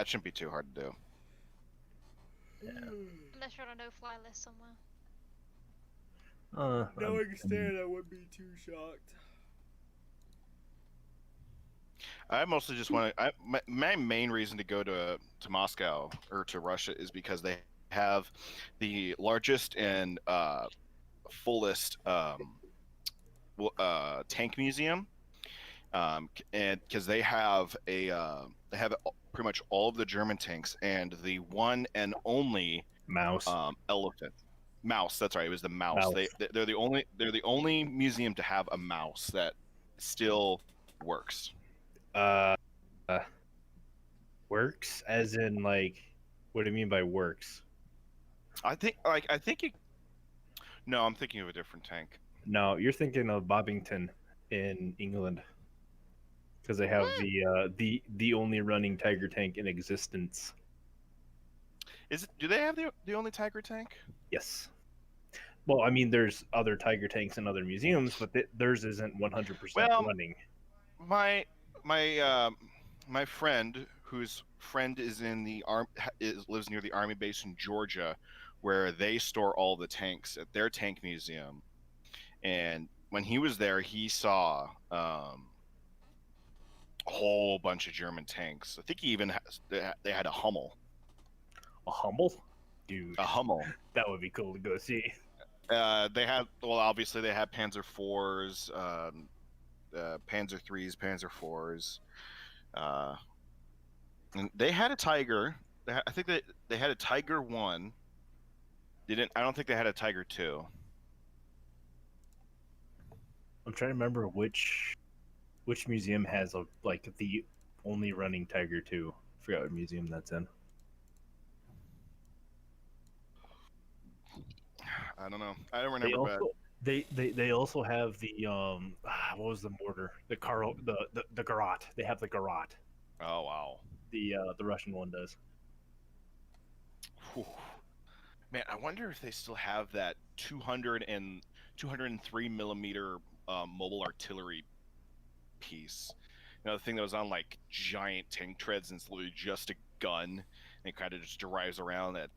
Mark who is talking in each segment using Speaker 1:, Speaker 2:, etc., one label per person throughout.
Speaker 1: it shouldn't be too hard to do.
Speaker 2: Yeah.
Speaker 3: Unless you're on a no-fly list somewhere.
Speaker 2: Knowing Stan,
Speaker 4: I would be too shocked.
Speaker 1: I mostly just want to. My main reason to go to Moscow or to Russia is because they have the largest and fullest tank museum, and because they have pretty much all of the German tanks and the one and only
Speaker 2: Mouse.
Speaker 1: elephant mouse. That's right. It was the mouse.
Speaker 2: Mouse.
Speaker 1: They're the only museum to have a mouse that still works.
Speaker 2: Works as in like, what do you mean by works?
Speaker 1: I think it. No, I'm thinking of a different tank.
Speaker 2: No, you're thinking of Bobbington in England, because they have the only running Tiger tank in existence.
Speaker 1: Do they have the only Tiger tank?
Speaker 2: Yes. Well, I mean, there's other Tiger tanks in other museums, but theirs isn't 100% running.
Speaker 1: My friend, whose friend is in the lives near the army base in Georgia, where they store all the tanks at their tank museum. And when he was there, he saw a whole bunch of German tanks. I think he even they had a Hummel.
Speaker 2: A Hummel? Dude.
Speaker 1: A Hummel.
Speaker 2: That would be cool to go see.
Speaker 1: Obviously they had Panzer IVs, Panzer IIIs, Panzer IVs. And they had a Tiger. I think they had a Tiger 1. I don't think they had a Tiger 2.
Speaker 2: I'm trying to remember which museum has the only running Tiger 2. I forgot what museum that's in.
Speaker 1: I don't know. I don't remember.
Speaker 2: They also have the what was the mortar? The Garot. They have the Garot.
Speaker 1: Oh wow.
Speaker 2: The Russian one does.
Speaker 1: Whew. Man, I wonder if they still have that 203 millimeter mobile artillery piece. You know, the thing that was on like giant tank treads and it's literally just a gun, and it kind of just drives around at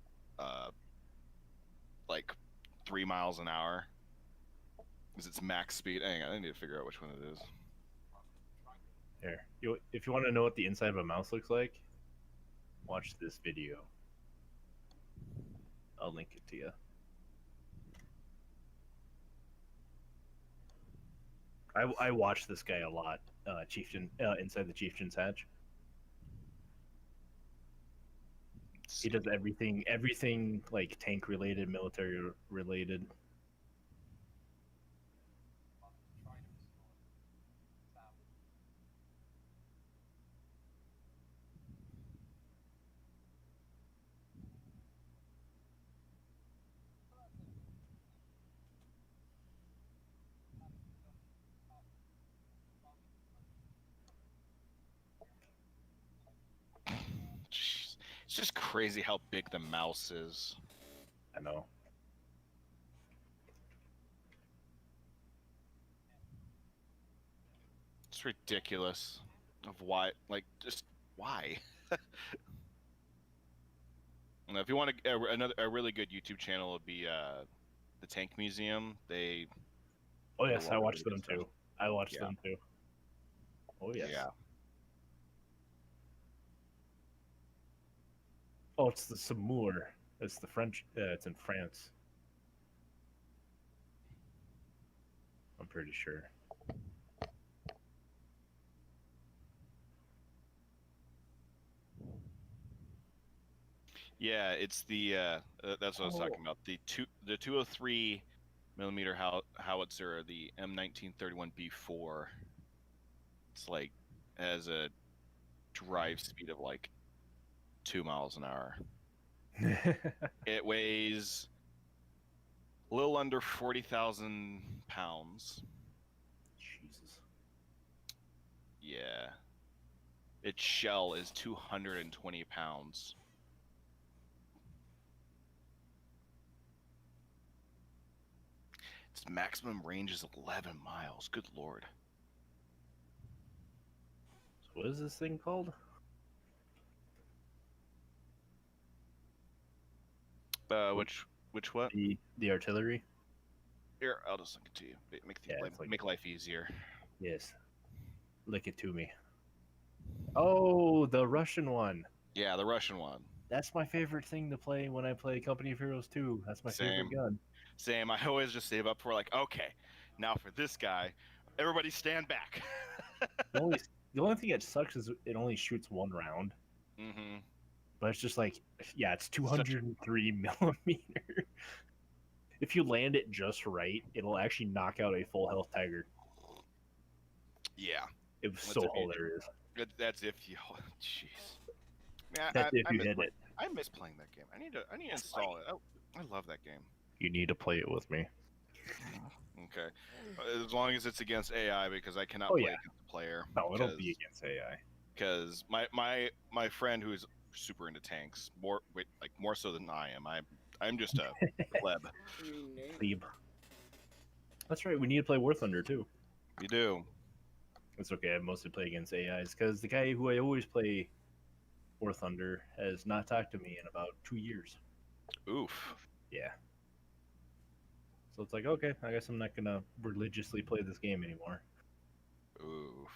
Speaker 1: like 3 miles an hour. Is its max speed? Hang on, I need to figure out which one it is.
Speaker 2: Here, if you want to know what the inside of a mouse looks like, watch this video. I'll link it to you. I watch this guy a lot, Chieftain, inside the Chieftain's Hatch. He does everything like tank related, military related.
Speaker 1: It's just crazy how big the mouse is.
Speaker 2: I know.
Speaker 1: It's ridiculous of why, like, just why. If you want a really good YouTube channel, would be the Tank Museum.
Speaker 2: Oh yes, I watched them too. I watched them too. Oh yes.
Speaker 1: Yeah.
Speaker 2: Oh, it's the Samour. It's the French. It's in France. I'm pretty sure.
Speaker 1: Yeah, it's the that's what I was talking about. The 203 millimeter howitzer, the M1931B4. It's like has a drive speed of like 2 miles an hour. It weighs a little under 40,000 pounds.
Speaker 2: Jesus.
Speaker 1: Yeah. Its shell is 220 pounds. Its maximum range is 11 miles. Good lord.
Speaker 2: So what is this thing called?
Speaker 1: Which what?
Speaker 2: The artillery.
Speaker 1: Here, I'll just link it to you.
Speaker 2: Yeah, it's like-
Speaker 1: Make life easier.
Speaker 2: Yes. Lick it to me. Oh, the Russian one.
Speaker 1: Yeah, the Russian one.
Speaker 2: That's my favorite thing to play when I play Company of Heroes 2. That's my
Speaker 1: Same.
Speaker 2: favorite gun.
Speaker 1: Same. I always just save up for like, okay, now for this guy, everybody stand back.
Speaker 2: The only thing that sucks is it only shoots one round.
Speaker 1: Mm-hmm.
Speaker 2: But it's just like, yeah, it's 203 millimeter. If you land it just right, it'll actually knock out a full health tiger.
Speaker 1: Yeah.
Speaker 2: It was
Speaker 1: That's
Speaker 2: so
Speaker 1: if you-
Speaker 2: hilarious.
Speaker 1: That's if you. Oh, jeez. Man,
Speaker 2: That's if you
Speaker 1: miss
Speaker 2: hit
Speaker 1: play-
Speaker 2: it.
Speaker 1: I miss playing that game. I need to install it. I love that game.
Speaker 2: You need to play it with me.
Speaker 1: Okay. As long as it's against AI, because I cannot
Speaker 2: Oh,
Speaker 1: play
Speaker 2: yeah.
Speaker 1: against the player.
Speaker 2: No, it'll be against AI.
Speaker 1: Because my friend who's super into tanks, more so than I am. I'm just a pleb.
Speaker 2: Plebe. That's right. We need to play War Thunder too.
Speaker 1: You do.
Speaker 2: It's okay. I mostly play against AIs because the guy who I always play War Thunder has not talked to me in about 2 years.
Speaker 1: Oof.
Speaker 2: Yeah. So it's like, okay, I guess I'm not gonna religiously play this game anymore.
Speaker 1: Oof.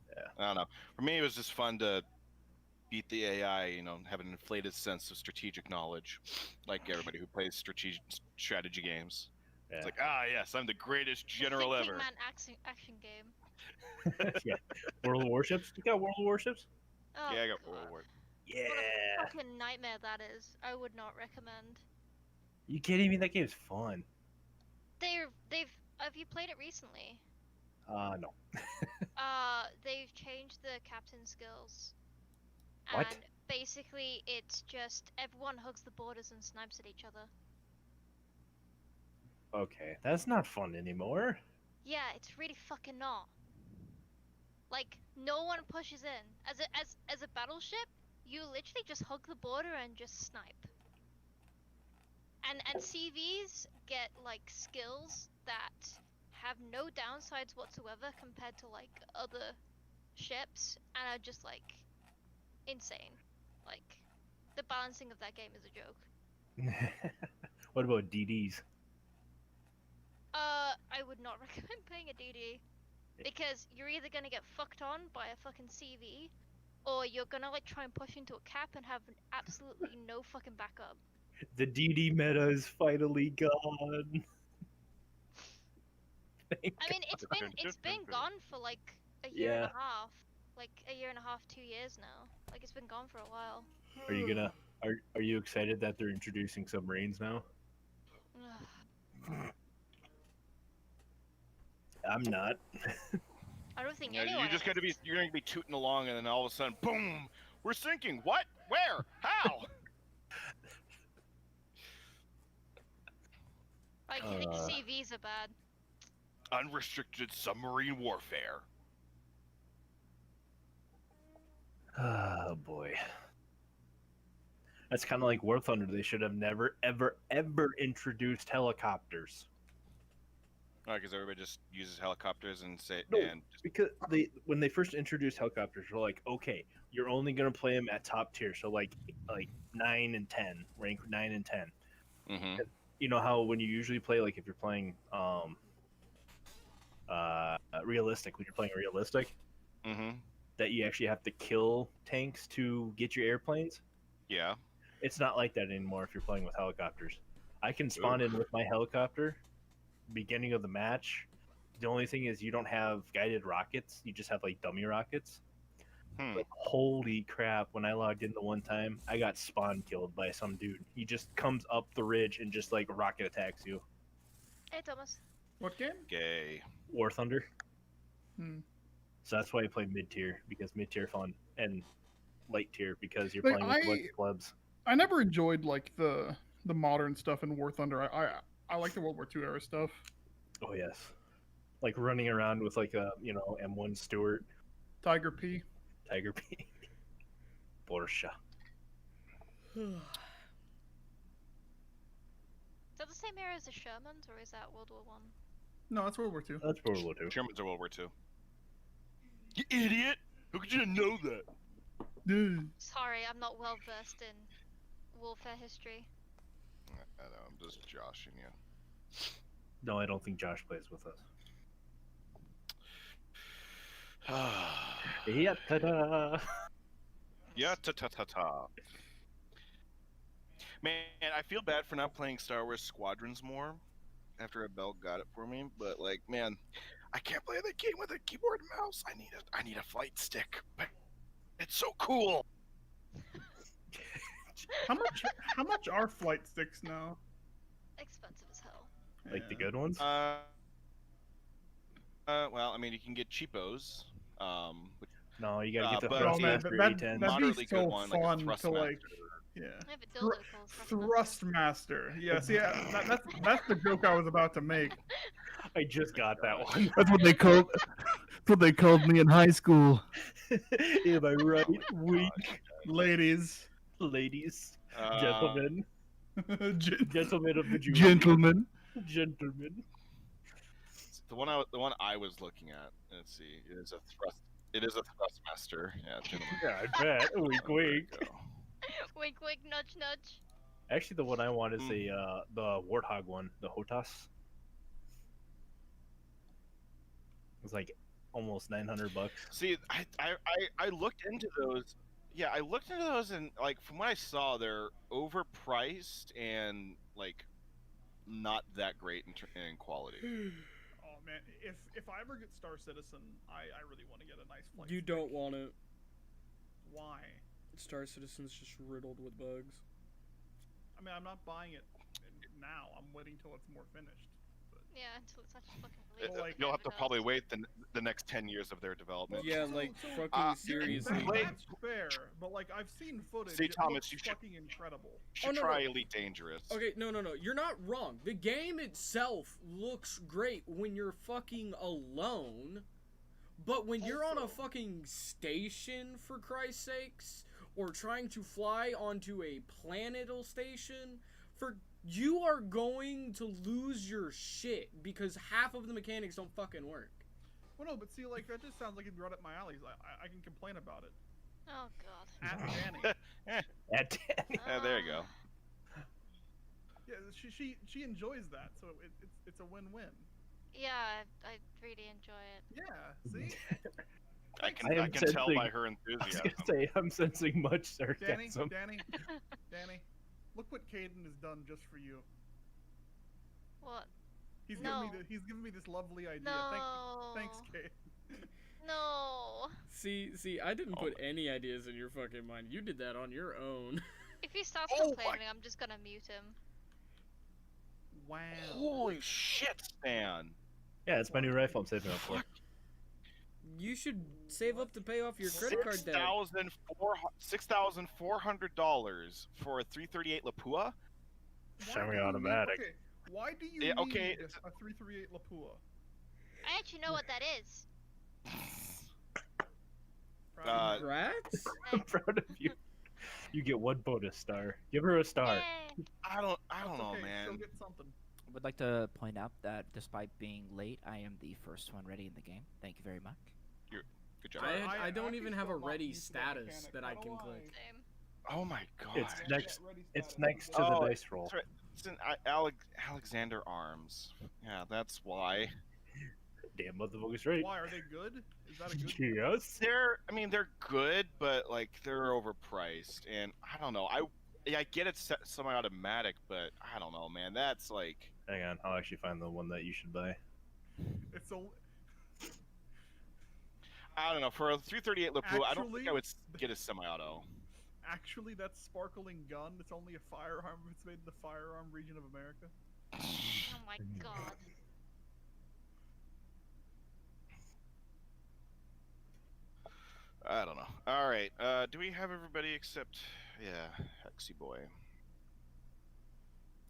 Speaker 2: Yeah.
Speaker 1: I don't know. For me, it was just fun to beat the AI. Have an inflated sense of strategic knowledge, like everybody who plays strategy games.
Speaker 2: Yeah.
Speaker 1: It's like, yes, I'm the greatest
Speaker 3: The
Speaker 1: general
Speaker 3: thinking
Speaker 1: ever.
Speaker 3: man action game.
Speaker 2: Yeah. World of Warships? You got World of Warships?
Speaker 3: Oh,
Speaker 1: Yeah, I got
Speaker 3: God.
Speaker 1: World War.
Speaker 2: Yeah.
Speaker 3: What a fucking nightmare that is. I would not recommend.
Speaker 2: You kidding me? That game's fun.
Speaker 3: Have you played it recently?
Speaker 2: No.
Speaker 3: They've changed the captain skills.
Speaker 2: What?
Speaker 3: And basically it's just everyone hugs the borders and snipes at each other.
Speaker 2: Okay, that's not fun anymore.
Speaker 3: Yeah, it's really fucking not. Like, no one pushes in. As a battleship, you literally just hug the border and just snipe. And CVs get like skills that have no downsides whatsoever compared to like other ships and are just like insane. Like, the balancing of that game is a joke.
Speaker 2: What about DDs?
Speaker 3: I would not recommend playing a DD because you're either gonna get fucked on by a fucking CV, or you're gonna like try and push into a cap and have absolutely no fucking backup.
Speaker 2: The DD meta is finally gone. Thank
Speaker 3: I mean, it's been gone for like a year and a half, like a year and a half, 2 years now. Like, it's been gone for a while.
Speaker 2: Are you gonna? Are you excited that they're introducing submarines now?
Speaker 3: Ugh.
Speaker 2: I'm not.
Speaker 3: I don't think
Speaker 1: Yeah,
Speaker 3: anyone.
Speaker 1: you're gonna be tooting along, and then all of a sudden, boom, we're sinking. What? Where? How?
Speaker 3: Like, you think CVs are bad?
Speaker 1: Unrestricted submarine warfare.
Speaker 2: Oh boy. That's kind of like War Thunder. They should have never, ever, ever introduced helicopters.
Speaker 1: Because everybody just uses helicopters and
Speaker 2: No.
Speaker 1: and just,
Speaker 2: Because when they first introduced helicopters, they're like, okay, you're only gonna play them at top tier, so like 9 and 10, rank 9 and 10.
Speaker 1: mm-hmm.
Speaker 2: You know how when you usually play, like if you're playing realistic, when you're playing realistic,
Speaker 1: Mm-hmm.
Speaker 2: that you actually have to kill tanks to get your airplanes.
Speaker 1: Yeah.
Speaker 2: It's not like that anymore if you're playing with helicopters. I can spawn in with my helicopter beginning of the match. The only thing is you don't have guided rockets, you just have like dummy rockets. But holy crap, when I logged in the one time, I got spawn killed by some dude. He just comes up the ridge and just like rocket attacks you.
Speaker 3: Hey, Thomas.
Speaker 4: What game?
Speaker 1: Gay.
Speaker 2: War Thunder.
Speaker 4: Hmm.
Speaker 2: So that's why I play mid tier, because mid tier fun, and light tier because you're
Speaker 4: Like,
Speaker 2: playing with a bunch of plebs.
Speaker 4: I never enjoyed like the modern stuff in War Thunder. I like the World War II era stuff.
Speaker 2: Oh yes, like running around with like a M1 Stewart,
Speaker 4: Tiger P.
Speaker 2: Tiger P, Porsche.
Speaker 3: Is that the same era as the Shermans, or is that World War One?
Speaker 4: No, that's World War II.
Speaker 2: That's World War II.
Speaker 1: Germans are World War II. You idiot! How could you know that?
Speaker 4: Dude.
Speaker 3: Sorry, I'm not well versed in warfare history.
Speaker 1: I know, I'm just joshing you.
Speaker 2: No, I don't think Josh plays with us. Yeah, ta-da!
Speaker 1: Yeah, ta. Man, I feel bad for not playing Star Wars Squadrons more after Abel got it for me, but like, man, I can't play the game with a keyboard and mouse. I need a flight stick. But it's so cool.
Speaker 4: How much are flight sticks now?
Speaker 3: Expensive as hell.
Speaker 2: Like the
Speaker 4: Yeah.
Speaker 2: good ones?
Speaker 1: Well, I mean, you can get cheapos. Which
Speaker 2: No, you gotta get the
Speaker 1: but-
Speaker 4: Oh man,
Speaker 2: Thrustmaster
Speaker 4: that'd
Speaker 2: A10s.
Speaker 4: be
Speaker 1: Moderately
Speaker 4: so
Speaker 1: good one, like a
Speaker 4: fun to
Speaker 1: Thrustmaster.
Speaker 4: like. Yeah.
Speaker 3: I have a dildo called
Speaker 4: Thrustmaster. Yeah, see, that's the joke I was about to make.
Speaker 2: I just got that one.
Speaker 5: That's what they called. That's what they called me in high school.
Speaker 2: Am I right?
Speaker 1: Oh my
Speaker 2: Wink,
Speaker 1: gosh.
Speaker 4: Ladies.
Speaker 2: ladies,
Speaker 1: Uh,
Speaker 2: gentlemen, gentlemen of the Jew.
Speaker 5: Gentlemen.
Speaker 2: Gentlemen.
Speaker 1: The one I was looking at. Let's see. It is a Thrustmaster. Yeah, gentlemen.
Speaker 2: Yeah, I bet. Wink,
Speaker 1: There we
Speaker 2: wink.
Speaker 1: go.
Speaker 3: Wink, wink, nudge, nudge.
Speaker 2: Actually, the one I want is the Warthog one, the HOTAS. It's like almost $900.
Speaker 1: See, I looked into those. Yeah, I looked into those, and like from what I saw, they're overpriced and like not that great in quality.
Speaker 4: Oh man, if I ever get Star Citizen, I really want to get a nice flight.
Speaker 6: You
Speaker 4: stick.
Speaker 6: don't want it.
Speaker 4: Why?
Speaker 6: Star Citizen's just riddled with bugs.
Speaker 4: I mean, I'm not buying it now. I'm waiting till it's more finished.
Speaker 3: Yeah, until it's actually fucking released.
Speaker 4: Well, like,
Speaker 1: You'll have to
Speaker 3: Never
Speaker 1: probably
Speaker 3: does.
Speaker 1: wait the next 10 years of their development.
Speaker 6: Yeah,
Speaker 4: So-
Speaker 6: like,
Speaker 4: so-
Speaker 6: fucking
Speaker 1: Yeah,
Speaker 6: seriously.
Speaker 1: Play-
Speaker 4: That's fair, but like I've seen footage.
Speaker 1: See,
Speaker 4: it
Speaker 1: Thomas,
Speaker 4: looks
Speaker 1: you should-
Speaker 4: fucking incredible.
Speaker 1: You should
Speaker 6: Oh, no,
Speaker 1: try
Speaker 6: no.
Speaker 1: Elite Dangerous.
Speaker 6: Okay, no. You're not wrong. The game itself looks great when you're fucking alone. But when you're on a
Speaker 4: Also-
Speaker 6: fucking station, for Christ's sakes, or trying to fly onto a planetal station, you are going to lose your shit because half of the mechanics don't fucking work.
Speaker 4: Well, no, but see, like that just sounds like it'd be right up my alley. I can complain about it.
Speaker 3: Oh god.
Speaker 4: At Danny.
Speaker 2: At Danny.
Speaker 1: Yeah, there you go.
Speaker 4: Yeah, she enjoys that, so it's a win-win.
Speaker 3: Yeah, I really enjoy it.
Speaker 4: Yeah. See,
Speaker 1: I
Speaker 2: I
Speaker 1: can
Speaker 2: am
Speaker 1: tell by
Speaker 2: sensing-
Speaker 1: her
Speaker 2: I was
Speaker 1: enthusiasm.
Speaker 2: gonna say I'm sensing much
Speaker 4: Danny,
Speaker 2: sarcasm.
Speaker 4: Danny, look what Caden has done just for you.
Speaker 3: What?
Speaker 4: He's
Speaker 3: No.
Speaker 4: he's given me this lovely idea.
Speaker 3: No.
Speaker 4: Thanks, Caden.
Speaker 3: No.
Speaker 6: See, I didn't
Speaker 1: Oh
Speaker 6: put any ideas in your fucking mind. You did that on your own.
Speaker 3: If he starts
Speaker 1: Oh my-
Speaker 3: complaining, I'm just gonna mute him.
Speaker 4: Wow.
Speaker 1: Holy shit, Stan!
Speaker 2: Yeah, it's my new rifle I'm saving up for.
Speaker 6: You should save up to pay off your credit card debt.
Speaker 1: $6,400 for a 338 Lapua.
Speaker 4: Why
Speaker 2: Semi
Speaker 4: do you need-
Speaker 2: automatic.
Speaker 4: Okay, why do you
Speaker 1: Yeah,
Speaker 4: need
Speaker 1: okay,
Speaker 4: a 338 Lapua?
Speaker 3: I actually know what that is.
Speaker 4: Proud of you.
Speaker 6: Congrats.
Speaker 2: I'm proud of you. You get one bonus star. Give her a star.
Speaker 3: Yay.
Speaker 1: I don't
Speaker 4: That's
Speaker 1: know,
Speaker 4: okay,
Speaker 1: man.
Speaker 4: Still get something.
Speaker 7: Would like to point out that despite being late, I am the first one ready in the game. Thank you very much.
Speaker 1: Good job.
Speaker 6: I don't
Speaker 4: actually
Speaker 6: even have a
Speaker 4: still not
Speaker 6: ready
Speaker 4: used to that
Speaker 6: status
Speaker 4: mechanic,
Speaker 6: that
Speaker 4: not
Speaker 6: I
Speaker 4: gonna
Speaker 6: can
Speaker 4: lie.
Speaker 6: click.
Speaker 3: Same.
Speaker 1: Oh my god.
Speaker 2: It's
Speaker 4: Can't
Speaker 2: next-
Speaker 4: get ready
Speaker 2: It's
Speaker 4: status.
Speaker 2: next to the
Speaker 1: Oh,
Speaker 2: dice roll.
Speaker 1: That's right. It's an Alexander Arms. Yeah, that's why.
Speaker 2: Damn motherfucker's right.
Speaker 4: Why are they good? Is that a good?
Speaker 2: Yes.
Speaker 1: They're good, but like they're overpriced, and I don't know. I get it's semi-automatic, but I don't know, man. That's like
Speaker 2: Hang on, I'll actually find the one that you should buy.
Speaker 4: It's a.
Speaker 1: I don't know. For a 338 Lapua, I don't think I would
Speaker 4: Actually-
Speaker 1: get a semi-auto.
Speaker 4: Actually, that sparkling gun. It's only a firearm. It's made in the firearm region of America.
Speaker 3: Oh my god.
Speaker 1: I don't know. All right. Do we have everybody except Hexy Boy?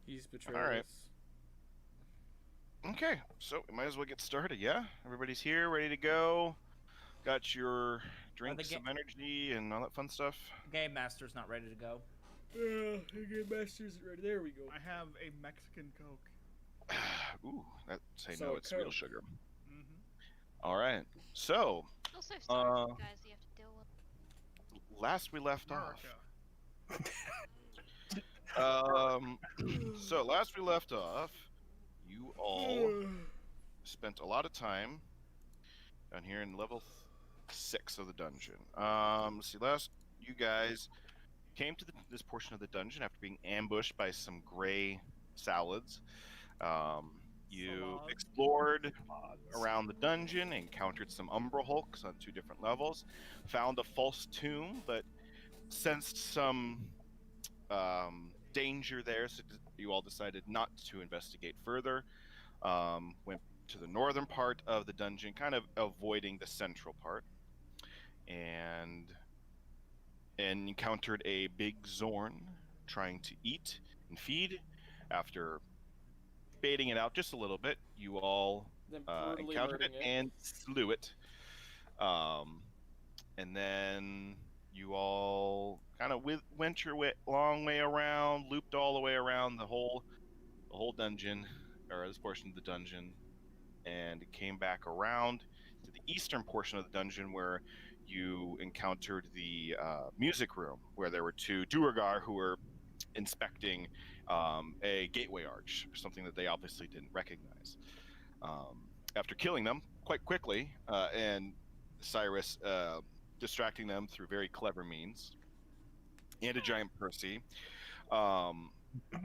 Speaker 6: He's betrayed
Speaker 1: Alright.
Speaker 6: us.
Speaker 1: Okay, so we might as well get started. Yeah, everybody's here, ready to go. Got your drinks
Speaker 7: ga-
Speaker 1: of energy and all that fun stuff.
Speaker 7: Game Master's not ready to go.
Speaker 6: Game Master's ready. There we go.
Speaker 4: I have a Mexican Coke.
Speaker 1: Ooh, that say
Speaker 6: So
Speaker 1: no, it's real
Speaker 6: Coke.
Speaker 1: sugar.
Speaker 4: Mm-hmm.
Speaker 1: All right. So
Speaker 3: Also, Star Wars
Speaker 1: Uh,
Speaker 3: guys you have to deal with.
Speaker 1: last we left off.
Speaker 4: America.
Speaker 1: So last we left off, you all spent a lot of time down here in level 6 of the dungeon. Let's see, last you guys came to this portion of the dungeon after being ambushed by some gray salads. You
Speaker 6: Salads.
Speaker 1: explored around the dungeon, encountered some Umbra Hulks on 2 different levels, found a false tomb, but sensed some danger there, so you all decided not to investigate further. Went to the northern part of the dungeon, kind of avoiding the central part, and encountered a big Zorn trying to eat and feed. After baiting it out just a little bit, you all
Speaker 6: Then brutally
Speaker 1: encountered it
Speaker 6: murdering it.
Speaker 1: and slew it. And then you all kind of went your long way around, looped all the way around the whole dungeon, or this portion of the dungeon, and came back around to the eastern portion of the dungeon where you encountered the music room, where there were 2 Duergar who were inspecting a gateway arch, something that they obviously didn't recognize. After killing them quite quickly, and Cyrus distracting them through very clever means, and a giant Percy,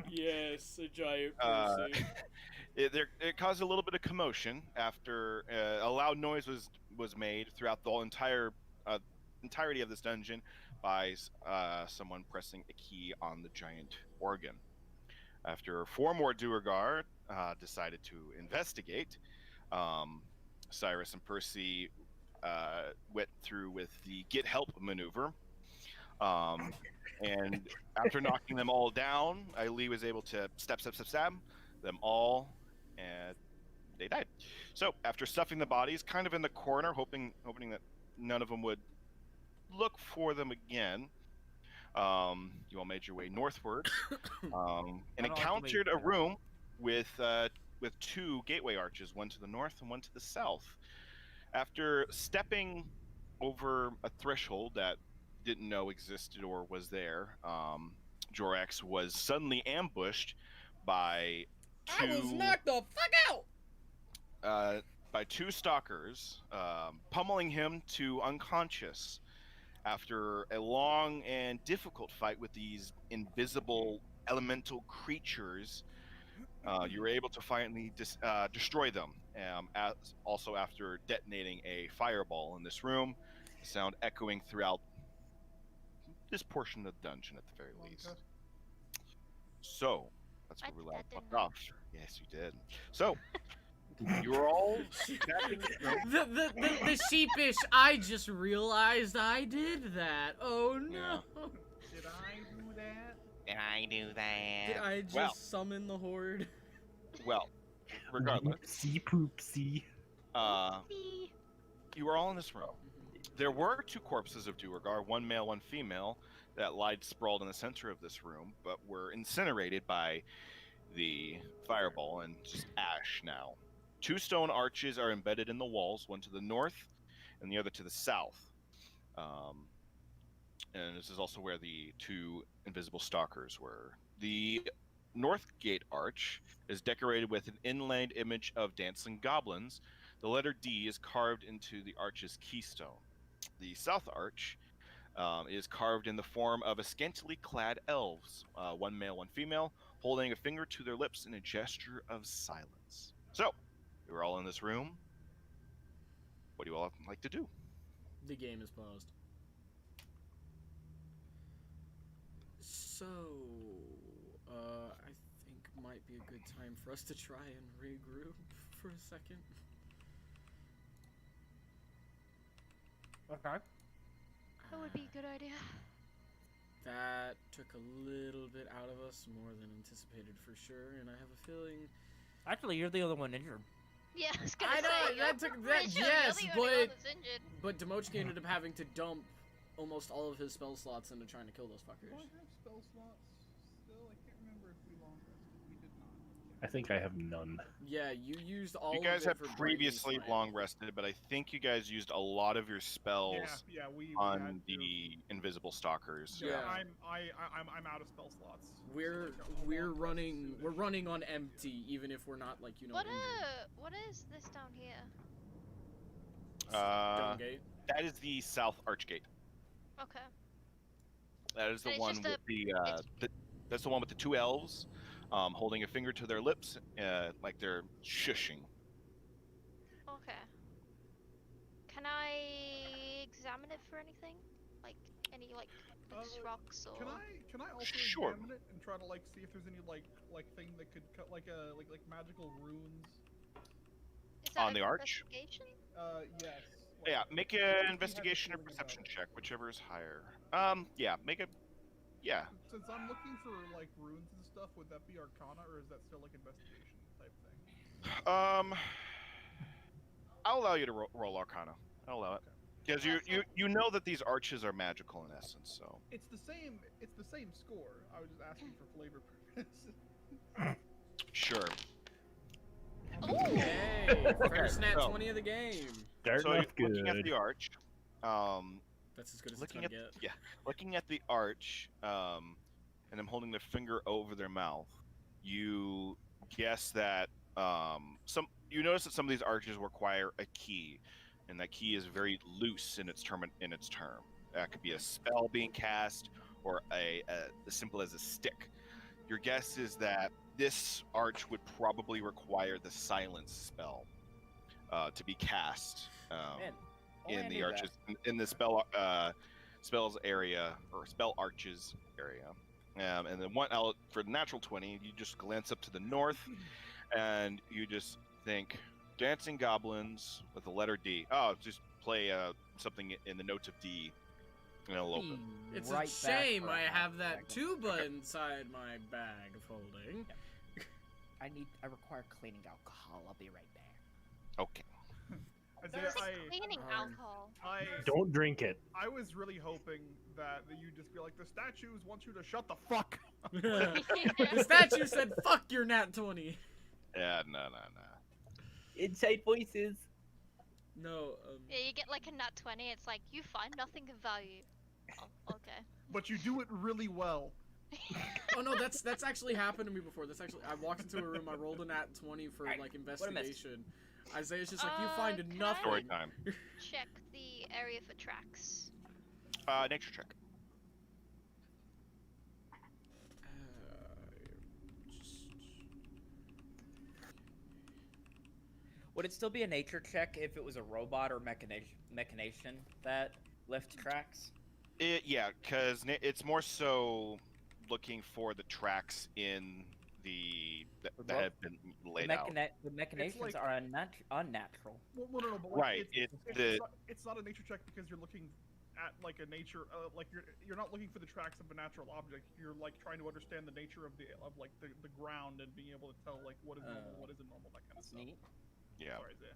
Speaker 6: Yes, a giant
Speaker 1: Uh,
Speaker 6: person.
Speaker 1: it caused a little bit of commotion after a loud noise was made throughout the whole entirety of this dungeon by someone pressing a key on the giant organ. After 4 more Duergar decided to investigate, Cyrus and Percy went through with the get help maneuver. And after knocking them all down, Lee was able to stab them all, and they died. So after stuffing the bodies kind of in the corner, hoping that none of them would look for them again, you all made your way northward, and encountered a room with 2 gateway arches, one to the north and one to the south. After stepping over a threshold that didn't know existed or was there, Jorax was suddenly ambushed by 2
Speaker 6: I was knocked the fuck out!
Speaker 1: by 2 stalkers, pummeling him to unconscious. After a long and difficult fight with these invisible elemental creatures, you were able to finally destroy them. Also after detonating a fireball in this room, the sound echoing throughout this portion of the dungeon at the very least. So that's where we
Speaker 3: That
Speaker 1: left
Speaker 3: didn't
Speaker 1: off. Yes, you did. So you were all back in the room.
Speaker 6: The sheepish, I just realized I did that. Oh no.
Speaker 2: Did I do that?
Speaker 1: Did I do that?
Speaker 6: Did I just
Speaker 1: Well.
Speaker 6: summon the horde?
Speaker 1: Well, regardless,
Speaker 5: Whoopsie poopsie.
Speaker 3: See?
Speaker 1: you were all in this room. There were 2 corpses of Duergar, one male, one female, that lied sprawled in the center of this room, but were incinerated by the fireball and just ash now. 2 stone arches are embedded in the walls, one to the north and the other to the south. And this is also where the 2 invisible stalkers were. The north gate arch is decorated with an inlaid image of dancing goblins. The letter D is carved into the arch's keystone. The south arch is carved in the form of a scantily clad elves, one male, one female, holding a finger to their lips in a gesture of silence. So, we're all in this room. What do you all like to do?
Speaker 6: The game is paused. So, I think might be a good time for us to try and regroup for a second.
Speaker 2: Okay.
Speaker 3: That would be a good idea.
Speaker 6: That took a little bit out of us, more than anticipated for sure, and I have a feeling.
Speaker 7: Actually, you're the only one injured.
Speaker 3: Yeah, I was gonna
Speaker 6: I
Speaker 3: say.
Speaker 6: know,
Speaker 3: you're
Speaker 6: that took
Speaker 3: pretty
Speaker 6: that.
Speaker 3: sure
Speaker 6: Yes,
Speaker 3: you're the only one
Speaker 6: but
Speaker 3: that's injured.
Speaker 6: Demochki ended up having to dump almost all of his spell slots into trying to kill those fuckers.
Speaker 4: Do I have spell slots still? I can't remember if we long rested. We did not.
Speaker 2: I think I have none.
Speaker 6: Yeah, you used all
Speaker 1: You
Speaker 6: of
Speaker 1: guys
Speaker 6: it
Speaker 1: have
Speaker 6: for Brightly
Speaker 1: previously
Speaker 6: Smite.
Speaker 1: long rested, but I think you guys used a lot of your spells
Speaker 4: Yeah, we
Speaker 1: on
Speaker 4: had to.
Speaker 1: the invisible stalkers.
Speaker 6: Yeah.
Speaker 4: I'm out of spell slots. so
Speaker 6: We're
Speaker 4: like a
Speaker 6: we're
Speaker 4: long rest
Speaker 6: running
Speaker 4: soon-ish.
Speaker 6: we're running on empty, even if we're not like
Speaker 3: What
Speaker 6: injured.
Speaker 3: what is this down here?
Speaker 6: Dungate.
Speaker 1: That is the South Archgate.
Speaker 3: Okay.
Speaker 1: That is the
Speaker 3: And it's
Speaker 1: one
Speaker 3: just
Speaker 1: with
Speaker 3: it's-
Speaker 1: that's the one with the two elves, holding a finger to their lips, like they're shushing.
Speaker 3: Okay. Can I examine it for anything? Like any like loose rocks or?
Speaker 4: Can I also
Speaker 1: Sure.
Speaker 4: examine it and try to like see if there's any like thing that could cut like magical runes?
Speaker 3: Is that
Speaker 1: on
Speaker 3: an
Speaker 1: the arch?
Speaker 3: investigation?
Speaker 4: Yes.
Speaker 1: Yeah, make
Speaker 4: if we
Speaker 1: an
Speaker 4: had a
Speaker 1: investigation or
Speaker 4: feeling about
Speaker 1: perception
Speaker 4: it.
Speaker 1: check, whichever is higher. Yeah, make it. Yeah,
Speaker 4: Since I'm looking for like runes and stuff, would that be Arcana or is that still like investigation type thing?
Speaker 1: I'll allow you to roll Arcana. I'll allow it because you know that these arches are magical in essence. So
Speaker 4: It's the same score. I was just asking for flavor purposes.
Speaker 1: sure.
Speaker 3: Ooh!
Speaker 6: Hey, first nat
Speaker 1: so-
Speaker 6: 20 of the game.
Speaker 2: Starting
Speaker 1: So
Speaker 2: off
Speaker 1: you're looking at
Speaker 2: good.
Speaker 1: the arch.
Speaker 6: That's as good as
Speaker 1: Looking
Speaker 6: it's
Speaker 1: at
Speaker 6: gonna get.
Speaker 1: looking at the arch, and them holding their finger over their mouth, you guess that you notice that some of these arches require a key, and that key is very loose in its term. That could be a spell being cast, or as simple as a stick. Your guess is that this arch would probably require the silence spell to be cast.
Speaker 7: Man,
Speaker 1: In
Speaker 7: only
Speaker 1: the
Speaker 7: I knew that.
Speaker 1: arches, in the spells area or spell arches area, and then one out for the natural 20. You just glance up to the north, and you just think dancing goblins with the letter D. Oh, just play something in the notes of D, and it'll open.
Speaker 6: It's
Speaker 7: Right
Speaker 6: a
Speaker 7: back
Speaker 6: shame
Speaker 7: for a
Speaker 6: I
Speaker 7: hot
Speaker 6: have that
Speaker 7: second.
Speaker 6: tuba inside my bag of holding.
Speaker 7: I require cleaning alcohol. I'll be right there.
Speaker 1: Okay.
Speaker 4: Isaiah,
Speaker 3: Cleaning
Speaker 6: um,
Speaker 3: alcohol.
Speaker 2: Don't drink it.
Speaker 4: I was really hoping that you'd just be like, the statues want you to shut the fuck.
Speaker 6: The statue said, "Fuck your nat 20."
Speaker 1: Yeah, no.
Speaker 7: Inside voices.
Speaker 6: No,
Speaker 3: Yeah, you get like a nat 20. It's like you find nothing of value. Oh, okay.
Speaker 4: But you do it really well.
Speaker 6: Oh no, that's actually happened to me before. That's actually I walked into a room, I rolled a nat 20 for
Speaker 7: Alright,
Speaker 6: like
Speaker 7: what a miss.
Speaker 6: investigation. Isaiah's just like, you find
Speaker 3: Can
Speaker 6: nothing.
Speaker 1: Story time.
Speaker 3: Check the area for tracks.
Speaker 1: Nature check.
Speaker 7: Would it still be a nature check if it was a robot or mechanation that left tracks?
Speaker 1: Yeah, because it's more so looking for the tracks in that have been laid out.
Speaker 7: The machinations
Speaker 4: like-
Speaker 7: are unnatural.
Speaker 4: Well, no, but
Speaker 1: Right,
Speaker 4: it's not a nature check because you're looking at like a nature, like you're not looking for the tracks of a natural object. You're like trying to understand the nature of the ground and being able to tell like what is normal, what isn't normal, that kind of
Speaker 7: That's
Speaker 4: stuff.
Speaker 7: neat.
Speaker 1: Yeah,
Speaker 4: Sorry, Isaiah.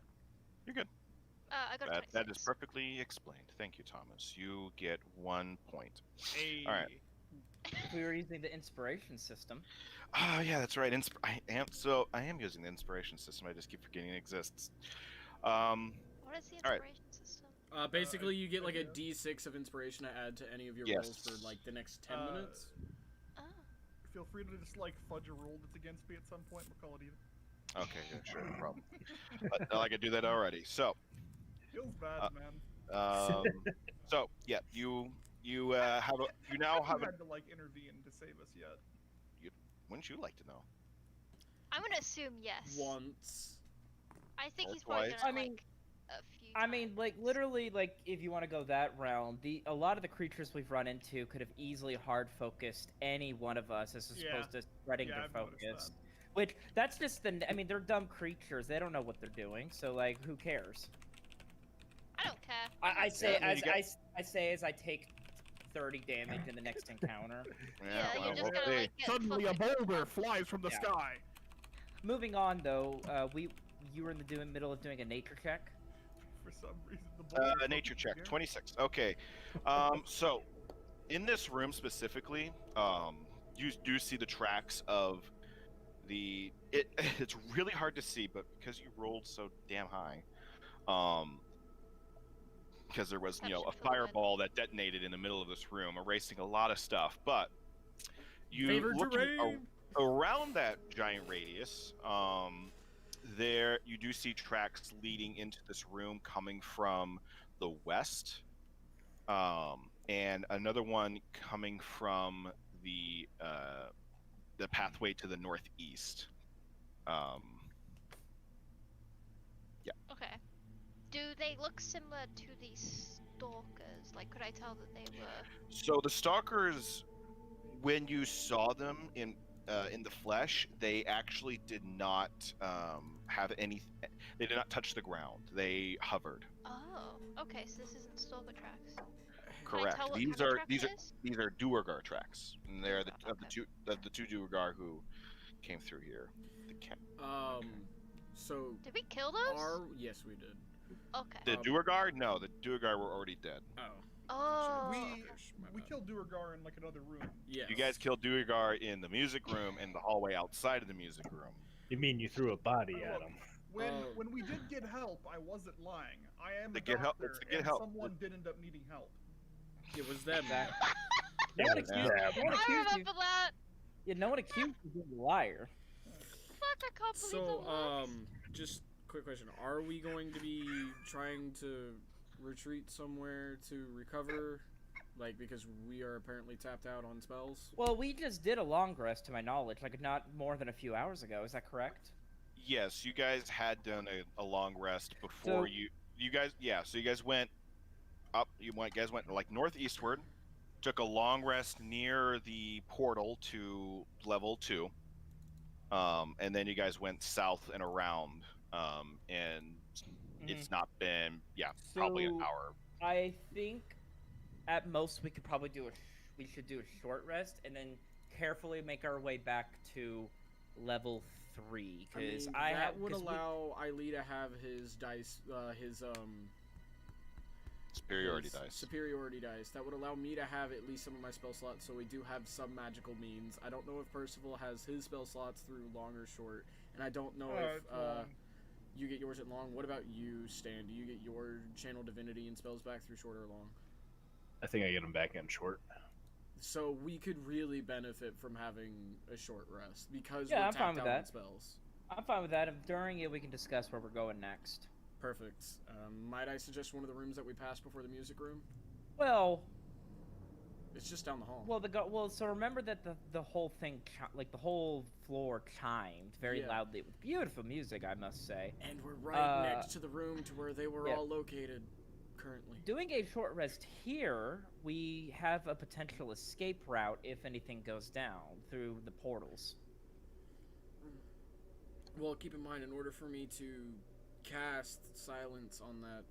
Speaker 1: you're good.
Speaker 3: I got a
Speaker 1: That is
Speaker 3: 26.
Speaker 1: perfectly explained. Thank you, Thomas. You get 1 point.
Speaker 4: Hey.
Speaker 1: All right.
Speaker 7: If we were using the inspiration system.
Speaker 1: Oh yeah, that's right. I am using the inspiration system. I just keep forgetting it exists.
Speaker 3: What is the
Speaker 1: Alright.
Speaker 3: inspiration system?
Speaker 6: Basically, you get like a
Speaker 4: Idea?
Speaker 6: D6 of inspiration to add to any of your
Speaker 1: Yes.
Speaker 6: rolls for like the next 10 minutes.
Speaker 3: Oh.
Speaker 4: Feel free to just like fudge a roll that's against me at some point. We'll call it even.
Speaker 1: Okay, yeah, sure, no problem. But I could do that already. So,
Speaker 4: Feels bad, man.
Speaker 1: so yeah, you now
Speaker 4: You
Speaker 1: have a.
Speaker 4: had to like intervene to save us yet.
Speaker 1: Wouldn't you like to know?
Speaker 3: I'm gonna assume yes.
Speaker 6: Once.
Speaker 3: I think
Speaker 1: Or
Speaker 3: he's probably
Speaker 1: twice.
Speaker 3: gonna
Speaker 7: I mean-
Speaker 3: like a few.
Speaker 7: I mean, like
Speaker 3: times.
Speaker 7: literally, like if you want to go that round, a lot of the creatures we've run into could have easily hard focused any one of us as
Speaker 4: Yeah.
Speaker 7: opposed to spreading
Speaker 4: Yeah,
Speaker 7: their
Speaker 4: I've noticed
Speaker 7: focus.
Speaker 4: that.
Speaker 7: Which that's just I mean, they're dumb creatures. They don't know what they're doing. So like, who cares?
Speaker 3: I don't care.
Speaker 7: I say
Speaker 1: Yeah, you
Speaker 7: I say as I take 30 damage in the next encounter.
Speaker 3: Yeah,
Speaker 1: well,
Speaker 3: you're just
Speaker 1: we'll
Speaker 3: gonna
Speaker 1: see.
Speaker 3: like get
Speaker 4: Suddenly, a
Speaker 3: fucking-
Speaker 4: boulder flies from the
Speaker 7: Yeah.
Speaker 4: sky.
Speaker 7: Moving on though, you were in the middle of doing a nature check.
Speaker 4: For some reason, the boulder
Speaker 1: Nature
Speaker 4: flies
Speaker 1: check,
Speaker 4: again.
Speaker 1: 26. Okay. So, in this room specifically, you do see the tracks of it's really hard to see, but because you rolled so damn high, because there was a
Speaker 3: Perception for the win.
Speaker 1: fireball that detonated in the middle of this room, erasing a lot of stuff. But you
Speaker 6: Favored
Speaker 1: looking
Speaker 6: terrain.
Speaker 1: around that giant radius, there you do see tracks leading into this room coming from the west, and another one coming from the pathway to the northeast.
Speaker 3: Okay. Do they look similar to the stalkers? Like, could I tell that they were?
Speaker 1: So the stalkers, when you saw them in the flesh, they actually did not have any. They did not touch the ground. They hovered.
Speaker 3: Oh, okay. So this isn't stalker tracks. Can I
Speaker 1: Correct.
Speaker 3: tell what
Speaker 1: These
Speaker 3: kind of
Speaker 1: are
Speaker 3: track
Speaker 1: these
Speaker 3: it
Speaker 1: are
Speaker 3: is?
Speaker 1: these are Duergar tracks, and they're
Speaker 3: Duergar, okay.
Speaker 1: the two Duergar who came through here. The
Speaker 6: So
Speaker 3: Did we kill those?
Speaker 6: yes, we did.
Speaker 3: Okay.
Speaker 1: the Duergar? No, the Duergar were already dead.
Speaker 6: Oh.
Speaker 3: Oh.
Speaker 6: My
Speaker 4: We
Speaker 6: bad.
Speaker 4: killed Duergar in like another room.
Speaker 6: Yes.
Speaker 1: You guys killed Duergar in the music room and the hallway outside of the music room.
Speaker 2: You mean you threw a body at
Speaker 4: Look,
Speaker 2: him?
Speaker 4: When we did get help, I wasn't lying. I am
Speaker 1: The
Speaker 4: a
Speaker 1: get help-
Speaker 4: doctor,
Speaker 1: it's the get
Speaker 4: and
Speaker 1: help.
Speaker 4: someone did end up needing help.
Speaker 6: It was them.
Speaker 7: No one
Speaker 2: It was
Speaker 7: accused,
Speaker 2: them.
Speaker 7: no one
Speaker 3: I
Speaker 7: accused you.
Speaker 3: remember that.
Speaker 7: Yeah, no one accused you of being a liar.
Speaker 3: Fuck! I can't believe
Speaker 6: So,
Speaker 3: that.
Speaker 6: just quick question: are we going to be trying to retreat somewhere to recover? Like, because we are apparently tapped out on spells.
Speaker 7: Well, we just did a long rest, to my knowledge, like not more than a few hours ago. Is that correct?
Speaker 1: Yes, you guys had done a long rest before
Speaker 7: So-
Speaker 1: you guys so you guys went up. You guys went like northeastward, took a long rest near the portal to level 2, and then you guys went south and around, and it's not been probably an
Speaker 7: So-
Speaker 1: hour.
Speaker 7: I think at most we could probably we should do a short rest and then carefully make our way back to level 3
Speaker 6: I mean,
Speaker 7: because
Speaker 6: that would allow Ailey to have his dice, his
Speaker 1: Superiority
Speaker 6: his
Speaker 1: dice.
Speaker 6: superiority dice. That would allow me to have at least some of my spell slots, so we do have some magical means. I don't know if Percival has his spell slots through long or short, and I don't know if
Speaker 4: it's long.
Speaker 6: you get yours at long. What about you, Stan? Do you get your channel divinity and spells back through short or long?
Speaker 2: I think I get him back in short.
Speaker 6: So we could really benefit from having a short rest because
Speaker 7: Yeah,
Speaker 6: we're
Speaker 7: I'm fine
Speaker 6: tapped
Speaker 7: with
Speaker 6: out on
Speaker 7: that.
Speaker 6: spells.
Speaker 7: I'm fine with that. And during it, we can discuss where we're going next.
Speaker 6: Perfect. Might I suggest one of the rooms that we passed before the music room?
Speaker 7: Well,
Speaker 6: It's just down the hall.
Speaker 7: so remember that the whole thing, like the whole floor chimed very
Speaker 6: Yeah.
Speaker 7: loudly with beautiful music, I must say.
Speaker 6: And we're right
Speaker 7: Uh,
Speaker 6: next to the room to where they were
Speaker 7: yeah.
Speaker 6: all located currently.
Speaker 7: Doing a short rest here, we have a potential escape route if anything goes down through the portals.
Speaker 6: Well, keep in mind, in order for me to cast silence on that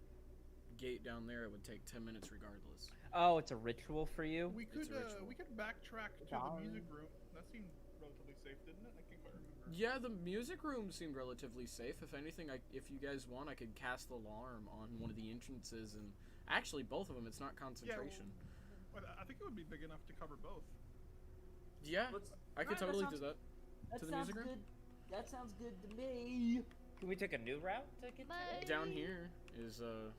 Speaker 6: gate down there, it would take 10 minutes regardless.
Speaker 7: Oh, it's a ritual for you?
Speaker 4: We
Speaker 6: It's
Speaker 4: could
Speaker 6: a ritual.
Speaker 4: we could backtrack to the music room. That seemed relatively safe, didn't it? I can't quite remember.
Speaker 6: Yeah, the music room seemed relatively safe. If anything, if you guys want, I could cast the alarm on one of the entrances, and actually both of them. It's not concentration.
Speaker 4: But I think it would be big enough to cover both.
Speaker 6: Yeah, I could
Speaker 7: Alright, that
Speaker 6: totally
Speaker 7: sounds-
Speaker 6: do that. To the music room?
Speaker 7: Good. That sounds good to me. Can we take a new route to get
Speaker 3: My-
Speaker 6: Down here is the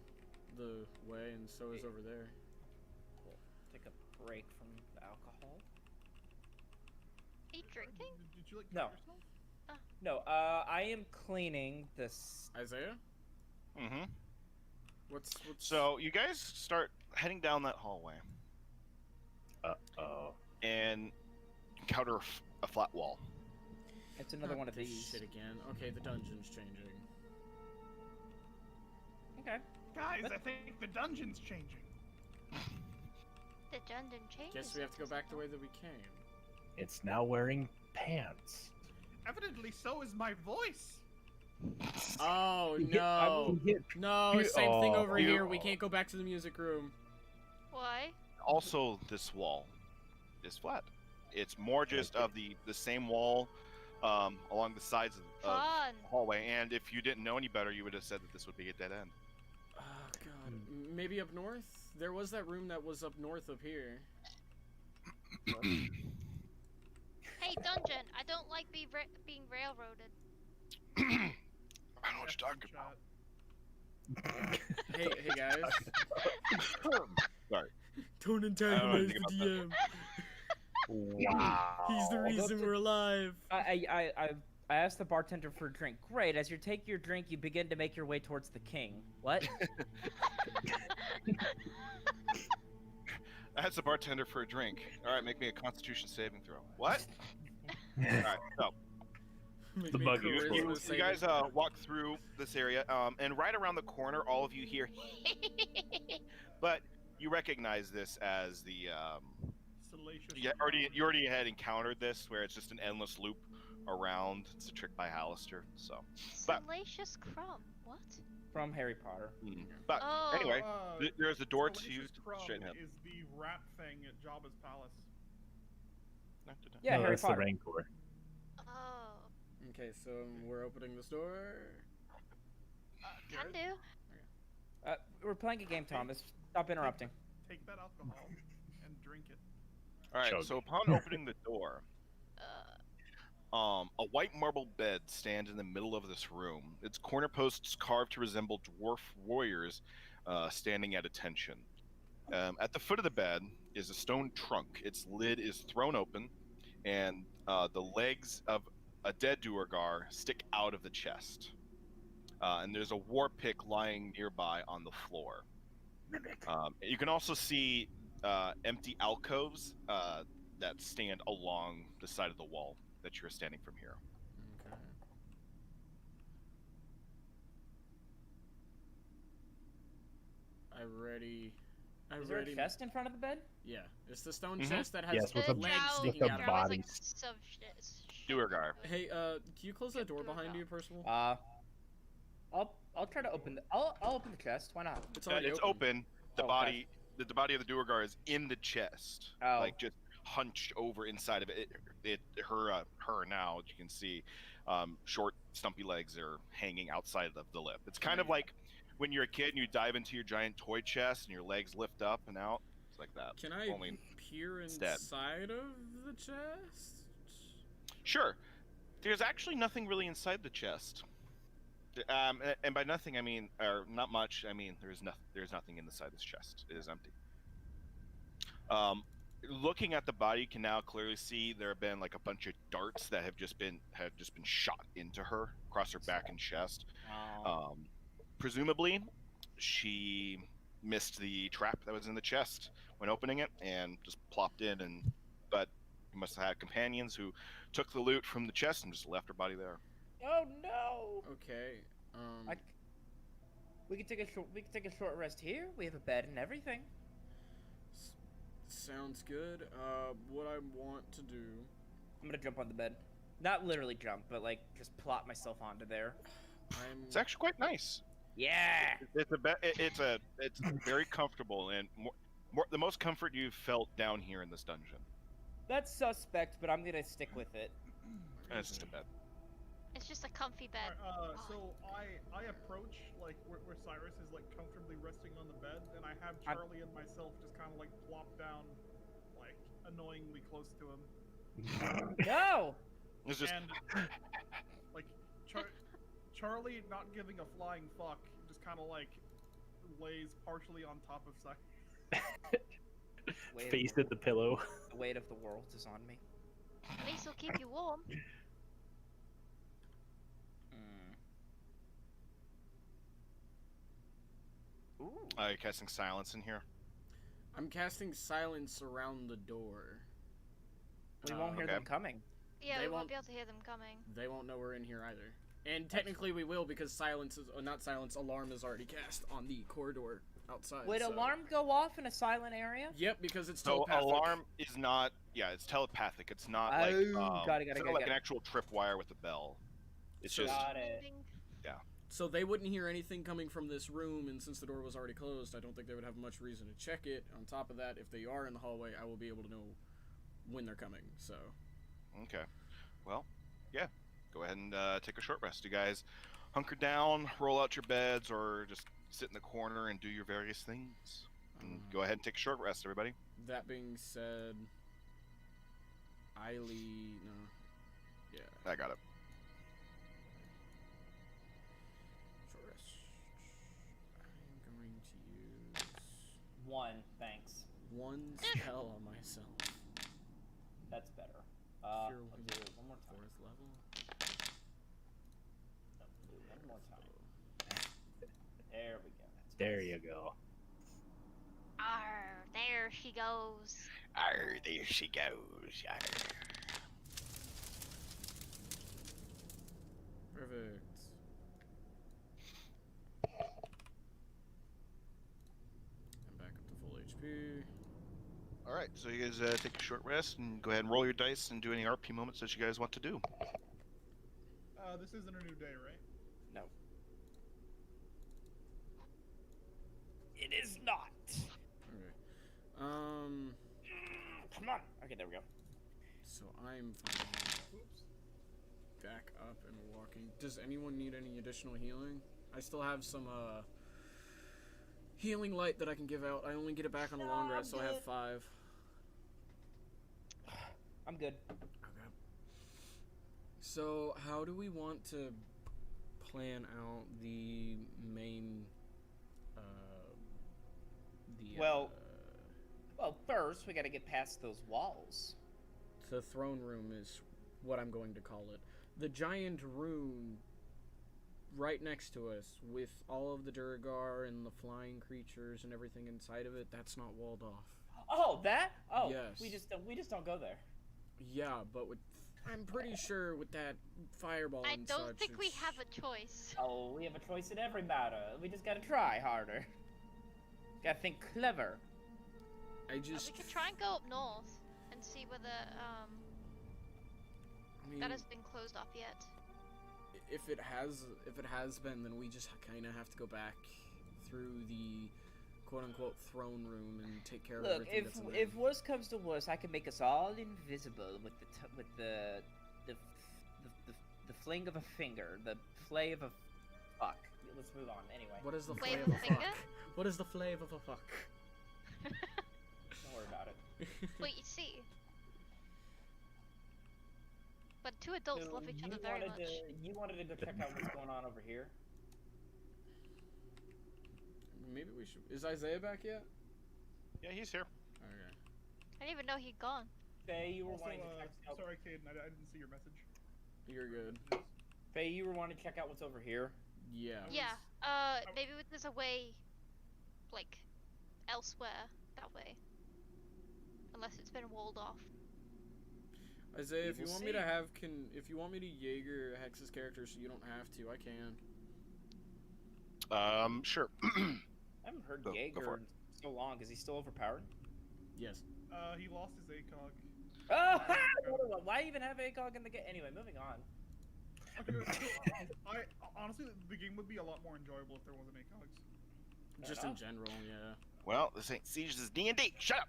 Speaker 6: way, and so is over there.
Speaker 7: Take a break from the alcohol.
Speaker 3: Are you drinking?
Speaker 4: Did you like
Speaker 7: No.
Speaker 4: cut yourself?
Speaker 7: No, I am cleaning this.
Speaker 6: Isaiah,
Speaker 1: Mm-hmm.
Speaker 6: what's
Speaker 1: So you guys start heading down that hallway
Speaker 2: Oh.
Speaker 1: and encounter a flat wall.
Speaker 7: It's another
Speaker 6: Not
Speaker 7: one of
Speaker 6: this
Speaker 7: these.
Speaker 6: shit again? Okay, the dungeon's changing.
Speaker 7: Okay.
Speaker 4: Guys,
Speaker 7: What?
Speaker 4: I think the dungeon's changing.
Speaker 3: The dungeon changes.
Speaker 6: Guess we have to go back the way that we came.
Speaker 2: It's now wearing pants.
Speaker 4: Evidently, so is my voice.
Speaker 6: Oh
Speaker 2: He hit-
Speaker 6: no!
Speaker 2: he hit-
Speaker 6: No,
Speaker 2: you-
Speaker 6: same thing over
Speaker 1: you-
Speaker 6: here. We can't go back to the music room.
Speaker 3: Why?
Speaker 1: Also, this wall is flat. It's more just of the same wall along the sides of
Speaker 3: Fun.
Speaker 1: the hallway. And if you didn't know any better, you would have said that this would be a dead end.
Speaker 6: Oh god. Maybe up north? There was that room that was up north up here.
Speaker 3: Hey, dungeon! I don't like being being railroaded.
Speaker 1: I don't know what you're talking about.
Speaker 6: Hey guys.
Speaker 1: Sorry.
Speaker 6: Don't
Speaker 1: I
Speaker 6: antagonize
Speaker 1: don't
Speaker 6: the
Speaker 1: know
Speaker 6: DM.
Speaker 2: Wow.
Speaker 6: He's the reason we're alive.
Speaker 7: I asked the bartender for a drink. Great. As you take your drink, you begin to make your way towards the king. What?
Speaker 1: I asked the bartender for a drink. All right, make me a Constitution saving throw. What? All right, so
Speaker 6: Make
Speaker 2: The
Speaker 6: me a
Speaker 2: buggy
Speaker 6: charisma
Speaker 2: floor.
Speaker 1: you
Speaker 6: saving
Speaker 1: guys
Speaker 6: throw.
Speaker 1: walk through this area, and right around the corner, all of you hear, but you recognize this as the
Speaker 4: Salacious.
Speaker 1: you already had encountered this, where it's just an endless loop around. It's a trick by Hallister. So, But-
Speaker 3: Salacious crumb. What?
Speaker 7: From Harry Potter.
Speaker 1: but
Speaker 3: Oh.
Speaker 1: anyway, there's a door to
Speaker 4: Salacious Crumb
Speaker 1: straight ahead.
Speaker 4: is the rat thing at Jabba's palace.
Speaker 7: Yeah,
Speaker 2: No,
Speaker 7: Harry
Speaker 2: that's the
Speaker 7: Potter.
Speaker 2: Rancor.
Speaker 3: Oh.
Speaker 6: Okay, so we're opening this door.
Speaker 3: Can
Speaker 4: Garrett,
Speaker 3: do.
Speaker 7: We're playing a game, Thomas. Stop interrupting.
Speaker 4: Take that alcohol and drink it.
Speaker 1: All right.
Speaker 2: Chug.
Speaker 1: So upon opening the door, a white marble bed stands in the middle of this room. Its corner posts carved to resemble dwarf warriors standing at attention. At the foot of the bed is a stone trunk. Its lid is thrown open, and the legs of a dead Duergar stick out of the chest. And there's a war pick lying nearby on the floor. You can also see empty alcoves that stand along the side of the wall that you're standing from here.
Speaker 6: Okay.
Speaker 7: Is there a chest in front of the bed?
Speaker 6: Yeah, it's the stone
Speaker 1: Mhm.
Speaker 6: chest that has
Speaker 2: Yes, with
Speaker 3: The
Speaker 2: the
Speaker 6: legs
Speaker 3: drow-
Speaker 2: with
Speaker 6: sticking
Speaker 2: the
Speaker 6: out of
Speaker 3: drow
Speaker 6: it.
Speaker 3: is, like,
Speaker 2: bodies.
Speaker 3: some shit.
Speaker 1: Duergar.
Speaker 6: Hey, can you close that door
Speaker 3: Get the
Speaker 6: behind
Speaker 3: door
Speaker 6: you,
Speaker 3: out.
Speaker 6: Percival?
Speaker 7: I'll try to open the I'll open the chest. Why not?
Speaker 6: It's already
Speaker 1: It's open. The
Speaker 7: Oh,
Speaker 1: body, the body of the Duergar is in the chest,
Speaker 7: Oh.
Speaker 1: like just hunched over inside of it. Her now, as you can see, short, stumpy legs are hanging outside of the lip. It's kind of like when you're a kid and you dive into your giant toy chest and your legs lift up and out. It's like that.
Speaker 6: Can I
Speaker 1: Only
Speaker 6: peer
Speaker 1: it's dead.
Speaker 6: inside of the chest?
Speaker 1: Sure. There's actually nothing really inside the chest. And by nothing I mean, or not much. I mean, there's nothing inside this chest. It is empty. Looking at the body, you can now clearly see there have been like a bunch of darts that have just been shot into her across her back and chest.
Speaker 7: Oh.
Speaker 1: Presumably, she missed the trap that was in the chest when opening it and just plopped in. But you must have had companions who took the loot from the chest and just left her body there.
Speaker 7: Oh no!
Speaker 6: Okay.
Speaker 7: We can take a short rest here. We have a bed and everything.
Speaker 6: Sounds good. What I want to do.
Speaker 7: I'm gonna jump on the bed. Not literally jump, but like just plop myself onto there.
Speaker 1: It's actually quite nice.
Speaker 7: Yeah.
Speaker 1: It's very comfortable and more the most comfort you've felt down here in this dungeon.
Speaker 7: That's suspect, but I'm gonna stick with it.
Speaker 1: And it's just a bed.
Speaker 3: It's just a comfy bed.
Speaker 4: Alright, so I approach like where Cyrus is like comfortably resting on the bed, and I have Charlie and myself just kind of like plop down, like annoyingly close to him.
Speaker 7: No.
Speaker 1: It's just
Speaker 4: And like Charlie, not giving a flying fuck, just kind of like lays partially on top of Cyrus.
Speaker 7: Weight of
Speaker 2: Face at the pillow.
Speaker 7: The weight of the world is on me.
Speaker 3: At least it'll keep you warm.
Speaker 7: Ooh.
Speaker 1: you're casting silence in here.
Speaker 6: I'm casting silence around the door.
Speaker 7: We won't hear
Speaker 1: okay.
Speaker 7: them coming.
Speaker 3: Yeah,
Speaker 6: They
Speaker 3: we won't
Speaker 6: won't-
Speaker 3: be able to hear them coming.
Speaker 6: They won't know we're in here either. And technically we will because silence is not silence. Alarm is already cast on the corridor outside.
Speaker 7: Would
Speaker 6: so-
Speaker 7: alarm go off in a silent area?
Speaker 6: Yep, because it's
Speaker 1: So
Speaker 6: telepathic.
Speaker 1: alarm is not. Yeah, it's telepathic. It's not like
Speaker 7: Oh, got it,
Speaker 1: it's
Speaker 7: got
Speaker 1: not like
Speaker 7: it.
Speaker 1: an actual tripwire with a bell. It's
Speaker 6: So-
Speaker 1: just
Speaker 7: Got it.
Speaker 3: Ding.
Speaker 6: So they wouldn't hear anything coming from this room, and since the door was already closed, I don't think they would have much reason to check it. On top of that, if they are in the hallway, I will be able to know when they're coming. So
Speaker 1: okay. Well, yeah. Go ahead and take a short rest. You guys hunker down, roll out your beds, or just sit in the corner and do your various things. And go ahead and take a short rest, everybody.
Speaker 6: that being said, no, yeah.
Speaker 1: I got it.
Speaker 6: Short rest. I'm going to use
Speaker 7: 1, thanks.
Speaker 6: 1 spell on myself.
Speaker 7: That's better.
Speaker 6: Cure
Speaker 7: I'll
Speaker 6: wounds
Speaker 7: do it one more time.
Speaker 6: 4th level.
Speaker 7: I'll do it one more time. There we go. That's
Speaker 2: There
Speaker 7: nice.
Speaker 2: you go.
Speaker 3: Arr, there she goes.
Speaker 1: Arr, there she goes. Arr.
Speaker 6: Perfect. I'm back up to full HP.
Speaker 1: All right, so you guys take a short rest and go ahead and roll your dice and do any RP moments that you guys want to do.
Speaker 4: This isn't a new day, right?
Speaker 7: No. It is not.
Speaker 6: Okay.
Speaker 7: Come on. Okay, there we go.
Speaker 6: So I'm finally back up and walking. Does anyone need any additional healing? I still have some healing light that I can give out. I only get it back on a long
Speaker 7: No,
Speaker 6: rest, so
Speaker 7: I'm
Speaker 6: I have
Speaker 7: good.
Speaker 6: 5.
Speaker 7: I'm good.
Speaker 6: Okay. So how do we want to plan out the main
Speaker 7: Well- Well, first we got to get past those walls.
Speaker 6: the throne room is what I'm going to call it. The giant room right next to us with all of the Durgar and the flying creatures and everything inside of it, that's not walled off.
Speaker 7: Oh, that? Oh,
Speaker 6: Yes.
Speaker 7: we just don't go there.
Speaker 6: Yeah, but I'm pretty sure with that fireball
Speaker 3: I
Speaker 6: and
Speaker 3: don't
Speaker 6: such,
Speaker 3: think we
Speaker 6: it's-
Speaker 3: have a choice.
Speaker 7: Oh, we have a choice in every matter. We just gotta try harder. Gotta think clever.
Speaker 6: I just
Speaker 3: We could try and go up north and see whether
Speaker 6: I mean,
Speaker 3: that has been closed off yet.
Speaker 6: if it has been, then we just kind of have to go back through the quote-unquote throne room and take care of
Speaker 7: Look,
Speaker 6: everything
Speaker 7: if
Speaker 6: that's in there.
Speaker 7: if worst comes to worst, I can make us all invisible with the fling of a finger, the flay of a fuck. Let's move on. Anyway,
Speaker 6: What is the
Speaker 3: Wave
Speaker 6: flave
Speaker 3: of a
Speaker 6: of a
Speaker 3: finger?
Speaker 6: fuck? What is the flave of a fuck?
Speaker 7: don't worry about it.
Speaker 3: Wait, you see. But two adults
Speaker 7: So
Speaker 3: love each
Speaker 7: you
Speaker 3: other very
Speaker 7: wanted
Speaker 3: much.
Speaker 7: you wanted to go check out what's going on over here.
Speaker 6: Maybe we should. Is Isaiah back yet?
Speaker 1: Yeah, he's here.
Speaker 6: Okay.
Speaker 3: I didn't even know he'd gone.
Speaker 7: Faye, you were
Speaker 4: Also,
Speaker 7: wanting to check out.
Speaker 4: sorry, Caden, I didn't see your message.
Speaker 6: You're good.
Speaker 7: Faye, you were wanting to check out what's over here.
Speaker 6: Yeah.
Speaker 3: Yeah. Maybe there's a way, like, elsewhere that way. Unless it's been walled off.
Speaker 6: Isaiah, if
Speaker 7: We
Speaker 6: you
Speaker 7: will
Speaker 6: want me to
Speaker 7: see.
Speaker 6: if you want me to Jaeger Hex's character so you don't have to, I can.
Speaker 1: Sure.
Speaker 7: I haven't heard
Speaker 1: Go for
Speaker 7: Jaeger
Speaker 1: it.
Speaker 7: in so long. Is he still overpowered?
Speaker 6: Yes.
Speaker 4: He lost his ACOG.
Speaker 7: Oh, why even have ACOG in the game? Anyway, moving on.
Speaker 4: Okay, I honestly, the game would be a lot more enjoyable if there wasn't ACOGs.
Speaker 6: Just in general, yeah.
Speaker 1: Well, this ain't Siege, this is D&D. Shut up.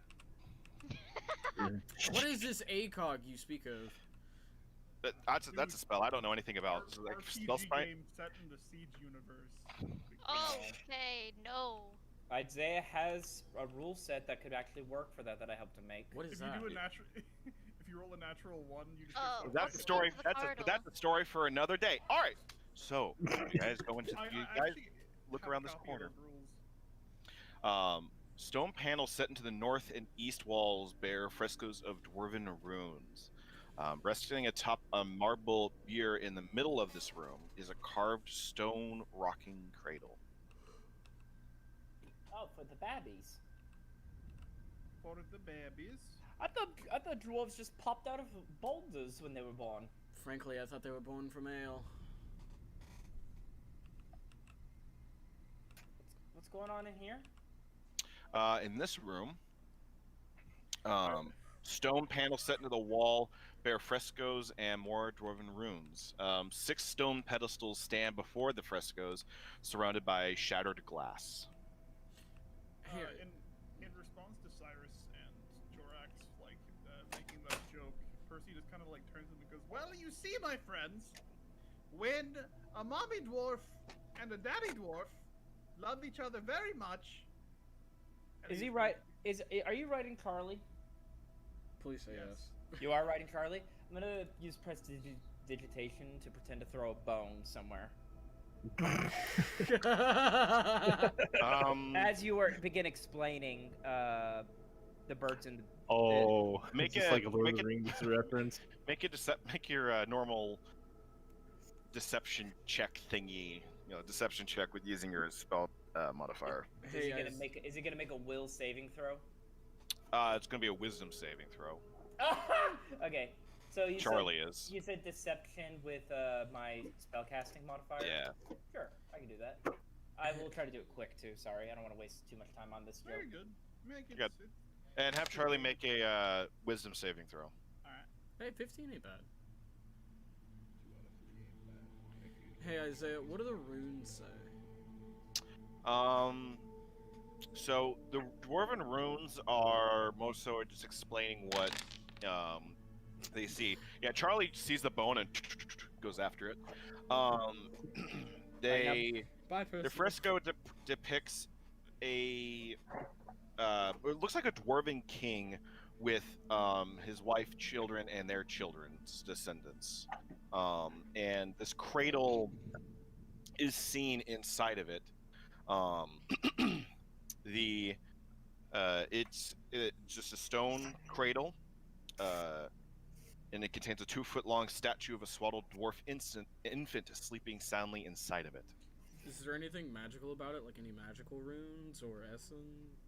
Speaker 6: What is this ACOG you speak of?
Speaker 1: That's a spell I don't know anything about. It's like spell
Speaker 4: RPG
Speaker 1: sprite.
Speaker 4: game set in the Siege universe.
Speaker 3: Okay, no.
Speaker 7: Isaiah has a rule set that could actually work for that I helped him make.
Speaker 6: What is
Speaker 4: If
Speaker 6: that?
Speaker 4: you do a natural, if you roll a natural one, you just.
Speaker 3: Oh,
Speaker 4: get
Speaker 1: That's
Speaker 3: Let's
Speaker 1: a
Speaker 3: go
Speaker 1: story.
Speaker 3: to the
Speaker 1: That's
Speaker 3: corridor.
Speaker 1: a story for another day. All right. So you guys go into
Speaker 4: I
Speaker 1: you guys
Speaker 4: actually
Speaker 1: look
Speaker 4: have a
Speaker 1: around this
Speaker 4: copy of
Speaker 1: corner.
Speaker 4: those rules.
Speaker 1: Stone panels set into the north and east walls bear frescoes of dwarven runes. Resting atop a marble bier in the middle of this room is a carved stone rocking cradle.
Speaker 7: Oh, for the babbies.
Speaker 4: For the babies.
Speaker 7: I thought dwarves just popped out of boulders when they were born.
Speaker 6: Frankly, I thought they were born from ale.
Speaker 7: What's going on in here?
Speaker 1: In this room, stone panels set into the wall bear frescoes and more dwarven runes. 6 stone pedestals stand before the frescoes, surrounded by shattered glass.
Speaker 6: Here.
Speaker 4: In response to Cyrus and Jorax making that joke, Percy just kind of like turns to him and goes, "Well, you see, my friends, when a mommy dwarf and a daddy dwarf love each other very much." and
Speaker 7: Is he
Speaker 4: he's-
Speaker 7: right? Are you writing Charlie?
Speaker 6: Please say
Speaker 4: Yes.
Speaker 6: yes.
Speaker 7: You are writing Charlie. I'm gonna use digitation to pretend to throw a bone somewhere. As you begin explaining the birds and the
Speaker 2: Oh,
Speaker 1: Make
Speaker 2: it's just
Speaker 1: it-
Speaker 2: like a Lord
Speaker 1: make
Speaker 2: of the
Speaker 1: it-
Speaker 2: Rings reference.
Speaker 1: Make your normal deception check thingy. Deception check with using your spell modifier.
Speaker 6: Hey,
Speaker 7: is it gonna make a will saving throw?
Speaker 1: It's gonna be a wisdom saving throw.
Speaker 7: Okay, so
Speaker 1: Charlie is.
Speaker 7: You said deception with my spellcasting modifier.
Speaker 1: Yeah.
Speaker 7: Sure, I can do that. I will try to do it quick too. Sorry, I don't want to waste too much time on this joke.
Speaker 4: Very good. I mean,
Speaker 1: Good. And have Charlie make a wisdom saving throw.
Speaker 6: Hey, 15 ain't bad. Hey Isaiah, what do the runes say?
Speaker 1: So the dwarven runes are most so just explaining what they see. Yeah, Charlie sees the bone and goes after it.
Speaker 6: Bye,
Speaker 1: The fresco depicts it looks like a dwarven king with his wife, children, and their children's descendants. And this cradle is seen inside of it. It's just a stone cradle, and it contains a 2-foot-long statue of a swaddled dwarf infant sleeping soundly inside of it.
Speaker 6: Is there anything magical about it, like any magical runes or essence?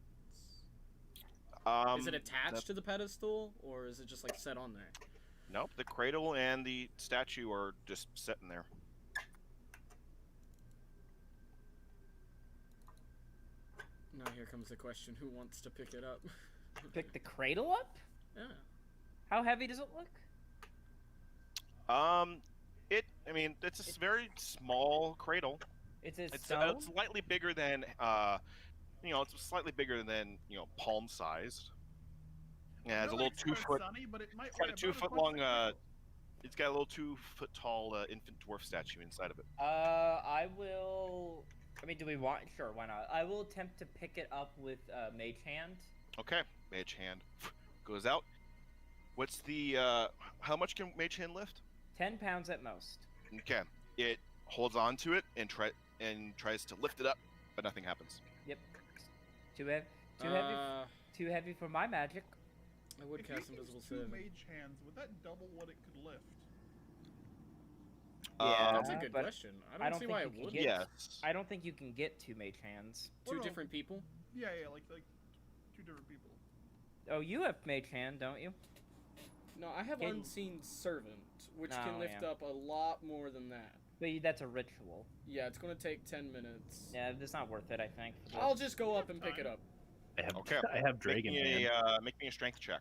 Speaker 6: Is it attached to the pedestal, or is it just like set on there?
Speaker 1: Nope, the cradle and the statue are just sitting there.
Speaker 6: Now here comes the question: who wants to pick it up?
Speaker 7: Pick the cradle up?
Speaker 6: Yeah.
Speaker 7: How heavy does it look?
Speaker 1: It's a very small cradle.
Speaker 7: It's a
Speaker 1: It's
Speaker 7: stone.
Speaker 1: slightly bigger than it's slightly bigger than palm sized. Yeah, it's a little 2-foot.
Speaker 4: Sunny, but it might
Speaker 1: It's got
Speaker 4: weigh
Speaker 1: a
Speaker 4: about as
Speaker 1: 2-foot
Speaker 4: much
Speaker 1: long.
Speaker 4: as a
Speaker 1: It's got a little 2-foot tall infant dwarf statue inside of it.
Speaker 7: I will. I mean, do we want? Sure, why not? I will attempt to pick it up with Mage Hand.
Speaker 1: Okay, Mage Hand goes out. What's the how much can Mage Hand lift?
Speaker 7: 10 pounds at most.
Speaker 1: Okay, it holds on to it and tries to lift it up, but nothing happens.
Speaker 7: Yep. Too heavy. Too heavy for my magic.
Speaker 6: I would
Speaker 4: If you
Speaker 6: cast
Speaker 4: use
Speaker 6: invisible
Speaker 4: 2
Speaker 6: sieve.
Speaker 4: mage hands, would that double what it could lift?
Speaker 7: Yeah,
Speaker 6: That's a good
Speaker 7: but
Speaker 6: question. I
Speaker 7: I
Speaker 6: don't
Speaker 7: don't
Speaker 6: see
Speaker 7: think
Speaker 6: why
Speaker 7: you
Speaker 6: it
Speaker 7: can
Speaker 6: would.
Speaker 7: get-
Speaker 1: Yes.
Speaker 7: I don't think you can get 2 mage hands.
Speaker 6: Two
Speaker 4: Well, no.
Speaker 6: different people.
Speaker 4: Yeah, like 2 different people.
Speaker 7: Oh, you have mage hand, don't you?
Speaker 6: No, I have
Speaker 7: Can-
Speaker 6: Unseen Servant, which can
Speaker 7: Oh,
Speaker 6: lift
Speaker 7: yeah.
Speaker 6: up a lot more than that.
Speaker 7: But that's a ritual.
Speaker 6: Yeah, it's gonna take 10 minutes.
Speaker 7: Yeah, it's not worth it, I think.
Speaker 6: I'll just go up and pick it up.
Speaker 2: I have,
Speaker 1: Okay.
Speaker 2: I have Dragon Hand.
Speaker 1: Make me a strength check.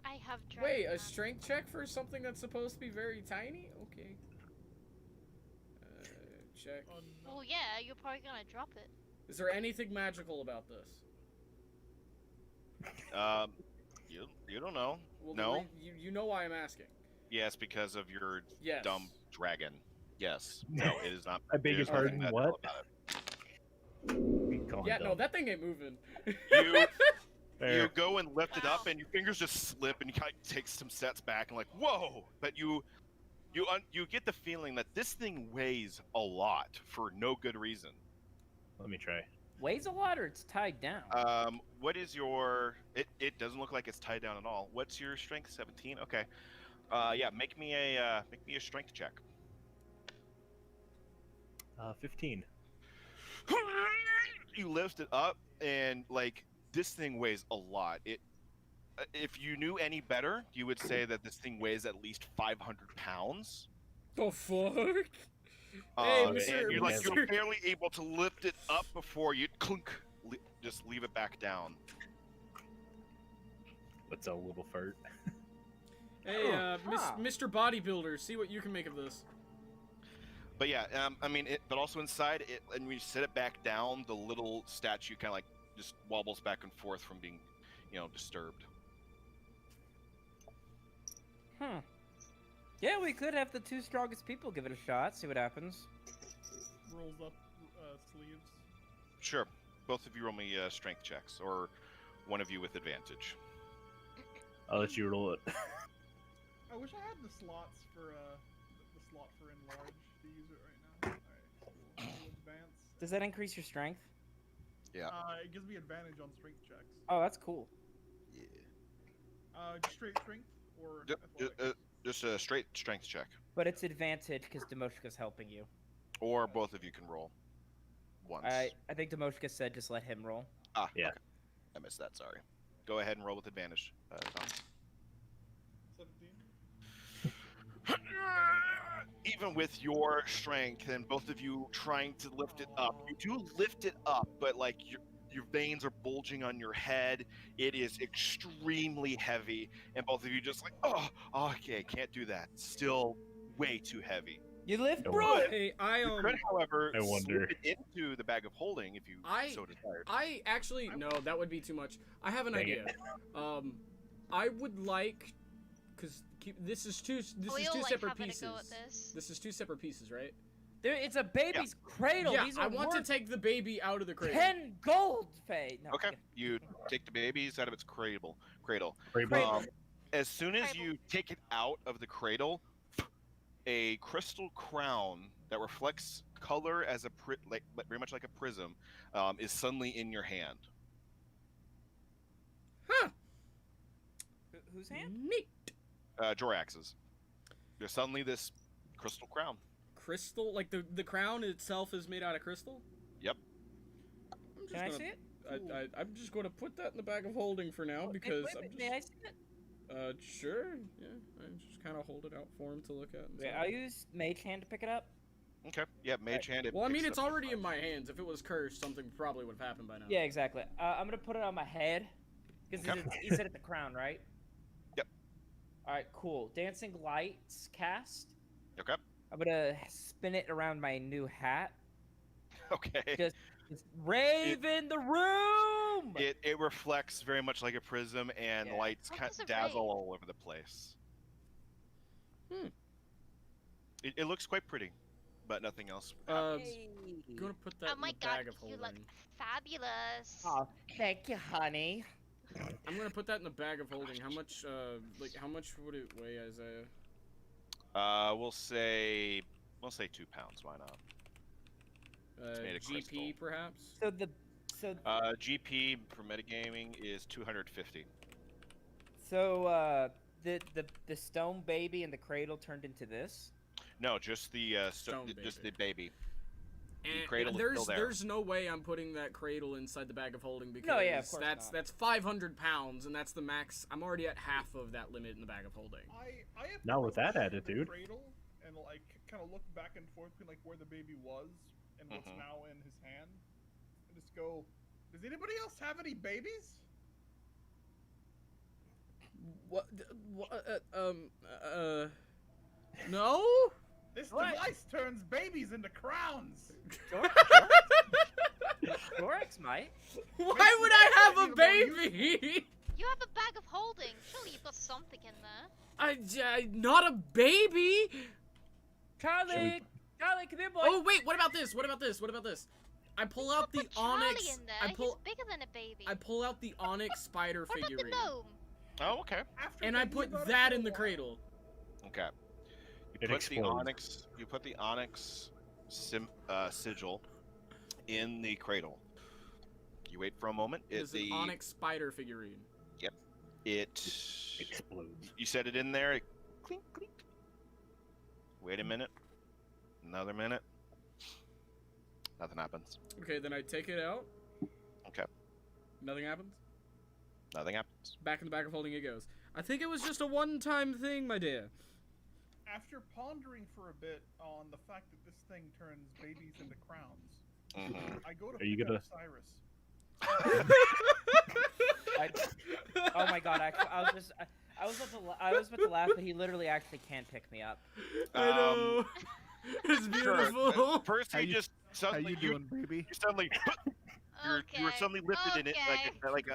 Speaker 3: I have dragon
Speaker 6: Wait, a
Speaker 3: hand.
Speaker 6: strength check for something that's supposed to be very tiny? Okay. Check.
Speaker 4: Oh, no.
Speaker 3: Well, yeah, you're probably gonna drop it.
Speaker 6: Is there anything magical about this?
Speaker 1: You don't know.
Speaker 6: Well,
Speaker 1: No.
Speaker 6: You know why I'm asking.
Speaker 1: Yes, because of your
Speaker 6: Yes.
Speaker 1: dumb dragon. Yes. No, it is not.
Speaker 5: I beg your
Speaker 1: there's nothing
Speaker 5: pardon,
Speaker 1: magical
Speaker 5: what?
Speaker 1: about
Speaker 6: Yeah, no, that thing ain't moving.
Speaker 1: it. You
Speaker 2: Fair.
Speaker 1: go and lift it up, and your fingers just slip, and you kind of take some steps back, and like, whoa! But you get the feeling that this thing weighs a lot for no good reason.
Speaker 2: Let me try.
Speaker 7: Weighs a lot or it's tied down?
Speaker 1: What is your? It doesn't look like it's tied down at all. What's your strength? 17. Okay. Yeah. Make me a strength check.
Speaker 2: 15.
Speaker 1: You lift it up, and like this thing weighs a lot. If you knew any better, you would say that this thing weighs at least 500 pounds.
Speaker 6: The fuck?
Speaker 1: And
Speaker 6: Mr.
Speaker 1: you're like
Speaker 6: Mr.
Speaker 1: you're barely able to lift it up before you clunk, just leave it back down.
Speaker 2: What's a little fart?
Speaker 6: Hey,
Speaker 7: Huh.
Speaker 6: Mr. Bodybuilder, see what you can make of this.
Speaker 1: But yeah, but also inside it, and when you set it back down, the little statue kind of like just wobbles back and forth from being, disturbed.
Speaker 7: Yeah, we could have the 2 strongest people give it a shot, see what happens.
Speaker 4: Rolls up sleeves.
Speaker 1: Sure, both of you roll me strength checks, or one of you with advantage.
Speaker 2: I'll let you roll it.
Speaker 4: I wish wish I had the slots for the slot for enlarge to use it right now. Alright, we'll advance.
Speaker 7: Does that increase your strength?
Speaker 1: Yeah.
Speaker 4: It gives me advantage on strength checks.
Speaker 7: Oh, that's cool.
Speaker 1: Yeah.
Speaker 4: Just straight strength or athletics?
Speaker 1: Just a straight strength check,
Speaker 7: But it's advantage because Demoshka's helping you.
Speaker 1: or both of you can roll once.
Speaker 7: I think Demoshka said just let him roll.
Speaker 1: Ah,
Speaker 2: Yeah.
Speaker 1: okay. I missed that. Sorry. Go ahead and roll with advantage. Tom.
Speaker 4: 17.
Speaker 1: Even with your strength and both of you trying to lift it up, you do lift it up, but like your veins are bulging on your head. It is extremely heavy, and both of you just like, oh, okay, can't do that. Still way too heavy.
Speaker 7: You lift,
Speaker 2: No
Speaker 7: bro.
Speaker 6: Hey,
Speaker 1: You could, however,
Speaker 2: I wonder.
Speaker 1: slip it into the bag of holding if you so desired.
Speaker 6: I actually no, that would be too much. I have an
Speaker 2: Dang
Speaker 6: idea.
Speaker 2: it.
Speaker 6: I would like, cause this is two
Speaker 3: we all like
Speaker 6: separate
Speaker 3: having
Speaker 6: pieces.
Speaker 3: a go at this.
Speaker 6: This is two separate pieces, right?
Speaker 7: It's a baby's cradle.
Speaker 6: Yeah,
Speaker 7: These are
Speaker 6: I want to
Speaker 7: worth
Speaker 6: take the baby out of the cradle.
Speaker 7: 10 gold, Faye. No,
Speaker 1: Okay, you take the babies out of its cradle.
Speaker 7: Cradle.
Speaker 1: As soon as
Speaker 3: Cradle.
Speaker 1: you take it out of the cradle, a crystal crown that reflects color as a very much like a prism is suddenly in your hand.
Speaker 6: Huh?
Speaker 7: Whose hand?
Speaker 6: Neat.
Speaker 1: Jorax's. There's suddenly this crystal crown.
Speaker 6: Crystal, like the crown itself is made out of crystal.
Speaker 1: Yep.
Speaker 6: I'm just
Speaker 7: Can I
Speaker 6: gonna-
Speaker 7: see it?
Speaker 6: I'm just going to put that in the bag of holding for now because I'm just.
Speaker 7: May I see it?
Speaker 6: Sure. Yeah, I just kind of hold it out for him to look at. And
Speaker 7: Wait,
Speaker 6: stuff.
Speaker 7: I'll use Mage Hand to pick it up.
Speaker 1: Okay. Yeah, mage hand.
Speaker 6: Well, I mean,
Speaker 1: picks
Speaker 6: it's
Speaker 1: up
Speaker 6: already
Speaker 1: the
Speaker 6: in my hands. If it was cursed, something probably would have happened by now.
Speaker 7: Yeah, exactly. I'm gonna put it on my head. Because
Speaker 1: Okay.
Speaker 7: you said it's the crown, right?
Speaker 1: Yep.
Speaker 7: Alright, cool. Dancing Lights cast.
Speaker 1: Okay.
Speaker 7: I'm gonna spin it around my new hat.
Speaker 1: Okay.
Speaker 7: Just rave in the room!
Speaker 1: It reflects very much like a prism, and
Speaker 7: Yeah.
Speaker 1: lights
Speaker 3: What
Speaker 1: kind
Speaker 3: does
Speaker 1: of
Speaker 3: it
Speaker 1: dazzle
Speaker 3: rave?
Speaker 1: all over the place.
Speaker 6: Hmm.
Speaker 1: It looks quite pretty, but nothing else.
Speaker 7: Hey.
Speaker 6: I'm gonna put that
Speaker 3: Oh
Speaker 6: in
Speaker 3: my
Speaker 6: the
Speaker 3: god,
Speaker 6: bag of
Speaker 3: you
Speaker 6: holding.
Speaker 3: look fabulous.
Speaker 7: Oh, thank you, honey.
Speaker 6: I'm gonna put that in the bag of holding. How much? How much would it weigh, Isaiah?
Speaker 1: We'll say 2 pounds. Why not? made of
Speaker 6: GP
Speaker 1: crystal.
Speaker 6: perhaps.
Speaker 7: So
Speaker 1: GP for metagaming is 250.
Speaker 7: the stone baby in the cradle turned into this.
Speaker 1: No, just the
Speaker 6: Stone
Speaker 1: just
Speaker 6: baby.
Speaker 1: the baby.
Speaker 6: And
Speaker 1: cradle is
Speaker 6: there's
Speaker 1: still there.
Speaker 6: there's no way I'm putting that cradle inside the bag of holding because
Speaker 7: No, yeah, of course
Speaker 6: that's
Speaker 7: not.
Speaker 6: 500 pounds and that's the max. I'm already at half of that limit in the bag of holding.
Speaker 4: I have
Speaker 2: Not with that
Speaker 4: approached the
Speaker 2: attitude.
Speaker 4: Cradle and like kind of look back and forth between like where the baby was and what's
Speaker 1: Mhm.
Speaker 4: now in his hand, and just go. Does anybody else have any babies?
Speaker 6: What? No.
Speaker 4: This
Speaker 7: What?
Speaker 4: device turns babies into crowns.
Speaker 7: Jorax might.
Speaker 6: Why would I have a baby?
Speaker 3: You have a bag of holding. Surely you've got something in there.
Speaker 6: Not a baby.
Speaker 7: Charlie, come here, boy.
Speaker 6: Oh wait, what about this? What about this? What about this? I pull out the
Speaker 3: Put Charlie
Speaker 6: onyx.
Speaker 3: in there.
Speaker 6: I pull
Speaker 3: He's bigger than a baby.
Speaker 6: I pull out the onyx spider
Speaker 3: What about the
Speaker 6: figurine,
Speaker 3: gnome?
Speaker 1: Oh, okay.
Speaker 4: After
Speaker 6: and I
Speaker 4: thinking
Speaker 6: put
Speaker 4: about it
Speaker 6: that
Speaker 4: for a
Speaker 6: in the
Speaker 4: while-
Speaker 6: cradle.
Speaker 1: Okay.
Speaker 2: It
Speaker 1: You put
Speaker 2: explodes.
Speaker 1: the onyx. You put the onyx sigil in the cradle. You wait for a moment.
Speaker 6: It's an onyx spider figurine.
Speaker 1: It
Speaker 2: Explodes.
Speaker 1: You set it in there. It clink clink. Wait a minute. Another minute. Nothing happens.
Speaker 6: Okay, then I take it out.
Speaker 1: Okay.
Speaker 6: Nothing happens.
Speaker 1: Nothing happens.
Speaker 6: Back in the bag of holding it goes. I think it was just a one-time thing, my dear.
Speaker 4: After pondering for a bit on the fact that this thing turns babies into crowns,
Speaker 1: Mhm.
Speaker 4: I go to
Speaker 2: Are you
Speaker 4: pick
Speaker 2: gonna-
Speaker 4: up Cyrus.
Speaker 7: Oh my god, I was about to laugh, but he literally actually can pick me up.
Speaker 6: I know. It's
Speaker 1: Sure.
Speaker 6: beautiful.
Speaker 1: First,
Speaker 5: How
Speaker 1: you
Speaker 5: you-
Speaker 1: just
Speaker 5: How
Speaker 1: suddenly
Speaker 5: you doing, baby?
Speaker 1: you suddenly you were
Speaker 3: Okay,
Speaker 1: suddenly lifted in it
Speaker 3: okay.
Speaker 1: like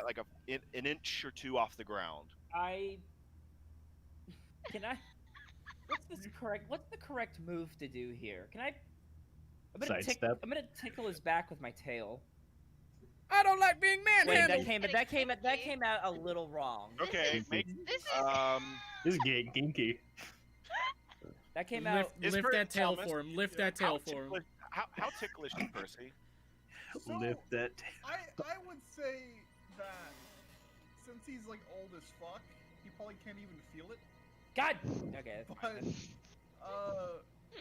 Speaker 1: an inch or two off the ground.
Speaker 7: Can I? What's the correct move to do here? Can I?
Speaker 2: Sidestep.
Speaker 7: I'm gonna tickle his back with my tail.
Speaker 6: I don't like being
Speaker 7: Wait,
Speaker 6: manhandled.
Speaker 7: that came out a little wrong.
Speaker 3: This
Speaker 1: Okay,
Speaker 3: is-
Speaker 1: make
Speaker 3: This is.
Speaker 2: This is getting kinky.
Speaker 7: That came out.
Speaker 1: It's
Speaker 6: Lift
Speaker 1: pretty
Speaker 6: that tail
Speaker 1: Thomas.
Speaker 6: for him. Lift
Speaker 4: Yeah.
Speaker 6: that tail for him.
Speaker 1: How ticklish is Percy?
Speaker 4: So,
Speaker 5: Lift that.
Speaker 4: I would say that since he's like old as fuck, he probably can't even feel it.
Speaker 7: God. Okay.
Speaker 4: But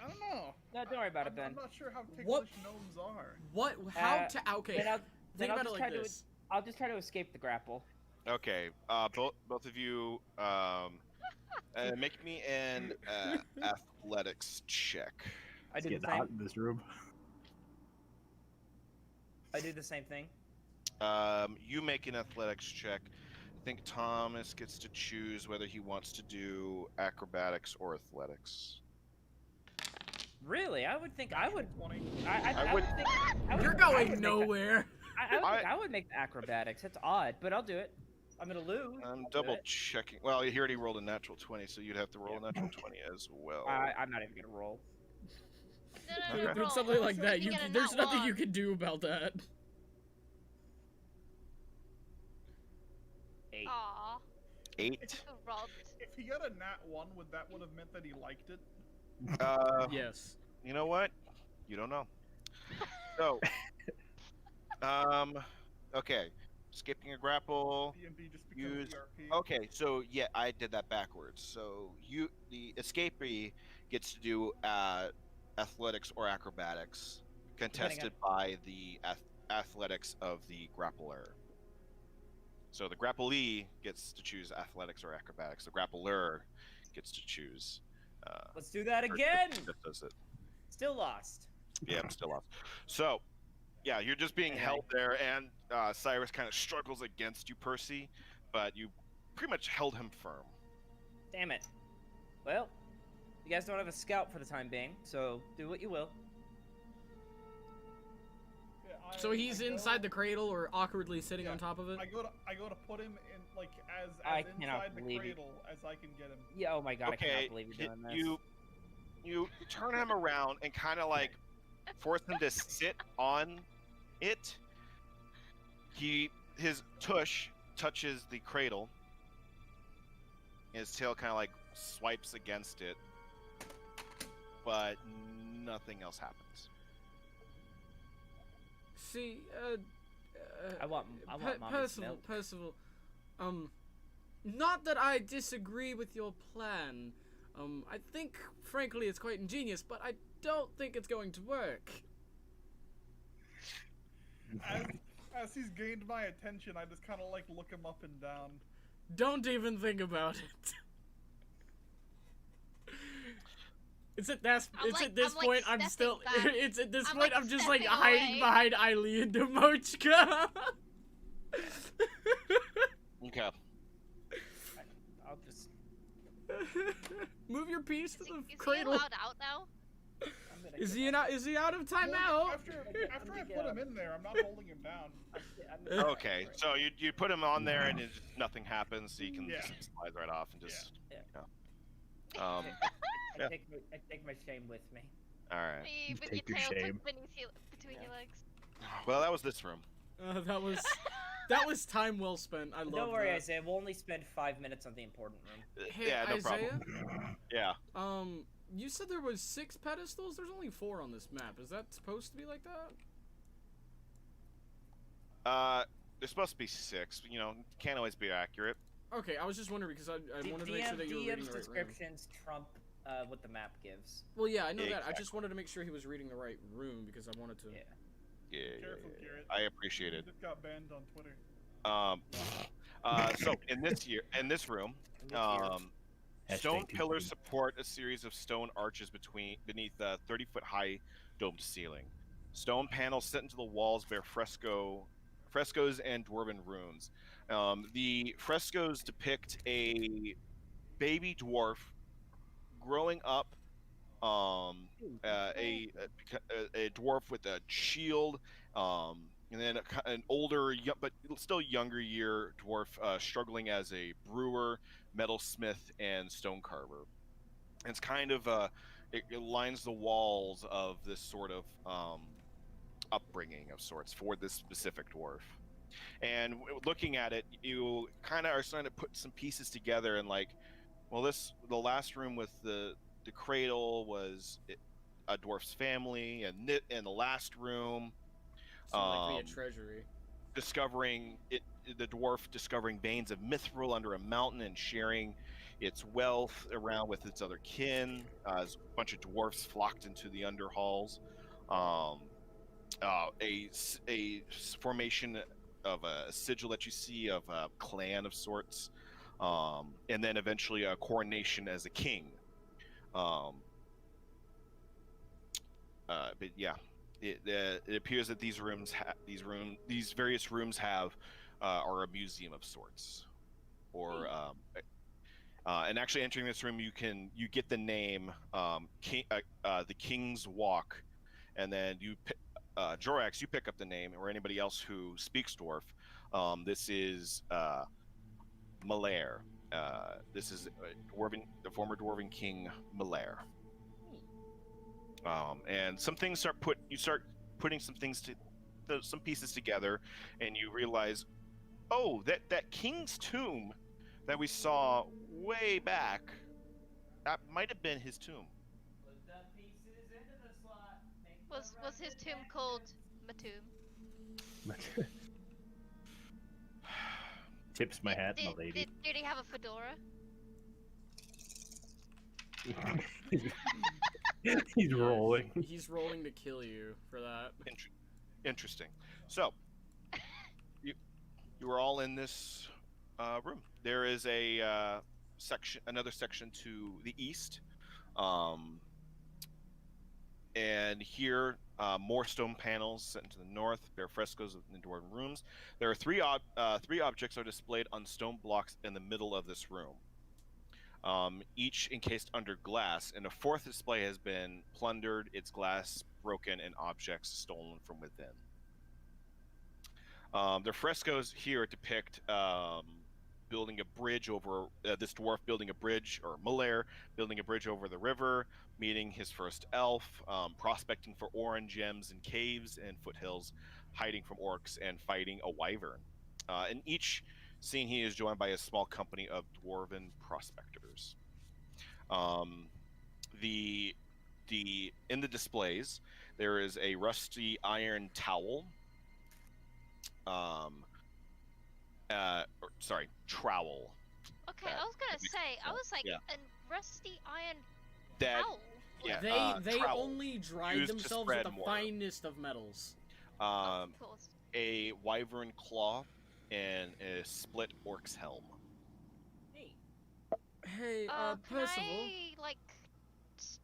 Speaker 4: I don't know.
Speaker 7: No, don't worry about it,
Speaker 4: I'm
Speaker 7: Ben.
Speaker 4: not sure how ticklish
Speaker 6: What-
Speaker 4: gnomes are.
Speaker 6: What? How
Speaker 7: Uh,
Speaker 6: to? Okay.
Speaker 7: Then I'll,
Speaker 6: Think
Speaker 7: then I'll
Speaker 6: about it
Speaker 7: just
Speaker 6: like
Speaker 7: try to.
Speaker 6: this.
Speaker 7: I'll just try to escape the grapple.
Speaker 1: Okay, both of you, make me an athletics check.
Speaker 7: I
Speaker 5: It's
Speaker 7: do the
Speaker 5: getting hot
Speaker 7: same.
Speaker 5: in this room.
Speaker 7: I do the same thing.
Speaker 1: You make an athletics check. I think Thomas gets to choose whether he wants to do acrobatics or athletics.
Speaker 7: Really? I would think I would.
Speaker 4: 20.
Speaker 7: I would think. I would,
Speaker 6: You're
Speaker 7: I would
Speaker 6: going
Speaker 7: make the-
Speaker 6: nowhere.
Speaker 7: I would make the acrobatics. It's odd, but I'll do it. I'm gonna lose.
Speaker 1: I'm
Speaker 7: I'll do
Speaker 1: double
Speaker 7: it.
Speaker 1: checking. Well, he already rolled a natural 20, so you'd have to roll a natural 20 as well.
Speaker 7: I'm not even gonna roll.
Speaker 3: No,
Speaker 1: Okay.
Speaker 6: With
Speaker 3: roll.
Speaker 6: something like
Speaker 3: So
Speaker 6: that,
Speaker 3: you get a
Speaker 6: there's
Speaker 3: nat
Speaker 6: nothing you
Speaker 3: one.
Speaker 6: can do about that.
Speaker 7: 8.
Speaker 3: Aw,
Speaker 1: 8.
Speaker 3: robbed.
Speaker 4: If he got a nat 1, would have meant that he liked it?
Speaker 6: Yes.
Speaker 1: You know what? You don't know. So, okay. Skipping a grapple.
Speaker 4: D&D just becomes
Speaker 1: Use-
Speaker 4: ERP.
Speaker 1: Okay, so yeah, I did that backwards. So the escapee gets to do athletics or acrobatics, contested by the athletics of the grappler. So the grapplee gets to choose athletics or acrobatics. The grappler gets to choose.
Speaker 7: Let's do that
Speaker 1: or
Speaker 7: again.
Speaker 1: that does it.
Speaker 7: Still lost.
Speaker 1: Yeah, I'm still off. So, yeah, you're just being
Speaker 7: Anyway.
Speaker 1: held there, and Cyrus kind of struggles against you, Percy, but you pretty much held him firm.
Speaker 7: Damn it. Well, you guys don't have a scout for the time being, so do what you will.
Speaker 4: Yeah,
Speaker 6: So he's
Speaker 4: I go-
Speaker 6: inside the cradle or awkwardly sitting
Speaker 4: Yeah,
Speaker 6: on top of it?
Speaker 4: I go to put him in like as
Speaker 7: I cannot
Speaker 4: inside the
Speaker 7: believe you.
Speaker 4: cradle as I can get him.
Speaker 7: Yeah. Oh my god, I
Speaker 1: Okay,
Speaker 7: cannot believe you're doing this.
Speaker 1: you turn him around and kind of like force him to sit on it. His tush touches the cradle. His tail kind of like swipes against it, but nothing else happens.
Speaker 6: See,
Speaker 7: I want mommy
Speaker 6: Percival,
Speaker 7: milk.
Speaker 6: Percival, not that I disagree with your plan. I think, frankly, it's quite ingenious, but I don't think it's going to work.
Speaker 4: As he's gained my attention, I just kind of like look him up and down.
Speaker 6: Don't even think about it. It's at this.
Speaker 3: I'm
Speaker 6: It's
Speaker 3: like-
Speaker 6: at this
Speaker 3: I'm like
Speaker 6: point. I'm still.
Speaker 3: stepping back.
Speaker 6: It's at this
Speaker 3: I'm
Speaker 6: point.
Speaker 3: like
Speaker 6: I'm just like
Speaker 3: stepping
Speaker 6: hiding
Speaker 3: away.
Speaker 6: behind Eileen and Demochka.
Speaker 1: Okay.
Speaker 7: I'll just.
Speaker 6: Move your piece to
Speaker 3: Is he
Speaker 6: the cradle.
Speaker 3: allowed out now?
Speaker 7: I'm gonna
Speaker 6: Is
Speaker 7: get
Speaker 6: he
Speaker 7: up.
Speaker 6: out? Is he out of
Speaker 4: Well,
Speaker 6: timeout?
Speaker 4: after I put him in there, I'm not holding him down.
Speaker 1: Okay, so you put him on there and nothing happens, so you can
Speaker 4: Yeah.
Speaker 1: just slide right off and just.
Speaker 7: Yeah.
Speaker 1: Um.
Speaker 7: I take my shame with me.
Speaker 1: All right.
Speaker 3: Me with
Speaker 5: take
Speaker 3: your
Speaker 5: your
Speaker 3: tail
Speaker 5: shame.
Speaker 3: tucked beneath between your legs.
Speaker 1: Well, that was this room.
Speaker 6: That was time well spent. I love
Speaker 7: Don't worry,
Speaker 6: that.
Speaker 7: Isaiah. We'll only spend 5 minutes on the important room.
Speaker 6: Hey,
Speaker 1: Yeah, no
Speaker 6: Isaiah.
Speaker 1: problem. Yeah.
Speaker 6: You said there was 6 pedestals. There's only 4 on this map. Is that supposed to be like that?
Speaker 1: There's supposed to be 6. You know, can't always be accurate.
Speaker 6: Okay, I was just wondering because I wanted to make sure that you were reading
Speaker 7: DM's
Speaker 6: the right room.
Speaker 7: descriptions trump what the map gives.
Speaker 6: Well, yeah, I know that. I
Speaker 1: Exactly.
Speaker 6: just wanted to make sure he was reading the right room because I wanted to.
Speaker 7: Yeah.
Speaker 1: Yeah.
Speaker 4: Careful, Garrett.
Speaker 1: I appreciate it.
Speaker 4: Just got banned on Twitter.
Speaker 1: So in this room, stone
Speaker 5: Hashtag
Speaker 1: pillars
Speaker 5: TP.
Speaker 1: support a series of stone arches beneath a 30-foot high domed ceiling. Stone panels set into the walls bear frescoes and dwarven runes. The frescoes depict a baby dwarf growing up, a dwarf with a shield, and then an older but still younger year dwarf struggling as a brewer, metalsmith, and stone carver. It's kind of it lines the walls of this sort of upbringing of sorts for this specific dwarf. And looking at it, you kind of are starting to put some pieces together and like Well, the last room with the cradle was a dwarf's family, and in the last room,
Speaker 6: Seemed like to be a treasury.
Speaker 1: discovering the dwarf discovering veins of mithril under a mountain and sharing its wealth around with its other kin. As a bunch of dwarfs flocked into the underhalls. A formation of a sigil that you see of a clan of sorts, and then eventually a coronation as a king. But yeah, it appears that these various rooms have are a museum of sorts, or and actually entering this room, you get the name the King's Walk, and then Jorax, you pick up the name, or anybody else who speaks dwarf. This is Malair. This is the former dwarven king Malair. And some things you start putting some pieces together, and you realize, oh, that king's tomb that we saw way back, that might have been his tomb.
Speaker 3: Was his tomb called Matomb?
Speaker 2: Tips my hat, my lady.
Speaker 3: Did he have a fedora?
Speaker 2: He's rolling.
Speaker 6: He's rolling to kill you for that.
Speaker 1: Interesting. So, you are all in this room. There is another section to the east, and here more stone panels set into the north, bare frescoes in the dwarven rooms. There are three objects are displayed on stone blocks in the middle of this room, each encased under glass, and a fourth display has been plundered, its glass broken, and objects stolen from within. The frescoes here depict building a bridge over this dwarf building a bridge, or Malair building a bridge over the river, meeting his first elf, prospecting for ore and gems in caves and foothills, hiding from orcs, and fighting a wyvern. In each scene, he is joined by a small company of dwarven prospectors. In the displays, there is a rusty iron towel. Trowel.
Speaker 3: Okay, I was gonna say, I was like,
Speaker 1: yeah.
Speaker 3: a rusty iron
Speaker 1: That
Speaker 3: towel.
Speaker 1: yeah,
Speaker 6: They
Speaker 1: trowel.
Speaker 6: only dried
Speaker 1: Used to
Speaker 6: themselves
Speaker 1: spread
Speaker 6: with the
Speaker 1: more.
Speaker 6: finest of metals.
Speaker 3: Of course.
Speaker 1: A wyvern claw and a split orc's helm.
Speaker 6: Hey,
Speaker 3: Can
Speaker 6: Percival.
Speaker 3: I like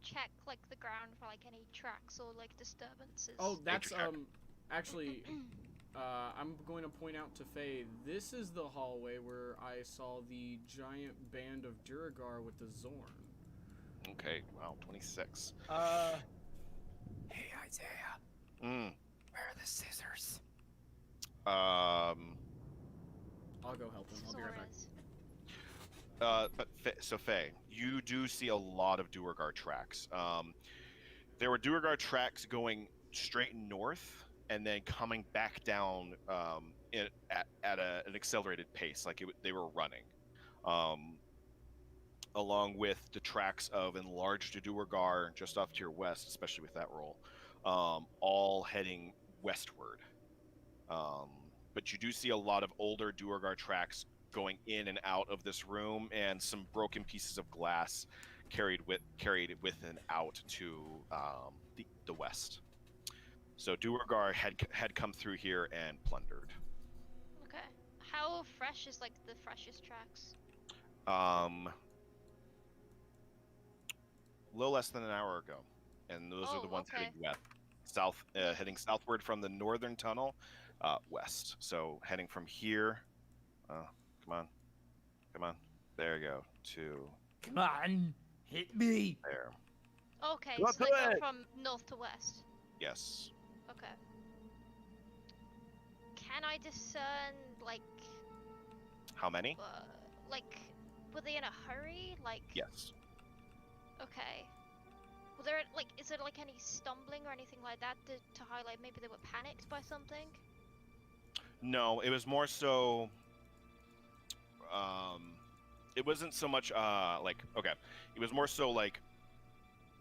Speaker 3: check like the ground for like any tracks or like disturbances?
Speaker 6: Oh, that's
Speaker 1: check.
Speaker 6: actually, I'm going to point out to Faye, this is the hallway where I saw the giant band of Duragar with the Zorn.
Speaker 1: Okay, wow, 26.
Speaker 7: Hey Isaiah,
Speaker 1: Mm.
Speaker 7: where are the scissors?
Speaker 6: I'll go help him. I'll be right back.
Speaker 3: Suarez.
Speaker 1: Faye, you do see a lot of Duergar tracks. There were Duergar tracks going straight north and then coming back down at an accelerated pace, like they were running, along with the tracks of enlarged Duergar just off to your west, especially with that roll, all heading westward. But you do see a lot of older Duergar tracks going in and out of this room, and some broken pieces of glass carried with and out to the west. So Duergar had come through here and plundered.
Speaker 3: Okay. How fresh is like the freshest tracks?
Speaker 1: A little less than an hour ago, and those are the
Speaker 3: Oh,
Speaker 1: ones
Speaker 3: okay.
Speaker 1: heading west, heading southward from the northern tunnel, west. So heading from here, come on, there you go, to
Speaker 7: Come on, hit me.
Speaker 1: there.
Speaker 3: Okay,
Speaker 1: Go
Speaker 3: so
Speaker 1: to
Speaker 3: they go
Speaker 1: it!
Speaker 3: from north to west.
Speaker 1: Yes.
Speaker 3: Okay. Can I discern like
Speaker 1: How many?
Speaker 3: like were they in a hurry? Like
Speaker 1: Yes.
Speaker 3: Okay. Was there like is there like any stumbling or anything like that to highlight maybe they were panicked by something?
Speaker 1: No, it was more so. it wasn't so much like okay, it was more so like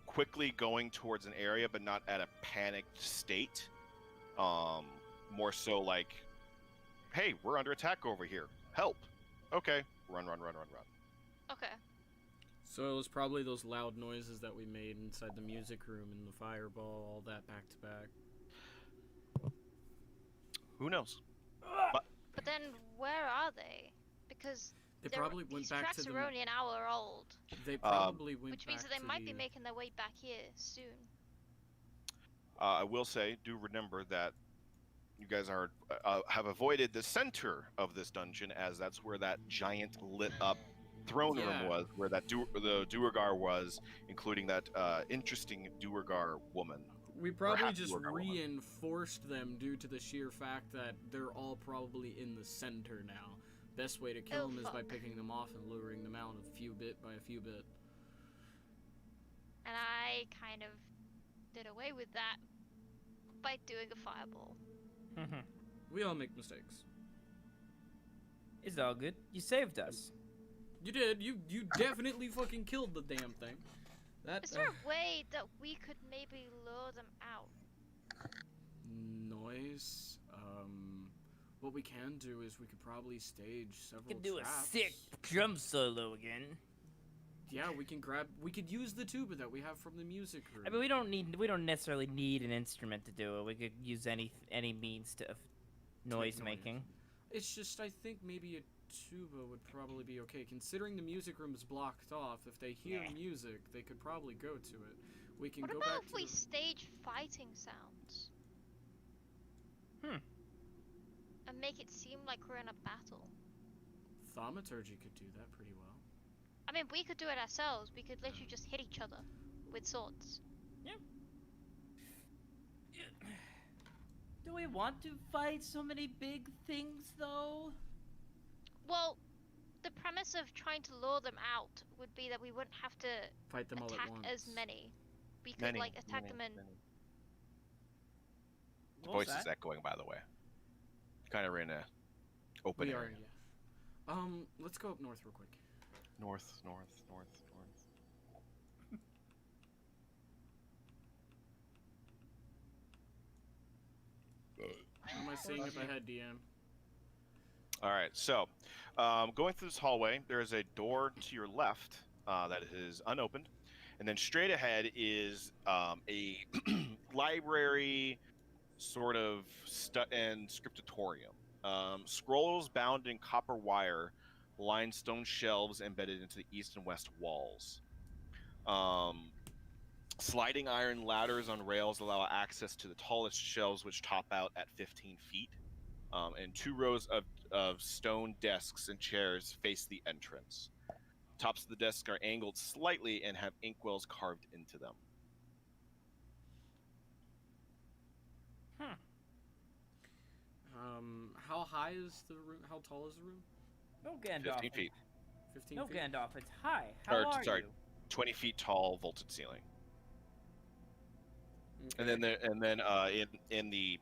Speaker 1: quickly going towards an area, but not at a panicked state. More so like, hey, we're under attack over here. Help. Okay, run.
Speaker 3: Okay.
Speaker 6: So it was probably those loud noises that we made inside the music room and the fireball, all that back to back.
Speaker 1: Who knows?
Speaker 3: But then where are they? Because
Speaker 6: They
Speaker 3: they're-
Speaker 6: probably went
Speaker 3: these
Speaker 6: back
Speaker 3: tracks
Speaker 6: to
Speaker 3: are only an hour old,
Speaker 6: They probably went
Speaker 3: which means
Speaker 6: back
Speaker 3: that they
Speaker 6: to
Speaker 3: might be
Speaker 6: the-
Speaker 3: making their way back here soon.
Speaker 1: I will say, do remember that you guys are have avoided the center of this dungeon, as that's where that giant lit up throne room
Speaker 6: Yeah.
Speaker 1: was, where that the Duergar was, including that interesting Duergar woman.
Speaker 6: We probably
Speaker 1: half
Speaker 6: just
Speaker 1: Duergar woman.
Speaker 6: reinforced them due to the sheer fact that they're all probably in the center now. Best way to kill
Speaker 3: Oh,
Speaker 6: them is by
Speaker 3: fuck.
Speaker 6: picking them off and luring them out a few bit by a few bit.
Speaker 3: And I kind of did away with that by doing a fireball.
Speaker 6: We all make mistakes.
Speaker 7: It's all good. You saved us.
Speaker 6: You did. You definitely fucking killed the damn thing. That
Speaker 3: Is there a way that we could maybe lure them out?
Speaker 6: noise. What we can do is we could probably stage several
Speaker 7: We could do
Speaker 6: traps.
Speaker 7: a sick drum solo again.
Speaker 6: Yeah, we could use the tuba that we have from the music room.
Speaker 7: I mean, we don't necessarily need an instrument to do it. We could use any means to noise making.
Speaker 6: It's just I think maybe a tuba would probably be okay, considering the music room is blocked off. If they hear
Speaker 7: Nah.
Speaker 6: music, they could probably go to it. We can
Speaker 3: What
Speaker 6: go
Speaker 3: about
Speaker 6: back
Speaker 3: if
Speaker 6: to
Speaker 3: we
Speaker 6: the...
Speaker 3: stage fighting sounds? And make it seem like we're in a battle.
Speaker 6: Thaumaturgy could do that pretty well.
Speaker 3: I mean, we could do it ourselves. We could literally just hit each other with swords.
Speaker 7: Do we want to fight so many big things, though?
Speaker 3: Well, the premise of trying to lure them out would be that we wouldn't have to
Speaker 6: Fight them all at
Speaker 3: attack
Speaker 6: once.
Speaker 3: as many. We could
Speaker 1: Many,
Speaker 3: like attack
Speaker 1: many,
Speaker 3: them in.
Speaker 1: many. The
Speaker 7: What was
Speaker 1: voice is
Speaker 7: that?
Speaker 1: echoing, by the way. Kind of in a open
Speaker 6: We
Speaker 1: area.
Speaker 6: are, yeah. Let's go up north real quick.
Speaker 1: North.
Speaker 6: How am I seeing up ahead, DM?
Speaker 1: All right, so going through this hallway, there is a door to your left that is unopened, and then straight ahead is a library, sort of and scriptatorium. Scrolls bound in copper wire line stone shelves embedded into the east and west walls. Sliding iron ladders on rails allow access to the tallest shelves, which top out at 15 feet. And 2 rows of stone desks and chairs face the entrance. Tops of the desks are angled slightly and have inkwells carved into them.
Speaker 6: How high is the room? How tall is the room?
Speaker 7: No Gandalf.
Speaker 1: 15 feet.
Speaker 6: 15
Speaker 7: No
Speaker 6: feet?
Speaker 7: Gandalf. It's high. How
Speaker 1: Or,
Speaker 7: are
Speaker 1: sorry.
Speaker 7: you?
Speaker 1: 20 feet tall, vaulted ceiling.
Speaker 6: Okay.
Speaker 1: And then in the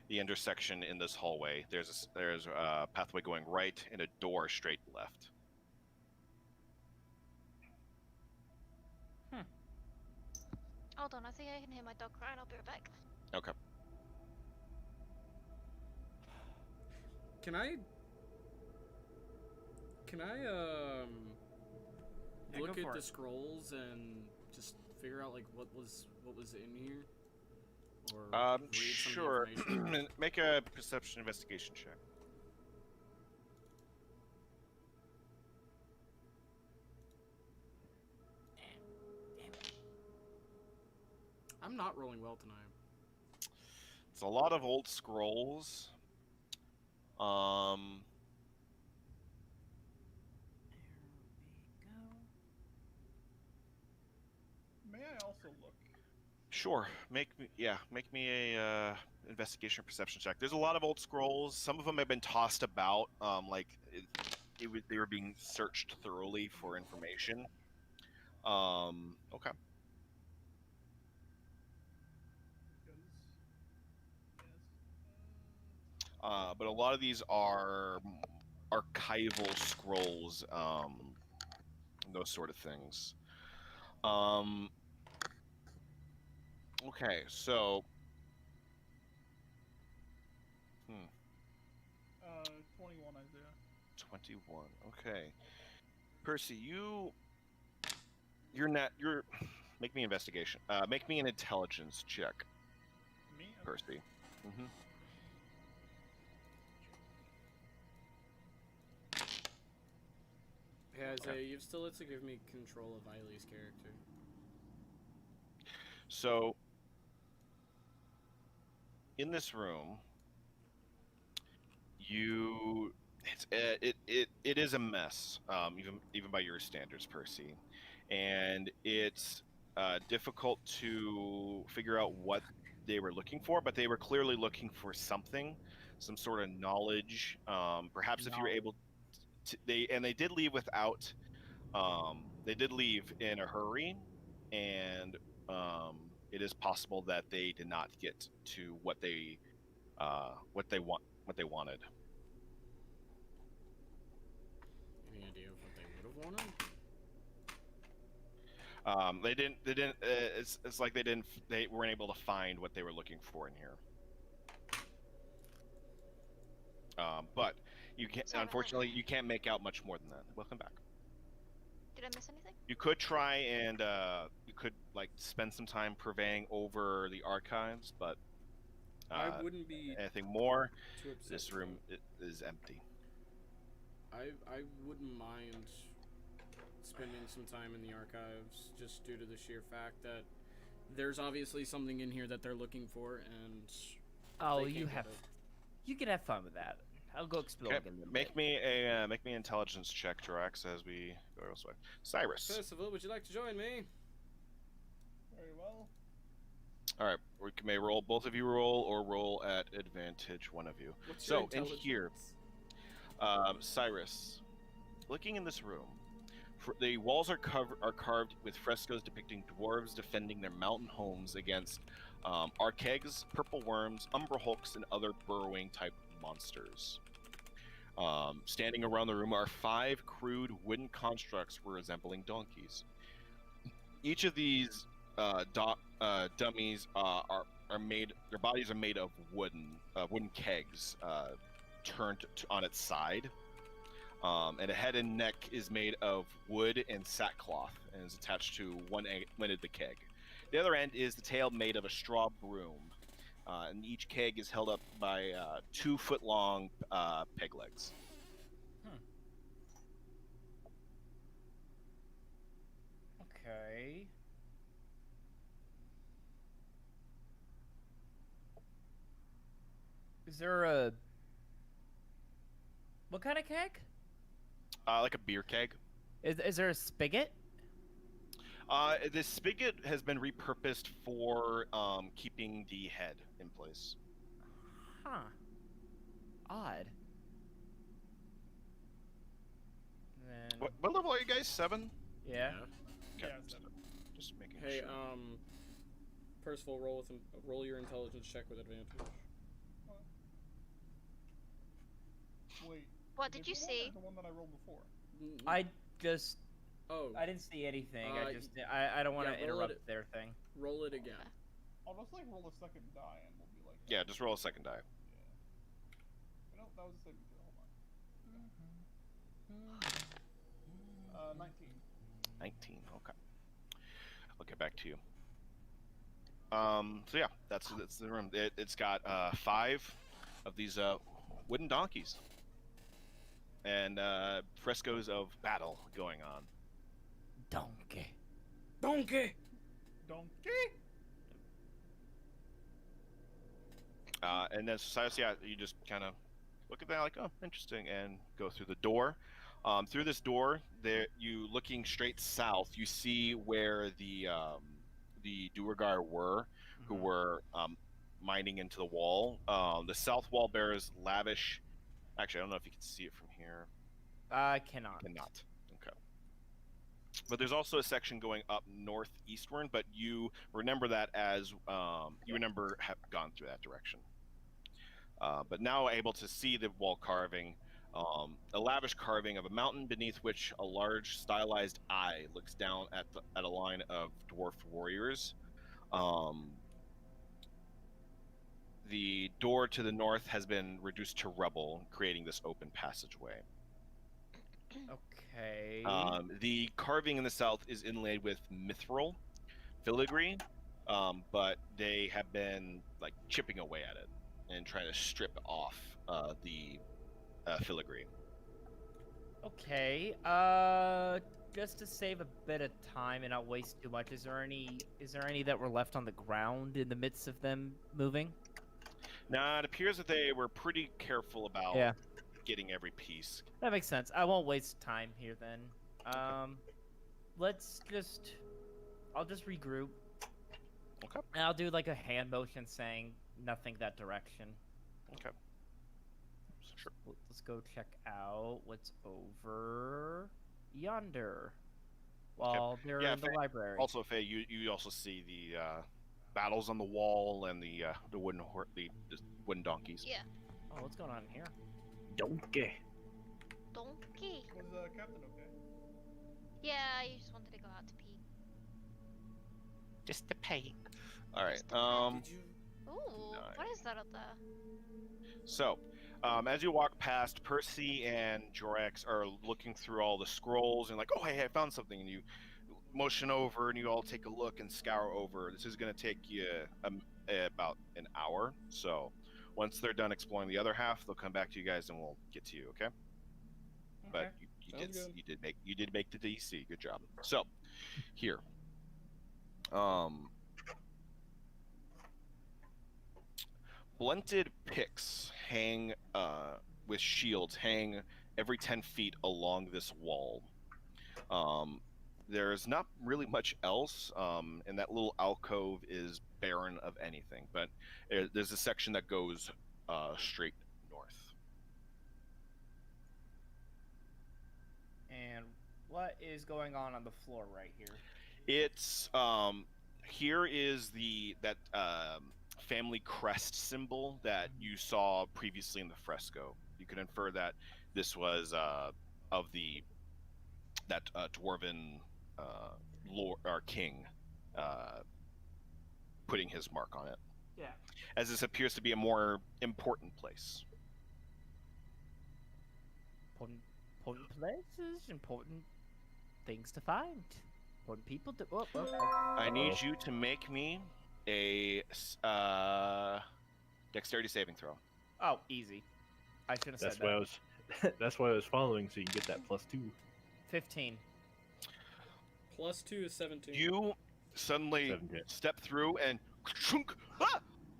Speaker 1: intersection in this hallway, there's a pathway going right and a door straight left.
Speaker 3: Hold on, I think I can hear my dog crying. I'll be right back.
Speaker 1: Okay.
Speaker 6: Can I
Speaker 7: Yeah,
Speaker 6: look
Speaker 7: go
Speaker 6: at
Speaker 7: for
Speaker 6: the
Speaker 7: it.
Speaker 6: scrolls and just figure out like what was in here? Or read some of the
Speaker 1: Sure.
Speaker 6: information?
Speaker 1: Make a perception investigation check.
Speaker 6: I'm not rolling well tonight.
Speaker 1: It's a lot of old scrolls.
Speaker 4: May I also look?
Speaker 1: Sure. Make me a investigation or perception check. There's a lot of old scrolls. Some of them have been tossed about. They were being searched thoroughly for information. Okay.
Speaker 4: Yes.
Speaker 1: But a lot of these are archival scrolls, those sort of things. Okay, so
Speaker 4: 21, Isaiah.
Speaker 1: 21. Okay, Percy, you're make me investigation. Make me an intelligence check,
Speaker 4: Me? Okay.
Speaker 1: Percy. Mm-hmm.
Speaker 6: Hey, Isaiah, you've still yet to give me control of Eileen's character.
Speaker 1: So, in this room, it is a mess, even by your standards, Percy, and it's difficult to figure out what they were looking for, but they were clearly looking for something, some sort of knowledge. Perhaps if you were able to, they did leave without, they did leave in a hurry, and it is possible that they did not get to what they wanted.
Speaker 6: Any idea of what they would have wanted?
Speaker 1: They didn't. It's like they weren't able to find what they were looking for in here. But you can't.
Speaker 3: Sorry about that.
Speaker 1: Unfortunately, you can't make out much more than that. Welcome back.
Speaker 3: Did I miss anything?
Speaker 1: You could try and you could like spend some time purveying over the archives, but
Speaker 6: I wouldn't be
Speaker 1: anything more.
Speaker 6: too upset.
Speaker 1: This room is empty.
Speaker 6: I wouldn't mind spending some time in the archives, just due to the sheer fact that there's obviously something in here that they're looking for, and
Speaker 7: Oh,
Speaker 6: they
Speaker 7: you
Speaker 6: can't
Speaker 7: have.
Speaker 6: get it.
Speaker 7: You can have fun with that. I'll go explore
Speaker 1: Okay,
Speaker 7: a little
Speaker 1: make me an intelligence check, Drax, as we go elsewhere. Cyrus.
Speaker 6: Percival, would you like to join me?
Speaker 4: Very well.
Speaker 1: All right, we may roll. Both of you roll, or roll at advantage. One of you.
Speaker 6: What's your
Speaker 1: So in here,
Speaker 6: intelligence?
Speaker 1: Cyrus, looking in this room, the walls are carved with frescoes depicting dwarves defending their mountain homes against arkegs, purple worms, umbra hulks, and other burrowing type monsters. Standing around the room are 5 crude wooden constructs resembling donkeys. Each of these dummies are made. Their bodies are made of wooden kegs turned on its side, and a head and neck is made of wood and sackcloth and is attached to one end of the keg. The other end is the tail made of a straw broom, and each keg is held up by 2-foot-long peg legs.
Speaker 7: Okay. Is there a... What kind of keg?
Speaker 1: Like a beer keg.
Speaker 7: Is there a spigot?
Speaker 1: This spigot has been repurposed for keeping the head in place.
Speaker 7: Huh. Odd. Then...
Speaker 1: What level are you guys? 7?
Speaker 7: Yeah.
Speaker 1: Okay.
Speaker 4: Yeah, 7.
Speaker 1: Just making
Speaker 6: Hey,
Speaker 1: sure.
Speaker 6: Percival, roll your intelligence check with advantage.
Speaker 4: Wait.
Speaker 3: What did you
Speaker 4: different one or
Speaker 3: see?
Speaker 4: The one that I rolled before.
Speaker 7: I just...
Speaker 6: Oh,
Speaker 7: I didn't see anything.
Speaker 6: Uh,
Speaker 7: I don't want to
Speaker 6: yeah, roll
Speaker 7: interrupt
Speaker 6: it-
Speaker 7: their thing.
Speaker 6: roll it again.
Speaker 4: I'll just like roll a second die and we'll be like.
Speaker 1: Yeah, just roll a second die.
Speaker 4: No, that was the saving throw. Hold on. 19.
Speaker 1: 19. Okay. I'll get back to you. So yeah, that's the room. It's got 5 of these wooden donkeys and frescoes of battle going on.
Speaker 7: Donkey.
Speaker 6: Donkey!
Speaker 4: Donkey.
Speaker 1: And then Cyrus, yeah, you just kind of look at that like, oh, interesting, and go through the door. Through this door, there, you looking straight south, you see where the Duergar were, who were mining into the wall. The south wall bears lavish. Actually, I don't know if you can see it from here.
Speaker 7: I cannot.
Speaker 1: Cannot. Okay. But there's also a section going up northeastward, but you remember that as you remember have gone through that direction. But now able to see the wall carving, A lavish carving of a mountain beneath which a large stylized eye looks down at a line of dwarf warriors. The door to the north has been reduced to rubble, creating this open passageway.
Speaker 7: Okay.
Speaker 1: The carving in the south is inlaid with mithril filigree, but they have been like chipping away at it and trying to strip off the filigree.
Speaker 7: Okay. Just to save a bit of time and not waste too much, is there any that were left on the ground in the midst of them moving?
Speaker 1: Now it appears that they were pretty careful about
Speaker 7: Yeah.
Speaker 1: getting every piece.
Speaker 7: That makes sense. I won't waste time here then. I'll just regroup.
Speaker 1: Okay.
Speaker 7: And I'll do like a hand motion saying nothing that direction.
Speaker 1: Okay. Sure.
Speaker 7: Let's go check out what's over yonder while they're in the
Speaker 1: Faye,
Speaker 7: library.
Speaker 1: Also, Faye, you also see the battles on the wall and the wooden wooden donkeys.
Speaker 3: Yeah.
Speaker 7: Oh, what's going on here?
Speaker 2: Donkey.
Speaker 3: Donkey.
Speaker 4: Was Captain okay?
Speaker 3: Yeah, I just wanted to go out to pee.
Speaker 1: Just to pay. All right.
Speaker 6: Did you?
Speaker 3: Ooh,
Speaker 1: Nice.
Speaker 3: what is that up there?
Speaker 1: So, as you walk past, Percy and Jorax are looking through all the scrolls and like, oh, hey, I found something. And you motion over and you all take a look and scour over. This is going to take you about an hour. So, once they're done exploring the other half, they'll come back to you guys and we'll get to you. Okay? But
Speaker 6: Sounds good.
Speaker 1: you did make the DC. Good job. So, here. Blunted picks hang with shields hang every 10 feet along this wall. There's not really much else, and that little alcove is barren of anything, but there's a section that goes straight north.
Speaker 7: And what is going on the floor right here?
Speaker 1: It's here is that family crest symbol that you saw previously in the fresco. You can infer that this was of that dwarven lord or king putting his mark on it.
Speaker 7: Yeah.
Speaker 1: As this appears to be a more important place.
Speaker 7: Important places, important things to find, important people to. Oh, okay.
Speaker 1: I need you to make me a dexterity saving throw.
Speaker 7: Oh, easy. I should have said
Speaker 2: That's
Speaker 7: that.
Speaker 2: why I was. That's why I was following, so you can get that +2.
Speaker 7: 15.
Speaker 6: +2 is 17.
Speaker 1: You suddenly
Speaker 2: 17.
Speaker 1: step through and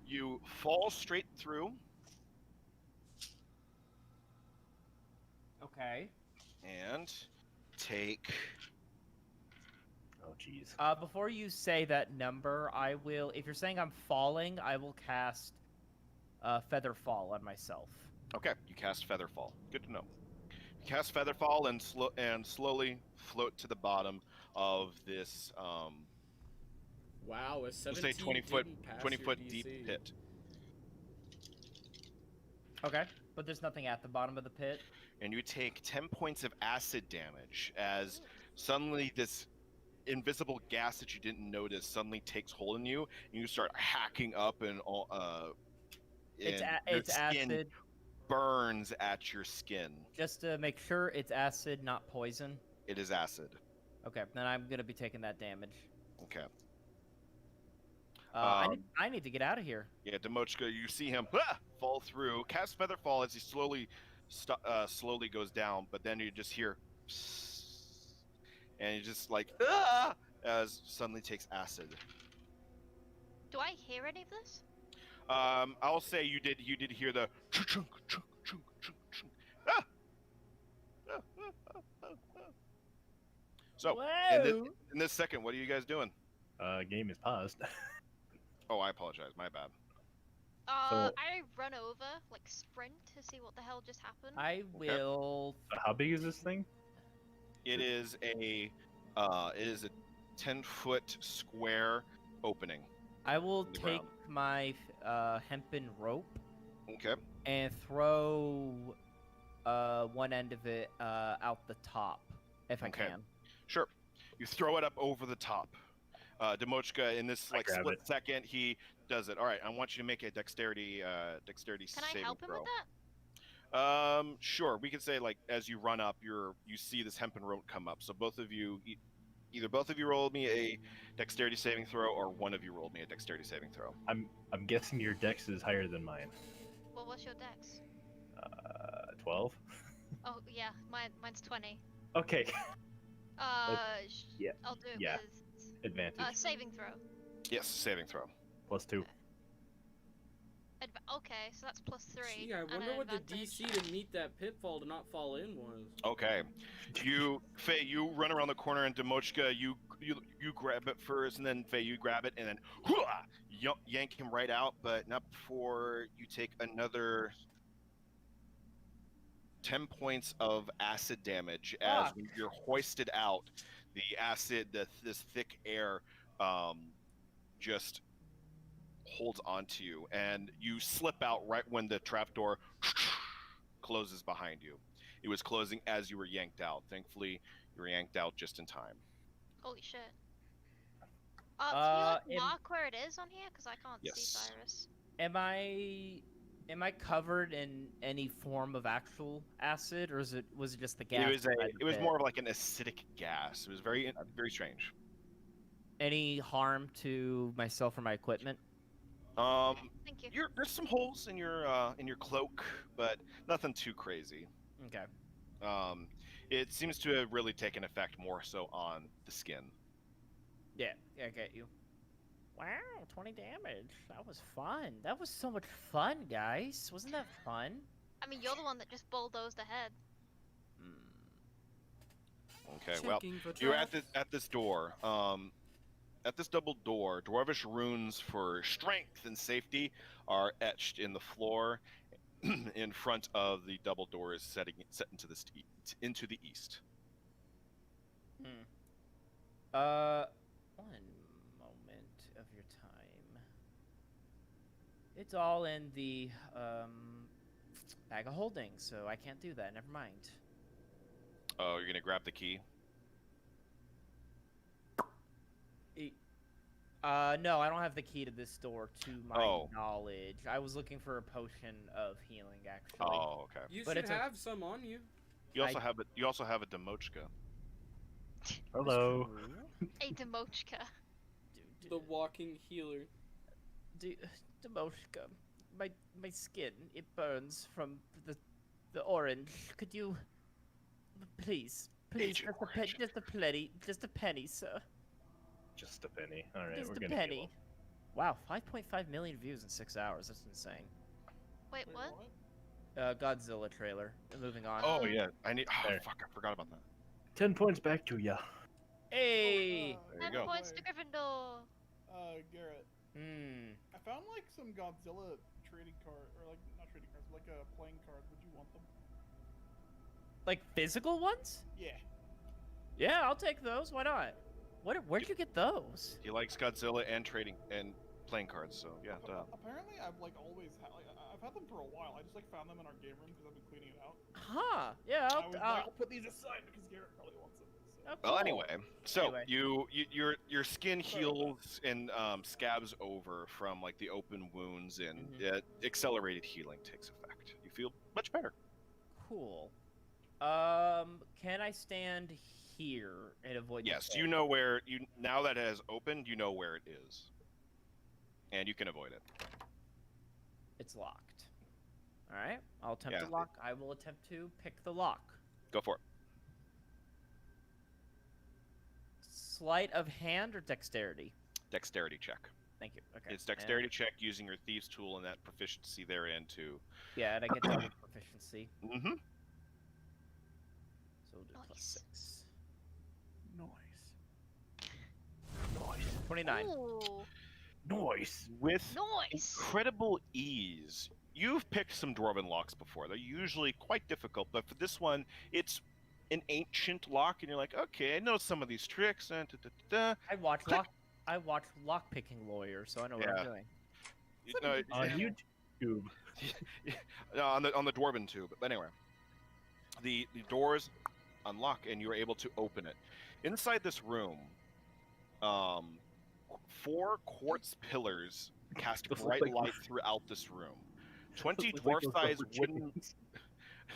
Speaker 1: you fall straight through
Speaker 7: Okay.
Speaker 1: and take
Speaker 2: Oh, jeez.
Speaker 7: Before you say that number, I will. If you're saying I'm falling, I will cast Feather Fall on myself.
Speaker 1: Okay, you cast Featherfall. Good to know. You cast Featherfall and slowly float to the bottom of this
Speaker 6: Wow, a
Speaker 1: let's
Speaker 6: 17
Speaker 1: say 20 foot
Speaker 6: didn't pass
Speaker 1: 20
Speaker 6: your
Speaker 1: foot
Speaker 6: DC.
Speaker 1: deep pit.
Speaker 7: Okay. But there's nothing at the bottom of the pit.
Speaker 1: And you take 10 points of acid damage as suddenly this invisible gas that you didn't notice suddenly takes hold in you, and you start hacking up and all
Speaker 7: It's
Speaker 1: and
Speaker 7: it's
Speaker 1: your skin
Speaker 7: acid.
Speaker 1: burns at your skin.
Speaker 7: Just to make sure, it's acid, not poison.
Speaker 1: It is acid.
Speaker 7: Okay, then I'm gonna be taking that damage.
Speaker 1: Okay.
Speaker 7: I need to get out of here.
Speaker 1: Yeah, Demochka, you see him fall through, cast Featherfall as he slowly goes down, but then you just hear and he just like as suddenly takes acid.
Speaker 3: Do I hear any of this?
Speaker 1: I'll say you did hear the chunk, chunk, chunk, chunk, chunk. Ah! So in this second, what are you guys doing?
Speaker 2: Game is paused.
Speaker 1: Oh, I apologize. My bad.
Speaker 2: So-
Speaker 3: I run over, like sprint to see what the hell just happened.
Speaker 7: I will.
Speaker 2: How big is this thing?
Speaker 1: It is a 10-foot square opening.
Speaker 7: I will
Speaker 1: the
Speaker 7: take
Speaker 1: ground.
Speaker 7: my hempen rope
Speaker 1: Okay.
Speaker 7: and throw one end of it out the top, if I
Speaker 1: Okay.
Speaker 7: can.
Speaker 1: Sure. You throw it up over the top. Demochka, in this
Speaker 2: I
Speaker 1: like
Speaker 2: grab
Speaker 1: split
Speaker 2: it.
Speaker 1: second, he does it. All right, I want you to make a dexterity
Speaker 3: Can I
Speaker 1: saving
Speaker 3: help him
Speaker 1: throw.
Speaker 3: with that?
Speaker 1: Sure. We could say like as you run up, you see this hempen rope come up. So both of you, either both of you roll me a dexterity saving throw, or one of you rolled me a dexterity saving throw.
Speaker 2: I'm guessing your dex is higher than mine.
Speaker 3: Well, what's your dex?
Speaker 2: 12.
Speaker 3: Oh yeah, mine's 20.
Speaker 2: Okay. yeah,
Speaker 3: I'll do it
Speaker 2: yeah.
Speaker 3: with
Speaker 2: Advantage.
Speaker 3: saving throw.
Speaker 1: Yes, saving throw.
Speaker 2: +2.
Speaker 3: Okay, so that's +3.
Speaker 6: Gee, I
Speaker 3: and
Speaker 6: wonder
Speaker 3: an
Speaker 6: what the
Speaker 3: advantage.
Speaker 6: DC to meet that pitfall to not fall in was.
Speaker 1: Okay. Faye, you run around the corner, and Demochka, you grab it first, and then Faye, you grab it, and then yank him right out, but not before you take another 10 points of acid damage as
Speaker 7: Fuck.
Speaker 1: when you're hoisted out. The acid, this thick air, just holds onto you, and you slip out right when the trapdoor closes behind you. It was closing as you were yanked out. Thankfully, you were yanked out just in time.
Speaker 3: Holy shit. Can you like
Speaker 7: in-
Speaker 3: mark where it is on here? Because I can't see
Speaker 1: Yes.
Speaker 3: Cyrus.
Speaker 7: Am I covered in any form of actual acid, or was it just the gas?
Speaker 1: It was more of like an acidic gas. It was very strange.
Speaker 7: Any harm to myself or my equipment?
Speaker 3: Thank you.
Speaker 1: There's some holes in your cloak, but nothing too crazy.
Speaker 7: Okay.
Speaker 1: It seems to have really taken effect more so on the skin.
Speaker 7: Yeah, I get you. Wow, 20 damage. That was fun. That was so much fun, guys. Wasn't that fun?
Speaker 3: I mean, you're the one that just bulldozed ahead.
Speaker 1: Okay, well,
Speaker 6: Checking for
Speaker 1: you're at
Speaker 6: traps.
Speaker 1: this door. At this double door, dwarvish runes for strength and safety are etched in the floor. In front of the double door is set into the east.
Speaker 7: One moment of your time. It's all in the bag of holding, so I can't do that. Never mind.
Speaker 1: Oh, you're gonna grab the key?
Speaker 7: No, I don't have the key to this door, to my
Speaker 1: Oh.
Speaker 7: knowledge. I was looking for a potion of healing, actually.
Speaker 1: Oh, okay.
Speaker 6: You
Speaker 7: But
Speaker 6: should
Speaker 7: it's a-
Speaker 6: have some on you.
Speaker 1: You also have a Demochka.
Speaker 2: Hello.
Speaker 3: A Demochka.
Speaker 6: The walking healer.
Speaker 7: Demoshka, my skin, it burns from the orange. Could you, please,
Speaker 1: Agent Orange.
Speaker 7: just a penny, sir.
Speaker 2: Just a penny. All right,
Speaker 7: Just
Speaker 2: we're
Speaker 7: a
Speaker 2: gonna
Speaker 7: penny.
Speaker 2: heal
Speaker 7: Wow, 5.5 million views in 6 hours. That's insane.
Speaker 3: Wait, what?
Speaker 7: Godzilla trailer. Moving on.
Speaker 1: Oh yeah, I need. Oh
Speaker 2: There.
Speaker 1: fuck, I forgot about that.
Speaker 2: him. 10 points back to ya.
Speaker 7: Hey.
Speaker 1: There you
Speaker 3: 10
Speaker 1: go.
Speaker 3: points to Gryffindor.
Speaker 4: Garrett,
Speaker 7: Hmm.
Speaker 4: I found like some Godzilla trading card, or like not trading cards, but like playing cards. Would you want them?
Speaker 7: Like physical ones?
Speaker 4: Yeah.
Speaker 7: Yeah, I'll take those. Why not? Where'd you get those?
Speaker 1: He likes Godzilla and trading and playing cards, so yeah. Duh.
Speaker 4: Apparently, I've like always had like I've had them for a while. I just like found them in our game room because I've been cleaning it out.
Speaker 7: Huh? Yeah.
Speaker 4: I was like, I'll put these aside because Garrett probably wants them. So.
Speaker 7: oh,
Speaker 1: Well,
Speaker 7: cool.
Speaker 1: anyway, so
Speaker 7: Anyway.
Speaker 1: your skin heals and scabs over from like the open wounds, and accelerated healing takes effect. You feel much better.
Speaker 7: Cool. Can I stand here and avoid? the
Speaker 1: Yes,
Speaker 7: fog?
Speaker 1: you know where now that it has opened, you know where it is, and you can avoid it.
Speaker 7: It's locked. All right. I'll attempt
Speaker 1: Yeah.
Speaker 7: to lock. I will attempt to pick the lock.
Speaker 1: Go for it.
Speaker 7: Sleight of hand or dexterity?
Speaker 1: Dexterity check.
Speaker 7: Thank you. Okay.
Speaker 1: It's dexterity check using your thieves tool and that proficiency therein to.
Speaker 7: Yeah, and I get double proficiency.
Speaker 1: Mm-hmm.
Speaker 7: So we'll do
Speaker 3: Nice.
Speaker 7: +6.
Speaker 2: Nice.
Speaker 7: 29.
Speaker 3: Ooh,
Speaker 2: Nice.
Speaker 1: With
Speaker 3: nice.
Speaker 1: incredible ease. You've picked some dwarven locks before. They're usually quite difficult, but for this one, it's an ancient lock, and you're like, okay, I know some of these tricks. And
Speaker 7: I watch
Speaker 1: Click.
Speaker 7: lock picking lawyer, so I know what
Speaker 1: Yeah.
Speaker 7: I'm doing.
Speaker 1: no,
Speaker 2: On YouTube.
Speaker 1: on the dwarven tube. But anyway, the doors unlock, and you're able to open it. Inside this room, 4 quartz pillars cast
Speaker 2: Those look
Speaker 1: bright
Speaker 2: like-
Speaker 1: light throughout this room. 20
Speaker 2: Those look like those
Speaker 1: dwarf-sized
Speaker 2: rubber
Speaker 1: wooden
Speaker 2: chickens.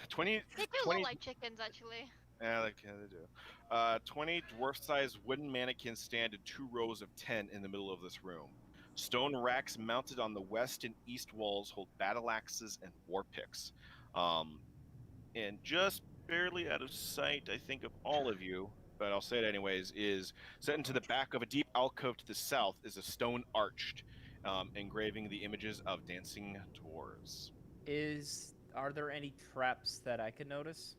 Speaker 1: 20
Speaker 3: They do
Speaker 1: 20
Speaker 3: look like chickens, actually.
Speaker 1: Yeah, they do. 20 dwarf-sized wooden mannequins stand in 2 rows of 10 in the middle of this room. Stone racks mounted on the west and east walls hold battle axes and war picks. And just barely out of sight, I think, of all of you, but I'll say it anyways, is set into the back of a deep alcove to the south is a stone arched, engraving the images of dancing dwarves.
Speaker 7: Are there any traps that I could notice?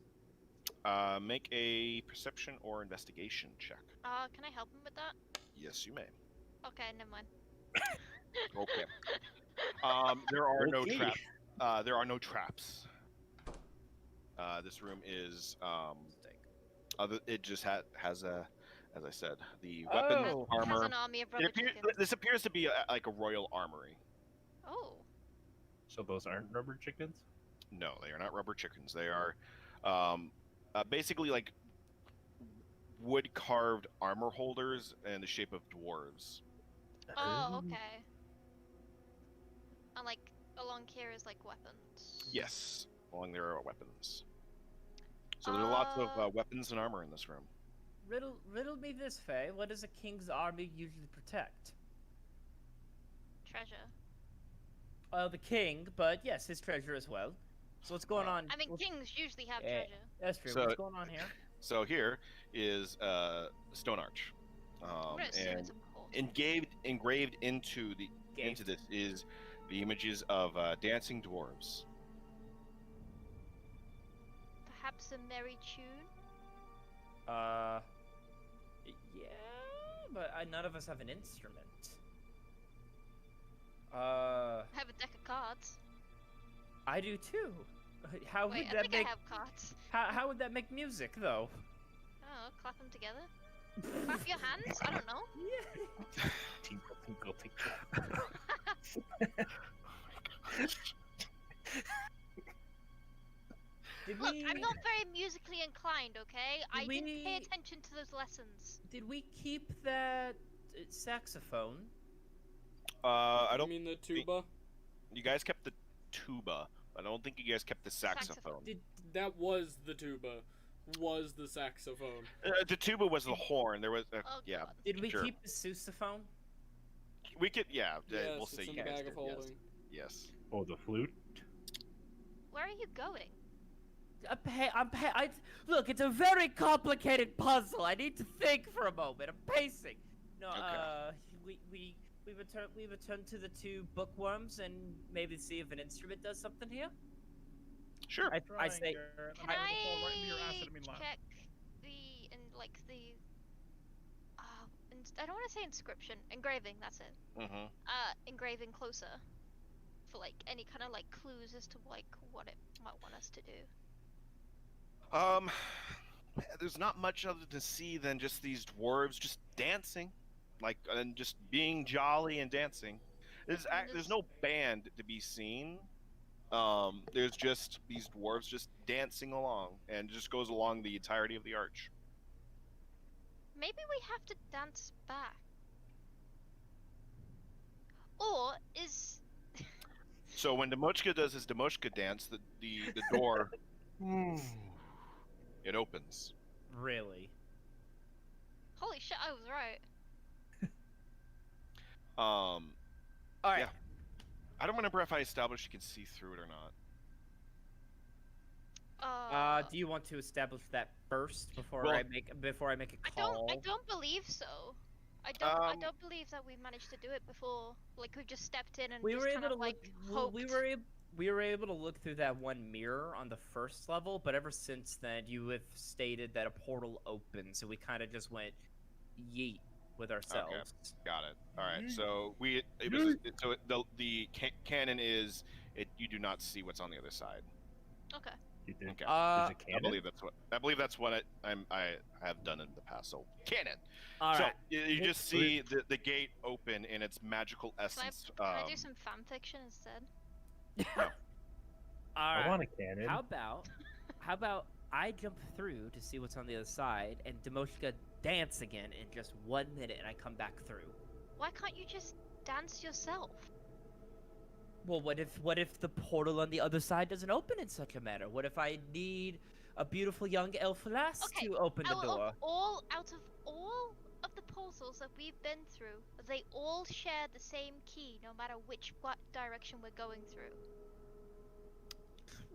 Speaker 1: Make a perception or investigation check.
Speaker 3: Can I help him with that?
Speaker 1: Yes, you may.
Speaker 3: Okay, never mind.
Speaker 1: Okay. There are no
Speaker 2: Okay.
Speaker 1: traps. There are no traps. This room is it just has a, as I said, the weapons,
Speaker 7: Oh.
Speaker 3: It has
Speaker 1: armor.
Speaker 3: an army of rubber chickens.
Speaker 1: This appears to be like a royal armory.
Speaker 3: Oh.
Speaker 2: So those aren't rubber chickens?
Speaker 1: No, they are not rubber chickens. They are basically like wood carved armor holders in the shape of dwarves.
Speaker 3: Oh, okay. And like along here is like weapons.
Speaker 1: Yes, along there are weapons. So there are lots of weapons and armor in this room.
Speaker 7: Riddle me this, Faye. What does a king's army usually protect?
Speaker 3: Treasure.
Speaker 7: Well, the king, but yes, his treasure as well. So what's going on?
Speaker 3: I mean, kings usually have
Speaker 7: Eh,
Speaker 3: treasure.
Speaker 7: That's true.
Speaker 1: So-
Speaker 7: What's going on here?
Speaker 1: So here is Stone Arch,
Speaker 3: I'm gonna assume
Speaker 1: and
Speaker 3: it's a port.
Speaker 1: engraved into this is the images of dancing dwarves.
Speaker 3: Perhaps a merry tune?
Speaker 7: Yeah, but none of us have an instrument.
Speaker 3: I have a deck of cards.
Speaker 7: I do too. How
Speaker 3: Wait,
Speaker 7: would
Speaker 3: I
Speaker 7: that
Speaker 3: think
Speaker 7: make?
Speaker 3: I have cards.
Speaker 7: How would that make music though?
Speaker 3: Oh, clap them together. Clap your hands? I don't know.
Speaker 7: Yeah.
Speaker 2: Tinkle, tinkle, tinkle.
Speaker 7: Did
Speaker 3: Look,
Speaker 7: we?
Speaker 3: I'm not very musically inclined, okay? I didn't pay
Speaker 7: we-
Speaker 3: attention to those lessons.
Speaker 7: Did we keep that saxophone?
Speaker 1: I
Speaker 6: I
Speaker 1: don't.
Speaker 6: mean the tuba.
Speaker 1: You guys kept the tuba. I don't think you guys kept the saxophone.
Speaker 6: That was the tuba. Was the saxophone.
Speaker 1: The tuba was the horn. There was,
Speaker 3: Oh,
Speaker 1: yeah.
Speaker 3: God.
Speaker 7: Did we
Speaker 1: Sure.
Speaker 7: keep the sousaphone?
Speaker 1: We could, yeah.
Speaker 6: Yes,
Speaker 1: we'll
Speaker 6: it's
Speaker 1: say
Speaker 6: in
Speaker 1: you
Speaker 6: the
Speaker 1: guys
Speaker 6: bag of
Speaker 1: did, yes.
Speaker 6: holding.
Speaker 1: Yes.
Speaker 2: Oh, the flute?
Speaker 3: Where are you going?
Speaker 7: Look, it's a very complicated puzzle. I need to think for a moment. I'm pacing. No,
Speaker 1: Okay.
Speaker 7: we return to the 2 bookworms and maybe see if an instrument does something here.
Speaker 1: Sure.
Speaker 7: I say,
Speaker 3: Can
Speaker 4: I will fall right into your acid amine lab.
Speaker 3: check I don't want to say inscription, engraving. That's it.
Speaker 1: Mm-hmm.
Speaker 3: Engraving closer for like any kind of like clues as to like what it might want us to do.
Speaker 1: There's not much other to see than just these dwarves just dancing, like, and just being jolly and dancing. There's no band to be seen. There's just these dwarves just dancing along, and it just goes along the entirety of the arch.
Speaker 3: Maybe we have to dance back. Or is
Speaker 1: So when Demochka does his Demochka dance, the door it opens.
Speaker 7: really?
Speaker 3: holy shit, I was right.
Speaker 7: All right.
Speaker 1: Yeah. I don't remember if I established you can see through it or not.
Speaker 7: Do you want to establish that first before
Speaker 1: Well,
Speaker 7: I make a call?
Speaker 3: I don't believe so. I don't believe that we managed to do it before. Like we just stepped in and
Speaker 7: We
Speaker 3: just
Speaker 7: were
Speaker 3: kind
Speaker 7: able
Speaker 3: of
Speaker 7: to
Speaker 3: like
Speaker 7: look. We
Speaker 3: hoped.
Speaker 7: were able to look through that one mirror on the first level, but ever since then, you have stated that a portal opened, so we kind of just went yeet with ourselves.
Speaker 1: Got it. All right.
Speaker 7: Mm-hmm.
Speaker 1: So the canon is you do not see what's on the other side.
Speaker 3: Okay.
Speaker 2: You did.
Speaker 1: Okay.
Speaker 2: Is it
Speaker 1: I
Speaker 2: canon?
Speaker 1: believe that's what I have done in the past. So canon.
Speaker 7: All
Speaker 1: so
Speaker 7: right.
Speaker 1: you just see the gate open in its magical
Speaker 3: Can
Speaker 1: essence.
Speaker 3: I do some fan fiction instead?
Speaker 7: All
Speaker 2: I
Speaker 7: right.
Speaker 2: want a cannon.
Speaker 7: How about I jump through to see what's on the other side, and Demoshka dance again in just 1 minute, and I come back through.
Speaker 3: Why can't you just dance yourself?
Speaker 7: Well, what if the portal on the other side doesn't open in such a manner? What if I need a beautiful young elf lass
Speaker 3: Okay,
Speaker 7: to open the
Speaker 3: Out
Speaker 7: door?
Speaker 3: of all of the portals that we've been through, they all share the same key, no matter what direction we're going through.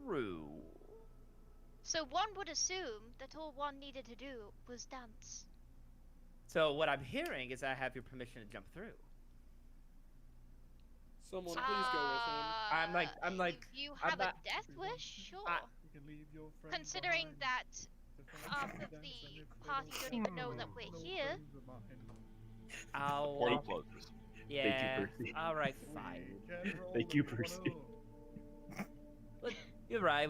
Speaker 7: True.
Speaker 3: So one would assume that all one needed to do was dance.
Speaker 7: So what I'm hearing is I have your permission to jump through.
Speaker 6: Someone please go with him.
Speaker 7: I'm like,
Speaker 3: If you
Speaker 7: I'm
Speaker 3: have a
Speaker 7: not-
Speaker 3: death wish, sure.
Speaker 4: You can leave your friends
Speaker 3: Considering
Speaker 4: behind.
Speaker 3: that
Speaker 4: The friends
Speaker 3: half
Speaker 4: can
Speaker 3: of
Speaker 4: dance,
Speaker 3: the
Speaker 4: and if they
Speaker 3: party don't even know that we're
Speaker 4: no
Speaker 3: here.
Speaker 4: friends of mine.
Speaker 7: I'll
Speaker 1: Portal closes.
Speaker 7: yeah.
Speaker 2: Percy.
Speaker 7: All right,
Speaker 4: We
Speaker 7: fine.
Speaker 4: can roll
Speaker 2: Thank you,
Speaker 4: if
Speaker 2: Percy.
Speaker 4: wanna.
Speaker 7: You're right.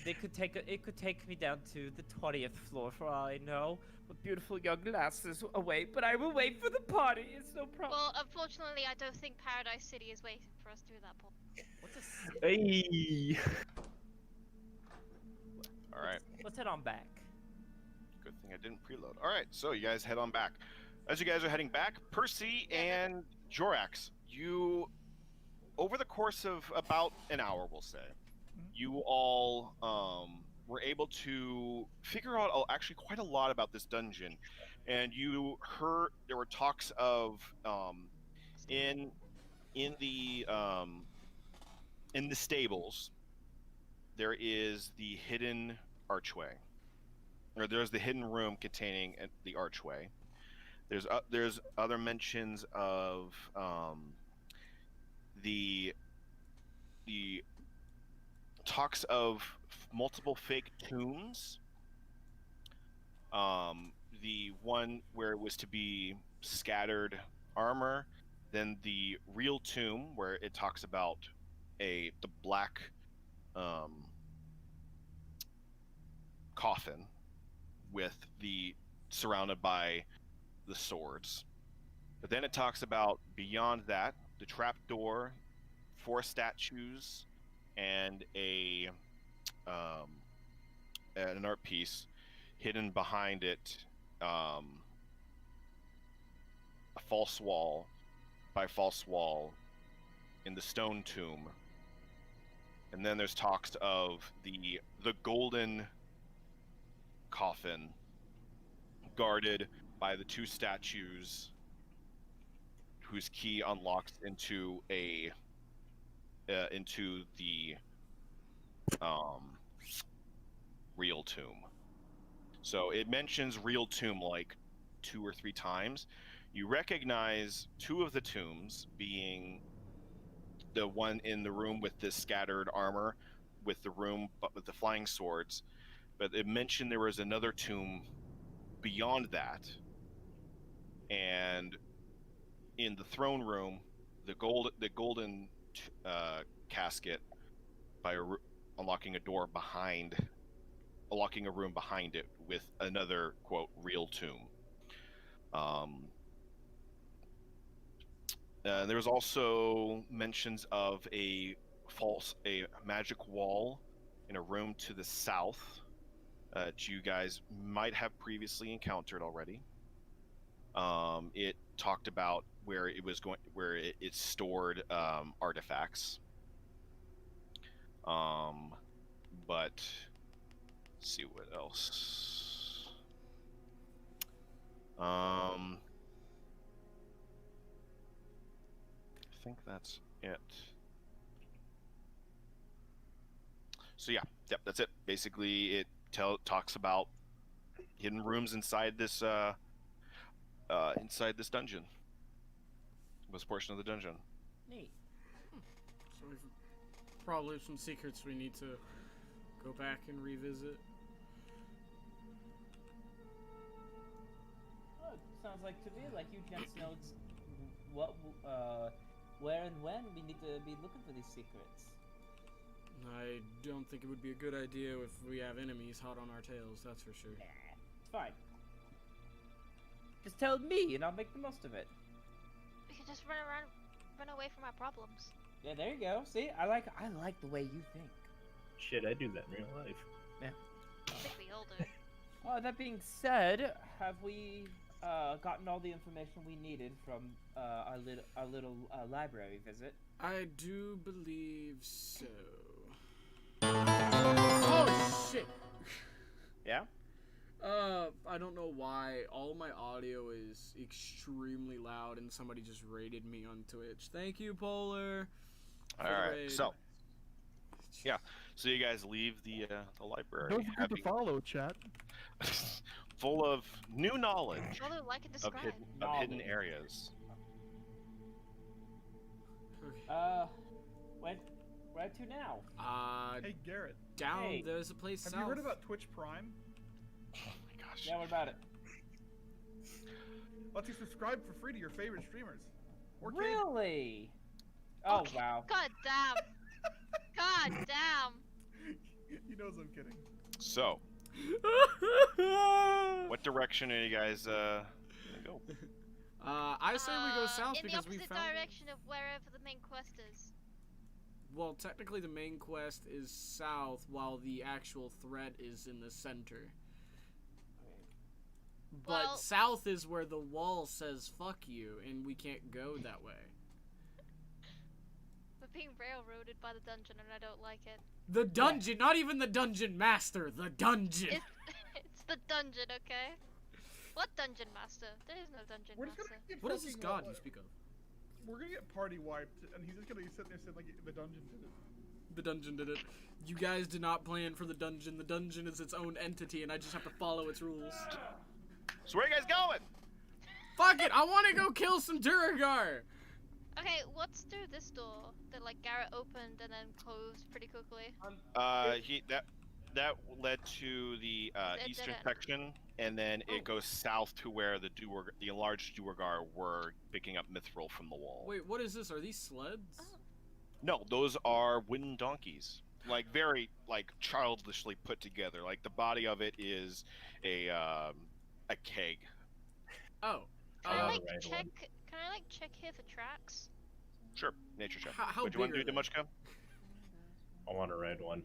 Speaker 7: They could take it could take me down to the 20th floor for all I know. With beautiful young lasses away, but I will wait for the party. It's no problem.
Speaker 3: Well, unfortunately, I don't think Paradise City is waiting for us through that point.
Speaker 7: What's a city?
Speaker 2: Hey.
Speaker 1: All right.
Speaker 7: Let's head on back.
Speaker 1: Good thing I didn't preload. All right, so you guys head on back. As you guys are heading back, Percy and Jorax, you, over the course of about an hour, we'll say, you all were able to figure out actually quite a lot about this dungeon, and you heard there were talks of in the stables there is the hidden archway, or there's the hidden room containing the archway. There's other mentions of the talks of multiple fake tombs. The one where it was to be scattered armor, then the real tomb where it talks about the black coffin with the surrounded by the swords. But then it talks about beyond that, the trap door, 4 statues, and an art piece hidden behind it, a false wall in the stone tomb. And then there's talks of the golden coffin guarded by the 2 statues whose key unlocks into the real tomb. So it mentions real tomb like 2 or 3 times. You recognize 2 of the tombs being the one in the room with the scattered armor, with the flying swords, but it mentioned there was another tomb beyond that, and in the throne room, the golden casket, by unlocking a room behind it with another quote real tomb. There was also mentions of a magic wall in a room to the south that you guys might have previously encountered already. It talked about where it was going, where it stored artifacts. But let's see what else. I think that's it. So yeah, yep, that's it. Basically, it talks about hidden rooms inside this dungeon. This portion of the dungeon.
Speaker 7: Neat.
Speaker 6: So we've probably some secrets we need to go back and revisit.
Speaker 7: Oh, sounds like to me like you gents know what, where and when we need to be looking for these secrets.
Speaker 6: I don't think it would be a good idea if we have enemies hot on our tails, that's for sure.
Speaker 7: It's fine. Just tell me, and I'll make the most of it.
Speaker 3: We could just run away from our problems.
Speaker 7: Yeah, there you go. See, I like the way you think.
Speaker 2: Shit, I do that in real life.
Speaker 3: will do.
Speaker 7: That being said, have we gotten all the information we needed from our little library visit?
Speaker 6: I do believe so. Oh shit!
Speaker 7: Yeah.
Speaker 6: I don't know why all my audio is extremely loud, and somebody just raided me on Twitch. Thank you, Polar.
Speaker 1: All right. So, yeah. So you guys leave the library,
Speaker 5: Don't forget to follow, chat.
Speaker 1: full of new knowledge
Speaker 3: Follow, like, and
Speaker 1: of
Speaker 3: describe.
Speaker 1: hidden areas.
Speaker 7: Where to now?
Speaker 4: Hey, Garrett,
Speaker 6: Down.
Speaker 7: Hey.
Speaker 6: There's a place
Speaker 4: have
Speaker 6: south.
Speaker 4: you heard about Twitch Prime?
Speaker 1: Oh my gosh.
Speaker 7: Yeah, what about it?
Speaker 4: Lets you subscribe for free to your favorite streamers. Or cable.
Speaker 7: Really? Oh
Speaker 3: Okay.
Speaker 7: wow.
Speaker 3: God damn. God damn.
Speaker 4: He knows I'm kidding.
Speaker 1: So, what direction are you guys gonna go?
Speaker 6: I say we go south
Speaker 3: in the
Speaker 6: because we
Speaker 3: opposite
Speaker 6: found.
Speaker 3: direction of wherever the main quest is.
Speaker 6: Well, technically the main quest is south, while the actual threat is in the center. But
Speaker 3: Well-
Speaker 6: south is where the wall says "fuck you," and we can't go that way.
Speaker 3: We're being railroaded by the dungeon, and I don't like it.
Speaker 6: The dungeon, not even the dungeon master, the dungeon.
Speaker 3: It's, it's the dungeon, okay? What dungeon master? There is no dungeon
Speaker 4: We're just
Speaker 3: master.
Speaker 4: gonna get
Speaker 6: What is this
Speaker 4: fucking,
Speaker 6: god you speak of?
Speaker 4: We're gonna get party wiped, and he's just gonna be sitting there saying like the dungeon did it.
Speaker 6: The dungeon did it. You guys did not plan for the dungeon. The dungeon is its own entity, and I just have to follow its rules.
Speaker 1: So where are you guys going?
Speaker 6: Fuck it! I want to go kill some Duragar.
Speaker 3: Okay, what's through this door that like Garrett opened and then closed pretty quickly?
Speaker 1: That led to the
Speaker 3: It
Speaker 1: eastern
Speaker 3: didn't.
Speaker 1: section, and then
Speaker 6: Oh.
Speaker 1: it goes south to where the enlarged Duergar were picking up mithril from the wall.
Speaker 6: Wait, what is this? Are these sleds?
Speaker 3: Oh.
Speaker 1: No, those are wooden donkeys. Like very childishly put together. Like the body of it is a keg.
Speaker 6: Oh.
Speaker 3: Can I
Speaker 2: Oh,
Speaker 3: like
Speaker 2: right,
Speaker 3: check? Can I like check here for tracks?
Speaker 1: Sure, nature check.
Speaker 6: How
Speaker 1: What do you want
Speaker 6: big
Speaker 1: to
Speaker 6: are
Speaker 1: do,
Speaker 6: they?
Speaker 1: Demushka?
Speaker 2: I want a red one.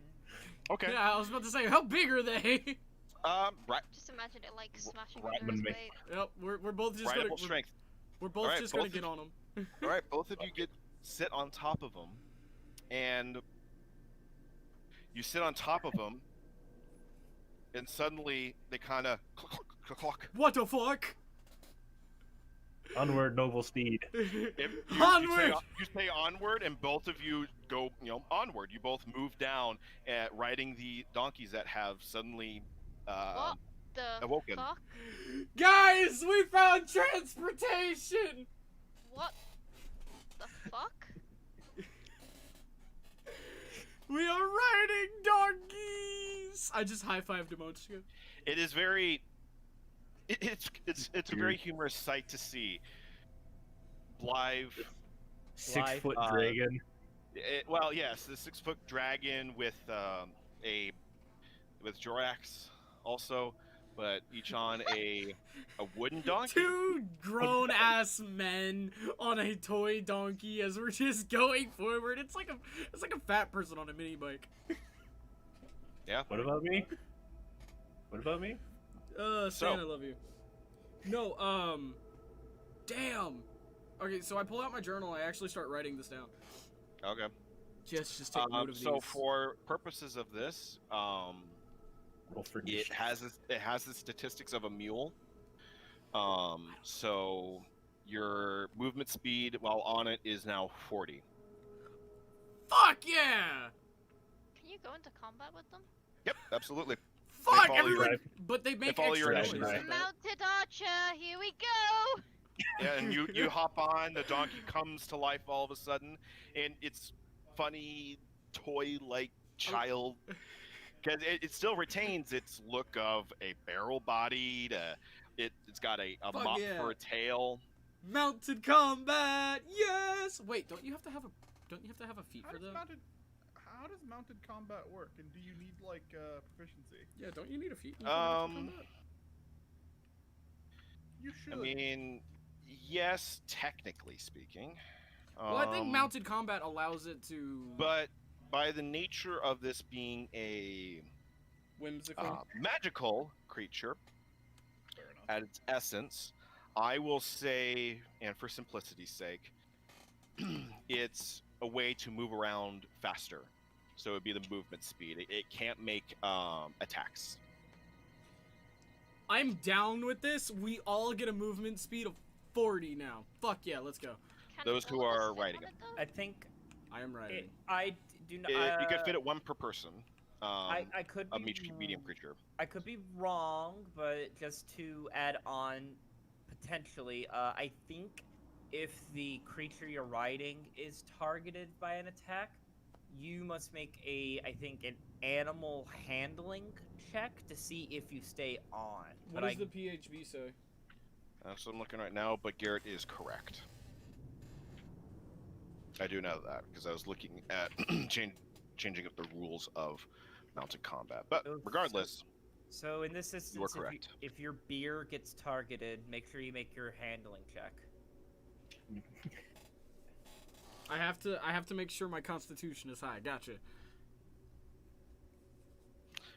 Speaker 1: Okay.
Speaker 6: Yeah, I was about to say, how big are they?
Speaker 1: Right.
Speaker 3: Just imagine it like smashing
Speaker 1: right
Speaker 3: under his
Speaker 2: with me.
Speaker 3: weight.
Speaker 6: Yep, we're both just gonna
Speaker 1: Rideable strength.
Speaker 6: we're both
Speaker 1: Alright,
Speaker 6: just gonna
Speaker 1: both
Speaker 6: get
Speaker 1: of
Speaker 6: on them.
Speaker 1: All right, both of you sit on top of them, and you sit on top of them, and suddenly they kind of cluck.
Speaker 6: What the fuck?
Speaker 2: Onward, noble steed.
Speaker 6: Onward!
Speaker 1: You say onward, and both of you go, onward. You both move down, riding the donkeys that have suddenly
Speaker 3: What the
Speaker 1: awoken.
Speaker 3: fuck?
Speaker 6: Guys, we found transportation.
Speaker 3: What the fuck?
Speaker 6: We are riding donkeys. I just high-fived Demochka.
Speaker 1: It is very. It's a very humorous sight to see. Blythe.
Speaker 2: 6-foot
Speaker 1: Uh,
Speaker 2: dragon.
Speaker 1: Well, yes, the 6-foot dragon with Jorax also, but each on a wooden donkey.
Speaker 6: Two grown-ass men on a toy donkey as we're just going forward. It's like a fat person on a mini bike.
Speaker 1: Yeah.
Speaker 2: What about me? What about me?
Speaker 6: Stan, I love you. No, damn. Okay, so I pull out my journal. I actually start writing this down.
Speaker 1: Okay.
Speaker 6: Just take note of
Speaker 1: So
Speaker 6: these.
Speaker 1: for purposes of this,
Speaker 2: Roll for
Speaker 1: it has the statistics of a mule. So your movement speed while on it is now 40.
Speaker 6: Fuck yeah!
Speaker 3: Can you go into combat with them?
Speaker 1: Yep, absolutely.
Speaker 6: Fuck
Speaker 1: follow your-
Speaker 6: everyone! But they make
Speaker 1: follow your
Speaker 6: extra
Speaker 2: actions.
Speaker 6: noise.
Speaker 2: Right.
Speaker 3: Mounted archer, here we go!
Speaker 1: Yeah, and you hop on, the donkey comes to life all of a sudden, and it's funny, toy-like child, because it still retains its look of a barrel-bodied, it's got a
Speaker 6: Fuck
Speaker 1: mop
Speaker 6: yeah.
Speaker 1: for a tail.
Speaker 6: Mounted combat, yes. Wait, don't you have to have a feat
Speaker 4: How
Speaker 6: for
Speaker 4: does
Speaker 6: that?
Speaker 4: mounted combat work? And do you need like proficiency?
Speaker 6: Yeah, don't you need a feat? in mounted combat?
Speaker 4: You should.
Speaker 1: I mean, yes, technically speaking.
Speaker 6: Well, I think
Speaker 1: Um,
Speaker 6: mounted combat allows it to.
Speaker 1: But by the nature of this being a
Speaker 6: Whimsical.
Speaker 1: magical creature
Speaker 4: Fair enough.
Speaker 1: at its essence. I will say, and for simplicity's sake, it's a way to move around faster. So it'd be the movement speed. It can't make attacks.
Speaker 6: I'm down with this. We all get a movement speed of 40 now. Fuck yeah, let's go.
Speaker 3: Can
Speaker 1: Those who
Speaker 3: all of us
Speaker 1: are
Speaker 3: fit
Speaker 1: riding
Speaker 3: on
Speaker 1: it.
Speaker 3: though?
Speaker 7: I think
Speaker 6: I am riding.
Speaker 7: I do not.
Speaker 1: You could fit it one per person.
Speaker 7: I could
Speaker 1: A
Speaker 7: be
Speaker 1: medium creature.
Speaker 7: I could be wrong, but just to add on, potentially, I think if the creature you're riding is targeted by an attack, you must make an animal handling check to see if you stay on.
Speaker 6: What does the PHB say?
Speaker 1: That's what I'm looking right now, but Garrett is correct. I do know that because I was looking at changing up the rules of mounted combat. But
Speaker 7: Oh,
Speaker 1: regardless,
Speaker 7: So in this instance,
Speaker 1: You are correct.
Speaker 7: if your beer gets targeted, make sure you make your handling check.
Speaker 6: I have to make sure my constitution is high. Gotcha.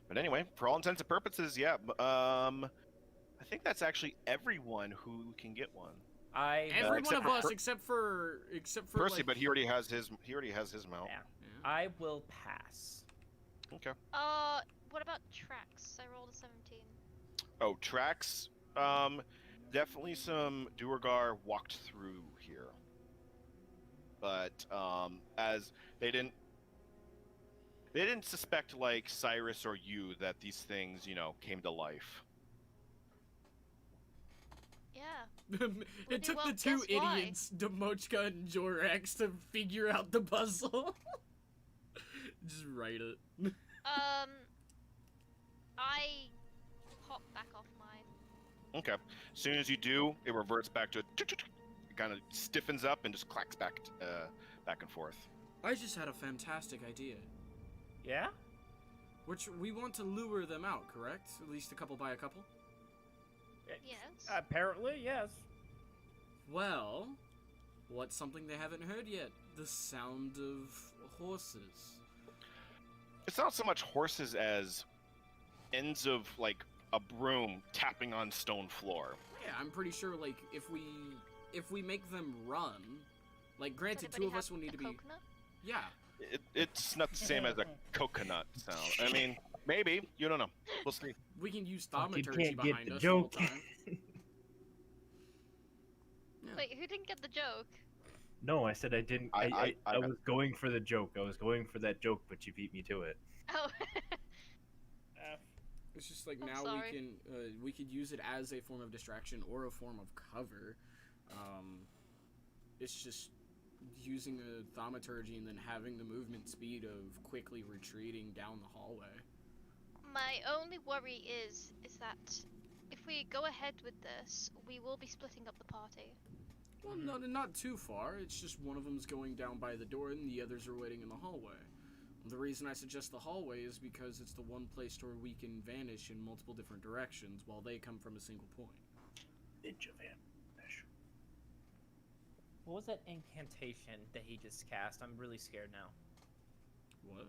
Speaker 1: but anyway, for all intents and purposes, yeah. I think that's actually everyone who can get one.
Speaker 6: Every one
Speaker 1: except
Speaker 6: of
Speaker 1: for
Speaker 6: us,
Speaker 1: Per-
Speaker 6: except for
Speaker 1: Percy,
Speaker 6: like,
Speaker 1: but he already has his. He already has his mount.
Speaker 7: Yeah.
Speaker 6: Yeah.
Speaker 7: I will pass.
Speaker 1: Okay.
Speaker 3: What about tracks? I rolled a 17.
Speaker 1: Oh, tracks. Definitely some Duergar walked through here, but as they didn't suspect like Cyrus or you that these things, came to life.
Speaker 3: Yeah.
Speaker 6: It took
Speaker 3: well,
Speaker 6: the two
Speaker 3: guess why?
Speaker 6: idiots, Demochka and Jorax, to figure out the puzzle. Just write it.
Speaker 3: I hop back off mine.
Speaker 1: Okay. As soon as you do, it reverts back to. It kind of stiffens up and just clacks back and forth.
Speaker 6: I just had a fantastic idea.
Speaker 7: Yeah?
Speaker 6: Which we want to lure them out, correct? At least a couple by a couple?
Speaker 3: Yes.
Speaker 7: Apparently, yes.
Speaker 6: Well, what's something they haven't heard yet? The sound of horses.
Speaker 1: It's not so much horses as ends of like a broom tapping on stone floor.
Speaker 6: Yeah, I'm pretty sure, like, if we make them run, like, granted,
Speaker 3: Does
Speaker 6: two of
Speaker 3: anybody
Speaker 6: us will
Speaker 3: have
Speaker 6: need
Speaker 3: a
Speaker 6: to be.
Speaker 3: coconut?
Speaker 6: Yeah.
Speaker 1: It's not the same as a coconut sound. I mean, maybe. You don't know. We'll see.
Speaker 6: We can use
Speaker 2: Fucking
Speaker 6: thaumaturgy
Speaker 2: can't get
Speaker 6: behind
Speaker 2: the
Speaker 6: us the whole
Speaker 2: joke.
Speaker 6: time. Yeah.
Speaker 3: Wait, who didn't get the joke?
Speaker 2: No, I said I didn't.
Speaker 1: I
Speaker 2: I was going for the joke. I was going for that joke, but you beat me to it.
Speaker 3: Oh.
Speaker 6: It's just like
Speaker 3: I'm
Speaker 6: now
Speaker 3: sorry.
Speaker 6: we could use it as a form of distraction or a form of cover. It's just using a thaumaturgy and then having the movement speed of quickly retreating down the hallway.
Speaker 3: My only worry is that if we go ahead with this, we will be splitting up the party.
Speaker 6: Well, not too far. It's just one of them's going down by the door and the others are waiting in the hallway. The reason I suggest the hallway is because it's the one place where we can vanish in multiple different directions while they come from a single point.
Speaker 2: Ninja vanish.
Speaker 7: What was that incantation that he just cast? I'm really scared now.
Speaker 6: What?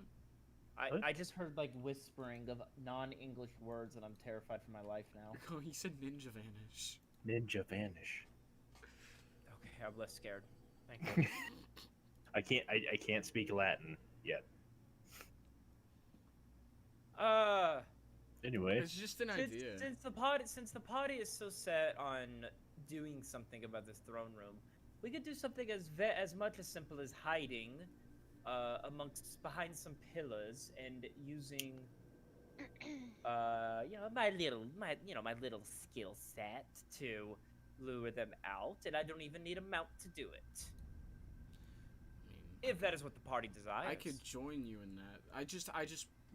Speaker 2: What?
Speaker 7: I just heard like whispering of non-English words and I'm terrified for my life now.
Speaker 6: Oh, he said ninja vanish.
Speaker 2: Ninja vanish.
Speaker 7: Okay, I'm less scared. Thank you.
Speaker 2: I can't speak Latin yet. Anyway,
Speaker 6: It's just an idea.
Speaker 7: Since the party is so set on doing something about this throne room, we could do something as much as simple as hiding behind some pillars and using my little skill set to lure them out, and I don't even need a mount to do it.
Speaker 6: I mean,
Speaker 7: If that is what the party desires.
Speaker 6: I could join you in that. I just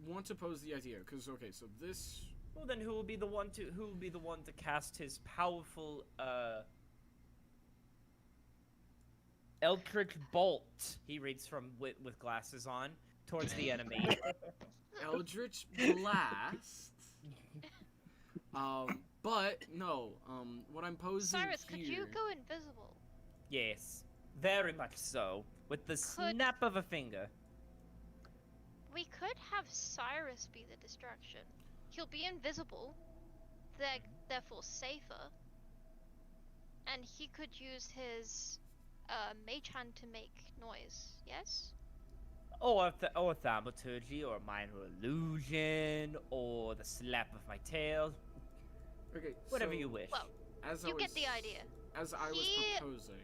Speaker 6: want to pose the idea because okay, so this
Speaker 7: Well, then who will be the one to cast his powerful Eldritch Bolt? He reads from with glasses on towards the enemy.
Speaker 6: Eldritch Blast. But no. What I'm posing
Speaker 3: Cyrus,
Speaker 6: here.
Speaker 3: could you go invisible?
Speaker 7: Yes, very much so. With the snap of a finger.
Speaker 3: We could have Cyrus be the distraction. he'll be invisible, therefore safer, and he could use his mage hand to make noise. Yes.
Speaker 7: Or thaumaturgy, or minor illusion, or the slap of my tail.
Speaker 6: Okay.
Speaker 7: Whatever
Speaker 6: so,
Speaker 7: you wish.
Speaker 3: Well,
Speaker 6: As
Speaker 3: you get the idea.
Speaker 6: As I was
Speaker 3: He-
Speaker 6: proposing.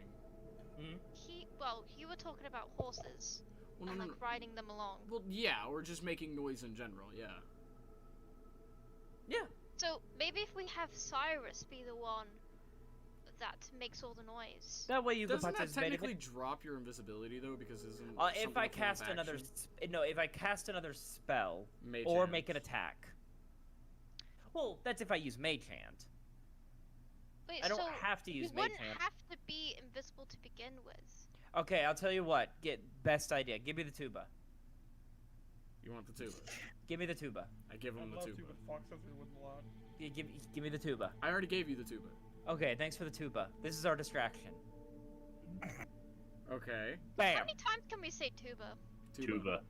Speaker 3: Well, you were talking about horses
Speaker 6: Well,
Speaker 3: and
Speaker 6: no,
Speaker 3: like
Speaker 6: no, no.
Speaker 3: riding them along.
Speaker 6: Well, yeah, or just making noise in general. Yeah.
Speaker 7: Yeah.
Speaker 3: So maybe if we have Cyrus be the one that makes all the noise.
Speaker 7: That way you can
Speaker 6: Doesn't that
Speaker 7: participate.
Speaker 6: technically drop your invisibility though? Because isn't
Speaker 7: If
Speaker 6: something
Speaker 7: I
Speaker 6: a form of
Speaker 7: cast another,
Speaker 6: action?
Speaker 7: if I cast another spell
Speaker 6: Mage
Speaker 7: or
Speaker 6: hand.
Speaker 7: make an attack. Well, that's if I use Mage Hand.
Speaker 3: Wait,
Speaker 7: I don't
Speaker 3: so
Speaker 7: have to
Speaker 3: you
Speaker 7: use Mage
Speaker 3: wouldn't
Speaker 7: Hand.
Speaker 3: have to be invisible to begin with.
Speaker 7: Okay, I'll tell you what. Get best idea. Give me the tuba.
Speaker 6: You want the tuba?
Speaker 7: Give me the tuba.
Speaker 6: I give him
Speaker 4: I'd
Speaker 6: the
Speaker 4: love
Speaker 6: tuba.
Speaker 4: to, but Fox says we wouldn't allow.
Speaker 7: Give me the tuba.
Speaker 6: I already gave you the tuba.
Speaker 7: Okay, thanks for the tuba. This is our distraction.
Speaker 6: Okay.
Speaker 3: How
Speaker 7: Bam.
Speaker 3: many times can we say tuba?
Speaker 2: Tuba.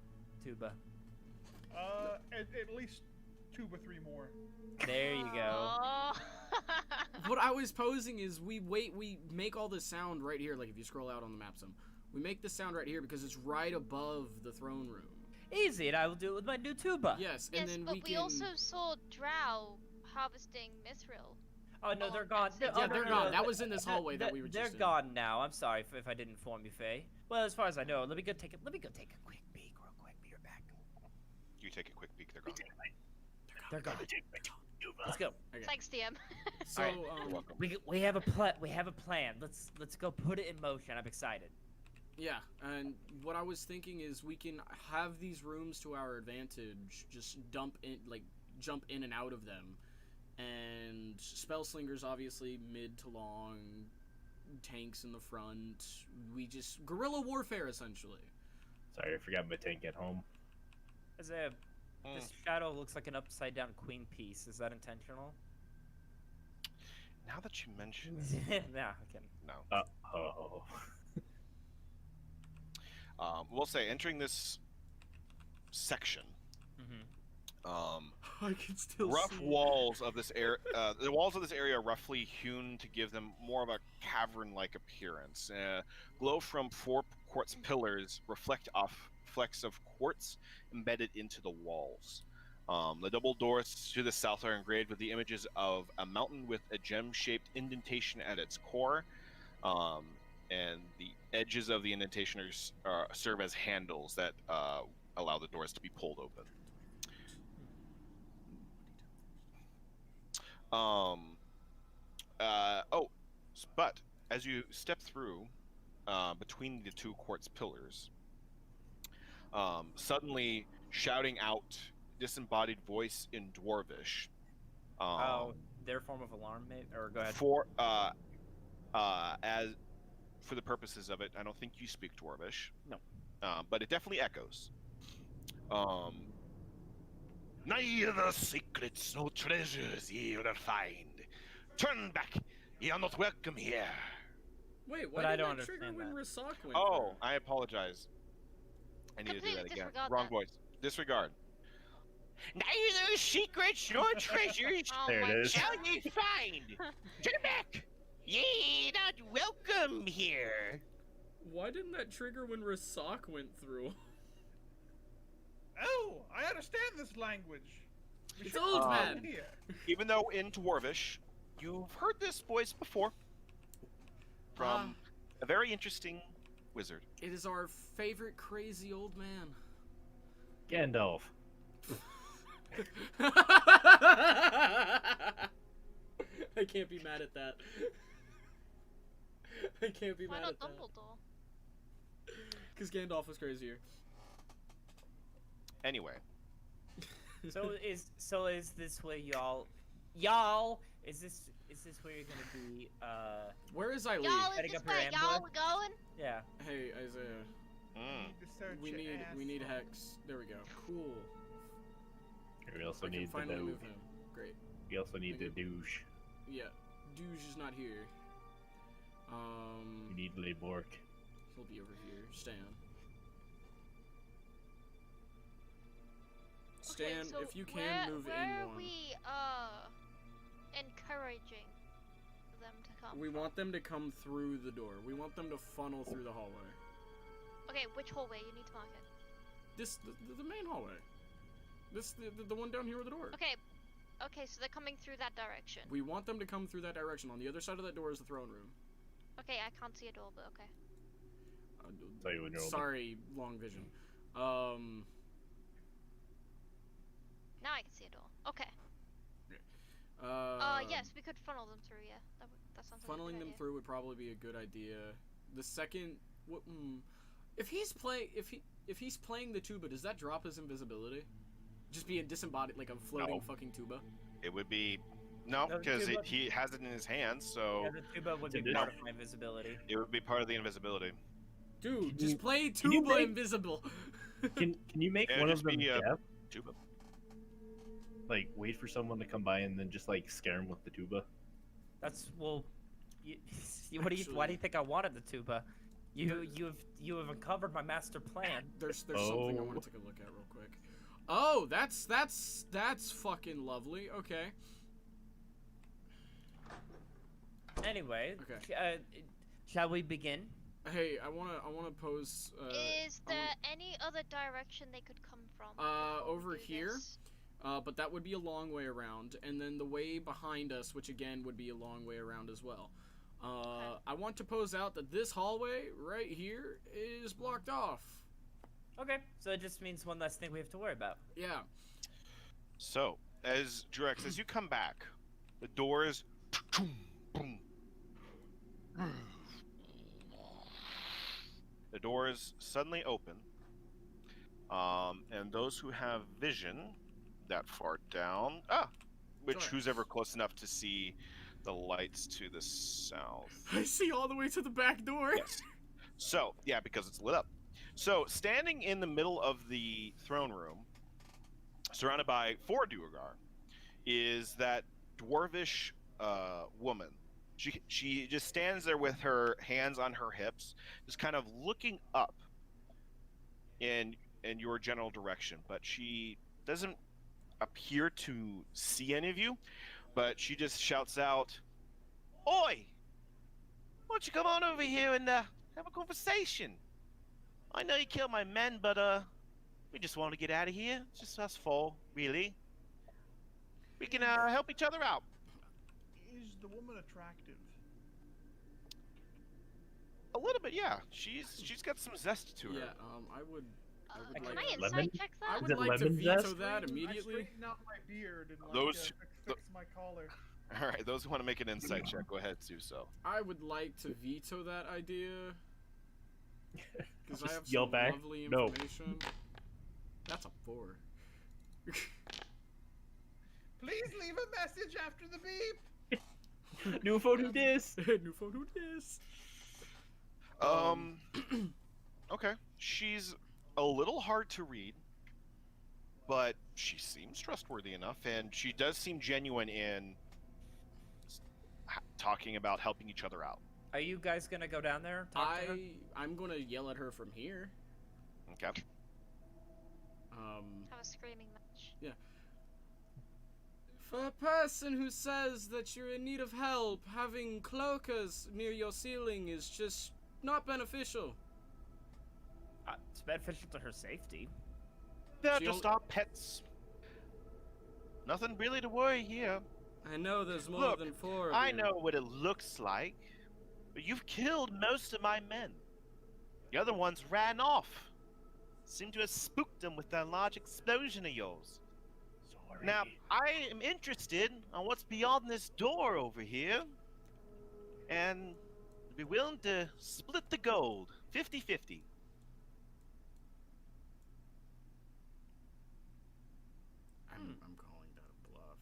Speaker 7: Tuba.
Speaker 4: At least 2 or 3 more.
Speaker 7: There you go.
Speaker 3: Oh.
Speaker 6: What I was posing is we make all this sound right here. Like if you scroll out on the map some, we make this sound right here because it's right above the throne room.
Speaker 7: Easy, and I will do it with my new tuba.
Speaker 6: Yes, and
Speaker 3: Yes,
Speaker 6: then
Speaker 3: but
Speaker 6: we
Speaker 3: we
Speaker 6: can.
Speaker 3: also saw Drow harvesting Mithril.
Speaker 7: Oh no,
Speaker 3: Oh,
Speaker 7: they're gone.
Speaker 3: that's it.
Speaker 6: Yeah,
Speaker 7: no,
Speaker 6: they're
Speaker 7: no,
Speaker 6: gone.
Speaker 7: no,
Speaker 6: That
Speaker 7: they-
Speaker 6: was in this hallway that we were
Speaker 7: They're
Speaker 6: just in.
Speaker 7: gone now. I'm sorry if I didn't inform you, Faye. Well, as far as I know, let me go take a quick peek, real quick. Be right back.
Speaker 1: You take a quick peek. They're gone.
Speaker 7: They're gone. Let's go.
Speaker 6: Okay.
Speaker 3: Thanks, DM.
Speaker 6: So
Speaker 7: Alright.
Speaker 1: You're welcome.
Speaker 7: We have a plan. Let's go put it in motion. I'm excited.
Speaker 6: yeah, and what I was thinking is we can have these rooms to our advantage. Just jump in and out of them, and spell slingers obviously mid to long, tanks in the front. We just guerrilla warfare essentially.
Speaker 2: Sorry, I forgot my tank at home.
Speaker 7: As a this shadow looks like an upside down queen piece. Is that intentional?
Speaker 1: Now that you mention it,
Speaker 7: Yeah, I can.
Speaker 1: no.
Speaker 2: Oh.
Speaker 1: We'll say entering this section.
Speaker 6: I can still
Speaker 1: Rough
Speaker 6: see.
Speaker 1: walls of this area. The walls of this area are roughly hewn to give them more of a cavern-like appearance. Glow from 4 quartz pillars reflect off flecks of quartz embedded into the walls. The double doors to the south are engraved with the images of a mountain with a gem-shaped indentation at its core, and the edges of the indentation serve as handles that allow the doors to be pulled open. But as you step through between the 2 quartz pillars, suddenly shouting out disembodied voice in Dwarvish.
Speaker 7: Their form of alarm, maybe? Or go ahead.
Speaker 1: As for the purposes of it, I don't think you speak Dwarvish.
Speaker 7: No.
Speaker 1: But it definitely echoes. Neither secrets nor treasures ye will find. Turn back, ye are not welcome here.
Speaker 6: Wait,
Speaker 7: But
Speaker 6: why
Speaker 7: I
Speaker 6: did
Speaker 7: don't
Speaker 6: that trigger
Speaker 7: understand
Speaker 6: when
Speaker 7: that.
Speaker 6: Rasak went
Speaker 1: Oh,
Speaker 6: through?
Speaker 1: I apologize. I need to do
Speaker 3: Completely
Speaker 1: that again.
Speaker 3: disregard
Speaker 1: Wrong
Speaker 3: that.
Speaker 1: voice. Disregard. Neither secrets nor treasures
Speaker 3: Oh
Speaker 2: There it
Speaker 3: my
Speaker 2: is.
Speaker 3: God.
Speaker 1: shall ye find. Turn back, ye not welcome here.
Speaker 6: Why didn't that trigger when Rasak went through?
Speaker 4: Oh, I understand this language. We
Speaker 6: It's
Speaker 4: should
Speaker 6: old
Speaker 4: come
Speaker 6: man.
Speaker 4: Here.
Speaker 1: Even though in Dwarvish, you've heard this voice before from a very interesting wizard.
Speaker 6: It is our favorite crazy old man.
Speaker 2: Gandalf.
Speaker 6: I can't be mad at that. I can't be
Speaker 3: Why
Speaker 6: mad
Speaker 3: not
Speaker 6: at that.
Speaker 3: Dumbledore?
Speaker 6: Because Gandalf was crazier.
Speaker 1: Anyway,
Speaker 7: So is this where y'all is this where you're gonna be
Speaker 6: Where is Eileen?
Speaker 3: Y'all, is
Speaker 7: Setting
Speaker 3: this
Speaker 7: up your
Speaker 3: where y'all
Speaker 7: ambush?
Speaker 3: were going?
Speaker 7: yeah.
Speaker 6: Hey, Isaiah.
Speaker 1: mm,
Speaker 4: Need to search
Speaker 6: We
Speaker 4: your
Speaker 6: need
Speaker 4: ass.
Speaker 6: Hex. There we go. Cool.
Speaker 2: We also
Speaker 6: I can
Speaker 2: need the
Speaker 6: finally
Speaker 2: douche.
Speaker 6: move him. Great.
Speaker 2: We also need the
Speaker 6: Okay.
Speaker 2: douche.
Speaker 6: Yeah. Douche is not here.
Speaker 2: We need Lebork.
Speaker 6: He'll be over here. Stan. understand,
Speaker 3: so
Speaker 6: if you can move
Speaker 3: where
Speaker 6: in
Speaker 3: are
Speaker 6: one.
Speaker 3: we encouraging them to come?
Speaker 6: We
Speaker 3: from?
Speaker 6: want them to come through the door. We want them to funnel through the hallway.
Speaker 3: Okay, which hallway? You need to mark it.
Speaker 6: The main hallway. The one down here with the door.
Speaker 3: Okay, so they're coming through that direction.
Speaker 6: We want them to come through that direction. On the other side of that door is the throne room.
Speaker 3: Okay, I can't see a door, but okay.
Speaker 2: Tell you when you're older.
Speaker 6: Sorry, long vision.
Speaker 3: Now I can see a door. Okay. Yes, we could funnel them through. Yeah, that sounds like a
Speaker 6: Funneling
Speaker 3: good
Speaker 6: them
Speaker 3: idea.
Speaker 6: through would probably be a good idea. The second, if he's playing the tuba, does that drop his invisibility? Just be a disembodied, like a floating
Speaker 2: No.
Speaker 6: fucking tuba.
Speaker 1: It would be no,
Speaker 7: No,
Speaker 1: because
Speaker 7: tuba-
Speaker 1: he has it in his hands, so
Speaker 7: Yeah, the tuba would be
Speaker 2: It's a
Speaker 7: part of my invisibility.
Speaker 1: it would be part of the invisibility.
Speaker 6: Dude,
Speaker 2: Can
Speaker 6: just
Speaker 2: you-
Speaker 6: play
Speaker 2: can you
Speaker 6: tuba
Speaker 2: make-
Speaker 6: invisible.
Speaker 2: Can you make
Speaker 1: It'd
Speaker 2: one of
Speaker 1: just
Speaker 2: them
Speaker 1: be,
Speaker 2: deaf?
Speaker 1: Tuba.
Speaker 2: Like wait for someone to come by and then just like scare him with the tuba.
Speaker 7: That's well. You, why do
Speaker 6: Actually-
Speaker 7: you think I wanted the tuba? You have uncovered my master plan.
Speaker 6: There's something I want to take a look at real quick. Oh, that's fucking lovely. Okay.
Speaker 7: Anyway,
Speaker 6: Okay.
Speaker 7: shall we begin?
Speaker 6: Hey, I wanna pose.
Speaker 3: Is there any other direction they could come from?
Speaker 6: Over
Speaker 3: We do
Speaker 6: here.
Speaker 3: this?
Speaker 6: But that would be a long way around, and then the way behind us, which again would be a long way around as well.
Speaker 3: Okay.
Speaker 6: I want to pose out that this hallway right here is blocked off.
Speaker 7: Okay, so it just means one less thing we have to worry about.
Speaker 6: Yeah.
Speaker 1: So, as Drex, as you come back, the doors the doors suddenly open. And those who have vision that far down, which
Speaker 6: Sure.
Speaker 1: who's ever close enough to see the lights to the south.
Speaker 6: I see all the way to the back door.
Speaker 1: Yes. So, yeah, because it's lit up. So, standing in the middle of the throne room, surrounded by 4 Duergar, is that dwarvish woman. She just stands there with her hands on her hips, just kind of looking up in your general direction. But she doesn't appear to see any of you. But she just shouts out, "Oi! Why don't you come on over here and have a conversation? I know you killed my men, but we just want to get out of here. It's just us 4, really. We can help each other out."
Speaker 4: Is the woman attractive?
Speaker 1: A little bit, yeah. She's got some zest to her.
Speaker 6: Yeah. I would
Speaker 3: Can
Speaker 6: like
Speaker 3: I
Speaker 6: to-
Speaker 3: insight
Speaker 2: Lemon?
Speaker 3: check
Speaker 6: I
Speaker 3: that?
Speaker 6: would
Speaker 2: it
Speaker 6: like to
Speaker 2: lemon
Speaker 6: veto
Speaker 2: zest?
Speaker 6: that
Speaker 4: I
Speaker 6: immediately.
Speaker 4: straighten out my beard and like,
Speaker 1: Those-
Speaker 4: fix my collar.
Speaker 1: All right, those who want to make an insight check, go ahead, do so.
Speaker 6: I would like to veto that idea because I
Speaker 2: Just
Speaker 6: have
Speaker 2: yell
Speaker 6: some
Speaker 2: back,
Speaker 6: lovely
Speaker 2: "No."
Speaker 6: information. That's a 4.
Speaker 4: Please leave a message after the beep.
Speaker 2: New photo disc.
Speaker 6: New photo disc.
Speaker 1: Okay. She's a little hard to read, but she seems trustworthy enough, and she does seem genuine in talking about helping each other out.
Speaker 7: Are you guys gonna go down there? Talk to her?
Speaker 6: I'm gonna yell at her from here.
Speaker 1: Okay.
Speaker 3: Have a screaming match.
Speaker 6: For a person who says that you're in need of help, having cloakers near your ceiling is just not beneficial.
Speaker 7: It's beneficial to her safety.
Speaker 1: They're
Speaker 6: She
Speaker 1: just
Speaker 6: only-
Speaker 1: our pets. Nothing really to worry here.
Speaker 6: I know there's more
Speaker 1: Look,
Speaker 6: than 4 of
Speaker 1: I
Speaker 6: you.
Speaker 1: know what it looks like, but you've killed most of my men. The other ones ran off. Seem to have spooked them with that large explosion of yours.
Speaker 2: Sorry.
Speaker 1: Now, I am interested on what's beyond this door over here, and be willing to split the gold, 50-50.
Speaker 6: I'm calling that a bluff.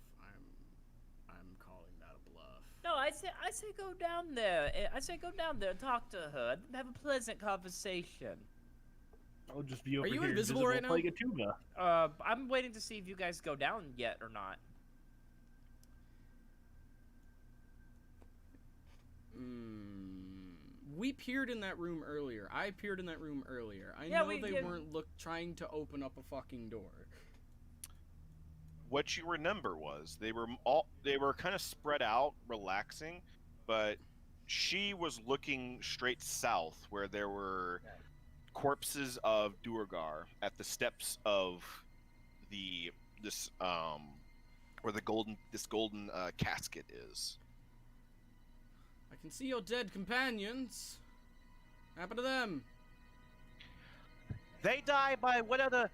Speaker 6: I'm calling that a bluff.
Speaker 7: No, I say go down there. I say go down there and talk to her. Have a pleasant conversation.
Speaker 2: I'll just be over
Speaker 6: you
Speaker 2: here
Speaker 6: invisible right now?
Speaker 2: playing a tuba.
Speaker 7: I'm waiting to see if you guys go down yet or not.
Speaker 6: We peered in that room earlier. I peered in that room earlier. I
Speaker 7: Yeah,
Speaker 6: know
Speaker 7: we
Speaker 6: they
Speaker 7: did.
Speaker 6: weren't trying to open up a fucking door.
Speaker 1: what you remember was they were kind of spread out, relaxing, but she was looking straight south where there were corpses of Duergar at the steps of this where this golden casket is.
Speaker 6: I can see your dead companions. What happened to them?
Speaker 8: They die by whatever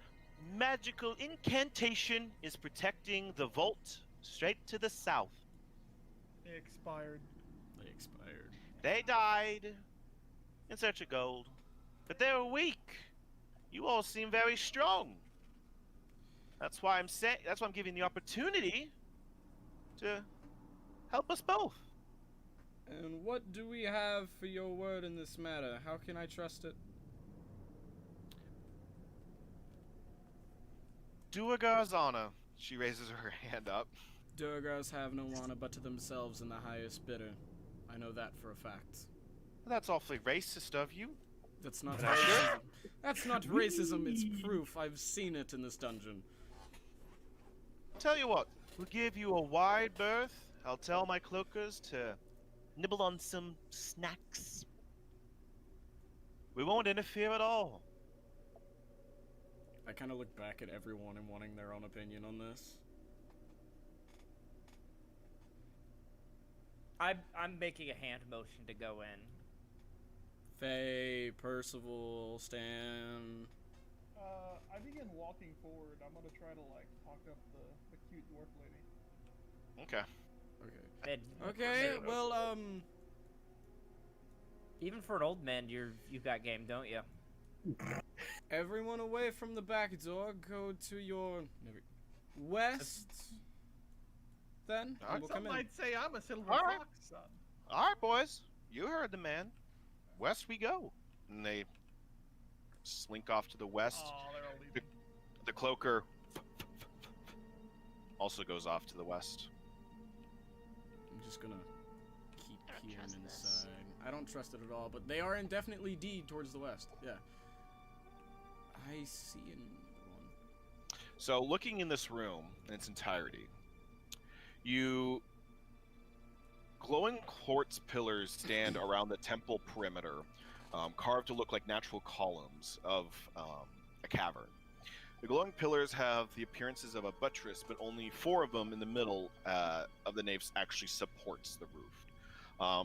Speaker 8: magical incantation is protecting the vault straight to the south.
Speaker 4: They expired.
Speaker 6: They expired.
Speaker 8: They died in search of gold, but they were weak. You all seem very strong. That's why I'm giving the opportunity to help us both.
Speaker 6: And what do we have for your word in this matter? How can I trust it?
Speaker 1: Duergar's honor. She raises her hand up.
Speaker 6: Duergars have no honor but to themselves and the highest bidder. I know that for a fact.
Speaker 1: That's awfully racist of you.
Speaker 6: That's not
Speaker 1: Is that
Speaker 6: racism. That's not racism, it's proof. I've seen it in this dungeon.
Speaker 8: Tell you what, we'll give you a wide berth. I'll tell my cloakers to nibble on some snacks. We won't interfere at all.
Speaker 6: I kind of look back at everyone and wanting their own opinion on this.
Speaker 7: I'm making a hand motion to go in.
Speaker 6: Faye, Percival, Stan.
Speaker 4: I begin walking forward. I'm gonna try to like talk up the cute dwarf lady.
Speaker 1: Okay.
Speaker 6: Okay.
Speaker 7: And
Speaker 6: Okay, well,
Speaker 7: even for an old man, you've got game, don't you?
Speaker 6: everyone away from the back door, go to your west. Then
Speaker 1: Alright,
Speaker 6: we'll
Speaker 4: Some
Speaker 6: come in.
Speaker 4: might say I'm a silver
Speaker 1: Alright.
Speaker 4: fox, son.
Speaker 1: All right, boys. You heard the man. West we go. And they slink off to the west.
Speaker 4: Oh, they're all leaving.
Speaker 1: The cloaker also goes off to the west.
Speaker 6: I'm just gonna keep
Speaker 3: I don't
Speaker 6: peering
Speaker 3: trust this.
Speaker 6: inside. I don't trust it at all, but they are indefinitely deed towards the west. Yeah. I see another one.
Speaker 1: So, looking in this room in its entirety, glowing quartz pillars stand around the temple perimeter, carved to look like natural columns of a cavern. The glowing pillars have the appearances of a buttress, but only 4 of them in the middle of the nave actually supports the roof.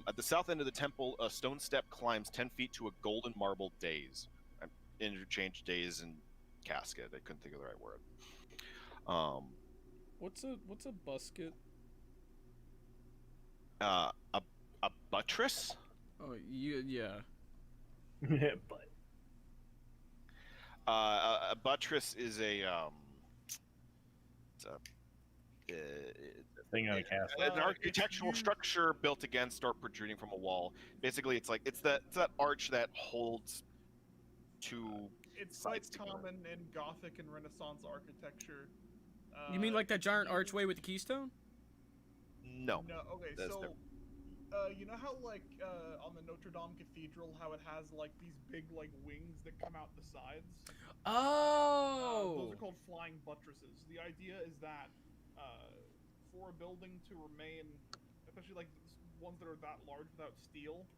Speaker 1: At the south end of the temple, a stone step climbs 10 feet to a golden marble dais. I interchanged dais and casket. I couldn't think of the right word.
Speaker 6: What's a busket?
Speaker 1: A buttress?
Speaker 6: Oh, yeah.
Speaker 2: but
Speaker 1: A buttress is
Speaker 2: thing on a castle.
Speaker 1: an architectural structure built against or protruding from a wall. Basically, it's that arch that holds two.
Speaker 4: It's
Speaker 1: sides
Speaker 4: like
Speaker 1: together.
Speaker 4: common in Gothic and Renaissance architecture.
Speaker 6: You mean like that giant archway with the keystone?
Speaker 1: No.
Speaker 4: No, okay,
Speaker 1: That's
Speaker 4: so
Speaker 1: different.
Speaker 4: you know how like on the Notre Dame Cathedral, how it has like these big like wings that come out the sides?
Speaker 6: Oh.
Speaker 4: Those are called flying buttresses. The idea is that for a building to remain, especially like ones that are that large without steel,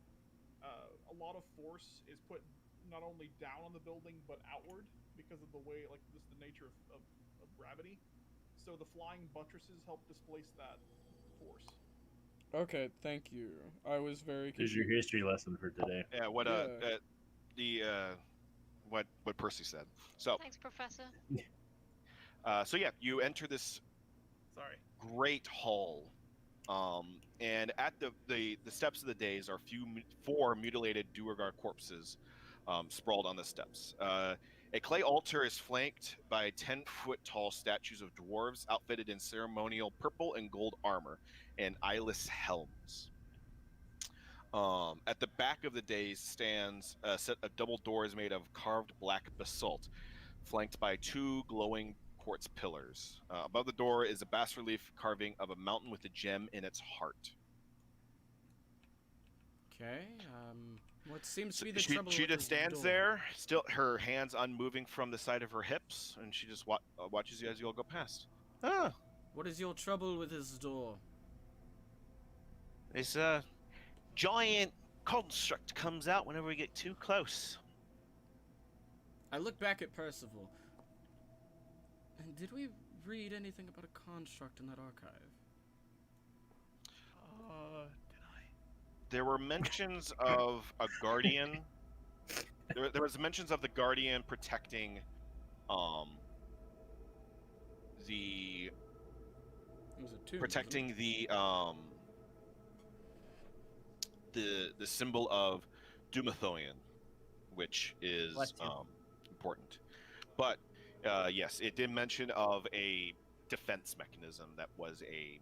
Speaker 4: a lot of force is put not only down on the building but outward because of the way, like just the nature of gravity. So the flying buttresses help displace that force.
Speaker 6: Okay, thank you. I was very
Speaker 2: There's
Speaker 6: confused.
Speaker 2: your history lesson for today.
Speaker 1: Yeah. What Percy said. So
Speaker 3: Thanks, Professor.
Speaker 1: you enter this
Speaker 4: Sorry.
Speaker 1: great hall, and at the steps of the dais are 4 mutilated Duergar corpses sprawled on the steps. A clay altar is flanked by 10-foot-tall statues of dwarves outfitted in ceremonial purple and gold armor and eyeless helms. At the back of the dais stands a set of double doors made of carved black basalt, flanked by 2 glowing quartz pillars. Above the door is a bas-relief carving of a mountain with a gem in its heart.
Speaker 6: Okay. What seems to be the
Speaker 1: She
Speaker 6: trouble?
Speaker 1: just
Speaker 6: with this
Speaker 1: stands
Speaker 6: door?
Speaker 1: there, still her hands unmoving from the side of her hips, and she just watches you as you all go past. Ah,
Speaker 6: What is your trouble with this door?
Speaker 8: This giant construct comes out whenever we get too close.
Speaker 6: I look back at Percival. And did we read anything about a construct in that archive?
Speaker 8: Did I?
Speaker 1: There were mentions of a guardian. There was mentions of the guardian protecting, the
Speaker 6: It was a tomb.
Speaker 1: protecting the symbol of Dumathoian, which is
Speaker 7: Bless you.
Speaker 1: important. But yes, it did mention of a defense mechanism that was a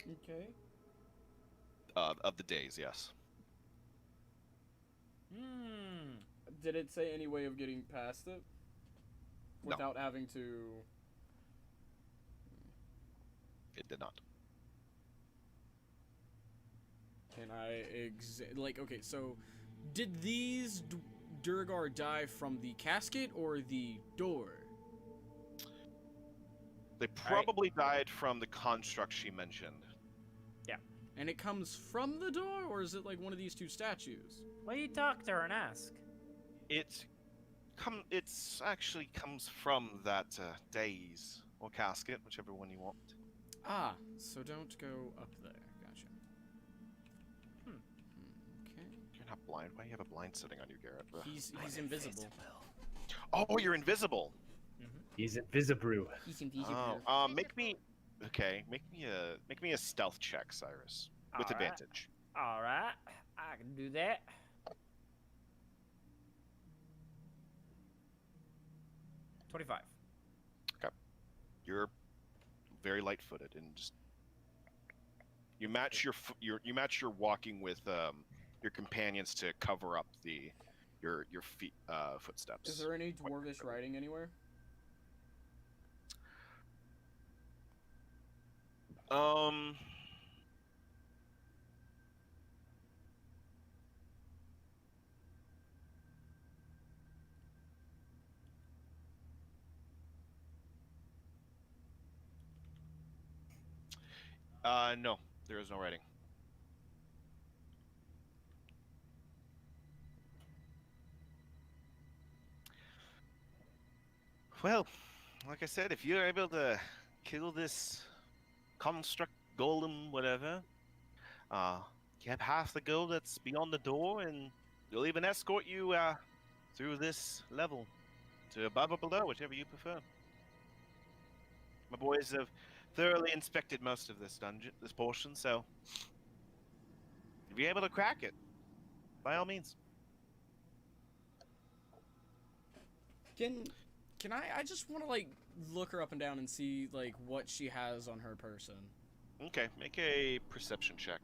Speaker 6: Okay.
Speaker 1: of the days. Yes.
Speaker 7: Hmm.
Speaker 6: Did it say any way of getting past it?
Speaker 1: No.
Speaker 6: Without having to...
Speaker 1: It did not.
Speaker 6: Can I like, okay, so did these Durgar die from the casket or the door?
Speaker 1: They probably died from the construct she mentioned.
Speaker 6: And it comes from the door, or is it like one of these two statues?
Speaker 7: Why don't you talk to her and ask?
Speaker 1: It's actually comes from that daze or casket, whichever one you want.
Speaker 6: Ah, so don't go up there. Gotcha. Okay.
Speaker 1: You're not blind. Why do you have a blind sitting on you, Garrett? Ugh.
Speaker 6: He's invisible.
Speaker 1: Oh, you're invisible.
Speaker 2: He's invisible.
Speaker 6: He's invisible.
Speaker 1: Oh, make me a stealth check, Cyrus, with
Speaker 7: Alright.
Speaker 1: advantage.
Speaker 7: All right, I can do that. $25.
Speaker 1: You're very light-footed and just you match your walking with your companions to cover up your feet footsteps.
Speaker 6: Is there any dwarvish writing anywhere?
Speaker 1: No, there is no writing. Well, like I said, if you're able to kill this construct golem, whatever, get half the gold that's beyond the door, and they'll even escort you through this level to above or below, whichever you prefer. My boys have thoroughly inspected most of this portion, so if you're able to crack it, by all means.
Speaker 6: Can I just want to like look her up and down and see like what she has on her person.
Speaker 1: Okay, make a perception check.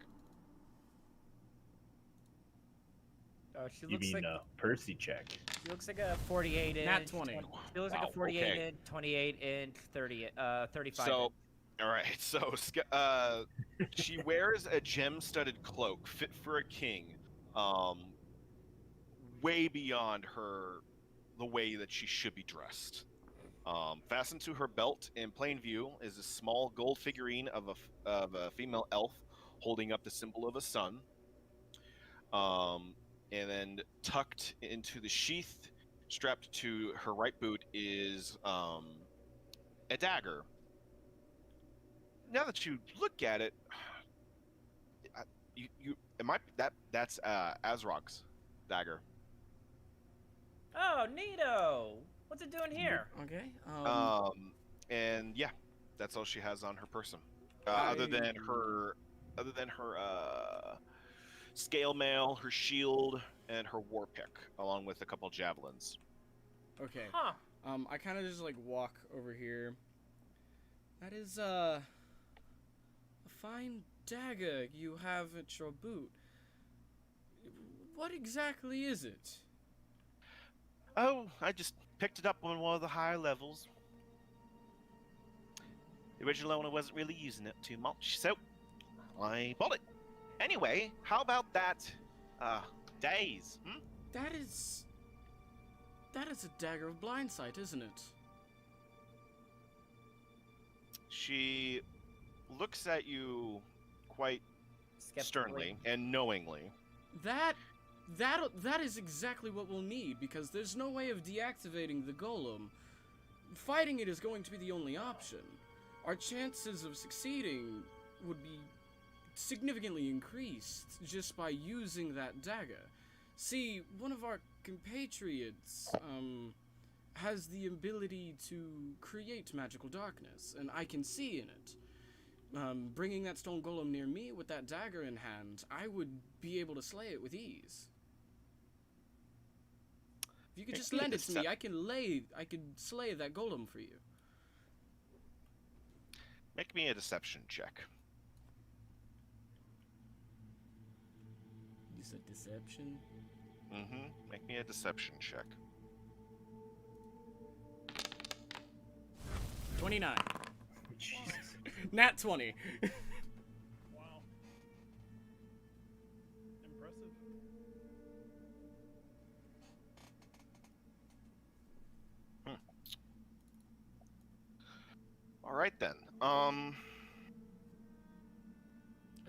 Speaker 7: Oh, she
Speaker 2: You
Speaker 7: looks
Speaker 2: mean
Speaker 7: like
Speaker 2: Percy check?
Speaker 7: she looks like a 48 inch.
Speaker 6: Nat 20.
Speaker 7: She looks like
Speaker 1: Wow,
Speaker 7: a 48
Speaker 1: okay.
Speaker 7: inch, 28 inch, 35
Speaker 1: So,
Speaker 7: inch.
Speaker 1: all right. So, she wears a gem-studded cloak fit for a king, way beyond the way that she should be dressed. Fastened to her belt in plain view is a small gold figurine of a female elf holding up the symbol of a sun. And then tucked into the sheath, strapped to her right boot, is a dagger. Now that you look at it, that's Azrog's dagger.
Speaker 7: Oh, neato! What's it doing here?
Speaker 6: Okay.
Speaker 1: And yeah, that's all she has on her person,
Speaker 6: I-
Speaker 1: other than her scale mail, her shield, and her war pick, along with a couple javelins.
Speaker 6: Okay.
Speaker 7: Huh?
Speaker 6: I kind of just like walk over here. That is a fine dagger you have at your boot. What exactly is it?
Speaker 8: Oh, I just picked it up on one of the higher levels. The original owner wasn't really using it too much, so I bought it. Anyway, how about that daze? Hmm?
Speaker 6: That is That is a dagger of blindsight, isn't it?
Speaker 1: She looks at you quite
Speaker 7: Skeptically.
Speaker 1: sternly and knowingly.
Speaker 6: That is exactly what we'll need, because there's no way of deactivating the golem. Fighting it is going to be the only option. Our chances of succeeding would be significantly increased just by using that dagger. See, one of our compatriots, has the ability to create magical darkness, and I can see in it. Bringing that stone golem near me with that dagger in hand, I would be able to slay it with ease. If you could just lend it to me, I could slay that golem for you.
Speaker 1: Make me a deception check.
Speaker 6: You said deception?
Speaker 1: Mm-hmm. Make me a deception check.
Speaker 6: 29.
Speaker 2: Jesus.
Speaker 6: Nat 20.
Speaker 4: Wow. Impressive.
Speaker 1: All right then.
Speaker 6: I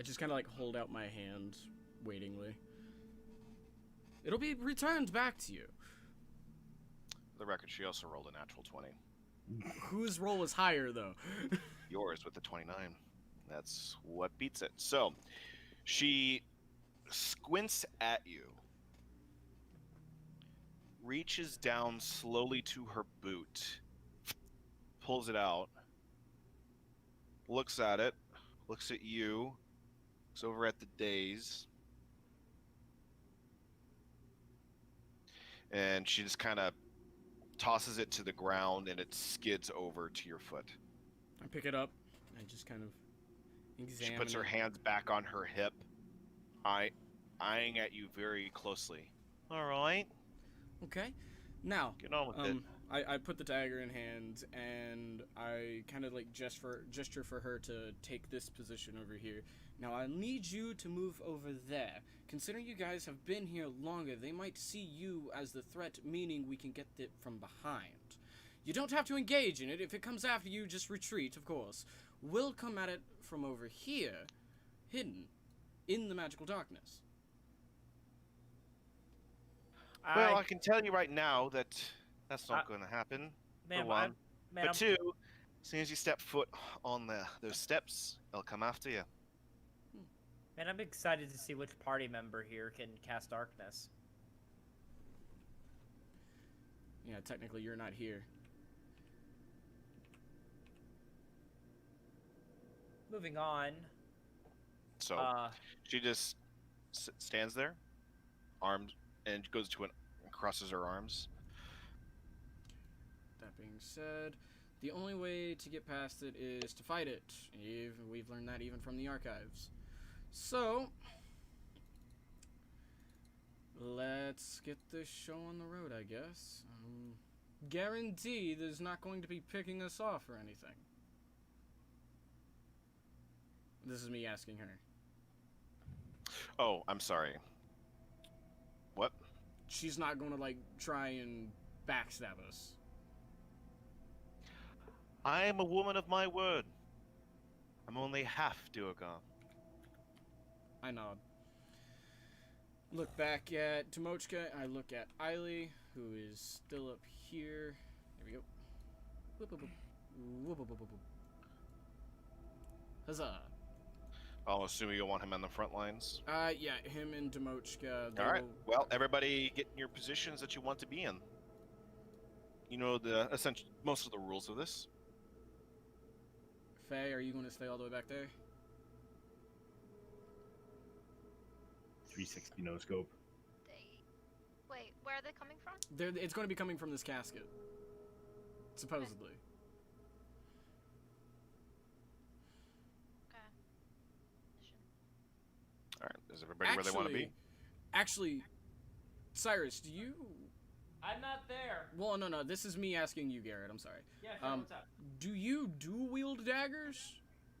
Speaker 6: just kind of like hold out my hand, waitingly. It'll be returned back to you.
Speaker 1: For the record, she also rolled a natural 20.
Speaker 6: Whose roll is higher, though?
Speaker 1: Yours with the 29. That's what beats it. So, she squints at you, reaches down slowly to her boot, pulls it out, looks at it, looks at you, looks over at the daze, and she just kind of tosses it to the ground, and it skids over to your foot.
Speaker 6: I pick it up. I just kind of examine
Speaker 1: She puts her
Speaker 6: it.
Speaker 1: hands back on her hip, eyeing at you very closely.
Speaker 8: All right.
Speaker 6: Okay. Now,
Speaker 1: Get on with it.
Speaker 6: I put the dagger in hand, and I kind of like gesture for her to take this position over here. Now, I need you to move over there. Considering you guys have been here longer, they might see you as the threat, meaning we can get it from behind. You don't have to engage in it. If it comes after you, just retreat, of course. We'll come at it from over here, hidden in the magical darkness.
Speaker 1: Well, I can tell you right now that that's not going to happen.
Speaker 7: Ma'am,
Speaker 1: for one.
Speaker 7: ma'am,
Speaker 1: But two, as soon as you step foot on those steps, they'll come after you.
Speaker 7: man, I'm excited to see which party member here can cast darkness.
Speaker 6: Yeah, technically you're not here.
Speaker 7: Moving on.
Speaker 1: So she just stands there, arms, and goes to and crosses her arms.
Speaker 6: That being said, the only way to get past it is to fight it. We've learned that even from the archives. So, let's get this show on the road, I guess. Guarantee there's not going to be picking us off or anything. This is me asking her.
Speaker 1: Oh, I'm sorry. What?
Speaker 6: She's not going to, like, try and backstab us.
Speaker 8: I am a woman of my word. I'm only half Duergar.
Speaker 6: I nod. Look back at Timochka, I look at Eiley, who is still up here. There we go. Whoop, whoop, whoop. Whoop, whoop, whoop, whoop. Huzzah.
Speaker 1: I'll assume you'll want him on the front lines.
Speaker 6: Yeah, him and Timochka.
Speaker 1: All right. Well, everybody get in your positions that you want to be in. You know the essential, most of the rules of this.
Speaker 6: Faye, are you going to stay all the way back there?
Speaker 2: 360 no scope.
Speaker 3: Wait, where are they coming from?
Speaker 6: It's going to be coming from this casket. Supposedly.
Speaker 3: Okay.
Speaker 1: All right. Is everybody where they want to be?
Speaker 6: Actually, Cyrus, do you...
Speaker 7: I'm not there.
Speaker 6: Well, no, this is me asking you, Garrett. I'm sorry.
Speaker 7: Yeah, sure, what's up?
Speaker 6: Do you wield daggers?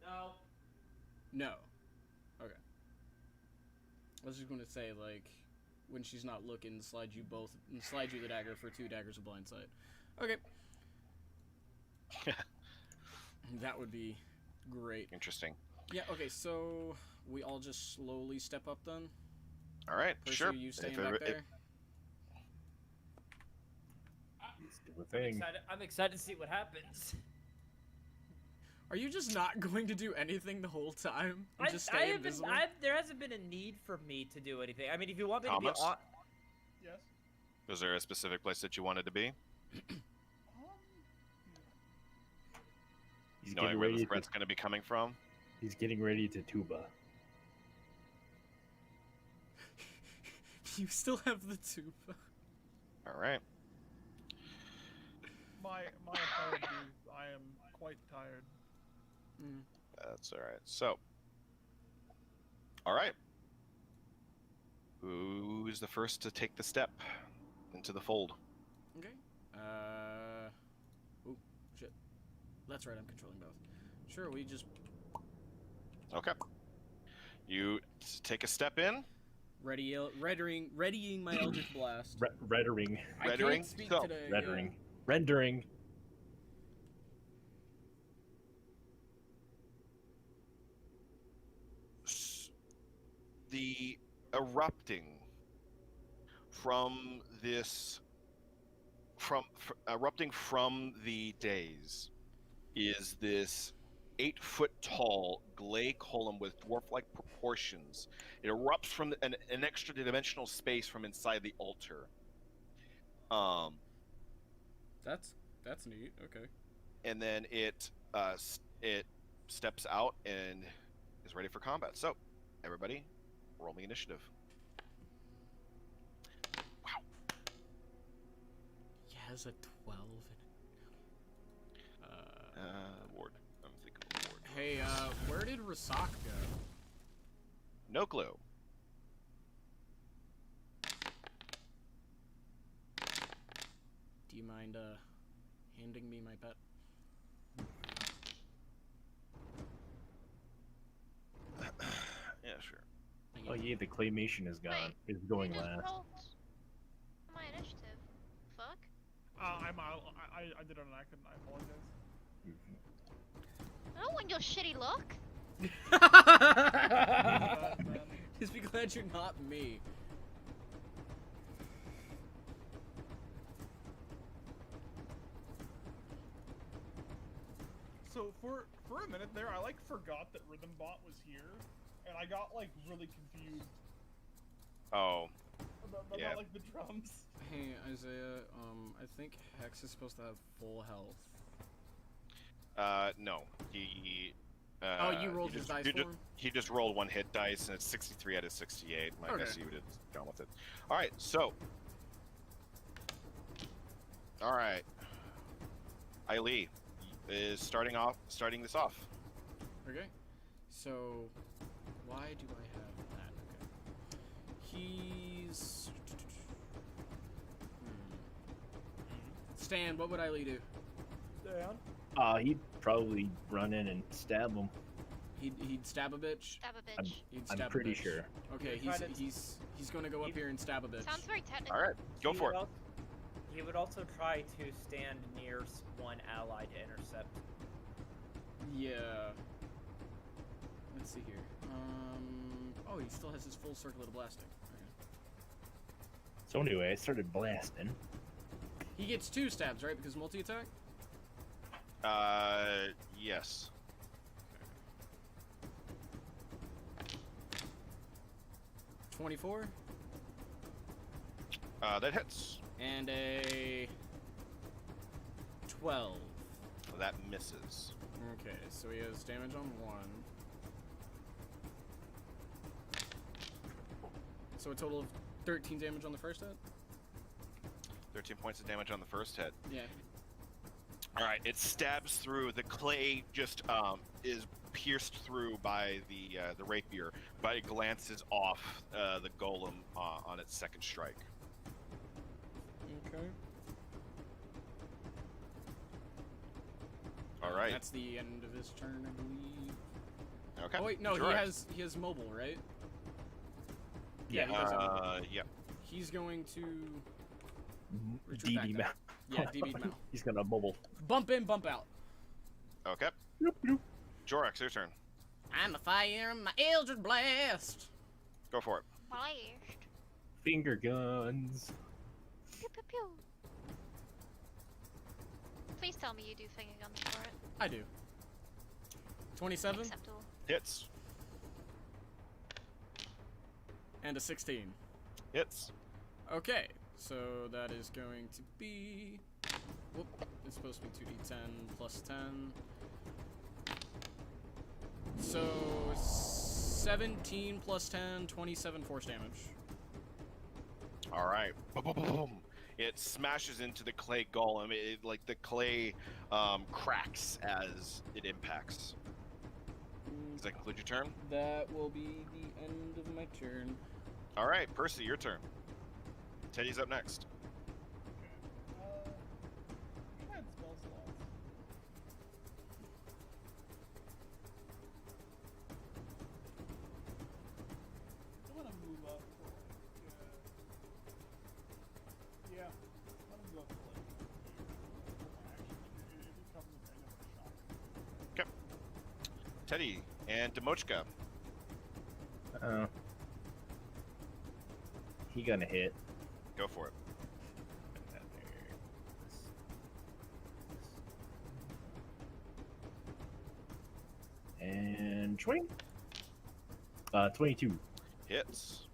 Speaker 7: No.
Speaker 6: No. Okay. I was just going to say, like, when she's not looking, slide you the dagger for 2 daggers of blind sight. Okay. That would be great.
Speaker 1: Interesting.
Speaker 6: Yeah, okay, so we all just slowly step up then?
Speaker 1: All right,
Speaker 6: Percy,
Speaker 1: sure.
Speaker 6: you staying
Speaker 1: If
Speaker 6: back
Speaker 1: every-
Speaker 6: there?
Speaker 2: Let's do the thing.
Speaker 7: I'm excited to see what happens.
Speaker 6: Are you just not going to do anything the whole time? And just
Speaker 7: I
Speaker 6: stay
Speaker 7: haven't.
Speaker 6: invisible?
Speaker 7: There hasn't been a need for me to do anything. I mean, if you want me to
Speaker 1: Thomas?
Speaker 7: be on,
Speaker 4: Yes.
Speaker 1: Was there a specific place that you wanted to be?
Speaker 2: He's
Speaker 1: Knowing
Speaker 2: getting
Speaker 1: where
Speaker 2: ready
Speaker 1: the
Speaker 2: to,
Speaker 1: threat's going to be coming from?
Speaker 2: he's getting ready to tuba.
Speaker 6: You still have the tuba.
Speaker 1: All right.
Speaker 4: My apologies. I am quite tired.
Speaker 1: That's all right. So, all right. Who's the first to take the step into the fold?
Speaker 6: Okay. Oh, shit. That's right, I'm controlling both. Sure, we just...
Speaker 1: Okay. You take a step in.
Speaker 6: Readying my Eldritch Blast.
Speaker 2: Rendering.
Speaker 6: I
Speaker 1: Rendering?
Speaker 6: can't speak
Speaker 1: So-
Speaker 6: today.
Speaker 2: Rendering. Rendering.
Speaker 1: The erupting from this erupting from the days is this 8-foot tall gley column with dwarf-like proportions. It erupts from an extra dimensional space from inside the altar.
Speaker 6: That's neat. Okay.
Speaker 1: And then it steps out and is ready for combat. So, everybody, roll me initiative. Wow.
Speaker 6: He has a 12.
Speaker 1: Ward. I'm thinking of Ward.
Speaker 6: Hey, where did Rasak go?
Speaker 1: No clue.
Speaker 6: Do you mind, handing me my pet?
Speaker 1: Yeah, sure.
Speaker 6: Thank
Speaker 2: Oh
Speaker 6: you.
Speaker 2: yeah, the claymation is gone.
Speaker 3: Wait,
Speaker 2: It's going
Speaker 3: you just
Speaker 2: last.
Speaker 3: rolled my initiative. Fuck.
Speaker 4: I'm out. I did it on accident. I apologize.
Speaker 3: I don't want your shitty luck.
Speaker 4: Man.
Speaker 6: Just be glad you're not me.
Speaker 4: So for a minute there, I like forgot that Rhythmbot was here, and I got like really confused
Speaker 1: Oh,
Speaker 4: about
Speaker 1: Yeah.
Speaker 4: like the drums.
Speaker 6: Hey, Isaiah, I think Hex is supposed to have full health.
Speaker 1: no. He.
Speaker 6: Oh, you rolled
Speaker 1: he
Speaker 6: his
Speaker 1: just-
Speaker 6: dice
Speaker 1: he
Speaker 6: for
Speaker 1: just,
Speaker 6: him?
Speaker 1: he just rolled one hit dice, and it's 63 out of 68. I
Speaker 6: Okay.
Speaker 1: guess he would have gone with it. All right, so. All right. Ailey is starting this off.
Speaker 6: Okay. So, why do I have that? Okay. He's... Stan, what would Eileen do?
Speaker 4: Dan?
Speaker 2: He'd probably run in and stab him.
Speaker 6: He'd stab a bitch?
Speaker 3: Stab a
Speaker 2: I'm-
Speaker 3: bitch.
Speaker 6: He'd
Speaker 2: I'm
Speaker 6: stab a
Speaker 2: pretty
Speaker 6: bitch.
Speaker 2: sure.
Speaker 6: Okay,
Speaker 7: Try to-
Speaker 6: he's gonna go up here and stab a bitch.
Speaker 3: Sounds very technical.
Speaker 1: All right, go
Speaker 7: He
Speaker 1: for
Speaker 7: would
Speaker 1: it.
Speaker 7: al- He would also try to stand near one ally to intercept.
Speaker 6: Yeah. Let's see here. Oh, he still has his full circle of blasting. Okay.
Speaker 2: So anyway, I started blasting.
Speaker 6: He gets 2 stabs, right? Because multi-attack?
Speaker 1: Yes.
Speaker 6: 24
Speaker 1: That hits.
Speaker 6: and a 12.
Speaker 1: That misses.
Speaker 6: Okay, so he has damage on 1. So a total of 13 damage on the first hit?
Speaker 1: 13 points of damage on the first hit.
Speaker 6: Yeah.
Speaker 1: All right, it stabs through. The clay just is pierced through by the rapier, but it glances off the golem on its second strike.
Speaker 6: Okay.
Speaker 1: All right.
Speaker 6: That's the end of his turn, I believe.
Speaker 1: Okay.
Speaker 6: Oh wait, no,
Speaker 1: Sure.
Speaker 6: he has mobile, right?
Speaker 2: Yeah.
Speaker 6: he does have mobile.
Speaker 1: Yeah.
Speaker 6: he's going to retreat back
Speaker 2: DB
Speaker 6: there.
Speaker 2: mount.
Speaker 6: Yeah, DB mount.
Speaker 2: He's gonna bubble.
Speaker 6: Bump in, bump out.
Speaker 1: Okay. Jorax, your turn.
Speaker 6: I'm a fire, my Eldritch Blast.
Speaker 1: Go for it.
Speaker 3: Flashed.
Speaker 2: Finger guns.
Speaker 3: Pew pew pew. Please tell me you do finger guns for it.
Speaker 6: I do. 27
Speaker 3: Acceptable.
Speaker 1: Hits.
Speaker 6: and a 16.
Speaker 1: Hits.
Speaker 6: Okay, so that is going to be... Whoop, it's supposed to be 2d10 plus 10. So 17 plus 10, 27 force damage.
Speaker 1: All right. Boom, boom, boom, boom. It smashes into the clay golem. Like the clay cracks as it impacts. Does that conclude your turn?
Speaker 6: That will be the end of my turn.
Speaker 1: All right, Percy, your turn. Teddy's up next.
Speaker 4: I had spell slots. I'm gonna move up for like, yeah, let him go up for like, it becomes a kind of a shock.
Speaker 1: Okay. Teddy and Demochka.
Speaker 2: Oh. He gonna hit.
Speaker 1: Go for it.
Speaker 2: And swing. 22
Speaker 1: Hits.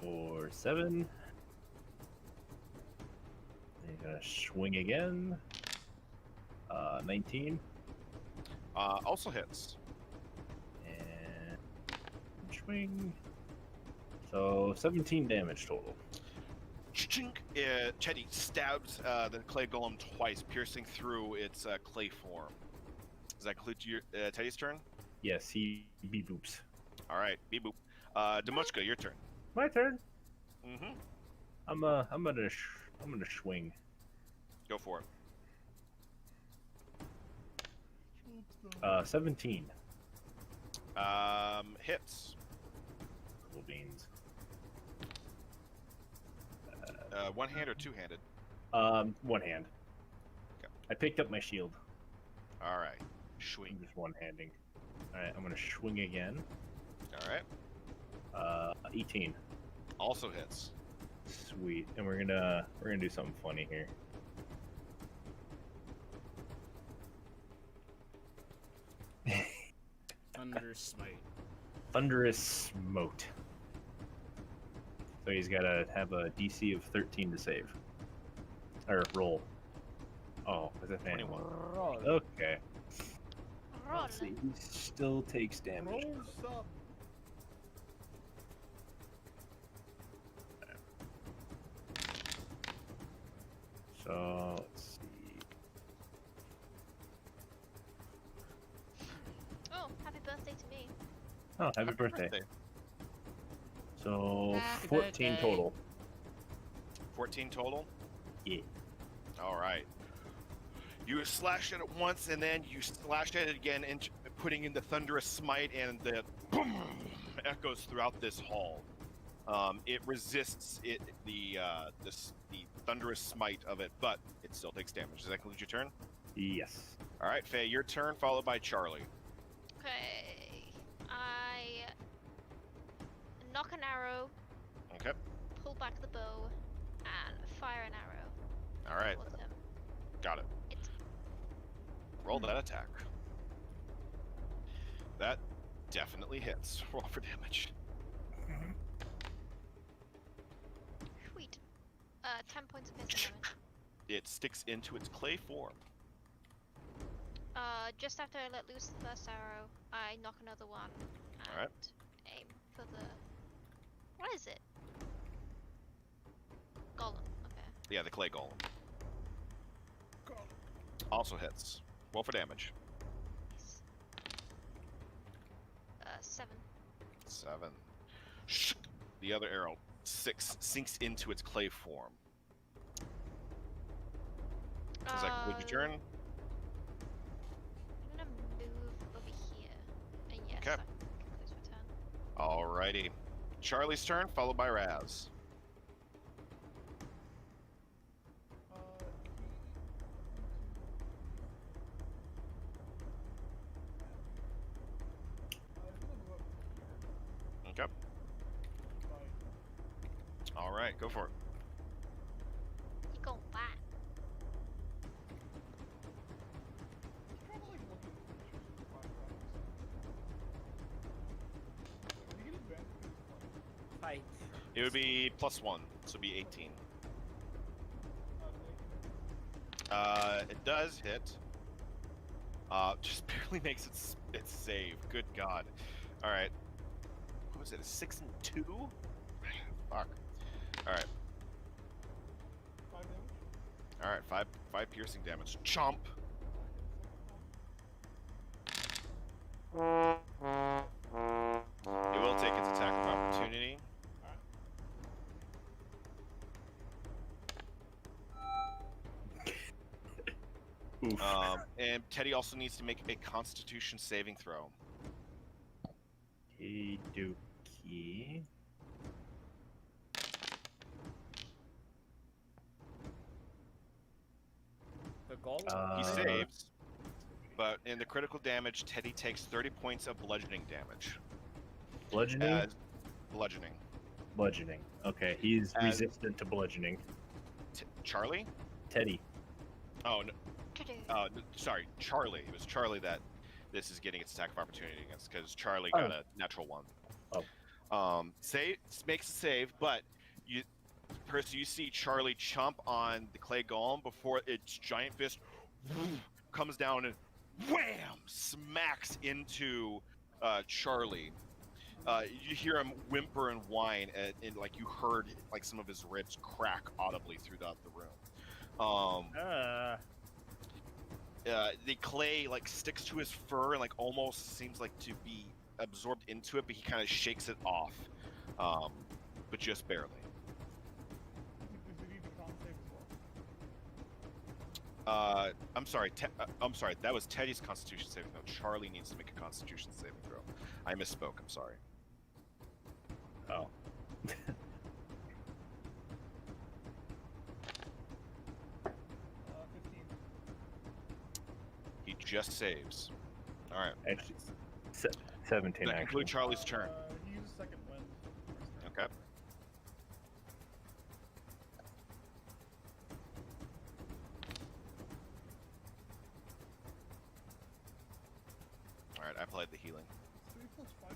Speaker 2: for 7. He's gonna swing again. 19
Speaker 1: Also hits.
Speaker 2: and swing. So 17 damage total.
Speaker 1: Chink. Teddy stabs the clay golem twice, piercing through its clay form. Does that conclude your Teddy's turn?
Speaker 2: Yes, he beep boops.
Speaker 1: All right, beep boop. Demochka, your turn.
Speaker 2: My turn.
Speaker 1: Mm-hmm.
Speaker 2: I'm gonna swing.
Speaker 1: Go for it.
Speaker 2: 17.
Speaker 1: Hits.
Speaker 2: Cool beans.
Speaker 1: One hand or two handed?
Speaker 2: One hand.
Speaker 1: Okay.
Speaker 2: I picked up my shield.
Speaker 1: All right.
Speaker 2: I'm
Speaker 1: Swing.
Speaker 2: just one-handing. Alright, I'm gonna swing again.
Speaker 1: All right.
Speaker 2: 18.
Speaker 1: Also hits.
Speaker 2: Sweet. And we're gonna do something funny here.
Speaker 6: Thunder Smite.
Speaker 2: Thunderous Smote. So he's gotta have a DC of 13 to save. Or roll. Oh, is that
Speaker 1: 21.
Speaker 2: Okay.
Speaker 3: Roll.
Speaker 2: Let's see. He still takes damage.
Speaker 4: Roll sub.
Speaker 2: So let's see.
Speaker 3: Oh, happy birthday to me.
Speaker 2: Oh, happy birthday.
Speaker 1: birthday.
Speaker 2: So
Speaker 6: Happy
Speaker 2: 14
Speaker 6: birthday.
Speaker 2: total.
Speaker 1: 14 total?
Speaker 2: Yeah.
Speaker 1: All right. You slash at it once, and then you slash at it again, and putting in the thunderous smite, and the boom echoes throughout this hall. It resists the thunderous smite of it, but it still takes damage. Does that conclude your turn?
Speaker 2: Yes.
Speaker 1: All right, Faye, your turn, followed by Charlie.
Speaker 3: Okay. I knock an arrow,
Speaker 1: Okay.
Speaker 3: pull back the bow, and fire an arrow.
Speaker 1: All right,
Speaker 3: Towards him.
Speaker 1: got it.
Speaker 3: It's
Speaker 1: Roll that attack. That definitely hits. Roll for damage.
Speaker 3: sweet. 10 points of piercing damage.
Speaker 1: It sticks into its clay form.
Speaker 3: Just after I let loose the first arrow, I knock another one and
Speaker 1: Alright.
Speaker 3: aim for the... What is it? Golem, okay.
Speaker 1: Yeah, the clay golem.
Speaker 4: Go.
Speaker 1: Also hits. Roll for damage.
Speaker 3: Nice. 7.
Speaker 1: 7. The other arrow, 6, sinks into its clay form. Does that conclude your turn?
Speaker 3: I'm gonna move over here. And yes,
Speaker 1: Okay.
Speaker 3: that concludes my turn.
Speaker 1: Alrighty. Charlie's turn, followed by Raz.
Speaker 4: Uh,
Speaker 1: Okay. Alright, go for it.
Speaker 3: You go back.
Speaker 4: Kind of like looking for pictures of the 5 you get advantage because
Speaker 7: Fight.
Speaker 1: It would be +1, so it'd be 18. It does hit. Just barely makes its save. Good God. All right. What was it? A 6 and 2? Fuck. All right.
Speaker 4: 5 damage.
Speaker 1: All right. Five piercing damage. Chomp. It will take its attack of opportunity.
Speaker 2: Oof.
Speaker 1: And Teddy also needs to make a Constitution saving throw.
Speaker 2: Okey-dokey.
Speaker 7: The goal.
Speaker 1: He saves, but in the critical damage, Teddy takes 30 points of bludgeoning damage.
Speaker 2: Bludgeoning?
Speaker 1: As bludgeoning.
Speaker 2: Bludgeoning. Okay, he's
Speaker 1: As-
Speaker 2: resistant to bludgeoning.
Speaker 1: Charlie?
Speaker 2: Teddy.
Speaker 1: Oh, no,
Speaker 3: To-do.
Speaker 1: sorry, Charlie. It was Charlie that this is getting its attack of opportunity against, because Charlie got a natural 1. Makes a save, but you see Charlie chomp on the clay golem before its giant fist comes down and wham smacks into Charlie. You hear him whimper and whine, and like you heard like some of his ribs crack audibly throughout the room. The clay like sticks to his fur and like almost seems like to be absorbed into it, but he kind of shakes it off, but just barely.
Speaker 4: Does it need to con save as well?
Speaker 1: I'm sorry. That was Teddy's Constitution saving throw. Charlie needs to make a Constitution saving throw. I misspoke. I'm sorry.
Speaker 2: Oh.
Speaker 4: 15.
Speaker 1: He just saves. All right.
Speaker 2: Actually, 17
Speaker 1: That
Speaker 2: actually.
Speaker 1: concludes Charlie's turn.
Speaker 4: He uses second wind.
Speaker 1: Okay. All right. I applied the healing.
Speaker 4: 3 plus 5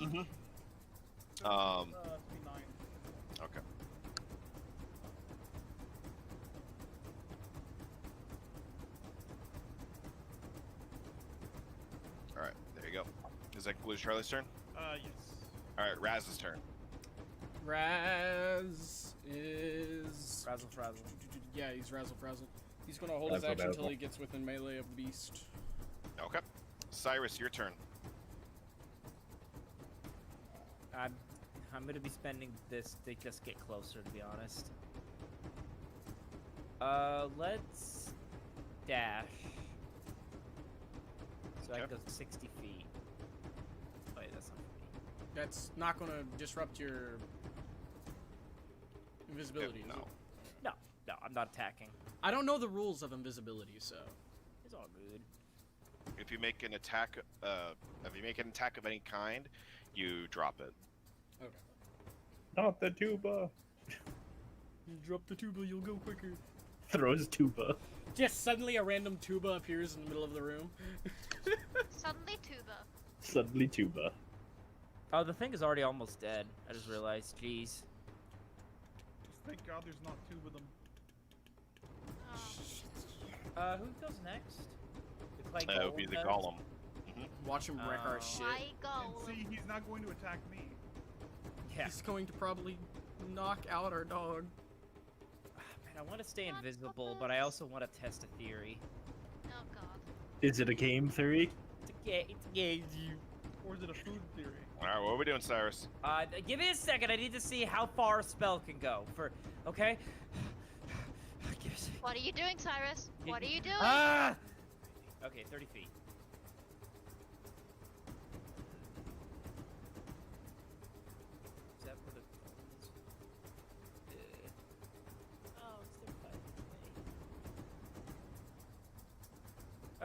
Speaker 1: Mm-hmm.
Speaker 4: is 9.
Speaker 1: Okay. All right. There you go. Does that conclude Charlie's turn?
Speaker 4: Yes.
Speaker 1: All right. Raz's turn.
Speaker 6: Raz is.
Speaker 7: Frazzle, frazzle.
Speaker 6: Yeah, he's razzle frazzle. He's gonna hold his
Speaker 2: Razzle
Speaker 6: action
Speaker 2: dazzle.
Speaker 6: until he gets within melee of the beast.
Speaker 1: Okay. Cyrus, your turn.
Speaker 7: I'm gonna be spending this to just get closer, to be honest. Let's dash. So I
Speaker 1: Okay.
Speaker 7: can go 60 feet. Wait, that's not for me.
Speaker 6: That's not gonna disrupt your invisibility. is
Speaker 1: No.
Speaker 6: it?
Speaker 7: No, I'm not attacking.
Speaker 6: I don't know the rules of invisibility, so.
Speaker 7: It's all good.
Speaker 1: If you make an attack, of any kind, you drop it.
Speaker 6: Okay.
Speaker 2: Not the tuba.
Speaker 6: You drop the tuba, you'll go quicker.
Speaker 2: Throws tuba.
Speaker 6: Just suddenly a random tuba appears in the middle of the room.
Speaker 3: Suddenly tuba.
Speaker 2: Suddenly tuba.
Speaker 7: Oh, the thing is already almost dead. I just realized. Jeez.
Speaker 4: Just thank God there's not 2 of them.
Speaker 3: Oh.
Speaker 7: Who goes next? The clay
Speaker 1: That would be the
Speaker 7: does?
Speaker 1: golem.
Speaker 6: Watch him wreck our
Speaker 7: Oh.
Speaker 6: shit.
Speaker 3: My
Speaker 4: And
Speaker 3: golem.
Speaker 4: see, he's not going to attack me.
Speaker 7: Yeah.
Speaker 6: He's going to probably knock out our dog.
Speaker 7: Man, I want to stay invisible, but I also want to test a theory.
Speaker 3: Oh god.
Speaker 2: Is it a game theory?
Speaker 7: It's a game.
Speaker 4: Or is it a food theory?
Speaker 1: All right, what are we doing, Cyrus?
Speaker 7: Give me a second. I need to see how far a spell can go. Okay? Give me a second.
Speaker 3: What are you doing, Cyrus? What are you doing?
Speaker 7: Ah! Okay, 30 feet.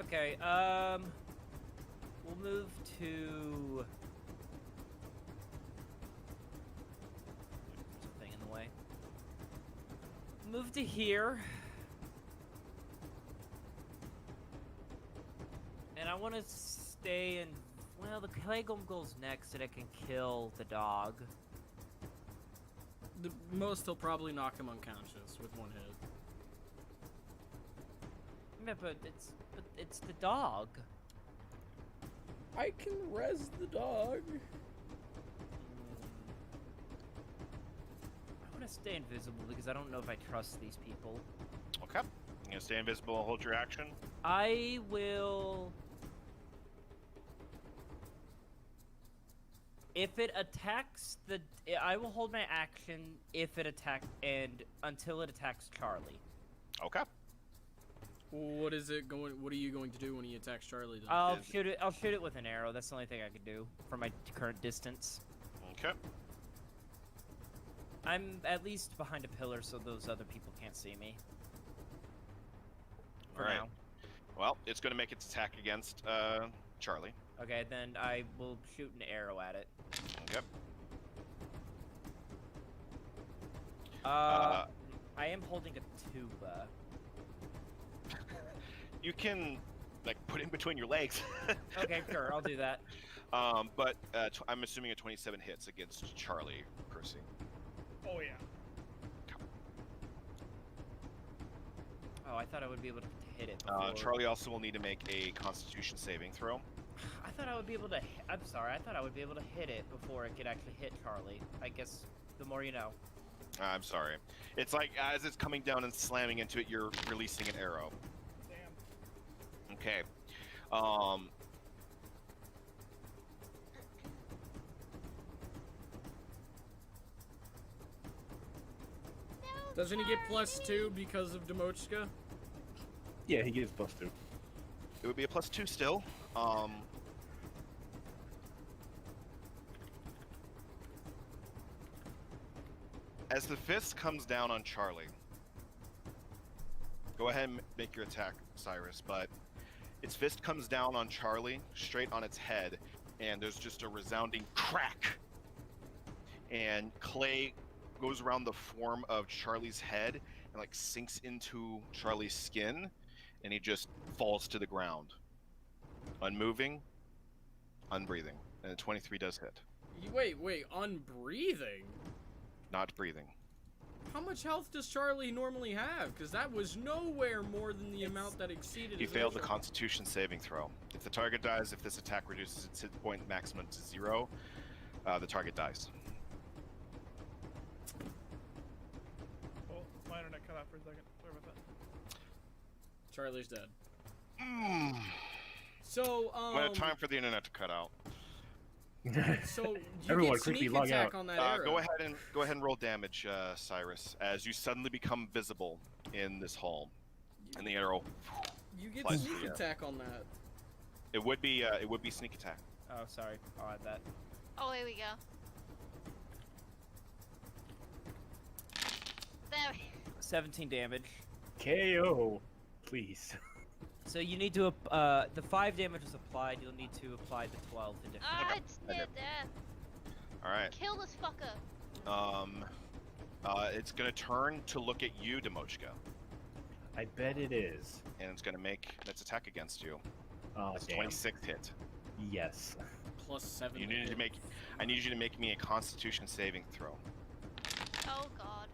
Speaker 7: Okay, we'll move to... There's a thing in the way. Move to here. And I want to stay in... Well, the Clay Golem goes next so that I can kill the dog.
Speaker 6: The most, he'll probably knock him unconscious with one hit.
Speaker 7: Yeah, but it's the dog.
Speaker 6: I can res the dog.
Speaker 7: I want to stay invisible because I don't know if I trust these people.
Speaker 8: Okay. You gonna stay invisible and hold your action?
Speaker 7: I will... If it attacks the... I will hold my action if it attacks... And until it attacks Charlie.
Speaker 8: Okay.
Speaker 6: What is it going? What are you going to do when he attacks Charlie? Then?
Speaker 7: I'll shoot it with an arrow. That's the only thing I can do for my current distance.
Speaker 8: Okay.
Speaker 7: I'm at least behind a pillar so those other people can't see me. For
Speaker 8: Alright.
Speaker 7: now.
Speaker 8: Well, it's gonna make its attack against Charlie.
Speaker 7: Okay, then I will shoot an arrow at it.
Speaker 8: Okay.
Speaker 7: I am holding a tuba.
Speaker 8: You can, like, put it in between your legs.
Speaker 7: Okay, sure, I'll do that.
Speaker 8: But I'm assuming a 27 hits against Charlie, Percy.
Speaker 4: Oh yeah.
Speaker 7: Oh, I thought I would be able to hit it before.
Speaker 8: Charlie also will need to make a Constitution saving throw.
Speaker 7: I thought I would be able to... I'm sorry, I thought I would be able to hit it before it could actually hit Charlie. I guess the more you know.
Speaker 8: I'm sorry. It's like, as it's coming down and slamming into it, you're releasing an arrow.
Speaker 4: Damn.
Speaker 8: Okay.
Speaker 6: Doesn't he get +2 because of Demochka?
Speaker 2: Yeah, he gets +2.
Speaker 8: It would be a +2 still. As the fist comes down on Charlie, go ahead and make your attack, Cyrus, but its fist comes down on Charlie, straight on its head, and there's just a resounding crack. And clay goes around the form of Charlie's head and like sinks into Charlie's skin, and he just falls to the ground. Unmoving, unbreathing. And a 23 does hit.
Speaker 6: Wait, unbreathing?
Speaker 8: Not breathing.
Speaker 6: How much health does Charlie normally have? Because that was nowhere more than the amount that exceeded
Speaker 8: He
Speaker 6: his
Speaker 8: failed the
Speaker 6: initial-
Speaker 8: Constitution saving throw. If the target dies, if this attack reduces its hit point maximum to 0, the target dies.
Speaker 4: Oh, my internet cut out for a second. Sorry about that.
Speaker 6: Charlie's dead.
Speaker 8: Mm.
Speaker 6: So,
Speaker 8: When it's time for the internet to cut out.
Speaker 6: so you
Speaker 2: Everyone,
Speaker 6: get
Speaker 2: creepy,
Speaker 6: sneak
Speaker 2: log
Speaker 6: attack
Speaker 2: out.
Speaker 6: on that arrow.
Speaker 8: Go ahead and roll damage, Cyrus, as you suddenly become visible in this hall, and the arrow.
Speaker 6: You get
Speaker 8: Flies
Speaker 6: sneak
Speaker 8: through the
Speaker 6: attack on that.
Speaker 8: It would be sneak attack.
Speaker 7: Oh, sorry. I'll add that.
Speaker 3: Oh, here we go. There.
Speaker 7: 17 damage.
Speaker 2: KO, please.
Speaker 7: So you need to, the 5 damage is applied, you'll need to apply the 12 to different.
Speaker 3: Ah, it's near death.
Speaker 8: All right.
Speaker 3: Kill this fucker.
Speaker 8: It's gonna turn to look at you, Demochka,
Speaker 2: I bet it is.
Speaker 8: and it's gonna make its attack against you.
Speaker 2: Oh,
Speaker 8: It's
Speaker 2: damn.
Speaker 8: 26 hit.
Speaker 2: Yes.
Speaker 6: +7.
Speaker 8: You need to make. I need you to make me a Constitution saving throw.
Speaker 3: Oh god.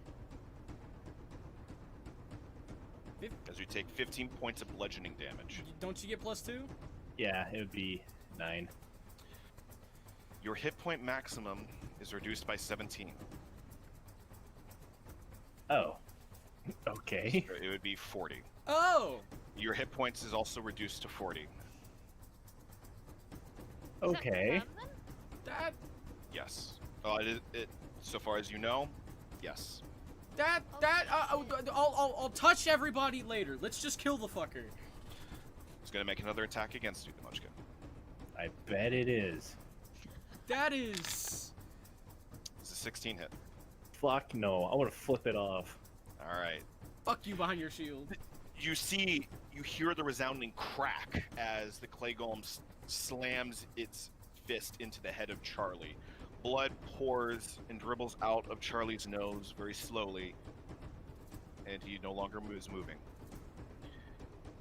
Speaker 8: As you take 15 points of bludgeoning damage.
Speaker 6: Don't you get +2?
Speaker 2: Yeah, it would be 9.
Speaker 8: Your hit point maximum is reduced by 17.
Speaker 2: Oh. Okay.
Speaker 8: So it would be 40.
Speaker 6: Oh!
Speaker 8: Your hit points is also reduced to 40.
Speaker 3: Is that
Speaker 2: Okay.
Speaker 3: confirmed then?
Speaker 6: That
Speaker 8: Yes. So far as you know, yes.
Speaker 6: I'll touch everybody later. Let's just kill the fucker.
Speaker 8: It's gonna make another attack against you, Demochka.
Speaker 2: I bet it is.
Speaker 6: That is...
Speaker 8: It's a 16 hit.
Speaker 2: Fuck no. I want to flip it off.
Speaker 8: All right.
Speaker 6: Fuck you behind your shield.
Speaker 1: You hear the resounding crack as the clay golem slams its fist into the head of Charlie. Blood pours and dribbles out of Charlie's nose very slowly, and he no longer is moving.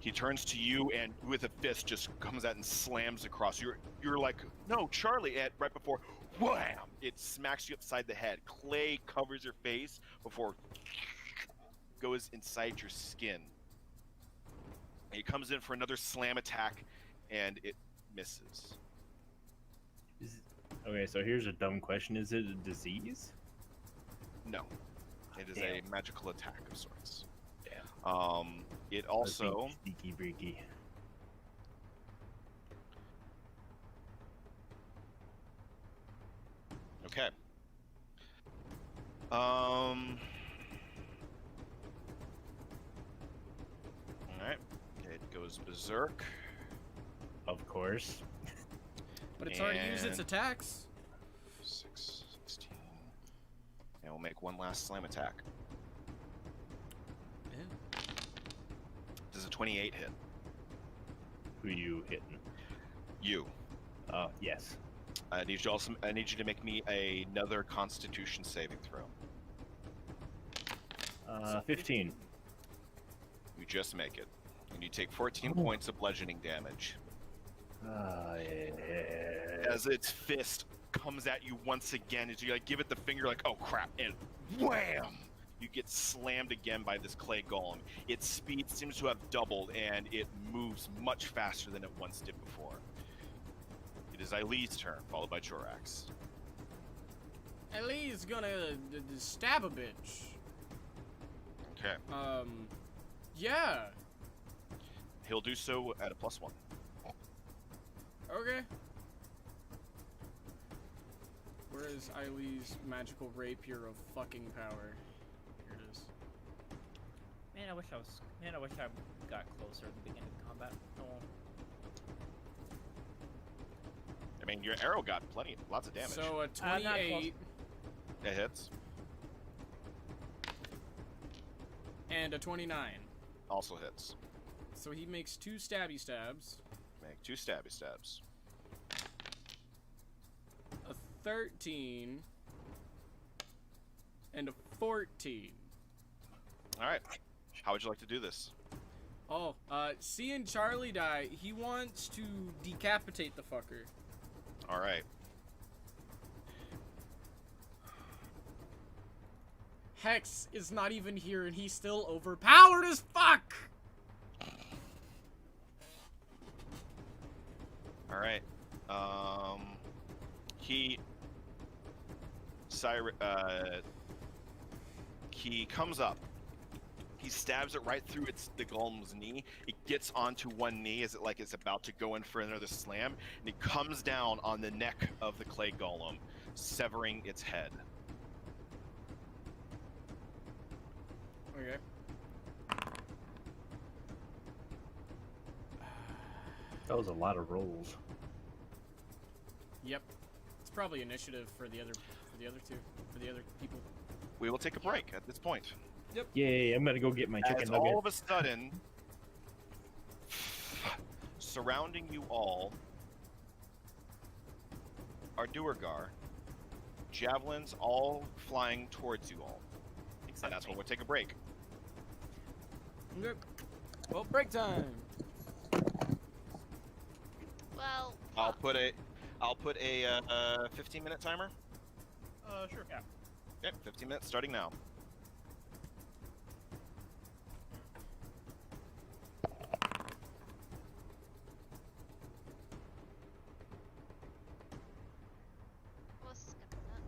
Speaker 1: He turns to you and with a fist just comes out and slams across. You're like, no, Charlie, and right before, wham! It smacks you upside the head. Clay covers your face before goes inside your skin. He comes in for another slam attack, and it misses.
Speaker 2: Okay, so here's a dumb question. Is it a disease?
Speaker 1: No. It is
Speaker 2: Damn.
Speaker 1: a magical attack of sorts.
Speaker 2: Damn.
Speaker 1: It also...
Speaker 2: Sneaky breaky.
Speaker 1: Okay. Alright. It goes berserk.
Speaker 2: Of course.
Speaker 6: But it's already used its
Speaker 1: And-
Speaker 6: attacks.
Speaker 1: 6, 16. And we'll make one last slam attack.
Speaker 6: Yeah.
Speaker 1: Does a 28 hit?
Speaker 2: Who you hitting?
Speaker 1: You.
Speaker 2: Yes.
Speaker 1: I need you to make me another Constitution saving throw.
Speaker 2: 15.
Speaker 1: You just make it. And you take 14 points of bludgeoning damage.
Speaker 2: Yeah.
Speaker 1: As its fist comes at you once again, as you like give it the finger like, oh crap, and wham! You get slammed again by this clay golem. Its speed seems to have doubled, and it moves much faster than it once did before. It is Eileen's turn, followed by Jorax.
Speaker 6: Ellie's gonna stab a bitch.
Speaker 1: Okay.
Speaker 6: Yeah.
Speaker 1: He'll do so at a +1.
Speaker 6: Okay. Where is Eileen's magical rapier of fucking power? Here it is.
Speaker 7: Man, I wish I got closer at the beginning of combat. Oh.
Speaker 1: I mean, your arrow got lots of damage.
Speaker 6: So a
Speaker 7: not close.
Speaker 6: 28
Speaker 1: It hits.
Speaker 6: and a 29.
Speaker 1: Also hits.
Speaker 6: So he makes 2 stabby stabs.
Speaker 1: Make 2 stabby stabs.
Speaker 6: A 13 and a 14.
Speaker 1: Alright. How would you like to do this?
Speaker 6: Oh, seeing Charlie die, he wants to decapitate the fucker.
Speaker 1: Alright.
Speaker 6: Hex is not even here and he's still overpowered as fuck!
Speaker 1: Alright. He comes up. He stabs it right through the golem's knee. It gets onto one knee as it's about to go in for another slam, and it comes down on the neck of the clay golem, severing its head.
Speaker 6: Okay.
Speaker 2: That was a lot of rolls.
Speaker 6: Yep. It's probably initiative for the other people.
Speaker 1: We will take a break at this point.
Speaker 2: Yay, I'm gonna go get my chicken
Speaker 1: As
Speaker 2: nugget.
Speaker 1: all of a sudden, surrounding you all are Duergar. Javelins all flying towards you all. And that's when we'll take a break.
Speaker 6: Okay. Well, break time.
Speaker 3: Well,
Speaker 1: I'll put a 15-minute timer.
Speaker 4: Sure.
Speaker 7: Yeah.
Speaker 1: Okay, 15 minutes starting now.
Speaker 3: what's skipping that?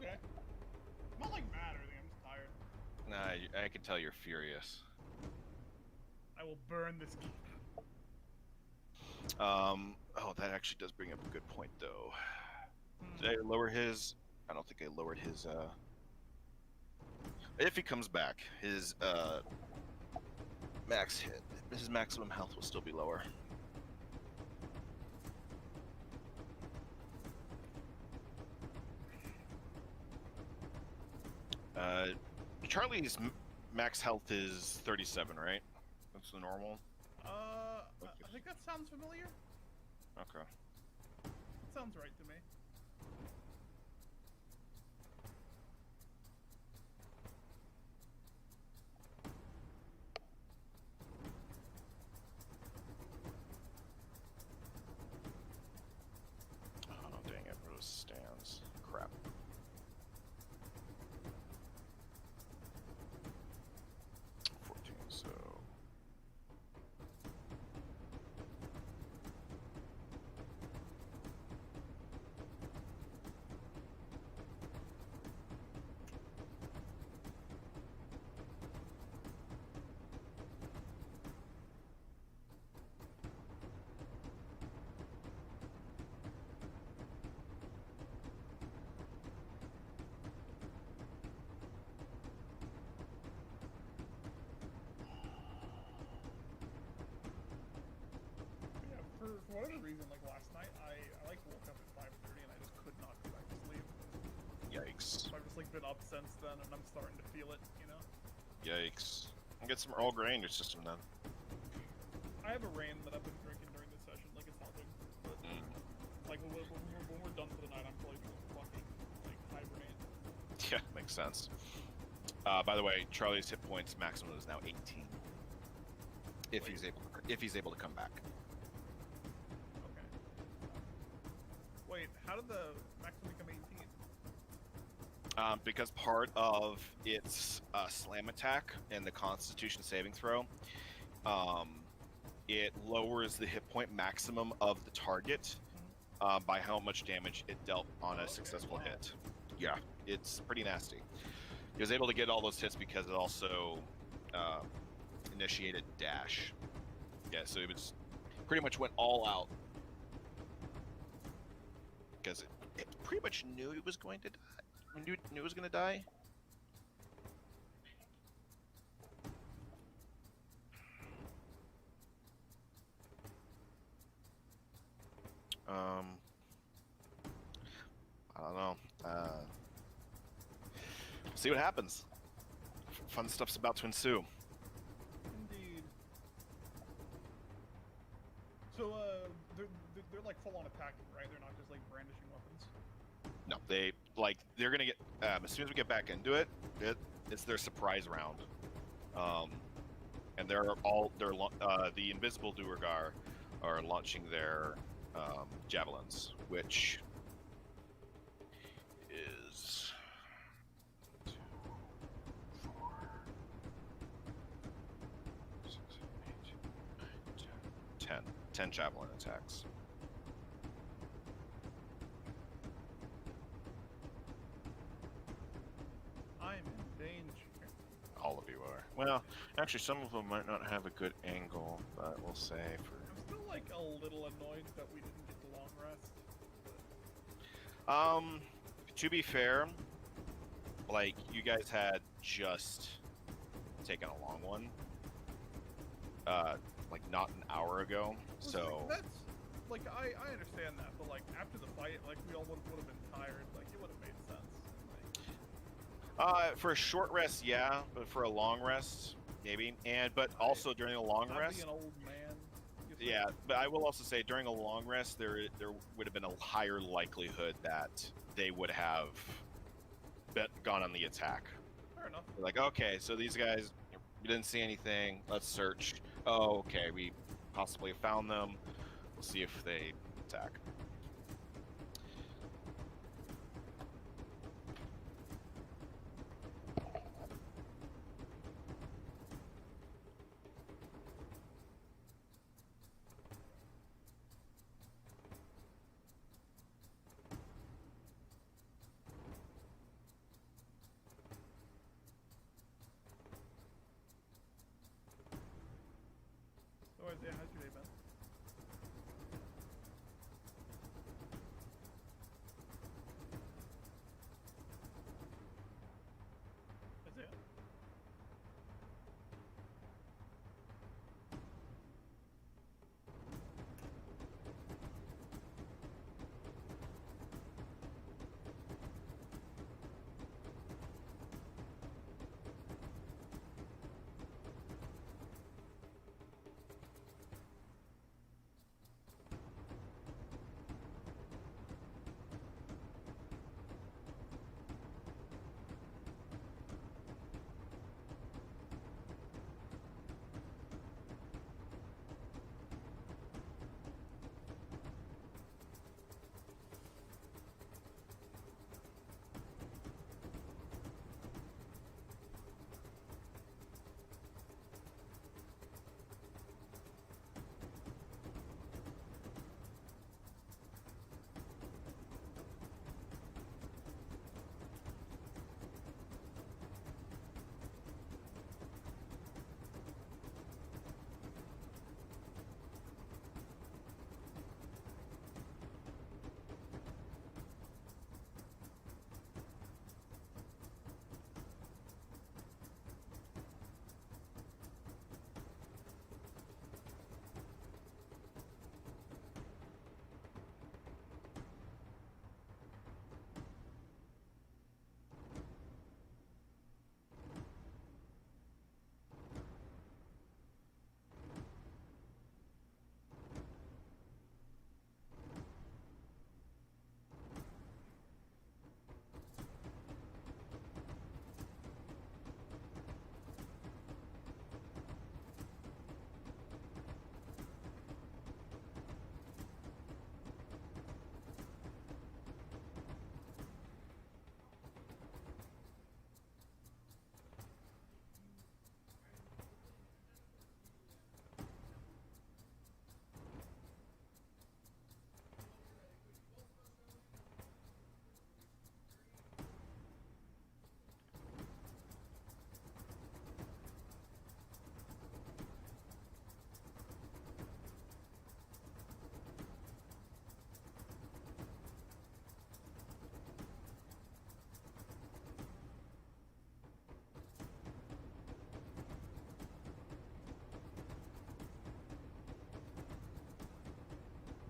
Speaker 4: okay. I'm not like mad or anything. I'm just tired.
Speaker 1: Nah, I can tell you're furious.
Speaker 4: I will burn this keep.
Speaker 1: Oh, that actually does bring up a good point, though. Did I lower his? I don't think I lowered his. If he comes back, his max hit, his maximum health will still be lower. Charlie's max health is 37, right? That's the normal.
Speaker 4: I think that sounds familiar.
Speaker 1: Okay.
Speaker 4: That sounds right to me.
Speaker 1: Oh, dang it, Rose stands. Crap. So
Speaker 4: Yeah, for whatever reason, like last night, I like woke up at 5:30 and I just could not go back to sleep.
Speaker 1: yikes.
Speaker 4: So I've just like been up since then, and I'm starting to feel it. You know.
Speaker 1: Yikes. Get some Earl Grey in your system then.
Speaker 4: I have a rain that I've been drinking during this session, like it's helping. But like when we're done for the night, I'm probably gonna fucking like hibernate.
Speaker 1: Yeah, makes sense. By the way, Charlie's hit points maximum is now 18. If he's able to come back.
Speaker 4: Okay. Wait, how did the maximum become 18?
Speaker 1: Because part of its slam attack and the Constitution saving throw, it lowers the hit point maximum of the target by how much damage it dealt on a successful hit. Yeah, it's pretty nasty. He was able to get all those hits because it also initiated dash. Yeah, so it was pretty much went all out because it pretty much knew it was going to die. Knew it was going to die. I don't know. See what happens. Fun stuff's about to ensue.
Speaker 4: Indeed. So they're like full on attacking, right? They're not just like brandishing weapons.
Speaker 1: No, they're gonna get as soon as we get back into it. It's their surprise round, and the Invisible Duergar are launching their javelins, which is 2, 4, 6, 8, 9, 10 javelin attacks.
Speaker 4: I'm in danger.
Speaker 1: All of you are. Well, actually, some of them might not have a good angle, but we'll say for.
Speaker 4: I'm still like a little annoyed that we didn't get the long rest.
Speaker 1: To be fair, like you guys had just taken a long one, like not an hour ago. So
Speaker 4: That's like I understand that, but like after the fight, like we all would have been tired. Like it would have made sense.
Speaker 1: for a short rest, yeah, but for a long rest, maybe. But also during a long
Speaker 4: Not
Speaker 1: rest,
Speaker 4: being an old man. you think?
Speaker 1: yeah. But I will also say during a long rest, there would have been a higher likelihood that they would have gone on the attack.
Speaker 4: Fair enough.
Speaker 1: Like, okay, so these guys, we didn't see anything. Let's search. Oh, okay, we possibly found them. We'll see if they attack.
Speaker 4: Isaiah, how's your day been? Isaiah?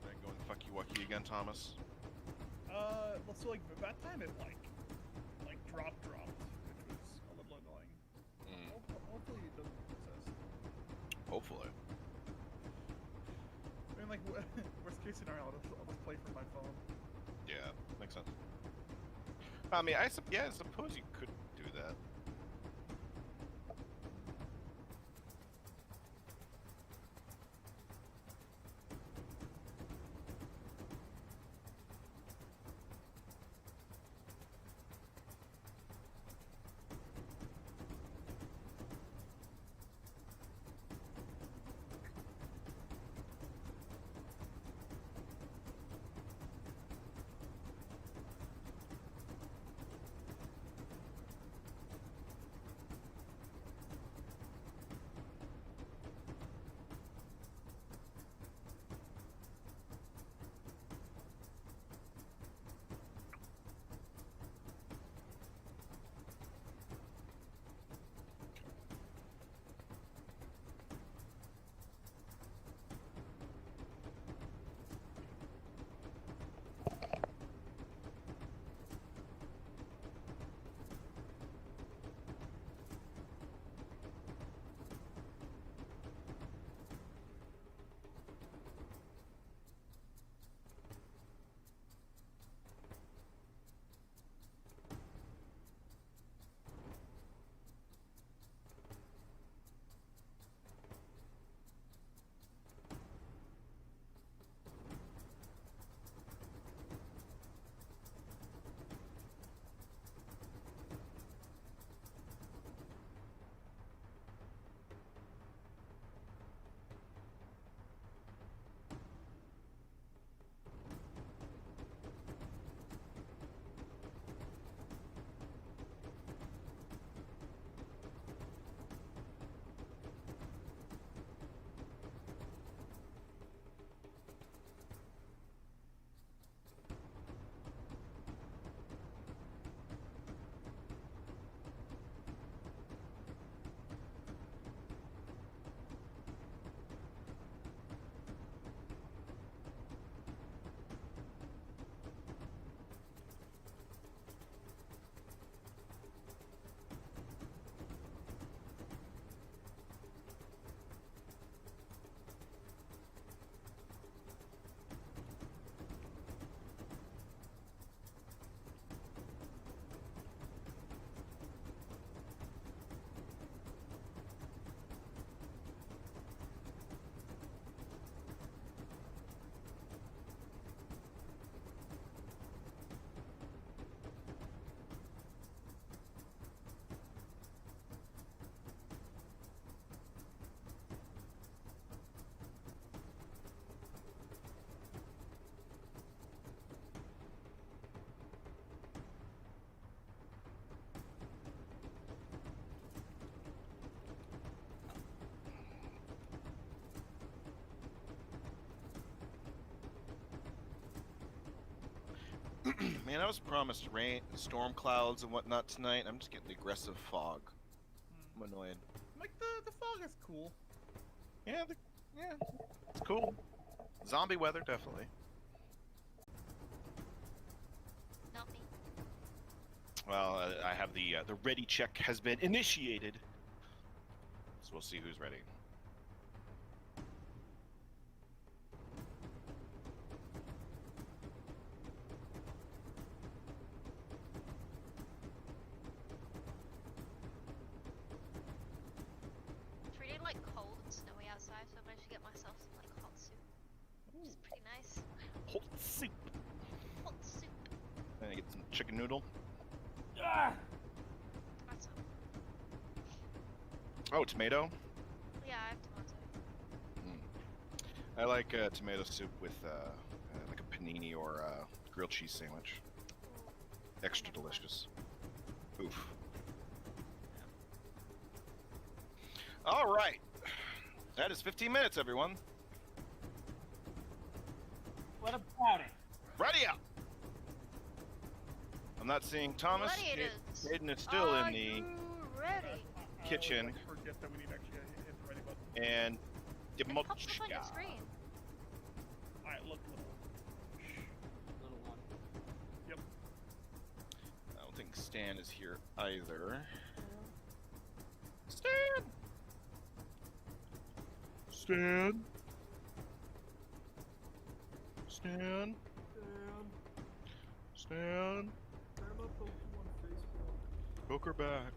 Speaker 1: Right, going fuck you wucky again, Thomas.
Speaker 4: Let's do like that time it like dropped, which was a little annoying.
Speaker 1: Mm,
Speaker 4: Hopefully it doesn't persist.
Speaker 1: hopefully.
Speaker 4: I mean, like worst case scenario, I'll just play from my phone.
Speaker 1: Yeah, makes sense. I mean, I suppose you could do that. Man, I was promised rain, storm clouds, and whatnot tonight. I'm just getting the aggressive fog. I'm annoyed.
Speaker 4: Like the fog is cool.
Speaker 1: Yeah, it's cool. Zombie weather, definitely.
Speaker 3: Not me.
Speaker 1: Well, I have the ready check has been initiated, so we'll see who's ready.
Speaker 3: It's really like cold and snowy outside, so I managed to get myself some like hot soup. Which is pretty nice.
Speaker 1: Hot soup.
Speaker 3: Hot soup.
Speaker 1: Then I get some chicken noodle.
Speaker 3: That's
Speaker 1: Oh, tomato.
Speaker 3: yeah, I have tomato.
Speaker 1: I like tomato soup with like a panini or grilled cheese sandwich.
Speaker 3: Ooh,
Speaker 1: Extra
Speaker 3: never mind.
Speaker 1: delicious. Oof. All right. That is 15 minutes, everyone.
Speaker 7: What about it?
Speaker 1: Ready up. I'm not seeing Thomas.
Speaker 3: Gladiators,
Speaker 1: Hayden is still
Speaker 3: are
Speaker 1: in the
Speaker 3: you ready?
Speaker 1: kitchen.
Speaker 4: Like, forget that we need to actually hit the ready button.
Speaker 1: And
Speaker 3: It pops up on your
Speaker 1: Demochka.
Speaker 3: screen.
Speaker 4: Alright, look.
Speaker 7: Little one.
Speaker 1: I don't think Stan is here either. Stan! Stan? Stan? Stan? Poke her back.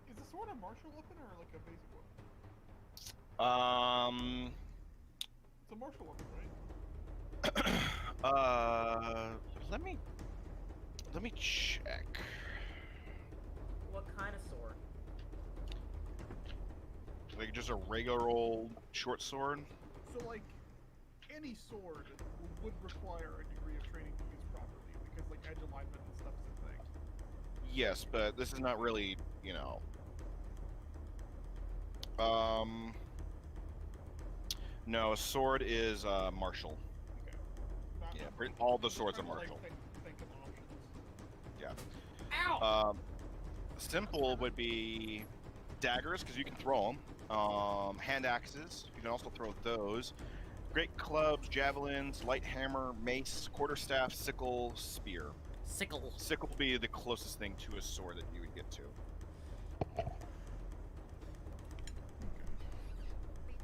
Speaker 4: Is the sword a martial weapon or like a basic weapon? It's a martial weapon, right?
Speaker 1: Let me check.
Speaker 7: What kind of sword?
Speaker 1: Like just a regular old short sword?
Speaker 4: So like, any sword would require a degree of training to use properly because like edge alignment and stuff is a thing.
Speaker 1: Yes, but this is not really, you know. No, a sword is martial.
Speaker 4: Okay. Not,
Speaker 1: Yeah,
Speaker 4: not
Speaker 1: all the
Speaker 4: just
Speaker 1: swords are
Speaker 4: trying to,
Speaker 1: martial.
Speaker 4: Like, think of options.
Speaker 7: Ow!
Speaker 1: Simple would be daggers because you can throw them. Hand axes, you can also throw those. Great clubs, javelins, light hammer, mace, quarterstaff, sickle, spear.
Speaker 6: Sickle.
Speaker 1: Sickle would be the closest thing to a sword that you would get to.
Speaker 3: Read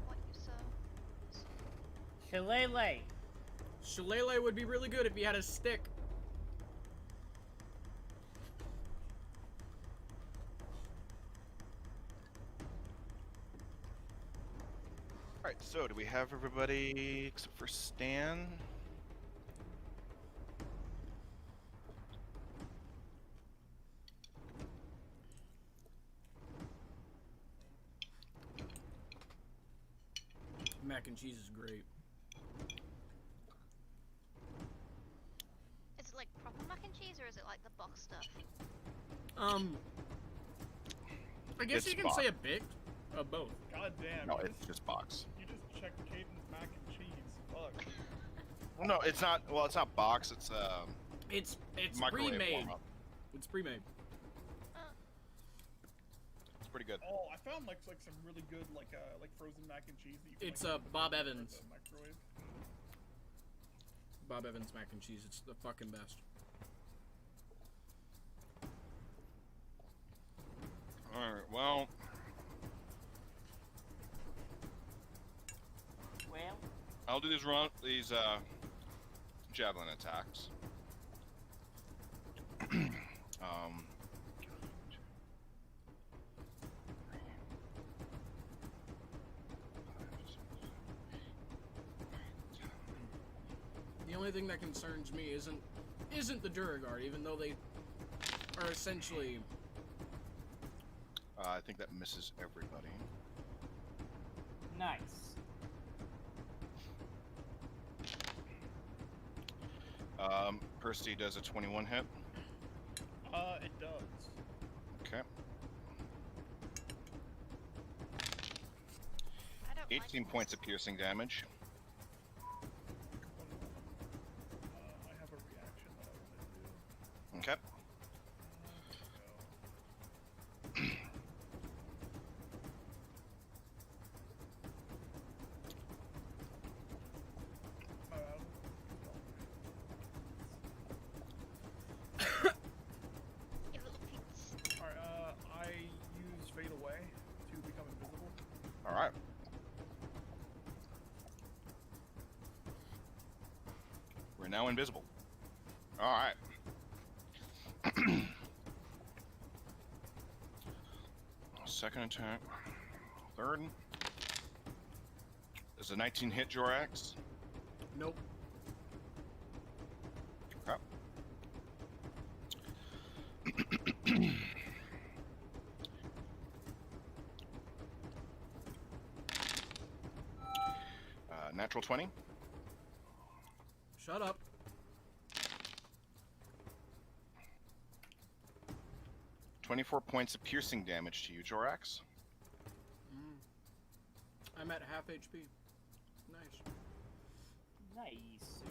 Speaker 3: what you sow.
Speaker 7: Shillelagh.
Speaker 6: Shillelagh would be really good if he had a stick.
Speaker 1: Alright, so do we have everybody except for Stan?
Speaker 6: Mac and cheese is great.
Speaker 3: Is it like proper mac and cheese or is it like the box stuff?
Speaker 6: I guess
Speaker 1: It's
Speaker 6: you can
Speaker 1: box.
Speaker 6: say a bit of both.
Speaker 4: God damn.
Speaker 1: No,
Speaker 4: you
Speaker 1: it's just box.
Speaker 4: You just checked Caden's mac and cheese. Fuck.
Speaker 1: Well, no, it's not. Well, it's not box. It's
Speaker 6: It's
Speaker 1: microwave
Speaker 6: pre-made.
Speaker 1: warm-up.
Speaker 6: It's pre-made.
Speaker 1: It's pretty good.
Speaker 4: Oh, I found like some really good like frozen mac and cheese that you can,
Speaker 6: It's
Speaker 4: like,
Speaker 6: Bob
Speaker 4: put in
Speaker 6: Evans.
Speaker 4: the microwave.
Speaker 6: Bob Evans mac and cheese. It's the fucking best.
Speaker 1: All right. Well,
Speaker 7: Well,
Speaker 1: I'll do these javelin attacks.
Speaker 6: only thing that concerns me isn't the Duragard, even though they are essentially.
Speaker 1: I think that misses everybody.
Speaker 7: Nice.
Speaker 1: Percy does a 21 hit.
Speaker 4: It does.
Speaker 1: Okay.
Speaker 3: I don't
Speaker 1: 18
Speaker 3: like
Speaker 1: points
Speaker 3: this.
Speaker 1: of piercing damage.
Speaker 4: I have a reaction that I want to do.
Speaker 1: Okay.
Speaker 4: My bad.
Speaker 3: You little peeps.
Speaker 4: Alright, I use Fade Away to become invisible.
Speaker 1: All right. We're now invisible. All right. Second attack. Third. Does a 19 hit Jorax?
Speaker 6: Nope.
Speaker 1: Okay. Natural 20.
Speaker 6: Shut up.
Speaker 1: $24 points of piercing damage to you, Jorax.
Speaker 6: I'm at half HP. Nice.
Speaker 7: Nice.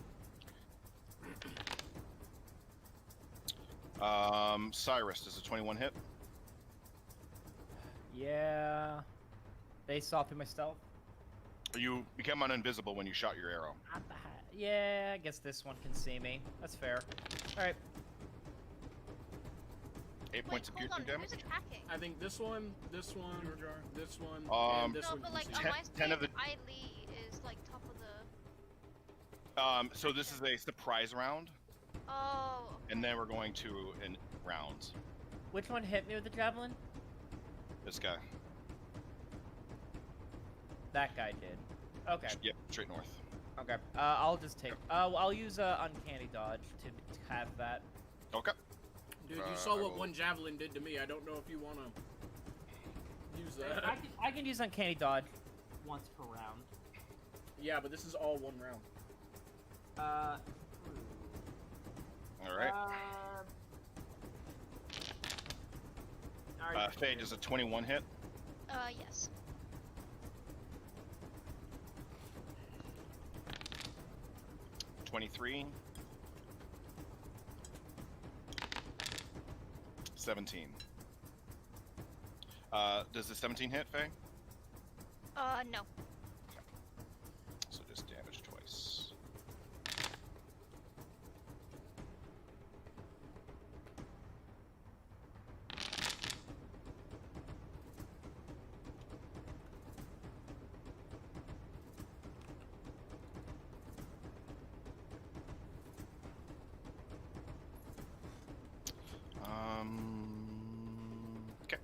Speaker 1: Cyrus, does a 21 hit?
Speaker 7: Yeah. They saw through my stealth.
Speaker 1: You became invisible when you shot your arrow.
Speaker 7: Yeah, I guess this one can see me. That's fair. Alright.
Speaker 1: 8 points of
Speaker 3: Wait, hold
Speaker 1: piercing
Speaker 3: on,
Speaker 1: damage.
Speaker 3: who's attacking?
Speaker 6: I think this one, this one,
Speaker 4: Jar.
Speaker 6: this one,
Speaker 1: Um,
Speaker 6: and this
Speaker 3: No,
Speaker 6: one.
Speaker 3: but
Speaker 6: can
Speaker 3: like
Speaker 6: see
Speaker 3: on
Speaker 6: me.
Speaker 3: my
Speaker 1: 10
Speaker 3: screen,
Speaker 1: of the-
Speaker 3: Eileen is like top of the.
Speaker 1: So this is a surprise round,
Speaker 3: Oh.
Speaker 1: and then we're going to in rounds.
Speaker 7: Which one hit me with the javelin?
Speaker 1: This guy.
Speaker 7: That guy did. Okay.
Speaker 1: Yep, straight north.
Speaker 7: Okay. I'll just take. I'll use uncanny dodge to have that.
Speaker 1: Okay.
Speaker 6: Dude, you
Speaker 1: I
Speaker 6: saw what
Speaker 1: will-
Speaker 6: one javelin did to me. I don't know if you wanna use that.
Speaker 7: I can use uncanny dodge once per round.
Speaker 6: Yeah, but this is all one round.
Speaker 1: All right.
Speaker 7: Alright.
Speaker 1: Faye does a 21 hit.
Speaker 3: Yes.
Speaker 1: 23. 17. Does the 17 hit, Faye?
Speaker 3: No.
Speaker 1: So just damage twice. Okay.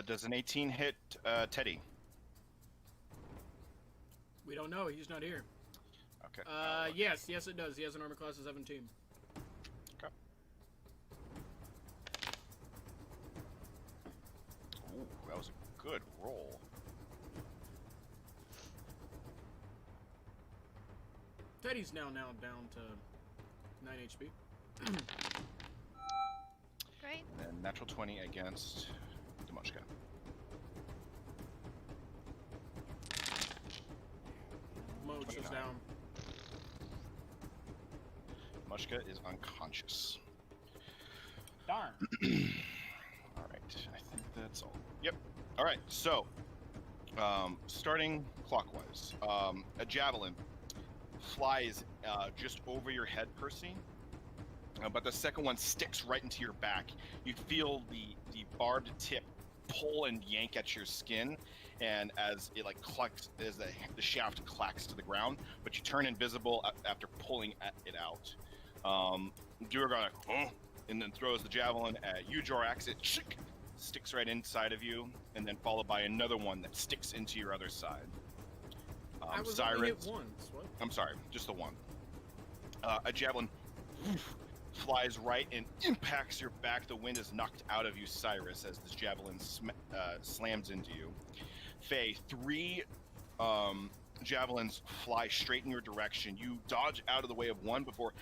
Speaker 1: Does an 18 hit Teddy?
Speaker 6: We don't know. He's not here.
Speaker 1: Okay.
Speaker 6: Yes, it does. He has an armor class of 17.
Speaker 1: Okay. Ooh, that was a good roll.
Speaker 6: Teddy's now down to 9 HP.
Speaker 3: Great.
Speaker 1: And natural 20 against Demoshka.
Speaker 6: Moach is
Speaker 1: 29.
Speaker 6: down.
Speaker 1: Demoshka is unconscious.
Speaker 7: Darn.
Speaker 1: Alright, I think that's all. Yep. Alright, so, starting clockwise, a javelin flies just over your head, Percy, but the second one sticks right into your back. You feel the barbed tip pull and yank at your skin, and as it like clucks, as the shaft clacks to the ground, but you turn invisible after pulling it out. Duragard, and then throws the javelin at you, Jorax. It sticks right inside of you, and then followed by another one that sticks into your other side.
Speaker 6: I was
Speaker 1: Cyrus,
Speaker 6: only hit once. What?
Speaker 1: I'm sorry, just the one. A javelin flies right and impacts your back. The wind is knocked out of you, Cyrus, as this javelin slams into you. Faye, 3 javelins fly straight in your direction. You dodge out of the way of one before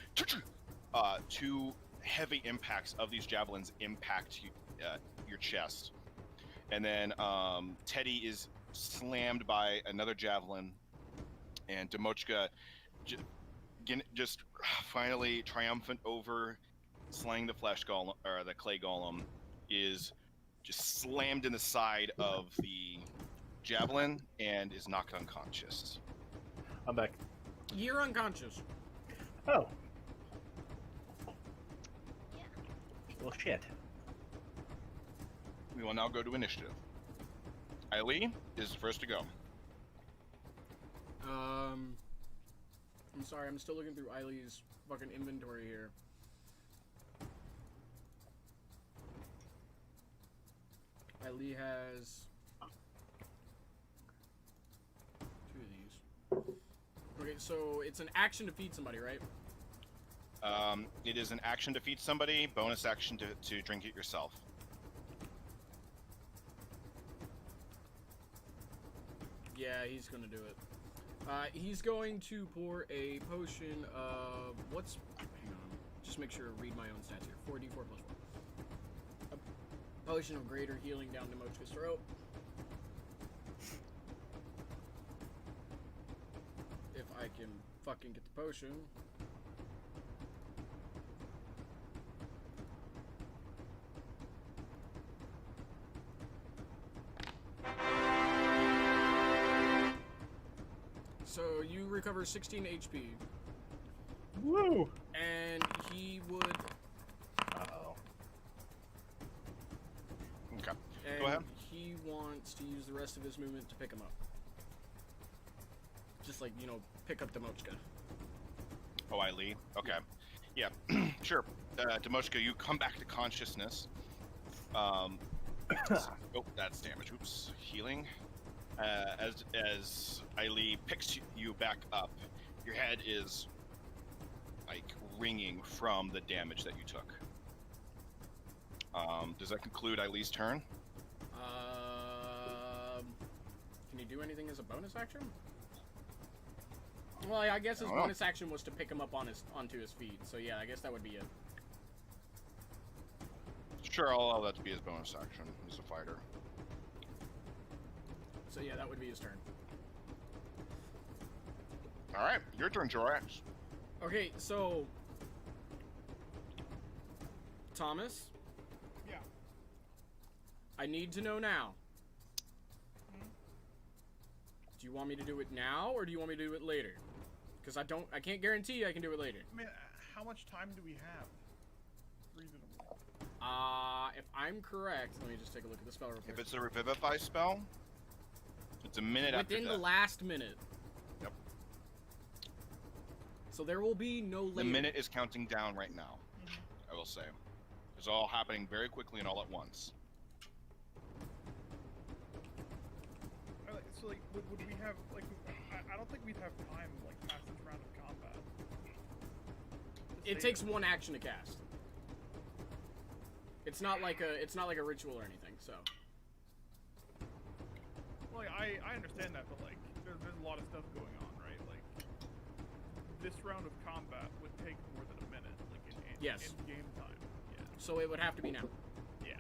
Speaker 1: 2 heavy impacts of these javelins impact you, your chest. And then Teddy is slammed by another javelin, and Demochka just finally triumphant over slaying the flesh golem, or the clay golem, is just slammed in the side of the javelin and is knocked unconscious.
Speaker 2: I'm back.
Speaker 6: You're unconscious.
Speaker 2: Oh.
Speaker 3: Yeah.
Speaker 2: Well, shit.
Speaker 1: We will now go to initiative. Eileen is the first to go.
Speaker 6: I'm sorry, I'm still looking through Eileen's fucking inventory here. Eileen has 2 of these. Okay, so it's an action to feed somebody, right?
Speaker 1: It is an action to feed somebody, bonus action to drink it yourself.
Speaker 6: Yeah, he's gonna do it. He's going to pour a potion of what's? Hang on, just make sure to read my own stats here. 4d4 plus 4. A potion of greater healing down Demochka's throat. If I can fucking get the potion. So you recover 16 HP,
Speaker 2: Woo!
Speaker 6: and he would.
Speaker 2: Uh-oh.
Speaker 1: Okay.
Speaker 6: And
Speaker 1: Go ahead.
Speaker 6: he wants to use the rest of his movement to pick him up. Just like, you know, pick up Demochka.
Speaker 1: Oh, Eileen. Okay. Yeah. Sure. Demochka, you come back to consciousness. Oh, that's damage. Oops. Healing. As Eileen picks you back up, your head is like ringing from the damage that you took. Does that conclude Eileen's turn?
Speaker 6: Can he do anything as a bonus action? Well, I guess his
Speaker 1: I don't know.
Speaker 6: bonus action was to pick him up onto his feet. So yeah, I guess that would be it.
Speaker 1: Sure, I'll allow that to be his bonus action. He's a fighter.
Speaker 6: So yeah, that would be his turn.
Speaker 1: All right, your turn, Jorax.
Speaker 6: Okay, so Thomas,
Speaker 4: Yeah.
Speaker 6: I need to know now. Do you want me to do it now, or do you want me to do it later? Because I can't guarantee I can do it later.
Speaker 4: I mean, how much time do we have? Reasonable.
Speaker 6: If I'm correct, let me just take a look at the spell real quick.
Speaker 1: If it's a Revivify spell, it's a minute after
Speaker 6: Within the
Speaker 1: death.
Speaker 6: last minute.
Speaker 1: Yep.
Speaker 6: So there will be no later.
Speaker 1: The minute is counting down right now, I will say. It's all happening very quickly and all at once.
Speaker 4: So, like, would we have, like, I don't think we'd have time, like, past this round of combat. to
Speaker 6: It
Speaker 4: say
Speaker 6: takes one action to cast. It's not like a ritual or anything. So.
Speaker 4: Like, I understand that, but, like, there's a lot of stuff going on, right? Like, this round of combat would take more than a minute, like, in
Speaker 6: Yes.
Speaker 4: game time. Yeah.
Speaker 6: So it would have to be now.
Speaker 4: Yeah.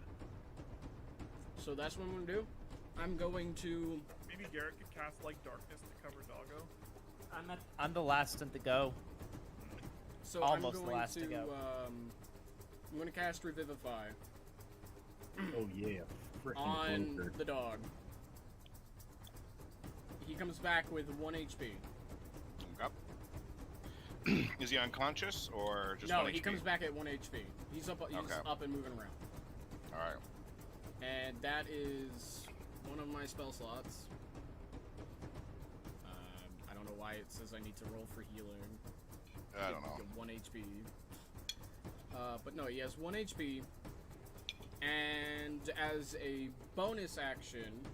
Speaker 6: So that's what I'm gonna do. I'm going to.
Speaker 4: Maybe Garrett could cast, like, darkness to cover Doggo.
Speaker 7: I'm the last one to go.
Speaker 6: So
Speaker 7: Almost
Speaker 6: I'm
Speaker 7: the
Speaker 6: going
Speaker 7: last to go.
Speaker 6: I'm gonna cast Revivify
Speaker 2: Oh yeah, freaking
Speaker 6: on
Speaker 2: cloaker.
Speaker 6: the dog. He comes back with 1 HP.
Speaker 1: Okay. Is he unconscious or just
Speaker 6: No,
Speaker 1: 1
Speaker 6: he
Speaker 1: HP?
Speaker 6: comes back at 1 HP. He's up. He's
Speaker 1: Okay.
Speaker 6: up and moving around.
Speaker 1: All right.
Speaker 6: And that is one of my spell slots. I don't know why it says I need to roll for healing.
Speaker 1: I don't know.
Speaker 6: Get 1 HP. But no, he has 1 HP. And as a bonus action,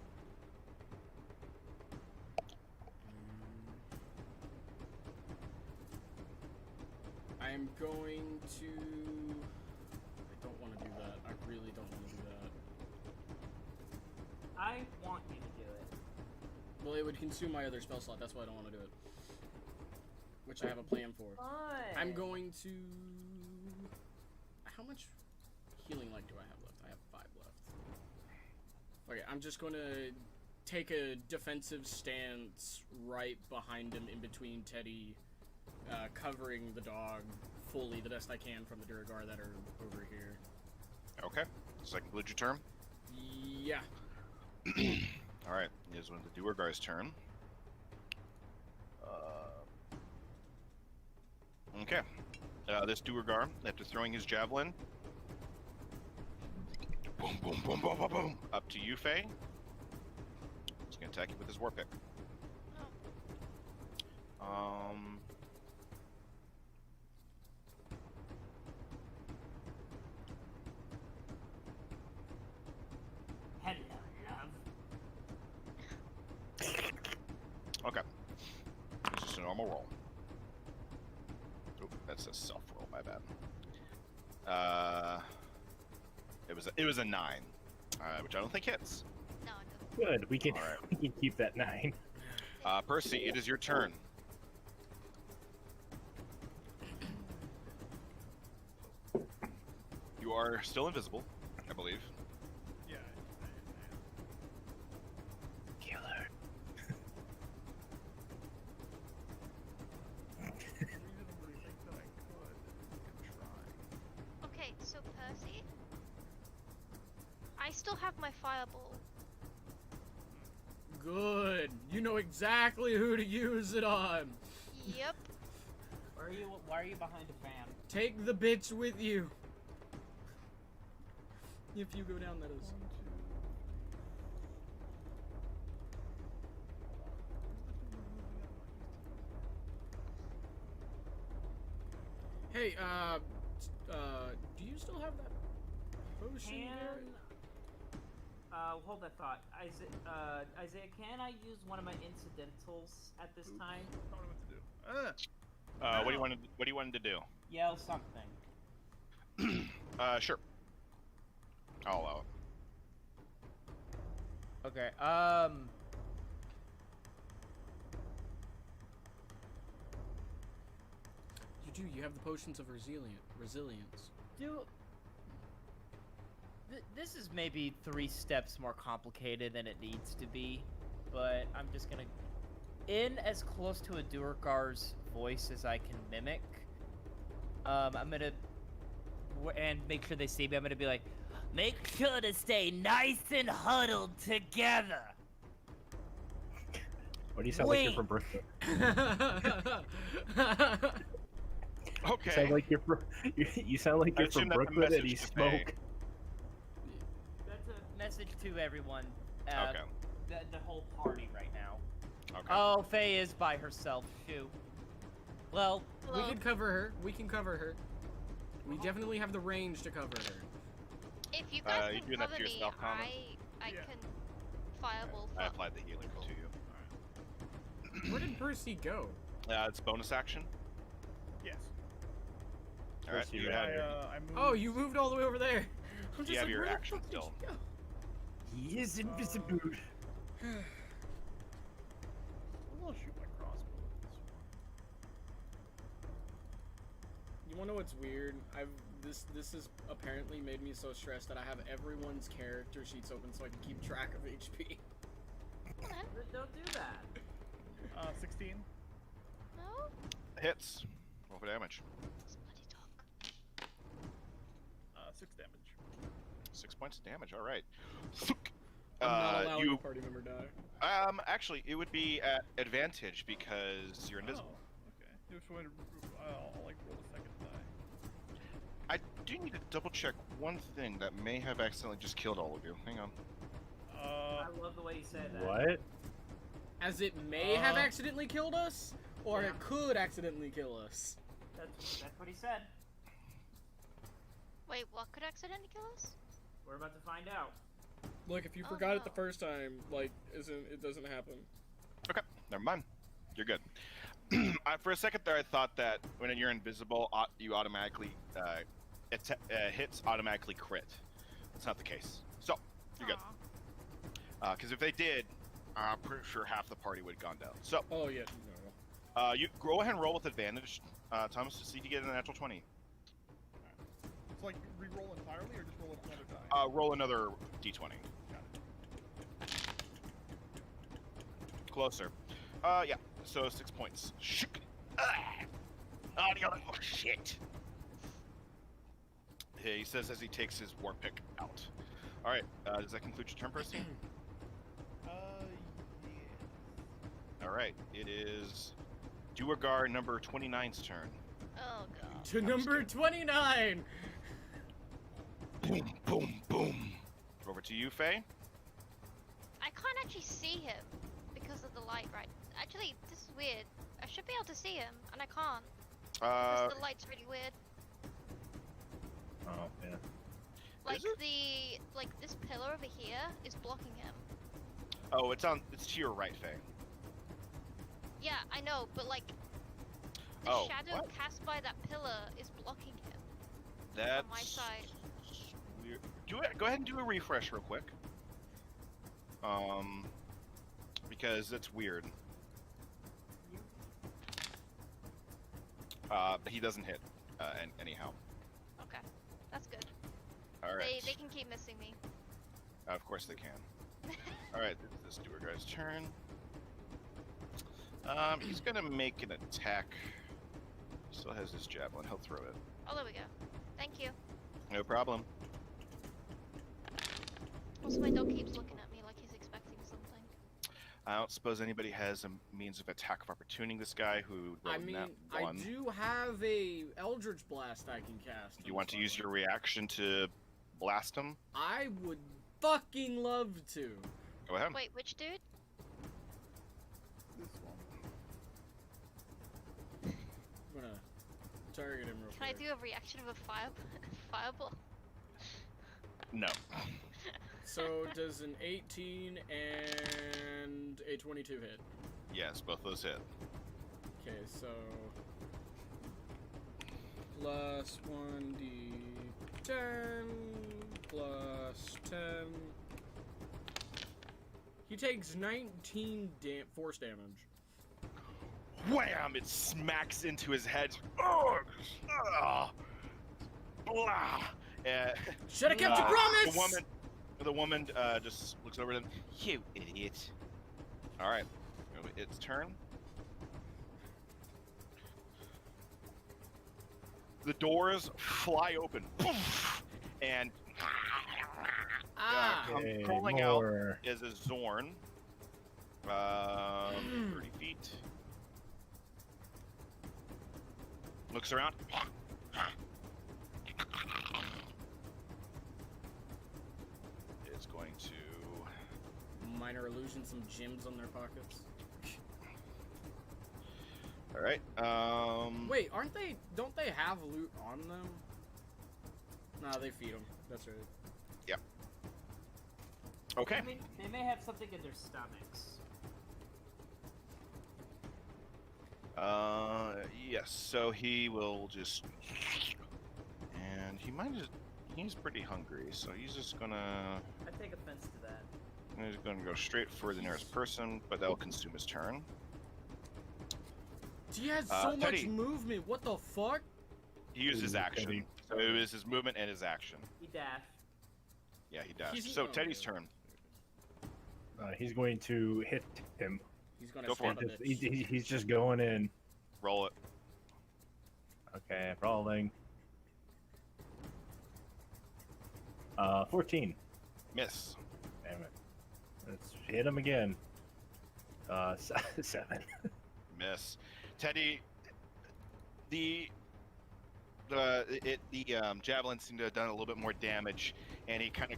Speaker 6: going to. I don't want to do that. I really don't want to do that.
Speaker 7: I want you to do it.
Speaker 6: Well, it would consume my other spell slot. That's why I don't want to do it. Which I have a plan for. I'm going to. How much healing light do I have left? I have 5 left. Okay, I'm just going to take a defensive stance right behind him in between Teddy, covering the dog fully the best I can from the Duragar that are over here.
Speaker 1: Okay. So I conclude your turn.
Speaker 6: Yeah.
Speaker 1: All right. It is one of the Duergar's turn. Okay. This Duergar, after throwing his javelin, boom, boom, boom, boom, boom, boom, up to you, Faye. He's gonna attack you with his war pick.
Speaker 7: Hello, love.
Speaker 1: Okay. It's just a normal roll. Oh, that's a self roll. My bad. It was a 9, which I don't think hits.
Speaker 3: No, it doesn't.
Speaker 2: Good. We can
Speaker 1: All right.
Speaker 2: we can keep that 9.
Speaker 1: Percy, it is your turn. You are still invisible, I believe.
Speaker 4: Yeah.
Speaker 2: Killer.
Speaker 4: Reasonably think that I could try.
Speaker 3: Okay, so Percy, I still have my fireball.
Speaker 6: Good. You know exactly who to use it on.
Speaker 3: Yep.
Speaker 7: Why are you behind a fan?
Speaker 6: Take the bitch with you. If you go down, that is. Hey, do you still have that potion?
Speaker 7: Can
Speaker 6: Gary?
Speaker 7: hold that thought. Isaiah, can I use one of my incidentals at this time?
Speaker 4: I don't know what to do.
Speaker 1: What do you want to do?
Speaker 7: Yell something.
Speaker 1: Sure. I'll allow it.
Speaker 7: Okay.
Speaker 6: You do. You have the potions of resilience.
Speaker 7: This is maybe 3 steps more complicated than it needs to be, but I'm just gonna, in as close to a Duergar's voice as I can mimic. I'm gonna, and make sure they see me. I'm gonna be like, make sure to stay nice and huddled together.
Speaker 2: What do you sound like you're from Brooklyn?
Speaker 1: Okay.
Speaker 2: Sound like you sound like
Speaker 1: I
Speaker 2: you're from
Speaker 1: assume that's a
Speaker 2: Brooklyn and
Speaker 1: message
Speaker 2: you
Speaker 1: to
Speaker 2: smoke.
Speaker 1: Faye.
Speaker 7: That's a message to everyone.
Speaker 1: Okay.
Speaker 7: The whole party right now.
Speaker 1: Okay.
Speaker 7: Oh, Faye is by herself. Shoot. Well,
Speaker 6: We can cover her. We can cover her. We definitely have the range to cover her.
Speaker 3: If you guys
Speaker 1: you
Speaker 3: can
Speaker 1: doing that
Speaker 3: cover
Speaker 1: to
Speaker 3: me,
Speaker 1: yourself, Connor?
Speaker 3: I
Speaker 4: Yeah.
Speaker 3: can fireball.
Speaker 1: I
Speaker 3: from-
Speaker 1: applied the healing to you.
Speaker 6: Where did Percy go?
Speaker 1: It's bonus action.
Speaker 4: Yes.
Speaker 1: All right.
Speaker 2: Percy
Speaker 1: You
Speaker 2: ran.
Speaker 1: have your,
Speaker 4: I moved.
Speaker 6: Oh, you moved all the way over there. I'm just
Speaker 1: have
Speaker 6: like,
Speaker 1: your
Speaker 6: where the
Speaker 1: action
Speaker 6: fuck did
Speaker 1: still.
Speaker 6: you go?
Speaker 2: He is invisible.
Speaker 4: I'll shoot my crossbow at this one.
Speaker 6: You wanna know what's weird? This has apparently made me so stressed that I have everyone's character sheets open so I can keep track of HP.
Speaker 7: don't do that.
Speaker 4: 16.
Speaker 3: No?
Speaker 1: hits. Roll for damage.
Speaker 3: Somebody talk.
Speaker 4: 6 damage.
Speaker 1: 6 points of damage. All right.
Speaker 6: I'm not allowing
Speaker 1: you
Speaker 6: a party member die.
Speaker 1: actually, it would be at advantage because you're invisible.
Speaker 4: Oh, okay. Just wait, I'll like roll the second die.
Speaker 1: I do need to double check one thing that may have accidentally just killed all of you. Hang on.
Speaker 7: I love the way you said that.
Speaker 2: What?
Speaker 6: As it may have
Speaker 4: Uh,
Speaker 6: accidentally killed us, or
Speaker 7: yeah.
Speaker 6: it could accidentally kill us.
Speaker 7: That's what he said.
Speaker 3: Wait, what could accidentally kill us?
Speaker 7: We're about to find out.
Speaker 6: Look, if you
Speaker 3: Oh,
Speaker 6: forgot it the
Speaker 3: no.
Speaker 6: first time, like, it doesn't happen.
Speaker 1: Okay, never mind. You're good. For a second there, I thought that when you're invisible, you automatically hits automatically crit. That's not the case. So you're good.
Speaker 3: Aw.
Speaker 1: Because if they did, I'm pretty sure half the party would have gone down. So
Speaker 6: Oh yeah. No.
Speaker 1: you go ahead and roll with advantage, Thomas, to see if you get a natural 20.
Speaker 4: It's like re-roll entirely, or just roll another die.
Speaker 1: Roll another d20.
Speaker 4: Got it.
Speaker 1: Closer. Yeah. So 6 points. Oh shit. He says as he takes his war pick out. All right. Does that conclude your turn, Percy?
Speaker 4: Yeah.
Speaker 1: All right. It is Duergar number 29's turn.
Speaker 3: Oh god.
Speaker 6: To number 29.
Speaker 1: Boom, boom, boom. Over to you, Faye.
Speaker 3: I can't actually see him because of the light, right? Actually, this is weird. I should be able to see him, and I can't. Because the light's really weird.
Speaker 2: Oh yeah.
Speaker 3: Like
Speaker 1: it?
Speaker 3: this pillar over here is blocking him.
Speaker 1: Oh, it's to your right, Faye.
Speaker 3: Yeah, I know, but like the
Speaker 1: Oh,
Speaker 3: shadow
Speaker 1: what?
Speaker 3: cast by that pillar is blocking him
Speaker 1: That's
Speaker 3: on my side.
Speaker 1: weird. Go ahead and do a refresh real quick. Because it's weird. He doesn't hit, anyhow.
Speaker 3: Okay, that's good.
Speaker 1: All right.
Speaker 3: They can keep missing me.
Speaker 1: Of course they can. All right, this Duergar's turn. He's gonna make an attack. Still has his javelin. He'll throw it.
Speaker 3: Oh, there we go. Thank you.
Speaker 1: No problem.
Speaker 3: Also, my dog keeps looking at me like he's expecting something.
Speaker 1: I don't suppose anybody has a means of attack of opportuning this guy who
Speaker 6: I
Speaker 1: rolled
Speaker 6: mean,
Speaker 1: that
Speaker 6: I
Speaker 1: one.
Speaker 6: do have a Eldritch Blast I can cast.
Speaker 1: Do you want to use your reaction to blast him?
Speaker 6: I would fucking love to.
Speaker 1: Go ahead.
Speaker 3: Wait, which dude?
Speaker 4: This one.
Speaker 6: I'm gonna target him real
Speaker 3: Can I
Speaker 6: quick.
Speaker 3: do a reaction of a fireball?
Speaker 1: No.
Speaker 6: So does an 18 and a 22 hit?
Speaker 1: Yes, both those hit.
Speaker 6: Okay, so plus 1d10 plus 10. He takes 19 force damage.
Speaker 1: Wham! It smacks into his head. Ugh! Ugh! Blah!
Speaker 6: Should have kept your promise.
Speaker 1: The woman just looks over at him. You idiot! All right, its turn. The doors fly open, poof, and
Speaker 6: Ah!
Speaker 2: Okay,
Speaker 1: crawling out
Speaker 2: more.
Speaker 1: is a Zorn. 30 feet. Looks around. Is going to.
Speaker 6: Minor illusion, some gems on their pockets.
Speaker 1: All right.
Speaker 6: Wait, aren't they? Don't they have loot on them? Nah, they feed them. That's right.
Speaker 1: Okay.
Speaker 7: I mean, they may have something in their stomachs.
Speaker 1: Yes. So he will just, and he might just. He's pretty hungry, so he's just gonna.
Speaker 7: I take offense to that.
Speaker 1: He's gonna go straight for the nearest person, but that will consume his turn.
Speaker 6: He has so much
Speaker 1: Teddy.
Speaker 6: movement. What the fuck?
Speaker 1: He used his
Speaker 2: Ooh,
Speaker 1: action,
Speaker 2: Teddy.
Speaker 1: so it was his movement and his action.
Speaker 7: He dashed.
Speaker 1: Yeah, he dashed.
Speaker 6: He's-
Speaker 1: So
Speaker 6: oh,
Speaker 1: Teddy's
Speaker 6: okay.
Speaker 1: turn.
Speaker 2: He's going to hit him.
Speaker 6: He's gonna
Speaker 1: Go for
Speaker 6: stab
Speaker 1: it.
Speaker 6: a
Speaker 2: He's,
Speaker 6: bitch.
Speaker 2: he's just going in.
Speaker 1: Roll it.
Speaker 2: Okay, rolling. 14.
Speaker 1: Miss.
Speaker 2: Damn it. Let's hit him again. 7.
Speaker 1: Miss. Teddy. The javelin seemed to have done a little bit more damage, and he kind of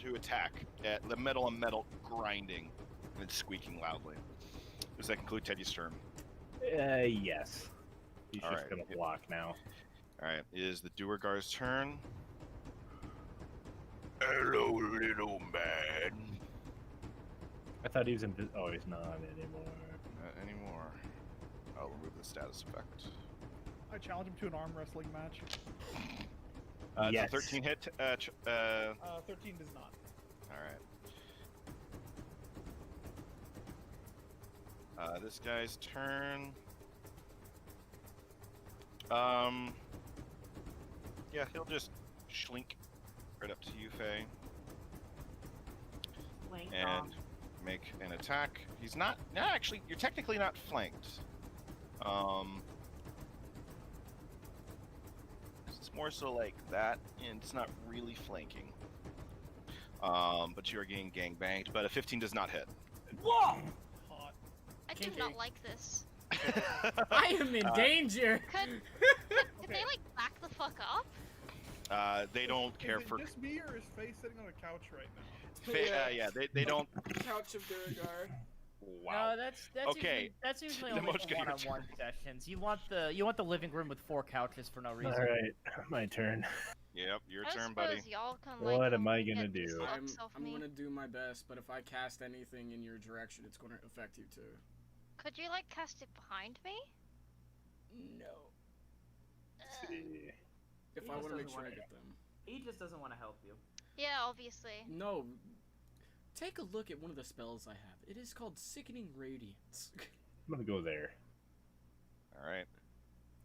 Speaker 1: to attack at the metal on metal grinding and squeaking loudly. Does that conclude Teddy's turn?
Speaker 2: Yes. He's
Speaker 1: All
Speaker 2: just
Speaker 1: right.
Speaker 2: gonna block now.
Speaker 1: All right, it is the Duergar's turn. Hello, little man.
Speaker 2: I thought he was oh, he's not anymore.
Speaker 1: Not anymore. I'll remove the status effect.
Speaker 4: I challenge him to an arm wrestling match.
Speaker 2: Yes.
Speaker 1: It's a 13 hit.
Speaker 4: 13 does not.
Speaker 1: All right. This guy's turn. Yeah, he'll just schlink right up to you, Faye,
Speaker 7: Flank
Speaker 1: and
Speaker 7: on.
Speaker 1: make an attack. He's not. No, actually, you're technically not flanked. It's more so like that, and it's not really flanking. But you are getting gangbanged. But a 15 does not hit.
Speaker 7: Whoa!
Speaker 4: Hot.
Speaker 3: I do
Speaker 6: Kinky.
Speaker 3: not like this.
Speaker 6: I am in danger.
Speaker 3: Could they like back the fuck up?
Speaker 1: They don't care
Speaker 4: Is it
Speaker 1: for.
Speaker 4: just me or is Faye sitting on a couch right now?
Speaker 1: Yeah, they don't.
Speaker 6: Couch of Duragar.
Speaker 1: Wow.
Speaker 7: No, that's
Speaker 1: Okay.
Speaker 7: usually
Speaker 1: The
Speaker 7: only
Speaker 1: most
Speaker 7: for
Speaker 1: getting
Speaker 7: one-on-one sessions. You want the living room with 4 couches for no reason.
Speaker 2: All right, my turn.
Speaker 1: Yep, your
Speaker 3: I
Speaker 1: turn,
Speaker 3: suppose
Speaker 1: buddy.
Speaker 3: y'all can,
Speaker 2: What
Speaker 3: like,
Speaker 2: am I
Speaker 3: get
Speaker 2: gonna
Speaker 3: these
Speaker 2: do?
Speaker 3: looks off
Speaker 6: I'm
Speaker 3: me.
Speaker 6: gonna do my best, but if I cast anything in your direction, it's gonna affect you too.
Speaker 3: Could you like cast it behind me?
Speaker 6: No.
Speaker 3: Ugh.
Speaker 2: See.
Speaker 6: If
Speaker 7: He
Speaker 6: I
Speaker 7: just
Speaker 6: want to make
Speaker 7: doesn't
Speaker 6: sure I
Speaker 7: wanna-
Speaker 6: get them.
Speaker 7: He just doesn't want to help you.
Speaker 3: Yeah, obviously.
Speaker 6: No. Take a look at one of the spells I have. It is called Sickening Radiance.
Speaker 2: I'm gonna go there,
Speaker 1: All right.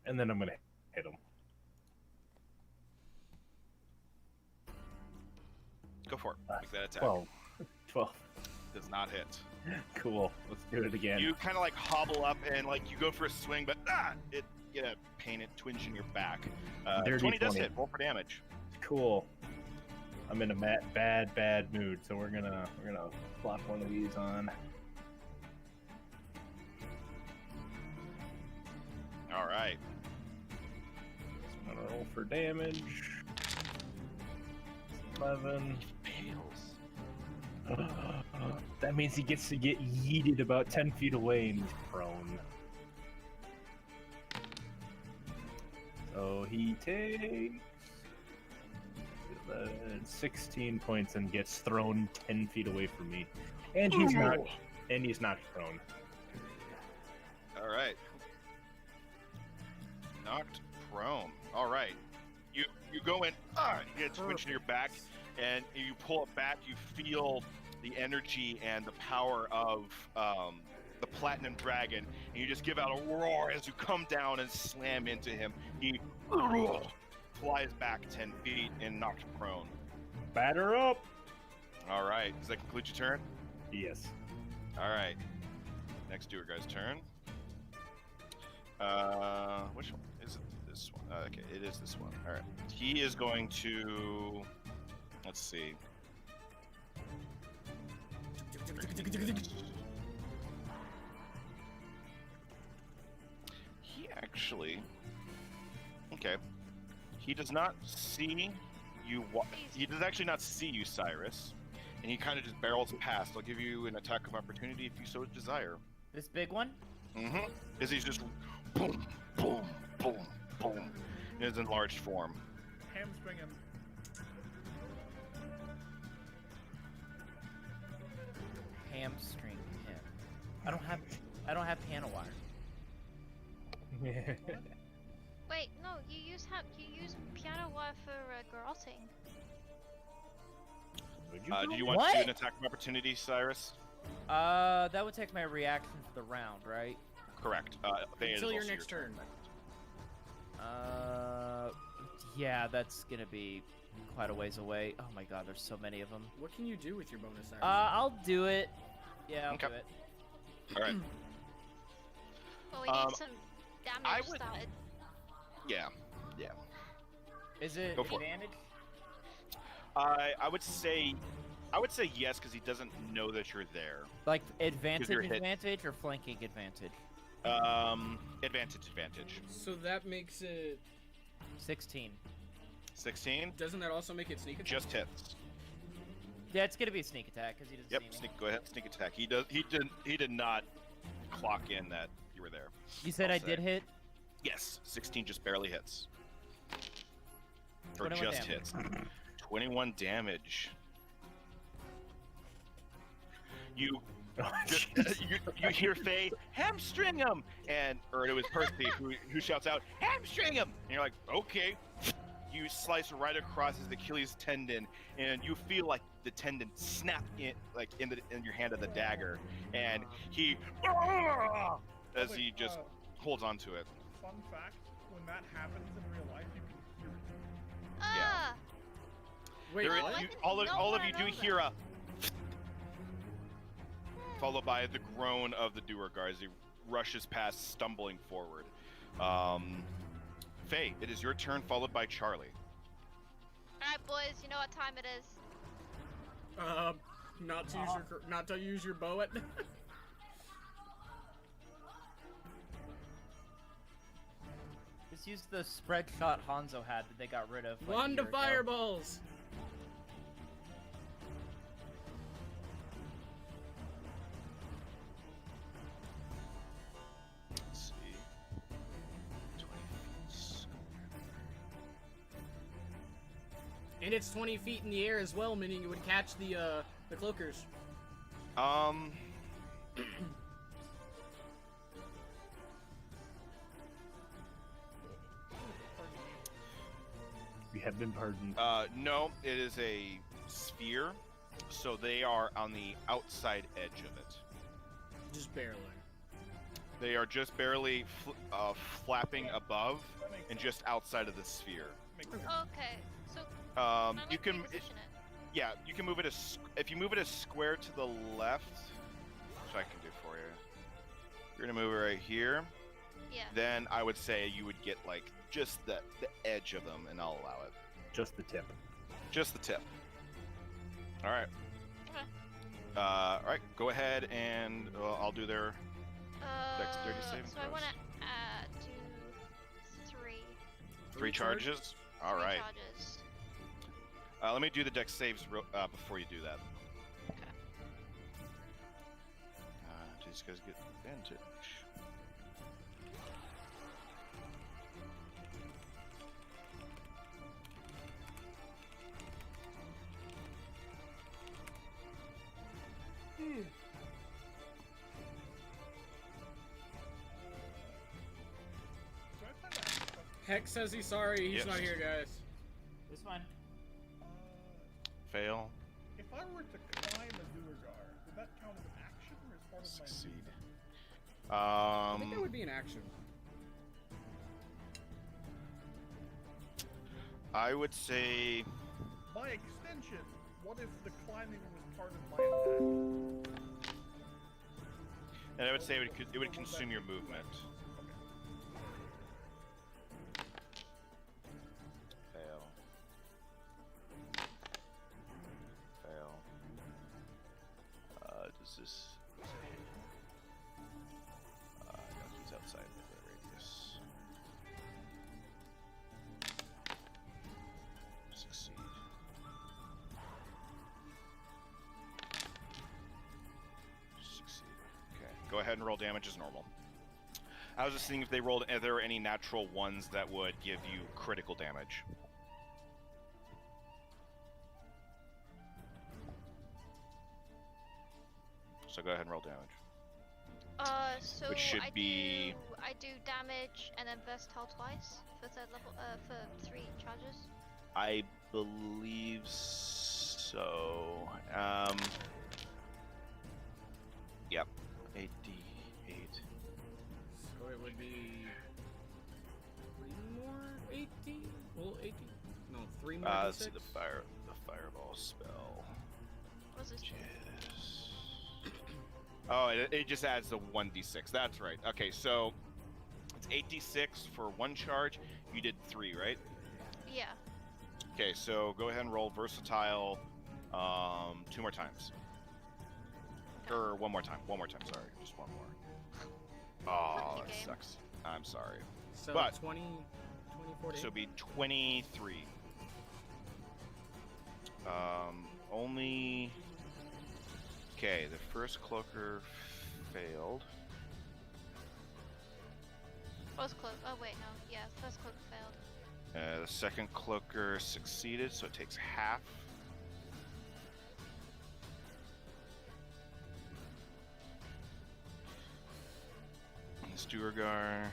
Speaker 2: and then I'm gonna hit him.
Speaker 1: Go for it. Make that attack.
Speaker 2: 12. 12.
Speaker 1: Does not hit.
Speaker 2: Cool. Let's do it again.
Speaker 1: You kind of like hobble up and like you go for a swing, but it get a pain, it twinge in your back.
Speaker 2: Dirty
Speaker 1: 20 does
Speaker 2: 20.
Speaker 1: hit. Roll for damage.
Speaker 2: Cool. I'm in a bad mood, so we're gonna plop one of these on.
Speaker 1: All right.
Speaker 2: I'm gonna roll for damage. 11.
Speaker 1: Fails.
Speaker 2: That means he gets to get yeeted about 10 feet away and he's prone. So he takes 16 points and gets thrown 10 feet away from me. And he's knocked prone.
Speaker 1: All right. Knocked prone. All right. You go in. You get a twinge in your back, and you pull it back. You feel the energy and the power of the Platinum Dragon, and you just give out a roar as you come down and slam into him. He flies back 10 feet and knocked prone.
Speaker 2: Batter up!
Speaker 1: All right. Does that conclude your turn?
Speaker 2: Yes.
Speaker 1: All right. Next doer guy's turn. Which one is it? This one. Okay, it is this one. All right. He is going to. Let's see. He actually. Okay. He does not see you. He does actually not see you, Cyrus. And he kind of just barrels past. I'll give you an attack of opportunity if you so desire.
Speaker 7: This big one?
Speaker 1: Mm-hmm. As he's just boom, boom, boom, boom in his enlarged form.
Speaker 4: Hamstring him.
Speaker 7: Hamstring him. I don't have piano wire.
Speaker 3: Wait, no, you use piano wire for garroting.
Speaker 2: Would
Speaker 1: Do you want to
Speaker 7: What?
Speaker 1: do an attack of opportunity, Cyrus?
Speaker 7: That would take my reaction for the round, right?
Speaker 1: Correct. Thea, it is
Speaker 6: Until your
Speaker 1: also
Speaker 6: next turn.
Speaker 7: Yeah, that's gonna be quite a ways away. Oh my god, there's so many of them.
Speaker 6: What can you do with your bonus action?
Speaker 7: I'll do it. Yeah, I'll
Speaker 1: Okay.
Speaker 7: do it.
Speaker 1: All right.
Speaker 3: Well, we need
Speaker 1: Um,
Speaker 3: some
Speaker 1: I
Speaker 3: damage
Speaker 1: would-
Speaker 3: started.
Speaker 1: Yeah.
Speaker 7: Is it
Speaker 1: Go for it.
Speaker 7: advantage?
Speaker 1: I would say yes because he doesn't know that you're there.
Speaker 7: Like advantage
Speaker 1: you're hit.
Speaker 7: advantage or flanking advantage?
Speaker 1: Advantage.
Speaker 6: So that makes it.
Speaker 7: 16.
Speaker 1: 16
Speaker 6: Doesn't that also make it sneak attack?
Speaker 1: just hits.
Speaker 7: Yeah, it's gonna be a sneak attack because he doesn't
Speaker 1: Yep.
Speaker 7: see me.
Speaker 1: Sneak. Go ahead. Sneak attack. He did not clock in that you were there.
Speaker 7: You said
Speaker 1: I'll
Speaker 7: I did
Speaker 1: say.
Speaker 7: hit.
Speaker 1: Yes. 16 just barely hits. Or
Speaker 7: 21
Speaker 1: just
Speaker 7: damage.
Speaker 1: hits. 21 damage. You you hear Faye hamstring him, or it was Percy who shouts out hamstring him, and you're like, okay. You slice right across his Achilles tendon, and you feel like the tendon snap in your hand of the dagger, and he as he just holds onto it.
Speaker 4: Fun fact: when that happens in real life, you can hear it.
Speaker 3: Ah!
Speaker 6: Wait,
Speaker 1: There is-
Speaker 6: what?
Speaker 3: I
Speaker 1: you-
Speaker 3: didn't
Speaker 1: all of
Speaker 3: know
Speaker 1: you do
Speaker 3: that.
Speaker 1: hear a followed by the groan of the Duergar as he rushes past, stumbling forward. Faye, it is your turn, followed by Charlie.
Speaker 3: Alright, boys, you know what time it is.
Speaker 6: Not to use your bow at.
Speaker 7: Just use the spread shot Hanzo had that they got rid of. Like, a
Speaker 6: Wand
Speaker 7: year
Speaker 6: of
Speaker 7: ago.
Speaker 6: fireballs.
Speaker 1: Let's see. 20 feet.
Speaker 6: And it's 20 feet in the air as well, meaning it would catch the cloakers.
Speaker 2: We have been pardoned.
Speaker 1: No, it is a sphere, so they are on the outside edge of it.
Speaker 6: Just barely.
Speaker 1: They are just barely flapping above and just outside of the sphere.
Speaker 4: Makes sense.
Speaker 3: Okay, so
Speaker 1: You
Speaker 3: like
Speaker 1: can,
Speaker 3: reposition it.
Speaker 1: yeah, you can move it if you move it a square to the left, which I can do for you. You're gonna move it right here.
Speaker 3: Yeah.
Speaker 1: Then I would say you would get like just the edge of them, and I'll allow it.
Speaker 2: Just the tip.
Speaker 1: Just the tip. All right.
Speaker 3: Okay.
Speaker 1: All right. Go ahead, and I'll do their. Dexterity saving
Speaker 3: So I
Speaker 1: throws.
Speaker 3: want to do three.
Speaker 1: 3 charges. All
Speaker 3: Three
Speaker 1: right.
Speaker 3: charges.
Speaker 1: Let me do the dex saves before you do that.
Speaker 3: Okay.
Speaker 1: Do these guys get advantage?
Speaker 4: Do I find that?
Speaker 6: Hex says he's sorry. He's
Speaker 1: Yes.
Speaker 6: not here, guys.
Speaker 7: It's fine.
Speaker 1: Fail.
Speaker 4: If I were to climb a Duergar, would that count as an action or as part of my
Speaker 1: Succeed.
Speaker 4: movement?
Speaker 6: I think that would be an action.
Speaker 1: I would say
Speaker 4: By extension, what if the climbing was part of my attack?
Speaker 1: and I would say it would consume your movement. Fail. Fail. Does this? No, he's outside the radius. Succeed. Succeed. Okay. Go ahead and roll damage as normal. I was just seeing if there were any natural ones that would give you critical damage. So go ahead and roll damage.
Speaker 3: So
Speaker 1: Which should be-
Speaker 3: I do damage and then versatile twice for third level. For 3 charges.
Speaker 1: I believe so. Yep. 8d8.
Speaker 6: So it would be 3 more 18. Well, 18. No, 3 more.
Speaker 1: Let's see
Speaker 6: D6.
Speaker 1: the fireball spell.
Speaker 3: What's this?
Speaker 1: Yes. Oh, it just adds the 1d6. That's right. Okay, so it's 8d6 for 1 charge. You did 3, right?
Speaker 3: Yeah.
Speaker 1: Okay, so go ahead and roll versatile 2 more times. Or 1 more time. 1 more time, sorry. Just 1 more. Oh,
Speaker 3: Fuck you,
Speaker 1: that
Speaker 3: game.
Speaker 1: sucks. I'm sorry.
Speaker 6: So
Speaker 1: But-
Speaker 6: 20, 24
Speaker 1: So it'd be 23. Only. Okay, the first cloaker failed.
Speaker 3: First cloak. Oh wait, no. Yeah, first cloak failed.
Speaker 1: The second cloaker succeeded, so it takes half. Duergar.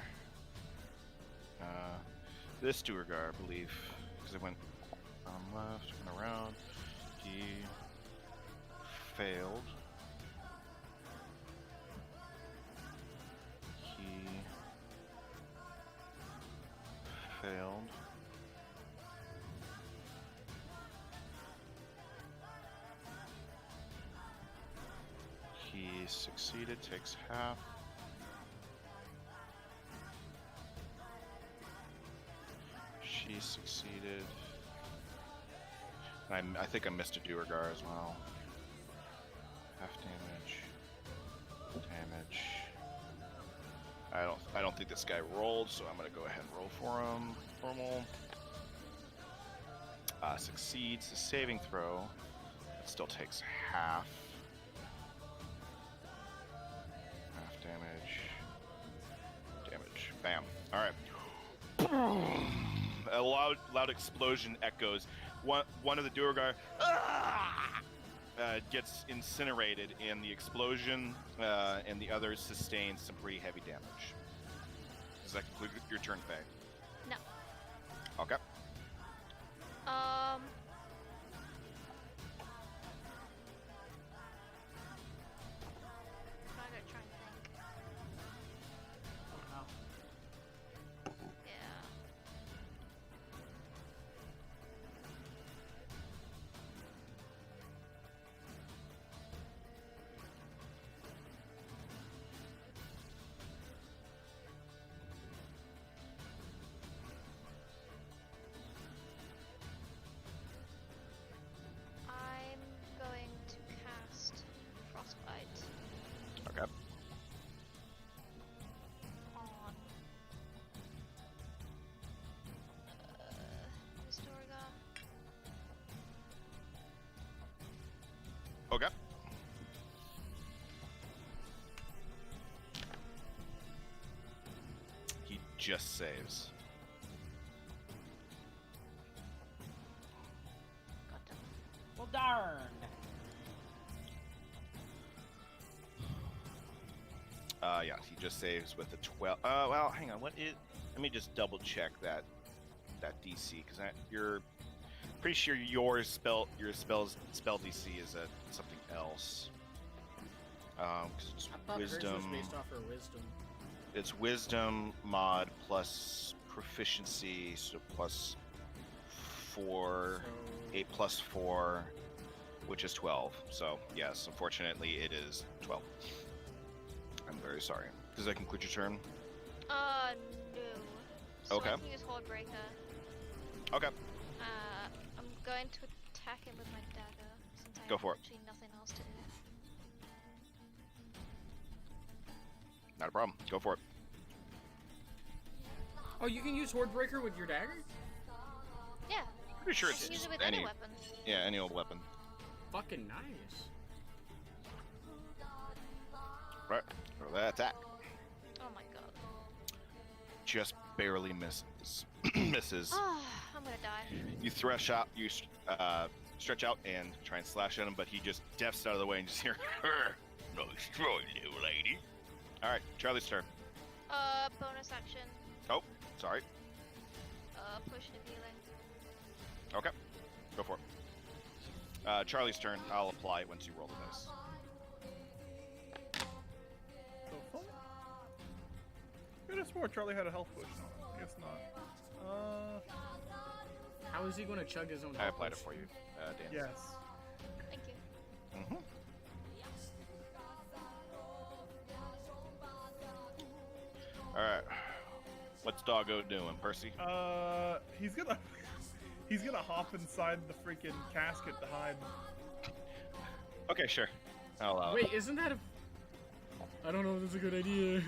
Speaker 1: This Duergar, I believe, because it went left, went around. He failed. He failed. He succeeded, takes half. She succeeded. I think I missed a Duergar as well. Half damage. Damage. I don't think this guy rolled, so I'm gonna go ahead and roll for him. Normal. Succeeds the saving throw. It still takes half. Half damage. Damage. Bam. Alright. A loud explosion echoes. One of the Duergar gets incinerated in the explosion, and the others sustain some pretty heavy damage. Does that conclude your turn, Faye?
Speaker 3: No.
Speaker 1: Okay.
Speaker 3: I gotta try and think. Yeah. I'm going to cast Frostbite
Speaker 1: Okay.
Speaker 3: on this Duergar.
Speaker 1: Okay. He just saves.
Speaker 3: Got them.
Speaker 7: Well, darn.
Speaker 1: Yeah, he just saves with a 12. Well, hang on. What is? Let me just double check that DC, because you're pretty sure your spell DC is something else. Because it's
Speaker 6: I thought
Speaker 1: wisdom.
Speaker 6: hers was based off her wisdom.
Speaker 1: It's wisdom mod plus proficiency, so plus 4,
Speaker 6: So
Speaker 1: 8 plus 4, which is 12. So yes, unfortunately, it is 12. I'm very sorry. Does that conclude your turn?
Speaker 3: No. So
Speaker 1: Okay.
Speaker 3: I can use Hordebreaker.
Speaker 1: Okay.
Speaker 3: I'm going to attack him with my dagger since I
Speaker 1: Go
Speaker 3: have
Speaker 1: for it.
Speaker 3: actually nothing else to do.
Speaker 1: Not a problem. Go for it.
Speaker 6: Oh, you can use Hordebreaker with your dagger?
Speaker 3: Yeah.
Speaker 1: Pretty sure
Speaker 3: I
Speaker 1: it's
Speaker 3: can use
Speaker 1: just
Speaker 3: it with any weapon.
Speaker 1: Yeah, any old weapon.
Speaker 6: Fucking nice.
Speaker 1: Right. Roll that attack.
Speaker 3: Oh my god.
Speaker 1: Just barely misses. Misses.
Speaker 3: Ah, I'm gonna die.
Speaker 1: You stretch out and try and slash at him, but he just deafs out of the way and just hear, "No, destroy, little lady." All right, Charlie's turn.
Speaker 3: Bonus action.
Speaker 1: Oh, sorry.
Speaker 3: Push to healing.
Speaker 1: Okay, go for it. Charlie's turn. I'll apply it once you roll the dice.
Speaker 4: So far. I could have swore Charlie had a health push. No, I guess not.
Speaker 6: How is he going to chug his own
Speaker 1: I
Speaker 6: health
Speaker 1: applied it
Speaker 6: potion?
Speaker 1: for you, Dan.
Speaker 4: Yes.
Speaker 3: Thank you.
Speaker 1: Mm-hmm. All right. What's Doggo doing, Percy?
Speaker 4: He's gonna hop inside the freaking casket to hide.
Speaker 1: Okay, sure. I'll allow it.
Speaker 6: Wait, isn't that a... I don't know if that's a good idea.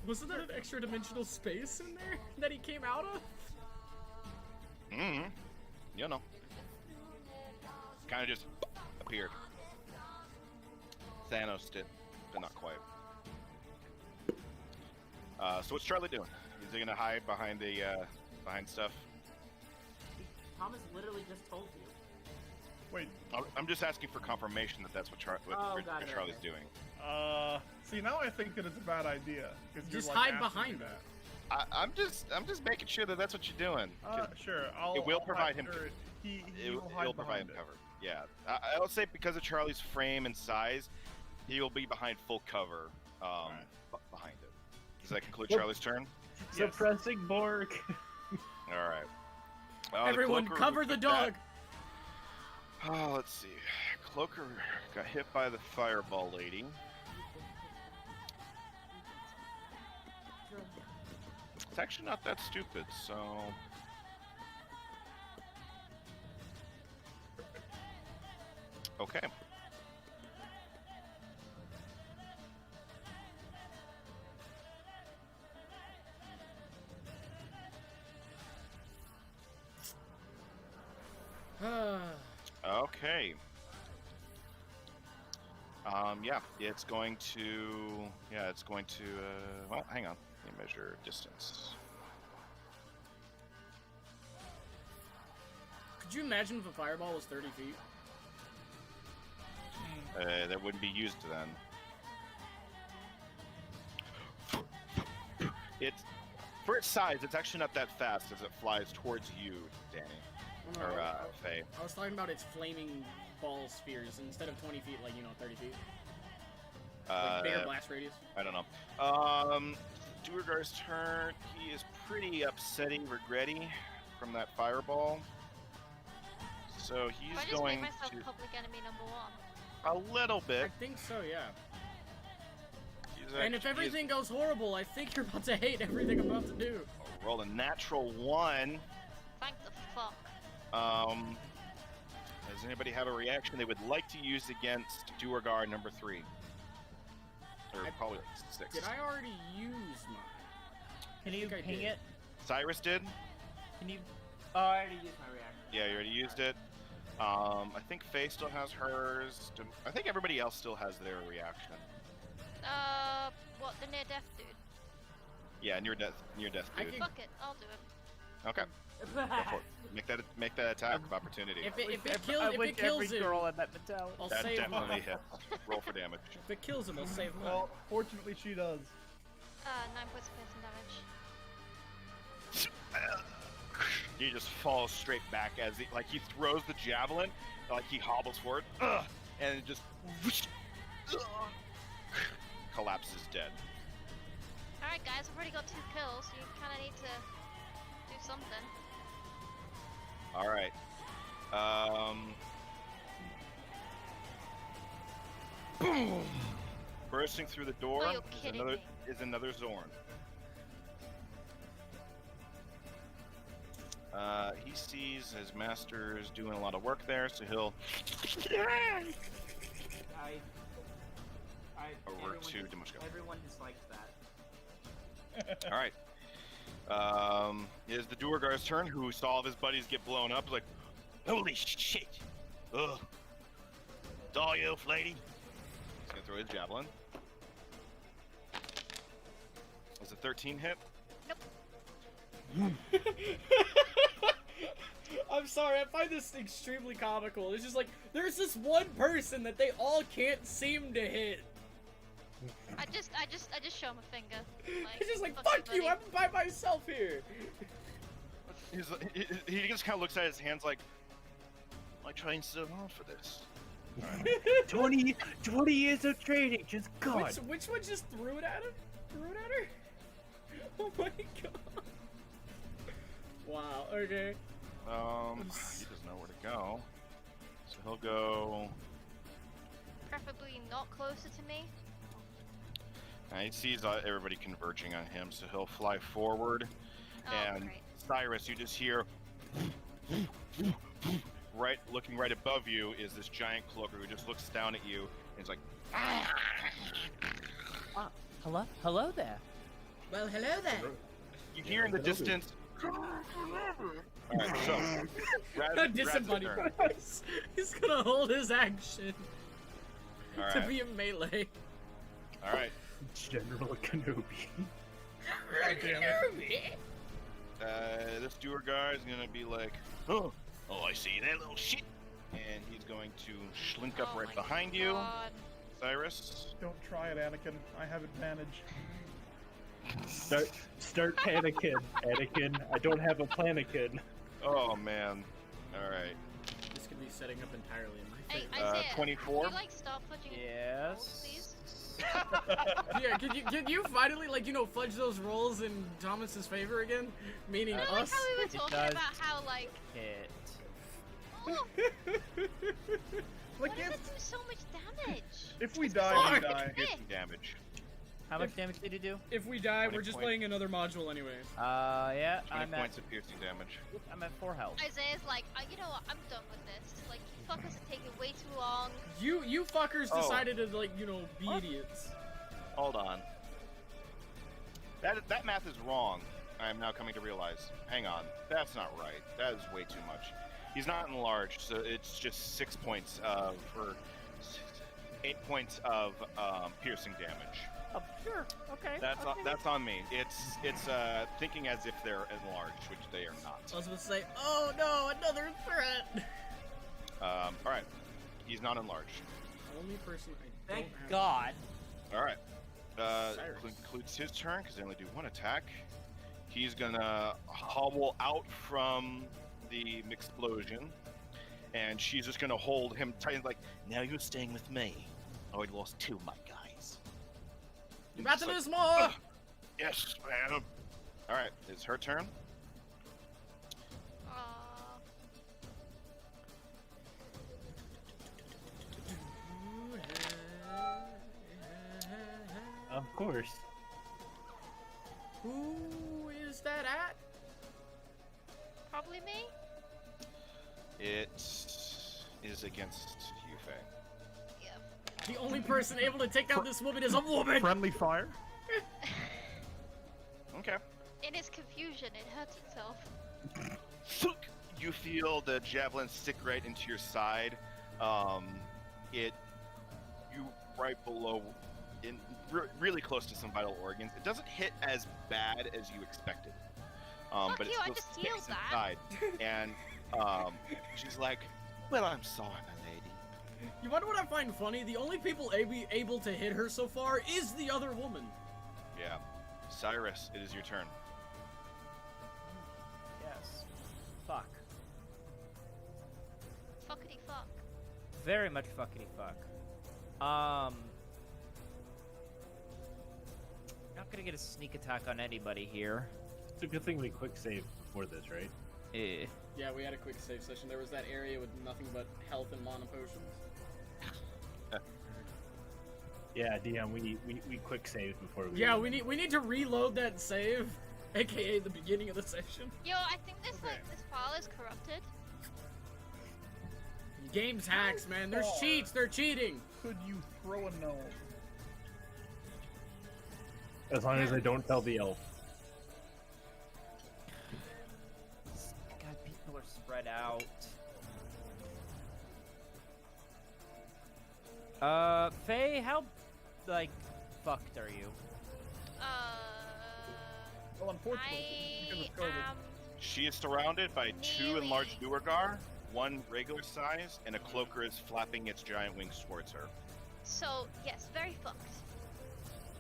Speaker 6: Wasn't there an extra dimensional space in there that he came out of?
Speaker 1: Mm-hmm. You know. Kind of just appeared. Thanos did, but not quite. So what's Charlie doing? Is he gonna hide behind the behind stuff?
Speaker 7: Thomas literally just told you.
Speaker 4: Wait.
Speaker 1: I'm just asking for confirmation that that's what
Speaker 7: Oh, got it,
Speaker 1: Charlie's
Speaker 7: okay.
Speaker 1: doing.
Speaker 4: See, now I think that it's a bad idea. 'Cause you're,
Speaker 6: Just
Speaker 4: like,
Speaker 6: hide
Speaker 4: asking
Speaker 6: behind
Speaker 4: me
Speaker 6: it.
Speaker 4: that.
Speaker 1: I'm just making sure that that's what you're doing. 'cause
Speaker 4: Sure.
Speaker 1: it will
Speaker 4: I'll
Speaker 1: provide
Speaker 4: have
Speaker 1: him
Speaker 4: Jared- He
Speaker 1: it,
Speaker 4: will hide
Speaker 1: will provide him
Speaker 4: behind it.
Speaker 1: cover. Yeah, I'll say because of Charlie's frame and size, he will be behind full cover. Behind it. Does that conclude
Speaker 2: Yep.
Speaker 1: Charlie's turn?
Speaker 4: Yes.
Speaker 2: Suppressing Bork.
Speaker 1: All right. Well,
Speaker 6: Everyone,
Speaker 1: Cloaker
Speaker 6: cover
Speaker 1: took
Speaker 6: the
Speaker 1: that.
Speaker 6: dog.
Speaker 1: Oh, let's see. Cloaker got hit by the fireball lady. It's actually not that stupid, so. Okay. Okay. Yeah, it's going to. Yeah, it's going to. Well, hang on. Let me measure distance.
Speaker 6: Could you imagine if a fireball was 30 feet?
Speaker 1: That wouldn't be used then. It's for its size. It's actually not that fast as it flies towards you, Danny or Faye.
Speaker 6: I was talking about its flaming ball spheres instead of 20 feet, like 30 feet. Like bigger blast radius.
Speaker 1: I don't know. Duergar's turn. He is pretty upsetting, regretty from that fireball. So he's
Speaker 3: If I just
Speaker 1: going
Speaker 3: made myself
Speaker 1: to
Speaker 3: public enemy number 1.
Speaker 1: a little
Speaker 6: I
Speaker 1: bit.
Speaker 6: think so, yeah.
Speaker 1: He's
Speaker 6: And if
Speaker 1: actually-
Speaker 6: everything goes horrible, I think you're about to hate everything I'm about to do.
Speaker 1: roll a natural 1.
Speaker 3: Thank the fuck.
Speaker 1: Does anybody have a reaction they would like to use against Duergar number 3? Or probably like 6.
Speaker 6: Did I already use mine?
Speaker 7: Can you
Speaker 6: think I
Speaker 7: ping
Speaker 6: did.
Speaker 7: it?
Speaker 1: Cyrus did?
Speaker 7: Can you? Oh, I already used my reaction.
Speaker 1: Yeah, you already used it. I think Faye still has hers. I think everybody else still has their reaction.
Speaker 3: What, the near death dude?
Speaker 1: Yeah, near death
Speaker 6: I
Speaker 1: dude.
Speaker 6: can-
Speaker 3: Fuck it, I'll do it.
Speaker 1: Okay, go for it. Make that attack of opportunity.
Speaker 6: If it
Speaker 7: I
Speaker 6: kills
Speaker 7: wish every
Speaker 6: him,
Speaker 7: girl had that mentality.
Speaker 6: I'll
Speaker 1: That
Speaker 6: save him.
Speaker 1: definitely hits. Roll for damage.
Speaker 6: If it kills him, I'll save him.
Speaker 4: Well, fortunately, she does.
Speaker 3: 9 points of piercing damage.
Speaker 1: He just falls straight back as he throws the javelin, like he hobbles forward, and it just collapses dead.
Speaker 3: Alright guys, I've already got 2 kills, so you kinda need to do something.
Speaker 1: All right. Boom! Bursting through the door
Speaker 3: Oh, you're
Speaker 1: is
Speaker 3: kidding
Speaker 1: another
Speaker 3: me.
Speaker 1: Zorn. He sees his master's doing a lot of work there, so he'll over to Demushko.
Speaker 7: Everyone dislikes that.
Speaker 1: All right. It is the Duergar's turn, who saw all of his buddies get blown up. Like, holy shit! Ugh. It's all you, lady. He's gonna throw his javelin. Was a 13 hit?
Speaker 6: I'm sorry, I find this extremely comical. It's just like, there's this one person that they all can't seem to hit.
Speaker 3: I just show him a finger. Like,
Speaker 6: It's just like, fuck you,
Speaker 3: buddy."
Speaker 6: I'm by myself here.
Speaker 1: He just kind of looks at his hands like, I trained so hard for this.
Speaker 2: 20 years of training, just God.
Speaker 6: Which one just threw it at him? Threw it at her? Oh my god. Wow, okay.
Speaker 1: He doesn't know where to go. So he'll go.
Speaker 3: Preferably not closer to me.
Speaker 1: He sees everybody converging on him, so he'll fly forward.
Speaker 3: Oh,
Speaker 1: And
Speaker 3: great.
Speaker 1: Cyrus, you just hear. Looking right above you is this giant cloaker who just looks down at you and is like.
Speaker 7: Hello there.
Speaker 6: Well, hello there.
Speaker 1: You hear in the distance. Alright, so.
Speaker 6: Disembodied
Speaker 1: turn.
Speaker 6: voice. He's gonna hold his action to
Speaker 1: Alright,
Speaker 6: be a melee.
Speaker 1: alright.
Speaker 2: General Kenobi.
Speaker 1: This Duergar is gonna be like, oh, I see that little shit. And he's going to slink up
Speaker 3: Oh
Speaker 1: right
Speaker 3: my
Speaker 1: behind you.
Speaker 3: God.
Speaker 1: Cyrus.
Speaker 4: Don't try it, Anakin. I have advantage.
Speaker 2: Start panicking, Anakin. I don't have a planikin.
Speaker 1: Oh man. All right.
Speaker 6: This could be setting up entirely in my
Speaker 3: Hey,
Speaker 6: favor.
Speaker 3: Isaiah,
Speaker 1: 24?
Speaker 3: Can you, like, stop fudging rolls,
Speaker 7: Yes.
Speaker 3: please?
Speaker 6: Yeah, can you finally, like, you know, fudge those rolls in Thomas's favor again? Meaning
Speaker 3: You know, like
Speaker 6: us?
Speaker 3: how we were
Speaker 7: It
Speaker 3: talking
Speaker 7: does.
Speaker 3: about how, like,
Speaker 7: Hit.
Speaker 3: oh,
Speaker 4: Like,
Speaker 3: why does it do so much damage?
Speaker 4: if we
Speaker 3: It's
Speaker 4: die, we
Speaker 6: Fuck.
Speaker 4: die.
Speaker 1: Piercing damage.
Speaker 7: How much damage did you do?
Speaker 6: If we die,
Speaker 1: 20
Speaker 6: we're just
Speaker 1: points.
Speaker 6: playing another module anyways.
Speaker 7: Yeah,
Speaker 1: 20
Speaker 7: I'm
Speaker 1: points
Speaker 7: at
Speaker 1: of piercing damage.
Speaker 7: I'm at 4 health.
Speaker 3: Isaiah's like, you know what? I'm done with this. Like, you fuckers are taking way too long.
Speaker 6: You fuckers
Speaker 1: Oh.
Speaker 6: decided to, like, you know, be
Speaker 7: What?
Speaker 6: idiots.
Speaker 1: Hold on. That math is wrong. I am now coming to realize. Hang on. That's not right. That is way too much. He's not enlarged, so it's just 6 points of, or 8 points of piercing damage.
Speaker 7: Oh, sure. Okay.
Speaker 1: That's
Speaker 7: okay.
Speaker 1: that's on me. It's thinking as if they're enlarged, which they are not.
Speaker 6: I was supposed to say, oh no, another threat!
Speaker 1: All right. He's not enlarged.
Speaker 6: Only person I
Speaker 7: Thank
Speaker 6: don't have.
Speaker 7: God.
Speaker 1: All right.
Speaker 6: Cyrus.
Speaker 1: Concludes his turn because they only do one attack. He's gonna hobble out from the explosion, and she's just gonna hold him tight, like, now you're staying with me. I already lost 2 of my guys.
Speaker 6: You're about to
Speaker 1: It's
Speaker 6: lose
Speaker 1: like,
Speaker 6: more!
Speaker 1: "Ugh, yes, man. All right, it's her turn.
Speaker 2: Of course.
Speaker 6: Who is that at?
Speaker 3: Probably me.
Speaker 1: It is against you, Faye.
Speaker 3: Yeah.
Speaker 6: The only person able to take out this woman is a woman!
Speaker 5: Friendly fire.
Speaker 1: Okay.
Speaker 3: In its confusion, it hurts itself.
Speaker 1: You feel the javelin stick right into your side. You right below, really close to some vital organs. It doesn't hit as bad as you expected,
Speaker 3: Fuck
Speaker 1: but it
Speaker 3: you, I
Speaker 1: still
Speaker 3: just
Speaker 1: sticks
Speaker 3: healed that.
Speaker 1: inside. And she's like, "Well, I'm sorry, my lady."
Speaker 6: You wonder what I find funny? The only people able to hit her so far is the other woman.
Speaker 1: Yeah, Cyrus, it is your turn.
Speaker 7: Yes. Fuck.
Speaker 3: Fuckity fuck.
Speaker 7: Very much fuckity fuck. Not gonna get a sneak attack on anybody here.
Speaker 2: It's a good thing we quick save before this, right?
Speaker 7: Eh.
Speaker 6: Yeah, we had a quick save session. There was that area with nothing but health and mana potions.
Speaker 2: Yeah, DM, we quick saved before we.
Speaker 6: Yeah, we need to reload that save, aka the beginning of the session.
Speaker 3: Yo, I think this this file is corrupted.
Speaker 6: Game's hacks, man. There's cheats. They're cheating.
Speaker 4: Could you throw a gnome?
Speaker 2: As long as I don't tell the elf.
Speaker 7: God, people are spread out. Faye, how, like, fucked are you?
Speaker 4: Well, unfortunately, because
Speaker 3: I
Speaker 4: of COVID.
Speaker 3: am.
Speaker 1: She is surrounded by 2
Speaker 3: Nearly.
Speaker 1: enlarged Duergar, 1 regular size, and a cloaker is flapping its giant wings towards her.
Speaker 3: So yes, very fucked.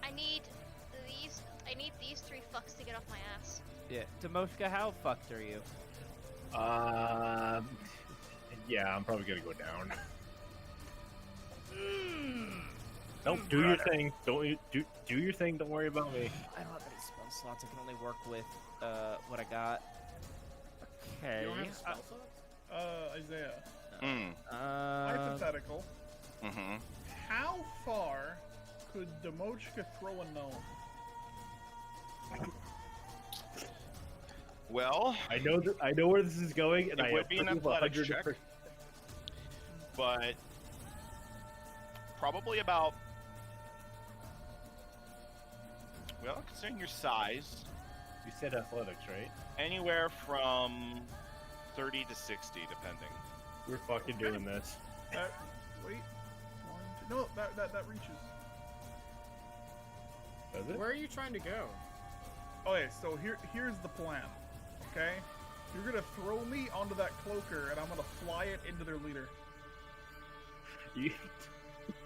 Speaker 3: I need these 3 fucks to get off my ass.
Speaker 7: Yeah. Demoshka, how fucked are you?
Speaker 2: Yeah, I'm probably gonna go down. Nope, do your thing. Don't you do your thing. Don't worry about me.
Speaker 7: I don't have any spell slots. I can only work with what I got. Okay.
Speaker 6: You don't have spell slots?
Speaker 4: Isaiah. Hypothetical.
Speaker 1: Mm-hmm.
Speaker 4: How far could Demochka throw a gnome?
Speaker 1: Well,
Speaker 2: I know where this is going, and
Speaker 1: It
Speaker 2: I
Speaker 1: would be an
Speaker 2: approve
Speaker 1: athletics
Speaker 2: 100%.
Speaker 1: check. but probably about, well, considering your size,
Speaker 2: You said athletics, right?
Speaker 1: anywhere from 30 to 60, depending.
Speaker 2: We're fucking doing this.
Speaker 4: Wait. 1, 2. No, that reaches.
Speaker 2: Does it?
Speaker 6: Where are you trying to go?
Speaker 4: Okay, so here's the plan. Okay, you're gonna throw me onto that cloaker, and I'm gonna fly it into their leader.
Speaker 2: You,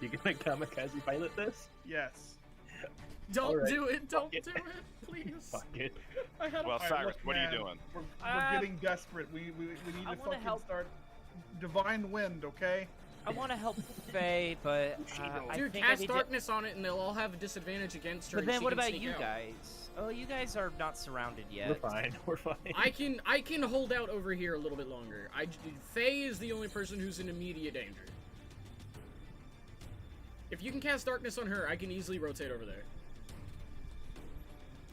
Speaker 2: You gonna kamikaze pilot this?
Speaker 4: Yes.
Speaker 6: Don't
Speaker 2: Alright.
Speaker 6: do it. Don't
Speaker 2: it.
Speaker 6: do it, please.
Speaker 2: Fuck it.
Speaker 4: I had.
Speaker 1: Well,
Speaker 4: Alright,
Speaker 1: Cyrus,
Speaker 4: look,
Speaker 1: what are you
Speaker 4: man,
Speaker 1: doing?
Speaker 4: We're getting desperate. We need
Speaker 7: I
Speaker 4: to
Speaker 7: wanna
Speaker 4: fucking
Speaker 7: help.
Speaker 4: start. Divine Wind, okay?
Speaker 7: I want to help Faye, but I
Speaker 6: Dude,
Speaker 7: think I
Speaker 6: cast
Speaker 7: need to...
Speaker 6: darkness on it, and they'll all have a disadvantage against her.
Speaker 7: But
Speaker 6: and
Speaker 7: then
Speaker 6: she
Speaker 7: what
Speaker 6: can
Speaker 7: about
Speaker 6: sneak
Speaker 7: you
Speaker 6: out.
Speaker 7: guys? Oh, you guys are not surrounded yet.
Speaker 2: We're fine. We're fine.
Speaker 6: I can hold out over here a little bit longer. Faye is the only person who's in immediate danger. If you can cast darkness on her, I can easily rotate over there.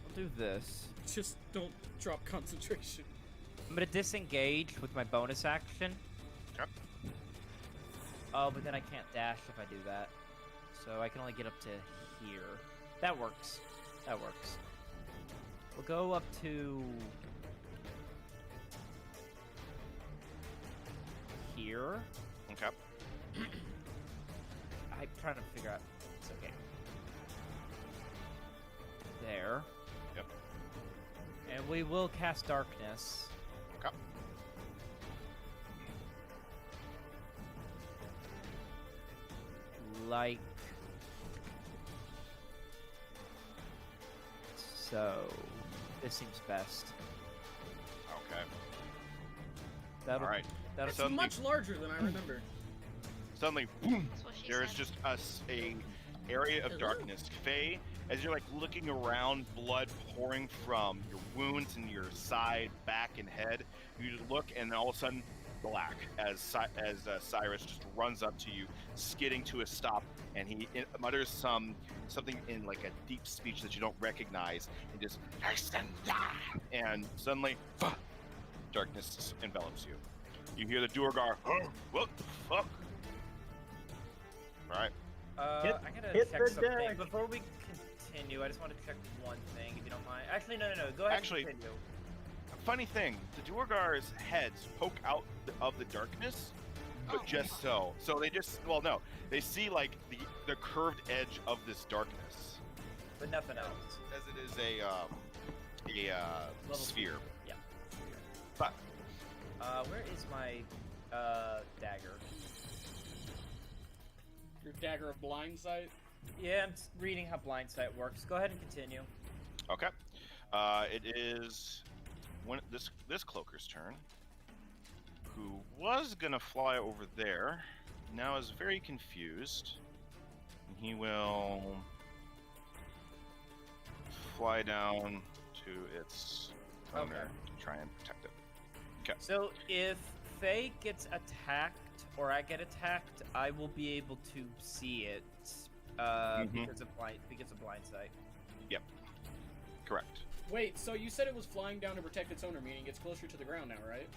Speaker 7: I'll do this.
Speaker 6: Just don't drop concentration.
Speaker 7: I'm gonna disengage with my bonus action.
Speaker 1: Yep.
Speaker 7: Oh, but then I can't dash if I do that. So I can only get up to here. That works. That works. We'll go up to... here.
Speaker 1: Okay.
Speaker 7: I'm trying to figure out... It's okay. There.
Speaker 1: Yep.
Speaker 7: And we will cast darkness.
Speaker 1: Okay.
Speaker 7: Like so. This seems best.
Speaker 1: Okay.
Speaker 7: That'll,
Speaker 1: All right.
Speaker 7: That'll
Speaker 6: It's
Speaker 1: Suddenly-
Speaker 6: much larger than I remember.
Speaker 1: Suddenly, boom!
Speaker 3: That's what she
Speaker 1: There is
Speaker 3: said.
Speaker 1: just a area of
Speaker 6: Hello?
Speaker 1: darkness. Faye, as you're like looking around, blood pouring from your wounds and your side, back, and head, you just look, and then all of a sudden, black as Cyrus just runs up to you, skidding to a stop, and he mutters something in like a deep speech that you don't recognize, and just and suddenly, darkness envelops you. You hear the Duergar, what the fuck? All right.
Speaker 2: Hit-
Speaker 7: I gotta
Speaker 2: hit
Speaker 7: check
Speaker 2: the
Speaker 7: something.
Speaker 2: deck.
Speaker 7: Before we continue, I just want to check one thing, if you don't mind. Actually, no. Go ahead
Speaker 1: Actually-
Speaker 7: and continue.
Speaker 1: Funny thing, the Duergar's heads poke out of the darkness, but
Speaker 3: Oh.
Speaker 1: just so. So they just, well, no, they see like the curved edge of this darkness,
Speaker 7: But nothing else.
Speaker 1: as it is a
Speaker 7: Level
Speaker 1: sphere.
Speaker 7: Yeah.
Speaker 1: But
Speaker 7: Where is my dagger?
Speaker 6: Your dagger of blind sight.
Speaker 7: Yeah, I'm reading how blind sight works. Go ahead and continue.
Speaker 1: okay, it is this cloaker's turn, who was gonna fly over there, now is very confused. He will fly down to its owner
Speaker 7: Okay.
Speaker 1: to try and protect it.
Speaker 7: So if Faye gets attacked or I get attacked, I will be able to see it because of blind sight.
Speaker 1: Correct.
Speaker 6: Wait, so you said it was flying down to protect its owner, meaning it's closer to the ground now, right?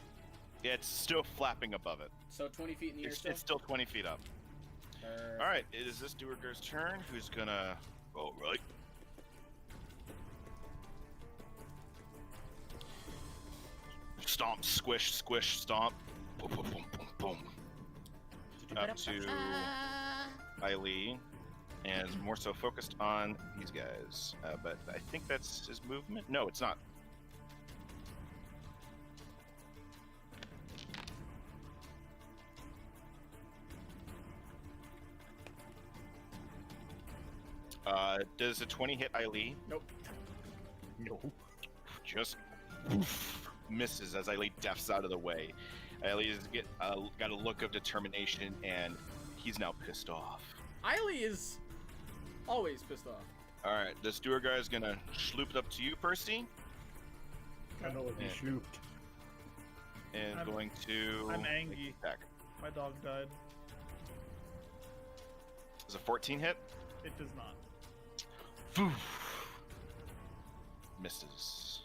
Speaker 1: It's still flapping above it.
Speaker 6: So 20 feet in the air still?
Speaker 1: It's still 20 feet up. All right, it is this Duergar's turn. Who's gonna? All right. Stomp, squish, squish, stomp. Boom, boom, boom, boom, boom. Up to Eileen, and is more so focused on these guys. But I think that's his movement. No, it's not. Does a 20 hit Eileen?
Speaker 6: Nope.
Speaker 2: No.
Speaker 1: Just misses as Eileen deaths out of the way. Eileen has got a look of determination, and he's now pissed off.
Speaker 6: Eiley is always pissed off.
Speaker 1: All right, this Duergar is gonna sloop it up to you, Percy,
Speaker 2: I know what
Speaker 1: Yeah.
Speaker 2: he shooped.
Speaker 1: and
Speaker 4: I'm-
Speaker 1: going to
Speaker 4: I'm
Speaker 1: make
Speaker 4: angry.
Speaker 1: an attack.
Speaker 4: My dog died.
Speaker 1: Does a 14 hit?
Speaker 4: It does not.
Speaker 1: Misses.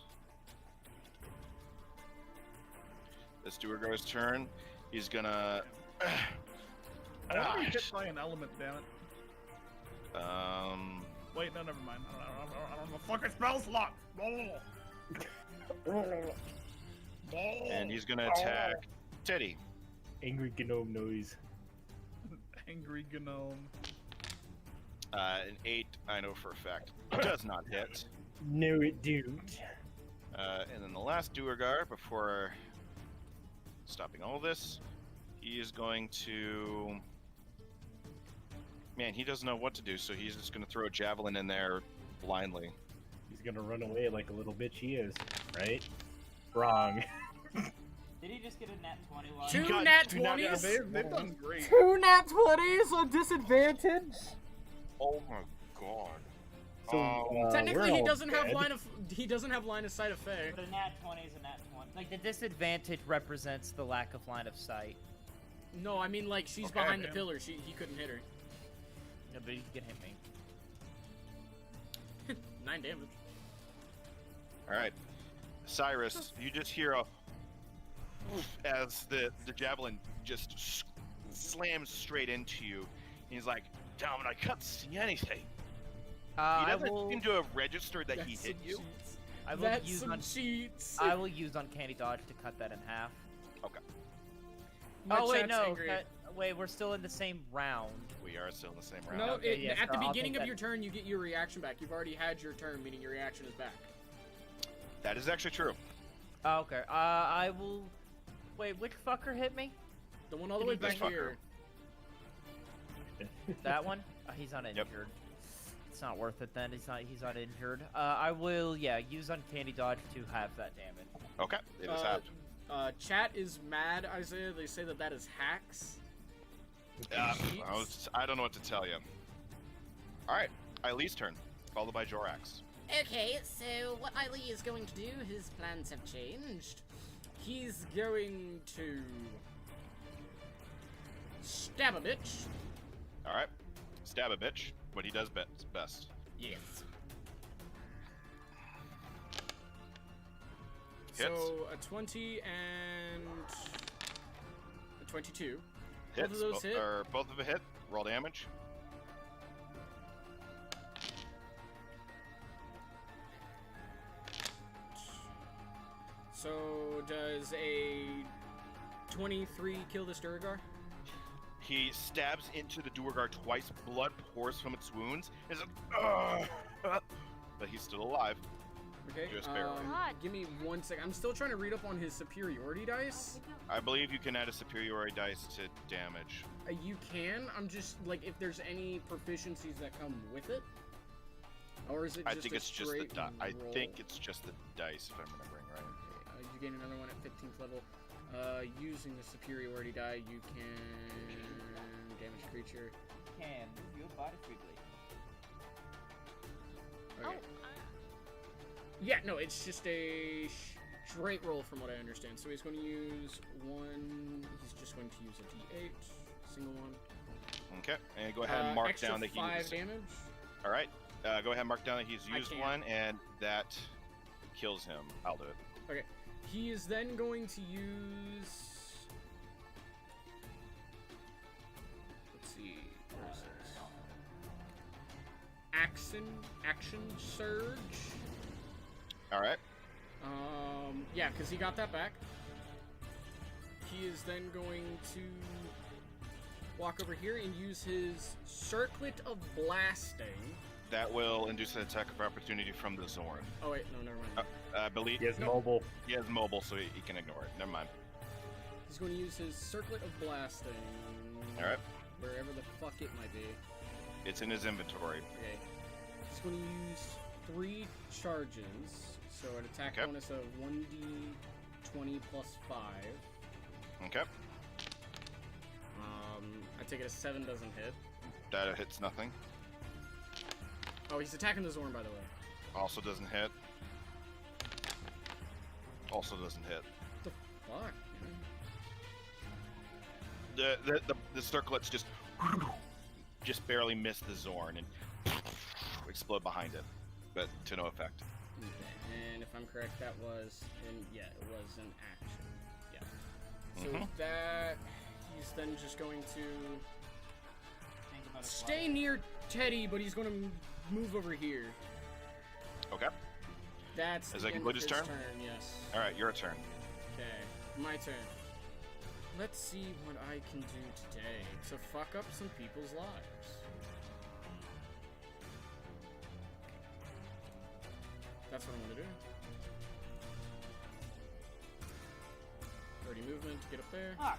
Speaker 1: This Duergar's turn. He's gonna.
Speaker 4: I want to be hit by an element, damn it. Wait, no, never mind. I don't know fucking spell slot.
Speaker 1: And he's gonna attack Teddy.
Speaker 2: Angry gnome noise.
Speaker 4: Angry gnome.
Speaker 1: An 8, I know for a fact, does not hit.
Speaker 2: No, it don't.
Speaker 1: And then the last Duergar, before stopping all this, he is going to Man, he doesn't know what to do, so he's just gonna throw a javelin in there blindly.
Speaker 2: He's gonna run away like a little bitch he is, right? Wrong.
Speaker 7: Did he just get a nat 20 while
Speaker 6: Two
Speaker 1: got
Speaker 6: nat
Speaker 1: two nat
Speaker 6: 20s?
Speaker 4: They've done great.
Speaker 6: 2 nat 20s on disadvantage?
Speaker 1: Oh my god.
Speaker 2: So,
Speaker 6: Technically,
Speaker 2: we're
Speaker 6: he
Speaker 2: all
Speaker 6: doesn't have
Speaker 2: dead.
Speaker 6: line of sight of Faye.
Speaker 7: But a nat 20 is a nat 20. Like, the disadvantage represents the lack of line of sight.
Speaker 6: No, I mean like she's
Speaker 1: Okay,
Speaker 6: behind the
Speaker 1: man.
Speaker 6: pillar. He couldn't hit her.
Speaker 7: No, but he can hit me.
Speaker 6: 9 damage.
Speaker 1: All right, Cyrus, you just hear a as the javelin just slams straight into you. He's like, "Damn it, I can't see anything." He
Speaker 7: I
Speaker 1: doesn't
Speaker 7: will.
Speaker 1: seem to have registered that he
Speaker 6: That's
Speaker 1: hit
Speaker 6: some
Speaker 1: you.
Speaker 6: cheats.
Speaker 7: I will
Speaker 6: That's
Speaker 7: use
Speaker 6: some
Speaker 7: on.
Speaker 6: cheats.
Speaker 7: I will use Uncanny Dodge to cut that in half.
Speaker 6: My
Speaker 7: Oh wait,
Speaker 6: chat's
Speaker 7: no.
Speaker 6: angry.
Speaker 7: Wait, we're still in the same round.
Speaker 1: We are still in the same round.
Speaker 6: No,
Speaker 7: Okay, yes,
Speaker 6: at the
Speaker 7: I'll
Speaker 6: beginning
Speaker 7: take
Speaker 6: of
Speaker 7: that.
Speaker 6: your turn, you get your reaction back. You've already had your turn, meaning your reaction is back.
Speaker 1: That is actually true.
Speaker 7: Oh, okay. I will. Wait, which fucker hit me?
Speaker 6: The one all the way
Speaker 1: This
Speaker 6: back
Speaker 1: fucker.
Speaker 6: here.
Speaker 7: That one? He's not injured. It's not worth it then. He's not injured. I will, yeah, use Uncanny Dodge to have that damage.
Speaker 1: Okay, it is happened.
Speaker 6: Chat is mad, Isaiah. They say that is hacks.
Speaker 1: I don't know what to tell you. All right, Eileen's turn, followed by Jorax.
Speaker 6: Okay, so what Eiley is going to do, his plans have changed. He's going to stab a bitch.
Speaker 1: All right, stab a bitch. What he does best.
Speaker 6: Yes.
Speaker 1: Hits.
Speaker 6: So a 20 and a 22.
Speaker 1: Hits.
Speaker 6: Both of those hit.
Speaker 1: Or both of a hit. Roll damage.
Speaker 6: So does a 23 kill this Duragar?
Speaker 1: He stabs into the Duergar twice. Blood pours from its wounds. It's like, but he's still alive.
Speaker 6: Okay.
Speaker 1: Just barely.
Speaker 3: God.
Speaker 6: Give me 1 second. I'm still trying to read up on his superiority dice.
Speaker 1: I believe you can add a superiority dice to damage.
Speaker 6: You can. I'm just like if there's any proficiencies that come with it, or is it
Speaker 1: I
Speaker 6: just
Speaker 1: think
Speaker 6: a
Speaker 1: it's just the
Speaker 6: straight
Speaker 1: I
Speaker 6: roll?
Speaker 1: think it's just the dice, if I'm remembering right.
Speaker 6: You gain another one at 15th level. Using the superiority die, you can damage creature.
Speaker 7: Can you body freely?
Speaker 6: Okay.
Speaker 3: Oh,
Speaker 6: Yeah, no, it's just a straight roll from what I understand. So he's going to use one. He's just going to use a D8, single one.
Speaker 1: Okay, and go ahead and mark
Speaker 6: extra
Speaker 1: down that he
Speaker 6: 5
Speaker 1: used.
Speaker 6: damage.
Speaker 1: All right, go ahead and mark down that he's
Speaker 6: I
Speaker 1: used
Speaker 6: can't.
Speaker 1: one, and that kills him. I'll do it.
Speaker 6: Okay. He is then going to use. Let's see. Where is this? Action surge.
Speaker 1: All right.
Speaker 6: Yeah, because he got that back. He is then going to walk over here and use his Circlet of Blasting.
Speaker 1: That will induce an attack of opportunity from the Zorn.
Speaker 6: Oh wait, no, never mind.
Speaker 1: I believe
Speaker 2: He has mobile.
Speaker 1: he has mobile, so he can ignore it. Never mind.
Speaker 6: He's going to use his Circlet of Blasting.
Speaker 1: All right.
Speaker 6: Wherever the fuck it might be.
Speaker 1: It's in his inventory.
Speaker 6: Okay. He's going to use 3 charges. So an attack
Speaker 1: Okay.
Speaker 6: bonus of 1d20 plus 5.
Speaker 1: Okay.
Speaker 6: I take it a 7 doesn't hit.
Speaker 1: That hits nothing.
Speaker 6: Oh, he's attacking the Zorn, by the way.
Speaker 1: Also doesn't hit. Also doesn't hit.
Speaker 6: What the fuck? Man?
Speaker 1: The circlets just barely miss the Zorn and explode behind it, but to no effect.
Speaker 6: Okay, and if I'm correct, that was yeah, it was an action. Yeah. So
Speaker 1: Mhm.
Speaker 6: that he's then just going to
Speaker 7: Think about it.
Speaker 6: stay near Teddy, but he's going to move over here.
Speaker 1: Okay.
Speaker 6: That's
Speaker 1: Is
Speaker 6: the
Speaker 1: that
Speaker 6: end
Speaker 1: complete
Speaker 6: of
Speaker 1: his
Speaker 6: his
Speaker 1: turn?
Speaker 6: Yes.
Speaker 1: All right, your turn.
Speaker 6: Okay, my turn. Let's see what I can do today to fuck up some people's lives. That's what I'm gonna do. 30 movement to get up there.
Speaker 7: Fuck.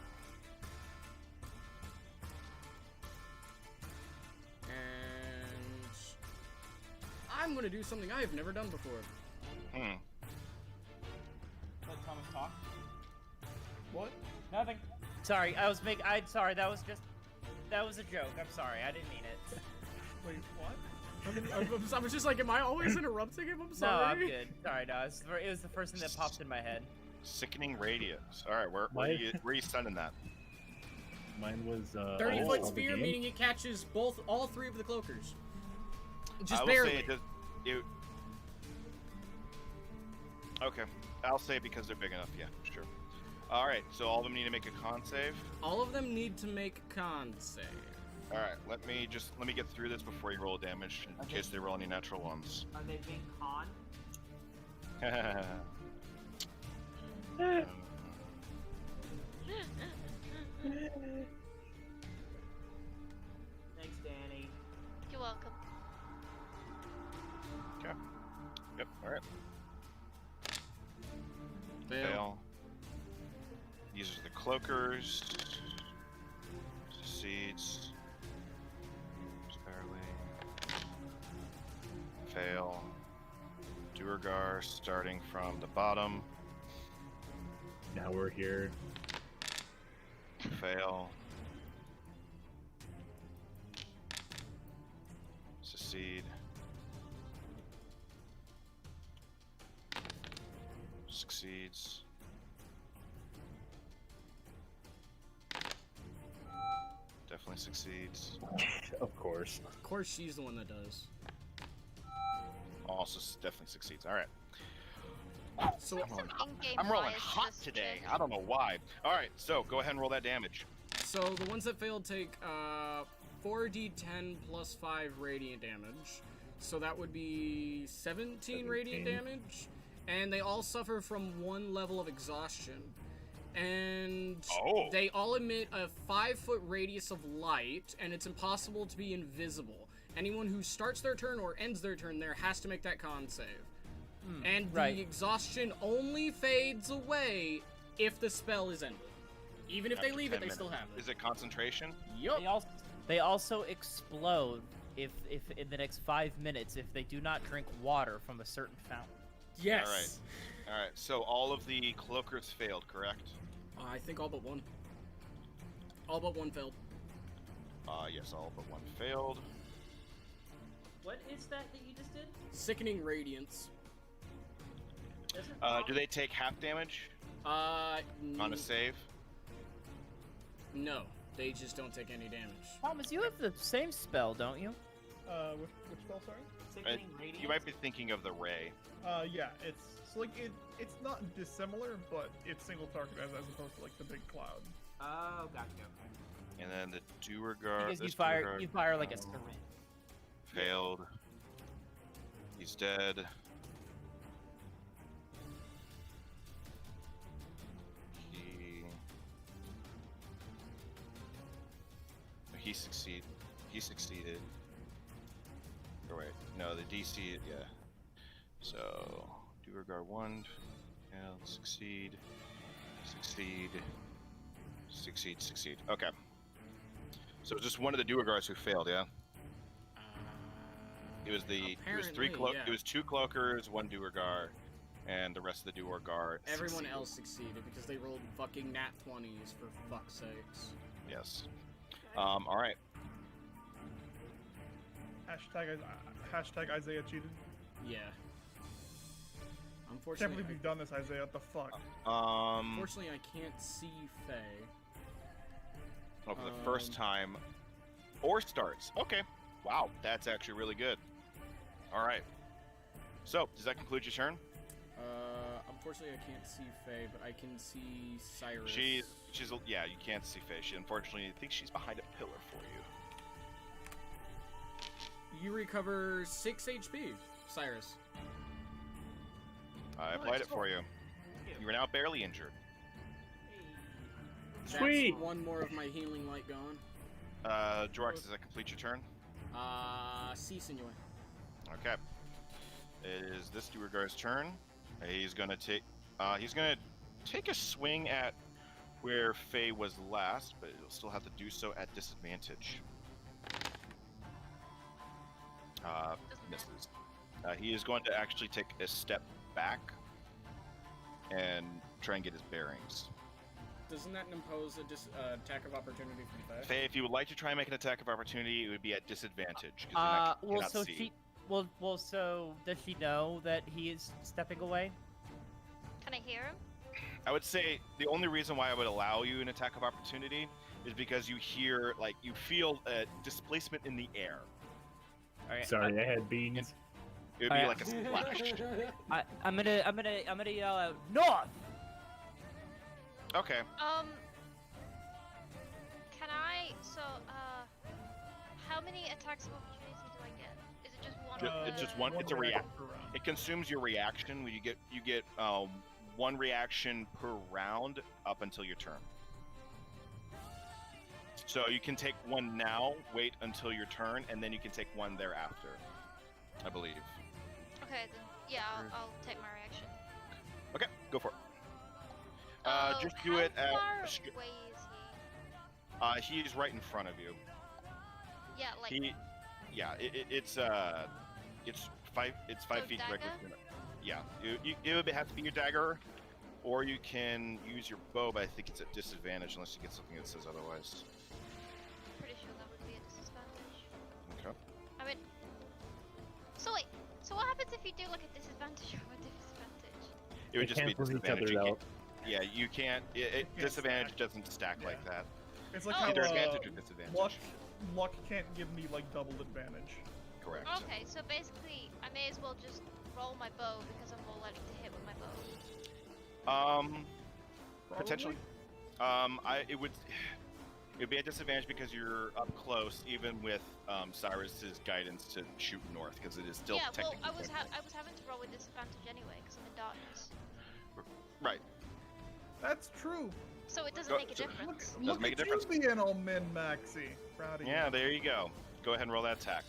Speaker 6: I'm gonna do something I have never done before.
Speaker 1: Hmm.
Speaker 7: Let Thomas talk.
Speaker 4: What?
Speaker 7: Nothing. Sorry, I'm sorry. That was a joke. I'm sorry. I didn't mean it.
Speaker 4: Wait, what?
Speaker 6: I was just like, am I always interrupting him? I'm
Speaker 7: No,
Speaker 6: sorry.
Speaker 7: I'm good. Sorry, no. It was the first thing that popped in my head.
Speaker 1: Sickening radius. All right, where are you sending that?
Speaker 2: Mine was
Speaker 6: 30-foot
Speaker 2: all the
Speaker 6: sphere,
Speaker 2: game.
Speaker 6: meaning it catches all three of the cloakers. Just
Speaker 1: I will
Speaker 6: barely.
Speaker 1: say it okay, I'll say because they're big enough. Yeah, sure. All right, so all of them need to make a con save.
Speaker 6: All of them need to make a con save.
Speaker 1: All right, let me get through this before you roll damage in
Speaker 7: Okay.
Speaker 1: case they roll any natural ones.
Speaker 7: Are they being con? Thanks, Danny.
Speaker 3: You're welcome.
Speaker 1: Yep. All right.
Speaker 6: Fail.
Speaker 1: Fail. These are the cloakers. Succeeds. Barely. Fail. Duergar starting from the bottom.
Speaker 2: Now we're here.
Speaker 1: Fail. Succeed. Succeeds. Definitely succeeds.
Speaker 2: Of course.
Speaker 6: Of course, she's the one that does.
Speaker 1: Also definitely succeeds. All right.
Speaker 6: So
Speaker 3: Some in-game
Speaker 1: I'm rolling
Speaker 3: bias
Speaker 1: hot
Speaker 3: just
Speaker 1: today.
Speaker 3: changed.
Speaker 1: I don't know why. All right, so go ahead and roll that damage.
Speaker 6: So the ones that failed take 4d10 plus 5 radiant damage. So that would be 17 radiant
Speaker 2: 17.
Speaker 6: damage. And they all suffer from 1 level of exhaustion. And
Speaker 1: Oh.
Speaker 6: they all emit a 5-foot radius of light, and it's impossible to be invisible. Anyone who starts their turn or ends their turn there has to make that con save. And the
Speaker 7: right.
Speaker 6: exhaustion only fades away if the spell is ended. Even if they
Speaker 1: After
Speaker 6: leave
Speaker 1: 10
Speaker 6: it, they still
Speaker 1: minutes.
Speaker 6: have it.
Speaker 1: Is it concentration?
Speaker 6: Yup.
Speaker 7: They also explode if in the next 5 minutes if they do not drink water from a certain fountain.
Speaker 6: Yes.
Speaker 1: All right, so all of the cloakers failed, correct?
Speaker 6: I think all but one. All but one failed.
Speaker 1: Yes, all but one failed.
Speaker 7: What is that you just did?
Speaker 6: Sickening Radiance.
Speaker 1: Do they take half damage on a save?
Speaker 6: No, they just don't take any damage.
Speaker 7: Thomas, you have the same spell, don't you?
Speaker 4: Which spell? Sorry.
Speaker 7: Sickening Radiance?
Speaker 1: You might be thinking of the ray.
Speaker 4: Yeah, it's like it's not dissimilar, but it's single target as opposed to like the big cloud.
Speaker 7: Oh, gotcha. Okay.
Speaker 1: And then the Duergar.
Speaker 7: Because
Speaker 1: this
Speaker 7: you fire like a
Speaker 1: Duergar
Speaker 7: syringe.
Speaker 1: failed. He's dead. He succeeded. He succeeded. Or wait, no, the DC. Yeah. So Duergar 1 failed. Succeed. Succeed. Okay. So just one of the Duergars who failed, yeah. It was
Speaker 6: Apparently, yeah.
Speaker 1: It was 2 cloakers, 1 Duergar, and the rest of the Duergar.
Speaker 6: Everyone
Speaker 1: succeeded.
Speaker 6: else succeeded because they rolled fucking nat 20s for fuck's sakes.
Speaker 1: Yes. All right.
Speaker 4: Hashtag Isaiah cheated.
Speaker 6: Yeah.
Speaker 4: Can't
Speaker 6: Unfortunately,
Speaker 4: believe you've done this, Isaiah. What the fuck?
Speaker 6: unfortunately, I can't see Faye.
Speaker 1: Oh, for the first time, or starts. Okay. Wow, that's actually really good. All right. So, does that conclude your turn?
Speaker 6: Unfortunately, I can't see Faye, but I can see Cyrus.
Speaker 1: She's yeah. You can't see Faye. She unfortunately thinks she's behind a pillar for you.
Speaker 6: You recover 6 HP, Cyrus.
Speaker 1: I applied it for you. You are now barely injured.
Speaker 2: Sweet.
Speaker 6: That's 1 more of my healing light gone.
Speaker 1: Jorx, does that complete your turn?
Speaker 6: Si, senor.
Speaker 1: Okay. It is this Duergar's turn. He's gonna take a swing at where Faye was last, but he'll still have to do so at disadvantage. Misses. He is going to actually take a step back and try and get his bearings.
Speaker 6: Doesn't that impose a attack of opportunity from Faye?
Speaker 1: Faye, if you would like to try and make an attack of opportunity, it would be at disadvantage. 'Cause you
Speaker 7: Well,
Speaker 1: cannot
Speaker 7: so
Speaker 1: see.
Speaker 7: she, well, so does she know that he is stepping away?
Speaker 3: Can I hear him?
Speaker 1: I would say the only reason why I would allow you an attack of opportunity is because you hear, like, you feel a displacement in the air.
Speaker 7: All right.
Speaker 2: Sorry, I had beans.
Speaker 1: It would be
Speaker 7: Alright.
Speaker 1: like a splash.
Speaker 7: I'm gonna yell out north.
Speaker 1: Okay.
Speaker 3: Can I? So, how many attacks of opportunity do I get? Is it just one?
Speaker 1: It's just one. It's a
Speaker 4: reaction
Speaker 1: react.
Speaker 4: per round.
Speaker 1: It consumes your reaction. You get one reaction per round up until your turn. So you can take one now, wait until your turn, and then you can take one thereafter. I believe.
Speaker 3: Okay, then yeah, I'll take my reaction.
Speaker 1: Okay, go for it. Just do
Speaker 3: how
Speaker 1: it at.
Speaker 3: far
Speaker 1: a
Speaker 3: away is he?
Speaker 1: He's right in front of you.
Speaker 3: Yeah, like
Speaker 1: It's 5
Speaker 3: So
Speaker 1: feet directly.
Speaker 3: dagger?
Speaker 1: Yeah, it would have to be your dagger, or you can use your bow, but I think it's at disadvantage unless you get something that says otherwise.
Speaker 3: pretty sure that would be a disadvantage.
Speaker 1: Okay.
Speaker 3: I mean, so wait, so what happens if you do like a disadvantage or a disadvantage?
Speaker 1: It would
Speaker 2: They
Speaker 1: just be
Speaker 2: cancel each
Speaker 1: disadvantage.
Speaker 2: other
Speaker 1: You
Speaker 2: out.
Speaker 1: can't- Yeah, you can't.
Speaker 4: can't
Speaker 1: Disadvantage
Speaker 4: stack.
Speaker 1: doesn't stack
Speaker 4: Yeah.
Speaker 1: like that.
Speaker 4: It's like
Speaker 3: Oh,
Speaker 4: how
Speaker 1: Either advantage or disadvantage.
Speaker 4: luck can't give me like double advantage.
Speaker 1: Correct.
Speaker 3: Okay, so basically, I may as well just roll my bow because I'm more likely to hit with my bow.
Speaker 1: Potentially. It'd be a disadvantage because you're up close, even with Cyrus's guidance to shoot north, because it is still
Speaker 3: Yeah, well,
Speaker 1: technically.
Speaker 3: I was
Speaker 1: pointing
Speaker 3: I was having to roll with disadvantage anyway because I'm in darkness,
Speaker 1: right.
Speaker 4: That's true.
Speaker 3: so it doesn't
Speaker 1: Go-
Speaker 3: make a
Speaker 1: so-
Speaker 3: difference.
Speaker 4: Look
Speaker 1: make a
Speaker 4: at you
Speaker 1: difference.
Speaker 4: being all min-maxy. Proud of
Speaker 1: Yeah,
Speaker 4: you.
Speaker 1: there you go. Go ahead and roll that attack.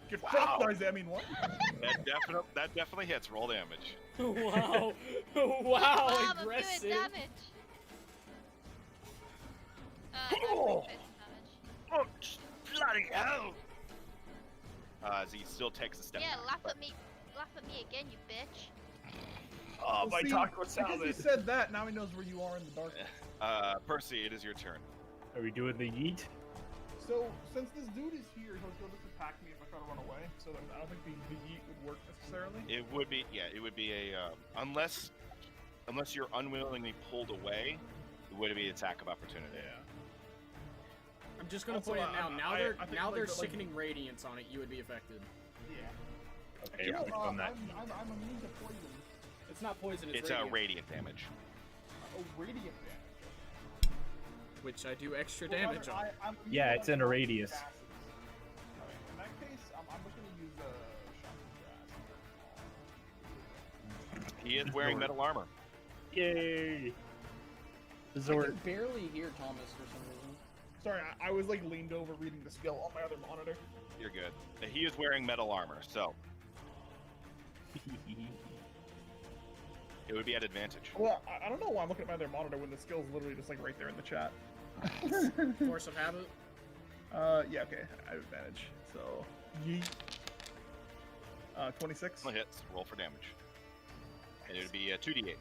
Speaker 4: Get
Speaker 1: Wow.
Speaker 4: fucked, Isaiah. I mean, what?
Speaker 1: That definitely hits. Roll damage.
Speaker 6: Wow. Wow,
Speaker 3: Mom, I'm doing
Speaker 6: aggressive.
Speaker 3: damage.
Speaker 1: Oh.
Speaker 3: Damage.
Speaker 1: Oh, bloody hell! As he still takes a step
Speaker 3: Yeah,
Speaker 1: back.
Speaker 3: laugh at me again, you bitch.
Speaker 2: Oh,
Speaker 4: Well, see,
Speaker 2: taco
Speaker 4: Because he said that, now he knows where you are in the darkness.
Speaker 1: Percy, it is your turn.
Speaker 2: Are we doing the yeet?
Speaker 4: So, since this dude is here, he'll just attack me if I try to run away. So then I don't think the yeet would work necessarily.
Speaker 1: It would be, it would be a unless you're unwillingly pulled away, it would be attack of opportunity.
Speaker 6: I'm just gonna
Speaker 4: Also,
Speaker 6: point it out. Now
Speaker 4: I
Speaker 6: they're
Speaker 4: think,
Speaker 6: now
Speaker 4: like,
Speaker 6: they're
Speaker 4: the- like-
Speaker 6: sickening radiance on it. You would be affected.
Speaker 4: Yeah.
Speaker 2: Okay,
Speaker 4: You know,
Speaker 2: which one that?
Speaker 4: I'm immune to poison.
Speaker 6: It's not poison. It's
Speaker 1: It's
Speaker 6: radiant,
Speaker 1: radiant damage.
Speaker 4: Oh, radiant damage.
Speaker 6: which I do extra
Speaker 4: Well,
Speaker 6: damage
Speaker 4: rather,
Speaker 6: on.
Speaker 4: I'm
Speaker 2: Yeah,
Speaker 4: immune
Speaker 2: it's
Speaker 4: to
Speaker 2: in a
Speaker 4: poison
Speaker 2: radius.
Speaker 4: gases. Alright, in that case, I'm just gonna use shocking grass.
Speaker 1: He is wearing metal armor.
Speaker 2: Yay!
Speaker 6: I
Speaker 2: Zord.
Speaker 6: can barely hear Thomas for some reason.
Speaker 4: Sorry, I was like leaned over reading the skill on my other monitor.
Speaker 1: You're good. He is wearing metal armor, so it would be at advantage.
Speaker 4: Well, I don't know why I'm looking at my other monitor when the skill's literally just like right there in the chat.
Speaker 6: Force of habit.
Speaker 4: Yeah, okay, I have advantage. So, yeet. 26.
Speaker 1: Couple hits. Roll for damage. And it would be a 2d8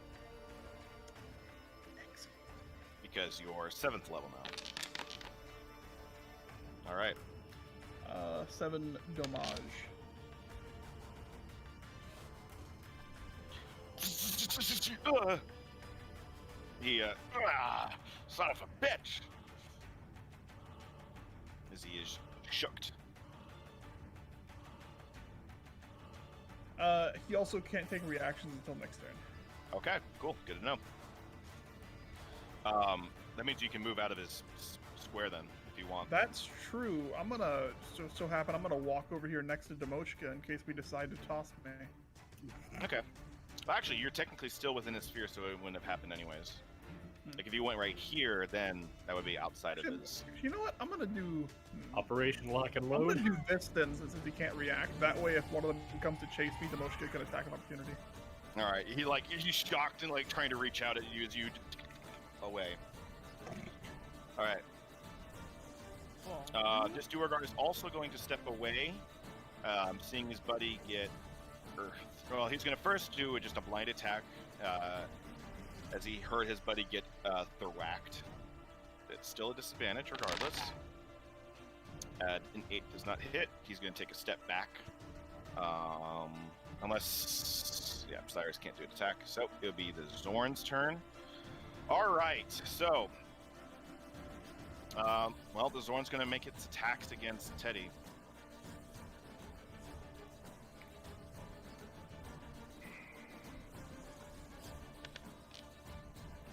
Speaker 1: because you're 7th level now. All right.
Speaker 4: 7 damage.
Speaker 1: Son of a bitch! As he is shooked.
Speaker 4: He also can't take reactions until next turn.
Speaker 1: Okay, cool. Good to know. That means you can move out of his square then, if you want.
Speaker 4: That's true. I'm gonna I'm gonna walk over here next to Demochka in case we decide to toss me.
Speaker 1: Okay. Well, actually, you're technically still within his sphere, so it wouldn't have happened anyways. Like, if you went right here, then that would be outside of his.
Speaker 4: You know what? I'm gonna do.
Speaker 2: Operation Lock and
Speaker 4: I'm gonna
Speaker 2: Load.
Speaker 4: do this then, since he can't react. That way, if one of them comes to chase me, Demochka can attack of opportunity.
Speaker 1: All right. He's shocked and like trying to reach out at you as you away. All right. This Duergar is also going to step away seeing his buddy get earthed. Well, he's going to first do just a blind attack as he heard his buddy get thwacked. It's still a disadvantage regardless. An 8 does not hit. He's going to take a step back. Unless, yeah, Cyrus can't do an attack. So it'll be the Zorn's turn. All right, so, well, the Zorn's going to make its attacks against Teddy.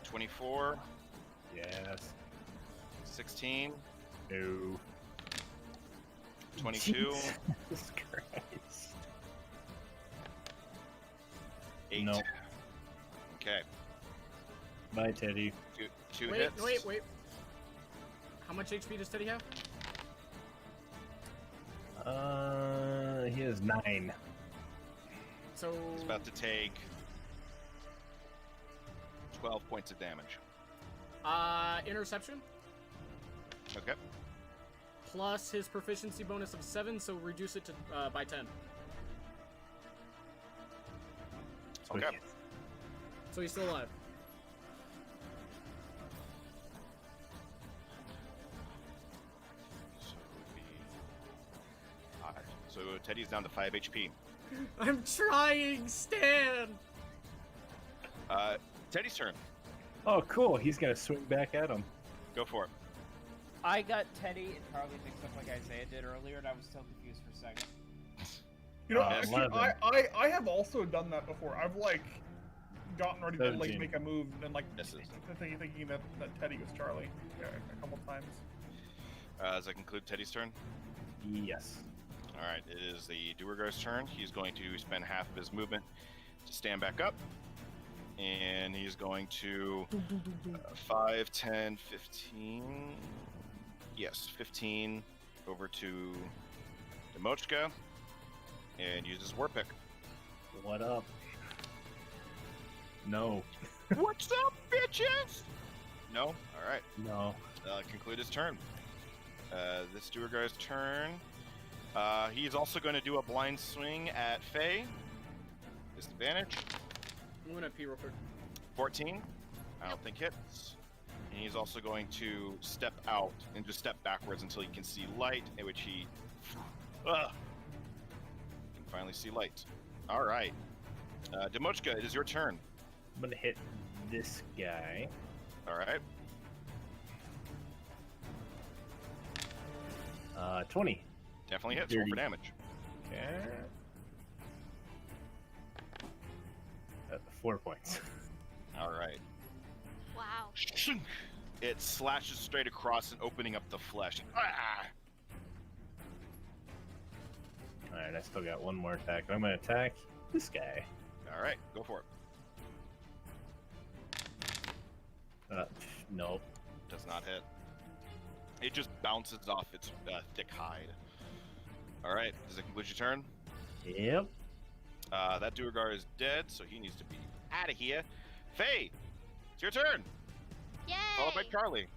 Speaker 1: $24,
Speaker 2: Yes.
Speaker 1: 16,
Speaker 2: No.
Speaker 1: 22,
Speaker 2: Jesus Christ.
Speaker 1: 8.
Speaker 2: No.
Speaker 1: Okay,
Speaker 2: Bye, Teddy.
Speaker 1: two
Speaker 6: Wait,
Speaker 1: hits.
Speaker 6: wait. How much HP does Teddy have?
Speaker 2: He has 9.
Speaker 6: So
Speaker 1: He's about to take 12 points of damage.
Speaker 6: interception
Speaker 1: Okay.
Speaker 6: plus his proficiency bonus of 7, so reduce it to by 10.
Speaker 1: Okay.
Speaker 6: So he's still alive.
Speaker 1: So it would be 5. So Teddy's down to 5 HP.
Speaker 6: I'm trying, Stan.
Speaker 1: Teddy's turn.
Speaker 2: Oh, cool. He's gonna swing back at him.
Speaker 1: Go for it.
Speaker 7: I got Teddy and Charlie mixed up like Isaiah did earlier, and I was still confused for a second.
Speaker 4: You know,
Speaker 2: Uh,
Speaker 4: actually,
Speaker 2: 11.
Speaker 4: I have also done that before. I've like gotten ready to like
Speaker 2: 17.
Speaker 4: make a move and like
Speaker 1: Misses.
Speaker 4: thinking that Teddy was Charlie a couple times.
Speaker 1: Does that conclude Teddy's turn?
Speaker 2: Yes.
Speaker 1: All right, it is the Duergar's turn. He's going to spend half of his movement to stand back up. And he's going to 5, 10, 15. Yes, 15 over to Demochka and uses War Pick.
Speaker 2: What up? No.
Speaker 1: What's up, bitches? No? All right.
Speaker 2: No.
Speaker 1: Conclude his turn. This Duergar's turn. He's also going to do a blind swing at Faye. Disadvantage.
Speaker 6: I'm gonna pee real quick.
Speaker 1: 14. I don't think hits. And he's also going to step out and just step backwards until he can see light, in which he can finally see light. All right. Demochka, it is your turn.
Speaker 2: I'm gonna hit this guy.
Speaker 1: All right.
Speaker 2: 20.
Speaker 1: Definitely hits. Roll for
Speaker 2: Dirty.
Speaker 1: damage.
Speaker 2: Okay. 4 points.
Speaker 1: All right.
Speaker 3: Wow.
Speaker 1: It slashes straight across and opening up the flesh. Ah!
Speaker 2: Alright, I still got one more attack. I'm gonna attack this guy.
Speaker 1: All right, go for it.
Speaker 2: Nope.
Speaker 1: Does not hit. It just bounces off its thick hide. All right, does it conclude your turn?
Speaker 2: Yep.
Speaker 1: That Duergar is dead, so he needs to be out of here. Faye, it's your turn.
Speaker 3: Yay!
Speaker 1: Followed by Charlie.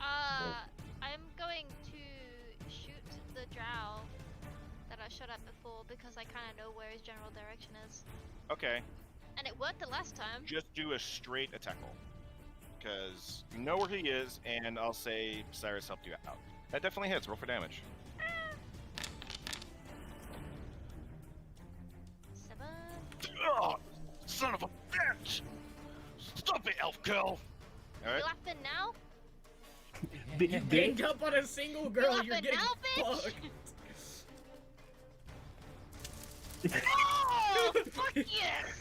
Speaker 3: I'm going to shoot the drow that I shot at before because I kind of know where his general direction is.
Speaker 1: Okay,
Speaker 3: And it worked the last time.
Speaker 1: just do a straight attack roll. Because you know where he is, and I'll say Cyrus helped you out. That definitely hits. Roll for damage.
Speaker 3: 7.
Speaker 1: Oh, son of a bitch! Stop it, elf girl!
Speaker 3: You
Speaker 1: Alright,
Speaker 3: laughing now?
Speaker 6: Gang up on a single girl,
Speaker 3: laughing
Speaker 6: you're getting
Speaker 3: now, bitch?
Speaker 6: fucked.
Speaker 3: Oh, fuck yes!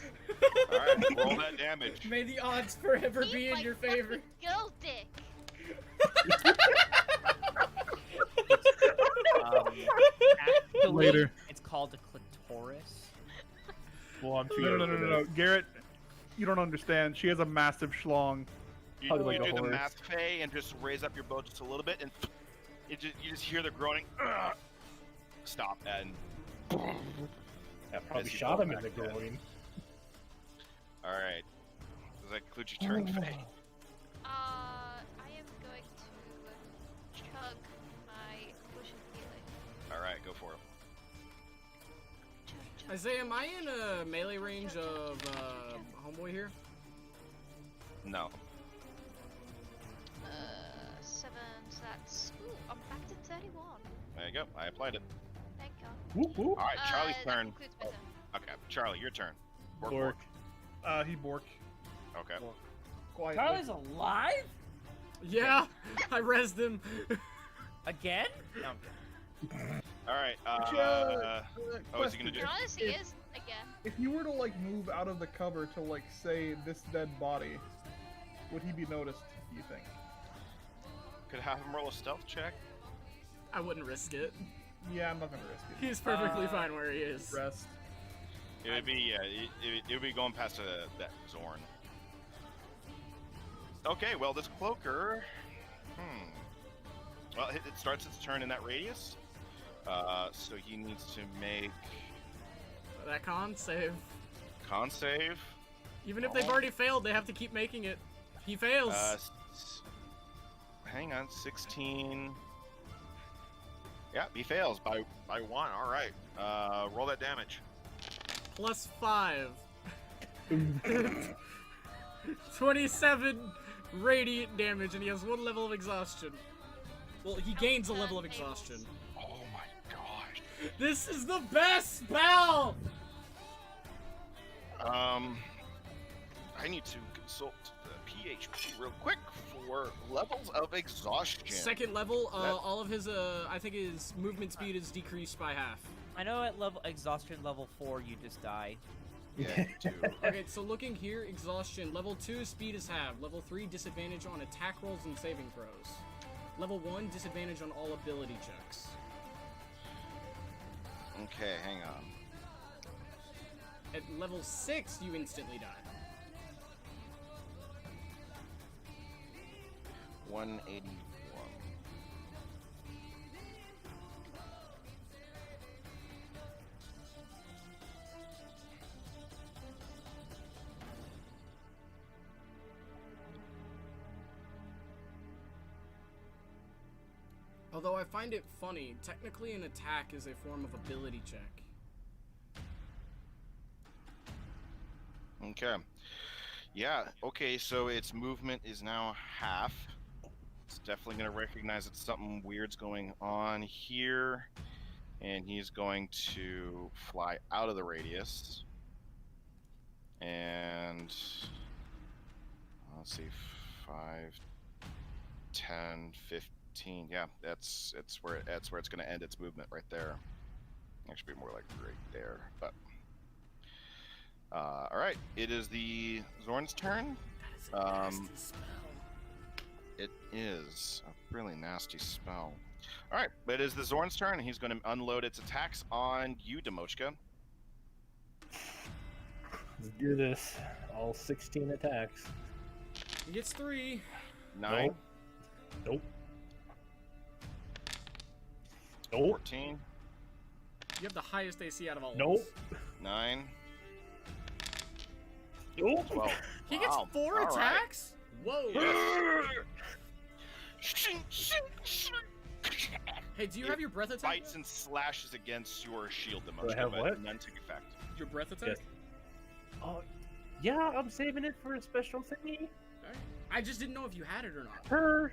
Speaker 1: alright, roll that damage.
Speaker 6: May the odds forever
Speaker 3: Eat
Speaker 6: be in
Speaker 3: my
Speaker 6: your favor.
Speaker 3: fucking girl dick.
Speaker 7: Actually,
Speaker 5: Later.
Speaker 7: it's called a clitoris.
Speaker 2: Well, I'm too
Speaker 4: No,
Speaker 2: young
Speaker 4: no, no,
Speaker 2: for
Speaker 4: no, no,
Speaker 2: this.
Speaker 4: Garrett, you don't understand. She has a massive schlong.
Speaker 1: You,
Speaker 2: Probably
Speaker 1: you
Speaker 2: like a
Speaker 1: do the
Speaker 2: horse.
Speaker 1: math, Faye, and just raise up your bow just a little bit, and you just hear the groaning. Stop, and
Speaker 2: I probably
Speaker 1: As he
Speaker 2: shot him in
Speaker 1: falls
Speaker 2: the
Speaker 1: back down.
Speaker 2: groin.
Speaker 1: alright. Does that conclude your turn, Faye?
Speaker 3: I am going to chug my potion of healing.
Speaker 1: Alright, go for it.
Speaker 6: Isaiah, am I in a melee range of homeboy here?
Speaker 1: No.
Speaker 3: 7, so that's... Ooh, I'm back to 31.
Speaker 1: There you go. I applied it.
Speaker 3: Thank God.
Speaker 2: Whoop whoop.
Speaker 1: All right, Charlie's
Speaker 3: that
Speaker 1: turn.
Speaker 3: concludes my turn.
Speaker 1: Okay, Charlie, your turn.
Speaker 2: Bork.
Speaker 4: He bork.
Speaker 1: Okay.
Speaker 4: Quietly.
Speaker 7: Charlie's alive?
Speaker 6: Yeah, I rezzed him.
Speaker 7: Again? No.
Speaker 1: All right. Oh, is he gonna do?
Speaker 3: To be honest, he is again.
Speaker 4: If you were to like move out of the cover to like say this dead body, would he be noticed? Do you think?
Speaker 1: Could have him roll a stealth check.
Speaker 6: I wouldn't risk it.
Speaker 4: Yeah, I'm not gonna risk it.
Speaker 6: He's perfectly fine where he is.
Speaker 4: Rest.
Speaker 1: It would be it would be going past that Zorn. Okay, well this cloaker. Well, it starts its turn in that radius. So he needs to make
Speaker 6: That con save.
Speaker 1: con save.
Speaker 6: Even if they've
Speaker 1: Oh.
Speaker 6: already failed, they have to keep making it. He fails.
Speaker 1: Hang on, 16. Yeah, he fails by 1. All right. Roll that damage.
Speaker 6: Plus 5. 27 radiant damage, and he has 1 level of exhaustion. Well, he gains a level of exhaustion.
Speaker 1: Oh my gosh.
Speaker 6: This is the best spell!
Speaker 1: I need to consult the PHP real quick for levels of exhaustion.
Speaker 6: Second level,
Speaker 1: That-
Speaker 6: all of his, I think his movement speed is decreased by half.
Speaker 7: I know at level exhaustion level 4 you just die.
Speaker 1: Yeah, you do.
Speaker 6: Okay, so looking here, exhaustion. Level 2, speed is halved. Level 3, disadvantage on attack rolls and saving throws. Level 1, disadvantage on all ability checks.
Speaker 1: Okay, hang on.
Speaker 6: At level 6, you instantly die.
Speaker 1: 181.
Speaker 6: Although I find it funny, technically an attack is a form of ability check.
Speaker 1: Okay. Yeah, okay, so its movement is now half. It's definitely going to recognize that something weird's going on here. And he's going to fly out of the radius. And let's see, 5, 10, 15. Yeah, that's where it's going to end its movement right there. Actually, be more like right there, but all right, it is the Zorn's turn.
Speaker 6: That is a nasty spell.
Speaker 1: It is a really nasty spell. All right, but it is the Zorn's turn, and he's going to unload its attacks on you, Demoshka.
Speaker 2: Let's do this. All 16 attacks.
Speaker 6: He gets 3.
Speaker 1: 9,
Speaker 2: Nope. Nope.
Speaker 1: 14,
Speaker 6: You have the highest AC out of all of
Speaker 2: Nope.
Speaker 6: us.
Speaker 1: 9,
Speaker 2: Nope.
Speaker 1: 12.
Speaker 6: He gets
Speaker 1: Wow,
Speaker 6: 4
Speaker 1: all right.
Speaker 6: attacks? Whoa. Hey, do you have your breath attack?
Speaker 1: Bites and slashes against your shield,
Speaker 2: I
Speaker 1: Demoshka,
Speaker 2: have
Speaker 1: but
Speaker 2: what?
Speaker 1: none take effect.
Speaker 6: Your breath attack?
Speaker 2: Yes. Oh, yeah, I'm saving it for a special thingy.
Speaker 6: Alright. I just didn't know if you had it or not.
Speaker 2: Her.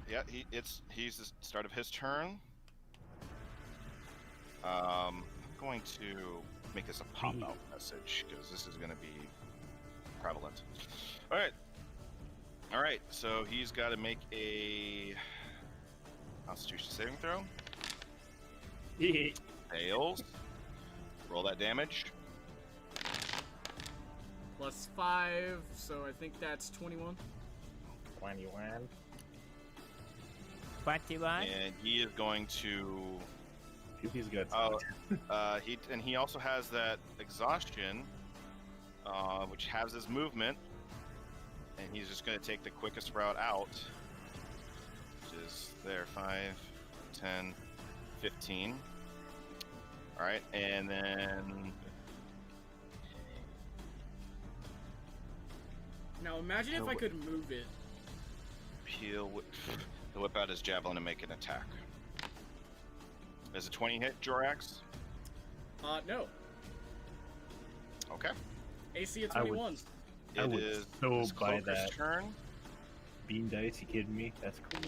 Speaker 1: Yeah, he's the start of his turn. I'm going to make this a pop-out message because this is going to be prevalent. All right. So he's got to make a Constitution saving throw. Fails. Roll that damage.
Speaker 6: Plus 5, so I think that's 21.
Speaker 2: 21.
Speaker 7: 21.
Speaker 1: And he is going to.
Speaker 2: He's good.
Speaker 1: He also has that exhaustion, which has his movement, and he's just going to take the quickest route out, which is there 5, 10, 15. All right, and then
Speaker 6: Now imagine if I could move it.
Speaker 1: he'll whip out his javelin and make an attack. Does a 20 hit, Jorax?
Speaker 6: No.
Speaker 1: Okay.
Speaker 6: AC at
Speaker 2: I would-
Speaker 6: 21.
Speaker 2: I
Speaker 1: It
Speaker 2: would
Speaker 1: is
Speaker 2: so
Speaker 1: Miss
Speaker 2: buy
Speaker 1: Cloaker's
Speaker 2: that.
Speaker 1: turn.
Speaker 2: Bean dice, you kidding me? That's cool.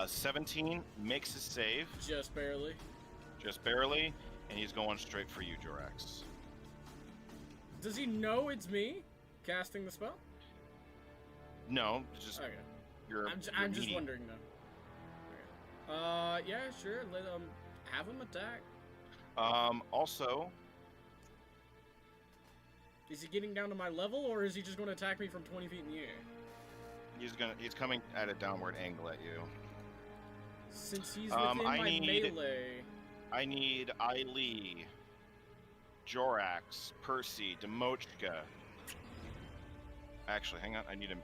Speaker 1: 17 makes his save,
Speaker 6: Just barely.
Speaker 1: just barely, and he's going straight for you, Jorax.
Speaker 6: Does he know it's me casting the spell?
Speaker 1: No, it's just
Speaker 6: Okay.
Speaker 1: you're.
Speaker 6: I'm
Speaker 1: you're
Speaker 6: just
Speaker 1: needy.
Speaker 6: wondering though. Okay. Yeah, sure. Let have him attack.
Speaker 1: Also,
Speaker 6: Is he getting down to my level, or is he just going to attack me from 20 feet in the air?
Speaker 1: he's coming at a downward angle at you.
Speaker 6: Since he's within
Speaker 1: I
Speaker 6: my
Speaker 1: need-
Speaker 6: melee.
Speaker 1: I need Aili, Jorax, Percy, Demochka. Actually, hang on. I need him.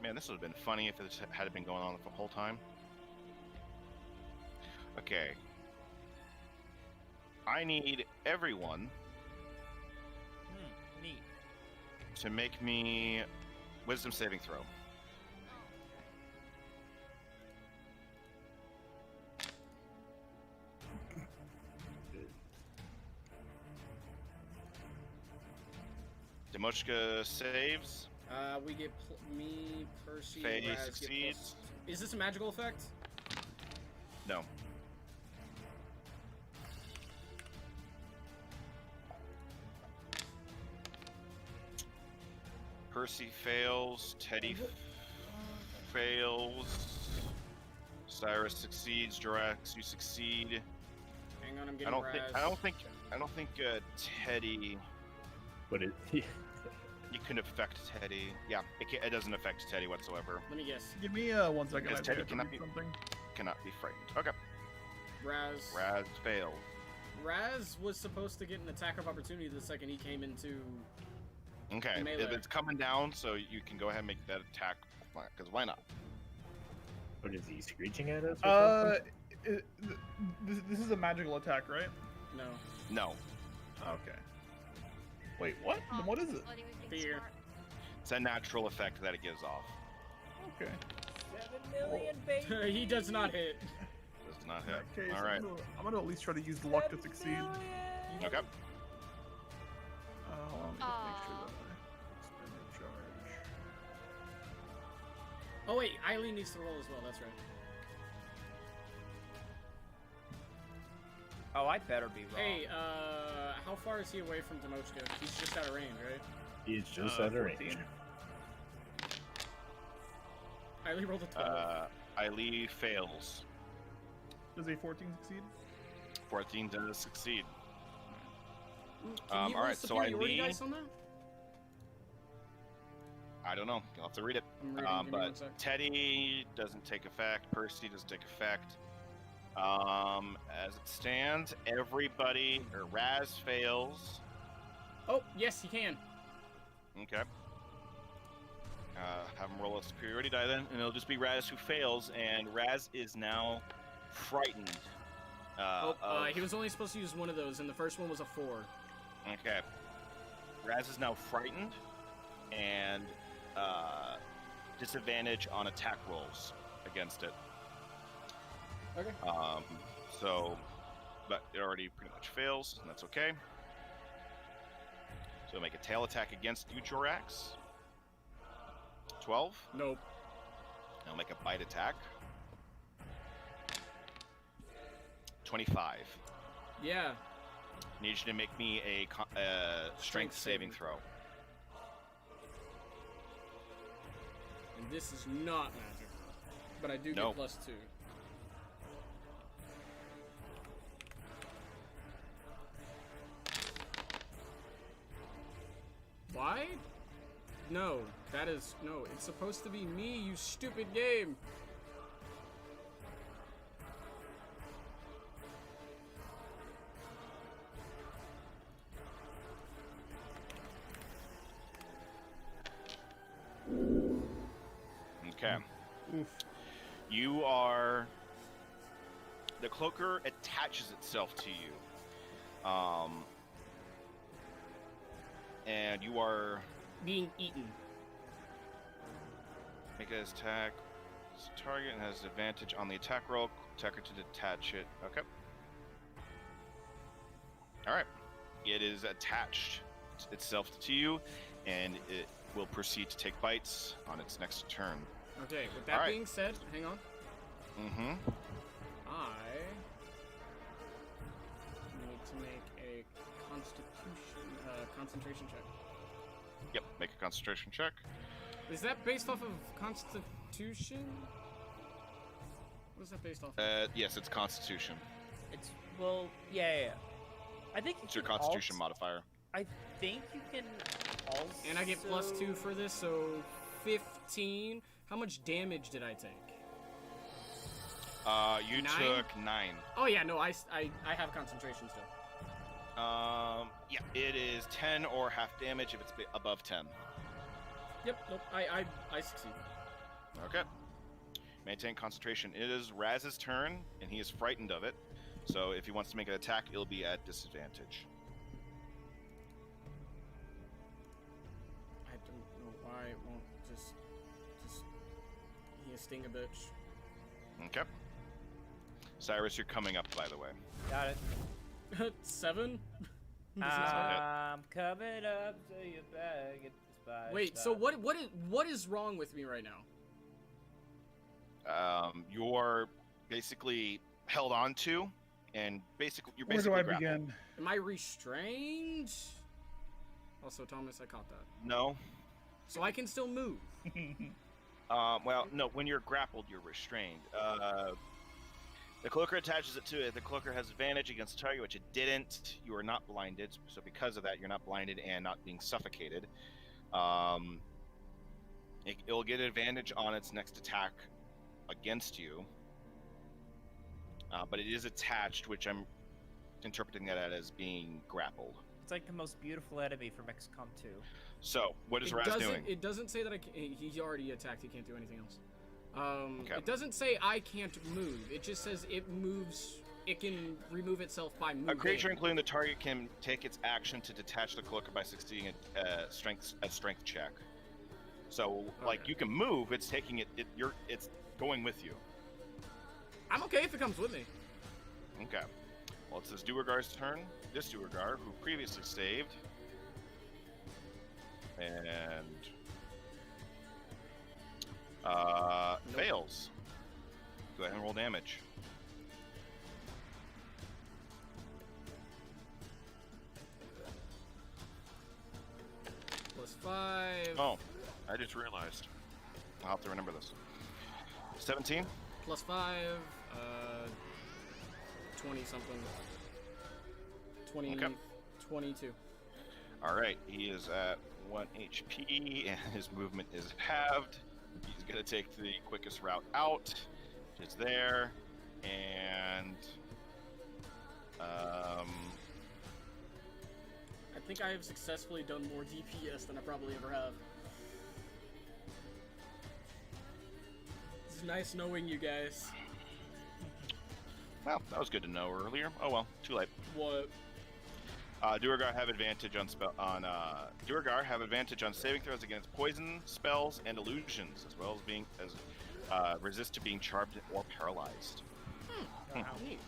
Speaker 1: Man, this would have been funny if it had been going on the whole time. Okay. I need everyone
Speaker 7: Neat.
Speaker 1: to make me wisdom saving throw. Demochka saves.
Speaker 6: We get me, Percy,
Speaker 1: Faye
Speaker 6: Raz get
Speaker 1: succeeds.
Speaker 6: Is this a magical effect?
Speaker 1: No. Percy fails. Teddy fails. Cyrus succeeds. Jorax, you succeed.
Speaker 6: Hang on, I'm
Speaker 1: I
Speaker 6: getting
Speaker 1: don't
Speaker 6: Raz.
Speaker 1: think. I don't think Teddy.
Speaker 2: But it.
Speaker 1: You can affect Teddy. Yeah, it doesn't affect Teddy whatsoever.
Speaker 6: Let me guess.
Speaker 4: Give me 1 second.
Speaker 1: Because
Speaker 4: I
Speaker 1: Teddy
Speaker 4: have to
Speaker 1: cannot
Speaker 4: read
Speaker 1: be-
Speaker 4: something.
Speaker 1: Cannot be frightened. Okay.
Speaker 6: Raz.
Speaker 1: Raz failed.
Speaker 6: Raz was supposed to get an attack of opportunity the second he came into.
Speaker 1: Okay.
Speaker 6: Melee.
Speaker 1: If it's coming down, so you can go ahead and make that attack. Because why not?
Speaker 2: What is he screeching at us? Or
Speaker 4: This is a magical attack, right?
Speaker 6: No.
Speaker 1: No.
Speaker 4: Okay. Wait, what?
Speaker 3: Oh,
Speaker 4: Then what is it?
Speaker 3: bloody was being
Speaker 6: Fear.
Speaker 3: smart.
Speaker 1: It's a natural effect that it gives off.
Speaker 4: Okay.
Speaker 7: 7 million, baby.
Speaker 6: He does not hit.
Speaker 1: Does not
Speaker 4: In
Speaker 1: hit.
Speaker 4: that case,
Speaker 1: All right.
Speaker 4: I'm gonna at least try to use luck to
Speaker 7: 7
Speaker 4: succeed.
Speaker 7: million.
Speaker 1: Okay.
Speaker 4: Let me just make sure that I spend a charge.
Speaker 6: Oh wait, Eileen needs to roll as well. That's right.
Speaker 7: Oh, I better be wrong.
Speaker 6: Hey, how far is he away from Demochka? He's just out of range, right?
Speaker 2: He's just out of
Speaker 4: 14.
Speaker 2: range.
Speaker 6: Eileen rolled a 12.
Speaker 1: Aili fails.
Speaker 4: Does a 14 succeed?
Speaker 1: 14 does succeed.
Speaker 6: Can you roll
Speaker 1: alright, so
Speaker 6: superiority
Speaker 1: Eileen-
Speaker 6: dice on that?
Speaker 1: I don't know. You'll have to read it.
Speaker 6: I'm reading. Give me one
Speaker 1: But
Speaker 6: sec.
Speaker 1: Teddy doesn't take effect. Percy doesn't take effect. As it stands, everybody, or Raz fails.
Speaker 6: Oh, yes, he can.
Speaker 1: Okay. Have him roll a superiority die then, and it'll just be Raz who fails, and Raz is now frightened.
Speaker 6: He was only supposed to use one of those, and the first one was a 4.
Speaker 1: Okay. Raz is now frightened, and disadvantage on attack rolls against it.
Speaker 6: Okay.
Speaker 1: But it already pretty much fails, and that's okay. So make a tail attack against you, Jorax. 12.
Speaker 6: Nope.
Speaker 1: Now make a bite attack. 25.
Speaker 6: Yeah.
Speaker 1: Need you to make me a strength saving throw.
Speaker 6: And this is not magic. But I do
Speaker 1: No.
Speaker 6: get +2. Why? No, that is no. It's supposed to be me, you stupid game.
Speaker 1: Okay.
Speaker 4: Oof.
Speaker 1: You are. The cloaker attaches itself to you. And you are.
Speaker 6: Being eaten.
Speaker 1: Make an attack. Target and has advantage on the attack roll. Attacker to detach it. Okay. All right. It is attached itself to you, and it will proceed to take bites on its next turn.
Speaker 6: Okay, with that
Speaker 1: Alright.
Speaker 6: being said, hang on.
Speaker 1: Mm-hmm.
Speaker 6: I need to make a concentration check.
Speaker 1: Yep. Make a concentration check.
Speaker 6: Is that based off of Constitution? What is that based off of?
Speaker 1: Yes, it's Constitution.
Speaker 7: It's well, yeah. I think you
Speaker 1: It's your
Speaker 7: can
Speaker 1: Constitution
Speaker 7: also,
Speaker 1: modifier.
Speaker 7: I think you can also.
Speaker 6: And I get +2 for this, so 15. How much damage did I take?
Speaker 1: You
Speaker 6: 9?
Speaker 1: took 9.
Speaker 6: Oh yeah, no, I have concentration still.
Speaker 1: Yeah, it is 10 or half damage if it's above 10.
Speaker 6: Yep, nope, I succeed.
Speaker 1: Okay. Maintain concentration. It is Raz's turn, and he is frightened of it. So if he wants to make an attack, it'll be at disadvantage.
Speaker 6: I don't know why it won't just he sting a bitch.
Speaker 1: Okay. Cyrus, you're coming up, by the way.
Speaker 7: Got it.
Speaker 6: 7?
Speaker 7: I'm coming up to your bag at the spy.
Speaker 6: Wait, so what is wrong with me right now?
Speaker 1: You're basically held on to, and you're
Speaker 4: Where
Speaker 1: basically
Speaker 4: do I
Speaker 1: grappled.
Speaker 4: begin?
Speaker 6: Am I restrained? Also, Thomas, I caught that.
Speaker 1: No.
Speaker 6: So I can still move.
Speaker 1: Well, no. When you're grappled, you're restrained. The cloaker attaches it to it. The cloaker has advantage against the target, which it didn't. You are not blinded, so because of that, you're not blinded and not being suffocated. It'll get advantage on its next attack against you, but it is attached, which I'm interpreting that as being grappled.
Speaker 7: It's like the most beautiful enemy from XCOM 2.
Speaker 1: So, what is Raz doing?
Speaker 6: It doesn't say that he's already attacked. He can't do anything else.
Speaker 1: Okay.
Speaker 6: It doesn't say I can't move. It just says it moves. It can remove itself by moving.
Speaker 1: A creature, including the target, can take its action to detach the cloaker by succeeding a strength check. So, like,
Speaker 6: Okay.
Speaker 1: you can move. It's taking it. It's going with you.
Speaker 6: I'm okay if it comes with me.
Speaker 1: Okay. Well, it says Duergar's turn. This Duergar, who previously saved, and fails. Go ahead and roll damage.
Speaker 6: +5.
Speaker 1: Oh, I just realized. I'll have to remember this. 17.
Speaker 6: +5. 20 something. 20.
Speaker 1: Okay.
Speaker 6: 22.
Speaker 1: All right, he is at 1 HP, and his movement is halved. He's gonna take the quickest route out. It's there, and
Speaker 6: I think I have successfully done more DPS than I probably ever have. It's nice knowing you guys.
Speaker 1: well, that was good to know earlier. Oh well, too late.
Speaker 6: What?
Speaker 1: Duergar have advantage on Duergar have advantage on saving throws against poison spells and illusions, as well as being resist to being charmed or paralyzed.
Speaker 6: Neat.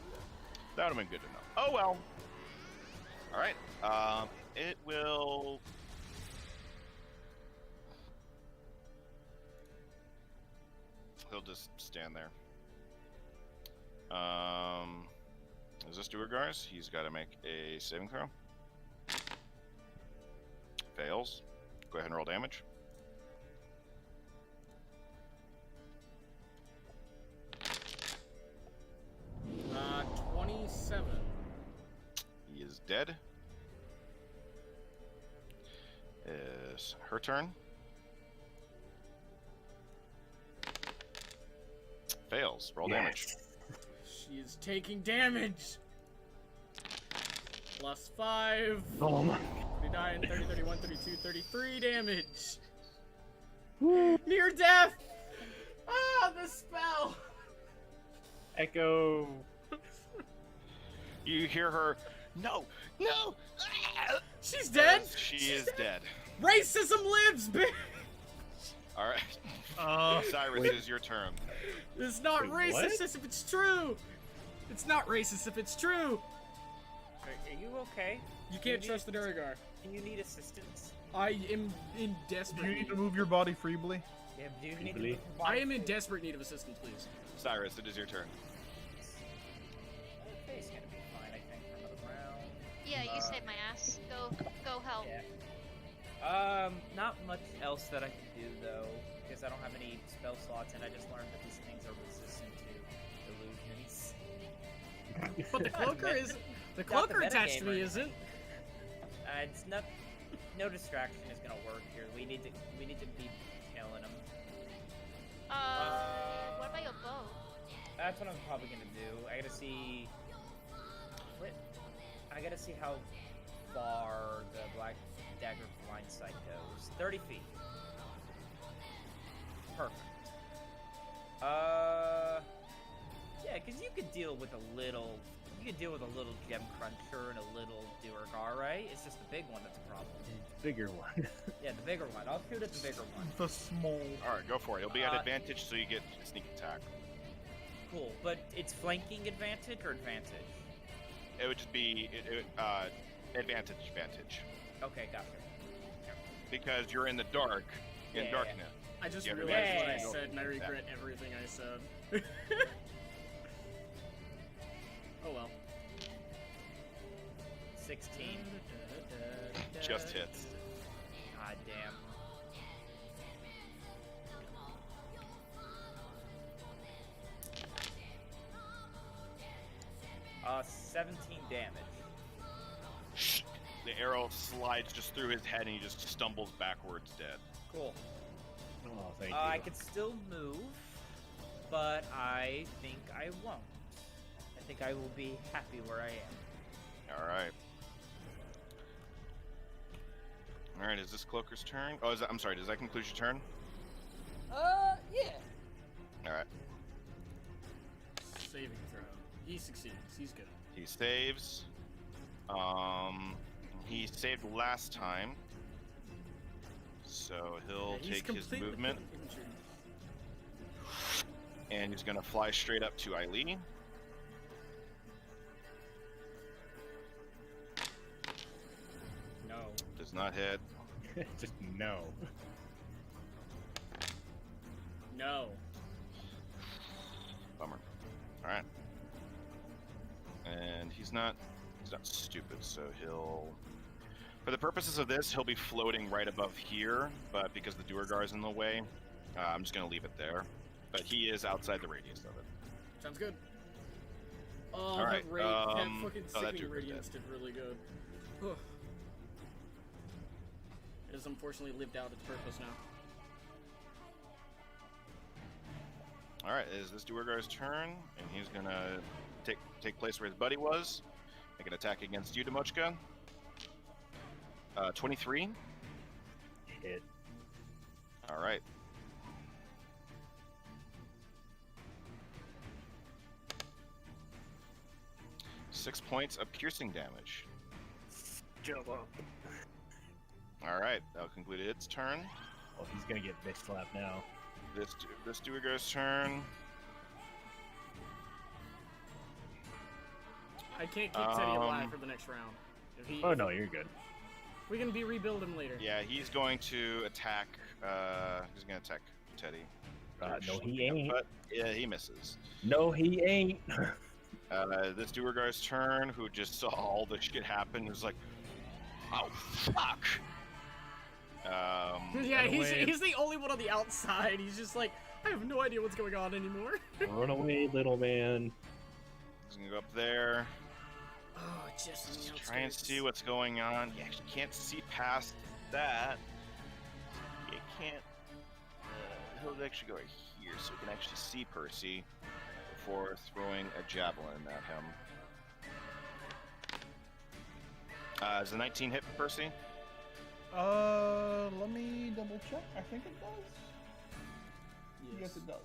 Speaker 1: That would have been good to know. Oh well. All right. It will. He'll just stand there. Is this Duergar's? He's got to make a saving throw. Fails. Go ahead and roll damage.
Speaker 6: Uh, 27.
Speaker 1: He is dead. Is her turn. Fails. Roll damage.
Speaker 6: She is taking damage. +5.
Speaker 5: Oh my.
Speaker 6: 39, 30, 31, 32, 33 damage. Near death. Ah, the spell.
Speaker 2: Echo.
Speaker 1: You hear her. No. No. Ah!
Speaker 6: She's dead.
Speaker 1: Yes, she is dead.
Speaker 6: Racism lives, bitch.
Speaker 1: All right. Cyrus, it is your turn.
Speaker 6: It's not
Speaker 2: Wait, what?
Speaker 6: racist if it's true. It's not racist if it's true.
Speaker 7: Are you okay?
Speaker 6: You can't
Speaker 7: need
Speaker 6: trust the Duragar.
Speaker 7: Do you need assistance?
Speaker 6: I am in
Speaker 4: Do
Speaker 6: desperate
Speaker 4: you need
Speaker 6: need.
Speaker 4: to move your body feebly?
Speaker 7: Yeah, do you need to
Speaker 2: Feebly.
Speaker 7: move your body
Speaker 6: I am in
Speaker 7: forward?
Speaker 6: desperate need of assistance, please.
Speaker 1: Cyrus, it is your turn.
Speaker 7: Face gonna be fine, I think, for another round.
Speaker 3: Yeah, you saved my ass. Go help.
Speaker 7: Yeah. Not much else that I can do though, because I don't have any spell slots, and I just learned that these things are resistant to illusions.
Speaker 6: But the cloaker is. The
Speaker 7: Not the
Speaker 6: cloaker attached to
Speaker 7: metagamer.
Speaker 6: me isn't.
Speaker 7: It's not. No distraction is gonna work here. We need to be killing them.
Speaker 3: What about your bow?
Speaker 7: That's what I'm probably gonna do. I gotta see. What? I gotta see how far the Black Dagger blind sight goes. 30 feet. Perfect. Yeah, because you could deal with a little. You could deal with a little gem cruncher and a little Duragar, right? It's just the big one that's a problem.
Speaker 2: Bigger one.
Speaker 7: Yeah, the bigger one. I'll shoot at the bigger one.
Speaker 4: The small.
Speaker 1: All right, go for it. You'll be at
Speaker 7: Uh,
Speaker 1: advantage, so you get a sneak attack.
Speaker 7: Cool, but it's flanking advantage or advantage?
Speaker 1: It would just be advantage.
Speaker 7: Okay, gotcha.
Speaker 1: Because you're in the dark, in
Speaker 7: Yeah.
Speaker 1: darkness.
Speaker 6: I just
Speaker 1: You have
Speaker 6: realized what I
Speaker 7: advantage.
Speaker 6: said, and I
Speaker 1: Yeah.
Speaker 6: regret everything I said. Oh well.
Speaker 7: 16.
Speaker 1: Just hits.
Speaker 7: God damn. Uh, 17 damage.
Speaker 1: The arrow slides just through his head, and he just stumbles backwards, dead.
Speaker 7: Cool.
Speaker 2: Oh, thank you.
Speaker 7: I could still move, but I think I won't. I think I will be happy where I am.
Speaker 1: All right. All right. Is this Cloaker's turn? Oh, I'm sorry. Does that conclude your turn?
Speaker 7: Yeah.
Speaker 1: All right.
Speaker 6: Saving throw. He succeeds. He's good.
Speaker 1: He saves. He saved last time, so he'll
Speaker 6: Yeah, he's
Speaker 1: take his
Speaker 6: completely
Speaker 1: movement,
Speaker 6: injured.
Speaker 1: and he's gonna fly straight up to Eileen.
Speaker 7: No.
Speaker 1: Does not hit.
Speaker 2: Just no.
Speaker 6: No.
Speaker 1: Bummer. All right. And he's not stupid, so he'll, for the purposes of this, he'll be floating right above here, but because the Duergar is in the way, I'm just gonna leave it there. But he is outside the radius of it.
Speaker 6: Sounds good. Oh,
Speaker 1: All right,
Speaker 6: that that fucking
Speaker 1: oh, that
Speaker 6: sickening
Speaker 1: Duergar's
Speaker 6: radiance did really good. Whew. It has unfortunately lived out its purpose now.
Speaker 1: All right, is this Duergar's turn, and he's gonna take place where his buddy was. Make an attack against you, Demochka. 23.
Speaker 2: Hit.
Speaker 1: All right. Six points of piercing damage.
Speaker 2: Jump up.
Speaker 1: All right, that'll conclude its turn.
Speaker 2: Oh, he's gonna get bitch slapped now.
Speaker 1: This Duergar's turn.
Speaker 6: I can't keep Teddy alive
Speaker 1: Um,
Speaker 6: for the next round. If he,
Speaker 2: Oh no, you're good.
Speaker 6: we can rebuild him later.
Speaker 1: Yeah, he's going to attack. He's going to attack Teddy.
Speaker 2: No, he ain't.
Speaker 1: But yeah, he misses.
Speaker 2: No, he ain't.
Speaker 1: This Duergar's turn, who just saw all the shit happen, is like, oh fuck.
Speaker 6: Yeah,
Speaker 2: Run away.
Speaker 6: he's the only one on the outside. He's just like, I have no idea what's going on anymore.
Speaker 2: Run away, little man.
Speaker 1: He's gonna go up there.
Speaker 6: Oh, just on the
Speaker 1: Just
Speaker 6: outskirts.
Speaker 1: try and see what's going on. You actually can't see past that. You can't. He'll actually go right here, so you can actually see Percy before throwing a javelin at him. Is a 19 hit for Percy?
Speaker 4: Let me double check. I think it does. Yes, it does.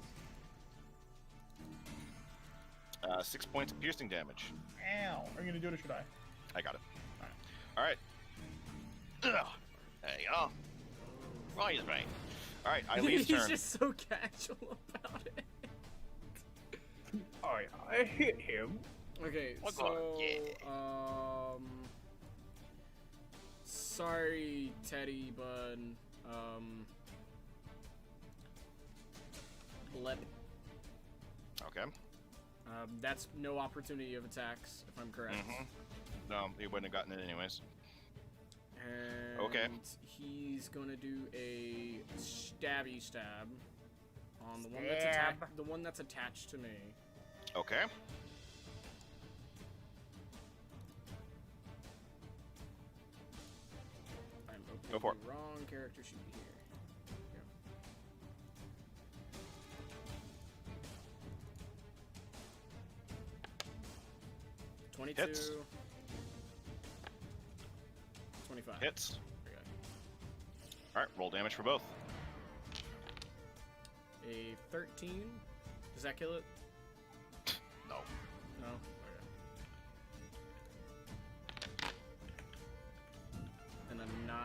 Speaker 1: 6 points of piercing damage.
Speaker 4: Ow. Are you gonna do it or should I?
Speaker 1: I got it. All right. Ugh. There you go. Right, right. All right, Eileen's
Speaker 6: He's
Speaker 1: turn.
Speaker 6: just so casual about it.
Speaker 2: I hit him.
Speaker 6: Okay,
Speaker 8: Oh, God,
Speaker 6: so
Speaker 8: yeah.
Speaker 6: sorry, Teddy, but blip.
Speaker 1: Okay.
Speaker 6: That's no opportunity of attacks, if I'm correct.
Speaker 1: Mm-hmm. No, he wouldn't have gotten it anyways.
Speaker 6: And
Speaker 1: Okay.
Speaker 6: he's gonna do a stabby stab on the one that's attached to me.
Speaker 1: Okay.
Speaker 6: I'm opening
Speaker 1: Go for it.
Speaker 6: the wrong character sheet here. Go. $22.
Speaker 1: Hits.
Speaker 6: 25.
Speaker 1: Hits.
Speaker 6: Okay.
Speaker 1: All right, roll damage for both.
Speaker 6: A 13. Does that kill it?
Speaker 1: No.
Speaker 6: No? Okay. And a 9.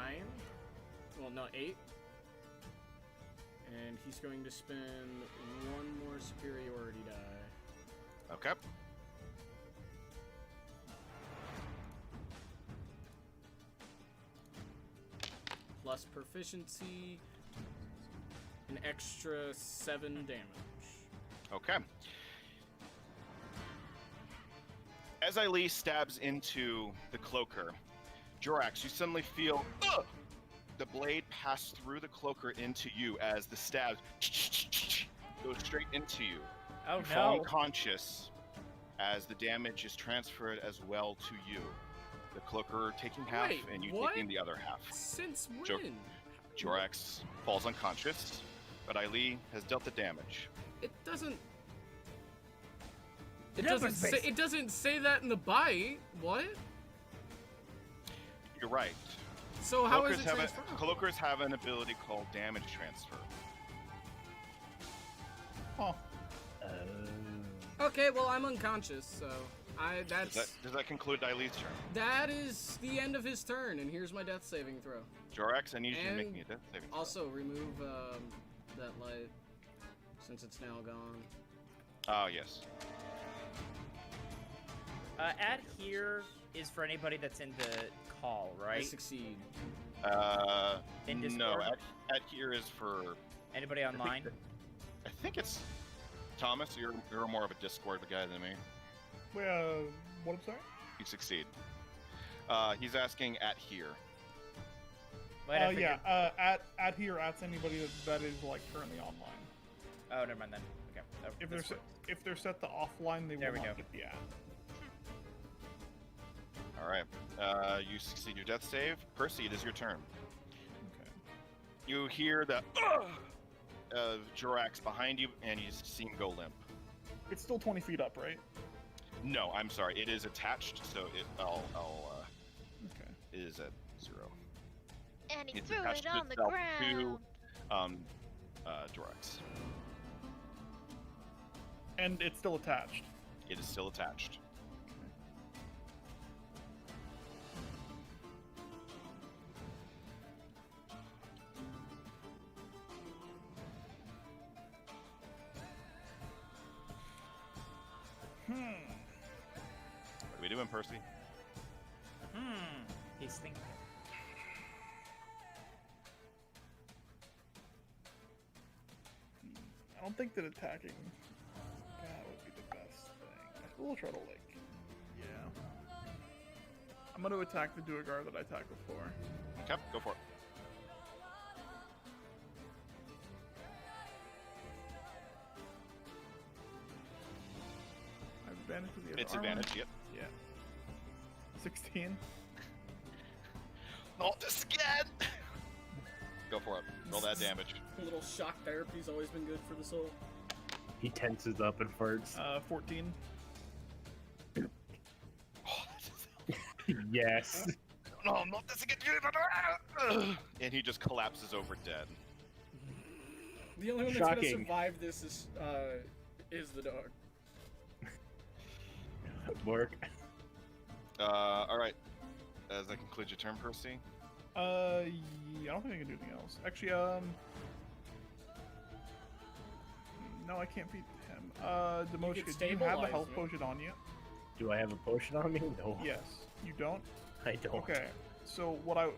Speaker 6: Well, no, 8. And he's going to spend one more superiority die.
Speaker 1: Okay.
Speaker 6: Plus proficiency, an extra 7 damage.
Speaker 1: Okay. As Eileen stabs into the cloaker, Jorax, you suddenly feel the blade pass through the cloaker into you as the stab goes straight into you.
Speaker 7: Oh
Speaker 1: You fall
Speaker 7: no.
Speaker 1: unconscious as the damage is transferred as well to you. The cloaker taking half
Speaker 6: Wait,
Speaker 1: and you
Speaker 6: what?
Speaker 1: taking the other half.
Speaker 6: Since
Speaker 1: Jo-
Speaker 6: when?
Speaker 1: Jorax falls unconscious, but Eileen has dealt the damage.
Speaker 6: It doesn't. It
Speaker 7: Never
Speaker 6: doesn't say.
Speaker 7: face-
Speaker 6: It doesn't say that in the bite. What?
Speaker 1: You're right.
Speaker 6: So how is
Speaker 1: Cloakers
Speaker 6: it
Speaker 1: have
Speaker 6: transferable?
Speaker 1: cloakers have an ability called damage transfer.
Speaker 4: Huh.
Speaker 6: Okay, well I'm unconscious, so
Speaker 1: Does that conclude Eileen's turn?
Speaker 6: that is the end of his turn, and here's my death saving throw.
Speaker 1: Jorax, I need you to make
Speaker 6: And
Speaker 1: me a death saving throw.
Speaker 6: Also remove that light since it's now gone.
Speaker 1: Oh, yes.
Speaker 7: Add here is for anybody that's in the call,
Speaker 6: I
Speaker 7: right?
Speaker 6: succeed.
Speaker 7: In
Speaker 1: No,
Speaker 7: Discord?
Speaker 1: at here is for...
Speaker 7: Anybody online?
Speaker 1: I think it's... Thomas, you're more of a Discord guy than me.
Speaker 4: Wait, what I'm sorry?
Speaker 1: You succeed. He's asking at here.
Speaker 7: Wait, I figured-
Speaker 4: Yeah, at here, at anybody that is like currently online.
Speaker 7: Oh, never mind then. Okay. Oh,
Speaker 4: If they're
Speaker 7: that's
Speaker 4: set, if they're set to offline, they
Speaker 7: There
Speaker 4: will
Speaker 7: we
Speaker 4: not
Speaker 7: go.
Speaker 4: get the ad.
Speaker 1: All right. You succeed your death save. Percy, it is your turn.
Speaker 4: Okay.
Speaker 1: You hear the Jorax behind you, and you see him go limp.
Speaker 4: It's still 20 feet up, right?
Speaker 1: No, I'm sorry. It is attached, so
Speaker 4: Okay.
Speaker 1: it is at 0.
Speaker 3: And he
Speaker 1: It's
Speaker 3: threw
Speaker 1: attached
Speaker 3: it on the
Speaker 1: itself
Speaker 3: ground.
Speaker 1: to Jorax.
Speaker 4: And it's still attached.
Speaker 1: It is still attached. What are we doing, Percy?
Speaker 7: He's thinking.
Speaker 4: I don't think that attacking that would be the best thing. We'll try to like, yeah. I'm gonna attack the Duergar that I attacked before.
Speaker 1: Okay, go for it.
Speaker 4: I have advantage with the other
Speaker 1: It's
Speaker 4: armor.
Speaker 1: advantage, yep.
Speaker 4: Yeah. 16.
Speaker 1: Not this again! Go for it. Roll that damage.
Speaker 6: A little shock therapy's always been good for the soul.
Speaker 2: He tenses up and farts.
Speaker 4: 14.
Speaker 2: Yes.
Speaker 1: No, not this again! And he just collapses over dead.
Speaker 6: The only one that's gonna
Speaker 2: Shocking.
Speaker 6: survive this is the dog.
Speaker 2: Mark.
Speaker 1: Alright. Does that conclude your turn, Percy?
Speaker 4: Yeah, I don't think I can do anything else. Actually, no, I can't beat him. Demoshka, do you have a
Speaker 6: stabilize
Speaker 4: health
Speaker 6: him.
Speaker 4: potion on you?
Speaker 2: Do I have a potion on me? No,
Speaker 4: Yes. You don't?
Speaker 2: I don't.
Speaker 4: Okay. So what I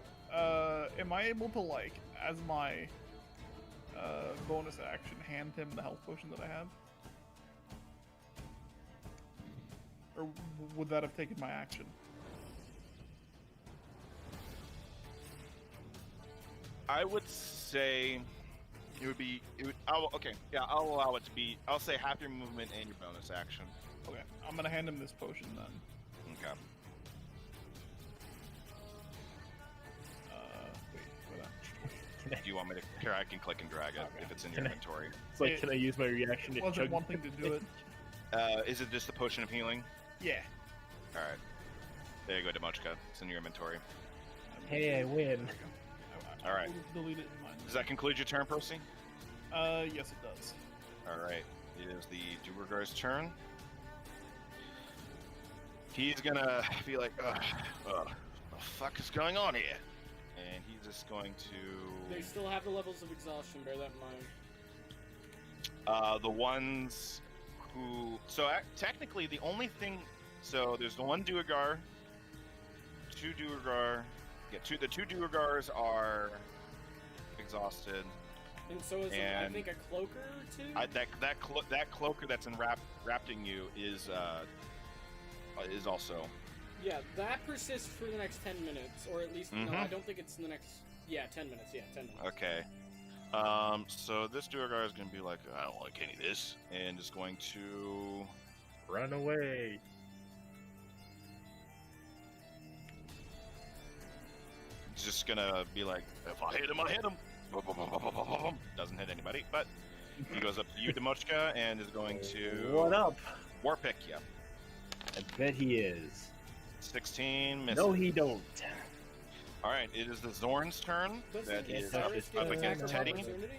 Speaker 4: am I able to like as my bonus action hand him the health potion that I have? Or would that have taken my action?
Speaker 1: I would say it would be. Okay, yeah, I'll allow it to be. I'll say half your movement and your bonus action.
Speaker 4: Okay, I'm gonna hand him this potion then.
Speaker 1: Okay.
Speaker 4: Wait, hold on.
Speaker 1: Do you want me to? Here, I can click and drag it
Speaker 4: Okay.
Speaker 1: if it's in your
Speaker 2: Can I-
Speaker 1: inventory.
Speaker 2: It's like,
Speaker 4: It
Speaker 2: can I use my reaction to
Speaker 4: Wasn't
Speaker 2: chug?
Speaker 4: wanting to do it.
Speaker 1: Is it just the potion of healing?
Speaker 4: Yeah.
Speaker 1: All right. There you go, Demochka. It's in your inventory.
Speaker 2: Hey, I win.
Speaker 1: All right.
Speaker 4: Will delete it in mine.
Speaker 1: Does that conclude your turn, Percy?
Speaker 4: Yes, it does.
Speaker 1: All right. It is the Duergar's turn. He's gonna be like, what the fuck is going on here? And he's just going to.
Speaker 6: They still have the levels of exhaustion. Bear that in mind.
Speaker 1: The ones who. So technically, the only thing. So there's the one Duergar, two Duergar. Yeah, the two Duergars are exhausted.
Speaker 6: And so is I
Speaker 1: And-
Speaker 6: think a cloaker too.
Speaker 1: That cloaker that's wrapping you is also.
Speaker 6: Yeah, that persists for the next 10 minutes, or at least no,
Speaker 1: Mhm.
Speaker 6: I don't think it's in the next. Yeah, 10 minutes. Yeah, 10 minutes.
Speaker 1: Okay. So this Duergar is gonna be like, I don't like any of this, and is going to.
Speaker 2: Run away.
Speaker 1: He's just gonna be like, if I hit him, I hit him. Doesn't hit anybody, but he goes up to you, Demochka, and is going to
Speaker 2: What up?
Speaker 1: war pick you.
Speaker 2: I bet he is.
Speaker 1: 16 misses.
Speaker 2: No, he don't.
Speaker 1: All right, it is the Zorn's turn.
Speaker 6: Doesn't
Speaker 1: That is
Speaker 6: Cyrus get
Speaker 1: up
Speaker 6: an attack
Speaker 1: against
Speaker 6: of
Speaker 1: Teddy.
Speaker 6: opportunity?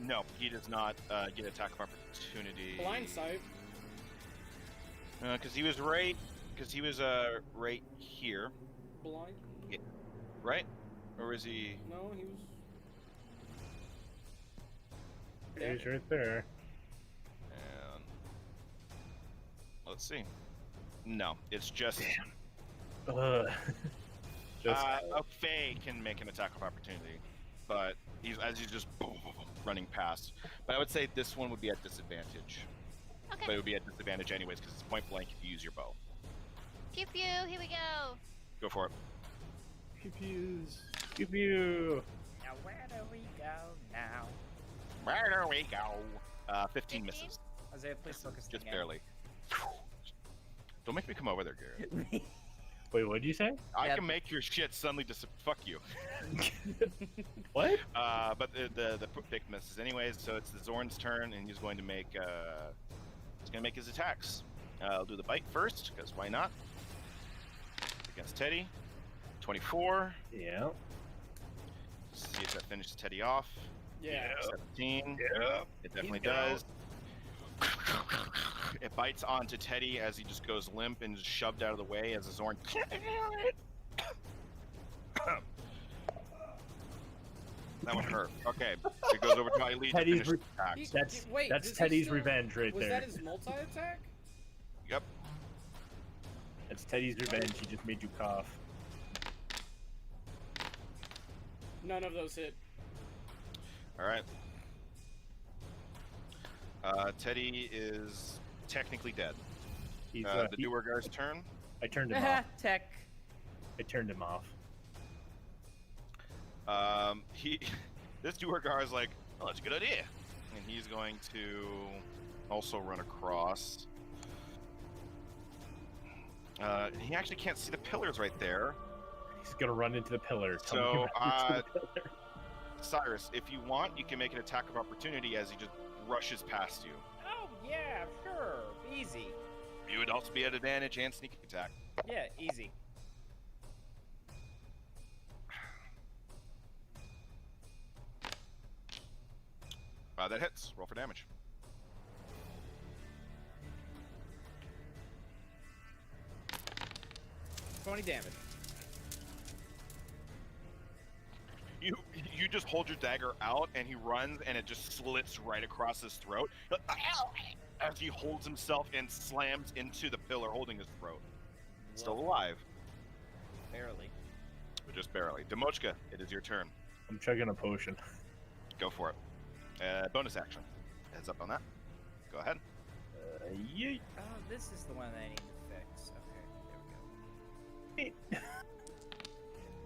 Speaker 1: No, he does not get attack of opportunity.
Speaker 6: Blindside.
Speaker 1: Because he was right here,
Speaker 6: Blind.
Speaker 1: right? Or is he?
Speaker 6: No, he was.
Speaker 2: He's right there.
Speaker 1: And let's see. No, it's just
Speaker 2: Just
Speaker 1: a Fae can make an attack of opportunity, but he's just running past. But I would say this one would be at disadvantage.
Speaker 3: Okay.
Speaker 1: But it would be at disadvantage anyways because it's point blank if you use your bow.
Speaker 3: Pew pew, here we go.
Speaker 1: Go for it.
Speaker 4: Confused.
Speaker 2: give you.
Speaker 7: Now where do we go now?
Speaker 1: Where do we go? 15 misses.
Speaker 7: Isaiah, please focus.
Speaker 1: Just
Speaker 7: again.
Speaker 1: barely. Don't make me come over there, Garrett.
Speaker 2: Wait, what did you say?
Speaker 1: I
Speaker 7: Yeah.
Speaker 1: can make your shit suddenly fuck you.
Speaker 2: What?
Speaker 1: But the pick misses anyways, so it's the Zorn's turn, and he's going to make his attacks. I'll do the bite first, because why not? Against Teddy. 24.
Speaker 2: Yeah.
Speaker 1: See if that finishes Teddy off.
Speaker 6: Yeah.
Speaker 1: 17.
Speaker 2: Yeah.
Speaker 1: It definitely
Speaker 2: He's down.
Speaker 1: does. It bites onto Teddy as he just goes limp and is shoved out of the way as the Zorn. That one hurt. Okay. It goes over to Eileen to
Speaker 2: Teddy's
Speaker 1: finish the attack.
Speaker 6: He-
Speaker 2: That's
Speaker 6: wait,
Speaker 2: that's
Speaker 6: does he
Speaker 2: Teddy's
Speaker 6: still-
Speaker 2: revenge right
Speaker 6: Was
Speaker 2: there.
Speaker 6: that his multi attack?
Speaker 1: Yep.
Speaker 2: That's Teddy's revenge. He just made you cough.
Speaker 6: None of those hit.
Speaker 1: All right. Teddy is technically dead.
Speaker 2: He's
Speaker 1: The Duergar's turn.
Speaker 2: I turned him off.
Speaker 7: Tech.
Speaker 2: I turned him off.
Speaker 1: This Duergar is like, oh, that's a good idea, and he's going to also run across. He actually can't see the pillars right there.
Speaker 2: He's gonna run into the pillar. Tell me
Speaker 1: So,
Speaker 2: he runs into the pillar.
Speaker 1: Cyrus, if you want, you can make an attack of opportunity as he just rushes past you.
Speaker 7: Oh yeah, sure, easy.
Speaker 1: You would also be at advantage and sneak attack.
Speaker 7: Yeah, easy.
Speaker 1: That hits. Roll for damage.
Speaker 7: $20 damage.
Speaker 1: You just hold your dagger out, and he runs, and it just slits right across his throat. as he holds himself and slams into the pillar holding his throat. Still alive,
Speaker 7: Barely.
Speaker 1: but just barely. Demochka, it is your turn.
Speaker 2: I'm chugging a potion.
Speaker 1: Go for it. Bonus action. Heads up on that. Go ahead.
Speaker 2: Yeet.
Speaker 7: Oh, this is the one that I need to fix. Okay, there we go.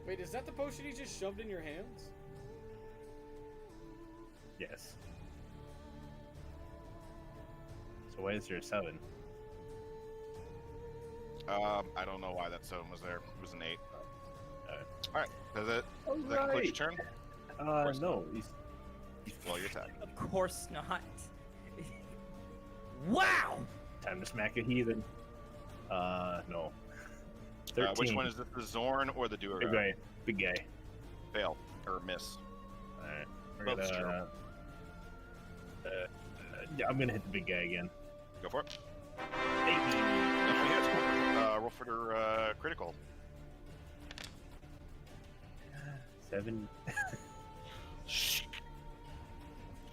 Speaker 6: Wait, is that the potion he just shoved in your hands?
Speaker 2: Yes. So why is there a 7?
Speaker 1: I don't know why that 7 was there. It was an 8. Alright, does that conclude your
Speaker 2: Alright.
Speaker 1: turn?
Speaker 2: No. He's
Speaker 1: Well, your attack.
Speaker 7: Of course not. Wow!
Speaker 2: time to smack a heathen. No. 13.
Speaker 1: Which one is this, the Zorn or the Duergar?
Speaker 2: Big guy. Big guy.
Speaker 1: Fail. Or miss.
Speaker 2: Alright. We're
Speaker 1: Both is
Speaker 2: gonna... yeah, I'm gonna hit the big guy again.
Speaker 1: Go for it.
Speaker 2: Hey.
Speaker 1: Definitely hits. Roll for critical.
Speaker 2: 7.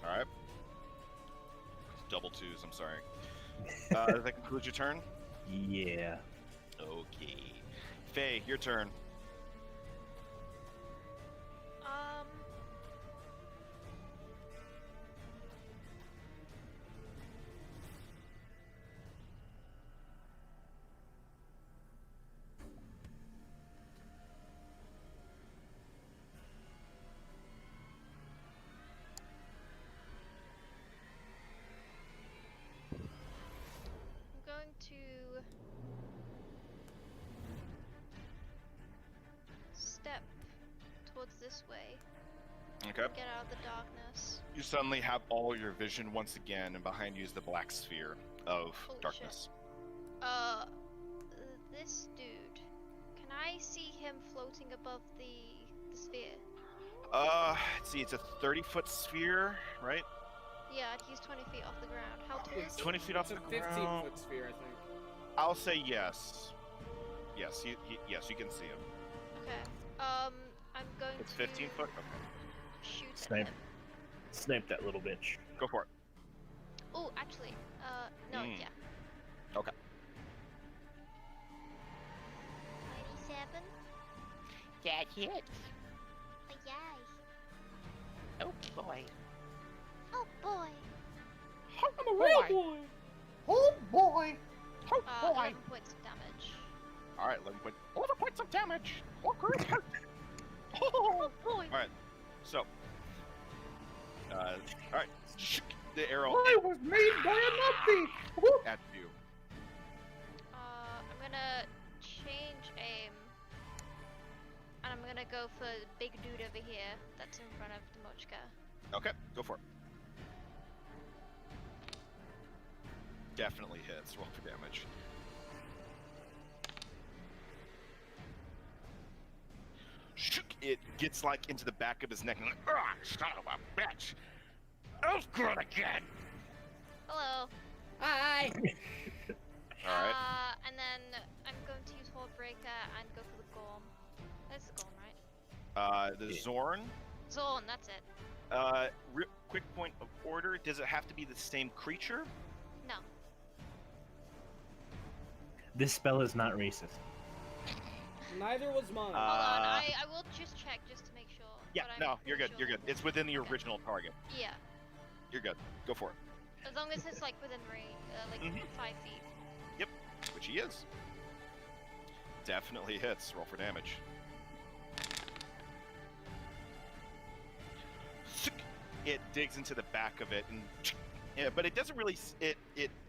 Speaker 1: Alright. Double 2s, I'm sorry. Does that conclude your turn?
Speaker 2: Yeah.
Speaker 1: Okay. Faye, your turn.
Speaker 3: I'm going to step towards this way.
Speaker 1: Okay.
Speaker 3: Get out of the darkness.
Speaker 1: You suddenly have all your vision once again, and behind you is the black sphere of
Speaker 3: Holy
Speaker 1: darkness.
Speaker 3: This dude. Can I see him floating above the sphere?
Speaker 1: Let's see, it's a 30-foot sphere, right?
Speaker 3: Yeah, he's 20 feet off the ground. How tall is he?
Speaker 1: 20 feet off
Speaker 6: It's
Speaker 1: the
Speaker 6: a
Speaker 1: ground.
Speaker 6: 15-foot sphere, I think.
Speaker 1: I'll say yes. Yes, yes, you can see him.
Speaker 3: Okay. I'm going
Speaker 1: It's
Speaker 3: to
Speaker 1: 15 foot? Okay.
Speaker 3: shoot at
Speaker 2: Snipe.
Speaker 3: him.
Speaker 2: Snipe that little bitch.
Speaker 1: Go for it.
Speaker 3: Oh, actually, no,
Speaker 1: Mm.
Speaker 3: yeah.
Speaker 1: Okay.
Speaker 3: 97?
Speaker 8: That hits.
Speaker 3: Oh, yay.
Speaker 8: Oh boy.
Speaker 3: Oh, boy.
Speaker 8: I'm a real boy. Oh boy. Oh boy.
Speaker 3: 11 points of damage.
Speaker 1: Alright, 11 point.
Speaker 8: 11 points of damage. Oh, great.
Speaker 3: Oh, boy.
Speaker 1: Alright, so. Alright. The arrow
Speaker 8: I was made by a Nazi.
Speaker 1: at you.
Speaker 3: I'm gonna change aim. And I'm gonna go for the big dude over here that's in front of Demochka.
Speaker 1: Okay, go for it. Definitely hits. Roll for damage. It gets like into the back of his neck and like, ah, son of a bitch! Elfgren again!
Speaker 3: Hello.
Speaker 6: Hi!
Speaker 1: Alright.
Speaker 3: And then I'm going to use Hordebreaker and go for the Gorm. That's the Gorm, right?
Speaker 1: The Zorn.
Speaker 3: Zorn, that's it.
Speaker 1: Quick point of order. Does it have to be the same creature?
Speaker 3: No.
Speaker 2: This spell is not racist.
Speaker 6: Neither was mine.
Speaker 3: Hold on, I will just check just to make sure.
Speaker 1: Yeah,
Speaker 3: but I'm
Speaker 1: no, you're
Speaker 3: pretty
Speaker 1: good.
Speaker 3: sure.
Speaker 1: You're good. It's within the
Speaker 3: Okay.
Speaker 1: original target.
Speaker 3: Yeah.
Speaker 1: You're good. Go for it.
Speaker 3: As long as it's like within range, like
Speaker 1: Mhm.
Speaker 3: 5 feet.
Speaker 1: Which he is. Definitely hits. Roll for damage. It digs into the back of it, and yeah, but it doesn't really. It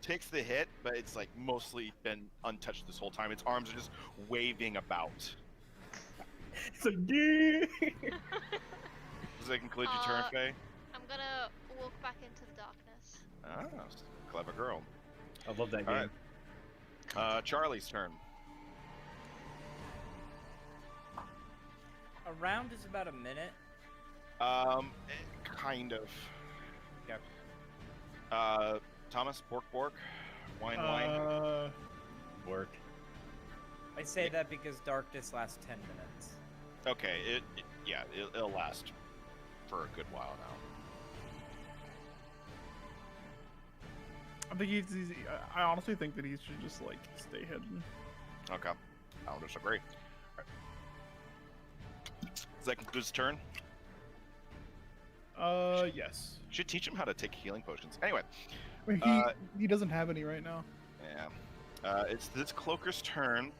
Speaker 1: takes the hit, but it's like mostly been untouched this whole time. Its arms are just waving about.
Speaker 2: It's a yeah.
Speaker 1: Does that conclude your turn, Faye?
Speaker 3: I'm gonna walk back into the darkness.
Speaker 1: Ah, clever girl.
Speaker 2: I love that
Speaker 1: All
Speaker 2: game.
Speaker 1: right. Charlie's turn.
Speaker 7: A round is about a minute.
Speaker 1: Kind of.
Speaker 7: Okay.
Speaker 1: Thomas, Bork, wine.
Speaker 2: Work.
Speaker 7: I say that because darkness lasts 10 minutes.
Speaker 1: Okay, it'll last for a good while
Speaker 4: I think I honestly think that he should just like stay hidden.
Speaker 1: Okay. I don't disagree. Alright. Does that conclude his turn?
Speaker 4: Yes.
Speaker 1: Should teach him how to take healing potions. Anyway,
Speaker 4: I mean, he doesn't have any right now.
Speaker 1: yeah. It's this cloaker's turn.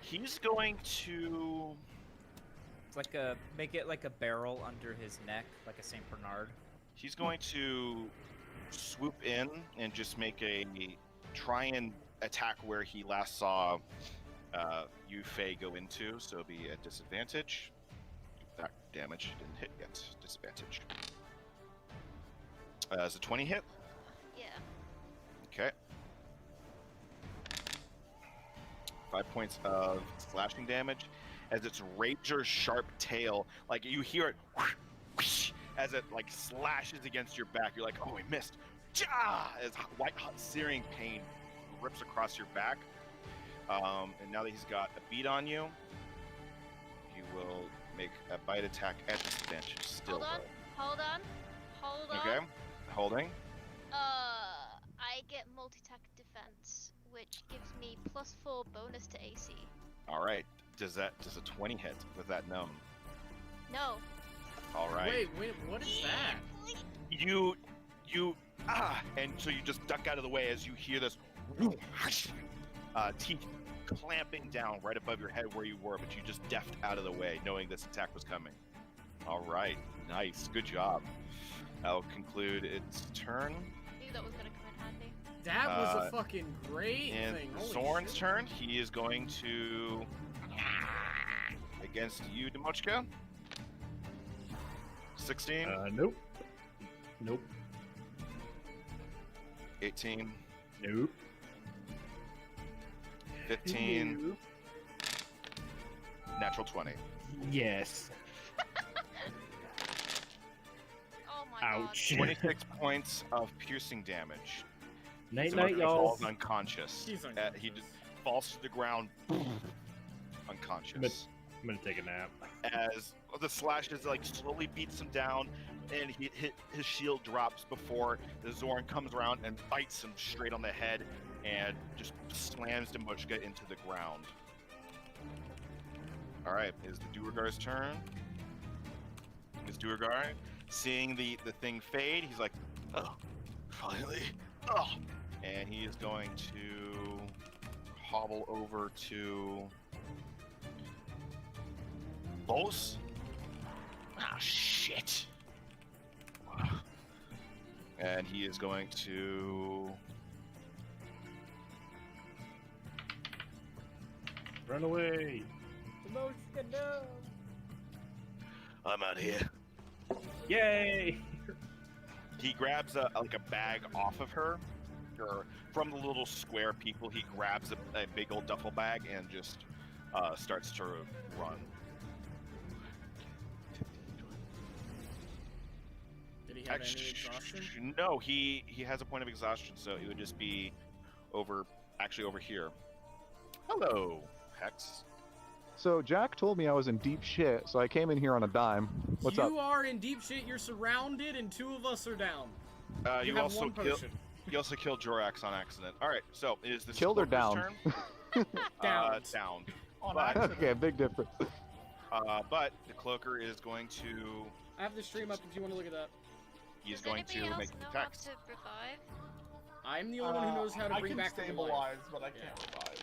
Speaker 1: He's going to.
Speaker 7: It's like make it like a barrel under his neck, like a Saint Bernard.
Speaker 1: He's going to swoop in and just try and attack where he last saw Yu Fei go into, so it'll be at disadvantage. That damage didn't hit yet. Disadvantage. Is a 20 hit?
Speaker 3: Yeah.
Speaker 1: Okay. 5 points of slashing damage as its razor sharp tail, like you hear it whoosh, as it like slashes against your back. You're like, oh, he missed. Jah! As white hot searing pain rips across your back. And now that he's got a beat on you, he will make a bite attack at disadvantage. Still
Speaker 3: Hold on.
Speaker 1: Okay. Holding.
Speaker 3: I get multi-attack defense, which gives me +4 bonus to AC.
Speaker 1: All right. Does a 20 hit with that gnome?
Speaker 3: No.
Speaker 1: All right.
Speaker 6: Wait, what is that?
Speaker 1: You and so you just duck out of the way as you hear this teeth clamping down right above your head where you were, but you just deft out of the way, knowing this attack was coming. All right, nice, good job. That'll conclude its turn.
Speaker 3: Knew that was gonna come in handy.
Speaker 6: That was a fucking great
Speaker 1: And
Speaker 6: thing. Holy
Speaker 1: Zorn's
Speaker 6: shit.
Speaker 1: turn. He is going to against you, Demochka. 16,
Speaker 2: Nope. Nope.
Speaker 1: 18,
Speaker 2: Nope.
Speaker 1: 15,
Speaker 2: Nope.
Speaker 1: natural 20.
Speaker 2: Yes.
Speaker 3: Oh my
Speaker 2: Ouch.
Speaker 1: 26 points of piercing damage.
Speaker 2: Night
Speaker 1: Demochka
Speaker 2: night, y'all.
Speaker 1: falls unconscious.
Speaker 6: He's
Speaker 1: He
Speaker 6: unconscious.
Speaker 1: just falls to the ground, unconscious.
Speaker 2: I'm gonna take a nap.
Speaker 1: As the slashes like slowly beats him down, and his shield drops before the Zorn comes around and bites him straight on the head, and just slams Demochka into the ground. All right, is the Duergar's turn. Is Duergar seeing the thing fade? He's like, oh, finally, oh, and he is going to hobble over to Bose. Ah, shit. And he is going to
Speaker 2: Run away.
Speaker 7: Demochka, no.
Speaker 1: I'm out here.
Speaker 2: Yay!
Speaker 1: He grabs a bag off of her, or from the little square people. He grabs a big old duffel bag and just starts to run.
Speaker 6: Did he have any exhaustion?
Speaker 1: No, he has a point of exhaustion, so it would just be over here. Hello, Hex.
Speaker 9: So Jack told me I was in deep shit, so I came in here on a dime. What's up?
Speaker 6: You are in deep shit. You're surrounded, and 2 of us are down.
Speaker 1: You
Speaker 6: have
Speaker 1: also
Speaker 6: one potion.
Speaker 1: You also killed Jorax on accident. All right, so it is this
Speaker 9: Killed or
Speaker 1: Cloaker's
Speaker 9: down?
Speaker 1: turn.
Speaker 6: Down.
Speaker 1: Down.
Speaker 4: On
Speaker 1: But-
Speaker 4: accident.
Speaker 9: Okay, big difference.
Speaker 1: But the Cloaker is going to.
Speaker 6: I have the stream up if you want to look at that.
Speaker 1: He's
Speaker 3: Does
Speaker 1: going to
Speaker 3: anybody
Speaker 1: make
Speaker 3: else
Speaker 1: the
Speaker 3: know how
Speaker 1: attacks.
Speaker 3: to revive?
Speaker 6: I'm the only one who knows how to
Speaker 4: I
Speaker 6: bring
Speaker 4: can
Speaker 6: back people to life.
Speaker 4: stabilize, but I can't revive.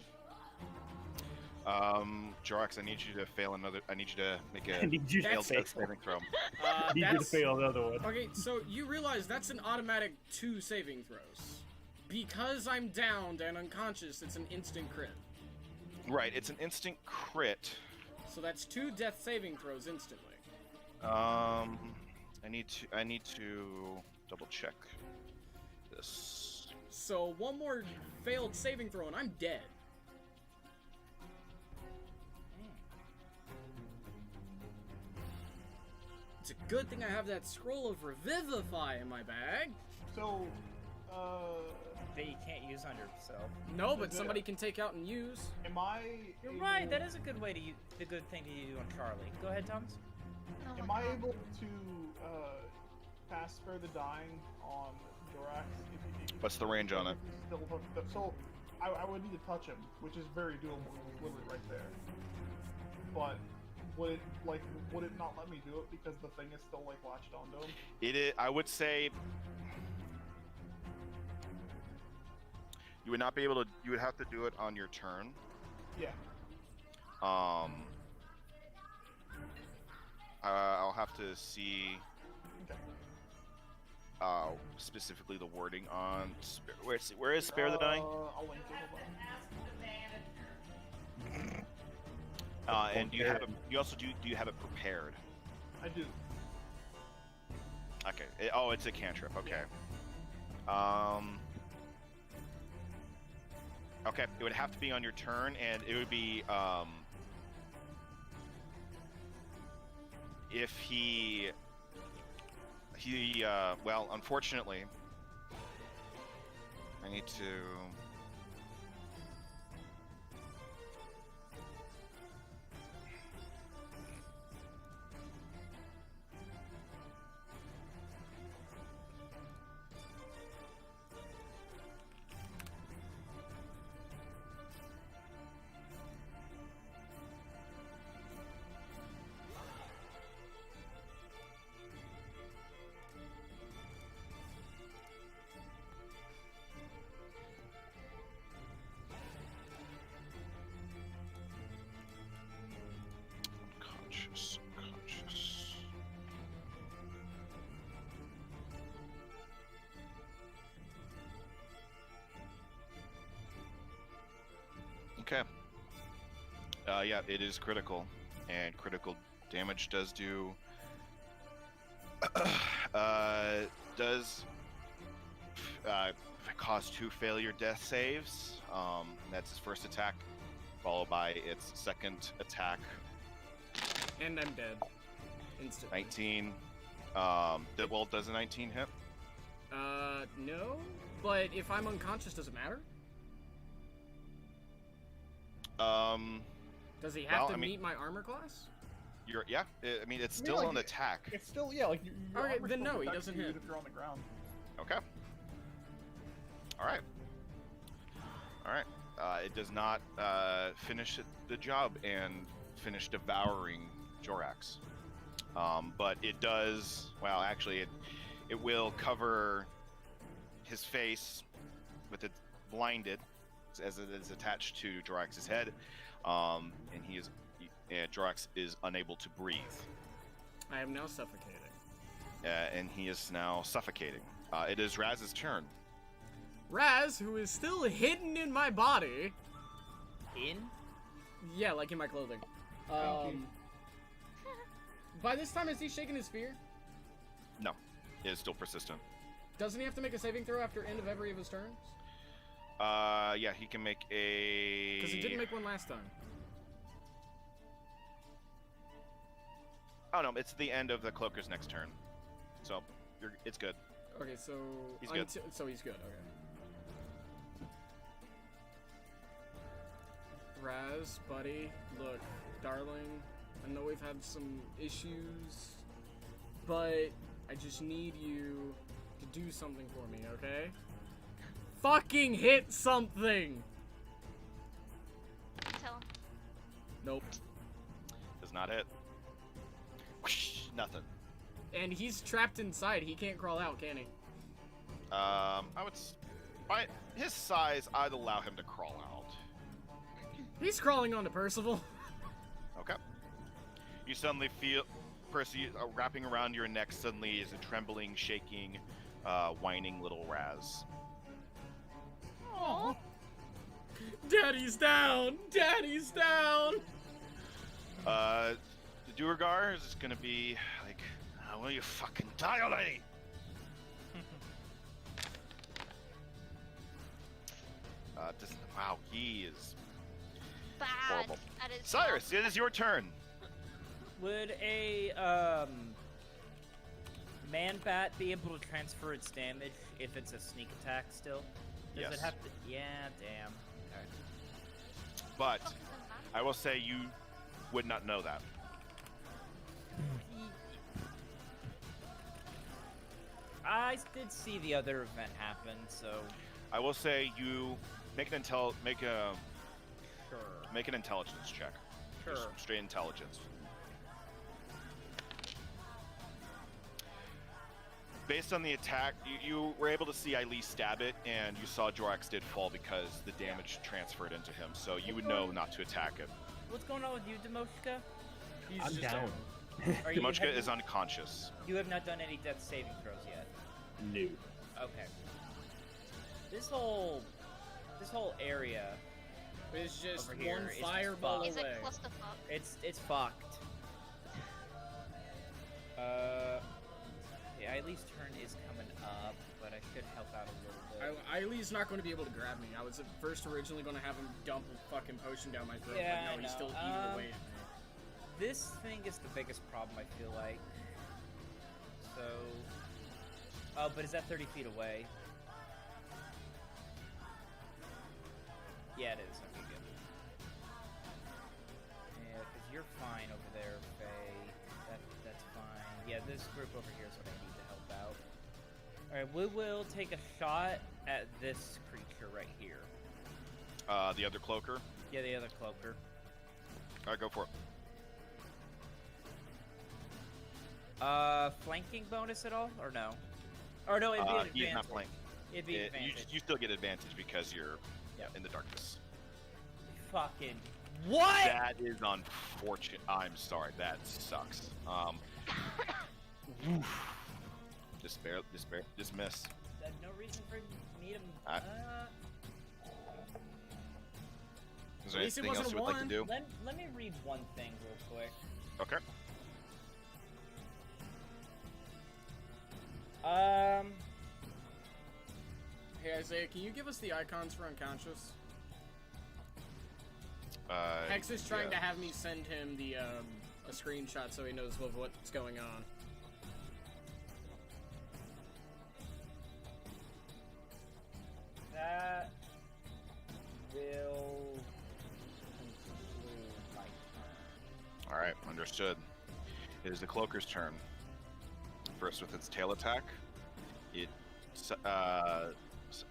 Speaker 1: Jorax, I need you to fail another. I need you to make
Speaker 2: I
Speaker 1: a
Speaker 2: need you to
Speaker 1: failed
Speaker 2: fail.
Speaker 1: death saving throw.
Speaker 2: I need you to
Speaker 6: That's...
Speaker 2: fail another one.
Speaker 6: Okay, so you realize that's an automatic 2 saving throws. Because I'm downed and unconscious, it's an instant crit.
Speaker 1: Right, it's an instant crit.
Speaker 6: So that's 2 death saving throws instantly.
Speaker 1: I need to double check this.
Speaker 6: So 1 more failed saving throw and I'm dead. It's a good thing I have that scroll of Revivify in my bag.
Speaker 4: So,
Speaker 7: That you can't use on yourself.
Speaker 6: No, but somebody can take out and use.
Speaker 4: am I?
Speaker 7: You're
Speaker 4: able,
Speaker 7: right. That is a good way to use. The good thing to do on Charlie. Go ahead, Thomas.
Speaker 3: Oh
Speaker 4: Am
Speaker 3: my
Speaker 4: I
Speaker 3: God.
Speaker 4: able to pass Spare the Dying on Jorax.
Speaker 1: What's the range on it?
Speaker 4: So, I would need to touch him, which is very doable. It's literally right there. But would it not let me do it because the thing is still like latched onto him?
Speaker 1: It is. I would say you would not be able to. You would have to do it on your turn.
Speaker 4: Yeah.
Speaker 1: I'll have to see.
Speaker 4: Okay.
Speaker 1: Specifically the wording on where is Spare the Dying?
Speaker 4: I'll link it.
Speaker 1: And do you have it? You also do you have it prepared?
Speaker 4: I do.
Speaker 1: Okay. It's a cantrip. Okay. Okay. It would have to be on your turn, and it would be if he well, unfortunately, I need to. Conscious. Okay. Yeah, it is critical, and critical damage does do does cause 2 failure death saves. That's his first attack, followed by its second attack.
Speaker 6: And I'm dead. Instantly.
Speaker 1: 19. Well, does a 19 hit?
Speaker 6: No. But if I'm unconscious, does it matter? Does he have to meet my armor class?
Speaker 1: Yeah. I mean, it's
Speaker 4: I mean,
Speaker 1: still
Speaker 4: like,
Speaker 1: an attack.
Speaker 4: It's still, yeah, like your
Speaker 6: Okay,
Speaker 4: armor
Speaker 6: then
Speaker 4: still
Speaker 6: no, he
Speaker 4: protects
Speaker 6: doesn't
Speaker 4: you
Speaker 6: hit.
Speaker 4: if you're on the ground.
Speaker 1: Okay. All right. It does not finish the job and finish devouring Jorax. But it does. Well, actually, it will cover his face with it blinded, as it is attached to Jorax's head, and Jorax is unable to breathe.
Speaker 6: I am now suffocating.
Speaker 1: And he is now suffocating. It is Raz's turn.
Speaker 6: Raz, who is still hidden in my body.
Speaker 7: In?
Speaker 6: Yeah, like in my clothing. By this time, has he shaken his spear?
Speaker 1: No, it is still persistent.
Speaker 6: Doesn't he have to make a saving throw after end of every of his turns?
Speaker 1: Yeah, he can make a.
Speaker 6: Because he didn't make one last time.
Speaker 1: Oh no, it's the end of the cloaker's next turn, so it's good.
Speaker 6: Okay, so
Speaker 1: He's good.
Speaker 6: So he's good. Okay. Raz, buddy, look, darling, I know we've had some issues, but I just need you to do something for me, okay? Fucking hit something!
Speaker 3: Tell him.
Speaker 6: Nope.
Speaker 1: Does not hit. Whoosh, nothing.
Speaker 6: And he's trapped inside. He can't crawl out, can he?
Speaker 1: I would. By his size, I'd allow him to crawl out.
Speaker 6: He's crawling onto Percival.
Speaker 1: Okay. You suddenly feel Percy wrapping around your neck. Suddenly is a trembling, shaking, whining little Raz.
Speaker 6: Aww. Daddy's down! Daddy's down!
Speaker 1: The Duergar is gonna be like, will you fucking die already? Wow, he is
Speaker 3: Bad
Speaker 1: horrible.
Speaker 3: at his
Speaker 1: Cyrus,
Speaker 3: job.
Speaker 1: it is your turn.
Speaker 7: Would a man bat be able to transfer its damage if it's a sneak attack still? Does
Speaker 1: Yes.
Speaker 7: it have to? Yeah, damn. Okay.
Speaker 1: But
Speaker 3: Fuck is a man?
Speaker 1: I will say you would not know that.
Speaker 7: I did see the other event happen, so
Speaker 1: I will say you make an
Speaker 7: sure.
Speaker 1: make an intelligence check. Just
Speaker 7: Sure.
Speaker 1: straight intelligence. Based on the attack, you were able to see Eileen stab it, and you saw Jorax did fall because the damage transferred into him. So you would know not to attack it.
Speaker 7: What's going on with you, Demoshka?
Speaker 6: He's
Speaker 2: I'm
Speaker 6: just
Speaker 2: down.
Speaker 7: Are you,
Speaker 1: Demochka
Speaker 7: have
Speaker 1: is
Speaker 7: you-
Speaker 1: unconscious.
Speaker 7: You have not done any death saving throws yet.
Speaker 2: No.
Speaker 7: Okay. This whole area,
Speaker 6: It's just
Speaker 7: Over here
Speaker 6: one
Speaker 7: is just
Speaker 6: fireball
Speaker 3: It's a
Speaker 6: away.
Speaker 3: clusterfuck.
Speaker 7: it's fucked. Yeah, Eileen's turn is coming up, but I should help out a little bit.
Speaker 6: Eileen's not going to be able to grab me. I was at first originally going to have him dump a fucking potion down my throat,
Speaker 7: Yeah,
Speaker 6: but
Speaker 7: I
Speaker 6: no, he's
Speaker 7: know.
Speaker 6: still eating away at me.
Speaker 7: This thing is the biggest problem, I feel like. So, but is that 30 feet away? Yeah, it is. Okay, good. Yeah, because you're fine over there, Faye. That's fine. Yeah, this group over here is what I need to help out. Alright, we will take a shot at this creature right here.
Speaker 1: The other cloaker.
Speaker 7: Yeah, the other cloaker.
Speaker 1: All right, go for it.
Speaker 7: Flanking bonus at all, or no? Or no, it'd be an advantage.
Speaker 1: He's not flank.
Speaker 7: It'd be an
Speaker 1: You
Speaker 7: advantage.
Speaker 1: still get advantage because you're
Speaker 7: Yep.
Speaker 1: in the darkness.
Speaker 7: Fucking what?
Speaker 1: That is unfortunate. I'm sorry. That sucks. Oof. Just miss.
Speaker 7: There's no reason for me to.
Speaker 1: Is there
Speaker 6: At least it
Speaker 1: anything else
Speaker 6: wasn't
Speaker 1: you would like to
Speaker 6: one.
Speaker 1: do?
Speaker 7: Let me read one thing real quick.
Speaker 1: Okay.
Speaker 6: Hey, Isaiah, can you give us the icons for unconscious? Hex is trying to have me send him the a screenshot so he knows what's going on.
Speaker 7: That will conclude my turn.
Speaker 1: All right, understood. It is the cloaker's turn. First with its tail attack.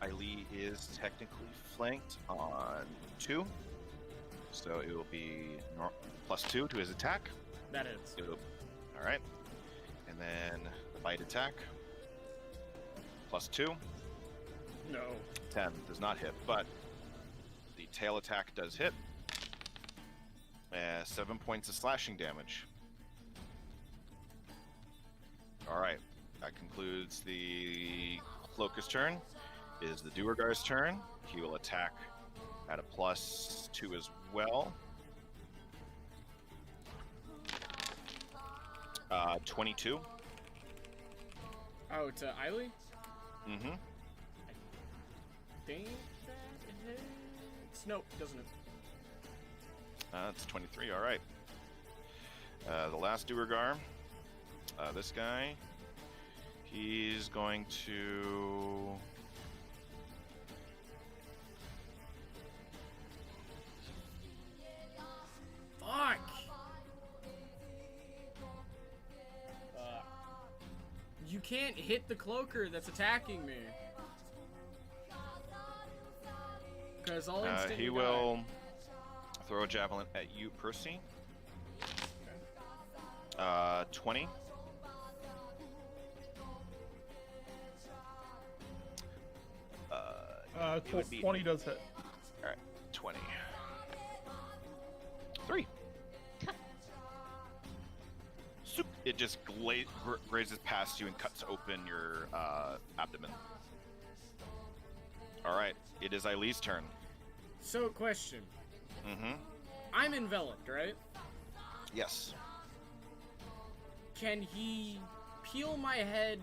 Speaker 1: Eileen is technically flanked on 2, so it will be +2 to his attack.
Speaker 6: That hits.
Speaker 1: All right, and then the bite attack +2.
Speaker 6: No.
Speaker 1: 10 does not hit, but the tail attack does hit. 7 points of slashing damage. Alright, that concludes the Cloaker's turn. It is the Duergar's turn. He will attack at a +2 as well. 22.
Speaker 6: Oh, to Eiley?
Speaker 1: Mm-hmm.
Speaker 6: Think that it hits. Nope, doesn't it?
Speaker 1: That's 23, alright. The last Duergar. This guy. He's going to...
Speaker 6: Fuck! You can't hit the cloaker that's attacking me. Because I'll instantly
Speaker 1: he
Speaker 6: die.
Speaker 1: will throw a javelin at you, Percy. 20. It would be
Speaker 4: 20 does hit.
Speaker 1: Alright, 20. 3. Soup. It just grazes past you and cuts open your abdomen. Alright, it is Eileen's turn.
Speaker 6: So, question.
Speaker 1: Mm-hmm.
Speaker 6: I'm enveloped, right?
Speaker 1: Yes.
Speaker 6: Can he peel my head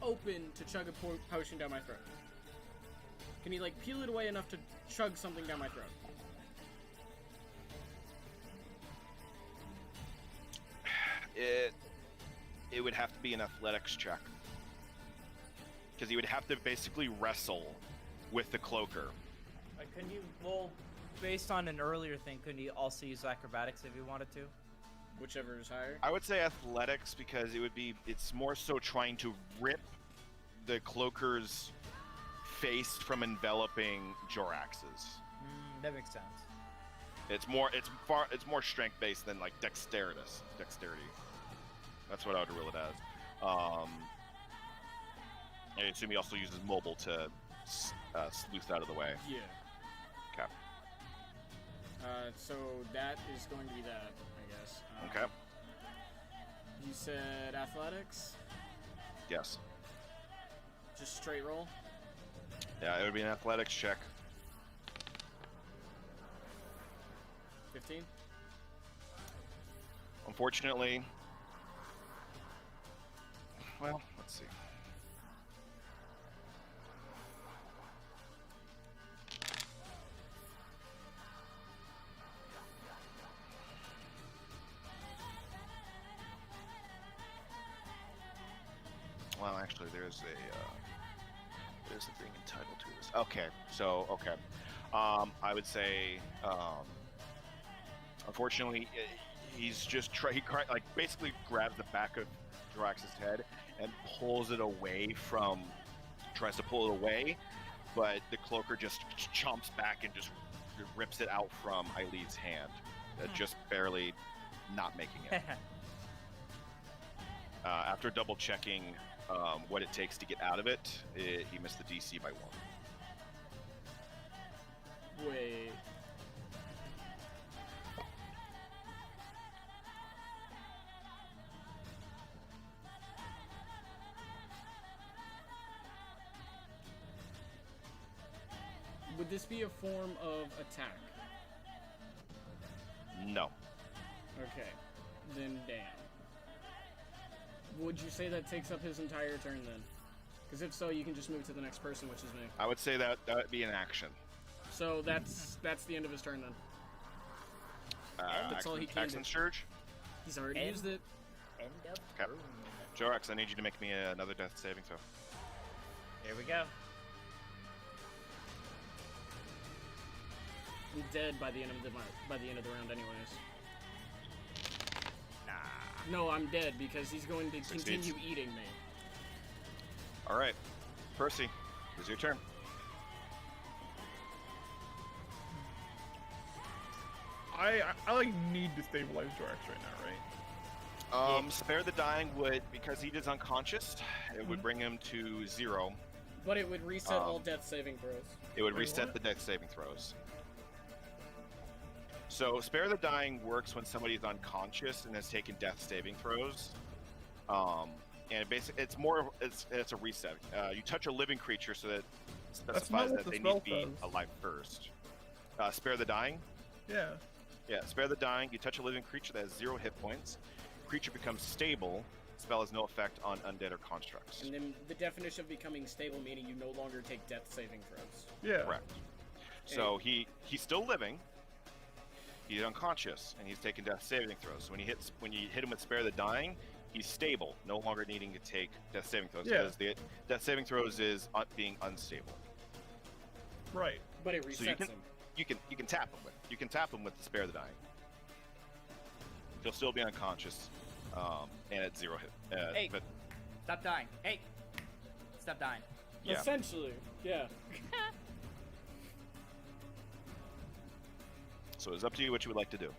Speaker 6: open to chug a potion down my throat? Can he, like, peel it away enough to chug something down my throat?
Speaker 1: It would have to be an athletics check. Because he would have to basically wrestle with the cloaker.
Speaker 7: Couldn't you, well, based on an earlier thing, couldn't you also use acrobatics if you wanted to?
Speaker 6: Whichever is higher.
Speaker 1: I would say athletics because it's more so trying to rip the cloaker's face from enveloping Jorax's.
Speaker 10: That makes sense.
Speaker 1: It's more strength based than like dexterity. That's what I would rule it as. I assume he also uses mobile to sleuth out of the way.
Speaker 6: Yeah.
Speaker 1: Okay.
Speaker 6: So that is going to be that, I guess.
Speaker 1: Okay.
Speaker 6: You said athletics?
Speaker 1: Yes.
Speaker 6: Just straight roll?
Speaker 1: Yeah, it would be an athletics check.
Speaker 6: 15?
Speaker 1: Unfortunately, well, let's see. Well, actually, there's a being entitled to this. Okay, so I would say, unfortunately, he's just basically grabs the back of Jorax's head and pulls it away from, tries to pull it away, but the cloaker just chomps back and just rips it out from Eilid's hand, just barely not making it. After double checking what it takes to get out of it, he missed the DC by 1.
Speaker 6: Wait. Would this be a form of attack?
Speaker 1: No.
Speaker 6: Okay. Then damn. Would you say that takes up his entire turn then? Because if so, you can just move to the next person, which is me.
Speaker 1: I would say that would be an action.
Speaker 6: So that's the end of his turn then. That's all he can
Speaker 1: Action
Speaker 6: do.
Speaker 1: surge.
Speaker 6: He's already used it.
Speaker 10: End of
Speaker 1: Okay.
Speaker 10: turn.
Speaker 1: Jorax, I need you to make me another death saving throw.
Speaker 7: Here we go.
Speaker 6: I'm dead by the end of the round, anyways.
Speaker 7: Nah.
Speaker 6: No, I'm dead because he's going to
Speaker 1: Succeeds.
Speaker 6: continue eating me.
Speaker 1: All right, Percy, it's your turn.
Speaker 4: I like need to stabilize Jorax right now, right?
Speaker 1: Spare the Dying would, because he is unconscious, it would bring him to 0.
Speaker 6: But it would reset all death saving throws.
Speaker 1: It would
Speaker 4: Wait,
Speaker 1: reset
Speaker 4: what?
Speaker 1: the death saving throws. So Spare the Dying works when somebody is unconscious and has taken death saving throws. And basically, it's a reset. You touch a living creature so that it specifies
Speaker 4: what
Speaker 1: that
Speaker 4: the
Speaker 1: they need to
Speaker 4: spell
Speaker 1: be
Speaker 4: says.
Speaker 1: alive first. Spare the Dying.
Speaker 4: Yeah.
Speaker 1: Yeah, Spare the Dying. You touch a living creature that has 0 hit points. Creature becomes stable. Spell has no effect on undead or constructs.
Speaker 6: And then the definition of becoming stable meaning you no longer take death saving throws.
Speaker 4: Yeah.
Speaker 1: Correct. So he's still living. He's unconscious and he's taking death saving throws. So when you hit him with Spare the Dying, he's stable, no longer needing to take death saving throws because the death saving throws is being unstable.
Speaker 4: Right.
Speaker 6: But it resets
Speaker 1: So you can tap him with the Spare the Dying. He'll still be unconscious, and at 0 hit.
Speaker 10: Hey.
Speaker 1: But
Speaker 10: Stop dying. Hey. Stop dying.
Speaker 1: yeah.
Speaker 6: Essentially, yeah.
Speaker 1: So it's up to you what you would like to do.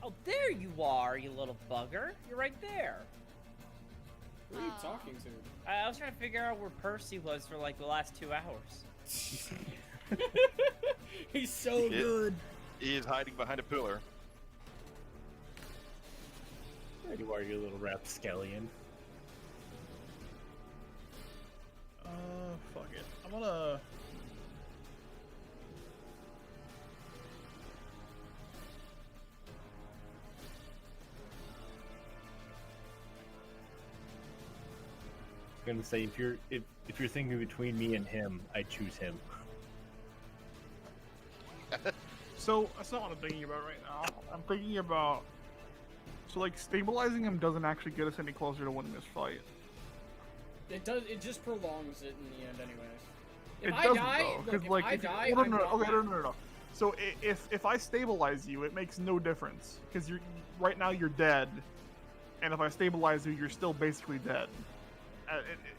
Speaker 7: Oh, there you are, you little bugger. You're right there.
Speaker 6: Who are you talking to?
Speaker 7: I was trying to figure out where Percy was for like the last 2 hours.
Speaker 6: He's so good.
Speaker 1: He is hiding behind a pillar.
Speaker 2: There you are, you little rapscallion.
Speaker 4: Fuck it. I'm gonna.
Speaker 2: I'm gonna say if you're thinking between me and him, I choose him.
Speaker 4: So that's not what I'm thinking about right now. I'm thinking about. So like stabilizing him doesn't actually get us any closer to winning this fight.
Speaker 6: It does. It just prolongs it in the end, anyways. If
Speaker 4: It
Speaker 6: I
Speaker 4: doesn't
Speaker 6: die,
Speaker 4: though,
Speaker 6: look,
Speaker 4: because
Speaker 6: if
Speaker 4: like
Speaker 6: I
Speaker 4: if you,
Speaker 6: die,
Speaker 4: oh,
Speaker 6: I'm
Speaker 4: no,
Speaker 6: not
Speaker 4: okay,
Speaker 6: back.
Speaker 4: no. So if I stabilize you, it makes no difference because you're right now you're dead, and if I stabilize you, you're still basically dead.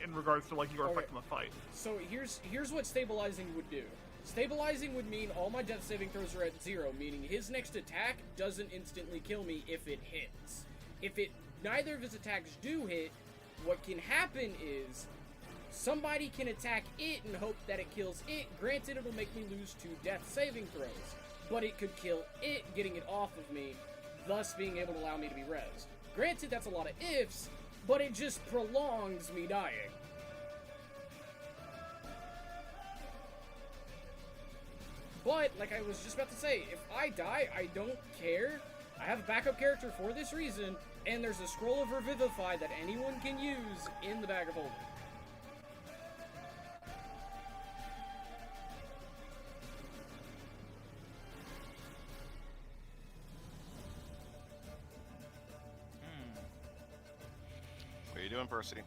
Speaker 4: In regards to like your
Speaker 6: Okay.
Speaker 4: effect on the fight.
Speaker 6: So here's what stabilizing would do. Stabilizing would mean all my death saving throws are at 0, meaning his next attack doesn't instantly kill me if it hits. If neither of his attacks do hit, what can happen is somebody can attack it and hope that it kills it. Granted, it'll make me lose 2 death saving throws, but it could kill it, getting it off of me, thus being able to allow me to be rezzed. Granted, that's a lot of ifs, but it just prolongs me dying. But, like I was just about to say, if I die, I don't care. I have a backup character for this reason, and there's a scroll of Revivify that anyone can use in the bag of holding.
Speaker 1: What are you doing, Percy?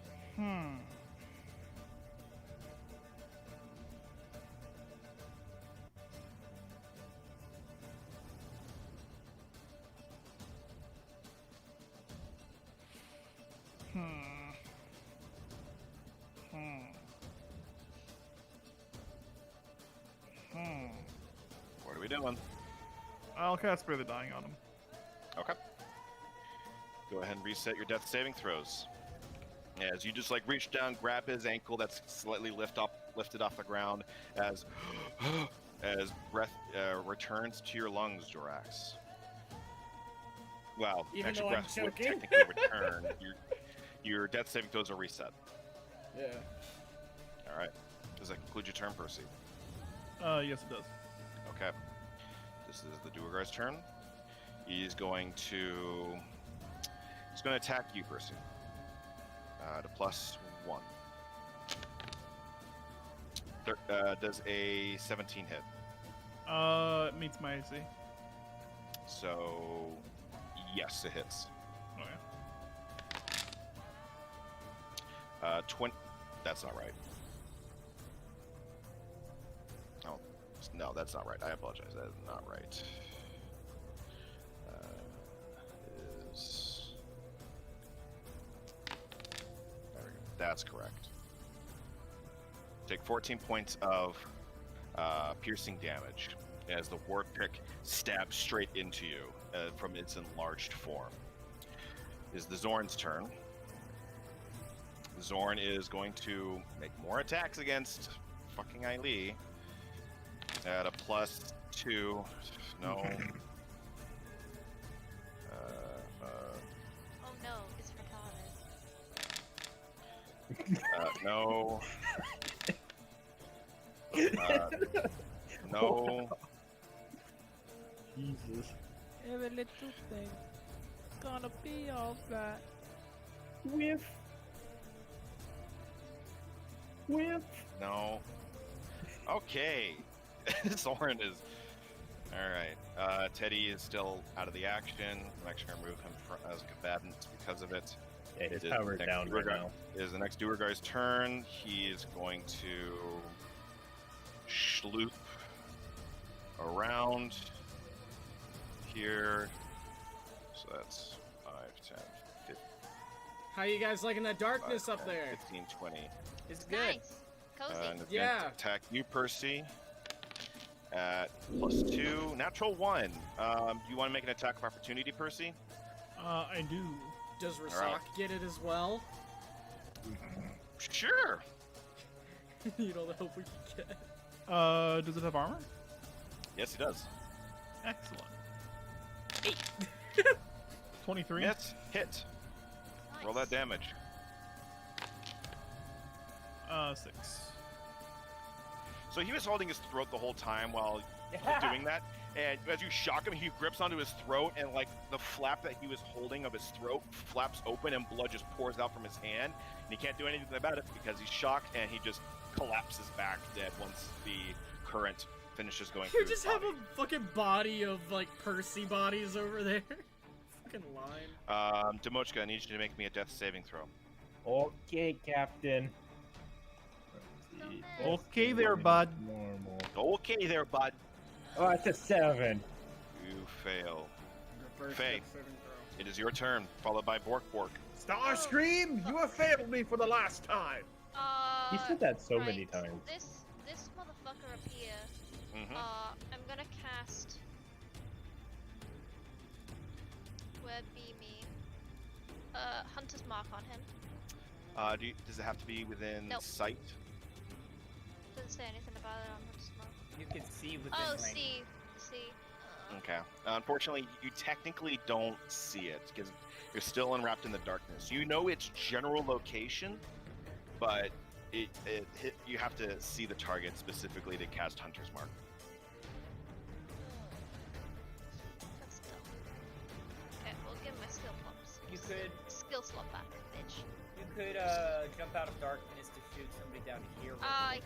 Speaker 1: What are we doing?
Speaker 4: I'll cast Spare the Dying on him.
Speaker 1: Okay. Go ahead and reset your death saving throws. As you just like reach down, grab his ankle that's slightly lifted off the ground, as breath returns to your lungs, Jorax. Well,
Speaker 6: Even
Speaker 1: actually,
Speaker 6: though I'm
Speaker 1: breath would
Speaker 6: choking?
Speaker 1: technically return. Your death saving throws are reset.
Speaker 6: Yeah.
Speaker 1: All right. Does that conclude your turn, Percy?
Speaker 4: Yes, it does.
Speaker 1: Okay. This is the Duergar's turn. He's going to attack you, Percy. To +1. Does a 17 hit?
Speaker 4: It meets my AC.
Speaker 1: So, yes, it hits.
Speaker 4: Okay.
Speaker 1: 20. That's not right. Oh, no, that's not right. I apologize. That is not right. There we go. That's correct. Take 14 points of piercing damage as the ward pick stabs straight into you from its enlarged form. It is the Zorn's turn. Zorn is going to make more attacks against fucking Ailey at a +2. No.
Speaker 3: Oh no, it's retarded.
Speaker 1: No. No.
Speaker 2: Jesus.
Speaker 11: Every little thing gonna be alright.
Speaker 2: Whiff.
Speaker 1: No. Okay. Zorn is. Alright. Teddy is still out of the action. I'm actually going to remove him as a combatant because of it.
Speaker 2: Yeah, his
Speaker 1: It is
Speaker 2: power's
Speaker 1: next
Speaker 2: down right
Speaker 1: Duergar-
Speaker 2: now.
Speaker 1: It is the next Duergar's turn. He is going to loop around here. So that's 5, 10, 15.
Speaker 6: How you guys liking that darkness up there?
Speaker 1: 15, 20.
Speaker 7: It's good.
Speaker 3: Nice. Cozy.
Speaker 1: And it's
Speaker 6: Yeah.
Speaker 1: gonna attack you, Percy, at +2. Natural 1. You want to make an attack of opportunity, Percy?
Speaker 4: I do.
Speaker 6: Does Rasak
Speaker 1: Alright.
Speaker 6: get it as well?
Speaker 1: Sure.
Speaker 6: You know the hope we can get.
Speaker 4: Does it have armor?
Speaker 1: Yes, he does.
Speaker 4: Excellent.
Speaker 6: 8.
Speaker 4: 23.
Speaker 1: Hit.
Speaker 3: Nice.
Speaker 1: Roll that damage.
Speaker 4: 6.
Speaker 1: So he was holding his throat the whole time while doing that. And as you shock him, he grips onto his throat, and like the flap that he was holding of his throat flaps open, and blood just pours out from his hand. And he can't do anything about it because he's shocked, and he just collapses back dead once the current finishes going through
Speaker 6: You
Speaker 1: his
Speaker 6: just have
Speaker 1: body.
Speaker 6: a fucking body of like Percy bodies over there. Fucking line.
Speaker 1: Demochka, I need you to make me a death saving throw.
Speaker 2: Okay, Captain.
Speaker 5: Okay there, bud.
Speaker 2: Normal.
Speaker 1: Okay there, bud.
Speaker 2: Oh, it's a 7.
Speaker 1: You fail.
Speaker 6: Your first
Speaker 1: Faye.
Speaker 6: death saving throw.
Speaker 1: It is your turn, followed by Bork.
Speaker 4: Starscream, you have failed me for the last time.
Speaker 2: He said that so
Speaker 3: right.
Speaker 2: many times.
Speaker 3: This motherfucker up here.
Speaker 1: Mm-hmm.
Speaker 3: I'm gonna cast. Where'd be me? Hunter's Mark on him.
Speaker 1: Does it have to be within
Speaker 3: Nope.
Speaker 1: sight?
Speaker 3: Doesn't say anything about it on Hunter's Mark.
Speaker 7: You can see within
Speaker 3: Oh,
Speaker 7: range.
Speaker 3: see.
Speaker 1: Okay. Unfortunately, you technically don't see it because you're still enwrapped in the darkness. You know its general location, but you have to see the target specifically to cast Hunter's Mark.
Speaker 3: That's dumb. Okay, we'll give my skill pops.
Speaker 7: You could
Speaker 3: Skill slot back, bitch.
Speaker 7: you could jump out of darkness to shoot somebody down here.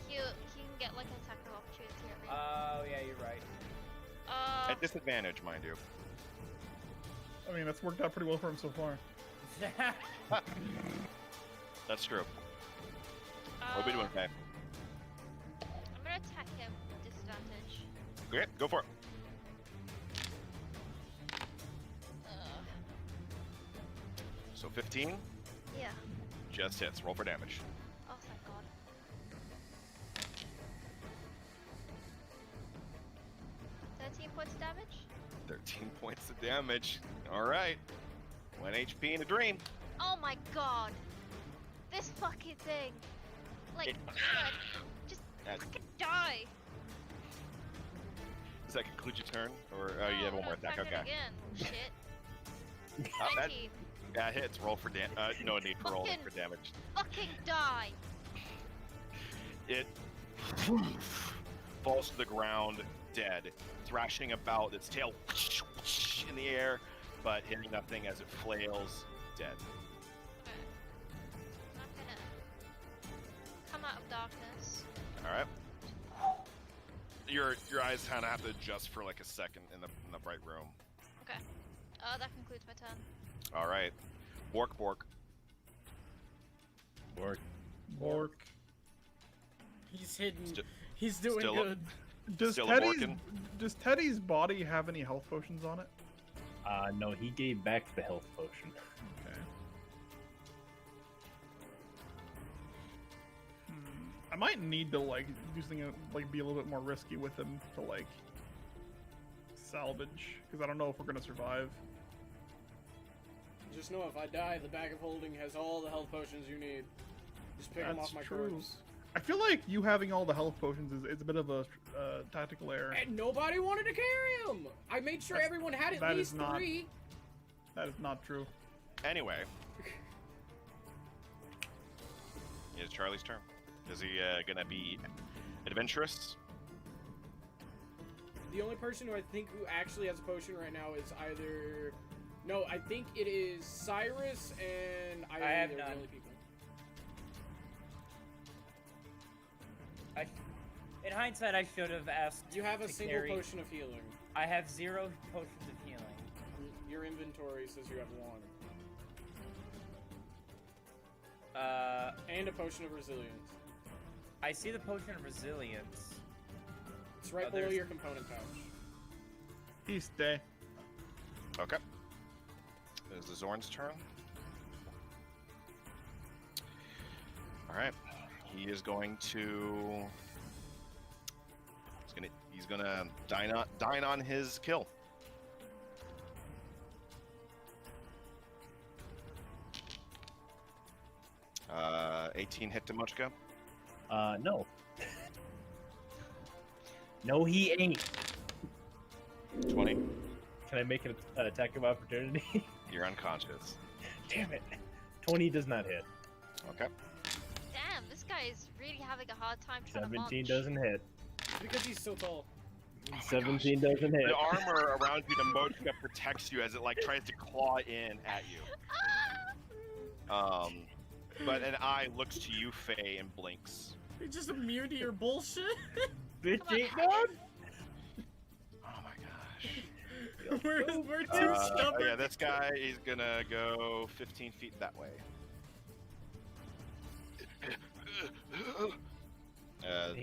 Speaker 3: He can get like an attack of opportunity at me.
Speaker 7: Oh yeah, you're right.
Speaker 1: At disadvantage, mind you.
Speaker 4: I mean, that's worked out pretty well for him so far.
Speaker 1: That's true. We'll be doing okay.
Speaker 3: I'm gonna attack him with disadvantage.
Speaker 1: Okay, go for it. So 15
Speaker 3: Yeah.
Speaker 1: just hits. Roll for damage.
Speaker 3: Oh, thank God. 13 points of damage?
Speaker 1: 13 points of damage. All right. 1 HP in a dream.
Speaker 3: Oh my God! This fucking thing! Like, just
Speaker 1: That-
Speaker 3: fucking die!
Speaker 1: Does that conclude your turn? Or you have one more attack?
Speaker 3: Attack it
Speaker 1: Okay.
Speaker 3: again. Shit.
Speaker 1: That,
Speaker 3: 19.
Speaker 1: that hits. Roll for damage. No need for rolling for damage.
Speaker 3: Fucking die!
Speaker 1: It falls to the ground dead, thrashing about, its tail in the air, but hitting nothing as it flails dead.
Speaker 3: Okay. I'm gonna come out of darkness.
Speaker 1: All right. Your eyes kind of have to adjust for like a second in the bright room.
Speaker 3: Okay. That concludes my turn.
Speaker 1: All right. Bork.
Speaker 2: Bork.
Speaker 6: He's hidden.
Speaker 1: Sti-
Speaker 6: He's doing
Speaker 1: still-
Speaker 6: good.
Speaker 4: Does Teddy's body have any health potions on it?
Speaker 2: No, he gave back the health potion.
Speaker 4: Okay. I might need to like do something like be a little bit more risky with him to like salvage because I don't know if we're gonna survive.
Speaker 6: Just know if I die, the bag of holding has all the health potions you need. Just pick them
Speaker 4: That's
Speaker 6: off my
Speaker 4: true.
Speaker 6: corpse.
Speaker 4: I feel like you having all the health potions is a bit of a tactical error.
Speaker 6: And nobody wanted to carry him. I made sure everyone had at
Speaker 4: that
Speaker 6: least
Speaker 4: is not-
Speaker 6: 3.
Speaker 4: That is not true.
Speaker 1: Anyway, it's Charlie's turn. Is he gonna be adventurous?
Speaker 6: The only person who I think who actually has a potion right now is either. No, I think it is Cyrus and I
Speaker 7: have
Speaker 6: They're the
Speaker 7: none.
Speaker 6: only people.
Speaker 7: In hindsight, I should have asked.
Speaker 6: You have a
Speaker 7: to
Speaker 6: single
Speaker 7: carry-
Speaker 6: potion of healing.
Speaker 7: I have 0 potions of healing.
Speaker 6: Your inventory says you have 1. And a potion of resilience.
Speaker 7: I see the potion of resilience.
Speaker 6: It's right
Speaker 7: Oh,
Speaker 6: below
Speaker 7: there's-
Speaker 6: your component pouch.
Speaker 4: Peace day.
Speaker 1: Okay. It is the Zorn's turn. All right. He is going to. He's gonna dine on his kill. Uh, 18 hit Demochka.
Speaker 2: No. No, he ain't.
Speaker 1: 20.
Speaker 2: Can I make an attack of opportunity?
Speaker 1: You're unconscious.
Speaker 2: Damn it. 20 does not hit.
Speaker 1: Okay.
Speaker 3: Damn, this guy is really having a hard time trying
Speaker 2: 17
Speaker 3: to munch.
Speaker 2: doesn't hit.
Speaker 6: Because he's so tall.
Speaker 2: 17 doesn't hit.
Speaker 1: The armor around you, Demochka, protects you as it like tries to claw in at you. But an eye looks to you, Faye, and blinks.
Speaker 6: He's just immune to your bullshit.
Speaker 2: Bitch ain't done.
Speaker 1: Oh my gosh.
Speaker 6: we're too stubborn.
Speaker 1: Yeah, this guy is gonna go 15 feet that way.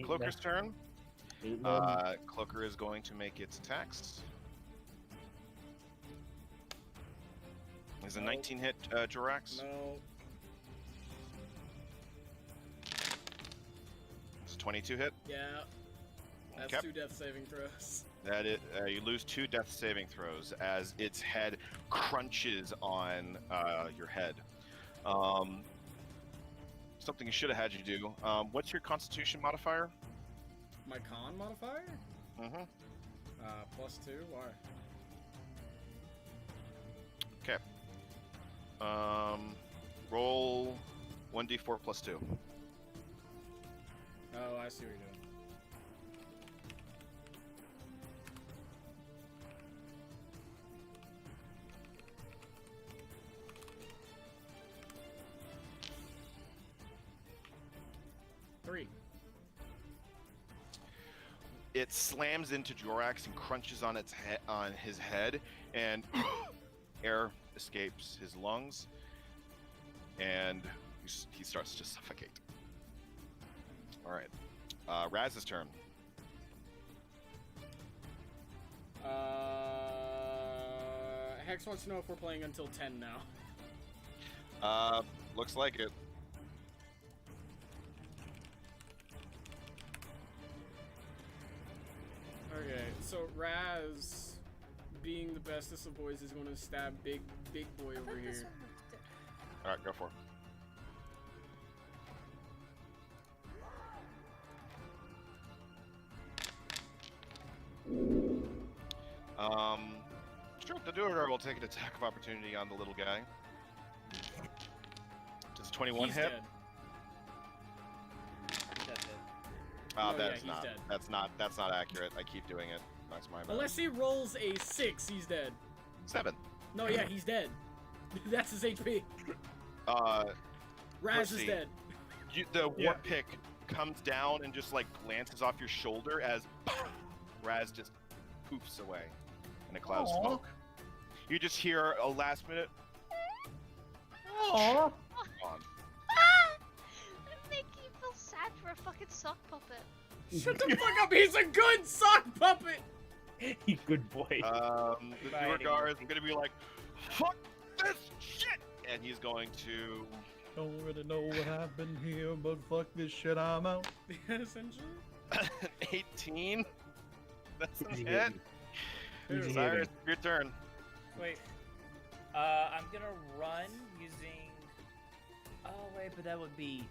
Speaker 1: Cloaker's turn. Cloaker is going to make its attacks. Is a
Speaker 6: Nope.
Speaker 1: 19 hit Jorax?
Speaker 6: No.
Speaker 1: Is a 22 hit?
Speaker 6: Yeah. That's
Speaker 1: Okay.
Speaker 6: 2 death saving throws.
Speaker 1: That it, you lose 2 death saving throws as its head crunches on your head. Something you should have had you do. What's your Constitution modifier?
Speaker 6: My con modifier?
Speaker 1: Mm-hmm.
Speaker 6: +2. Why?
Speaker 1: Okay. Roll 1d4 plus 2.
Speaker 6: Oh, I see what you're doing. Three.
Speaker 1: It slams into Jorax and crunches on its on his head, and air escapes his lungs, and he starts to suffocate. All right, Raz's turn.
Speaker 6: Hex wants to know if we're playing until 10 now.
Speaker 1: Looks like it.
Speaker 6: Okay, so Raz, being the bestest of boys, is going to stab big boy over here.
Speaker 1: All right, go for it. Sure, the Duergar will take an attack of opportunity on the little guy. Does 21
Speaker 6: He's
Speaker 1: hit?
Speaker 6: dead.
Speaker 7: That's it.
Speaker 1: Oh,
Speaker 6: Oh,
Speaker 1: that
Speaker 6: yeah,
Speaker 1: is
Speaker 6: he's
Speaker 1: not.
Speaker 6: dead.
Speaker 1: That's not accurate. I keep doing it. That's my bad.
Speaker 6: Unless he rolls a 6, he's dead.
Speaker 1: 7.
Speaker 6: No, yeah, he's dead. That's his HP.
Speaker 1: Raz
Speaker 6: Raz is dead.
Speaker 1: The warp pick comes down and just like glances off your shoulder as Raz just poofs away in a cloud of smoke. You just hear a last minute.
Speaker 5: Aww.
Speaker 1: On.
Speaker 3: Make you feel sad for a fucking sock puppet.
Speaker 6: Shut the fuck up, he's a good sock puppet!
Speaker 2: You good boy.
Speaker 1: The
Speaker 7: Fighting.
Speaker 1: Duergar is gonna be like, fuck this shit, and he's going to.
Speaker 5: Don't really know what happened here, but fuck this shit, I'm out.
Speaker 6: Essentially.
Speaker 1: 18. That's a
Speaker 2: Easy
Speaker 1: hit.
Speaker 2: hitting. Easy
Speaker 1: Cyrus,
Speaker 2: hitting.
Speaker 1: your turn.
Speaker 7: Wait. I'm gonna run using. Oh wait, but that would be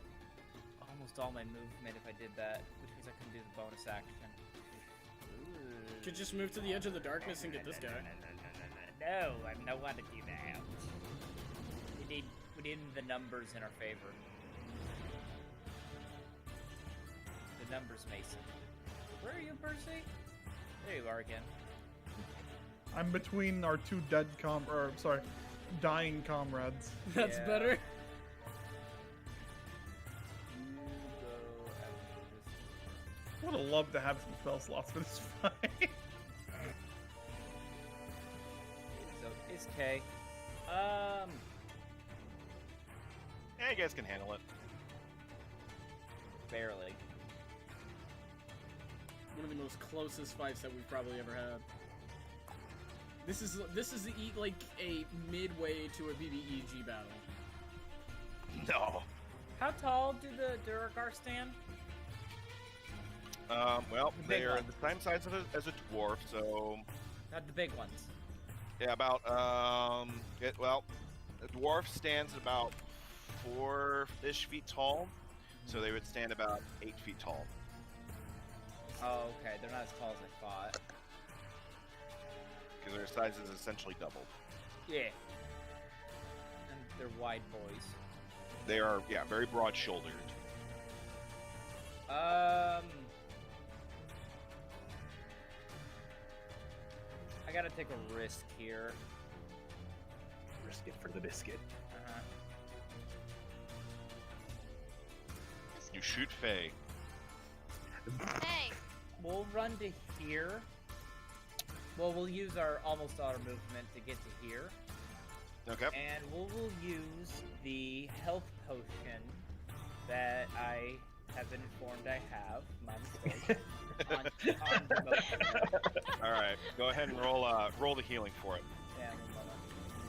Speaker 7: almost all my movement if I did that, which means I couldn't do the bonus action. Ooh.
Speaker 6: Could just move to the edge of the darkness and get this guy.
Speaker 7: No, I don't want to do that. We need the numbers in our favor. The numbers, Mason. Where are you, Percy? There you are again.
Speaker 4: I'm between our 2 dying comrades.
Speaker 6: That's
Speaker 7: Yeah.
Speaker 6: better.
Speaker 7: You go after this.
Speaker 4: I would have loved to have some spell slots for this fight.
Speaker 7: So it's K.
Speaker 1: Yeah, you guys can handle it.
Speaker 7: Barely.
Speaker 6: One of the most closest fights that we've probably ever had. This is like a midway to a BBEG battle.
Speaker 1: No.
Speaker 7: How tall do the Duergar stand?
Speaker 1: Well,
Speaker 7: The big
Speaker 1: they're
Speaker 7: ones.
Speaker 1: the same size as a dwarf, so
Speaker 7: Not the big ones.
Speaker 1: yeah, about a dwarf stands about 4-ish feet tall, so they would stand about 8 feet tall.
Speaker 7: Oh, okay. They're not as tall as I thought.
Speaker 1: Because their size is essentially doubled.
Speaker 7: Yeah. And they're wide boys.
Speaker 1: They are, yeah, very broad-shouldered.
Speaker 7: I gotta take a risk here.
Speaker 2: Risk it for the biscuit.
Speaker 7: Uh-huh.
Speaker 1: You shoot Faye.
Speaker 3: Hey,
Speaker 7: We'll run to here. Well, we'll use our almost auto movement to get to here.
Speaker 1: Okay.
Speaker 7: And we'll use the health potion that I have been informed I have. My mistake. on remote.
Speaker 1: All right. Go ahead and roll the healing for it.
Speaker 7: Yeah, one moment.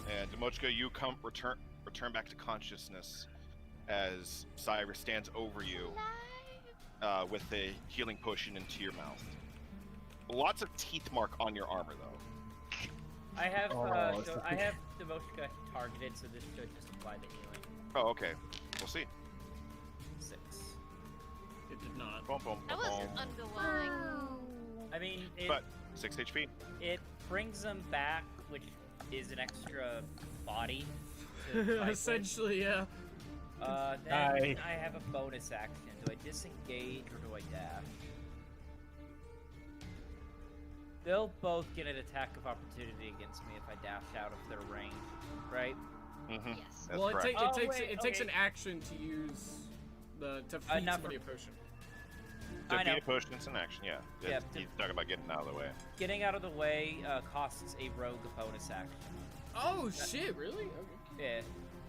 Speaker 1: And Demochka, you return back to consciousness as Cyrus stands over you with a healing potion into your mouth. Lots of teeth mark on your armor, though.
Speaker 7: I have
Speaker 2: Oh,
Speaker 7: so I have Demoshka targeted, so this should just apply the healing.
Speaker 1: Oh, okay. We'll see.
Speaker 7: 6.
Speaker 6: It did not.
Speaker 1: Boom, boom,
Speaker 3: That
Speaker 1: boom,
Speaker 3: was
Speaker 1: boom.
Speaker 3: underwhelming.
Speaker 7: I mean, it
Speaker 1: But 6 HP.
Speaker 7: it brings them back, which is an extra body. To fight with.
Speaker 6: Essentially, yeah.
Speaker 7: Then
Speaker 2: Hi.
Speaker 7: I have a bonus action. Do I disengage or do I dash? They'll both get an attack of opportunity against me if I dash out of their range, right?
Speaker 1: Mm-hmm.
Speaker 3: Yes.
Speaker 1: That's
Speaker 6: Well,
Speaker 1: correct.
Speaker 6: it takes an action to use to feed
Speaker 7: not
Speaker 6: somebody
Speaker 7: for-
Speaker 6: a potion.
Speaker 7: I know.
Speaker 1: Defeat a potion, it's an action, yeah.
Speaker 7: Yeah,
Speaker 1: He's talking about getting out of the way.
Speaker 7: Getting out of the way costs a rogue a bonus action.
Speaker 6: Oh shit! Really? Okay.
Speaker 7: Yeah.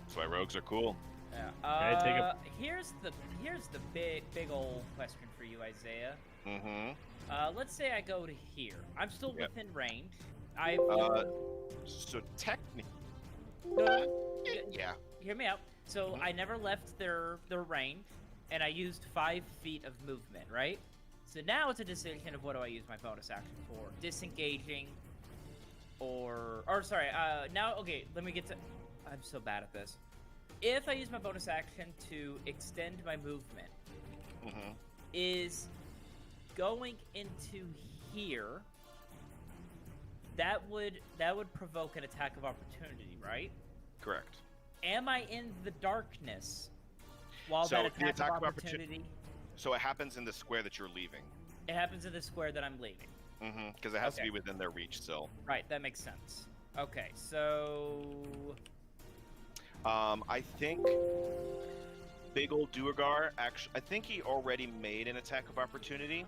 Speaker 1: That's why rogues are cool.
Speaker 7: Yeah.
Speaker 2: I take a-
Speaker 7: Here's the big old question for you, Isaiah.
Speaker 1: Mm-hmm.
Speaker 7: Let's say I go to here. I'm still
Speaker 1: Yep.
Speaker 7: within range. I
Speaker 1: So technically, yeah.
Speaker 7: hear me out. So I never left their range, and I used 5 feet of movement, right? So now it's a decision of what do I use my bonus action for? Disengaging, or sorry. Now okay. Let me get to. I'm so bad at this. If I use my bonus action to extend my movement,
Speaker 1: Mm-hmm.
Speaker 7: is going into here. That would provoke an attack of opportunity, right?
Speaker 1: Correct.
Speaker 7: Am I in the darkness while
Speaker 1: So
Speaker 7: that
Speaker 1: the
Speaker 7: attack,
Speaker 1: attack
Speaker 7: of
Speaker 1: of
Speaker 7: opportunity?
Speaker 1: So it happens in the square that you're leaving.
Speaker 7: It happens in the square that I'm leaving.
Speaker 1: Mm-hmm. Because it has to
Speaker 7: Okay.
Speaker 1: be within their reach still.
Speaker 7: Right, that makes sense. Okay, so
Speaker 1: I think Big Ol' Duergar actually. I think he already made an attack of opportunity.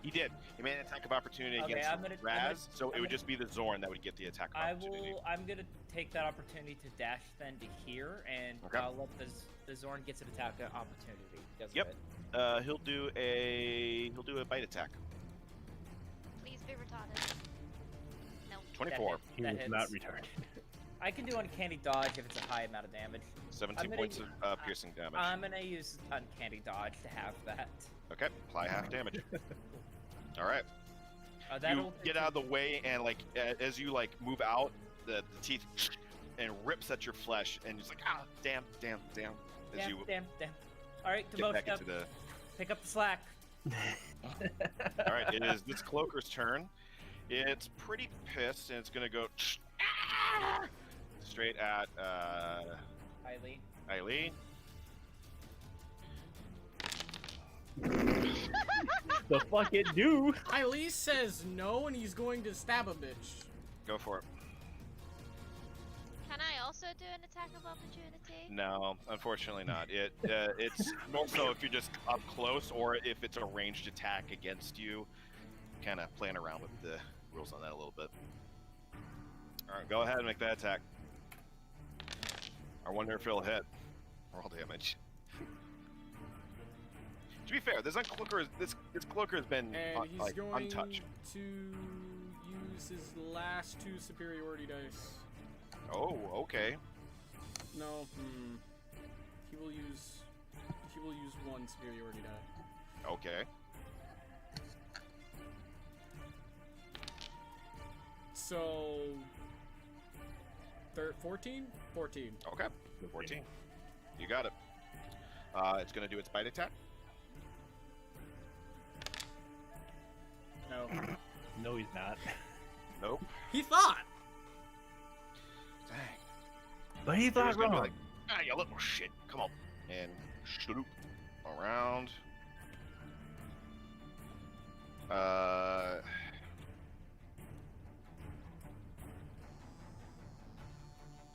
Speaker 1: He did. He made an attack of opportunity
Speaker 7: Okay,
Speaker 1: against
Speaker 7: I'm gonna-
Speaker 1: Raz, so
Speaker 7: I'm
Speaker 1: it would
Speaker 7: gonna-
Speaker 1: just be the Zorn that would get the attack of opportunity.
Speaker 7: I'm gonna take that opportunity to dash then to here, and
Speaker 1: Okay.
Speaker 7: I'll let the Zorn gets an attack of opportunity. Because of
Speaker 1: Yep.
Speaker 7: it.
Speaker 1: He'll do a bite attack.
Speaker 3: Please be retarded. No.
Speaker 1: 24.
Speaker 2: He
Speaker 7: That
Speaker 2: was
Speaker 7: hits.
Speaker 2: not retarded.
Speaker 7: I can do uncanny dodge if it's a high amount of damage.
Speaker 1: 17
Speaker 7: gonna
Speaker 1: points
Speaker 7: u-
Speaker 1: of piercing damage.
Speaker 7: I'm gonna use uncanny dodge to have that.
Speaker 1: Okay, apply half damage. All right.
Speaker 7: That'll
Speaker 1: You get out of the way, and like as you like move out, the teeth and rips at your flesh, and it's like damn. As
Speaker 7: Damn,
Speaker 1: you
Speaker 7: damn. All right,
Speaker 1: get back
Speaker 7: Demoshka,
Speaker 1: into the.
Speaker 7: pick up the slack.
Speaker 1: All right, it is this cloaker's turn. It's pretty pissed, and it's gonna go straight at
Speaker 7: Eileen.
Speaker 1: Eileen.
Speaker 2: The fuck it do?
Speaker 6: Eileen says no, and he's going to stab a bitch.
Speaker 1: Go for it.
Speaker 3: Can I also do an attack of opportunity?
Speaker 1: No, unfortunately not. It's more so if you're just up close, or if it's a ranged attack against you. Kind of playing around with the rules on that a little bit. All right, go ahead and make that attack. I wonder if it'll hit. Roll damage. To be fair, this cloaker has been
Speaker 6: And he's
Speaker 1: like
Speaker 6: going
Speaker 1: untouched.
Speaker 6: to use his last 2 superiority dice.
Speaker 1: Oh, okay.
Speaker 6: No, he will use 1 superiority die.
Speaker 1: Okay.
Speaker 6: So 14? 14.
Speaker 1: Okay. 14. You got it. It's gonna do its bite attack.
Speaker 6: No.
Speaker 2: No, he's not.
Speaker 1: Nope.
Speaker 6: He thought.
Speaker 1: Dang.
Speaker 2: But he
Speaker 1: It
Speaker 2: thought
Speaker 1: was gonna be
Speaker 2: wrong.
Speaker 1: like, you little shit. Come on. And shoop around.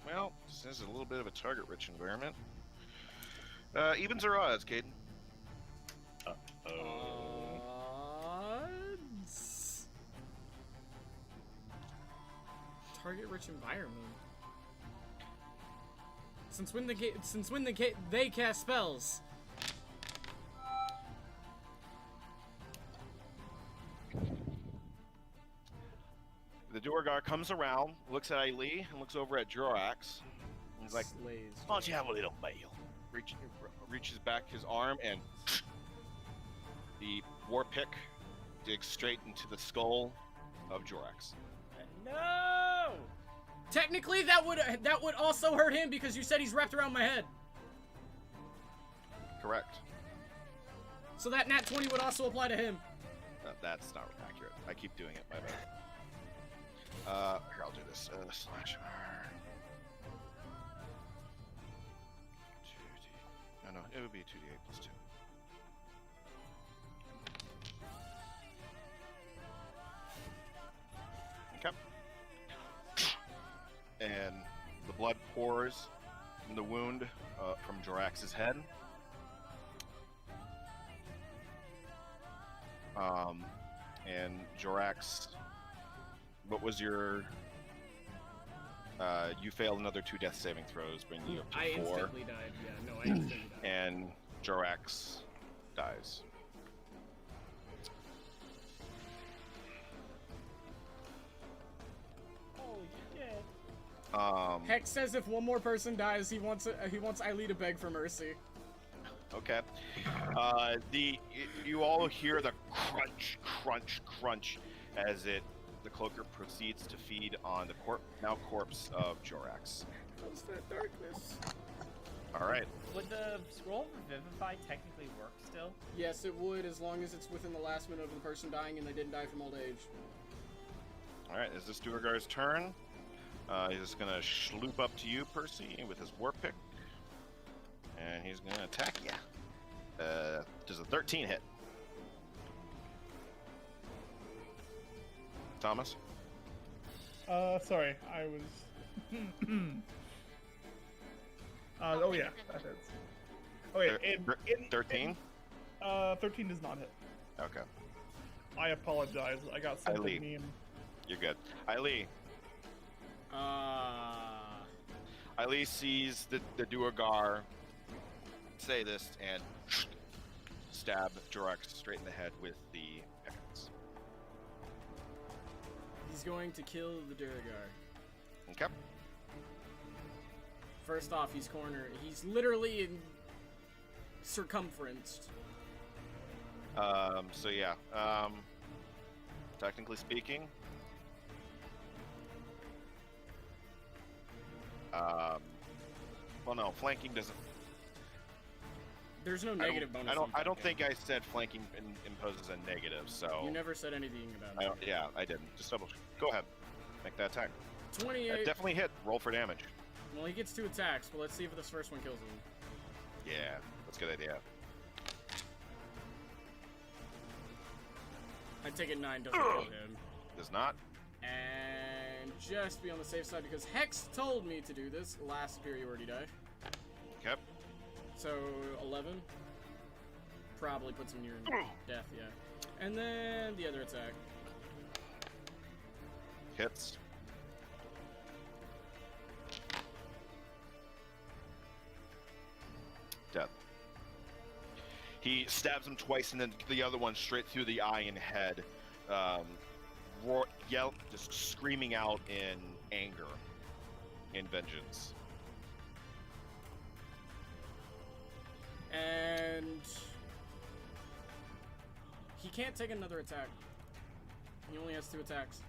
Speaker 1: Well, this is a little bit of a target-rich environment. Evens or odds, Caden?
Speaker 6: Odds. Target-rich environment. Since when they cast spells?
Speaker 1: The Duergar
Speaker 8: Duergar comes around, looks at Aili, and looks over at Jorax. And he's like,
Speaker 6: Slays.
Speaker 8: why don't you have a little meal?
Speaker 1: Reaches back his arm and the war pick digs straight into the skull of Jorax.
Speaker 7: No!
Speaker 6: Technically, that would also hurt him because you said he's wrapped around my head.
Speaker 1: Correct.
Speaker 6: So that nat 20 would also apply to him.
Speaker 1: That's not accurate. I keep doing it. My bad. Here, I'll do this. Slash R. 2D. No, it would be 2d8 plus 2. Okay. And the blood pours from the wound from Jorax's head. And Jorax, what was your? You failed another 2 death saving throws, bringing you up to 4.
Speaker 6: I instantly died. Yeah, no, I instantly died.
Speaker 1: And Jorax dies.
Speaker 7: Holy shit.
Speaker 6: Hex says if one more person dies, he wants Aili to beg for mercy.
Speaker 1: Okay. You all hear the crunch, crunch, crunch as the cloaker proceeds to feed on the corpse of Jorax.
Speaker 6: What's that darkness?
Speaker 1: All right.
Speaker 7: Would the scroll revivify technically work still?
Speaker 6: Yes, it would, as long as it's within the last minute of the person dying and they didn't die from old age.
Speaker 1: All right. Is this Duergar's turn? He's just gonna sloop up to you, Percy, with his war pick. And he's gonna attack you. Does a 13 hit? Thomas?
Speaker 4: Sorry, I was. Oh yeah, that hits. Oh yeah,
Speaker 1: 13?
Speaker 4: 13 does not hit.
Speaker 1: Okay.
Speaker 4: I apologize. I got something
Speaker 1: Aili.
Speaker 4: mean.
Speaker 1: You're good. Aili. Aili sees the Duergar say this and stab Jorax straight in the head with the pickaxe.
Speaker 6: He's going to kill the Duergar.
Speaker 1: Okay.
Speaker 6: First off, he's cornered. He's literally circumferenced.
Speaker 1: So yeah. Technically speaking, well, no, flanking doesn't.
Speaker 6: There's no negative bonus.
Speaker 1: I don't think I said flanking imposes a negative. So
Speaker 6: You never said anything about it.
Speaker 1: Yeah, I didn't. Just double. Go ahead. Make that attack.
Speaker 6: 28.
Speaker 1: Definitely hit. Roll for damage.
Speaker 6: Well, he gets 2 attacks, but let's see if this first one kills him.
Speaker 1: Yeah, that's a good idea.
Speaker 6: I take it 9 doesn't kill him.
Speaker 1: Does not.
Speaker 6: And just be on the safe side because Hex told me to do this last superiority die.
Speaker 1: Okay.
Speaker 6: So 11 probably puts him near death, yeah. And then the other attack.
Speaker 1: Hits. Death. He stabs him twice, and then the other one straight through the eye and head. Just screaming out in anger, in vengeance.
Speaker 6: And he can't take another attack. He only has 2 attacks.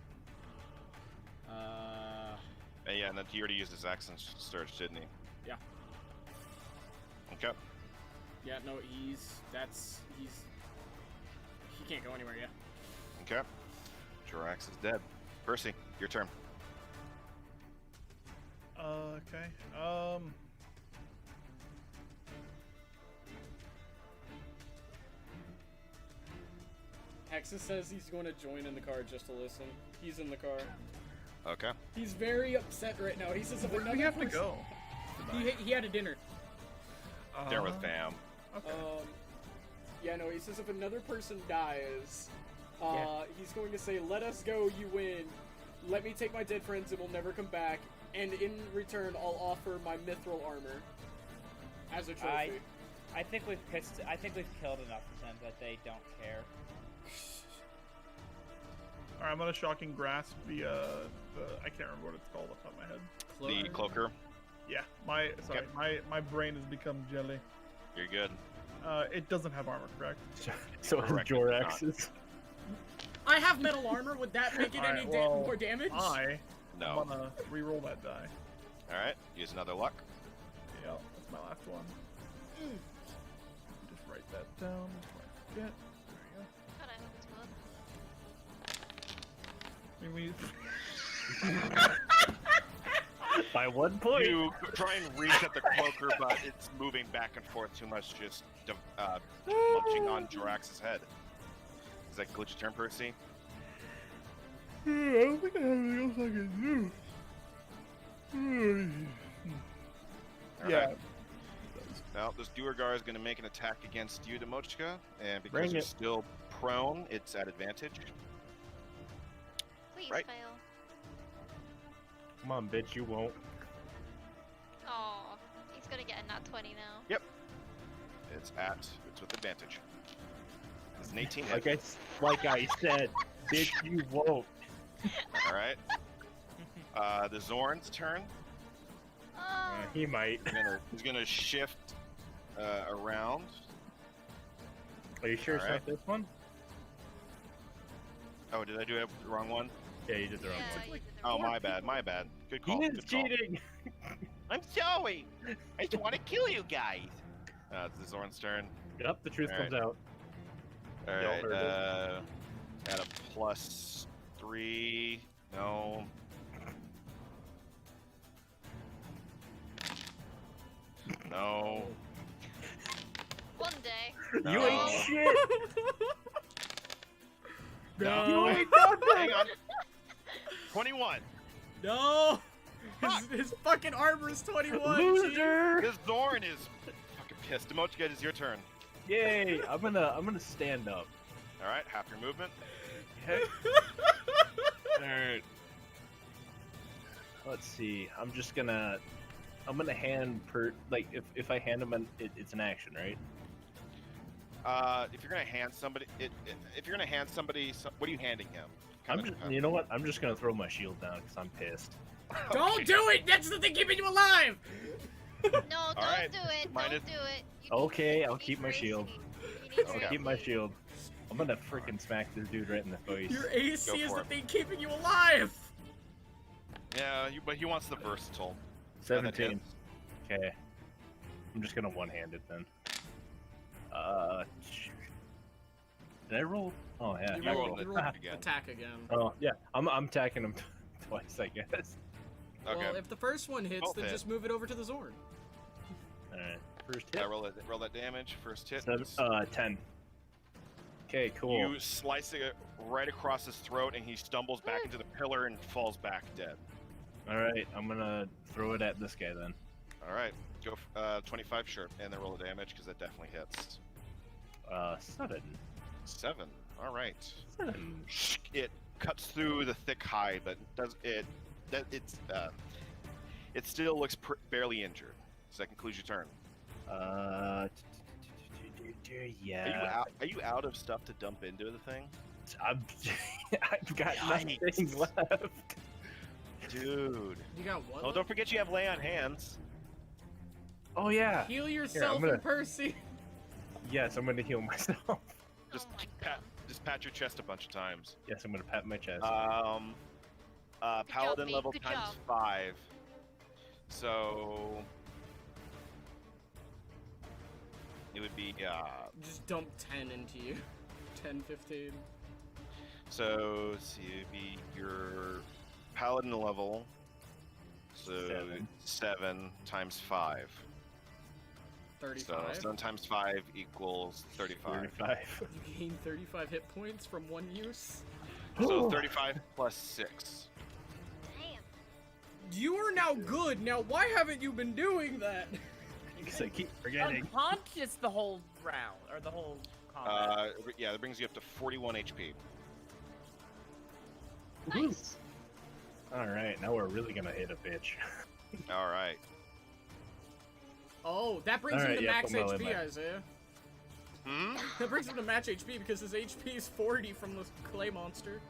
Speaker 1: Yeah, and then he already used his action surge, didn't he?
Speaker 6: Yeah.
Speaker 1: Okay.
Speaker 6: Yeah, no, he can't go anywhere yet.
Speaker 1: Okay. Jorax is dead. Percy, your turn.
Speaker 4: Okay.
Speaker 6: Hexus says he's going to join in the car just to listen. He's in the car.
Speaker 1: Okay.
Speaker 6: He's very upset right now. He says if
Speaker 4: Where do
Speaker 6: another
Speaker 4: we have to
Speaker 6: person-
Speaker 4: go?
Speaker 6: He had a dinner.
Speaker 1: Dinner with fam.
Speaker 4: Okay.
Speaker 6: Yeah, no, he says if another person dies,
Speaker 7: Yeah.
Speaker 6: he's going to say, let us go, you win. Let me take my dead friends and we'll never come back. And in return, I'll offer my mithril armor as a trophy.
Speaker 7: I think we've killed enough of them that they don't care.
Speaker 4: Alright, I'm gonna shocking grasp the I can't remember what it's called off the top of my head.
Speaker 1: The cloaker.
Speaker 4: Yeah, my brain has become jelly.
Speaker 1: You're good.
Speaker 4: It doesn't have armor, correct?
Speaker 2: So
Speaker 1: Correct,
Speaker 2: Jorax's.
Speaker 6: I have metal armor. Would that make it
Speaker 4: Alright,
Speaker 6: any
Speaker 4: well,
Speaker 6: more damage?
Speaker 4: I'm
Speaker 1: No.
Speaker 4: gonna re-roll that die.
Speaker 1: All right. Use another luck.
Speaker 4: Yeah, that's my last one. Just write that down before I forget. There
Speaker 3: God, I hope it's good.
Speaker 4: you go.
Speaker 2: By 1 point.
Speaker 1: You try and reach at the cloaker, but it's moving back and forth too much, just munching on Jorax's head. Does that glitch your turn, Percy?
Speaker 5: I don't think I have anything else I can do.
Speaker 1: All
Speaker 4: Yeah.
Speaker 1: right. Now, this Duergar is going to make an attack against you, Demochka, and because
Speaker 2: Bring
Speaker 1: you're
Speaker 2: it.
Speaker 1: still prone, it's at advantage.
Speaker 3: Please
Speaker 1: Right.
Speaker 3: fail.
Speaker 2: Come on, bitch, you won't.
Speaker 3: Oh, he's gonna get a nat 20 now.
Speaker 1: It's with advantage. It's an 18 hit.
Speaker 2: Like I said, bitch, you won't.
Speaker 1: All right. The Zorn's turn.
Speaker 3: Oh,
Speaker 2: He might.
Speaker 1: He's gonna shift around.
Speaker 2: Are you sure it's
Speaker 1: Alright.
Speaker 2: not this one?
Speaker 1: Oh, did I do it the wrong one?
Speaker 2: Yeah, you did the wrong
Speaker 3: yeah,
Speaker 2: one.
Speaker 3: you did the
Speaker 1: Oh,
Speaker 3: wrong
Speaker 1: my bad. My bad. Good call.
Speaker 2: He is
Speaker 1: good call.
Speaker 2: cheating.
Speaker 8: I'm sorry. I just want to kill you guys.
Speaker 1: It's the Zorn's turn.
Speaker 2: Yep, the truth comes
Speaker 1: Alright.
Speaker 2: out.
Speaker 1: All
Speaker 2: Y'all
Speaker 1: right.
Speaker 2: heard
Speaker 1: At a +3. No. No.
Speaker 3: One day.
Speaker 1: No.
Speaker 2: You ain't shit.
Speaker 1: No.
Speaker 2: You ain't
Speaker 1: Hang on. 21.
Speaker 6: No. His fucking armor is 21.
Speaker 2: Loser.
Speaker 1: This Zorn is fucking pissed. Demochka, it is your turn.
Speaker 2: Yay! I'm gonna stand up.
Speaker 1: All right, half your movement.
Speaker 2: Okay.
Speaker 1: All right.
Speaker 2: Let's see. I'm gonna hand if I hand him it's an action, right?
Speaker 1: If you're gonna hand somebody, what are you handing him?
Speaker 2: You know what? I'm just gonna throw my shield down because I'm pissed.
Speaker 6: Don't do it. That's the thing keeping you alive.
Speaker 3: No, don't
Speaker 1: right,
Speaker 3: do it.
Speaker 1: mine
Speaker 3: Don't
Speaker 1: is-
Speaker 3: do it. You
Speaker 2: Okay,
Speaker 3: need
Speaker 2: I'll
Speaker 3: to
Speaker 2: keep my
Speaker 3: raise
Speaker 2: shield.
Speaker 3: You need to
Speaker 1: Okay.
Speaker 3: raise
Speaker 2: Keep my
Speaker 3: it.
Speaker 2: shield. I'm gonna freaking smack this dude right in the face.
Speaker 6: Your AC
Speaker 1: Go
Speaker 6: is
Speaker 1: for
Speaker 6: the
Speaker 1: it.
Speaker 6: thing keeping you alive.
Speaker 1: Yeah, but he wants the versatile.
Speaker 2: 17. Okay. I'm just gonna one-hand it then. Did I roll? Oh yeah.
Speaker 1: You
Speaker 2: I
Speaker 1: rolled
Speaker 2: rolled.
Speaker 1: it.
Speaker 6: You roll
Speaker 1: again.
Speaker 6: attack again.
Speaker 2: Oh yeah. I'm attacking him twice, I guess.
Speaker 1: Okay.
Speaker 6: Well, if the first one hits,
Speaker 1: Both
Speaker 6: then
Speaker 1: hit.
Speaker 6: just move it over to the Zorn.
Speaker 2: Alright. First hit.
Speaker 1: roll that damage. First hit.
Speaker 2: 10. Okay, cool.
Speaker 1: You slice it right across his throat, and he stumbles back into the pillar and falls back dead.
Speaker 2: Alright, I'm gonna throw it at this guy then.
Speaker 1: All right, go 25, sure, and then roll the damage because that definitely hits.
Speaker 2: 7.
Speaker 1: 7. All right.
Speaker 2: 7.
Speaker 1: It cuts through the thick hide, but it still looks barely injured. So that concludes your turn.
Speaker 2: Yeah.
Speaker 1: Are you out of stuff to dump into the thing?
Speaker 2: I've got nothing
Speaker 1: Yikes.
Speaker 2: left.
Speaker 1: Dude.
Speaker 6: You got what?
Speaker 1: Oh, don't forget you have lay on hands.
Speaker 2: Oh yeah.
Speaker 6: Heal yourself,
Speaker 2: gonna-
Speaker 6: and Percy.
Speaker 2: Yes, I'm gonna heal myself.
Speaker 1: Just
Speaker 3: Oh my
Speaker 1: pat your chest a bunch of times.
Speaker 2: Yes, I'm gonna pat my chest.
Speaker 1: Paladin
Speaker 3: mate.
Speaker 1: level
Speaker 3: Good
Speaker 1: times
Speaker 3: job.
Speaker 1: 5. So it would be
Speaker 6: Just dump 10 into you. 10, 15.
Speaker 1: so let's see, it'd be your paladin level. So 7 times 5.
Speaker 6: 35.
Speaker 1: So 7 times 5 equals 35.
Speaker 2: 35.
Speaker 6: You gain 35 hit points from one use.
Speaker 1: So 35 plus 6.
Speaker 3: Damn.
Speaker 6: You are now good. Now, why haven't you been doing that?
Speaker 2: Because I keep forgetting.
Speaker 7: Unconscious the whole round, or the whole combat.
Speaker 1: Yeah, that brings you up to 41 HP.
Speaker 3: Nice.
Speaker 2: Alright, now we're really gonna hit a bitch.
Speaker 1: All right.
Speaker 6: Oh, that brings him
Speaker 2: Alright,
Speaker 6: to
Speaker 2: yeah,
Speaker 6: max
Speaker 2: put Mo in
Speaker 6: HP,
Speaker 2: there.
Speaker 6: Isaiah.
Speaker 1: Hmm?
Speaker 6: That brings him to match HP because his HP is 40 from the clay monster.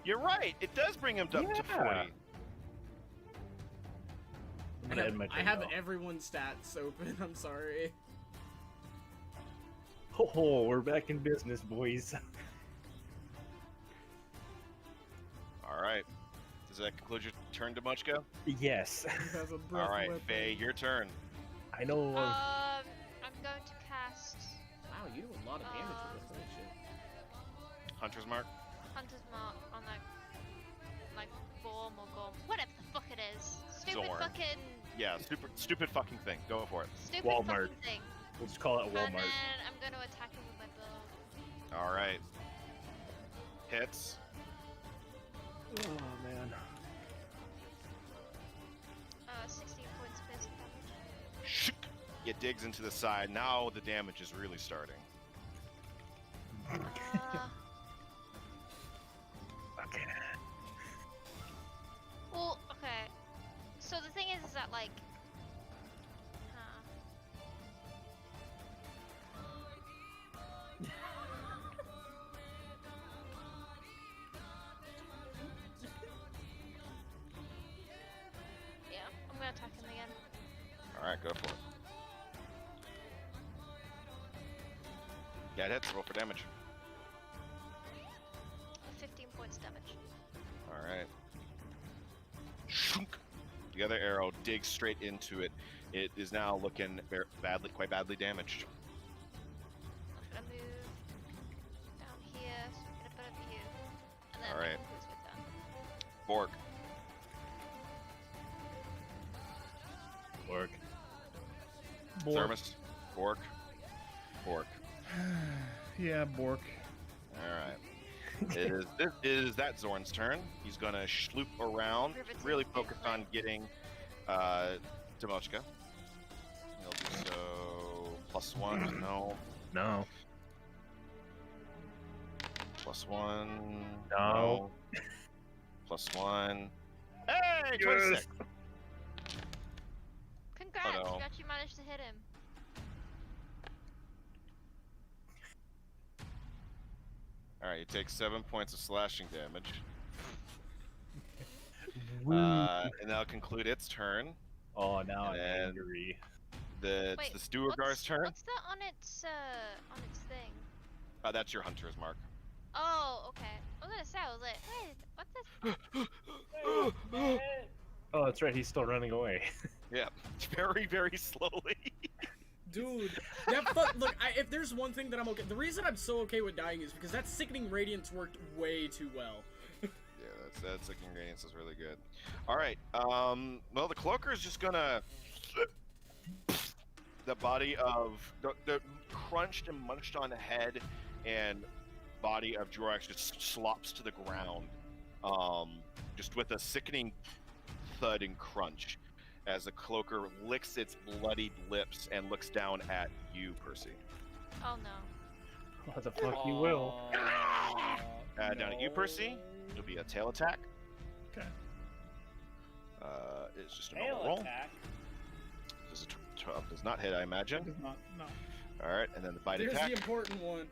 Speaker 8: You're right. It does bring him up to
Speaker 2: Yeah.
Speaker 8: 40.
Speaker 2: I'm gonna end my
Speaker 6: I
Speaker 2: turn
Speaker 6: have
Speaker 2: now.
Speaker 6: everyone's stats open. I'm sorry.
Speaker 2: Oh, we're back in business, boys.
Speaker 1: All right. Does that conclude your turn, Demuchka?
Speaker 2: Yes.
Speaker 6: You have a breath
Speaker 1: All right,
Speaker 6: weapon.
Speaker 1: Faye, your turn.
Speaker 2: I know.
Speaker 3: I'm going to cast
Speaker 6: Wow, you do a lot of damage with this. Holy shit.
Speaker 1: Hunter's Mark.
Speaker 3: Hunter's Mark on my Gorm or Gorm, whatever the fuck it is. Stupid
Speaker 1: Zorn.
Speaker 3: fucking
Speaker 1: Yeah, stupid fucking thing. Go for it.
Speaker 3: stupid
Speaker 2: Walmart.
Speaker 3: fucking thing.
Speaker 2: We'll just call it
Speaker 3: And
Speaker 2: Walmart.
Speaker 3: then I'm going to attack him with my bow.
Speaker 1: All right. Hits.
Speaker 2: Oh man.
Speaker 3: 16 points piercing damage.
Speaker 1: It digs into the side. Now the damage is really starting.
Speaker 2: Okay.
Speaker 3: Well, okay. So the thing is that like, yeah, I'm gonna attack him again.
Speaker 1: All right, go for it. Yeah, it hits. Roll for damage.
Speaker 3: 15 points damage.
Speaker 1: All right. Shunk. The other arrow digs straight into it. It is now looking quite badly damaged.
Speaker 3: I'm gonna move down here so I get a better view. And then
Speaker 1: Alright.
Speaker 3: that concludes my turn.
Speaker 1: Bork.
Speaker 2: Work.
Speaker 1: Thermos. Bork. Bork.
Speaker 5: Yeah, Bork.
Speaker 1: All right. This is that Zorn's turn. He's gonna sloop around,
Speaker 3: Riveted
Speaker 1: really
Speaker 3: in
Speaker 1: focus on
Speaker 3: place.
Speaker 1: getting Demochka. He'll do so. +1. No.
Speaker 2: No.
Speaker 1: +1.
Speaker 2: No.
Speaker 1: +1. Hey, 26.
Speaker 3: Congrats,
Speaker 1: no.
Speaker 3: you actually managed to hit him.
Speaker 1: All right, you take 7 points of slashing damage.
Speaker 2: Woo.
Speaker 1: And that'll conclude its turn.
Speaker 2: Oh, now I'm
Speaker 1: and-
Speaker 2: angry.
Speaker 1: It's
Speaker 3: Wait,
Speaker 1: the Stuargar's turn.
Speaker 3: What's that on its thing?
Speaker 1: That's your Hunter's Mark.
Speaker 3: Oh, okay. I was gonna say, I was like, wait, what the?
Speaker 2: Oh, that's right. He's still running away.
Speaker 1: Yeah, very, very slowly.
Speaker 6: Dude, look, if there's one thing that I'm okay, the reason I'm so okay with dying is because that Sickening Radiance worked way too well.
Speaker 1: Yeah, that Sickening Radiance is really good. All right, well, the Cloaker is just gonna... The body of... The crunched and munched on head and body of Drorax just slops to the ground, just with a sickening thud and crunch, as the Cloaker licks its bloodied lips and looks down at you, Percy.
Speaker 3: Oh no.
Speaker 2: What the fuck you will?
Speaker 1: Down at you, Percy. It'll be a tail attack.
Speaker 4: Okay.
Speaker 1: It's just a normal roll. Does not hit, I imagine.
Speaker 4: Does not. No.
Speaker 1: All right, and then the bite
Speaker 6: Here's
Speaker 1: attack.
Speaker 6: the important one.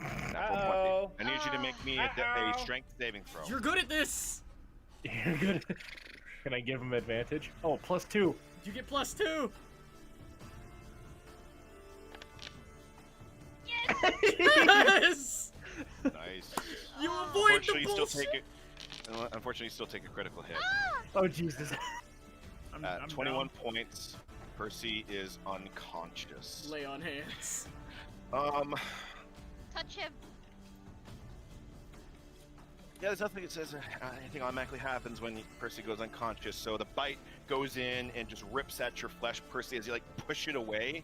Speaker 7: Uh-oh.
Speaker 1: I need you to make me a strength saving throw.
Speaker 6: You're good at this.
Speaker 2: You're good. Can I give him advantage? Oh, +2.
Speaker 6: You get +2. Yes.
Speaker 1: Nice.
Speaker 6: You avoid the
Speaker 1: Unfortunately, you
Speaker 6: bullshit.
Speaker 1: still take it. Unfortunately, you still take a critical hit.
Speaker 2: Oh, Jesus.
Speaker 4: I'm
Speaker 1: 21
Speaker 4: down.
Speaker 1: points. Percy is unconscious.
Speaker 6: Lay on hands.
Speaker 3: Touch him.
Speaker 1: Yeah, there's nothing that says anything automatically happens when Percy goes unconscious. So the bite goes in and just rips at your flesh, Percy, as you like push it away.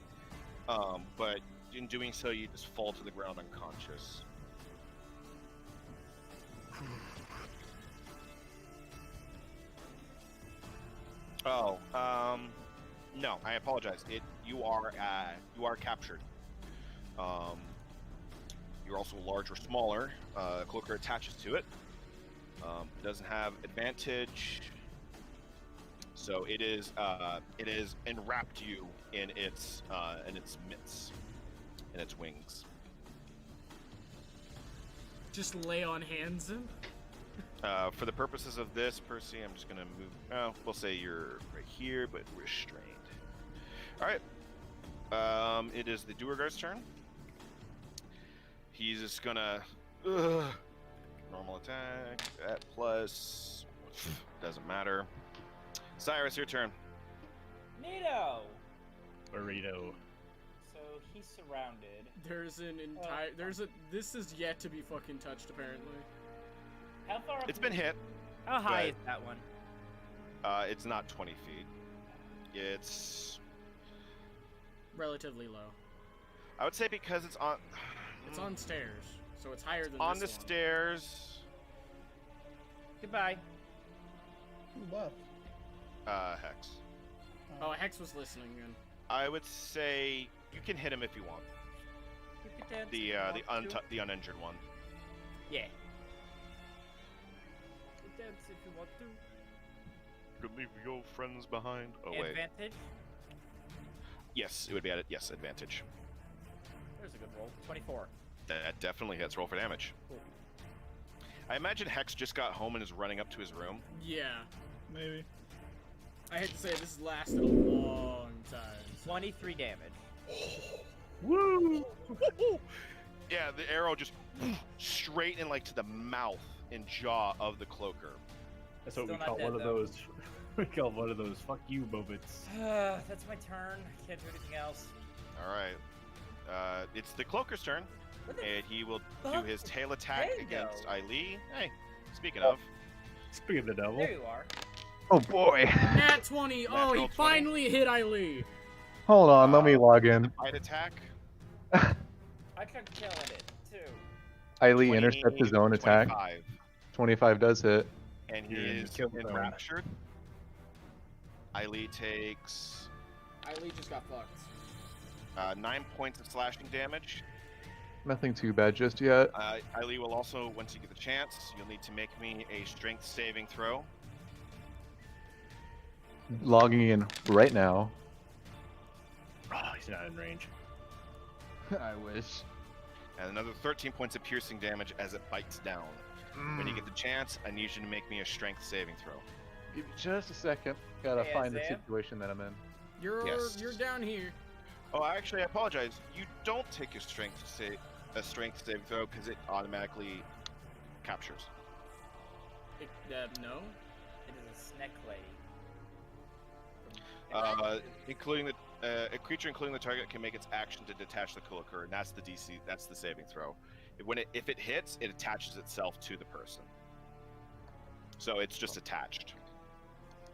Speaker 1: But in doing so, you just fall to the ground unconscious. Oh, no, I apologize. You are captured. You're also large or smaller. Cloaker attaches to it. It doesn't have advantage, so it is enwrapped you in its mitts, in its wings.
Speaker 6: Just lay on hands him.
Speaker 1: For the purposes of this, Percy, I'm just gonna move. Oh, we'll say you're right here, but restrained. All right. It is the Duergar's turn. He's just gonna normal attack at plus. Doesn't matter. Cyrus, your turn.
Speaker 7: Neato.
Speaker 2: Burrito.
Speaker 7: So he's surrounded.
Speaker 6: There's an entire. This is yet to be fucking touched, apparently.
Speaker 7: How far up?
Speaker 1: It's been hit.
Speaker 7: How high
Speaker 1: but-
Speaker 7: is that one?
Speaker 1: It's not 20 feet. It's.
Speaker 6: Relatively low.
Speaker 1: I would say because it's on.
Speaker 6: It's on stairs, so it's higher than
Speaker 1: on the
Speaker 6: this one.
Speaker 1: stairs.
Speaker 7: Goodbye.
Speaker 4: Who left?
Speaker 1: Hex.
Speaker 6: Oh, Hex was listening in.
Speaker 1: I would say you can hit him if you want.
Speaker 7: You can dance if you want to.
Speaker 1: The uninjured one.
Speaker 7: Yeah. You can dance if you want to.
Speaker 1: You can leave your friends behind. Oh wait.
Speaker 7: Advantage.
Speaker 1: Yes, it would be at it. Yes, advantage.
Speaker 7: There's a good roll. 24.
Speaker 1: That definitely hits. Roll for damage.
Speaker 7: Cool.
Speaker 1: I imagine Hex just got home and is running up to his room.
Speaker 6: Yeah.
Speaker 4: Maybe.
Speaker 6: I hate to say this has lasted a long time.
Speaker 7: 23 damage.
Speaker 2: Woo!
Speaker 1: Yeah, the arrow just straight in like to the mouth and jaw of the cloaker.
Speaker 2: That's what
Speaker 7: Still
Speaker 2: we
Speaker 7: not
Speaker 2: call
Speaker 7: dead,
Speaker 2: one of
Speaker 7: though.
Speaker 2: those. We call one of those "fuck you" moments.
Speaker 7: That's my turn. I can't do anything else.
Speaker 1: All right. It's the cloaker's turn,
Speaker 7: What the
Speaker 1: and he will do
Speaker 7: fuck?
Speaker 1: his tail attack
Speaker 7: There you
Speaker 1: against
Speaker 7: go.
Speaker 1: Eileen. Hey, speaking of,
Speaker 2: Speaking of the devil,
Speaker 7: There you are.
Speaker 9: Oh boy.
Speaker 6: Nat 20! Oh,
Speaker 1: Natural
Speaker 6: he
Speaker 1: 20.
Speaker 6: finally hit Eileen!
Speaker 9: Hold on, let me log in.
Speaker 1: bite attack.
Speaker 7: I tried killing it too.
Speaker 9: Eileen
Speaker 1: 20,
Speaker 9: intercepts his own attack.
Speaker 1: 25.
Speaker 9: 25 does hit.
Speaker 1: And he
Speaker 2: Yeah,
Speaker 1: is
Speaker 2: kill him.
Speaker 1: enraptured. Eileen takes
Speaker 6: Eileen just got fucked.
Speaker 1: 9 points of slashing damage.
Speaker 9: Nothing too bad just yet.
Speaker 1: Eileen will also, once you get the chance, you'll need to make me a strength saving throw.
Speaker 9: Logging in right now.
Speaker 2: oh, he's not in range.
Speaker 9: I wish.
Speaker 1: And another 13 points of piercing damage as it bites down. When you get the chance, I need you to make me a strength saving throw.
Speaker 9: Give me just a second. Gotta
Speaker 7: Hey,
Speaker 9: find the
Speaker 7: Isaiah?
Speaker 9: situation that I'm in.
Speaker 1: Yes.
Speaker 6: You're down here.
Speaker 1: Oh, actually, I apologize. You don't take a strength saving throw because it automatically captures.
Speaker 6: No?
Speaker 7: It is a snake lady.
Speaker 1: Including a creature, including the target, can make its action to detach the cloaker, and that's the DC. That's the saving throw. If it hits, it attaches itself to the person. So it's just attached.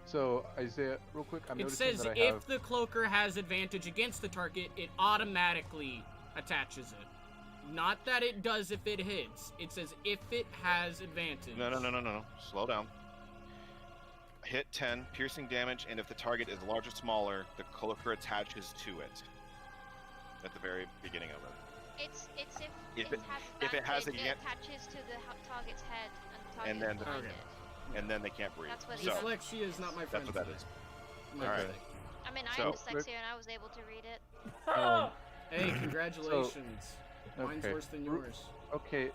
Speaker 9: So, Isaiah, real quick, I'm
Speaker 6: It
Speaker 9: noticing
Speaker 6: says
Speaker 9: that I
Speaker 6: if
Speaker 9: have...
Speaker 6: the cloaker has advantage against the target, it automatically attaches it. Not that it does if it hits. It says if it has advantage.
Speaker 1: No. Slow down. Hit 10, piercing damage, and if the target is large or smaller, the cloaker attaches to it. At the very beginning of it.
Speaker 3: It's
Speaker 1: If
Speaker 3: if
Speaker 1: it- if it has
Speaker 3: advantage,
Speaker 1: a
Speaker 3: it attaches to the target's head and
Speaker 1: And
Speaker 3: the
Speaker 1: then
Speaker 3: target
Speaker 1: the-
Speaker 3: behind
Speaker 6: Okay.
Speaker 3: it.
Speaker 1: And then they can't breathe.
Speaker 3: That's what
Speaker 1: So,
Speaker 3: it is.
Speaker 6: Dyslexia is not my friend.
Speaker 1: that's what that is.
Speaker 6: My
Speaker 1: Alright.
Speaker 6: friend.
Speaker 3: I mean,
Speaker 1: So-
Speaker 3: I am dyslexia and I was able to read it.
Speaker 6: Hey, congratulations. Mine's
Speaker 9: Okay.
Speaker 6: worse than yours.
Speaker 9: Okay,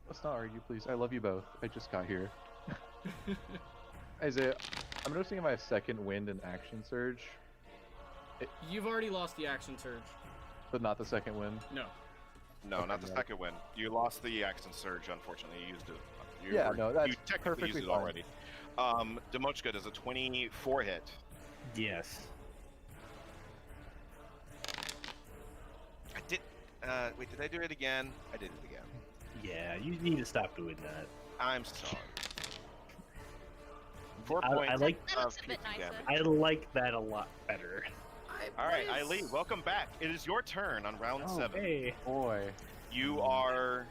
Speaker 9: let's not argue, please. I love you both. I just got here. Isaiah, I'm noticing if I have second wind and action surge,
Speaker 6: You've already lost the action surge.
Speaker 9: but not the second wind.
Speaker 6: No.
Speaker 1: No,
Speaker 9: Okay,
Speaker 1: not the
Speaker 9: no.
Speaker 1: second win. You lost the accent surge, unfortunately. You used it.
Speaker 9: Yeah, no, that's
Speaker 1: you technically used
Speaker 9: perfectly
Speaker 1: it
Speaker 9: fine.
Speaker 1: already. Demochka does a 24 hit.
Speaker 2: Yes.
Speaker 1: I did. Wait, did I do it again? I did it again.
Speaker 2: Yeah, you need to stop doing that.
Speaker 1: I'm sorry. 4
Speaker 2: I
Speaker 1: points
Speaker 2: like-
Speaker 3: That
Speaker 1: of
Speaker 3: looks a bit
Speaker 1: piercing
Speaker 3: nicer.
Speaker 1: damage.
Speaker 2: I like that a lot better.
Speaker 1: All right, Eileen, welcome back. It is your turn on round 7.
Speaker 2: Hey.
Speaker 9: Boy.
Speaker 1: You are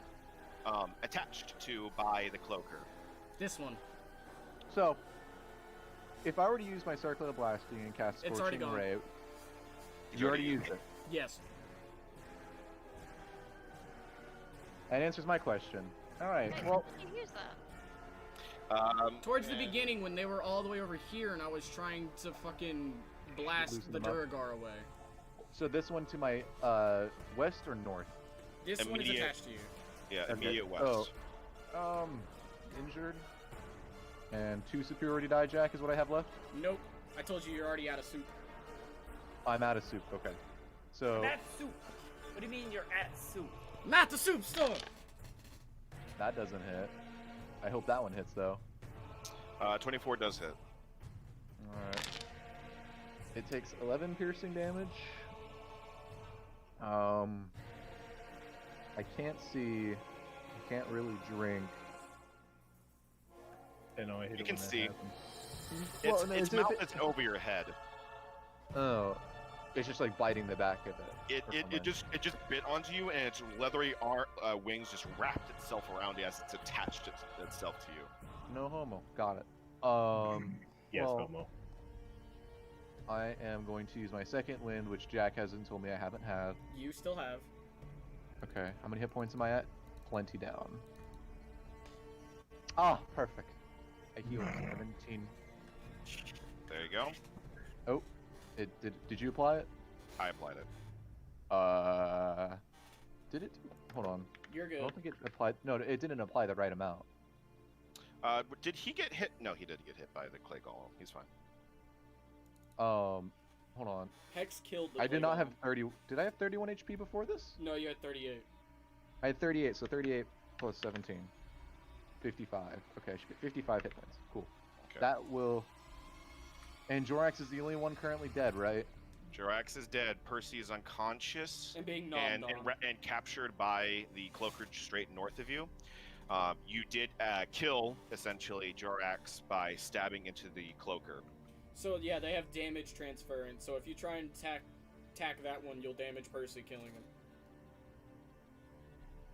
Speaker 1: attached to by the cloaker.
Speaker 6: This one.
Speaker 9: So, if I were to use my Circlet of Blasting and cast
Speaker 6: It's already
Speaker 9: Scorching
Speaker 6: gone.
Speaker 9: Ray,
Speaker 1: He's
Speaker 9: you already
Speaker 1: already
Speaker 9: used it.
Speaker 6: Yes.
Speaker 9: That answers my question. Alright,
Speaker 3: Hey,
Speaker 9: well,
Speaker 3: you use that.
Speaker 6: Towards the beginning, when they were all the way over here and I was trying to fucking blast
Speaker 9: Loosen
Speaker 6: the
Speaker 9: them up.
Speaker 6: Duragar away.
Speaker 9: so this one to my west or north?
Speaker 6: This one is
Speaker 1: Immediate-
Speaker 6: attached to you.
Speaker 1: Yeah,
Speaker 9: Okay.
Speaker 1: immediate west.
Speaker 9: Oh. Injured. And 2 superiority die, Jack, is what I have left.
Speaker 6: Nope. I told you you're already out of soup.
Speaker 9: I'm out of soup. Okay. So
Speaker 7: I'm at soup. What do you mean you're at soup?
Speaker 6: Not the soup store.
Speaker 9: that doesn't hit. I hope that one hits though.
Speaker 1: 24 does hit.
Speaker 9: Alright. It takes 11 piercing damage. I can't see. I can't really drink.
Speaker 2: I know, I hate
Speaker 1: You
Speaker 2: it
Speaker 1: can
Speaker 2: when that
Speaker 1: see.
Speaker 2: happens.
Speaker 9: Well, no,
Speaker 1: Its
Speaker 9: it's-
Speaker 1: mouth is over your head.
Speaker 9: Oh, it's just like biting the back of it.
Speaker 1: It just bit onto you, and its leathery wings just wrapped itself around you as it's attached itself to you.
Speaker 9: No homo. Got it.
Speaker 2: Yes,
Speaker 9: well,
Speaker 2: Homo.
Speaker 9: I am going to use my second wind, which Jack hasn't told me I haven't had.
Speaker 6: You still have.
Speaker 9: Okay, how many hit points am I at? Plenty down. Ah, perfect. I healed 17.
Speaker 1: There you go.
Speaker 9: Oh, did you apply it?
Speaker 1: I applied it.
Speaker 9: Did it? Hold on.
Speaker 6: You're
Speaker 9: I
Speaker 6: good.
Speaker 9: don't think it applied. No, it didn't apply the right amount.
Speaker 1: Did he get hit? No, he did get hit by the clay golem. He's fine.
Speaker 9: Hold on.
Speaker 6: Hex killed the
Speaker 9: I did not
Speaker 6: Plague
Speaker 9: have
Speaker 6: Golem.
Speaker 9: 30. Did I have 31 HP before this?
Speaker 6: No, you had 38.
Speaker 9: I had 38, so 38 plus 17. 55. Okay, I should get 55 hit points. Cool.
Speaker 1: Okay.
Speaker 9: That will. And Jorax is the only one currently dead, right?
Speaker 1: Jirax is dead. Percy is unconscious
Speaker 6: And being
Speaker 1: and,
Speaker 6: nommed on.
Speaker 1: and captured by the cloakage straight north of you. You did kill essentially Jorax by stabbing into the cloaker.
Speaker 6: So yeah, they have damage transference. So if you try and attack that one, you'll damage Percy, killing him.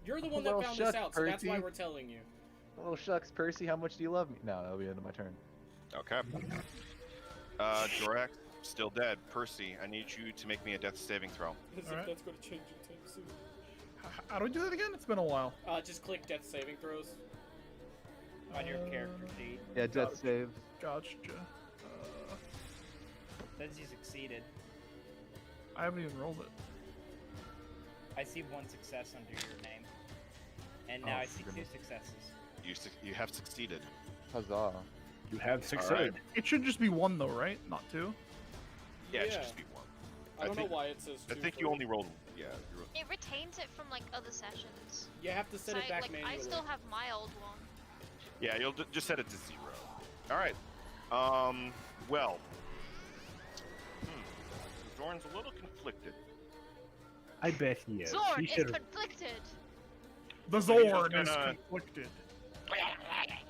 Speaker 6: You're the one that
Speaker 9: Well,
Speaker 6: found this
Speaker 9: shucks,
Speaker 6: out, so that's why
Speaker 9: Percy.
Speaker 6: we're telling you.
Speaker 9: Oh shucks, Percy, how much do you love me? No, that'll be the end of my turn.
Speaker 1: Okay. Jorax still dead. Percy, I need you to make me a death saving throw.
Speaker 6: As if
Speaker 4: Alright.
Speaker 6: that's going to change anytime soon.
Speaker 4: How do we do that again? It's been a while.
Speaker 6: Just click death saving throws.
Speaker 7: On your character sheet.
Speaker 9: Yeah, death save.
Speaker 4: Gotcha.
Speaker 7: Says you succeeded.
Speaker 4: I haven't even rolled it.
Speaker 7: I see 1 success under your name. And now
Speaker 9: Oh,
Speaker 7: I see 2
Speaker 9: goodness.
Speaker 7: successes.
Speaker 1: You have succeeded.
Speaker 9: Huzzah.
Speaker 2: You have
Speaker 1: Alright.
Speaker 2: succeeded.
Speaker 4: It should just be 1 though, right? Not 2.
Speaker 1: Yeah, it
Speaker 6: Yeah.
Speaker 1: should just be one.
Speaker 6: I don't
Speaker 1: think-
Speaker 6: know why it says
Speaker 1: I
Speaker 6: two
Speaker 1: think
Speaker 6: for
Speaker 1: you
Speaker 6: me.
Speaker 1: only rolled. Yeah. You rolled,
Speaker 3: It retains it from like other sessions.
Speaker 6: You have to set
Speaker 3: So
Speaker 6: it back
Speaker 3: like
Speaker 6: manually.
Speaker 3: I still have my old one.
Speaker 1: yeah, you'll just set it to 0. All right. Well. Zorn's a little conflicted.
Speaker 2: I bet he is.
Speaker 3: Zorn
Speaker 2: He
Speaker 3: is
Speaker 2: should've-
Speaker 3: conflicted.
Speaker 4: The
Speaker 1: So he's
Speaker 4: Zorn
Speaker 1: just
Speaker 4: is
Speaker 1: gonna-
Speaker 4: conflicted.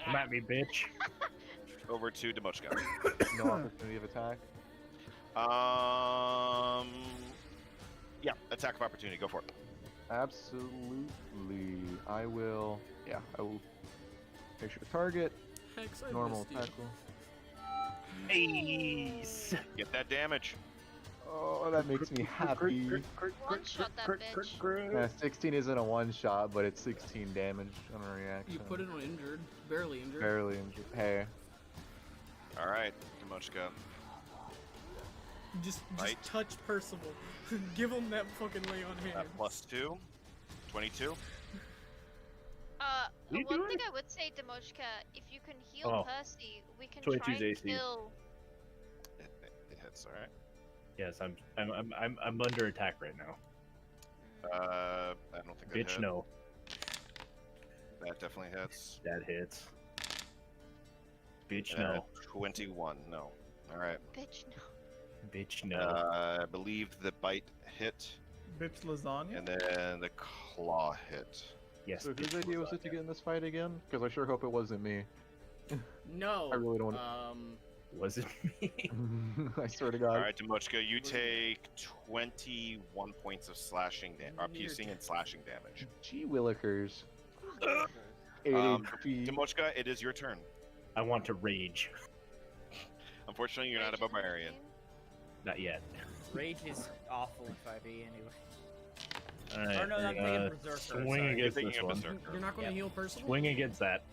Speaker 2: Come at me, bitch.
Speaker 1: Over to Demochka.
Speaker 9: No opportunity of attack.
Speaker 1: Yeah, attack of opportunity. Go for it.
Speaker 9: Absolutely. I will. Yeah, I will. Picture the target.
Speaker 6: Hex, I
Speaker 9: Normal
Speaker 6: missed you.
Speaker 9: attack roll.
Speaker 2: Ace.
Speaker 1: Get that damage.
Speaker 9: Oh, that makes me happy.
Speaker 3: One shot that bitch.
Speaker 9: Yeah, 16 isn't a one shot, but it's 16 damage on a reaction.
Speaker 6: You put it on injured. Barely injured.
Speaker 9: Barely injured. Hey.
Speaker 1: All right, Demochka.
Speaker 6: Just
Speaker 1: Right.
Speaker 6: touch Percival. Give him that fucking lay on hands.
Speaker 1: +2. 22.
Speaker 2: You
Speaker 3: One
Speaker 2: do
Speaker 3: thing
Speaker 2: it?
Speaker 3: I would say, Demochka, if you can heal
Speaker 2: Oh.
Speaker 3: Percy, we can
Speaker 2: 22's
Speaker 3: try and
Speaker 2: AC.
Speaker 3: kill.
Speaker 1: It hits. All right.
Speaker 2: Yes, I'm under attack right now.
Speaker 1: I don't think that
Speaker 2: Bitch,
Speaker 1: hit.
Speaker 2: no.
Speaker 1: That definitely hits.
Speaker 2: That hits. Bitch, no.
Speaker 1: 21. No. All right.
Speaker 3: Bitch, no.
Speaker 2: Bitch, no.
Speaker 1: I believe the bite hit,
Speaker 4: Bitch lasagna.
Speaker 1: and then the claw hit.
Speaker 2: Yes.
Speaker 9: So whose
Speaker 2: bitch
Speaker 9: idea was it to get in this fight again? Because I sure hope it wasn't me.
Speaker 6: No.
Speaker 9: I really don't.
Speaker 2: Was it me?
Speaker 9: I swear to God.
Speaker 1: All right, Demochka, you take 21 points of slashing piercing and slashing damage.
Speaker 9: Gee willikers. 8
Speaker 1: Um,
Speaker 9: HP.
Speaker 1: Demochka, it is your turn.
Speaker 2: I want to rage.
Speaker 1: Unfortunately, you're not a
Speaker 3: Rage is
Speaker 1: barbarian.
Speaker 3: insane.
Speaker 2: Not yet.
Speaker 7: Rage is awful in 5e anyway.
Speaker 2: Alright.
Speaker 7: Or no, I'm thinking Berserker.
Speaker 2: swing
Speaker 7: sorry.
Speaker 1: You're
Speaker 2: against
Speaker 1: thinking
Speaker 2: this
Speaker 1: of
Speaker 2: one.
Speaker 1: Berserker.
Speaker 6: You're not going to heal Percival?
Speaker 2: Swing against that.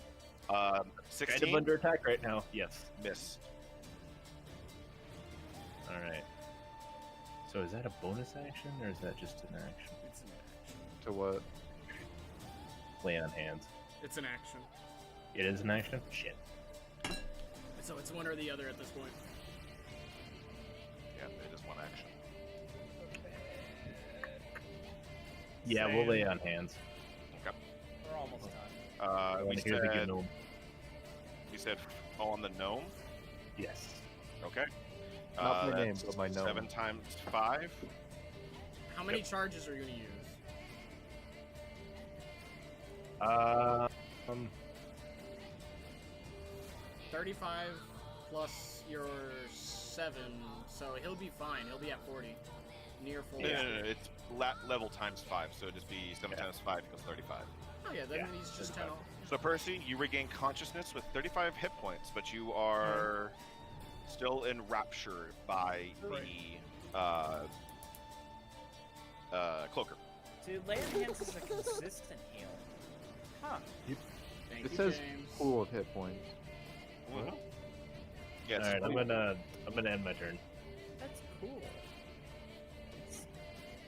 Speaker 2: Kind of
Speaker 1: 16.
Speaker 2: under attack right now. Yes.
Speaker 1: Miss.
Speaker 2: Alright. So is that a bonus action or is that just an action?
Speaker 6: It's an action.
Speaker 9: To what?
Speaker 2: Lay on hands.
Speaker 6: It's an action.
Speaker 2: It is an action? Shit.
Speaker 6: So it's one or the other at this point.
Speaker 1: Yeah, it is one action.
Speaker 2: Yeah, we'll lay on hands.
Speaker 1: Okay.
Speaker 7: We're almost done.
Speaker 2: I
Speaker 1: We
Speaker 2: want to hear the good
Speaker 1: said,
Speaker 2: gnome.
Speaker 1: you said on the gnome.
Speaker 2: Yes.
Speaker 1: Okay.
Speaker 9: Not my name,
Speaker 1: that's
Speaker 9: but my gnome.
Speaker 1: 7 times 5.
Speaker 6: How many charges are you gonna use? 35 plus your 7, so he'll be fine. He'll be at 40, near 40.
Speaker 1: No, it's level times 5, so it'd just be 7 times 5 equals 35.
Speaker 6: Oh yeah, then he's just 10 off.
Speaker 1: So Percy, you regain consciousness with 35 hit points, but you are still enraptured by the cloaker.
Speaker 7: Dude, lay on hands is a consistent heal. Huh.
Speaker 6: Thank
Speaker 9: It
Speaker 6: you,
Speaker 9: says
Speaker 6: James.
Speaker 9: pool of hit points.
Speaker 1: Mm-hmm. Yes.
Speaker 2: All right, I'm gonna end my turn.
Speaker 7: That's cool. It's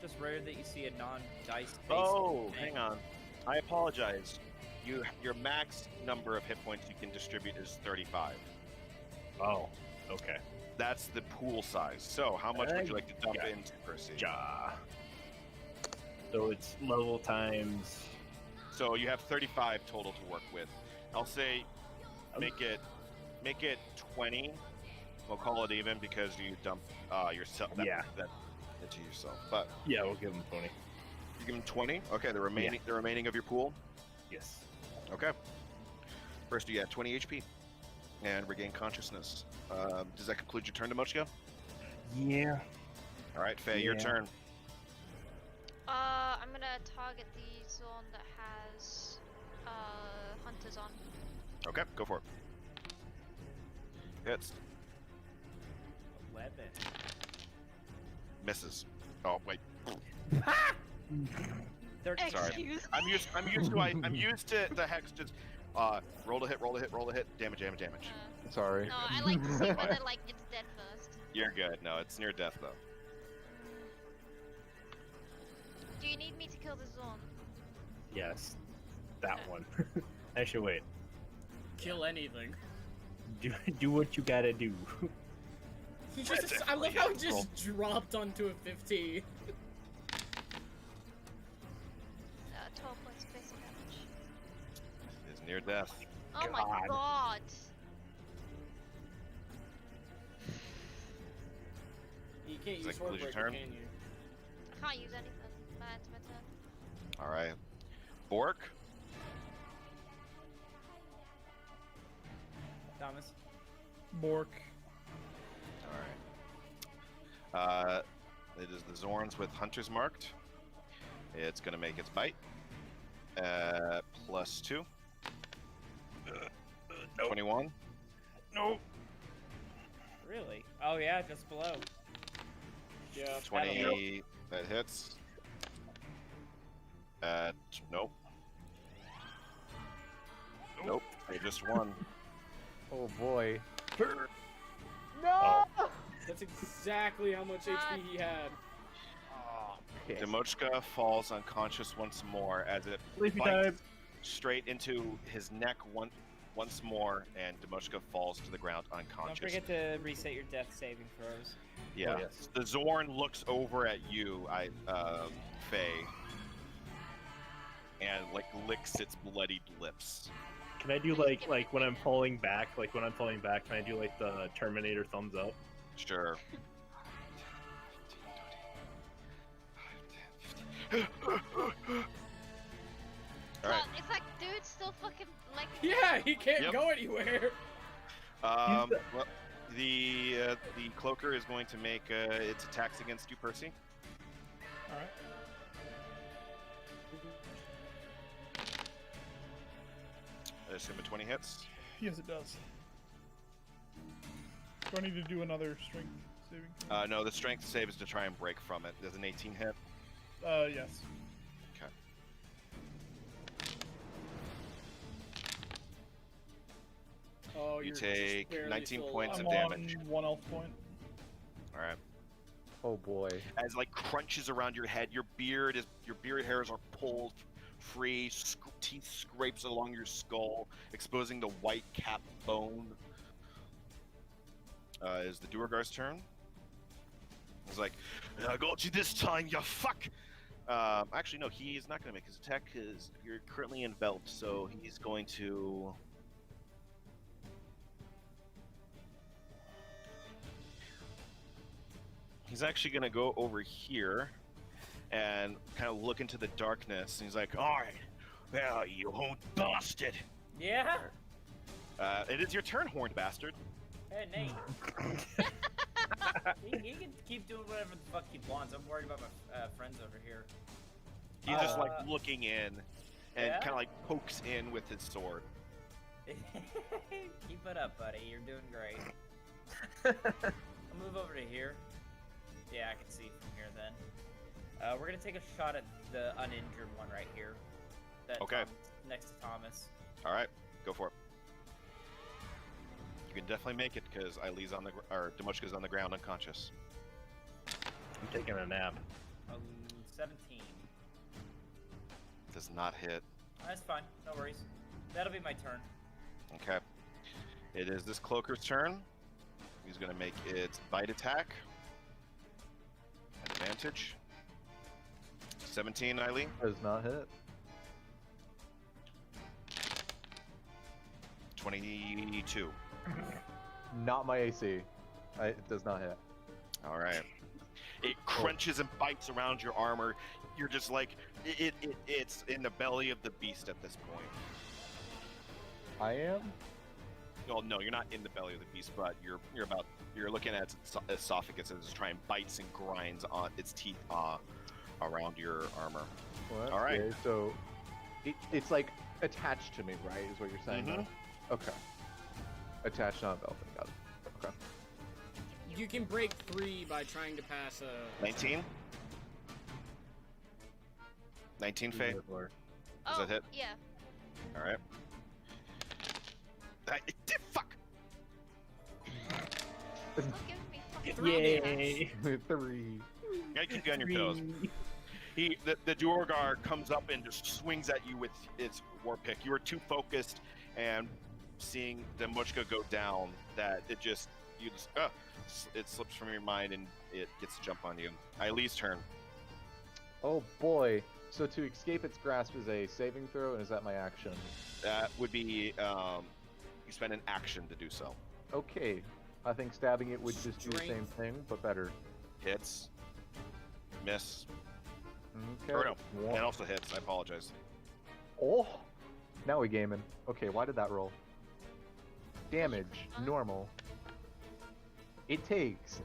Speaker 7: just rare that you see a non-dice based
Speaker 1: Oh,
Speaker 7: thing.
Speaker 1: hang on. I apologize. Your max number of hit points you can distribute is 35.
Speaker 2: Oh, okay.
Speaker 1: That's the pool size. So, how much would you like to dump
Speaker 2: Yeah.
Speaker 1: into, Percy?
Speaker 2: Ja. So it's level times.
Speaker 1: So you have 35 total to work with. I'll say, make it 20. We'll call it even because you dump yourself.
Speaker 2: Yeah.
Speaker 1: That into yourself. But
Speaker 2: Yeah, we'll give him 20.
Speaker 1: you give him 20. Okay, the remaining of your pool.
Speaker 2: Yes.
Speaker 1: Okay. First, you have 20 HP and regain consciousness. Does that conclude your turn, Demochka?
Speaker 2: Yeah.
Speaker 1: All right, Faye, your
Speaker 2: Yeah.
Speaker 1: turn.
Speaker 3: I'm gonna target the zone that has hunters on.
Speaker 1: Okay, go for it. Hits.
Speaker 7: 11.
Speaker 1: Misses. Oh wait.
Speaker 7: 13.
Speaker 1: Sorry.
Speaker 3: Excuse
Speaker 1: I'm used to the hex just roll to hit, damage.
Speaker 9: Sorry.
Speaker 3: No, I like to see whether like it's dead first.
Speaker 1: You're good. No, it's near death though.
Speaker 3: Do you need me to kill the zone?
Speaker 2: Yes. That one. Actually, wait.
Speaker 6: Kill anything.
Speaker 2: Do what you gotta do.
Speaker 6: He just, I love how he just dropped onto a 15.
Speaker 3: 12 points of basic damage.
Speaker 1: It's near death.
Speaker 3: Oh my god.
Speaker 6: You can't
Speaker 1: Does
Speaker 6: use
Speaker 1: that conclude your
Speaker 6: Swordbreaker,
Speaker 1: turn?
Speaker 6: can you?
Speaker 3: I can't use anything. It's my turn.
Speaker 1: All right. Bork.
Speaker 7: Thomas.
Speaker 11: Bork.
Speaker 1: All right. It is the Zorns with Hunters marked. It's gonna make its bite. +2. 21.
Speaker 2: No.
Speaker 7: Really? Oh yeah, just below.
Speaker 6: Yeah.
Speaker 1: 20. That hits. Nope. Nope. They just won.
Speaker 9: Oh boy.
Speaker 2: No.
Speaker 6: That's exactly how much HP he had.
Speaker 9: Okay.
Speaker 1: Demochka falls unconscious once more as it
Speaker 2: Sleepy
Speaker 1: bites
Speaker 2: time.
Speaker 1: straight into his neck once more, and Demochka falls to the ground
Speaker 7: Don't
Speaker 1: unconscious.
Speaker 7: forget to reset your death saving throws.
Speaker 1: Yeah.
Speaker 2: Oh, yes.
Speaker 1: The Zorn looks over at you, Faye, and like licks its bloodied lips.
Speaker 2: Can I do like when I'm falling back? Like when I'm falling back, can I do like the Terminator thumbs up?
Speaker 1: Sure. All right.
Speaker 3: Well, it's like, dude, still fucking like.
Speaker 6: Yeah, he can't
Speaker 1: Yep.
Speaker 6: go anywhere.
Speaker 1: Well, the cloaker is going to make its attacks against you, Percy.
Speaker 11: Alright.
Speaker 1: I assume a 20 hits.
Speaker 4: Yes, it does. Do I need to do another strength saving throw?
Speaker 1: No, the strength save is to try and break from it. Does an 18 hit?
Speaker 4: Yes.
Speaker 1: Okay.
Speaker 6: Oh,
Speaker 1: You
Speaker 6: you're just
Speaker 1: take
Speaker 6: barely
Speaker 1: 19
Speaker 6: still
Speaker 1: points
Speaker 6: alive.
Speaker 1: of
Speaker 4: I'm
Speaker 1: damage.
Speaker 4: on 1 health point.
Speaker 1: All right.
Speaker 9: Oh boy.
Speaker 1: As like crunches around your head, your beard hairs are pulled free. Teeth scrapes along your skull, exposing the white cap bone. is the Duergar's turn. He's like, I got you this time, you fuck! Actually, no, he's not going to make his attack because you're currently enveloped, so he's going to... He's actually going to go over here and kind of look into the darkness, and he's like, alright, well, you old bastard!
Speaker 7: Yeah?
Speaker 1: It is your turn, horned bastard.
Speaker 7: Hey, Nate. he can keep doing whatever the fuck he wants. I'm worried about my friends over here.
Speaker 1: He's just like looking in and
Speaker 7: Yeah?
Speaker 1: kind of like pokes in with his sword.
Speaker 7: Keep it up, buddy. You're doing great. I'll move over to here. Yeah, I can see from here then. We're gonna take a shot at the uninjured one right here.
Speaker 1: Okay.
Speaker 7: Next to Thomas.
Speaker 1: Alright, go for it. You can definitely make it because Eileen's on the or Demushka's on the ground unconscious.
Speaker 2: I'm taking a nap.
Speaker 7: 17.
Speaker 1: Does not hit.
Speaker 7: That's fine. No worries. That'll be my turn.
Speaker 1: Okay. It is this cloaker's turn. He's gonna make its bite attack. Advantage. 17, Eileen.
Speaker 9: Does not hit.
Speaker 1: 22.
Speaker 9: Not my AC. It does not hit.
Speaker 1: All right. It crunches and bites around your armor. You're just like it's in the belly of the beast at this point.
Speaker 9: I am?
Speaker 1: Well, no, you're not in the belly of the beast, but you're looking at its esophagus as it's trying bites and grinds on its teeth around your armor.
Speaker 9: Well, that's
Speaker 1: All right.
Speaker 9: good. So it's like attached to me, right? Is what you're saying?
Speaker 1: Mhm.
Speaker 9: Okay. Attached, not enveloping. Got it. Okay.
Speaker 6: You can break 3 by trying to pass a
Speaker 1: 19. 19 Faye. Does
Speaker 3: Oh,
Speaker 1: that hit?
Speaker 3: yeah.
Speaker 1: All right. Fuck.
Speaker 3: Don't give me fucking
Speaker 2: Yay!
Speaker 9: 3.
Speaker 1: Gotta keep you on your toes. The Duergar comes up and just swings at you with its war pick. You were too focused and seeing Demushka go down that it slips from your mind and it gets to jump on you. Eileen's turn.
Speaker 9: Oh boy. So to escape its grasp is a saving throw, and is that my action?
Speaker 1: That would be you spend an action to do so.
Speaker 9: Okay. I think stabbing it would just do the same
Speaker 6: Strength.
Speaker 9: thing, but better.
Speaker 1: Hits. Miss.
Speaker 9: Okay.
Speaker 1: Or no, and also hits. I apologize.
Speaker 9: Oh! Now we gaming. Okay, why did that roll? Damage. Normal. It takes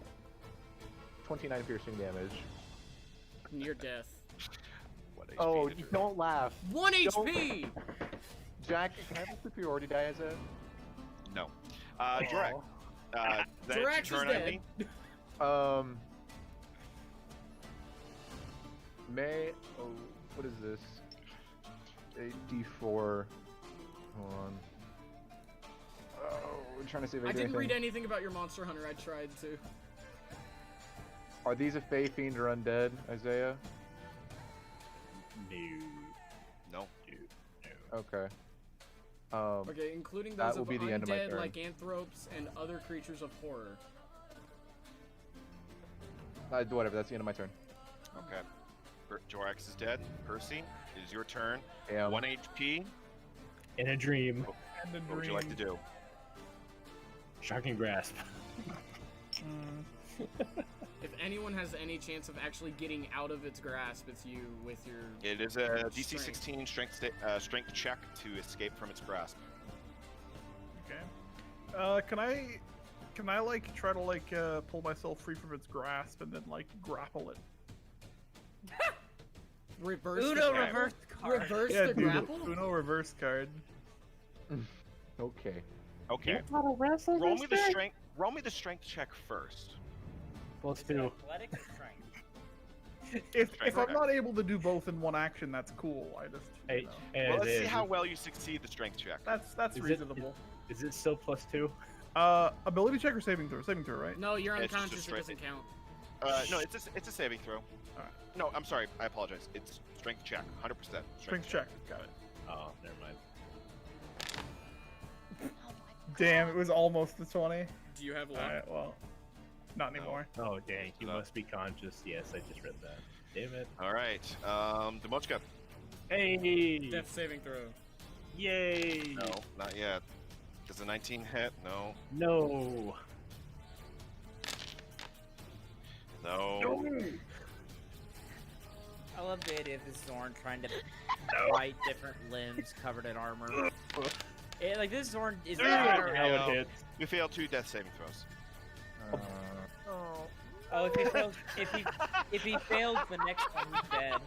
Speaker 9: 29 piercing damage.
Speaker 6: near death.
Speaker 1: What HP
Speaker 9: Oh,
Speaker 1: did you
Speaker 9: don't laugh.
Speaker 6: 1
Speaker 9: Don't-
Speaker 6: HP!
Speaker 9: Jack, can I have a superiority die as a...
Speaker 1: No. Direct. That
Speaker 6: Dirax is
Speaker 1: turn,
Speaker 6: dead.
Speaker 1: Eileen?
Speaker 9: What is this? A D4. Hold on. Oh, we're trying to see if
Speaker 6: I
Speaker 9: do
Speaker 6: didn't read
Speaker 9: anything.
Speaker 6: anything about your Monster Hunter. I tried to.
Speaker 9: Are these a Fey, Fiend, or Undead, Isaiah?
Speaker 1: No.
Speaker 9: Okay.
Speaker 6: Okay, including
Speaker 9: that
Speaker 6: those
Speaker 9: will
Speaker 6: of
Speaker 9: be the end of my
Speaker 6: undead,
Speaker 9: turn.
Speaker 6: lycanthropes, and other creatures of horror.
Speaker 9: Whatever, that's the end of my turn.
Speaker 1: Okay. Jorax is dead. Percy, it is your turn.
Speaker 9: Yeah.
Speaker 1: 1 HP.
Speaker 2: In a dream.
Speaker 4: And the
Speaker 1: What would you like to do?
Speaker 2: Shocking grasp.
Speaker 6: If anyone has any chance of actually getting out of its grasp, it's you with your.
Speaker 1: It is a DC
Speaker 6: Strength.
Speaker 1: 16 strength check to escape from its grasp.
Speaker 4: Okay. Can I like try to like pull myself free from its grasp and then like grapple it?
Speaker 6: Reverse
Speaker 7: Uno
Speaker 6: the grapple?
Speaker 7: reverse card.
Speaker 6: Reverse
Speaker 4: Yeah,
Speaker 6: the
Speaker 4: dude,
Speaker 6: grapple?
Speaker 4: Uno reverse card.
Speaker 9: Okay.
Speaker 1: Okay.
Speaker 2: Not a wrestler.
Speaker 1: Roll me the strength. Roll me the strength check first.
Speaker 2: Plus 2.
Speaker 7: Athletic or strength?
Speaker 4: If I'm not able to do both in one action, that's cool. I just you
Speaker 2: Hey,
Speaker 4: know.
Speaker 2: and
Speaker 1: Well, let's see
Speaker 2: is-
Speaker 1: how well you succeed the strength check.
Speaker 4: That's
Speaker 2: Is it-
Speaker 4: reasonable.
Speaker 2: Is it still plus 2?
Speaker 4: Ability check or saving throw? Saving throw, right?
Speaker 6: No, you're
Speaker 1: It's just a
Speaker 6: unconscious. It
Speaker 1: straight-
Speaker 6: doesn't count.
Speaker 1: No, it's a saving throw.
Speaker 4: Alright.
Speaker 1: No, I'm sorry. I apologize. It's strength check. 100%.
Speaker 4: Strength check. Got it.
Speaker 2: Oh, never mind.
Speaker 3: Oh my
Speaker 4: Damn, it was almost the 20.
Speaker 6: Do Do you have luck?
Speaker 4: Alright, well, not anymore.
Speaker 2: Oh dang, you
Speaker 1: No.
Speaker 2: must be conscious. Yes, I just read that. Damn it.
Speaker 1: All right. Demochka.
Speaker 2: Hey!
Speaker 6: Death saving throw.
Speaker 2: Yay!
Speaker 1: No, not yet. Does a 19 hit? No.
Speaker 2: No.
Speaker 1: No.
Speaker 7: I love the idea of this Zorn trying to bite different limbs covered in armor. Like this Zorn is
Speaker 2: Now it
Speaker 1: no.
Speaker 2: hits.
Speaker 1: You failed 2 death saving throws.
Speaker 7: Oh, if he fails the next one, he's dead.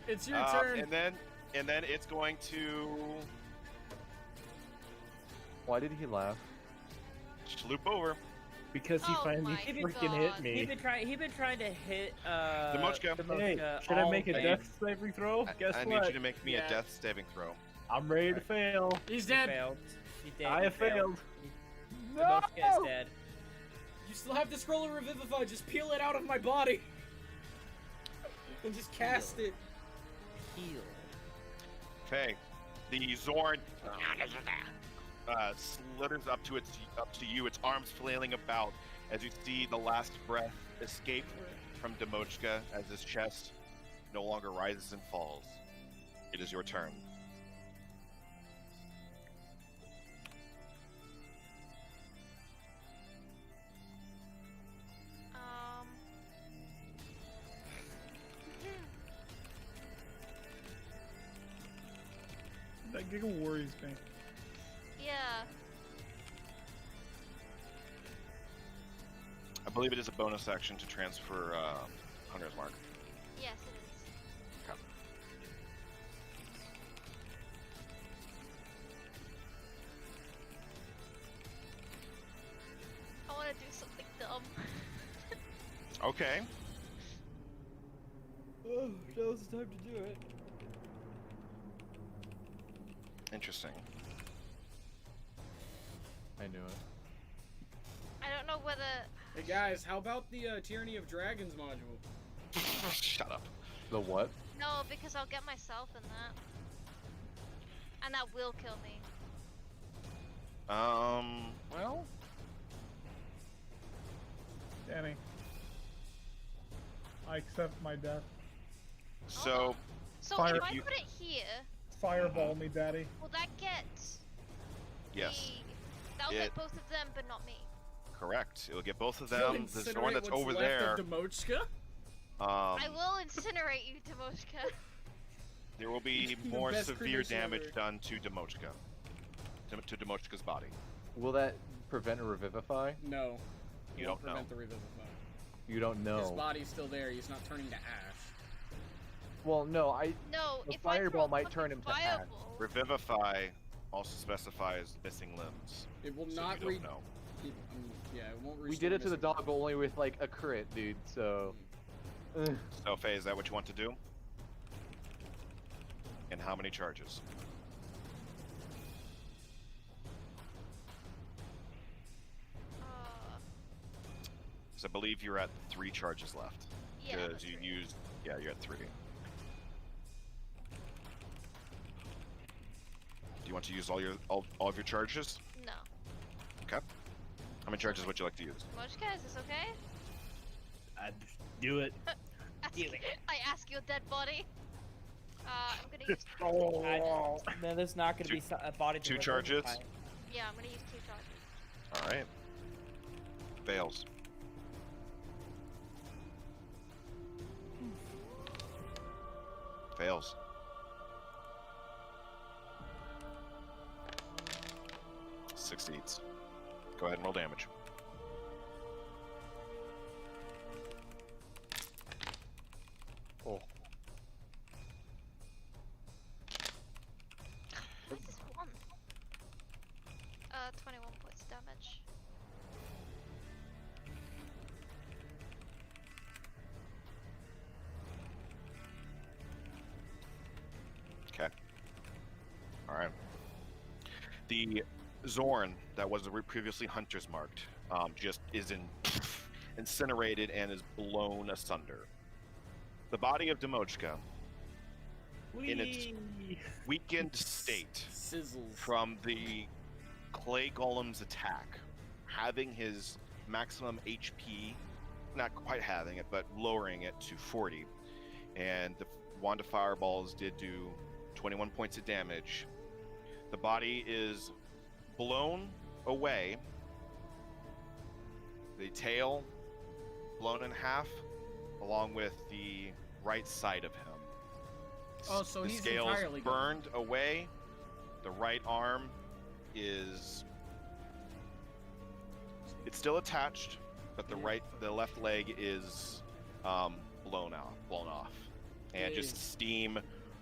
Speaker 6: It's your turn.
Speaker 1: And then it's going to
Speaker 9: Why did he laugh?
Speaker 1: loop over.
Speaker 2: Because he
Speaker 3: Oh
Speaker 2: finally
Speaker 3: my
Speaker 2: freaking
Speaker 3: God.
Speaker 2: hit me.
Speaker 7: He's been trying to hit
Speaker 1: Demochka.
Speaker 2: Hey, should I make a
Speaker 7: all
Speaker 2: death saving throw? Guess
Speaker 1: I
Speaker 2: what?
Speaker 1: need you to make me
Speaker 7: Yeah.
Speaker 1: a death saving throw.
Speaker 2: I'm ready to fail.
Speaker 6: He's
Speaker 7: He
Speaker 6: dead.
Speaker 7: failed. He did.
Speaker 2: I
Speaker 7: he
Speaker 2: have failed.
Speaker 7: Demochka is dead.
Speaker 6: You still have the scroll of revivify. Just peel it out of my body. And just cast it.
Speaker 7: Heal.
Speaker 1: Okay. The Zorn slithers up to you, its arms flailing about as you see the last breath escape from Demochka as his chest no longer rises and falls. It is your turn.
Speaker 4: That giggle worries me.
Speaker 3: Yeah.
Speaker 1: I believe it is a bonus action to transfer Hunter's Mark.
Speaker 3: Yes, it is.
Speaker 1: Okay.
Speaker 3: I want to do something dumb.
Speaker 1: Okay.
Speaker 7: Oh, now's the time to do it.
Speaker 1: Interesting.
Speaker 9: I knew it.
Speaker 3: I don't know whether.
Speaker 6: Hey guys, how about the Tyranny of Dragons module?
Speaker 1: Shut up.
Speaker 9: The what?
Speaker 3: No, because I'll get myself in that. And that will kill me.
Speaker 1: Well,
Speaker 4: Danny. I accept my death.
Speaker 1: so
Speaker 3: So
Speaker 4: Fire-
Speaker 3: if I
Speaker 1: you-
Speaker 3: put it here,
Speaker 4: Fireball me, daddy.
Speaker 3: will that get
Speaker 1: yes,
Speaker 3: that'll
Speaker 1: It-
Speaker 3: get both of them, but not me.
Speaker 1: correct. It will get both of
Speaker 6: You'll
Speaker 1: them. The
Speaker 6: incinerate
Speaker 1: Zorn that's
Speaker 6: what's
Speaker 1: over
Speaker 6: left
Speaker 1: there.
Speaker 6: of Demochka?
Speaker 3: I will incinerate you, Demochka.
Speaker 1: There will be
Speaker 6: The
Speaker 1: more
Speaker 6: best
Speaker 1: severe
Speaker 6: cremation
Speaker 1: damage
Speaker 6: ever.
Speaker 1: done to Demochka. To Demochka's body.
Speaker 9: Will that prevent a revivify?
Speaker 6: No.
Speaker 1: You
Speaker 6: Won't
Speaker 1: don't know.
Speaker 6: prevent the revivify.
Speaker 9: You don't
Speaker 6: His
Speaker 9: know.
Speaker 6: body's still there. He's not turning to ash.
Speaker 9: Well, no,
Speaker 3: No,
Speaker 9: The
Speaker 3: if I
Speaker 9: fireball
Speaker 3: throw
Speaker 9: might turn
Speaker 3: fucking
Speaker 9: him to ash.
Speaker 3: fireball,
Speaker 1: Revivify also specifies missing limbs.
Speaker 6: It will
Speaker 1: So
Speaker 6: not
Speaker 1: you don't know.
Speaker 6: Yeah, it won't
Speaker 9: we did it to the
Speaker 6: restore
Speaker 9: dog, but only with like a crit, dude. So. Ugh.
Speaker 1: So, Faye, is that what you want to do? And how many charges? So I believe you're at 3 charges left.
Speaker 3: yeah,
Speaker 1: Because
Speaker 3: that's
Speaker 1: you
Speaker 3: right.
Speaker 1: used... Yeah, you're at 3. Do you want to use all of your charges?
Speaker 3: No.
Speaker 1: Okay. How many charges would you like to use?
Speaker 3: Demochka, is this okay?
Speaker 2: I'd do it.
Speaker 3: I ask your dead body. I'm gonna use.
Speaker 7: No, there's not going to be a body. to
Speaker 1: 2 charges?
Speaker 7: revivify.
Speaker 3: Yeah, I'm gonna use 2 charges.
Speaker 1: Alright. Fails. Fails. Succeeds. Go ahead and roll damage.
Speaker 9: Oh.
Speaker 3: This is 1. 21 points damage.
Speaker 1: Okay. Alright. The Zorn that was previously Hunter's marked just is incinerated and is blown asunder. The body of Demochka, in its weakened state
Speaker 6: Sizzles.
Speaker 1: from the clay golem's attack, having his maximum HP, not quite having it, but lowering it to 40. And the wand of fireballs did do 21 points of damage. The body is blown away. The tail blown in half, along with the right side of him.
Speaker 6: Oh, so
Speaker 1: the
Speaker 6: he's
Speaker 1: scales
Speaker 6: entirely gone.
Speaker 1: burned away. The right arm is, it's still attached, but the left leg is blown off, and
Speaker 6: Yeah.
Speaker 1: just steam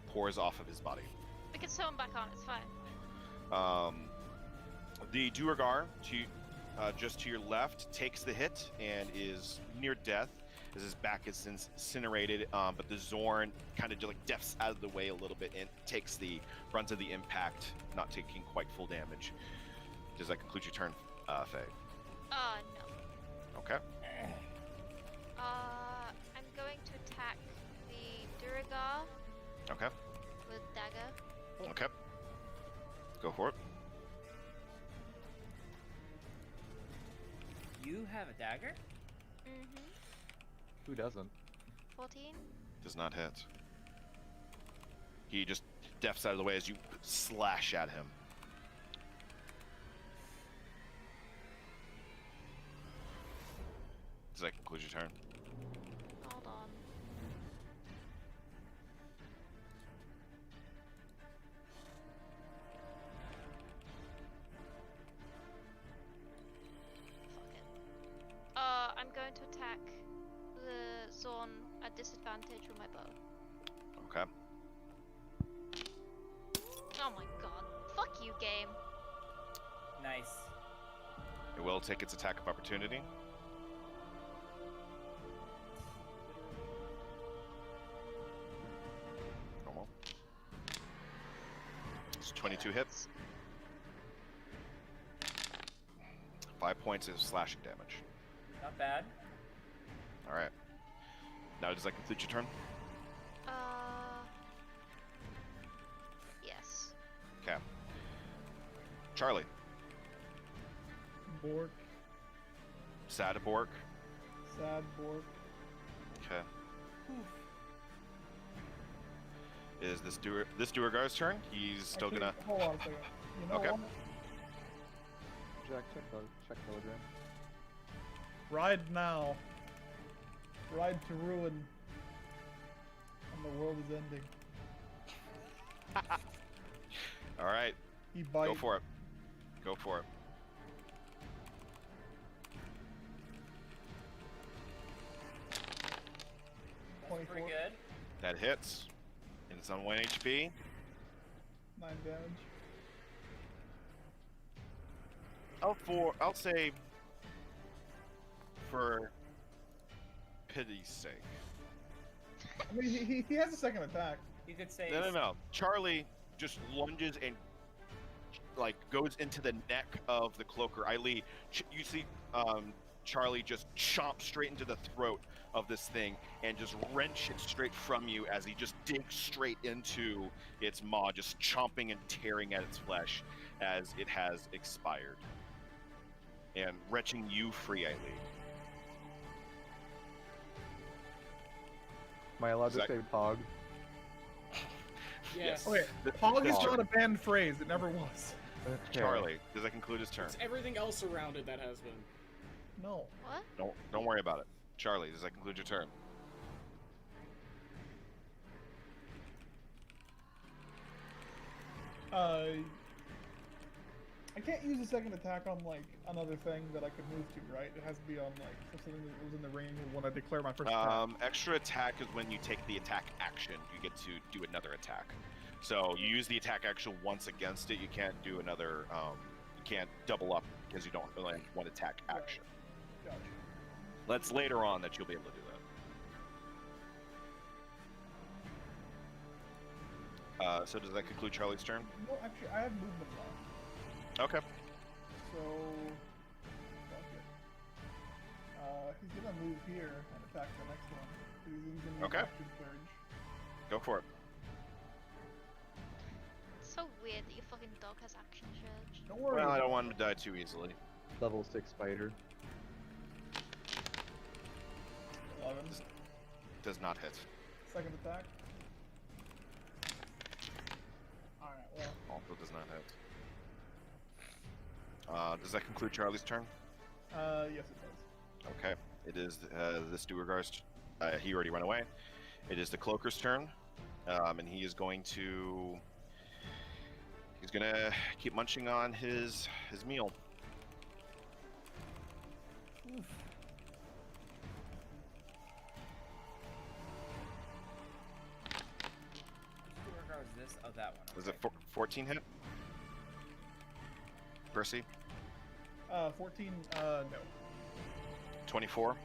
Speaker 1: pours off of his body.
Speaker 3: We can sew him back on. It's fine.
Speaker 1: The Duergar, just to your left, takes the hit and is near death as his back is incinerated, but the Zorn kind of just like deaths out of the way a little bit and takes the brunt of the impact, not taking quite full damage. Does that conclude your turn, Faye?
Speaker 3: No.
Speaker 1: Okay.
Speaker 3: I'm going to attack the Duragar
Speaker 1: Okay.
Speaker 3: with dagger.
Speaker 1: Okay. Go for it.
Speaker 7: You have a dagger?
Speaker 3: Mm-hmm.
Speaker 9: Who doesn't?
Speaker 3: 14.
Speaker 1: Does not hit. He just deaths out of the way as you slash at him. Does that conclude your turn?
Speaker 3: Hold on. Fuck it. I'm going to attack the Zorn at disadvantage with my bow.
Speaker 1: Okay.
Speaker 3: Oh my god. Fuck you, game.
Speaker 7: Nice.
Speaker 1: It will take its attack of opportunity. Normal. It's 22 hits. 5 points of slashing damage.
Speaker 7: Not bad.
Speaker 1: Alright. Now does that complete your turn?
Speaker 3: Yes.
Speaker 1: Okay. Charlie.
Speaker 4: Bork,
Speaker 1: Sadabork.
Speaker 4: sad Bork.
Speaker 1: Okay. Is this Duergar's turn? He's still
Speaker 4: Actually,
Speaker 1: gonna.
Speaker 4: Hold on a second. You know
Speaker 1: Okay.
Speaker 4: what?
Speaker 9: Jack, check Telegram.
Speaker 4: Ride now. Ride to ruin. And the world is ending.
Speaker 1: All right.
Speaker 4: He bites.
Speaker 1: Go for it. Go for it.
Speaker 7: That's pretty good.
Speaker 1: That hits. And it's on 1 HP.
Speaker 4: 9 damage.
Speaker 1: I'll say for pity's sake.
Speaker 4: I mean, he has a second attack.
Speaker 7: You could say.
Speaker 1: No. Charlie just lunges and like goes into the neck of the cloaker. Eileen, you see Charlie just chomp straight into the throat of this thing and just wrench it straight from you as he just digs straight into its maw, just chomping and tearing at its flesh as it has expired. And wrenching you free, Eileen.
Speaker 9: Am I allowed to
Speaker 1: Zach-
Speaker 9: say Pog?
Speaker 6: Yes.
Speaker 4: Okay,
Speaker 1: The-
Speaker 4: Pog is
Speaker 1: Pog.
Speaker 4: not a banned phrase. It never was.
Speaker 9: Okay.
Speaker 1: Charlie, does that conclude his turn?
Speaker 6: It's everything else around it that has been.
Speaker 4: No.
Speaker 3: What?
Speaker 1: Don't worry about it. Charlie, does that conclude your turn?
Speaker 4: I can't use a second attack on like another thing that I could move to, right? It has to be on like something that was in the range of when I declare my first attack.
Speaker 1: Extra attack is when you take the attack action. You get to do another attack. So you use the attack action once against it. You can't do another. You can't double up because you don't land one attack action.
Speaker 4: Gotcha.
Speaker 1: That's later on that you'll be able to do that. So does that conclude Charlie's turn?
Speaker 4: No, actually, I have movement now.
Speaker 1: Okay.
Speaker 4: So, fuck it. He's gonna move here and attack the next one. He's gonna use
Speaker 1: Okay.
Speaker 4: action surge.
Speaker 1: Go for it.
Speaker 3: It's so weird that your fucking dog has action surge.
Speaker 4: Don't worry.
Speaker 1: Well, I don't want him to die too easily.
Speaker 9: Level 6 spider.
Speaker 4: 11.
Speaker 1: Does not hit.
Speaker 4: Second attack. Alright, well.
Speaker 1: Also does not hit. Does that conclude Charlie's turn?
Speaker 4: Yes, it does.
Speaker 1: Okay. It is this Duergar's. He already ran away. It is the Cloaker's turn, and he is going to. He's gonna keep munching on his meal.
Speaker 7: Which Duergar is this? Oh, that one.
Speaker 1: Was
Speaker 7: okay.
Speaker 1: it 14 hit? Percy?
Speaker 4: 14, no.
Speaker 1: 24?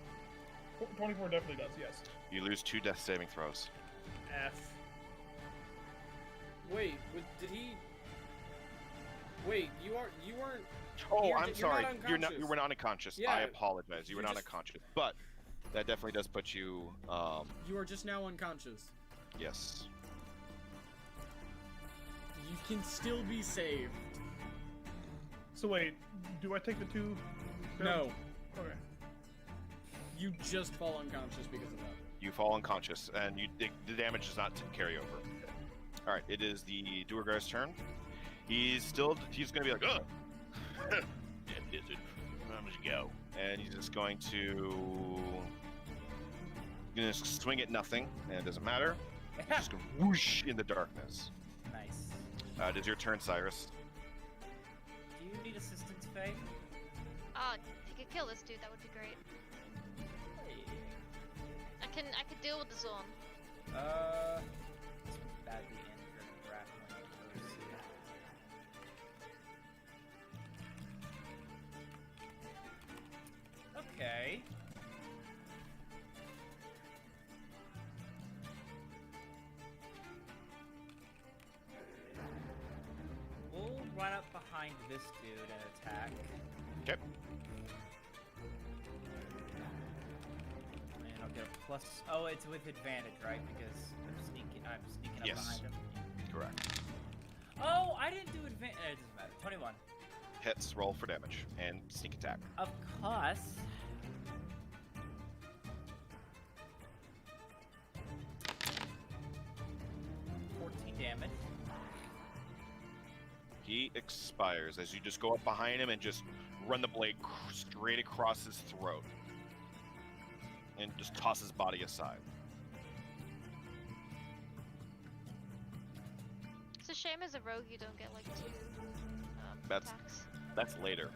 Speaker 4: 24 definitely does, yes.
Speaker 1: You lose 2 death saving throws.
Speaker 4: F.
Speaker 6: Wait, did he? Wait, you weren't.
Speaker 1: Oh,
Speaker 6: You're
Speaker 1: I'm
Speaker 6: not
Speaker 1: sorry. You
Speaker 6: unconscious.
Speaker 1: were not unconscious.
Speaker 6: Yeah,
Speaker 1: I apologize. You
Speaker 6: you
Speaker 1: were not
Speaker 6: just-
Speaker 1: unconscious. But that definitely does put you.
Speaker 6: You are just now unconscious.
Speaker 1: Yes.
Speaker 6: You can still be saved.
Speaker 4: So wait, do I take the 2?
Speaker 6: No,
Speaker 4: Okay.
Speaker 6: you just fall unconscious because of that.
Speaker 1: You fall unconscious, and the damage does not carry over. All right. It is the Duergar's turn. He's gonna be like, ugh. Damn lizard. Where must you go? And he's just going to. Gonna swing at nothing, and it doesn't matter. He's just gonna whoosh in the darkness.
Speaker 7: Nice.
Speaker 1: It is your turn, Cyrus.
Speaker 7: Do you need assistance, Faye?
Speaker 3: If you could kill this dude, that would be great. I could deal with the zone.
Speaker 7: This one's badly injured and grappling. Okay. We'll run up behind this dude and attack.
Speaker 1: Okay.
Speaker 7: And I'll get a plus. Oh, it's with advantage, right? Because I'm sneaking up
Speaker 1: Yes.
Speaker 7: behind him.
Speaker 1: Correct.
Speaker 7: Oh, I didn't do advantage. It doesn't matter. 21.
Speaker 1: Hits, roll for damage, and sneak attack.
Speaker 7: Of course. Damage.
Speaker 1: He expires as you just go up behind him and just run the blade straight across his throat. And just toss his body aside.
Speaker 3: It's a shame as a rogue you don't get like 2
Speaker 1: That's-
Speaker 3: attacks.
Speaker 1: That's later.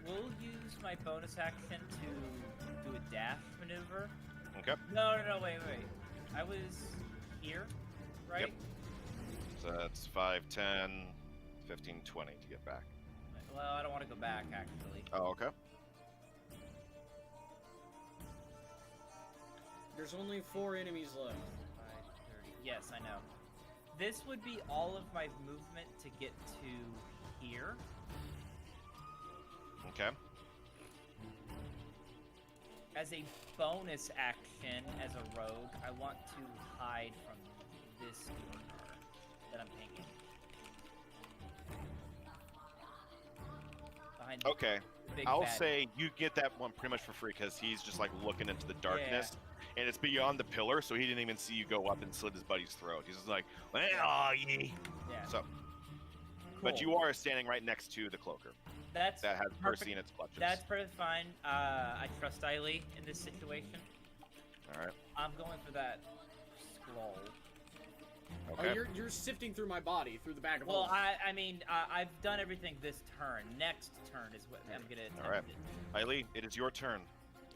Speaker 7: We'll use my bonus action to do a dash maneuver.
Speaker 1: Okay.
Speaker 7: No, wait. I was here, right?
Speaker 1: Yep. So that's 5, 10, 15, 20 to get back.
Speaker 7: Well, I don't want to go back, actually.
Speaker 1: Oh, okay.
Speaker 6: There's only 4 enemies left.
Speaker 7: 5, 30. Yes, I know. This would be all of my movement to get to here.
Speaker 1: Okay.
Speaker 7: As a bonus action, as a rogue, I want to hide from this Duergar that I'm pinging. Behind the
Speaker 1: Okay.
Speaker 7: big
Speaker 1: I'll
Speaker 7: bad-
Speaker 1: say you get that one pretty much for free because he's just like looking into the darkness. And it's beyond the pillar, so he didn't even see you go up and slit his buddy's throat. He's just like, well, yeah.
Speaker 7: Yeah.
Speaker 1: So, but
Speaker 7: Cool.
Speaker 1: you are standing right next to the cloaker
Speaker 7: That's
Speaker 1: that has
Speaker 7: perfect.
Speaker 1: Percy in its clutches.
Speaker 7: That's perfectly fine. I trust Eiley in this situation.
Speaker 1: All right.
Speaker 7: I'm going for that scroll.
Speaker 1: Okay.
Speaker 6: Oh, you're sifting through my body, through the back of
Speaker 7: Well,
Speaker 6: holding.
Speaker 7: I mean, I've done everything this turn. Next turn is what I'm gonna attempt.
Speaker 1: All right. Eileen, it is your turn.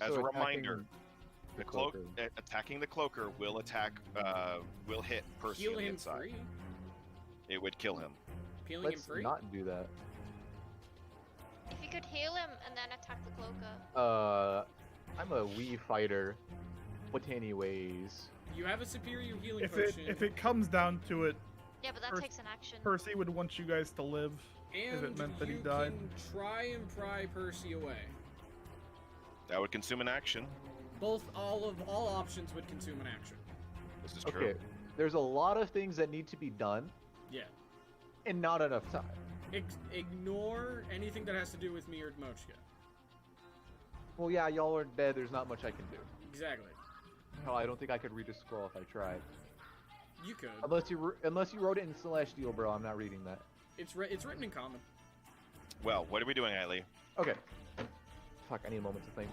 Speaker 1: As
Speaker 9: So
Speaker 1: a reminder,
Speaker 9: attacking
Speaker 1: the cloak
Speaker 9: cloaker.
Speaker 1: attacking the cloaker will will hit Percy
Speaker 6: Heal
Speaker 1: on the
Speaker 6: him
Speaker 1: inside.
Speaker 6: free.
Speaker 1: It would kill him.
Speaker 6: Healing him
Speaker 9: Let's
Speaker 6: free.
Speaker 9: not do that.
Speaker 3: If you could heal him and then attack the cloaker.
Speaker 9: I'm a Wii fighter. What anyways?
Speaker 6: You have a superior healing
Speaker 4: If
Speaker 6: potion.
Speaker 4: it comes down to it,
Speaker 3: Yeah, but that
Speaker 4: Percy-
Speaker 3: takes an action.
Speaker 4: Percy would want you guys to live.
Speaker 6: and
Speaker 4: it meant that he
Speaker 6: you
Speaker 4: died.
Speaker 6: can try and pry Percy away.
Speaker 1: That would consume an action.
Speaker 6: All options would consume an action.
Speaker 1: This is true.
Speaker 9: Okay, there's a lot of things that need to be done,
Speaker 6: Yeah.
Speaker 9: and not enough time.
Speaker 6: Ignore anything that has to do with me or Mochka.
Speaker 9: Well, yeah, y'all are dead. There's not much I can do.
Speaker 6: Exactly.
Speaker 9: Hell, I don't think I could read a scroll if I tried.
Speaker 6: You could.
Speaker 9: Unless you wrote it in Celestial, bro. I'm not reading that.
Speaker 6: It's written in common.
Speaker 1: Well, what are we doing, Eileen?
Speaker 9: Okay. Fuck, I need a moment to think.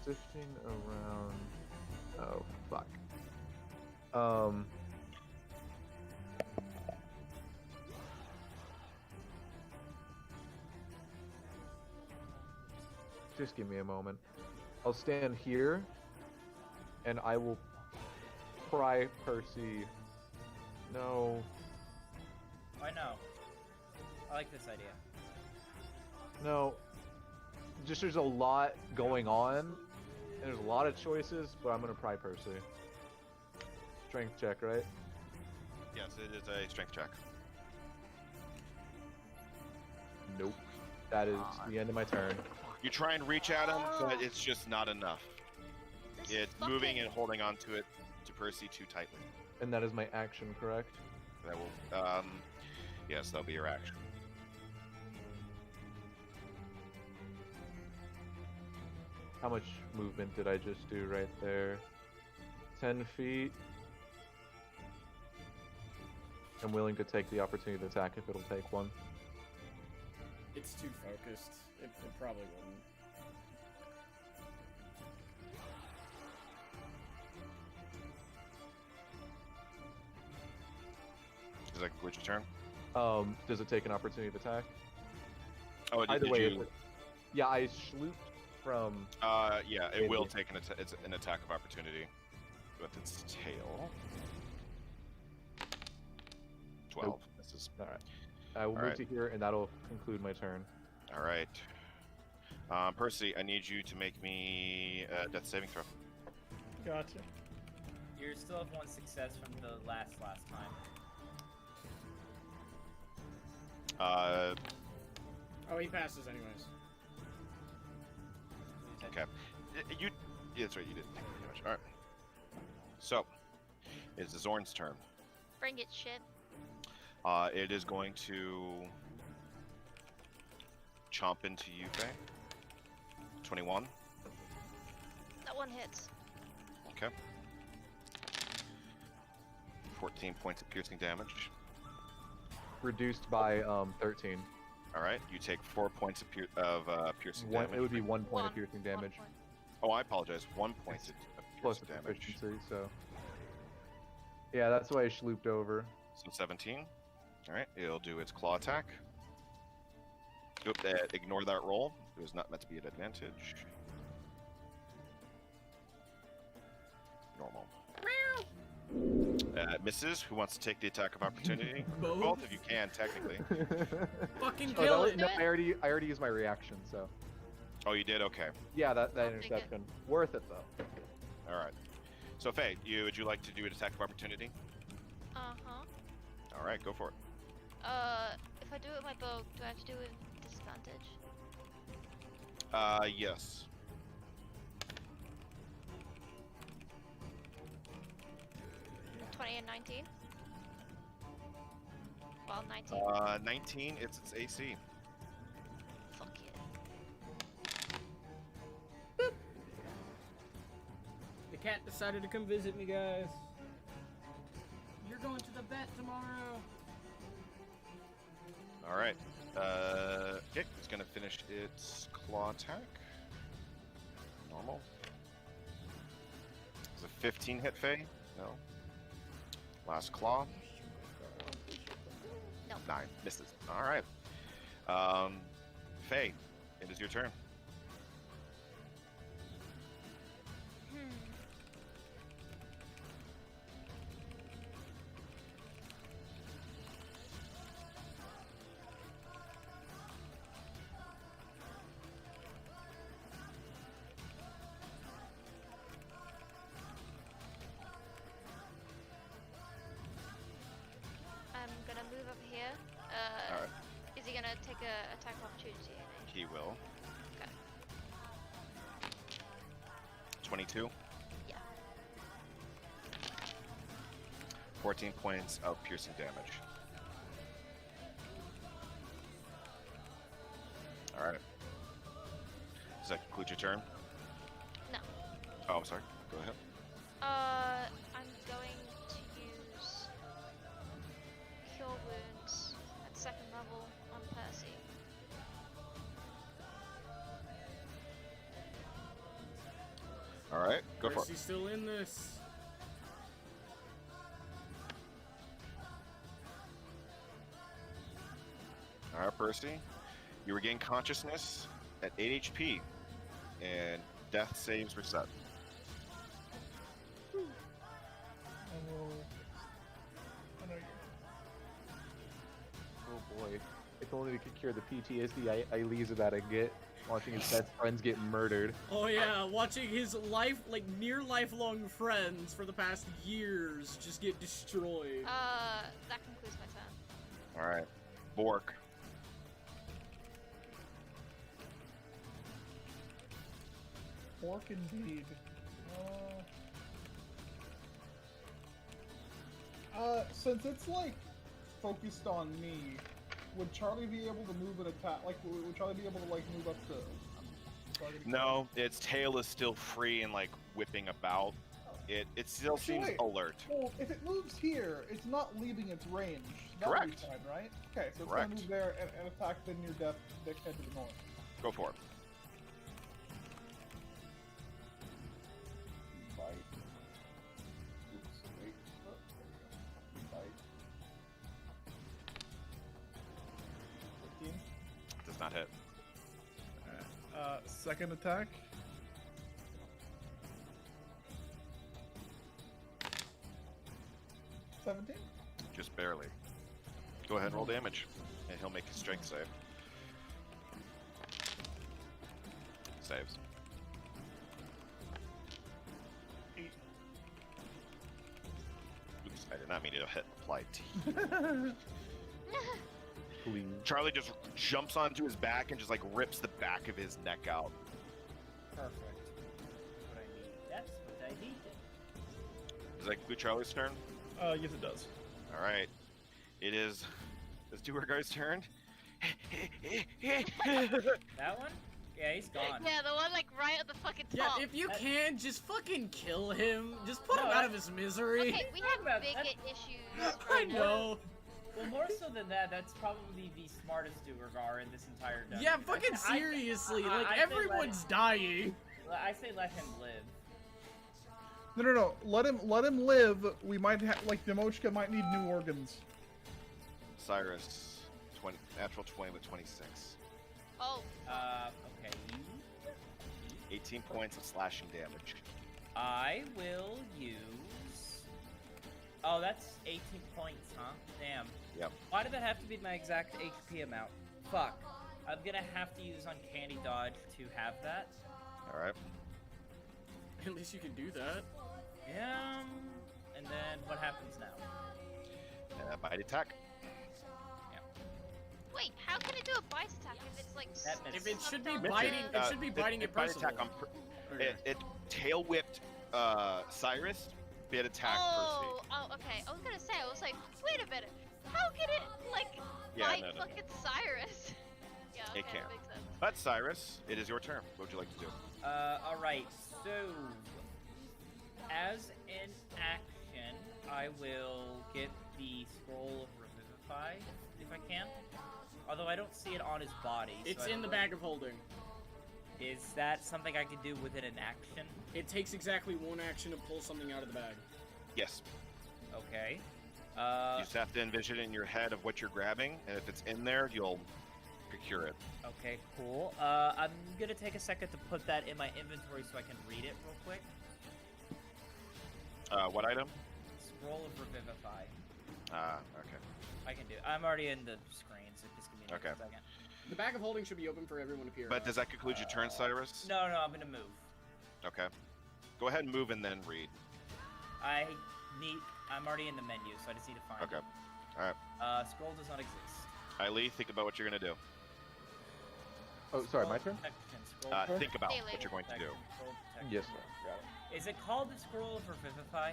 Speaker 9: Sifting around. Oh, fuck. Just give me a moment. I'll stand here, and I will pry Percy. No.
Speaker 7: Why no? I like this idea.
Speaker 9: No. Just there's a lot going on, and there's a lot of choices, but I'm gonna pry Percy. Strength check, right?
Speaker 1: Yes, it is a strength check.
Speaker 9: Nope. That is the end of my turn.
Speaker 1: You try and reach at him, but it's just not enough.
Speaker 3: This
Speaker 1: It's moving and holding onto it to Percy too tightly.
Speaker 9: And that is my action, correct?
Speaker 1: That will, yes, that'll be your action.
Speaker 9: How much movement did I just do right there? 10 feet. I'm willing to take the opportunity to attack if it'll take one.
Speaker 6: It's too focused. It probably wouldn't.
Speaker 1: Does that conclude your turn?
Speaker 9: Does it take an opportunity of attack?
Speaker 1: Oh,
Speaker 9: Either
Speaker 1: did
Speaker 9: way,
Speaker 1: you...
Speaker 9: yeah, I slooped from.
Speaker 1: Yeah, it will take it's an attack of opportunity with its tail. 12.
Speaker 9: Nope.
Speaker 1: This is
Speaker 9: All right. I will move to here, and that'll conclude my turn.
Speaker 1: all right. Percy, I need you to make me a death saving throw.
Speaker 4: Gotcha.
Speaker 7: You still have one success from the last time.
Speaker 6: Oh, he passes anyways.
Speaker 1: Okay. Yeah, that's right. You didn't take any damage. All right. So, it's Zorn's turn.
Speaker 3: Bring it, shit.
Speaker 1: It is going to chomp into you, Faye. 21.
Speaker 3: That one hits.
Speaker 1: Okay. 14 points of piercing damage.
Speaker 9: Reduced by 13.
Speaker 1: All right. You take 4 points of piercing
Speaker 9: One,
Speaker 1: damage.
Speaker 9: it would be 1 point of
Speaker 3: One.
Speaker 9: piercing damage.
Speaker 1: Oh, I apologize. 1 point of
Speaker 9: Plus
Speaker 1: piercing
Speaker 9: the
Speaker 1: damage.
Speaker 9: proficiency, so. Yeah, that's why I slooped over.
Speaker 1: So 17. All right. It'll do its claw attack. Oop, ignore that roll. It was not meant to be an advantage. Normal. Misses. Who wants to take the attack of opportunity? Both of you can, technically.
Speaker 6: Fucking
Speaker 9: Oh,
Speaker 6: kill
Speaker 9: that
Speaker 6: it!
Speaker 9: no, I already used my reaction, so.
Speaker 1: Oh, you did? Okay.
Speaker 9: Yeah, that
Speaker 3: I'll take it.
Speaker 9: interception. Worth it, though.
Speaker 1: All right. So, Faye, would you like to do an attack of opportunity?
Speaker 3: Uh-huh.
Speaker 1: All right, go for it.
Speaker 3: If I do it with my bow, do I have to do it with disadvantage?
Speaker 1: Yes.
Speaker 3: Mm, 20 and 19? Well, 19.
Speaker 1: 19, it's its AC.
Speaker 3: Fuck it.
Speaker 6: The cat decided to come visit me, guys. You're going to the vet tomorrow.
Speaker 1: All right. Okay, it's gonna finish its claw attack. Normal. Is a 15 hit, Faye? No. Last claw.
Speaker 3: No.
Speaker 1: 9 misses. All right. Faye, it is your turn.
Speaker 3: I'm gonna move up here.
Speaker 1: All right.
Speaker 3: Is he gonna take a attack of opportunity?
Speaker 1: He will.
Speaker 3: Okay.
Speaker 1: 22.
Speaker 3: Yeah.
Speaker 1: 14 points of piercing damage. All right. Does that conclude your turn?
Speaker 3: No.
Speaker 1: Oh, I'm sorry. Go ahead.
Speaker 3: I'm going to use Cure Wounds at 2nd level on Percy.
Speaker 1: All right, go for it.
Speaker 6: Percy's still in this.
Speaker 1: All right, Percy. You regain consciousness at 8 HP, and death saves reset.
Speaker 4: I know you're.
Speaker 9: Oh boy. If only we could cure the PTSD Ily's about to get watching his best friends get murdered.
Speaker 6: Oh yeah, watching his near lifelong friends for the past years just get destroyed.
Speaker 3: That concludes my turn.
Speaker 1: All right, Bork.
Speaker 4: Pork indeed. Since it's like focused on me, would Charlie be able to move and attack? Like, would Charlie be able to like move up to?
Speaker 1: No, its tail is still free and like whipping about. It still
Speaker 4: Actually,
Speaker 1: seems
Speaker 4: wait.
Speaker 1: alert.
Speaker 4: Well, if it moves here, it's not leaving its range. That would be
Speaker 1: Correct.
Speaker 4: fine, right? Okay, so it's
Speaker 1: Correct.
Speaker 4: gonna move there and attack the near death dickhead to the north.
Speaker 1: Go for it.
Speaker 4: Bite. Oops, wait. Oh, there we go. Bite. 15.
Speaker 1: Does not hit.
Speaker 4: Second attack. $17.
Speaker 1: Just barely. Go ahead and roll damage, and he'll make a strength save. Saves.
Speaker 4: 8.
Speaker 1: Oops, I did not mean to hit apply T.
Speaker 9: Please.
Speaker 1: Charlie just jumps onto his back and just like rips the back of his neck out.
Speaker 7: Perfect. What I need. That's what I needed.
Speaker 1: Does that conclude Charlie's turn?
Speaker 4: Yes, it does.
Speaker 1: All right. It is Duergar's turn.
Speaker 7: That one? Yeah, he's gone.
Speaker 3: Yeah, the one like right at the fucking
Speaker 6: Yeah,
Speaker 3: top.
Speaker 6: if you can, just fucking kill him. Just put him
Speaker 7: No,
Speaker 6: out of his misery.
Speaker 3: Okay, we have
Speaker 7: about
Speaker 3: bigger
Speaker 7: that.
Speaker 3: issues.
Speaker 6: I know.
Speaker 7: Well, more so than that, that's probably the smartest Duergar in this entire dungeon.
Speaker 6: Yeah, fucking
Speaker 7: I-
Speaker 6: seriously.
Speaker 7: I
Speaker 6: Like,
Speaker 7: say let
Speaker 6: everyone's
Speaker 7: him-
Speaker 6: dying.
Speaker 7: I say let him live.
Speaker 4: No. Let him live. We might have like Demochka might need new organs.
Speaker 1: Cyrus, natural 20 with 26.
Speaker 3: Oh,
Speaker 7: Okay.
Speaker 1: 18 points of slashing damage.
Speaker 7: I will use... Oh, that's 18 points, huh? Damn.
Speaker 1: Yep.
Speaker 7: Why did that have to be my exact HP amount? Fuck. I'm gonna have to use Uncanny Dodge to have that.
Speaker 1: All right.
Speaker 6: At least you can do that.
Speaker 7: And then what happens now?
Speaker 1: Bite attack.
Speaker 3: wait, how can it do a bite attack if it's like?
Speaker 7: That
Speaker 6: If it should be
Speaker 3: stuffed up
Speaker 6: biting,
Speaker 3: the-
Speaker 6: it should be biting it
Speaker 1: bite
Speaker 6: personally.
Speaker 1: attack on
Speaker 6: Okay.
Speaker 1: it tail whipped Cyrus. Bit attack
Speaker 3: Oh, okay. I was gonna say, I was like, wait a minute, how can it like
Speaker 1: Yeah,
Speaker 3: bite
Speaker 1: no.
Speaker 3: fucking Cyrus? Yeah, okay,
Speaker 1: It can.
Speaker 3: makes sense.
Speaker 1: But Cyrus, it is your turn. What would you like to do?
Speaker 7: Alright, so as an action, I will get the Scroll of Revivify, if I can. Although I don't see it on his body. so
Speaker 6: It's
Speaker 7: I
Speaker 6: in
Speaker 7: don't
Speaker 6: the
Speaker 7: know-
Speaker 6: bag of holding.
Speaker 7: Is that something I can do within an action?
Speaker 6: It takes exactly one action to pull something out of the bag.
Speaker 1: Yes.
Speaker 7: Okay.
Speaker 1: You just have to envision it in your head of what you're grabbing, and if it's in there, you'll procure it.
Speaker 7: Okay, cool. I'm gonna take a second to put that in my inventory so I can read it real quick.
Speaker 1: What item?
Speaker 7: Scroll of Revivify.
Speaker 1: Okay.
Speaker 7: I can do it. I'm already in the screen, so just give me a
Speaker 1: Okay.
Speaker 7: second.
Speaker 6: The bag of holding should be open for everyone to peer
Speaker 1: But
Speaker 6: out.
Speaker 1: does that conclude your turn, Cyrus?
Speaker 7: No, I'm gonna move.
Speaker 1: Okay. Go ahead and move and then read.
Speaker 7: I'm already in the menu, so I just need to find
Speaker 1: Okay.
Speaker 7: it.
Speaker 1: Alright.
Speaker 7: Scroll does not exist.
Speaker 1: Eileen, think about what you're gonna do.
Speaker 9: Oh, sorry, my turn?
Speaker 1: Think about
Speaker 3: Melee.
Speaker 1: what you're going to do.
Speaker 9: Yes, sir. Got it.
Speaker 7: Is it called the Scroll of Revivify?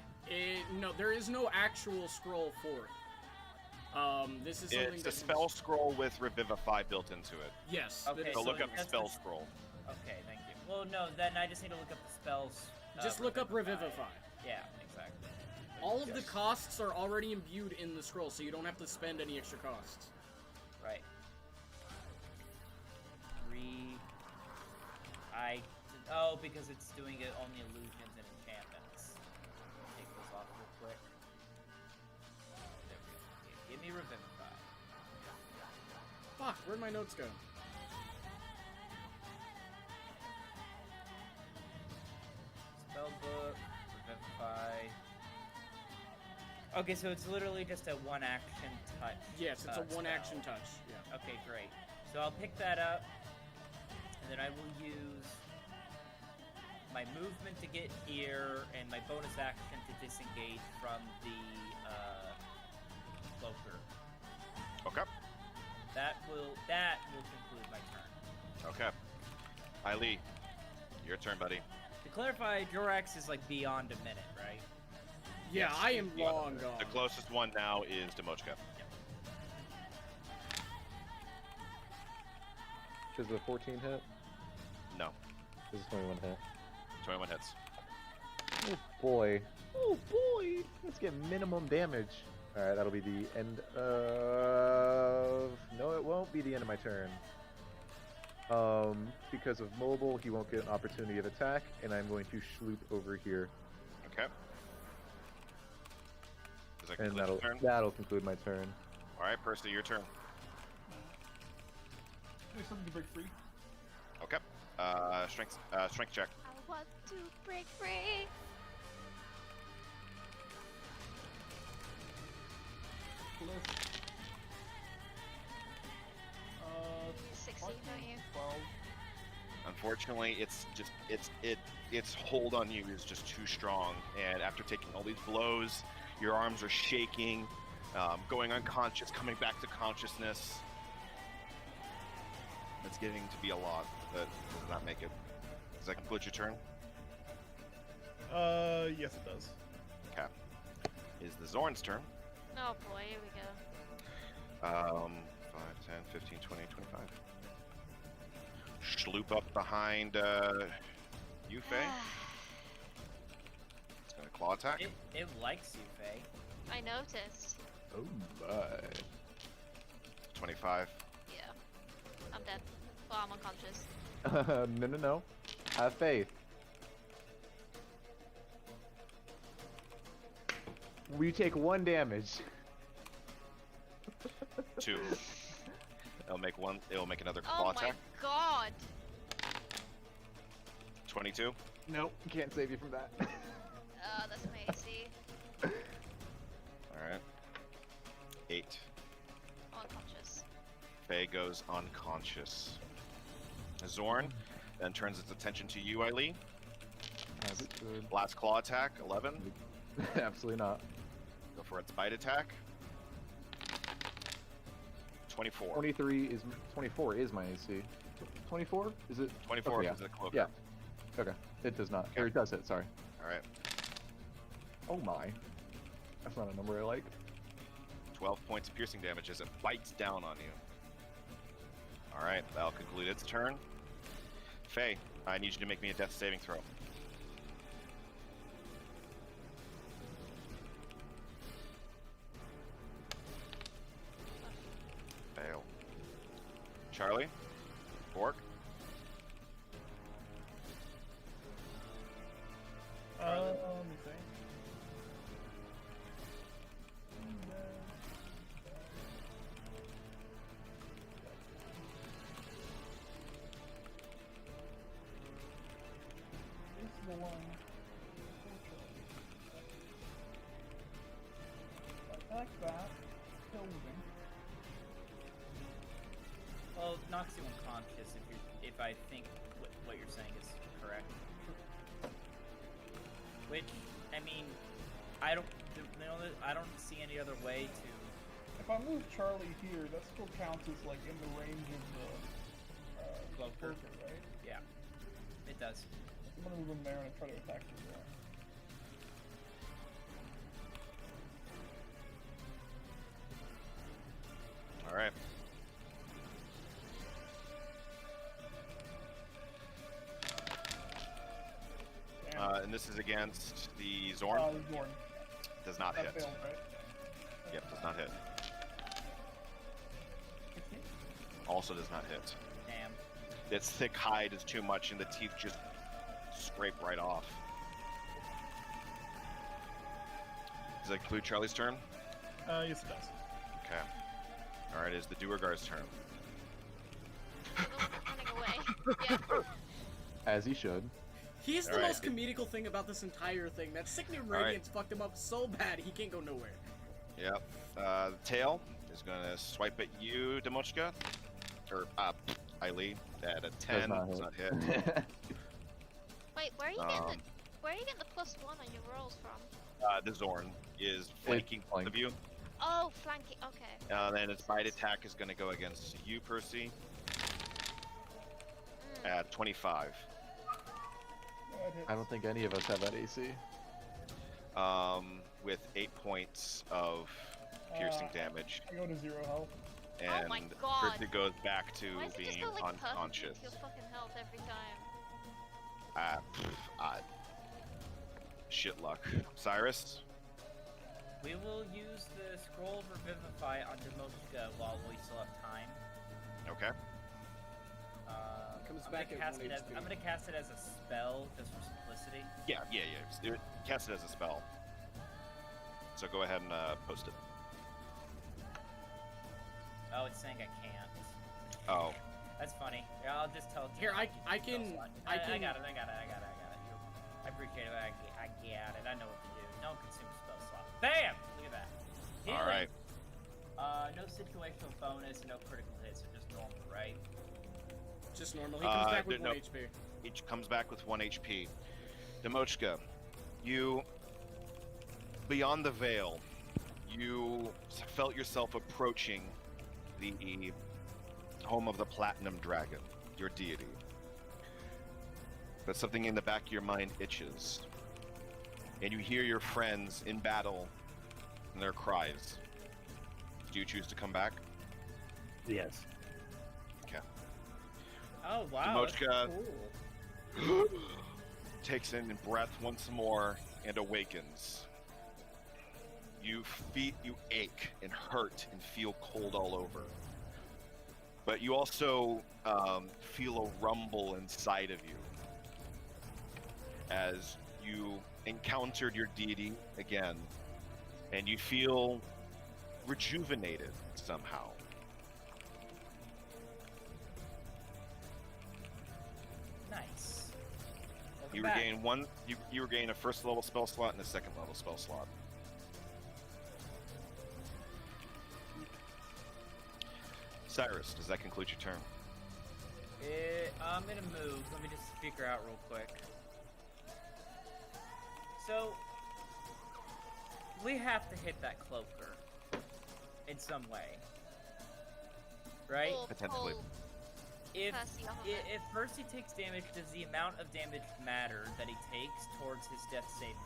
Speaker 6: No, there is no actual scroll for it. This is something
Speaker 1: It's a
Speaker 6: that
Speaker 1: spell scroll with Revivify built into it.
Speaker 6: Yes.
Speaker 7: Okay,
Speaker 6: that is
Speaker 1: So look
Speaker 6: something-
Speaker 1: up the
Speaker 7: that's
Speaker 1: spell
Speaker 7: the-
Speaker 1: scroll.
Speaker 7: Okay, thank you. Well, no, then I just need to look up the spells.
Speaker 6: Just look up Revivify.
Speaker 7: Yeah, exactly.
Speaker 6: All of the costs are already imbued in the scroll, so you don't have to spend any extra costs.
Speaker 7: Right. Oh, because it's doing it only illusions and enchantments. Take those off real quick. There we go. Okay, give me Revivify.
Speaker 6: Fuck, where'd my notes go?
Speaker 7: Spellbook, Revivify. Okay, so it's literally just a one-action touch.
Speaker 6: Yes, it's a
Speaker 7: spell.
Speaker 6: one-action touch. Yeah.
Speaker 7: Okay, great. So I'll pick that up, and then I will use my movement to get here, and my bonus action to disengage from the cloaker.
Speaker 1: Okay.
Speaker 7: That will conclude my turn.
Speaker 1: Okay. Eileen, your turn, buddy.
Speaker 7: To clarify, Jorax is like beyond a minute, right?
Speaker 6: Yeah,
Speaker 1: Yes,
Speaker 6: I am
Speaker 1: yeah.
Speaker 6: long gone.
Speaker 1: The closest one now is Demochka.
Speaker 9: Does the 14 hit?
Speaker 1: No.
Speaker 9: Does the 21 hit?
Speaker 1: 21 hits.
Speaker 9: Oh boy. Oh boy! Let's get minimum damage. Alright, that'll be the end of... No, it won't be the end of my turn. Because of mobile, he won't get an opportunity of attack, and I'm going to sloop over here.
Speaker 1: Okay. Does that
Speaker 9: And
Speaker 1: conclude your turn?
Speaker 9: that'll conclude my turn.
Speaker 1: Alright, Percy, your turn.
Speaker 4: Do something to break free.
Speaker 1: Okay. Strength check.
Speaker 3: I want to break free.
Speaker 4: Plus,
Speaker 3: 16, don't you?
Speaker 4: 12.
Speaker 1: Unfortunately, its hold on you is just too strong, and after taking all these blows, your arms are shaking, going unconscious, coming back to consciousness. It's getting to be a lot. That does not make it. Does that conclude your turn?
Speaker 4: Yes, it does.
Speaker 1: Okay. Is the Zorn's turn?
Speaker 3: Oh boy, here we go.
Speaker 1: 5, 10, 15, 20, 25. Sloop up behind you, Faye. It's gonna claw attack.
Speaker 7: It likes you, Faye.
Speaker 3: I noticed.
Speaker 9: Oh my.
Speaker 1: 25.
Speaker 3: Yeah. I'm dead. Well, I'm unconscious.
Speaker 9: No. Have faith. We take 1 damage.
Speaker 1: 2. It'll make one. It'll make another
Speaker 3: Oh
Speaker 1: claw
Speaker 3: my
Speaker 1: attack.
Speaker 3: god.
Speaker 1: 22.
Speaker 9: Nope, can't save you from that.
Speaker 3: That's my AC.
Speaker 1: All right. 8.
Speaker 3: Unconscious.
Speaker 1: Faye goes unconscious. Zorn then turns its attention to you, Eileen.
Speaker 9: As it should.
Speaker 1: Last claw attack. 11.
Speaker 9: Absolutely not.
Speaker 1: Go for its bite attack. 24.
Speaker 9: 24 is my AC. 24? Is it?
Speaker 1: 24
Speaker 9: Okay, yeah.
Speaker 1: is the cloaker.
Speaker 9: Yeah. Okay. It does not.
Speaker 1: Okay.
Speaker 9: Or it does hit, sorry.
Speaker 1: All right.
Speaker 9: Oh my. That's not a number I like.
Speaker 1: 12 points of piercing damage as it bites down on you. All right, that'll conclude its turn. Faye, I need you to make me a death saving throw. Fail. Charlie? Bork?
Speaker 4: Let me think. This is the one. Attack that. Kill moving.
Speaker 7: Well, it knocks you unconscious if I think what you're saying is correct. Which, I mean, I don't see any other way to.
Speaker 4: If I move Charlie here, that still counts as like in the range of the
Speaker 7: Cloaker.
Speaker 4: right?
Speaker 7: Yeah, it does.
Speaker 4: I'm gonna move him there and try to attack him.
Speaker 1: All right. And this is against the Zorn.
Speaker 4: Zorn.
Speaker 1: Does not
Speaker 4: That
Speaker 1: hit.
Speaker 4: failed, right?
Speaker 1: Yep, does not hit. Also does not hit.
Speaker 7: Damn.
Speaker 1: Its thick hide is too much, and the teeth just scrape right off. Does that conclude Charlie's turn?
Speaker 4: Yes, it does.
Speaker 1: Okay. All right, it's the Duergar's turn.
Speaker 3: Running away. Yeah.
Speaker 9: As he should.
Speaker 6: He's the
Speaker 1: Alright.
Speaker 6: most comedical thing about this entire thing. That Sickening
Speaker 1: Alright.
Speaker 6: Radiance fucked him up so bad he can't go nowhere.
Speaker 1: Yep. The tail is gonna swipe at you, Demochka. Or, Eileen, at a 10. Does not hit.
Speaker 3: Wait, where are you getting where are you getting the +1 on your rolls from?
Speaker 1: The Zorn is flanking both of you.
Speaker 3: Oh, flanking. Okay.
Speaker 1: Then its bite attack is gonna go against you, Percy, at 25.
Speaker 9: I don't think any of us have that AC.
Speaker 1: With 8 points of piercing damage.
Speaker 4: I go to 0 health.
Speaker 1: And
Speaker 3: Oh my God.
Speaker 1: Percy goes back to
Speaker 3: Why is it just
Speaker 1: being
Speaker 3: go, like, perfect
Speaker 1: unconscious.
Speaker 3: with your fucking health every time?
Speaker 1: Shit luck. Cyrus?
Speaker 7: We will use the Scroll of Revivify on Demoshka while we still have time.
Speaker 1: Okay.
Speaker 6: Comes
Speaker 7: I'm
Speaker 6: back
Speaker 7: gonna
Speaker 6: at
Speaker 7: cast
Speaker 6: 1
Speaker 7: it as,
Speaker 6: HP.
Speaker 7: I'm gonna cast it as a spell just for simplicity.
Speaker 1: Yeah. Cast it as a spell. So go ahead and post it.
Speaker 7: Oh, it's saying I can't.
Speaker 1: Oh.
Speaker 7: That's funny. Yeah, I'll just tell.
Speaker 6: Here, I can.
Speaker 7: I got it. I appreciate it. I get it. I know what to do. No consume spell slot. Bam! Look at that.
Speaker 1: All right.
Speaker 7: No situational bonus, no critical hits, so just normal, right?
Speaker 6: Just normal. He comes back with
Speaker 1: no.
Speaker 6: 1 HP.
Speaker 1: Each comes back with 1 HP. Demochka, you, beyond the veil, you felt yourself approaching the home of the Platinum Dragon, your deity. But something in the back of your mind itches. And you hear your friends in battle and their cries. Do you choose to come back?
Speaker 2: Yes.
Speaker 1: Okay.
Speaker 7: Oh wow.
Speaker 1: Demochka
Speaker 7: That's cool.
Speaker 1: takes in breath once more and awakens. You ache and hurt and feel cold all over. But you also feel a rumble inside of you as you encountered your deity again, and you feel rejuvenated somehow.
Speaker 7: Nice. Welcome
Speaker 1: You
Speaker 7: back.
Speaker 1: regain you regain a first level spell slot and a second level spell slot. Cyrus, does that conclude your turn?
Speaker 7: I'm gonna move. Let me just figure out real quick. So we have to hit that cloaker in some way, right?
Speaker 3: Or
Speaker 1: Potentially.
Speaker 3: pull
Speaker 7: If
Speaker 3: Percy off of it.
Speaker 7: if Percy takes damage, does the amount of damage matter that he takes towards his death saving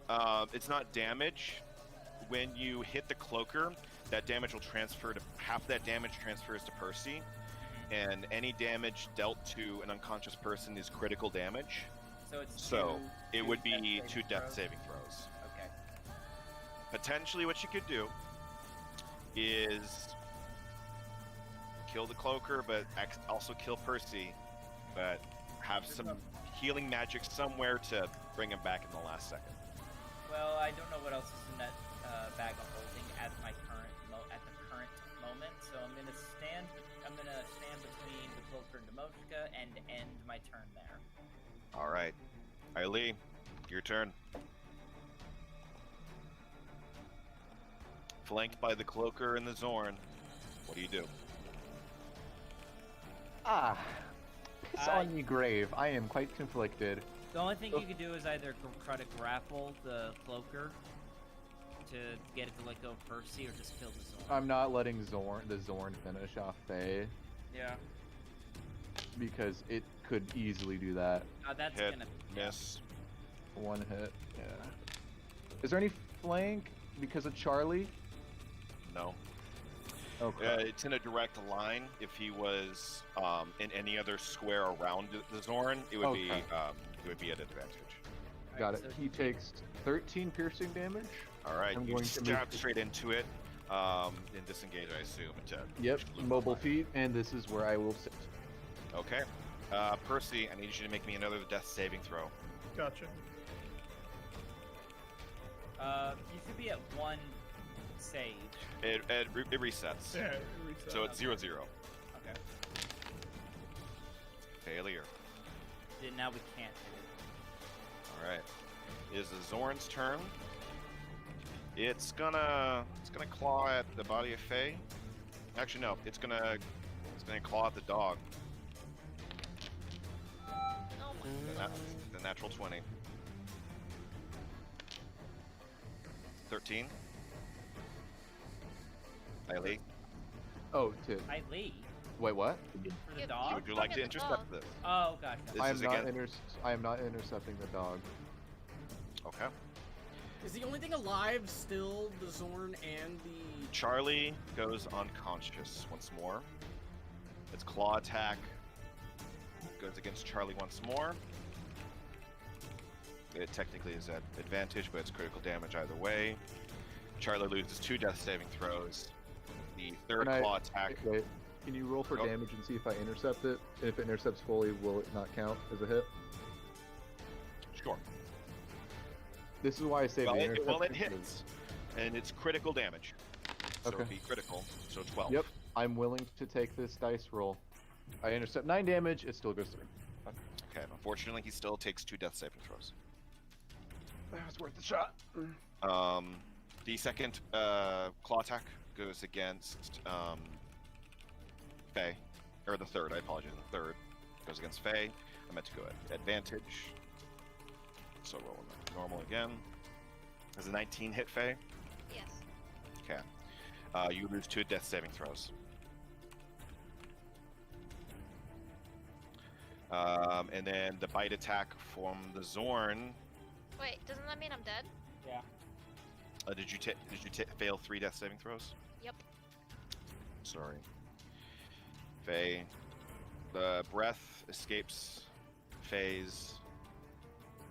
Speaker 7: throws?
Speaker 1: It's not damage. When you hit the cloaker, that damage will transfer to half that damage transfers to Percy, and any damage dealt to an unconscious person is critical damage.
Speaker 7: So it's
Speaker 1: It would be
Speaker 7: two
Speaker 1: 2 death
Speaker 7: throws?
Speaker 1: saving throws.
Speaker 7: Okay.
Speaker 1: Potentially, what you could do is kill the cloaker, but also kill Percy, but have some healing magic somewhere to bring him back in the last second.
Speaker 7: Well, I don't know what else is in that bag of holding at my current moment, so I'm gonna stand between the cloaker and Demoshka and end my turn there.
Speaker 1: All right, Eileen, your turn. Flanked by the cloaker and the Zorn, what do you do?
Speaker 9: Piss on you, grave. I am quite conflicted.
Speaker 7: The only thing you could do is either try to grapple the cloaker, to get it to let go of Percy or just kill the Zorn?
Speaker 9: I'm not letting the Zorn finish off Faye
Speaker 7: Yeah.
Speaker 9: because it could easily do that.
Speaker 7: That's
Speaker 1: Hit,
Speaker 7: gonna
Speaker 1: miss.
Speaker 9: One hit. Yeah. Is there any flank because of Charlie?
Speaker 1: No.
Speaker 9: Okay.
Speaker 1: It's in a direct line. If he was in any other square around the Zorn, it would be
Speaker 9: Okay.
Speaker 1: at advantage.
Speaker 9: Got
Speaker 7: Alright,
Speaker 9: it.
Speaker 7: so
Speaker 9: He takes 13 piercing damage.
Speaker 1: All right,
Speaker 9: I'm
Speaker 1: you
Speaker 9: going to move
Speaker 1: stab
Speaker 9: to-
Speaker 1: straight into it and disengage, I assume.
Speaker 9: Yep. Mobile feet, and this is where I will sit.
Speaker 1: Okay. Percy, I need you to make me another death saving throw.
Speaker 4: Gotcha.
Speaker 7: you should be at 1 save.
Speaker 1: It resets.
Speaker 4: Yeah, it resets.
Speaker 1: So it's 0-0.
Speaker 7: Okay.
Speaker 1: Failure.
Speaker 7: Then now we can't hit it.
Speaker 1: All right. Is the Zorn's turn? It's gonna claw at the body of Faye. Actually, no. It's gonna claw at the dog.
Speaker 3: Oh my
Speaker 1: The natural 20. 13. Eileen,
Speaker 9: Oh, Tid.
Speaker 7: I leave
Speaker 9: Wait, what?
Speaker 7: for the
Speaker 3: Give-
Speaker 7: dog.
Speaker 1: would you like to
Speaker 3: Look at the
Speaker 1: intercept
Speaker 3: dog.
Speaker 1: this?
Speaker 7: Oh gosh.
Speaker 1: This
Speaker 9: I am
Speaker 1: is
Speaker 9: not
Speaker 1: again.
Speaker 9: I am not intercepting the dog.
Speaker 1: Okay.
Speaker 6: Is the only thing alive still the Zorn and the...
Speaker 1: Charlie goes unconscious once more. Its claw attack goes against Charlie once more. It technically is at advantage, but it's critical damage either way. Charlie loses 2 death saving throws. The third
Speaker 9: Can I-
Speaker 1: claw attack.
Speaker 9: Wait, can you roll for
Speaker 1: Go.
Speaker 9: damage and see if I intercept it? And if it intercepts fully, will it not count as a hit?
Speaker 1: Sure.
Speaker 9: This is why I say
Speaker 1: Well,
Speaker 9: the
Speaker 1: it
Speaker 9: intercept.
Speaker 1: hits, and it's critical damage. So
Speaker 9: Okay.
Speaker 1: it'd be critical. So 12.
Speaker 9: Yep, I'm willing to take this dice roll. I intercept 9 damage, it still goes through.
Speaker 1: Okay. Unfortunately, he still takes 2 death saving throws.
Speaker 9: That's worth the shot.
Speaker 1: The second claw attack goes against Faye, or the third. I apologize. The third goes against Faye. I meant to go at advantage. So rolling normal again. Does a 19 hit Faye?
Speaker 3: Yes.
Speaker 1: Okay. You lose 2 death saving throws. And then the bite attack from the Zorn.
Speaker 3: Wait, doesn't that mean I'm dead?
Speaker 7: Yeah.
Speaker 1: Did you fail 3 death saving throws?
Speaker 3: Yep.
Speaker 1: Sorry. Faye. The breath escapes Faye's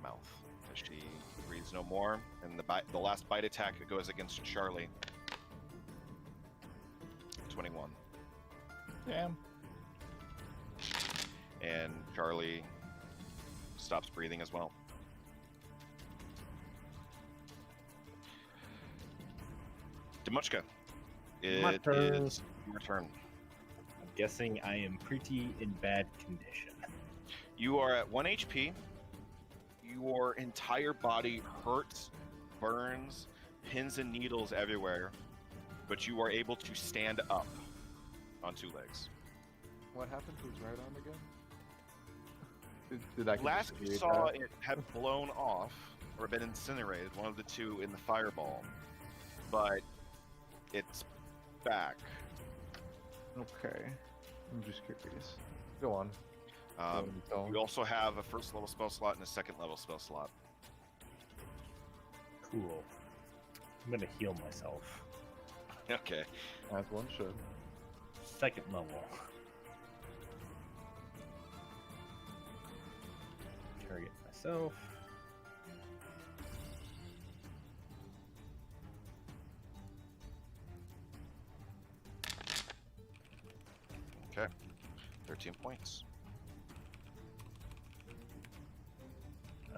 Speaker 1: mouth as she breathes no more, and the last bite attack goes against Charlie. 21.
Speaker 11: Damn.
Speaker 1: And Charlie stops breathing as well. Demuchka,
Speaker 2: My
Speaker 1: it
Speaker 2: turn.
Speaker 1: is your turn.
Speaker 2: I'm guessing I am pretty in bad condition.
Speaker 1: You are at 1 HP. Your entire body hurts, burns, pins and needles everywhere, but you are able to stand up on 2 legs.
Speaker 9: What happened to his right arm again? Did I
Speaker 1: Last you
Speaker 9: create
Speaker 1: saw
Speaker 9: that?
Speaker 1: it had blown off or been incinerated, one of the 2 in the fireball, but it's back.
Speaker 9: Okay. I'm just curious. Go on.
Speaker 1: You also have a 1st level spell slot and a 2nd level spell slot.
Speaker 2: Cool. I'm gonna heal myself.
Speaker 1: Okay.
Speaker 9: As one should.
Speaker 2: 2nd level. Target myself.
Speaker 1: Okay. 13 points.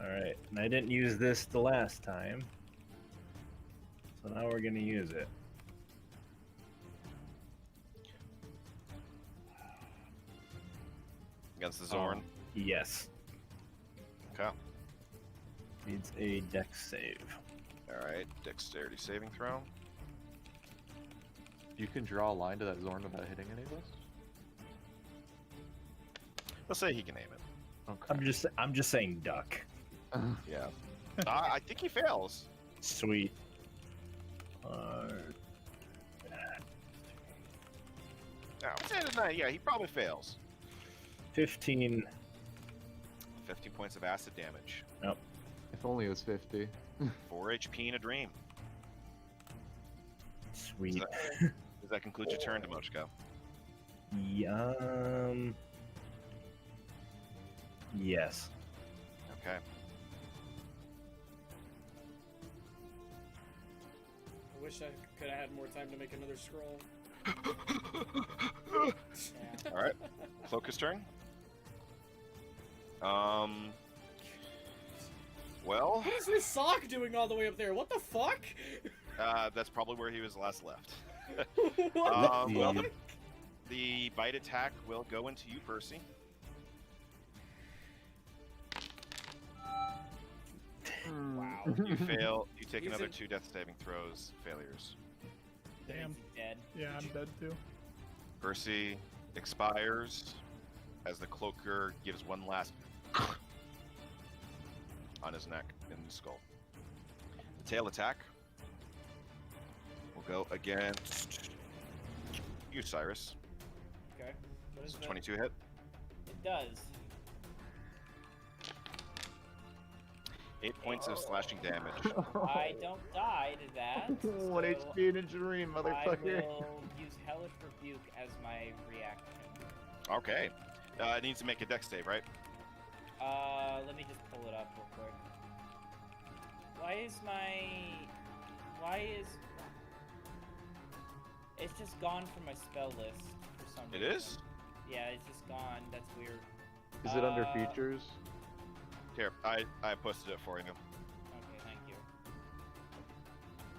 Speaker 2: Alright, and I didn't use this the last time. So now we're gonna use it.
Speaker 1: Against the Zorn.
Speaker 2: Yes.
Speaker 1: Okay.
Speaker 2: Needs a dex save.
Speaker 1: Alright. Dexterity saving throw.
Speaker 9: You can draw a line to that Zorn without hitting any of us?
Speaker 1: Let's say he can aim it.
Speaker 9: Okay.
Speaker 2: I'm just saying duck.
Speaker 1: Yeah. I think he fails.
Speaker 2: Sweet.
Speaker 1: Yeah, he probably fails.
Speaker 2: 15.
Speaker 1: 15 points of acid damage.
Speaker 9: If only it was 50.
Speaker 1: 4 HP in a dream.
Speaker 2: Sweet.
Speaker 1: Does that conclude your turn, Demochko?
Speaker 2: Yes.
Speaker 1: Okay.
Speaker 6: I wish I could have had more time to make another scroll.
Speaker 1: All right. Cloakus turn. Well,
Speaker 6: What is this sock doing all the way up there? What the fuck?
Speaker 1: that's probably where he was last left.
Speaker 6: What the
Speaker 1: Well,
Speaker 6: fuck?
Speaker 1: the bite attack will go into you, Percy.
Speaker 10: Wow.
Speaker 1: You fail. You take
Speaker 6: He's
Speaker 1: another
Speaker 6: in-
Speaker 1: 2 death saving throws failures.
Speaker 4: Damn.
Speaker 10: Dead.
Speaker 4: Yeah, I'm dead too.
Speaker 1: Percy expires as the cloaker gives one last on his neck in the skull. The tail attack will go against you, Cyrus.
Speaker 7: Okay. What is
Speaker 1: Does
Speaker 7: that?
Speaker 1: 22 hit?
Speaker 7: It does.
Speaker 1: 8 points of slashing damage.
Speaker 7: I don't die to that.
Speaker 9: 1
Speaker 7: so
Speaker 9: HP in a dream,
Speaker 7: I
Speaker 9: motherfucker.
Speaker 7: will use Hellish Rebuke as my reaction.
Speaker 1: Okay. It needs to make a dex save, right?
Speaker 7: Let me just pull it up real quick. Why is... It's just gone from my spell list for some
Speaker 1: It
Speaker 7: reason.
Speaker 1: is?
Speaker 7: Yeah, it's just gone. That's weird.
Speaker 9: Is it under features?
Speaker 1: Here, I posted it for you.
Speaker 7: Okay, thank you.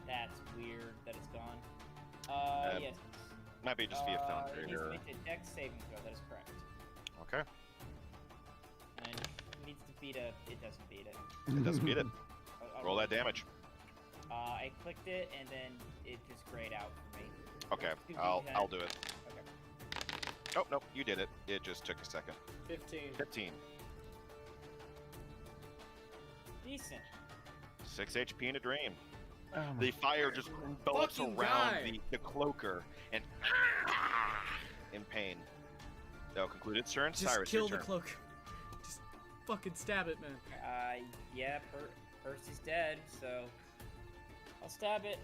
Speaker 7: That's weird that it's gone. Yes.
Speaker 1: Might be just via
Speaker 7: It
Speaker 1: Foundry
Speaker 7: needs to
Speaker 1: or...
Speaker 7: make a dex saving throw, that is correct.
Speaker 1: Okay.
Speaker 7: And it needs to beat a... It doesn't beat it.
Speaker 1: It doesn't beat it.
Speaker 7: I'll
Speaker 1: Roll that damage.
Speaker 7: I clicked it, and then it just grayed out for me.
Speaker 1: Okay,
Speaker 7: Two
Speaker 1: I'll
Speaker 7: D10.
Speaker 1: do it.
Speaker 7: Okay.
Speaker 1: Oh, no, you did it. It just took a second.
Speaker 6: 15.
Speaker 1: 15.
Speaker 7: Decent.
Speaker 1: 6 HP in a dream.
Speaker 9: Oh
Speaker 1: The fire just envelops
Speaker 6: Fucking
Speaker 1: around
Speaker 6: die.
Speaker 1: the cloaker and in pain. That'll conclude its turn.
Speaker 6: Just
Speaker 1: Cyrus,
Speaker 6: kill
Speaker 1: your
Speaker 6: the
Speaker 1: turn.
Speaker 6: cloak. Just fucking stab it, man.
Speaker 7: Yeah, Percy's dead, so I'll stab it.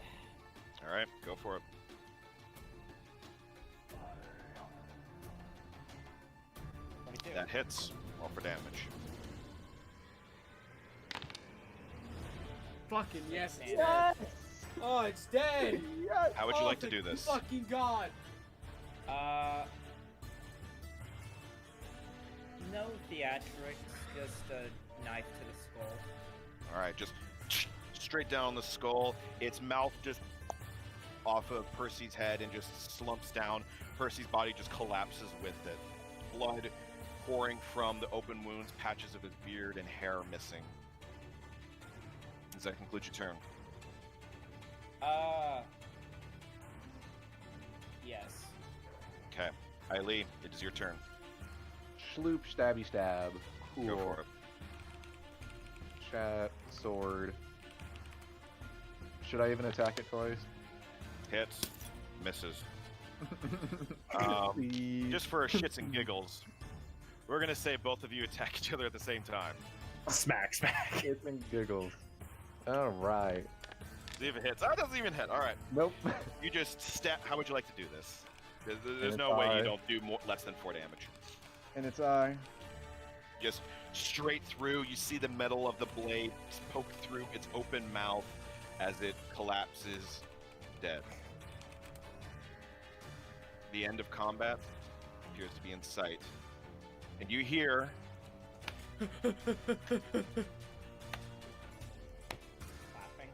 Speaker 1: All right, go for it. That hits. Roll for damage.
Speaker 6: Fucking yes, it's
Speaker 7: Yes!
Speaker 6: dead. Oh, it's dead.
Speaker 1: How would you
Speaker 6: Oh,
Speaker 1: like to
Speaker 6: thank
Speaker 1: do this?
Speaker 6: Fucking god.
Speaker 7: No theatrics, just a knife to the skull.
Speaker 1: All right, just straight down the skull. Its mouth just off of Percy's head and just slumps down. Percy's body just collapses with it. Blood pouring from the open wounds, patches of his beard and hair missing. Does that conclude your turn?
Speaker 7: Yes.
Speaker 1: Okay. Eileen, it is your turn.
Speaker 9: Schloop, stabby, stab. Cool.
Speaker 1: Go for it.
Speaker 9: Chat, sword. Should I even attack it twice?
Speaker 1: Hits. Misses.
Speaker 9: Please.
Speaker 1: Just for shits and giggles, we're gonna say both of you attack each other at the same time.
Speaker 2: Smack, smack.
Speaker 9: Shits and giggles. Alright.
Speaker 1: See if it hits. Oh, it doesn't even hit. All right.
Speaker 9: Nope.
Speaker 1: You just stab. How would you like to do this? There's
Speaker 9: it's
Speaker 1: no way you
Speaker 9: eye.
Speaker 1: don't do less than 4 damage.
Speaker 9: And its eye.
Speaker 1: Just straight through. You see the metal of the blade poke through its open mouth as it collapses, dead. The end of combat appears to be in sight, and you hear
Speaker 7: Laughing.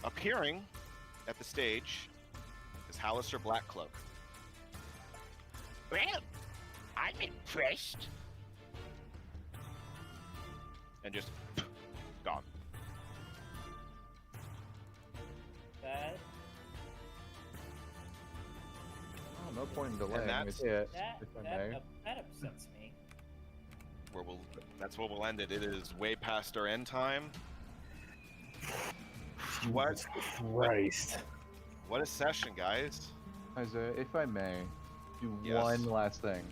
Speaker 1: appearing at the stage is Hallister Blackcloak.
Speaker 8: Well, I'm impressed.
Speaker 1: And just gone.
Speaker 7: That
Speaker 9: Oh, no point in delaying.
Speaker 1: that's-
Speaker 9: It's it.
Speaker 7: that
Speaker 9: If I
Speaker 7: that,
Speaker 9: may.
Speaker 7: that upsets me.
Speaker 1: That's where we'll end it. It is way past our end time. What?
Speaker 2: Jesus Christ.
Speaker 1: What a session, guys.
Speaker 9: Isaiah, if I may, do
Speaker 1: Yes.
Speaker 9: one last thing.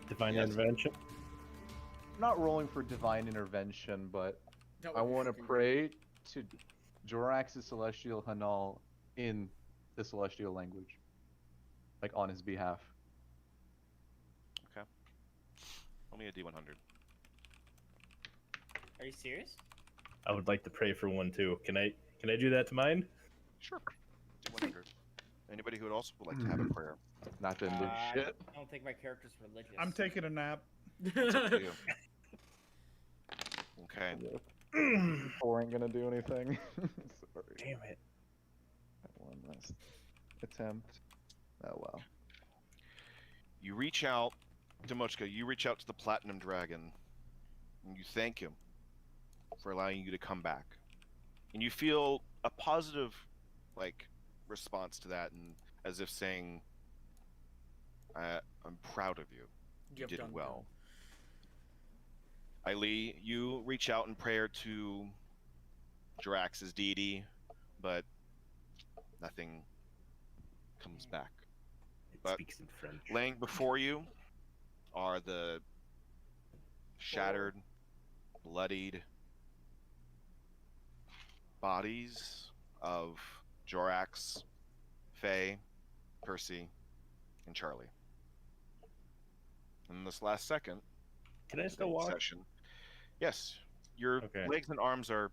Speaker 2: Divine
Speaker 1: Yes.
Speaker 2: intervention.
Speaker 9: I'm not rolling for divine intervention, but
Speaker 6: That
Speaker 9: I
Speaker 6: would be
Speaker 9: want to
Speaker 6: fucking
Speaker 9: pray to Jorax's celestial Hanal in the celestial language, like on his behalf.
Speaker 1: Only a D100.
Speaker 7: Are you serious?
Speaker 2: I would like to pray for one too. Can I do that to mine?
Speaker 1: Sure. D100. Anybody who would also would like to have a prayer.
Speaker 9: Not to lose
Speaker 7: I
Speaker 9: shit.
Speaker 7: don't think my character's religious.
Speaker 4: I'm taking a nap.
Speaker 1: It's up to you. Okay.
Speaker 9: Four ain't gonna do anything. Sorry.
Speaker 2: Damn it.
Speaker 9: One last attempt. Oh well.
Speaker 1: You reach out, Demochka, you reach out to the Platinum Dragon, and you thank him for allowing you to come back. And you feel a positive, like, response to that, and as if saying, I'm proud of you. You
Speaker 6: You've
Speaker 1: did
Speaker 6: done
Speaker 1: well. Ailey, you reach out in prayer to Jorax's deity, but nothing comes back.
Speaker 2: It
Speaker 1: But
Speaker 2: speaks in French.
Speaker 1: Laying before you are the shattered, bloodied bodies of Jorax, Faye, Percy, and Charlie. In this last second,
Speaker 2: Can I
Speaker 1: of
Speaker 2: still
Speaker 1: the
Speaker 2: walk?
Speaker 1: session, yes, your
Speaker 2: Okay.
Speaker 1: legs and arms are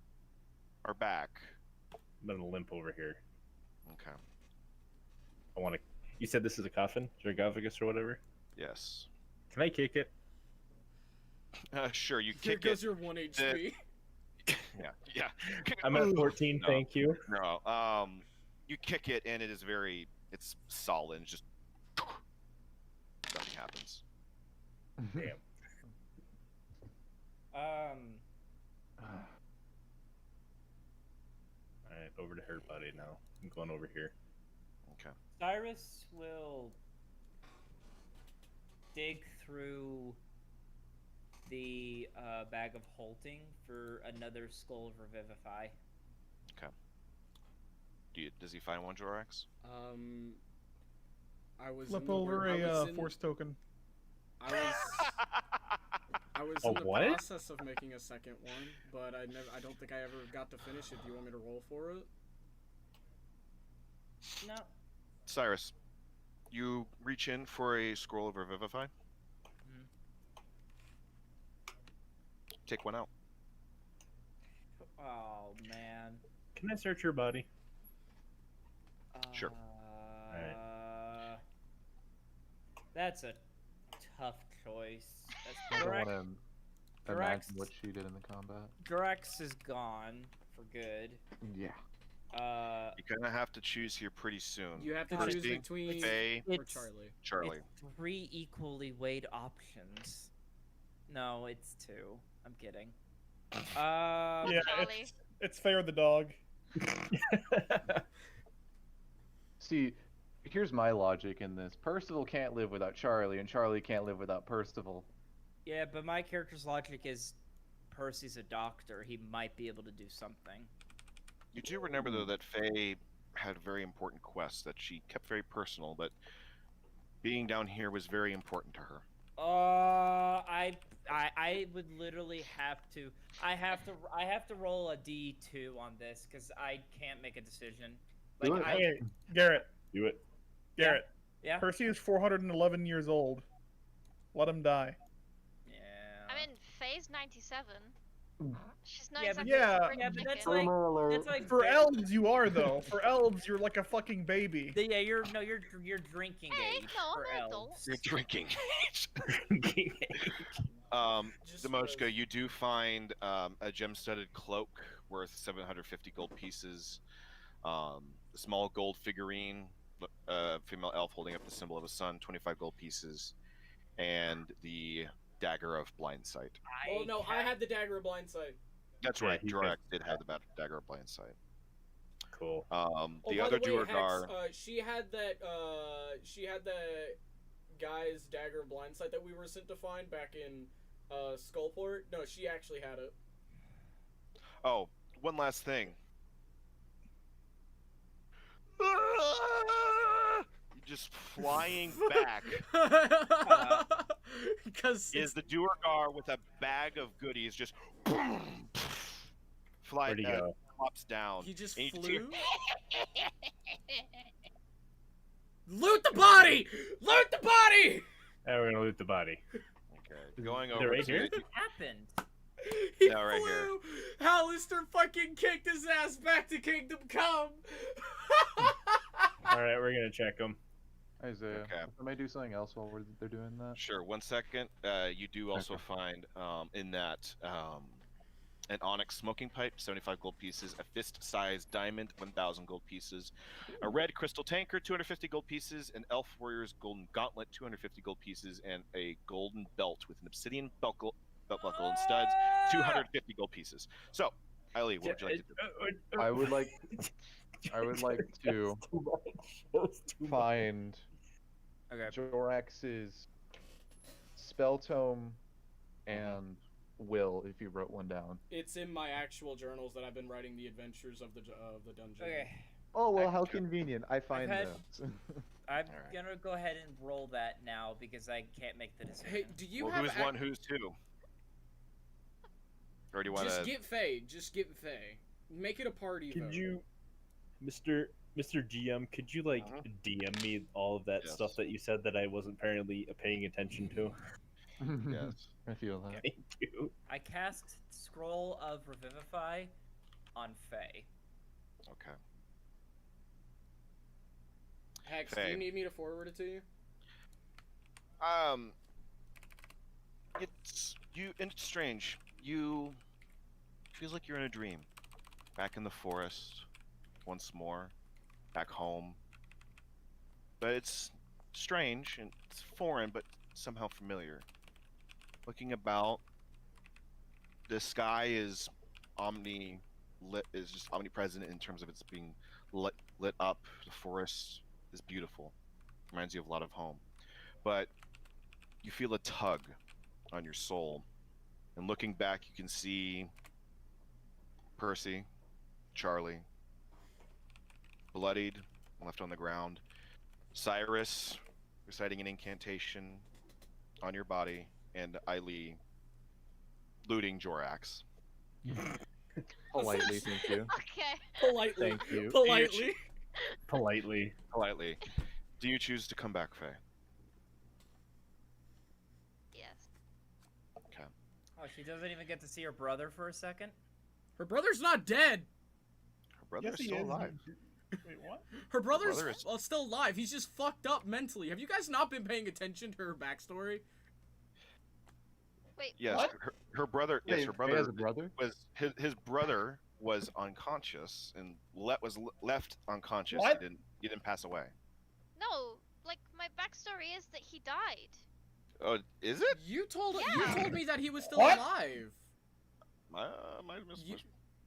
Speaker 1: back.
Speaker 2: I'm gonna limp over here.
Speaker 1: Okay.
Speaker 2: I want to. You said this is a coffin, sarcophagus or whatever.
Speaker 1: Yes.
Speaker 2: Can I kick it?
Speaker 1: Sure. You
Speaker 6: Here
Speaker 1: kick
Speaker 6: goes
Speaker 1: it.
Speaker 6: your 1 HP.
Speaker 1: Yeah. Yeah.
Speaker 2: I'm at 14.
Speaker 1: No.
Speaker 2: Thank you.
Speaker 1: No. You kick it and it is it's solid. And just nothing happens.
Speaker 2: Damn. All right, over to her body now. I'm going over here.
Speaker 1: Okay.
Speaker 7: Cyrus will dig through the bag of halting for another skull of revivify.
Speaker 1: Does he find one, Jorax?
Speaker 6: I was
Speaker 4: Flip
Speaker 6: in the
Speaker 4: over
Speaker 6: I was
Speaker 4: a
Speaker 6: in-
Speaker 4: force token.
Speaker 6: I was
Speaker 2: A
Speaker 6: in the
Speaker 2: what?
Speaker 6: process of making a second one, but I don't think I ever got to finish it. Do you want me to roll for it?
Speaker 7: No.
Speaker 1: Cyrus, you reach in for a scroll of Revivify. Take one out.
Speaker 7: Oh man.
Speaker 2: Can I search your body?
Speaker 1: Sure.
Speaker 7: That's a tough choice.
Speaker 9: I don't
Speaker 7: That's
Speaker 9: want to
Speaker 7: Jorax-
Speaker 9: imagine what she did in the combat.
Speaker 7: Drax is gone for good.
Speaker 9: Yeah.
Speaker 1: You're gonna have to choose here pretty soon.
Speaker 6: You have to
Speaker 1: Percy,
Speaker 6: choose between
Speaker 1: Faye,
Speaker 6: or
Speaker 7: It's-
Speaker 6: Charlie.
Speaker 1: Charlie.
Speaker 7: It's 3 equally weighed options. No, it's 2. I'm kidding.
Speaker 4: Yeah,
Speaker 3: Charlie.
Speaker 4: it's Fair the dog.
Speaker 9: See, here's my logic in this. Percival can't live without Charlie, and Charlie can't live without Percival.
Speaker 7: Yeah, but my character's logic is Percy's a doctor. He might be able to do something.
Speaker 1: You do remember though that Faye had very important quests that she kept very personal, but being down here was very important to her.
Speaker 7: I would literally have to. I have to roll a D2 on this because I can't make a decision. Like
Speaker 9: Do it.
Speaker 4: Okay, Garrett.
Speaker 2: Do it.
Speaker 4: Garrett.
Speaker 7: Yeah.
Speaker 4: Percy is 411 years old. Let him die.
Speaker 7: Yeah.
Speaker 3: I mean, Faye's 97. She's not
Speaker 7: Yeah, but-
Speaker 3: exactly
Speaker 4: Yeah.
Speaker 3: a spring
Speaker 7: Yeah, but that's
Speaker 3: chicken.
Speaker 7: like that's like
Speaker 4: For elves, you are though. For elves, you're like a fucking baby.
Speaker 7: Yeah, you're drinking
Speaker 3: Hey,
Speaker 7: age
Speaker 3: no,
Speaker 7: for
Speaker 3: I'm an
Speaker 7: elves.
Speaker 1: You're drinking.
Speaker 6: Just
Speaker 1: Demochka, you do find a gem-studded cloak worth 750 gold pieces, a small gold figurine, female elf holding up the symbol of a sun, 25 gold pieces, and the dagger of blind sight.
Speaker 6: Oh no, I had the dagger of blind sight.
Speaker 1: That's
Speaker 2: Yeah,
Speaker 1: right,
Speaker 2: he
Speaker 1: Jorax did have the dagger of blind sight.
Speaker 2: Cool.
Speaker 6: Oh,
Speaker 1: The
Speaker 6: by
Speaker 1: other
Speaker 6: the way,
Speaker 1: Duergar,
Speaker 6: Hex, she had that. She had that guy's dagger of blind sight that we were sent to find back in Skullport. No, she actually had it.
Speaker 1: oh, one last thing.
Speaker 8: just flying back
Speaker 6: Because
Speaker 8: is the Duergar with a bag of goodies just
Speaker 2: Where'd he go?
Speaker 8: drops down.
Speaker 6: he just
Speaker 8: and you just
Speaker 6: flew.
Speaker 8: hear-
Speaker 6: Loot the body! Loot the body!
Speaker 2: Now we're gonna loot the body.
Speaker 8: Okay, going
Speaker 2: Is it
Speaker 8: over
Speaker 2: right
Speaker 8: to
Speaker 2: here?
Speaker 8: the-
Speaker 7: What happened?
Speaker 6: He
Speaker 8: Yeah, right here.
Speaker 6: flew. Hallister fucking kicked his ass back to Kingdom Come.
Speaker 2: All right, we're gonna check them.
Speaker 9: Isaiah,
Speaker 1: Okay.
Speaker 9: can I do something else while they're doing that?
Speaker 1: Sure. 1 second. You do also find in that an onyx smoking pipe, 75 gold pieces, a fist-sized diamond, 1,000 gold pieces, a red crystal tanker, 250 gold pieces, an elf warrior's golden gauntlet, 250 gold pieces, and a golden belt with an obsidian belt buckle and studs, 250 gold pieces. So, Ali, what would you like to do?
Speaker 9: I would like to find
Speaker 7: Okay.
Speaker 9: Jorax's spell tome and will, if you wrote one down.
Speaker 6: It's in my actual journals that I've been writing the adventures of the dungeon.
Speaker 7: Okay.
Speaker 9: Oh well, how convenient! I find
Speaker 7: had-
Speaker 9: those.
Speaker 7: I'm
Speaker 1: Alright.
Speaker 7: gonna go ahead and roll that now because I can't make the decision.
Speaker 6: Hey, do you
Speaker 1: Well,
Speaker 6: have
Speaker 1: who's one, who's two? Or do you want
Speaker 6: Just
Speaker 1: to?
Speaker 6: get Faye. Just get Faye. Make it a party vote.
Speaker 2: Could you, Mr. GM, could you like
Speaker 1: Uh-huh.
Speaker 2: DM me all of that
Speaker 1: Yes.
Speaker 2: stuff that you said that I wasn't apparently paying attention to?
Speaker 1: Yes.
Speaker 9: I feel that.
Speaker 2: Thank you.
Speaker 7: I cast Scroll of Revivify on Faye.
Speaker 1: Okay.
Speaker 6: Hex, do
Speaker 1: Faye.
Speaker 6: you need me to forward it to you?
Speaker 1: It's strange. You feels like you're in a dream. Back in the forest, once more, back home. But it's strange and it's foreign, but somehow familiar. Looking about, the sky is just omnipresent in terms of it's being lit up. The forest is beautiful. Reminds you of a lot of home. But you feel a tug on your soul. And looking back, you can see Percy, Charlie, bloodied, left on the ground. Cyrus reciting an incantation on your body, and Ailey looting Jorax.
Speaker 9: Politely, thank you.
Speaker 3: Okay.
Speaker 6: Politely.
Speaker 2: Thank you.
Speaker 6: Politely.
Speaker 2: Politely.
Speaker 1: Politely. Do you choose to come back, Faye?
Speaker 3: Yes.
Speaker 1: Okay.
Speaker 7: Oh, she doesn't even get to see her brother for a second?
Speaker 6: Her brother's not dead.
Speaker 1: Her brother
Speaker 4: Yes,
Speaker 1: is
Speaker 4: he
Speaker 1: still
Speaker 4: is.
Speaker 1: alive.
Speaker 4: Wait, what?
Speaker 6: Her brother's
Speaker 1: brother is-
Speaker 6: still alive. He's just fucked up mentally. Have you guys not been paying attention to her backstory?
Speaker 3: Wait.
Speaker 1: Yes,
Speaker 3: What?
Speaker 1: her brother.
Speaker 9: Wait,
Speaker 1: Yes, her
Speaker 9: Faye
Speaker 1: brother
Speaker 9: has a brother?
Speaker 1: was his brother was unconscious and was left unconscious.
Speaker 4: What?
Speaker 1: He didn't pass away.
Speaker 3: No, like my backstory is that he died.
Speaker 1: Oh, is it?
Speaker 6: You told
Speaker 3: Yeah.
Speaker 6: me that he was still
Speaker 4: What?
Speaker 6: alive. You-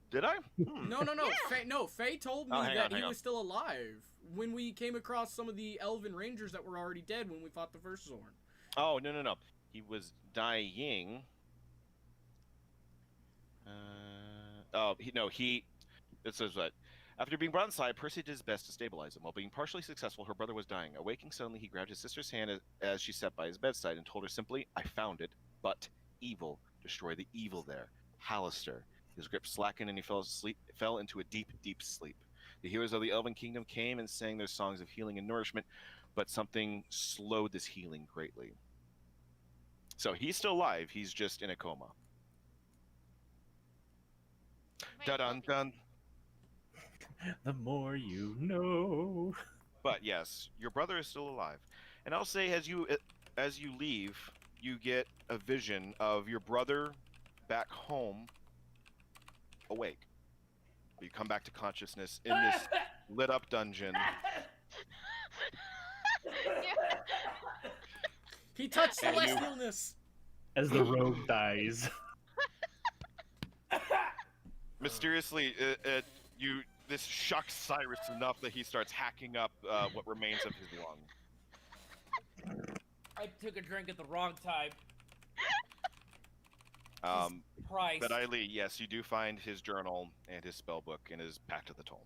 Speaker 1: Did I?
Speaker 6: No.
Speaker 3: Yeah.
Speaker 6: Faye told me
Speaker 1: Oh, hang
Speaker 6: that
Speaker 1: on,
Speaker 6: he
Speaker 1: hang on.
Speaker 6: was still alive when we came across some of the Elven Rangers that were already dead when we fought the first Zorn.
Speaker 1: Oh no. He was dying. It says that after being brought inside, Percy did his best to stabilize him. While being partially successful, her brother was dying. Awaking suddenly, he grabbed his sister's hand as she sat by his bedside and told her simply, "I found it, but evil. Destroy the evil there." Hallister. His grip slackened and he fell into a deep, deep sleep. The heroes of the Elven Kingdom came and sang their songs of healing and nourishment, but something slowed this healing greatly. So he's still alive, he's just in a coma.
Speaker 3: Wait,
Speaker 1: Dun dun.
Speaker 2: The more you know.
Speaker 1: But yes, your brother is still alive. And I'll say as you leave, you get a vision of your brother back home awake. You come back to consciousness in this lit up dungeon.
Speaker 6: He touched
Speaker 1: And you-
Speaker 6: celestialness.
Speaker 2: As the rogue dies.
Speaker 1: Mysteriously, this shocks Cyrus enough that he starts hacking up what remains of his lung.
Speaker 7: I took a drink at the wrong time.
Speaker 1: But
Speaker 7: Christ.
Speaker 1: Ailey, yes, you do find his journal and his spell book in his Pact of the Tome.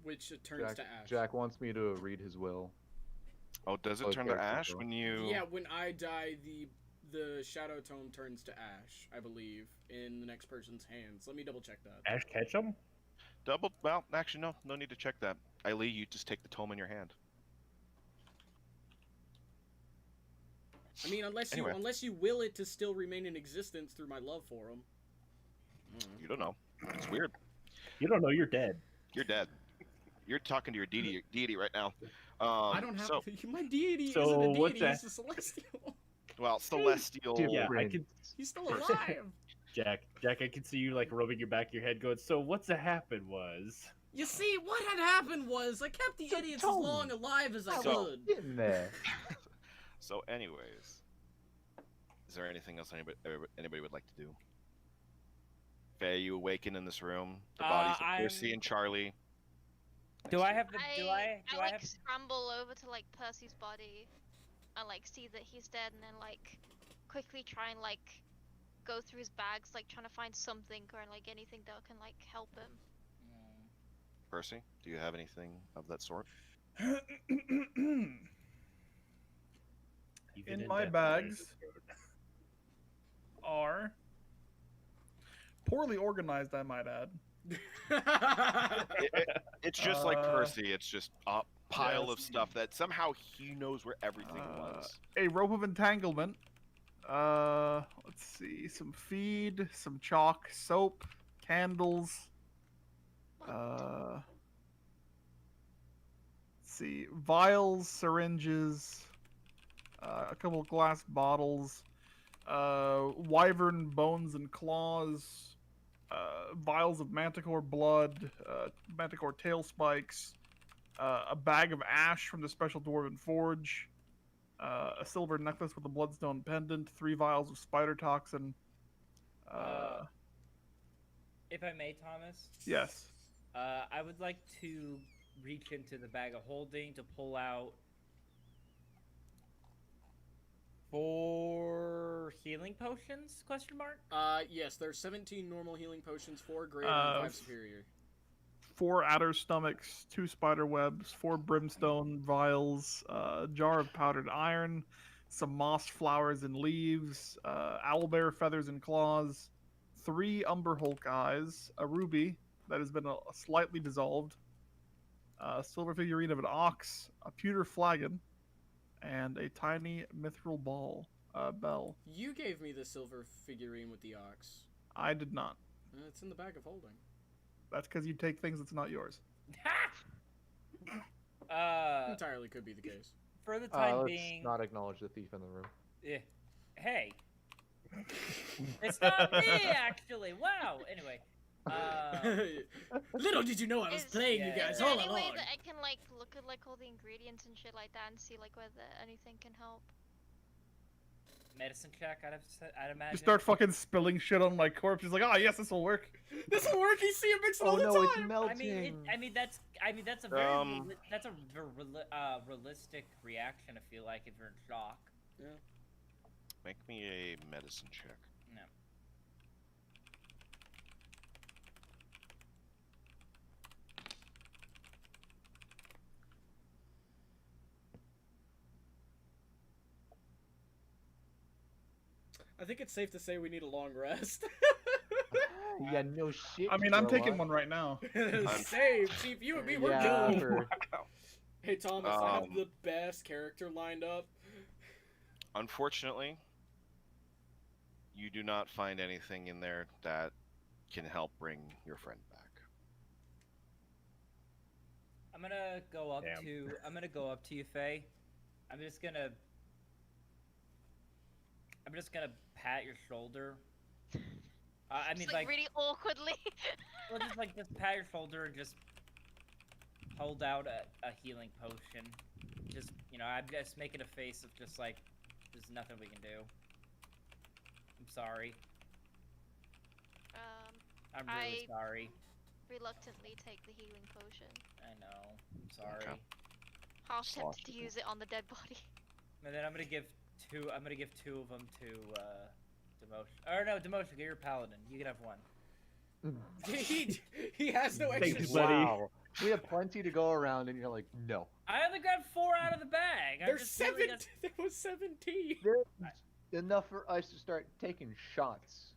Speaker 6: which it turns
Speaker 9: Jack,
Speaker 6: to ash.
Speaker 9: Jack wants me to read his will.
Speaker 1: Oh, does it
Speaker 9: Oh,
Speaker 1: turn to
Speaker 9: character
Speaker 1: ash
Speaker 9: will.
Speaker 1: when you?
Speaker 6: Yeah, when I die, the Shadow Tome turns to ash, I believe, in the next person's hands. Let me double check that.
Speaker 2: Ash Ketchum?
Speaker 1: Double. Well, actually, no need to check that. Eileen, you just take the tome in your hand.
Speaker 6: I mean, unless
Speaker 1: Anyway.
Speaker 6: you will it to still remain in existence through my love for him.
Speaker 1: You don't know. It's weird.
Speaker 2: You don't know you're dead.
Speaker 1: You're dead. You're talking to your deity right now.
Speaker 6: I don't have
Speaker 1: So,
Speaker 6: my deity.
Speaker 2: So
Speaker 6: isn't a deity.
Speaker 2: what's
Speaker 6: He's
Speaker 2: that?
Speaker 6: a celestial.
Speaker 1: well, celestial.
Speaker 2: Yeah, I can.
Speaker 6: He's still alive.
Speaker 2: Jack, I can see you like rubbing your back of your head, going, "So what's happened was."
Speaker 6: You see, what had happened was I kept the idiots as long alive as I
Speaker 1: So-
Speaker 6: could.
Speaker 9: Getting there.
Speaker 1: So, anyways, is there anything else anybody would like to do? Faye, you awaken in this room. The bodies of Percy and Charlie.
Speaker 7: Do I have the?
Speaker 3: I
Speaker 7: Do I
Speaker 3: like
Speaker 7: have?
Speaker 3: scramble over to like Percy's body, and like see that he's dead, and then like quickly try and like go through his bags, like trying to find something or like anything that can like help him.
Speaker 1: Percy, do you have anything of that sort?
Speaker 2: Even
Speaker 4: In my
Speaker 2: death,
Speaker 4: bags
Speaker 2: there's a road.
Speaker 4: are poorly organized, I might add.
Speaker 1: It's just like
Speaker 4: Uh,
Speaker 1: Percy. It's just a pile of
Speaker 4: yes.
Speaker 1: stuff that somehow he knows where everything was.
Speaker 4: A rope of entanglement. Let's see, some feed, some chalk, soap, candles. Let's see, vials, syringes, a couple of glass bottles, wyvern bones and claws, vials of manticore blood, manticore tail spikes, a bag of ash from the special dwarven forge, a silver necklace with a bloodstone pendant, 3 vials of spider toxin.
Speaker 7: If I may, Thomas.
Speaker 4: Yes.
Speaker 7: I would like to reach into the bag of holding to pull out 4 healing potions? Question mark.
Speaker 6: Yes, there's 17 normal healing potions, 4 greater and 5 superior.
Speaker 4: 4 adder stomachs, 2 spider webs, 4 brimstone vials, a jar of powdered iron, some moss flowers and leaves, owlbear feathers and claws, 3 umber hulk eyes, a ruby that has been slightly dissolved, a silver figurine of an ox, a pewter flagon, and a tiny mithril bell.
Speaker 6: You gave me the silver figurine with the ox.
Speaker 4: I did not.
Speaker 6: It's in the bag of holding.
Speaker 4: That's because you take things that's not yours.
Speaker 6: Entirely could be the case.
Speaker 7: For the time
Speaker 9: Let's
Speaker 7: being.
Speaker 9: not acknowledge the thief in the room.
Speaker 7: Yeah. Hey. It's not me, actually. Wow. Anyway.
Speaker 6: Little did you know I was playing you guys
Speaker 3: Is there
Speaker 6: all
Speaker 3: any way
Speaker 6: along.
Speaker 3: that I can like look at like all the ingredients and shit like that and see like whether anything can help?
Speaker 7: Medicine check, I'd imagine.
Speaker 4: You start fucking spilling shit on my corpse. He's like, oh yes, this will work.
Speaker 6: This will work. You see it mix it
Speaker 9: Oh
Speaker 6: all the
Speaker 9: no,
Speaker 6: time.
Speaker 9: it's melting.
Speaker 7: I mean that's a very realistic reaction. I feel like if you're in shock.
Speaker 6: Yeah.
Speaker 1: Make me a medicine check.
Speaker 7: No.
Speaker 6: I think it's safe to say we need a long rest.
Speaker 9: Yeah, no shit.
Speaker 4: I mean, I'm
Speaker 9: bro.
Speaker 4: taking one right now.
Speaker 6: Same. Chief, you and me, we're
Speaker 9: Yeah,
Speaker 6: good.
Speaker 9: for-
Speaker 6: Hey, Thomas, I have
Speaker 1: Um,
Speaker 6: the best character lined up.
Speaker 1: Unfortunately, you do not find anything in there that can help bring your friend back.
Speaker 7: I'm gonna go up
Speaker 2: Damn.
Speaker 7: to you, Faye. I'm just gonna pat your shoulder. I mean,
Speaker 3: Just, like really awkwardly.
Speaker 7: well, just pat your shoulder and just hold out a healing potion. Just, I'm just making a face of just like, there's nothing we can do. I'm sorry. I'm really sorry.
Speaker 3: Reluctantly take the healing potion.
Speaker 7: I know. I'm sorry.
Speaker 1: Okay.
Speaker 3: Half
Speaker 1: Slosh
Speaker 3: tempted to
Speaker 1: it.
Speaker 3: use it on the dead body.
Speaker 7: And then I'm gonna give two of them to Demotion. Or no, Demotion, you're a paladin. You can have one.
Speaker 6: he has no extra.
Speaker 2: Thanks, buddy.
Speaker 9: Wow. We have plenty to go around, and you're like, no.
Speaker 7: I only got 4 out of the bag. I'm
Speaker 6: There's
Speaker 7: just really
Speaker 6: 17. There was 17.
Speaker 9: There's enough for us to start taking shots.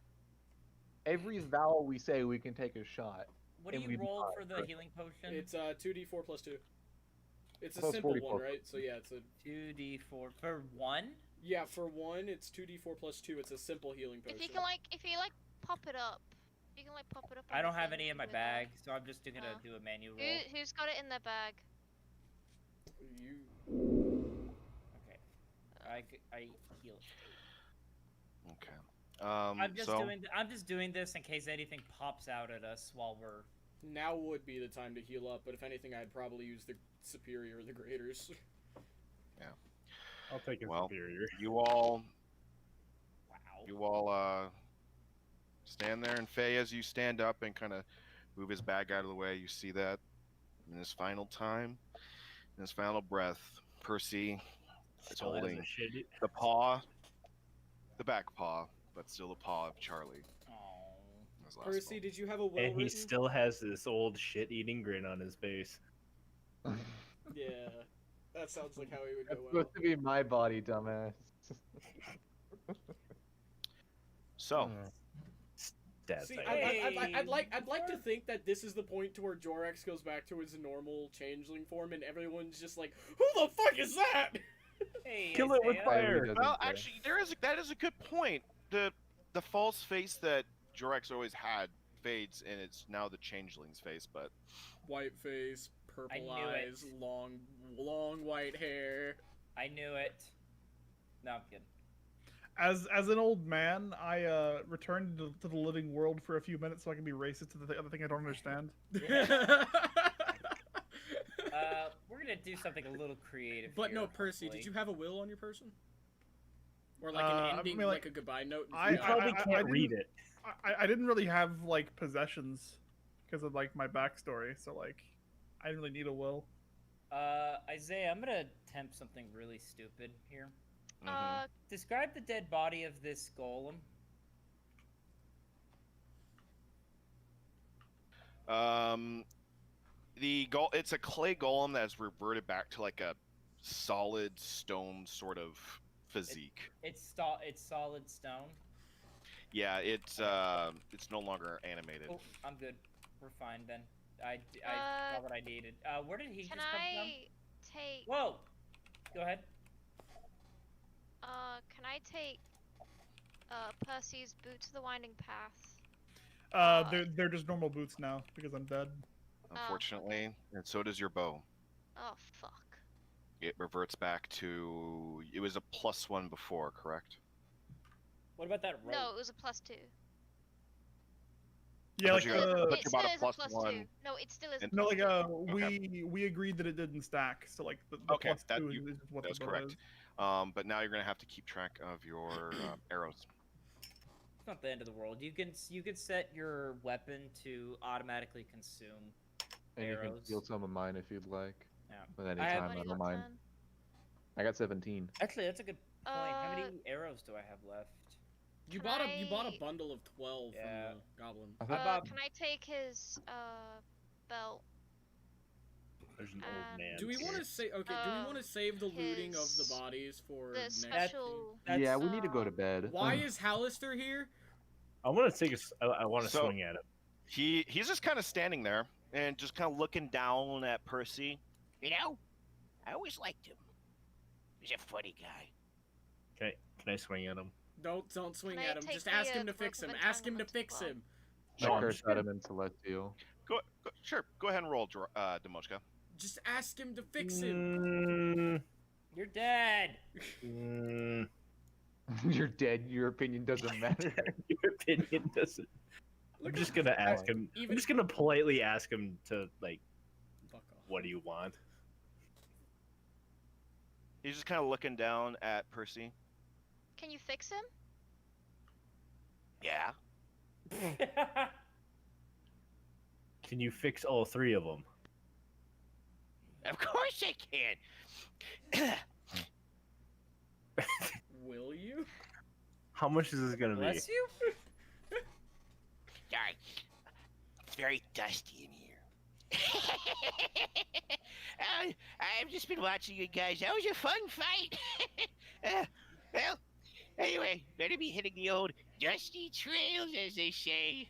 Speaker 9: Every vowel we say, we can take a shot.
Speaker 7: What do
Speaker 9: and
Speaker 7: you
Speaker 9: we'd be
Speaker 7: roll
Speaker 9: fine.
Speaker 7: for the healing potion?
Speaker 6: It's 2d4 plus 2. It's a
Speaker 9: Plus
Speaker 6: simple
Speaker 9: 44.
Speaker 6: one, right? So yeah, it's a
Speaker 7: 2d4 for 1.
Speaker 6: yeah for 1. It's 2d4 plus 2. It's a simple healing potion.
Speaker 3: If you can pop it up, you can pop it up.
Speaker 7: I
Speaker 3: on
Speaker 7: don't
Speaker 3: the
Speaker 7: have
Speaker 3: thing
Speaker 7: any in my
Speaker 3: with that.
Speaker 7: bag, so I'm just gonna
Speaker 3: Oh.
Speaker 7: do a manual roll.
Speaker 3: Who's got it in their bag?
Speaker 6: You.
Speaker 7: Okay. I heal.
Speaker 1: Okay.
Speaker 7: I'm just
Speaker 1: so
Speaker 7: doing this in case anything pops out at us while we're.
Speaker 6: Now would be the time to heal up, but if anything, I'd probably use the superior, the graders.
Speaker 2: I'll take a
Speaker 1: Well,
Speaker 2: superior.
Speaker 1: you all
Speaker 7: Wow.
Speaker 1: stand there, and Faye, as you stand up and kind of move his bag out of the way, you see that in his final time, in his final breath, Percy is
Speaker 2: Still has a
Speaker 1: holding
Speaker 2: shitty-
Speaker 1: the paw, the back paw, but still the paw of Charlie.
Speaker 7: Oh.
Speaker 1: His last
Speaker 6: Percy,
Speaker 1: moment.
Speaker 6: did you have a will
Speaker 2: And he
Speaker 6: written?
Speaker 2: still has this old shit-eating grin on his face.
Speaker 6: Yeah, that sounds like how he would
Speaker 9: That's
Speaker 6: go out.
Speaker 9: supposed to be my body, dumbass.
Speaker 1: So,
Speaker 2: Dad's
Speaker 6: See,
Speaker 2: like,
Speaker 6: I'd like to think that this is the point to where Jorax goes back to his normal changeling form, and everyone's just like, "Who the fuck is that?"
Speaker 7: Hey,
Speaker 2: Kill it with
Speaker 7: Isaiah.
Speaker 2: fire.
Speaker 9: Doesn't
Speaker 1: well,
Speaker 9: care.
Speaker 1: actually, that is a good point. The false face that Jorax always had fades, and it's now the changeling's face. But
Speaker 6: White face, purple
Speaker 7: knew it.
Speaker 6: eyes, long white hair.
Speaker 7: I knew it. No, I'm kidding.
Speaker 4: As an old man, I returned to the living world for a few minutes so I can be racist to the other thing I don't understand.
Speaker 7: We're gonna do something a little creative.
Speaker 6: But
Speaker 7: here,
Speaker 6: no, Percy,
Speaker 7: hopefully.
Speaker 6: did you have a will on your person? Or like
Speaker 4: I
Speaker 6: an ending,
Speaker 4: mean,
Speaker 6: like
Speaker 4: like,
Speaker 6: a goodbye note?
Speaker 4: I-
Speaker 2: You
Speaker 6: Yeah.
Speaker 2: probably
Speaker 4: I
Speaker 2: can't read it.
Speaker 4: I didn't really have like possessions because of like my backstory, so like I didn't really need a will.
Speaker 7: Isaiah, I'm gonna attempt something really stupid here.
Speaker 3: Uh,
Speaker 7: Describe the dead body of this golem.
Speaker 1: it's a clay golem that's reverted back to like a solid stone sort of physique.
Speaker 7: It's solid stone.
Speaker 1: Yeah, it's no longer animated.
Speaker 7: Oh, I'm good. We're fine then. I
Speaker 3: Uh,
Speaker 7: got what I needed. Where did he
Speaker 3: can
Speaker 7: just come from?
Speaker 3: I take?
Speaker 7: Whoa! Go ahead.
Speaker 3: Can I take Percy's boot to the winding path?
Speaker 4: They're just normal boots now because I'm dead.
Speaker 1: Unfortunately, and so does your bow.
Speaker 3: Oh fuck.
Speaker 1: It reverts back to it was a +1 before, correct?
Speaker 7: What about that rope?
Speaker 3: No, it was a +2.
Speaker 4: Yeah,
Speaker 1: I
Speaker 4: like
Speaker 1: thought you got- I thought
Speaker 3: It
Speaker 1: you bought a
Speaker 3: still is a
Speaker 1: +1.
Speaker 3: +2. No, it still is a
Speaker 1: And-
Speaker 4: no, like
Speaker 3: +2.
Speaker 4: we agreed that it didn't stack, so like the
Speaker 1: Okay,
Speaker 4: plus
Speaker 1: that
Speaker 4: two
Speaker 1: you-
Speaker 4: is what
Speaker 1: That's
Speaker 4: the bow
Speaker 1: correct.
Speaker 4: is.
Speaker 1: But now you're gonna have to keep track of your arrows.
Speaker 7: It's not the end of the world. You can set your weapon to automatically consume
Speaker 9: And you can
Speaker 7: arrows.
Speaker 9: steal some of mine if you'd like.
Speaker 7: Yeah.
Speaker 9: At any
Speaker 7: I have-
Speaker 9: time, I
Speaker 3: What do you
Speaker 9: don't
Speaker 3: got,
Speaker 9: mind.
Speaker 3: Tan?
Speaker 9: I got 17.
Speaker 7: Actually, that's a good point. How
Speaker 3: Uh,
Speaker 7: many arrows do I have left?
Speaker 6: You
Speaker 3: Can
Speaker 6: bought a
Speaker 3: I-
Speaker 6: bundle of 12
Speaker 7: Yeah.
Speaker 6: from the goblin.
Speaker 9: I thought
Speaker 7: about-
Speaker 3: Can I take his belt?
Speaker 2: There's an old man.
Speaker 6: Do we want to say okay? Do we want to save the looting of the
Speaker 3: his-
Speaker 6: bodies for
Speaker 3: The
Speaker 6: next?
Speaker 3: special.
Speaker 9: yeah, we need to go to bed.
Speaker 6: Why is Hallister here?
Speaker 2: I want to take I want to
Speaker 1: So-
Speaker 2: swing at him.
Speaker 1: He's just kind of standing there and just kind of looking down at Percy.
Speaker 10: You know, I always liked him. He's a funny guy.
Speaker 2: Can I swing at him?
Speaker 6: Don't swing
Speaker 3: Can I
Speaker 6: at him.
Speaker 3: take
Speaker 6: Just
Speaker 3: the,
Speaker 6: ask him to
Speaker 3: Cloak
Speaker 6: fix
Speaker 3: of
Speaker 6: him. Ask him to
Speaker 3: Entanglement
Speaker 6: fix
Speaker 3: as well?
Speaker 6: him.
Speaker 2: No, I'm
Speaker 9: Curse
Speaker 2: just
Speaker 9: at
Speaker 2: gonna-
Speaker 9: him in Celestial.
Speaker 1: Sure. Go ahead and roll, Demoshka.
Speaker 6: Just ask him to fix him.
Speaker 7: You're dead.
Speaker 9: You're dead. Your opinion doesn't matter.
Speaker 2: Your opinion doesn't. I'm
Speaker 6: Look
Speaker 2: just
Speaker 6: at-
Speaker 2: gonna ask him.
Speaker 6: even-
Speaker 2: I'm just gonna politely ask him to like,
Speaker 6: Fuck off.
Speaker 2: what do you want?
Speaker 1: He's just kind of looking down at Percy.
Speaker 3: Can you fix him?
Speaker 10: Yeah.
Speaker 2: Can you fix all three of them?
Speaker 10: Of course I can.
Speaker 6: Will you?
Speaker 2: How much is this gonna be?
Speaker 7: Bless you.
Speaker 10: Sorry. It's very dusty in here. I've just been watching you guys. That was a fun fight. Well, anyway, better be hitting the old dusty trails, as they say.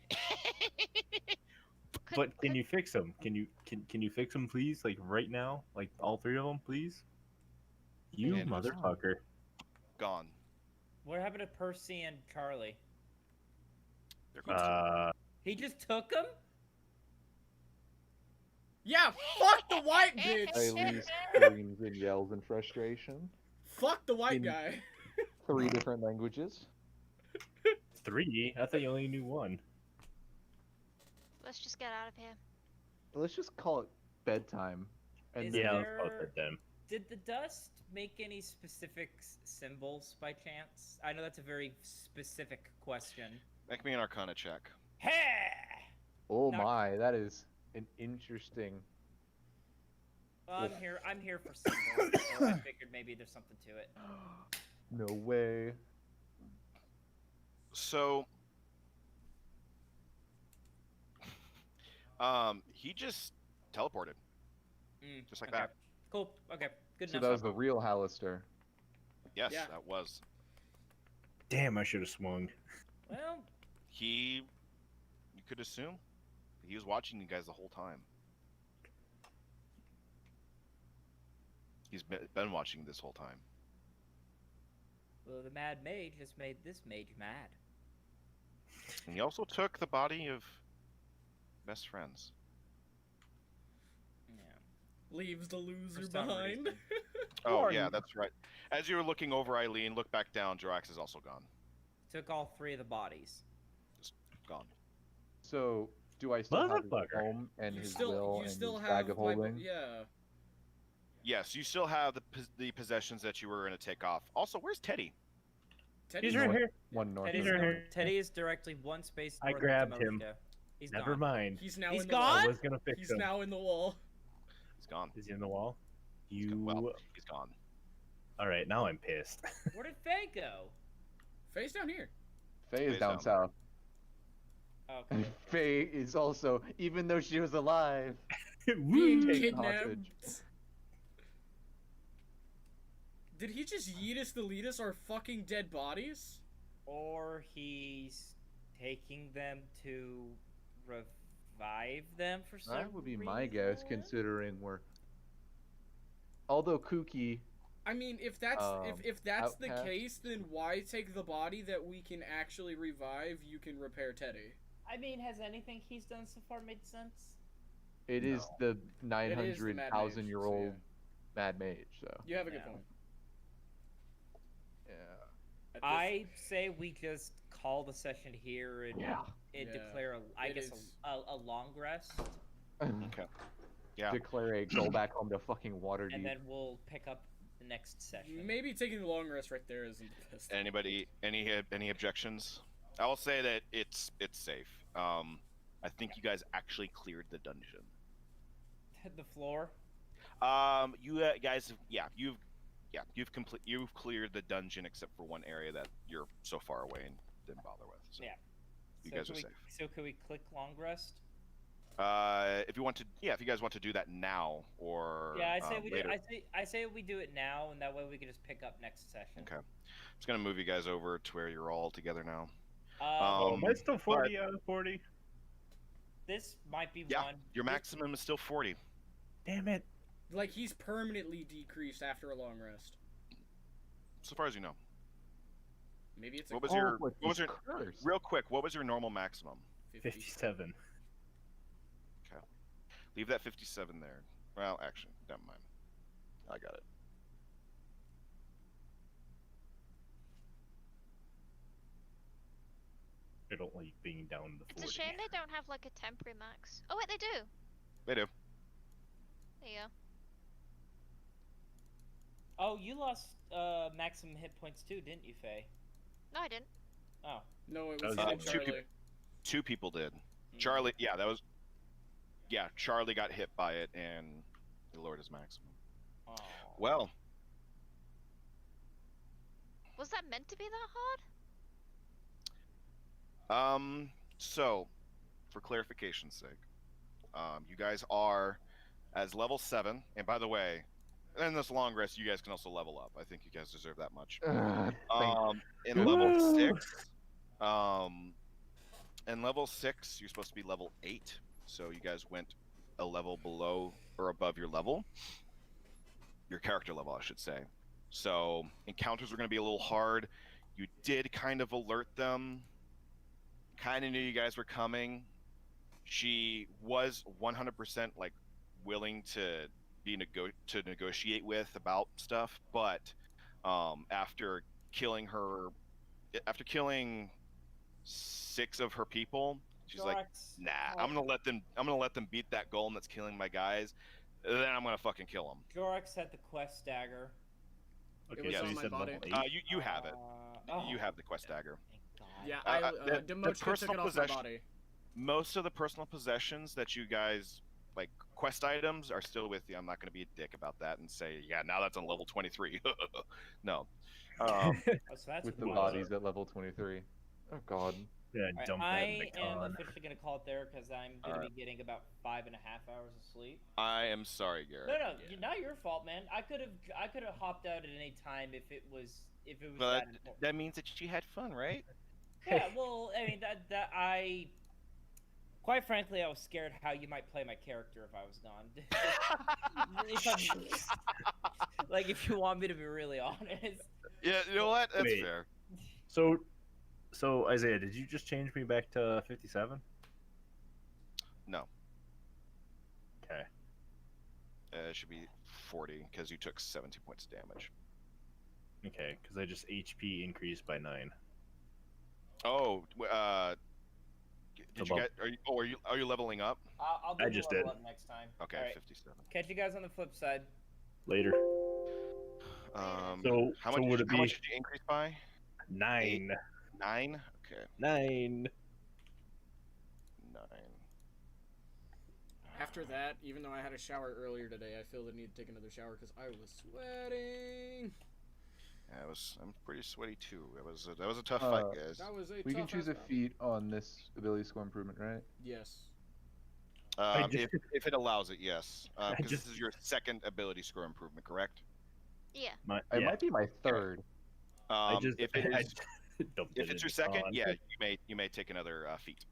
Speaker 2: But can you fix them? Can you fix them, please? Like right now, like all three of them, please. You
Speaker 1: And what's
Speaker 2: motherfucker.
Speaker 1: Gone.
Speaker 7: What happened to Percy and Charlie?
Speaker 1: They're gone.
Speaker 7: He just took them?
Speaker 6: Yeah, fuck the white bitch.
Speaker 9: Eileen screams and yells in frustration.
Speaker 6: Fuck the white
Speaker 9: In-
Speaker 6: guy.
Speaker 9: 3 different languages.
Speaker 2: 3? I thought you only knew 1.
Speaker 3: Let's just get out of here.
Speaker 9: Let's just call it bedtime. And
Speaker 7: Is
Speaker 9: then
Speaker 2: Yeah, let's
Speaker 7: there-
Speaker 2: call it them.
Speaker 7: Did the dust make any specific symbols by chance? I know that's a very specific question.
Speaker 1: Make me an Arcana check.
Speaker 7: Hey!
Speaker 9: oh
Speaker 7: Not-
Speaker 9: my, that is an interesting.
Speaker 7: Well, I'm here for symbols, so I figured maybe there's something to it.
Speaker 9: No way.
Speaker 1: So, he just teleported, just like
Speaker 7: Okay.
Speaker 1: that.
Speaker 7: Cool. Okay. Good
Speaker 9: So
Speaker 7: enough.
Speaker 9: that was the real Hallister.
Speaker 1: Yes,
Speaker 6: Yeah.
Speaker 1: that was.
Speaker 2: Damn, I should have swung.
Speaker 7: Well,
Speaker 1: You could assume he was watching you guys the whole time. He's been watching this whole time.
Speaker 7: well, the Mad Mage has made this mage mad.
Speaker 1: And he also took the body of best friends.
Speaker 7: Yeah.
Speaker 6: Leaves the loser
Speaker 7: some
Speaker 6: behind.
Speaker 7: reason.
Speaker 1: Oh, yeah, that's right. As you were looking over Eileen, look back down, Jorax is also gone.
Speaker 7: Took all 3 of the bodies.
Speaker 1: Gone.
Speaker 9: So, do I still have his
Speaker 2: Motherfucker.
Speaker 9: home and
Speaker 6: You
Speaker 9: his
Speaker 6: still,
Speaker 9: will
Speaker 6: you
Speaker 9: and
Speaker 6: still
Speaker 9: his
Speaker 6: have
Speaker 9: bag of
Speaker 6: my-
Speaker 9: holding?
Speaker 6: yeah.
Speaker 1: Yes, you still have the possessions that you were going to take off. Also, where's Teddy?
Speaker 6: Teddy's
Speaker 2: He's right here.
Speaker 9: One north.
Speaker 7: Teddy's,
Speaker 9: of
Speaker 2: He's
Speaker 9: me.
Speaker 2: right here.
Speaker 7: Teddy is directly one space
Speaker 2: I
Speaker 7: north of
Speaker 2: grabbed him.
Speaker 7: Demotica. He's
Speaker 2: Never
Speaker 7: gone.
Speaker 2: mind.
Speaker 6: He's now
Speaker 7: He's
Speaker 6: in the
Speaker 7: gone?
Speaker 2: I
Speaker 6: wall.
Speaker 2: was gonna fix
Speaker 6: He's
Speaker 2: him.
Speaker 6: now in the wall.
Speaker 1: He's gone.
Speaker 2: Is he in the wall? You.
Speaker 1: Well, he's gone.
Speaker 2: All right, now I'm pissed.
Speaker 7: Where did Faye go?
Speaker 6: Face down here.
Speaker 9: Faye is
Speaker 1: Faye's
Speaker 9: down
Speaker 1: down.
Speaker 9: south.
Speaker 7: Okay.
Speaker 9: And Faye is also, even though she was alive,
Speaker 6: Being
Speaker 9: taken
Speaker 6: kidnapped.
Speaker 9: hostage.
Speaker 6: Did he just yeet us to lead us our fucking dead bodies?
Speaker 7: Or he's taking them to revive them for some
Speaker 9: That would be my guess,
Speaker 7: reason?
Speaker 9: considering we're. Although Kooky,
Speaker 6: I mean, if that's if that's the
Speaker 9: Outcast.
Speaker 6: case, then why take the body that we can actually revive? You can repair Teddy.
Speaker 7: I mean, has anything he's done so far made sense?
Speaker 9: it is the
Speaker 6: Mad
Speaker 9: 900,000-year-old
Speaker 6: Mage, so
Speaker 9: Mad Mage, so.
Speaker 6: You have a good
Speaker 7: Yeah.
Speaker 6: point.
Speaker 9: Yeah.
Speaker 6: At this-
Speaker 7: I say we just call the session here and,
Speaker 9: Yeah.
Speaker 7: and
Speaker 6: Yeah,
Speaker 7: declare, I
Speaker 6: it
Speaker 7: guess,
Speaker 6: is.
Speaker 7: a long rest,
Speaker 1: Okay. Yeah.
Speaker 9: Declare a go back home to fucking Waterdeep.
Speaker 7: and then we'll pick up the next session.
Speaker 6: Maybe taking the long rest right there isn't the best.
Speaker 1: Anybody? Any objections? I will say that it's safe. I think you guys actually cleared the dungeon.
Speaker 7: The floor.
Speaker 1: You guys, you've cleared the dungeon except for one area that you're so far away and didn't bother with. So
Speaker 7: Yeah.
Speaker 1: you
Speaker 7: So
Speaker 1: guys
Speaker 7: can
Speaker 1: are
Speaker 7: we,
Speaker 1: safe.
Speaker 7: So can we click long rest?
Speaker 1: If you want to, if you guys want to do that now or
Speaker 7: Yeah, I say we do.
Speaker 1: later.
Speaker 7: I say we do it now, and that way we can just pick up next session.
Speaker 1: Okay. Just gonna move you guys over to where you're all together now.
Speaker 2: Oh, am I still 40
Speaker 1: but-
Speaker 2: out of 40?
Speaker 7: This might be
Speaker 1: Yeah,
Speaker 7: one.
Speaker 1: your maximum is still 40.
Speaker 2: Damn it.
Speaker 6: Like he's permanently decreased after a long rest.
Speaker 1: So far as you know.
Speaker 6: Maybe it's
Speaker 1: What
Speaker 6: a
Speaker 1: was your
Speaker 9: but
Speaker 1: what was
Speaker 9: he's
Speaker 1: your
Speaker 9: cursed.
Speaker 1: real quick? What was your normal maximum?
Speaker 2: 57.
Speaker 1: Okay. Leave that 57 there. Well, actually, never mind. I got it.
Speaker 2: I don't like being down to
Speaker 3: It's
Speaker 2: 40.
Speaker 3: a shame they don't have like a temporary max. Oh wait, they do.
Speaker 1: They do.
Speaker 3: There you go.
Speaker 7: Oh, you lost maximum hit points too, didn't you, Faye?
Speaker 3: No, I didn't.
Speaker 7: Oh.
Speaker 6: No, it
Speaker 2: That
Speaker 6: was
Speaker 2: was
Speaker 6: him
Speaker 2: it.
Speaker 6: and
Speaker 1: Two
Speaker 6: Charlie.
Speaker 1: people- Two people did.
Speaker 7: Mm.
Speaker 1: Charlie, yeah, that was. Yeah, Charlie got hit by it and he lowered his maximum.
Speaker 7: Oh.
Speaker 1: Well,
Speaker 3: Was that meant to be that hard?
Speaker 1: so, for clarification's sake, You guys are as level 7, and by the way, in this long rest, you guys can also level up. I think you guys deserve that much. In level 6, you're supposed to be level 8, so you guys went a level below or above your level, your character level, I should say. So encounters are going to be a little hard. You did kind of alert them, kind of knew you guys were coming. She was 100% like willing to negotiate with about stuff, but after killing 6 of her people, she's like, nah, I'm gonna let them beat that golem that's killing my guys, then I'm gonna fucking kill them.
Speaker 7: Jorx had the quest dagger.
Speaker 2: Okay,
Speaker 6: It was
Speaker 2: so
Speaker 6: on
Speaker 2: you
Speaker 6: my
Speaker 2: said
Speaker 6: body.
Speaker 2: level 8?
Speaker 1: You have it. You
Speaker 7: Oh,
Speaker 1: have the quest dagger.
Speaker 6: Yeah,
Speaker 1: the
Speaker 6: Demochka took
Speaker 1: personal
Speaker 6: it off my
Speaker 1: possession-
Speaker 6: body.
Speaker 1: Most of the personal possessions that you guys like, quest items, are still with you. I'm not gonna be a dick about that and say, yeah, now that's on level 23. No.
Speaker 7: Oh, so that's
Speaker 9: With the
Speaker 7: what it was.
Speaker 9: bodies at level 23. Oh god.
Speaker 2: Yeah,
Speaker 7: Alright,
Speaker 2: dump that in
Speaker 7: I
Speaker 2: the
Speaker 7: am
Speaker 2: con.
Speaker 7: officially gonna call it there because I'm gonna be getting about 5.5 hours of sleep.
Speaker 1: I am sorry, Garrett.
Speaker 7: No, not your fault, man. I could have hopped out at any time if it was
Speaker 1: Well,
Speaker 7: that important.
Speaker 1: that means that you had fun, right?
Speaker 7: Yeah, well, I mean that I. Quite frankly, I was scared how you might play my character if I was gone. Like, if you want me to be really honest.
Speaker 1: Yeah, you know what? That's
Speaker 2: Wait.
Speaker 1: fair.
Speaker 2: So Isaiah, did you just change me back to 57?
Speaker 1: No.
Speaker 2: Okay.
Speaker 1: It should be 40 because you took 17 points of damage.
Speaker 2: Okay, because I just HP increased by 9.
Speaker 1: Oh, did you
Speaker 2: Above.
Speaker 1: get? Are you leveling up?
Speaker 7: I'll do
Speaker 2: I just
Speaker 7: level
Speaker 2: did.
Speaker 7: up next time.
Speaker 1: Okay,
Speaker 7: Alright,
Speaker 1: 57.
Speaker 7: catch you guys on the flip side.
Speaker 2: Later.
Speaker 1: How much?
Speaker 2: so would it
Speaker 1: how much
Speaker 2: be
Speaker 1: did you increase by?
Speaker 2: 9?
Speaker 1: 9. Okay,
Speaker 2: 9.
Speaker 1: 9.
Speaker 6: After that, even though I had a shower earlier today, I feel the need to take another shower because I was sweating.
Speaker 1: Yeah, I'm pretty sweaty too. That was a tough fight, guys.
Speaker 6: That was a
Speaker 9: We can
Speaker 6: tough
Speaker 9: choose a
Speaker 6: ass battle.
Speaker 9: feat on this ability score improvement, right?
Speaker 6: Yes.
Speaker 1: If it allows it, yes. Because
Speaker 2: just-
Speaker 1: this is your second ability score improvement, correct?
Speaker 3: Yeah.
Speaker 9: It might be my third.
Speaker 1: If it is,
Speaker 2: dumped
Speaker 1: if
Speaker 2: it
Speaker 1: it's
Speaker 2: in
Speaker 1: your
Speaker 2: the
Speaker 1: second,
Speaker 2: con.
Speaker 1: yeah, you may take another feat.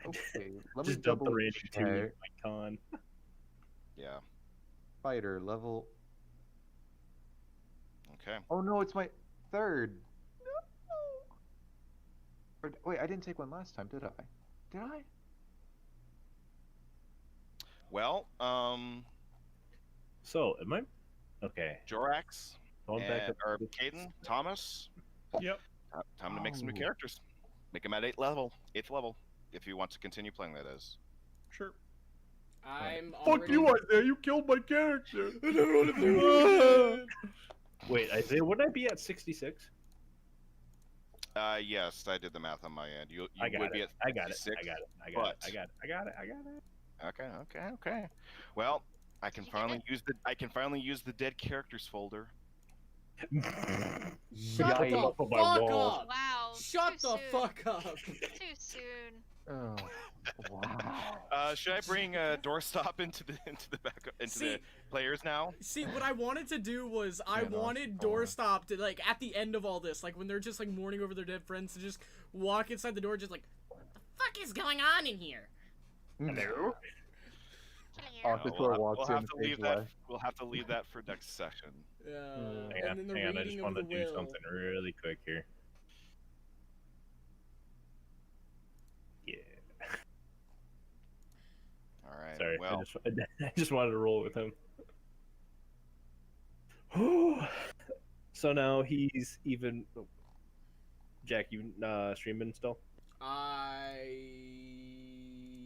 Speaker 9: Okay, let me
Speaker 2: Just dump the
Speaker 9: double
Speaker 2: rating 2 in
Speaker 9: check.
Speaker 2: my con.
Speaker 1: Yeah.
Speaker 9: Fighter level.
Speaker 1: Okay.
Speaker 9: Oh no, it's my third. No. Or, wait, I didn't take one last time, did I? Did I?
Speaker 1: Well,
Speaker 2: So, am I? Okay.
Speaker 1: Jorax
Speaker 2: Going back
Speaker 1: and,
Speaker 2: up.
Speaker 1: or Caden, Thomas.
Speaker 4: Yep.
Speaker 1: Time to make some new
Speaker 9: Oh.
Speaker 1: characters. Make them at 8th level. If you want to continue playing, that is.
Speaker 4: Sure.
Speaker 6: I'm
Speaker 5: Fuck
Speaker 6: already...
Speaker 5: you, Isaiah. You killed my character.
Speaker 2: Wait, Isaiah, wouldn't I be at 66?
Speaker 1: Yes, I did the math on my end. You
Speaker 2: I got
Speaker 1: would be
Speaker 2: it.
Speaker 1: at
Speaker 2: I got it.
Speaker 1: 56.
Speaker 2: I got it.
Speaker 1: but-
Speaker 2: I got it.
Speaker 1: Okay. Well, I can
Speaker 3: You did
Speaker 1: finally use the dead characters folder.
Speaker 6: Shut
Speaker 2: Yikes.
Speaker 6: the
Speaker 2: Up on my
Speaker 6: fuck
Speaker 2: wall.
Speaker 6: up!
Speaker 3: Wow.
Speaker 6: Shut
Speaker 3: too
Speaker 6: the
Speaker 3: soon.
Speaker 6: fuck up!
Speaker 3: Too soon.
Speaker 9: Oh, wow.
Speaker 1: Should I bring Doorstop into the
Speaker 6: See-
Speaker 1: the players now?
Speaker 6: See, what I wanted to do was I
Speaker 9: Yeah, no,
Speaker 6: wanted
Speaker 9: hold on.
Speaker 6: Doorstop to, like, at the end of all this, like, when they're just, like, mourning over their dead friends, to just walk inside the door just like, what the fuck is going on in here?
Speaker 2: Hello?
Speaker 3: Hello.
Speaker 9: Officer walks in, stage left.
Speaker 1: We'll have to leave that for next session.
Speaker 2: Hang
Speaker 6: And then the
Speaker 2: on, I just
Speaker 6: reading of
Speaker 2: want
Speaker 6: the
Speaker 2: to do
Speaker 6: will.
Speaker 2: something really quick here. Yeah.
Speaker 1: All right.
Speaker 2: Sorry,
Speaker 1: Well,
Speaker 2: I just wanted to roll with him. So now he's even. Jack, you streaming still?
Speaker 6: I